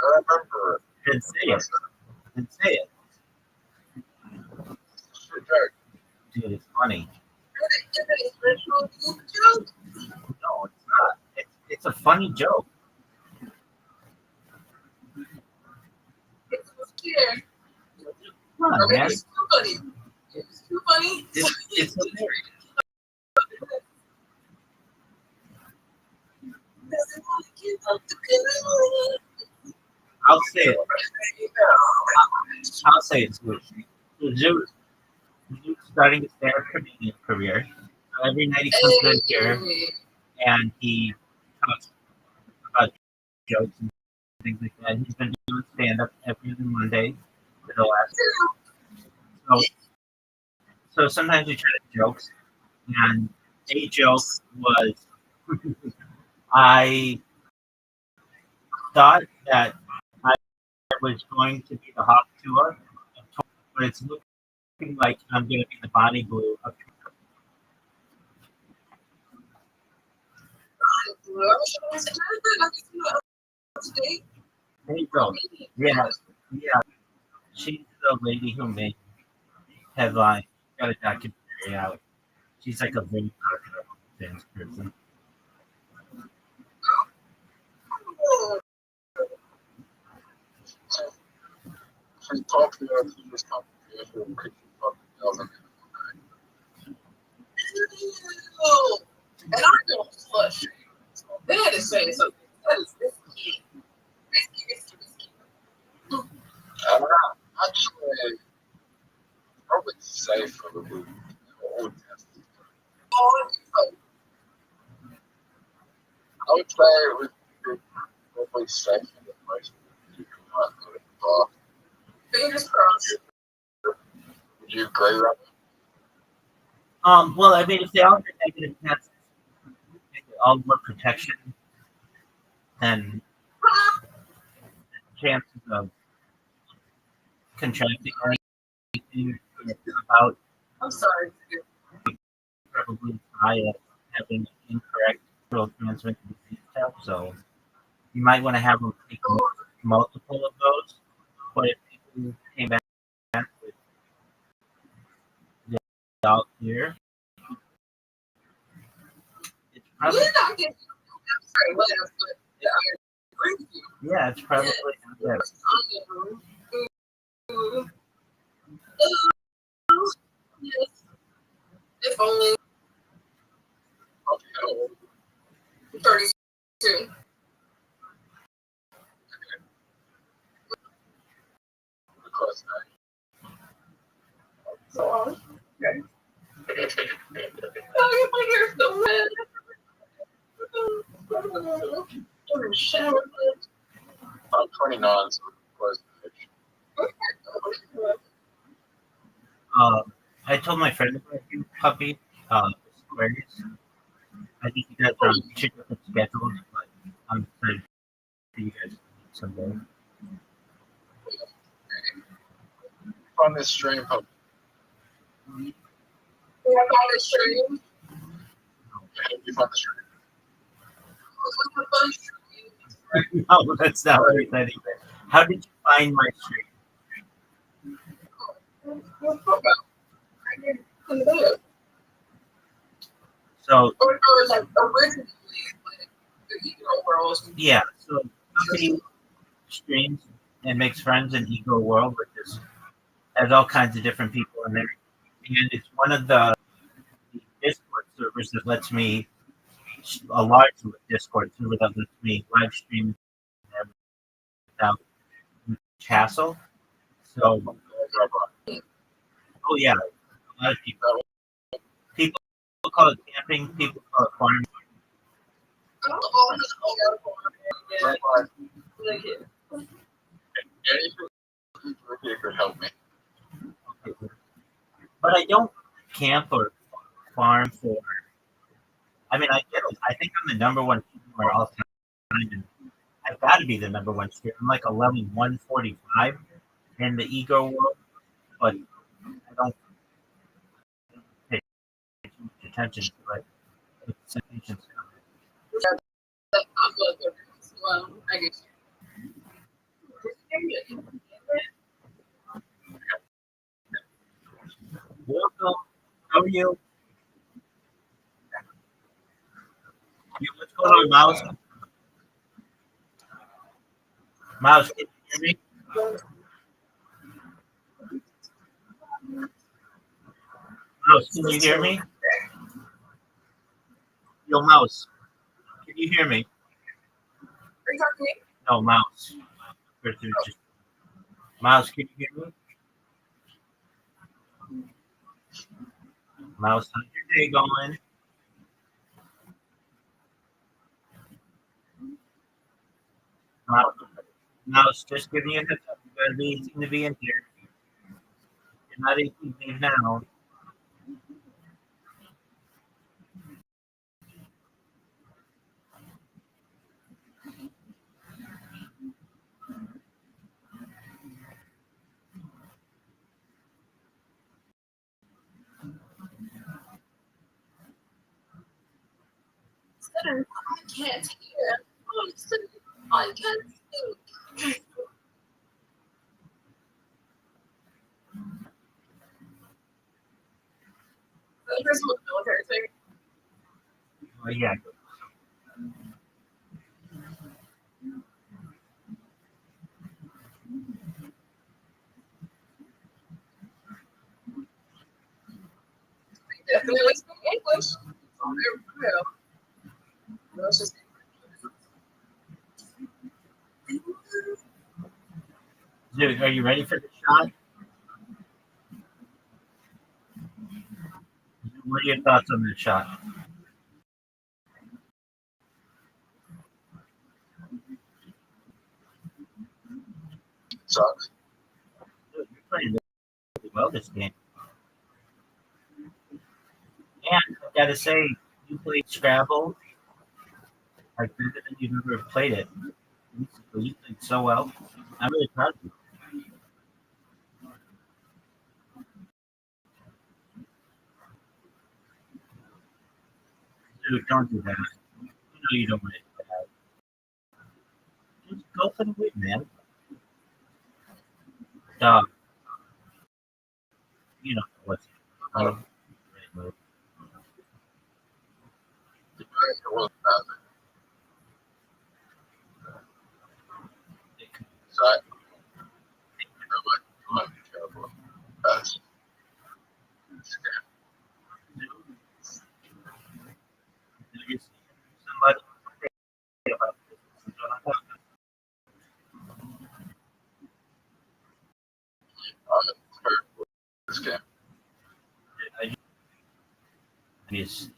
M: remember it.
O: Then say it. Then say it. Dude, it's funny. No, it's not. It's a funny joke. Come on, man.
P: It's too funny. It's too funny.
O: It's hilarious. I'll say it. I'll say it. Zeus starting his stand-up comedian career. So every night he comes in here and he talks about jokes and things like that. He's been doing stand-up every other Monday for the last. So sometimes we try to jokes, and a joke was I thought that I was going to be the Hawk Tour, but it's looking like I'm going to be the Bonnie Blue of There you go. Yeah. She's the lady who made Headline. Got a documentary out. She's like a very popular one. OnlyFans person.
M: She's talking about this conversation.
P: And I don't flush. That is saying something. That is risky. Risky.
M: Actually, probably safe for the movie. I would say it would be probably safe for the most. You can't go to the
P: Fingers crossed.
M: Would you agree, Rabbi?
O: Well, I mean, if they all get negative tests, they all want protection, then chances of contracting anything about
P: I'm sorry.
O: probably high at having incorrect sexual transmitted disease test. So you might want to have them take multiple of those. But if people came back with the all clear, it's probably
P: I'm sorry, whatever, but I agree with you.
O: yeah, it's probably yeah.
P: Yes. If only 32. So, okay. Oh, my hair's so red.
M: I'm 29, so close to
O: I told my friend about you, puppy, Aquarius. I think you guys are on two different schedules, but I'm excited for you guys to meet someday.
M: on this stream.
P: We have all this stream.
M: You find the stream.
O: No, that's not what I said either. How did you find my stream? So, yeah, so somebody streams and makes friends in Ego World, which has all kinds of different people in there. And it's one of the Discord servers that lets me, a large Discord server that lets me live stream without hassle. So, oh yeah, a lot of people. People call it camping, people call it farming.
M: Anything could help me.
O: But I don't camp or farm for. I mean, I get it. I think I'm the number one streamer all time. And I've got to be the number one streamer. I'm like a level 145 in the ego world, but I don't pay too much attention to it. It's welcome. How are you? What's going on, Mouse? Mouse, can you hear me? Mouse, can you hear me? Yo, Mouse, can you hear me?
P: Are you talking to me?
O: No, Mouse. Mouse, can you hear me? Mouse, how's your day going? Mouse, just giving you a heads up. You better be seem to be in here. You're not able to leave now.
P: I can't hear. I can't speak. The person with military thing.
O: But yeah,
P: Definitely speak English. So there we go. That's just
O: dude, are you ready for the shot? What are your thoughts on the shot?
D: Sucks.
O: Dude, you're playing really well this game. And I gotta say, you played Scrabble like better than you've ever played it. You played so well. I'm really proud of you. Dude, don't do that. You know you don't want to do that. Just go for the win, man. Dog. You know what's somebody about
D: This game.
O: this.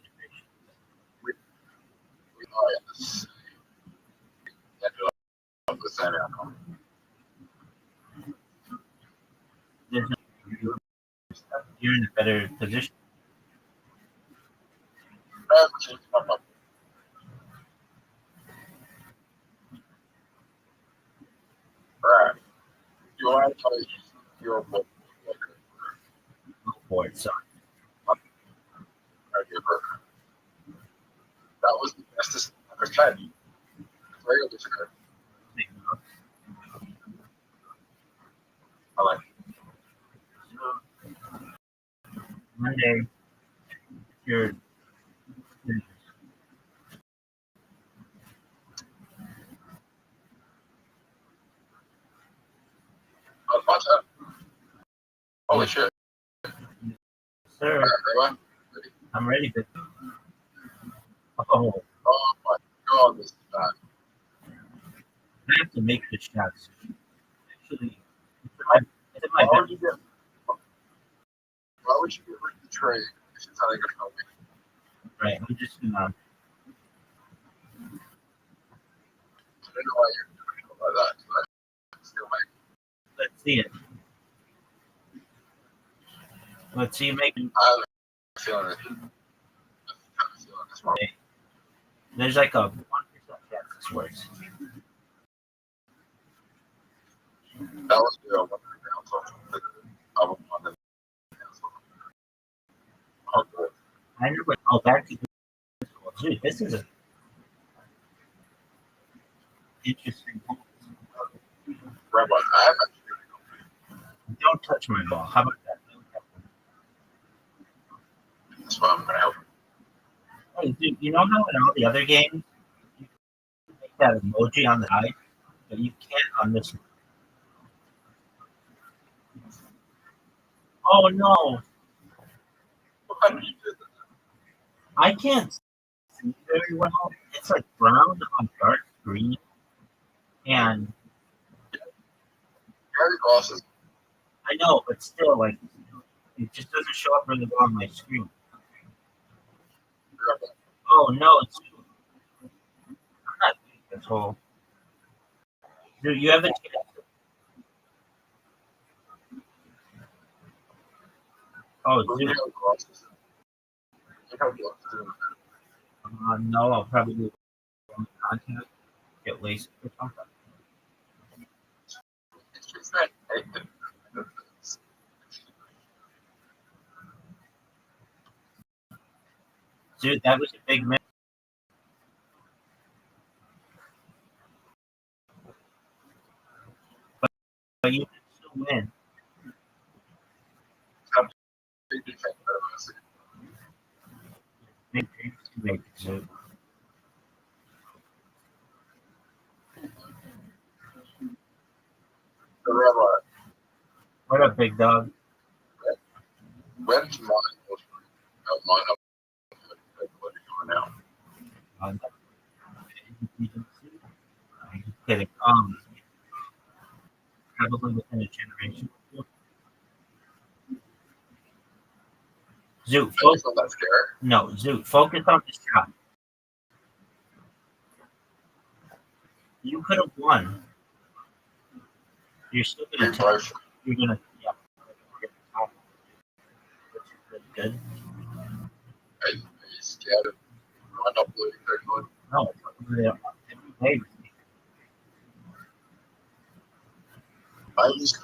D: We are in this. Of the same outcome.
O: You're in a better position.
D: Right. You want to play your book.
O: Go for it, son.
D: That was the bestest I've ever tried. Very difficult. I like
O: Monday, you're
D: watch that. Holy shit.
O: sir.
D: Right,
O: I'm ready to. Oh,
D: oh my god, this is bad.
O: I have to make the shots. Actually, it's in my
D: Why
O: bed.
D: would you get rid of the trade if it's not going to help me?
O: Right, I'm just gonna.
D: I don't know why you're doing it like that. But I still make
O: Let's see it. Let's see you making.
D: I have a feeling it.
O: There's like a 1% chance this works.
D: That was the one on the
O: I never. Oh, back to dude, this is a interesting.
D: Rabbi, I have
O: Don't touch my ball. How about that?
D: That's why I'm going to help.
O: Hey, dude, you know how in all the other games you can make that emoji on the side, but you can't on this one. Oh no, I can't see very well. It's like brown on dark green, and
D: Very glasses.
O: I know, but still, like, it just doesn't show up really well on my screen. Oh no, it's I'm not doing this whole. Dude, you have a chance. Oh, dude. No, I'll probably do contact, get laced or something. Dude, that was a big miss. But you can still win. Maybe it's too late, dude. up, big dog?
D: When's mine? Mine up. What are you doing now?
O: I'm kidding. Probably within a generation. Zoo, focus. No, Zoo, focus on the shot. You could have won. You're still gonna take. You're gonna. Yeah. Good.
D: Are you scared of run up losing their good?
O: No, every day.
D: I just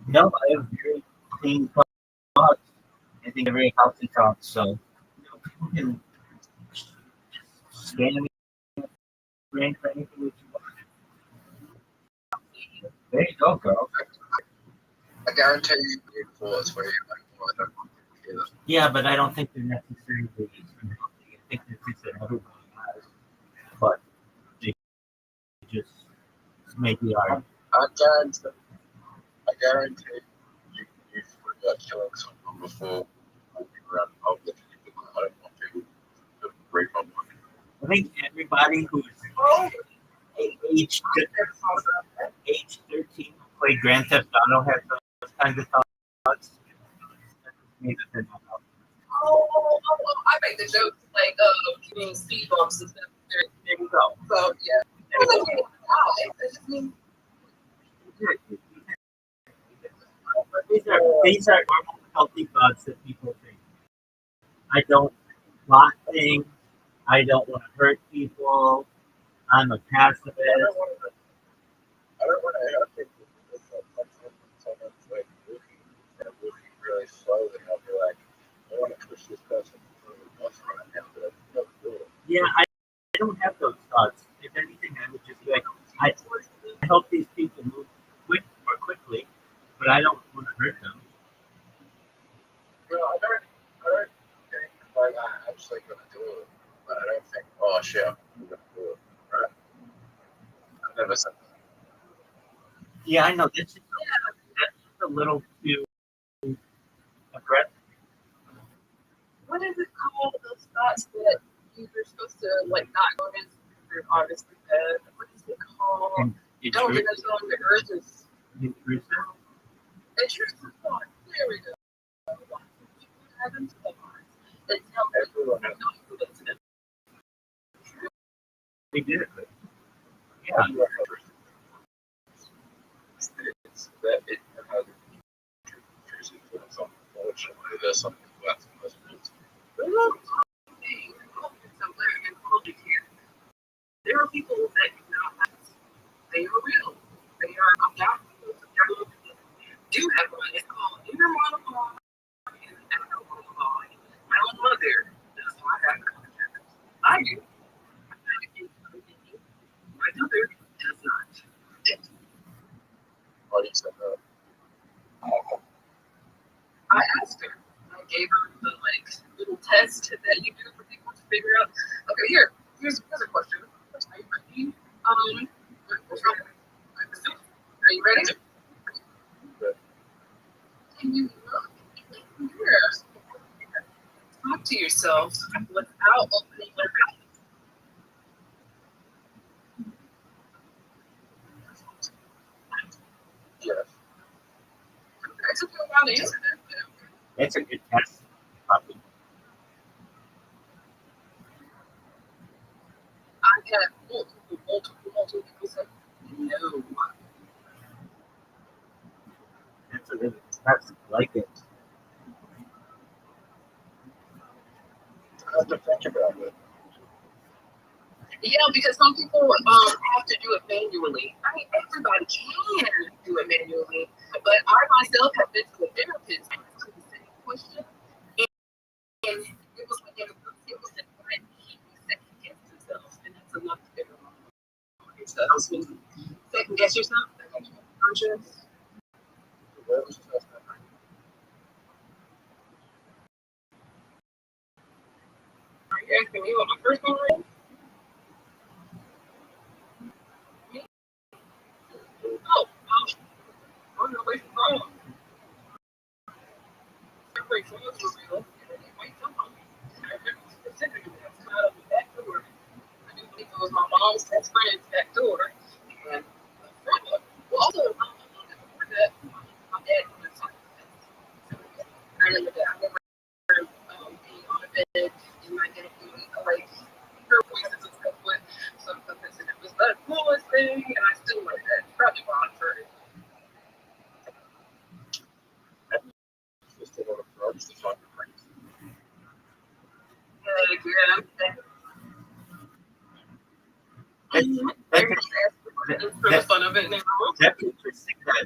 O: No, I have very clean thoughts. I think they're very healthy thoughts. So you can scan me brain for anything that you want. There you go, girl.
D: I guarantee you good thoughts where you like, well, I don't want to hear them.
O: Yeah, but I don't think they're necessarily unhealthy. I think they're things that everybody has, but they just maybe are.
D: I guarantee you've forgot killing someone before walking around public. I don't want people to break my mind.
O: I think everybody who's age 13 who played Grand Theft Auto has those kinds of thoughts. Maybe they're not out.
P: I make the jokes like giving speed bumps and stuff. There you go. So yeah. It just means
O: These are normal, healthy thoughts that people think. I don't plot things. I don't want to hurt people. I'm a pacifist.
D: I don't want to hurt people. Someone's like moving really slowly, and I'll be like, I want to push this person through the bus right now, but I don't do it.
O: Yeah, I don't have those thoughts. If anything, I would just be like, I help these people move more quickly, but I don't want to hurt them.
D: Well, I don't think like I'm actually going to do it, but I don't think, oh shit, I'm going to do it, right? I've never said that.
O: Yeah, I know. That's just a little too aggressive.
P: what is it called? Those thoughts that you're supposed to like not go against your obviously bad. What is it called? You don't get us on the earth is intrusive thought. There we go. It's
D: Everyone has
O: They did it. Yeah.
D: It's that it has intrusive thoughts. Unfortunately, there's something that's most
P: there are people that they are real. They are undoubtedly do have one. It's called inner monologue and outer monologue. My own mother does not have it. I do. My mother does not.
D: Why do you say that?
P: I asked her. I gave her the little test that you do for people to figure out. Okay, here's a question. Are you ready? What's wrong? Are you ready? Can you look in the mirror? Talk to yourself without opening your mouth.
D: Yes.
P: It took me a while to answer that.
O: That's a good test. Probably.
P: I had multiple people say no.
O: That's a really test. I like it.
D: I have to think about it.
P: Yeah, because some people have to do it manually. I mean, everybody can do it manually, but I myself have been to a therapist and asked the same question, and it was like it was like he second guess himself, and that's enough to figure out yourself. Second guess yourself, conscious. Are you asking me what my first one was? Oh, I'm gonna wait freight trains were real, and they might jump on me. And I remember specifically I was out of the back door. I didn't believe it was my mom's best friend's back door. And well, also, before that, my dad was I remember that. I remember being on the bed and my dad doing like her voices and stuff with some of this, and it was the coolest thing, and I still like that. It's probably wrong for it.
M: Just a lot of frogs to talk to friends.
P: Yeah. For the fun of it,
O: that's interesting that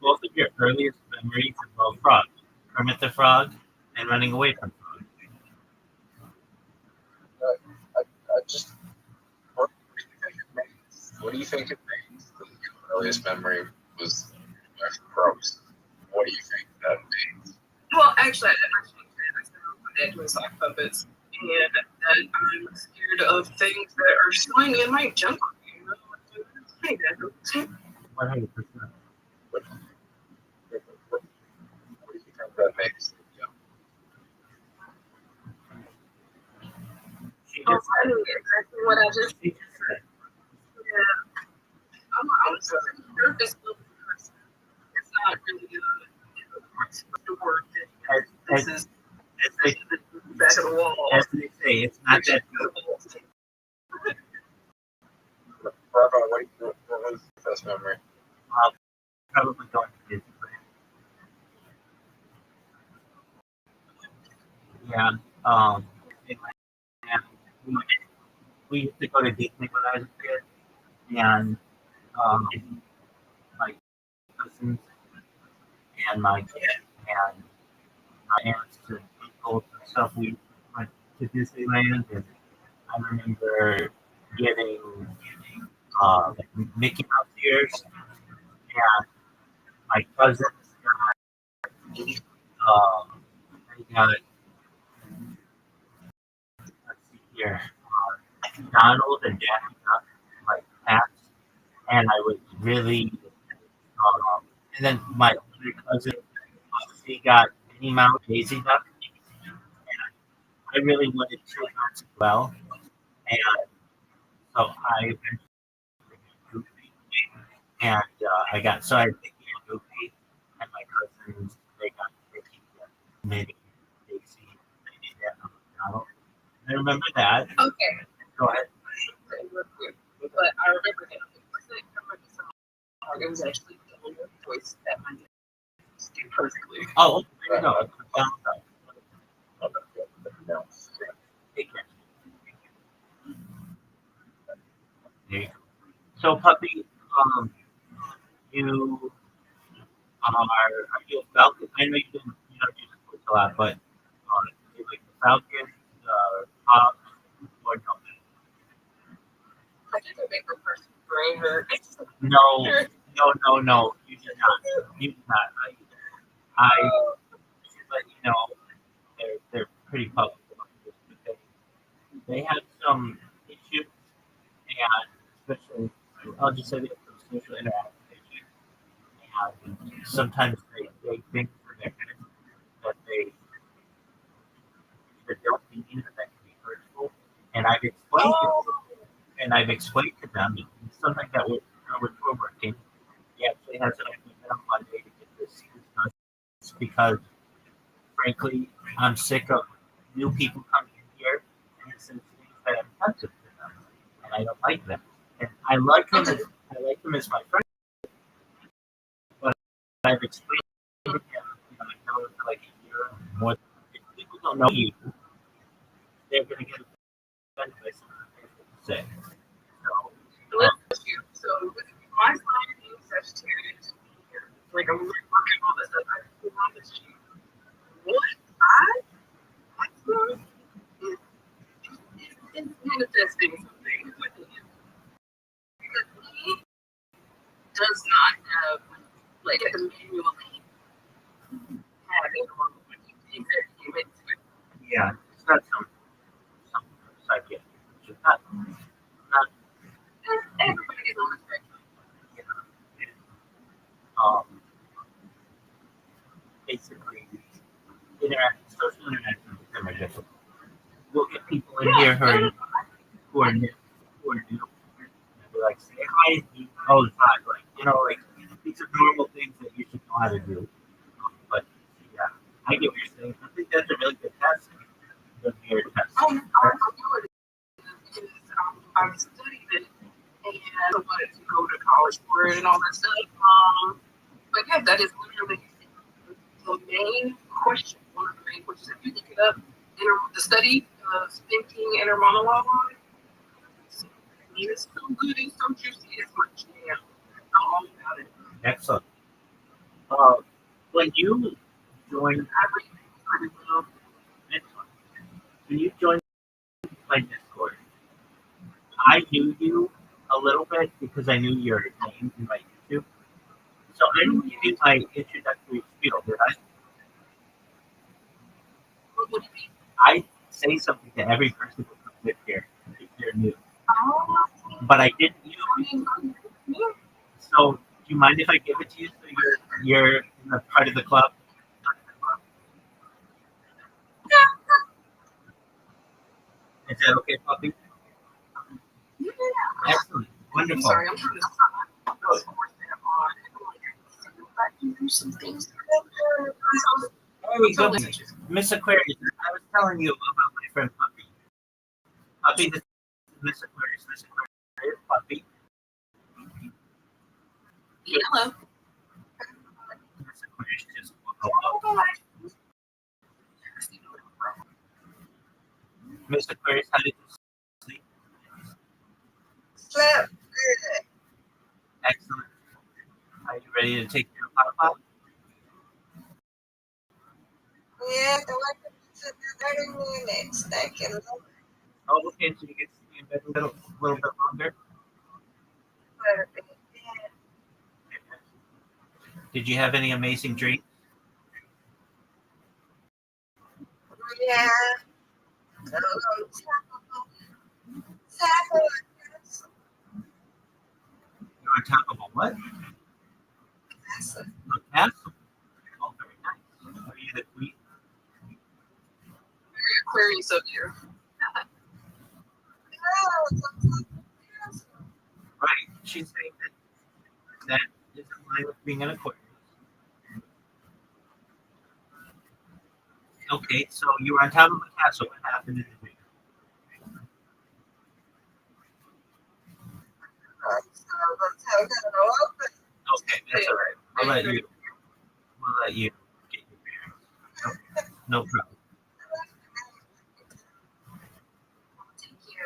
O: both of your earliest memories involve frogs. Kermit the Frog and running away from frogs.
M: I just, what do you think it means? The earliest memory was frogs. What do you think that means?
P: Well, actually, I said my dad doing sock puppets, and that I'm scared of things that are shiny and might jump on me. Hey, Dad.
O: 100%.
M: What do you think that makes?
P: I knew exactly what I just said. Yeah. I'm so nervous because it's not really the word that this is the back of the wall.
O: As they say, it's not that good.
M: Rabbi, what was your best memory?
O: Probably going to Disneyland. Yeah. And we used to go to Disney when I was a kid, and my cousins and my aunts and uncles and stuff, we went to Disneyland, and I remember getting like Mickey Mouse ears, and my cousins got let's see here, Donald and Daffy Duck like hats, and I was really and then my other cousin he got Minnie Mouse, Daisy Duck, and I really wanted two hats as well, and so I eventually got Goofy, and I got so I had Mickey and Goofy, and my cousins they got Mickey, Minnie, Daisy, they did that on Donald. I remember that.
P: Okay.
O: Go ahead.
P: But I remember that it was actually the only voice that my dad did perfectly.
O: Oh, there you go. Take care. There you go. So, puppy, you are you a Falcon? I know you don't do sports a lot, but you like the Falcons, Hawks, or no?
P: I think I make a person brain hurt.
O: No. You did not. You did not. I let you know they're pretty public about this because they have some issues, and especially I'll just say that some social interaction issues, and sometimes they think for their head that they don't mean that that can be hurtful, and I've explained to them it's something that we're working. He actually has an appointment on Monday to get this done because, frankly, I'm sick of new people coming in here and saying things that are offensive to them, and I don't like them. And I like him as my friend, but I've explained to him, I've known him for like a year or more. If people don't know you, they're going to get offended by something they say.
P: So my sign being Sagittarius, like I'm working all this stuff. I promise you, what I do is manifesting something within him. Because he does not have like a manually having a moment when he makes it.
O: Yeah, it's not some psychiatric. It's not.
P: Everybody's on the spectrum.
O: Basically, social interaction is very difficult. We'll get people in here who are new, and be like, say hi all the time. Like, like these are normal things that you should know how to do. But yeah, I get what you're saying. I think that's a really good test. The mirror test.
P: I'm good because I've studied it and I wanted to go to college for it and all that stuff. But yeah, that is literally the main question. One of the main questions. If you look it up, the study of thinking inner monologue on it, it's so good, it's so juicy, it's my jam. I'm all about it.
O: Excellent. When you joined, when you joined my Discord, I knew you a little bit because I knew your name in my YouTube. So I didn't give you my introductory spiel, did I?
P: What do you mean?
O: I say something to every person who comes in here if they're new. But I didn't use it. So do you mind if I give it to you so you're in the part of the club? Is that okay, Puppy?
P: Yeah.
O: Excellent. Wonderful.
P: I'm sorry, I'm trying to stop. Some things.
O: There we go. Miss Aquarius, I was telling you about my friend Puppy. Puppy, this is Miss Aquarius. Miss Aquarius, Puppy.
P: Hello.
O: Miss Aquarius just woke up. Miss Aquarius, how did you sleep?
H: Slept good.
O: Excellent. Are you ready to take your pop-up?
H: Yeah, the one to 30 minutes. Thank you.
O: Oh, okay, so you get to stay in bed a little bit longer? Did you have any amazing dreams?
H: Yeah.
O: You're on top of a what?
H: Castle.
O: A castle. Oh, very nice. Are you the queen?
P: Very Aquarius up here.
O: Right. She's saying that is in line with being an Aquarius. Okay, so you were on top of a castle. What happened in the dream? Okay, that's all right. I'll let you. We'll let you get your bearings. No problem.
P: Thank you.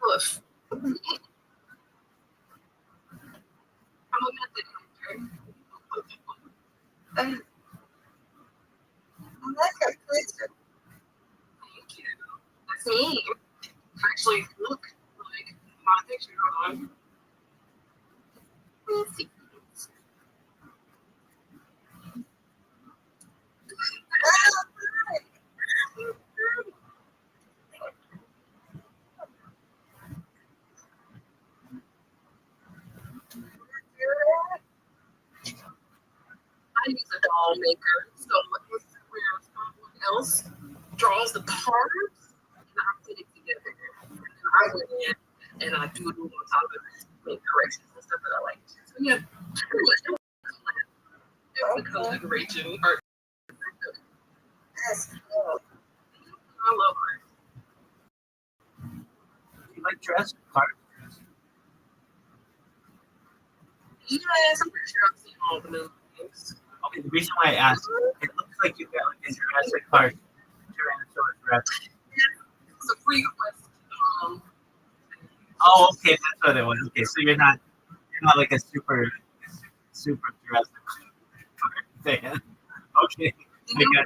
P: Woof. I'm a method actor.
H: I like her picture.
P: Thank you. That's me. Actually, look like my picture on. Let's see. I use a doll maker, so where someone else draws the parts, and I put it together. And then I went in and I doodle on top of it, make corrections and stuff that I like. So yeah, pretty much it becomes a great art.
H: That's cool.
P: I love art.
O: You like Jurassic Park?
P: Yes, I'm pretty sure I've seen all the movies.
O: Okay, the reason why I asked, it looks like you've got like a Jurassic Park Tyrannosaurus Rex.
P: It's a free quest.
O: Oh, okay, that's what it was. Okay, so you're not like a super Jurassic Park fan. Okay, I got you.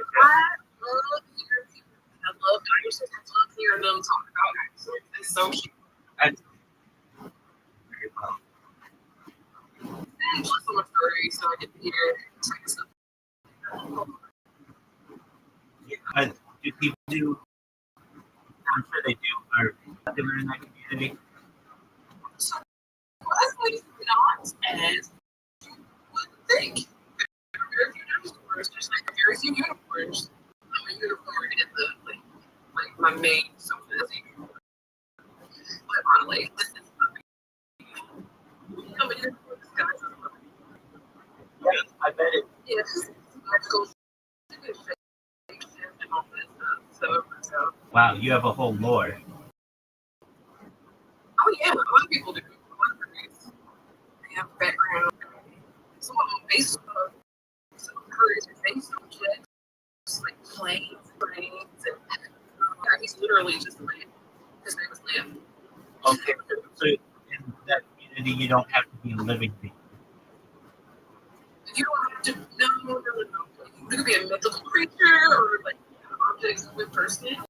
P: I love dinosaurs. I love hearing them talk about dinosaurs. It's so cute.
O: Very well.
P: And plus I'm a furry, so I get to hear type of stuff.
O: Yeah, do people do? I'm sure they do. Are popular in that community?
P: So honestly, not as you would think. There are very few dinosaurs. There's like very few unicorns. I'm made so busy. But really, this is coming in for this guy.
O: Yeah, I bet it.
P: Yes, medical situation and all this stuff. So,
O: Wow, you have a whole lore.
P: oh yeah, a lot of people do. A lot of degrees. They have background. Some of them based on some careers are based on jets, like planes, and yeah, he's literally just Lamb. His name is Lamb.
O: Okay, so in that community, you don't have to be a living being.
P: You don't have to. No. You could be a mythical creature or like objects with personality.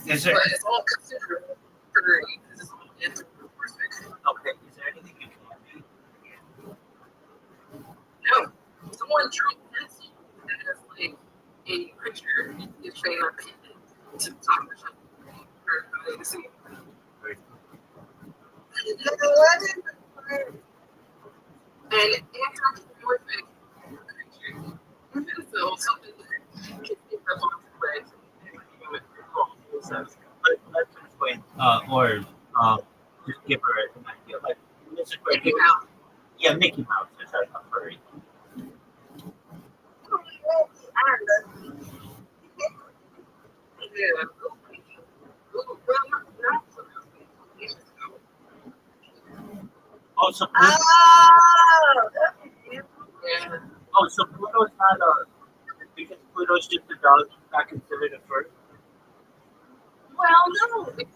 O: Is there?
P: But it's all considered furry because it's all anthropomorphic.
O: Okay, is there anything you can be?
P: No. Someone drew a pencil that is like a creature you train or pin to talk or something. For everybody to see. And anthropomorphic creature. So something that can be up on the legs and human form.
O: Let's explain, or just give her an idea. Like, this is where
P: Mickey Mouse.
O: Yeah, Mickey Mouse is a furry.
P: Yeah.
O: Oh, so Pluto's not because Pluto's just a dog, not considered a furry.
P: Well, no, because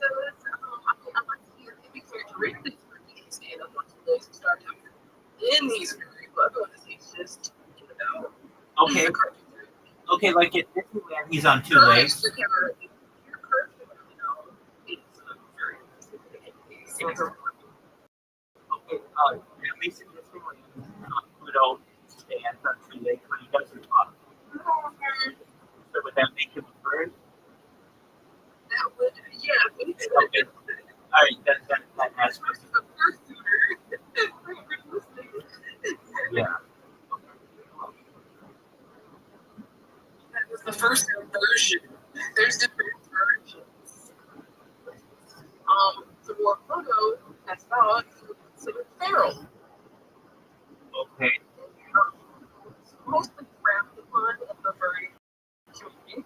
P: unless you be characteristics for these and once those start coming in these very otherwise he's just
O: Okay. Okay, like at Disneyland, he's on two legs. Okay, at least in Disneyland, Pluto stands on two legs when he doesn't talk. So would that make him a bird?
P: That would, yeah.
O: Okay. All right, that aspect. Yeah.
P: That was the first version. There's different versions. The more photo as dogs are considered feral.
O: Okay.
P: Mostly frowned upon in the furry community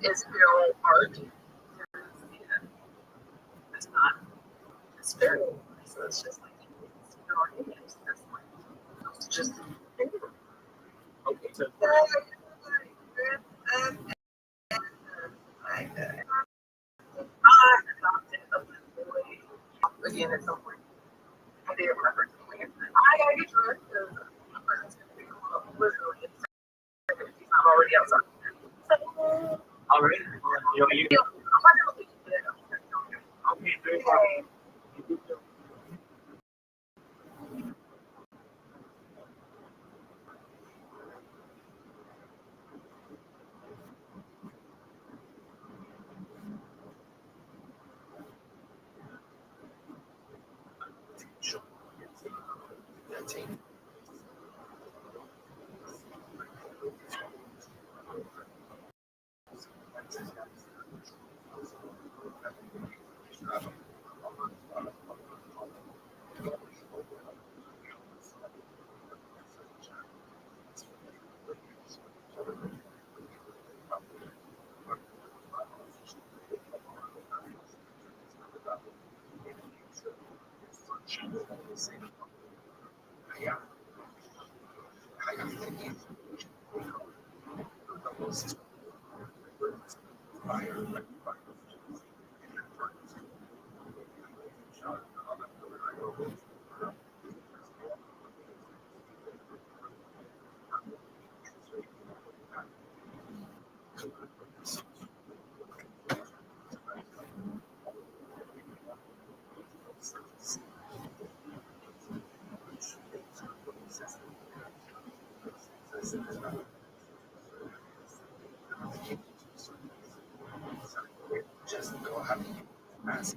P: is feral art. It's not. It's feral. So it's just like feral image. That's like it's just
O: okay. So
P: I adopted a little boy again at some point. I didn't remember doing it. I gotta get dressed because my friend's gonna be literally I'm already outside.
O: all right. Enjoy you. Okay, very well.
I: Just go ahead and ask.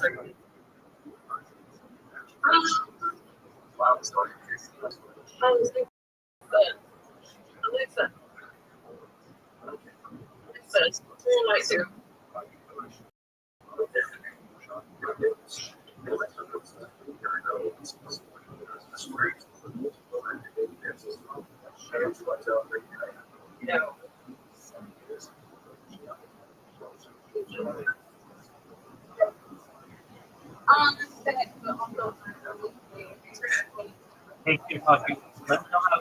O: Hey, let me know how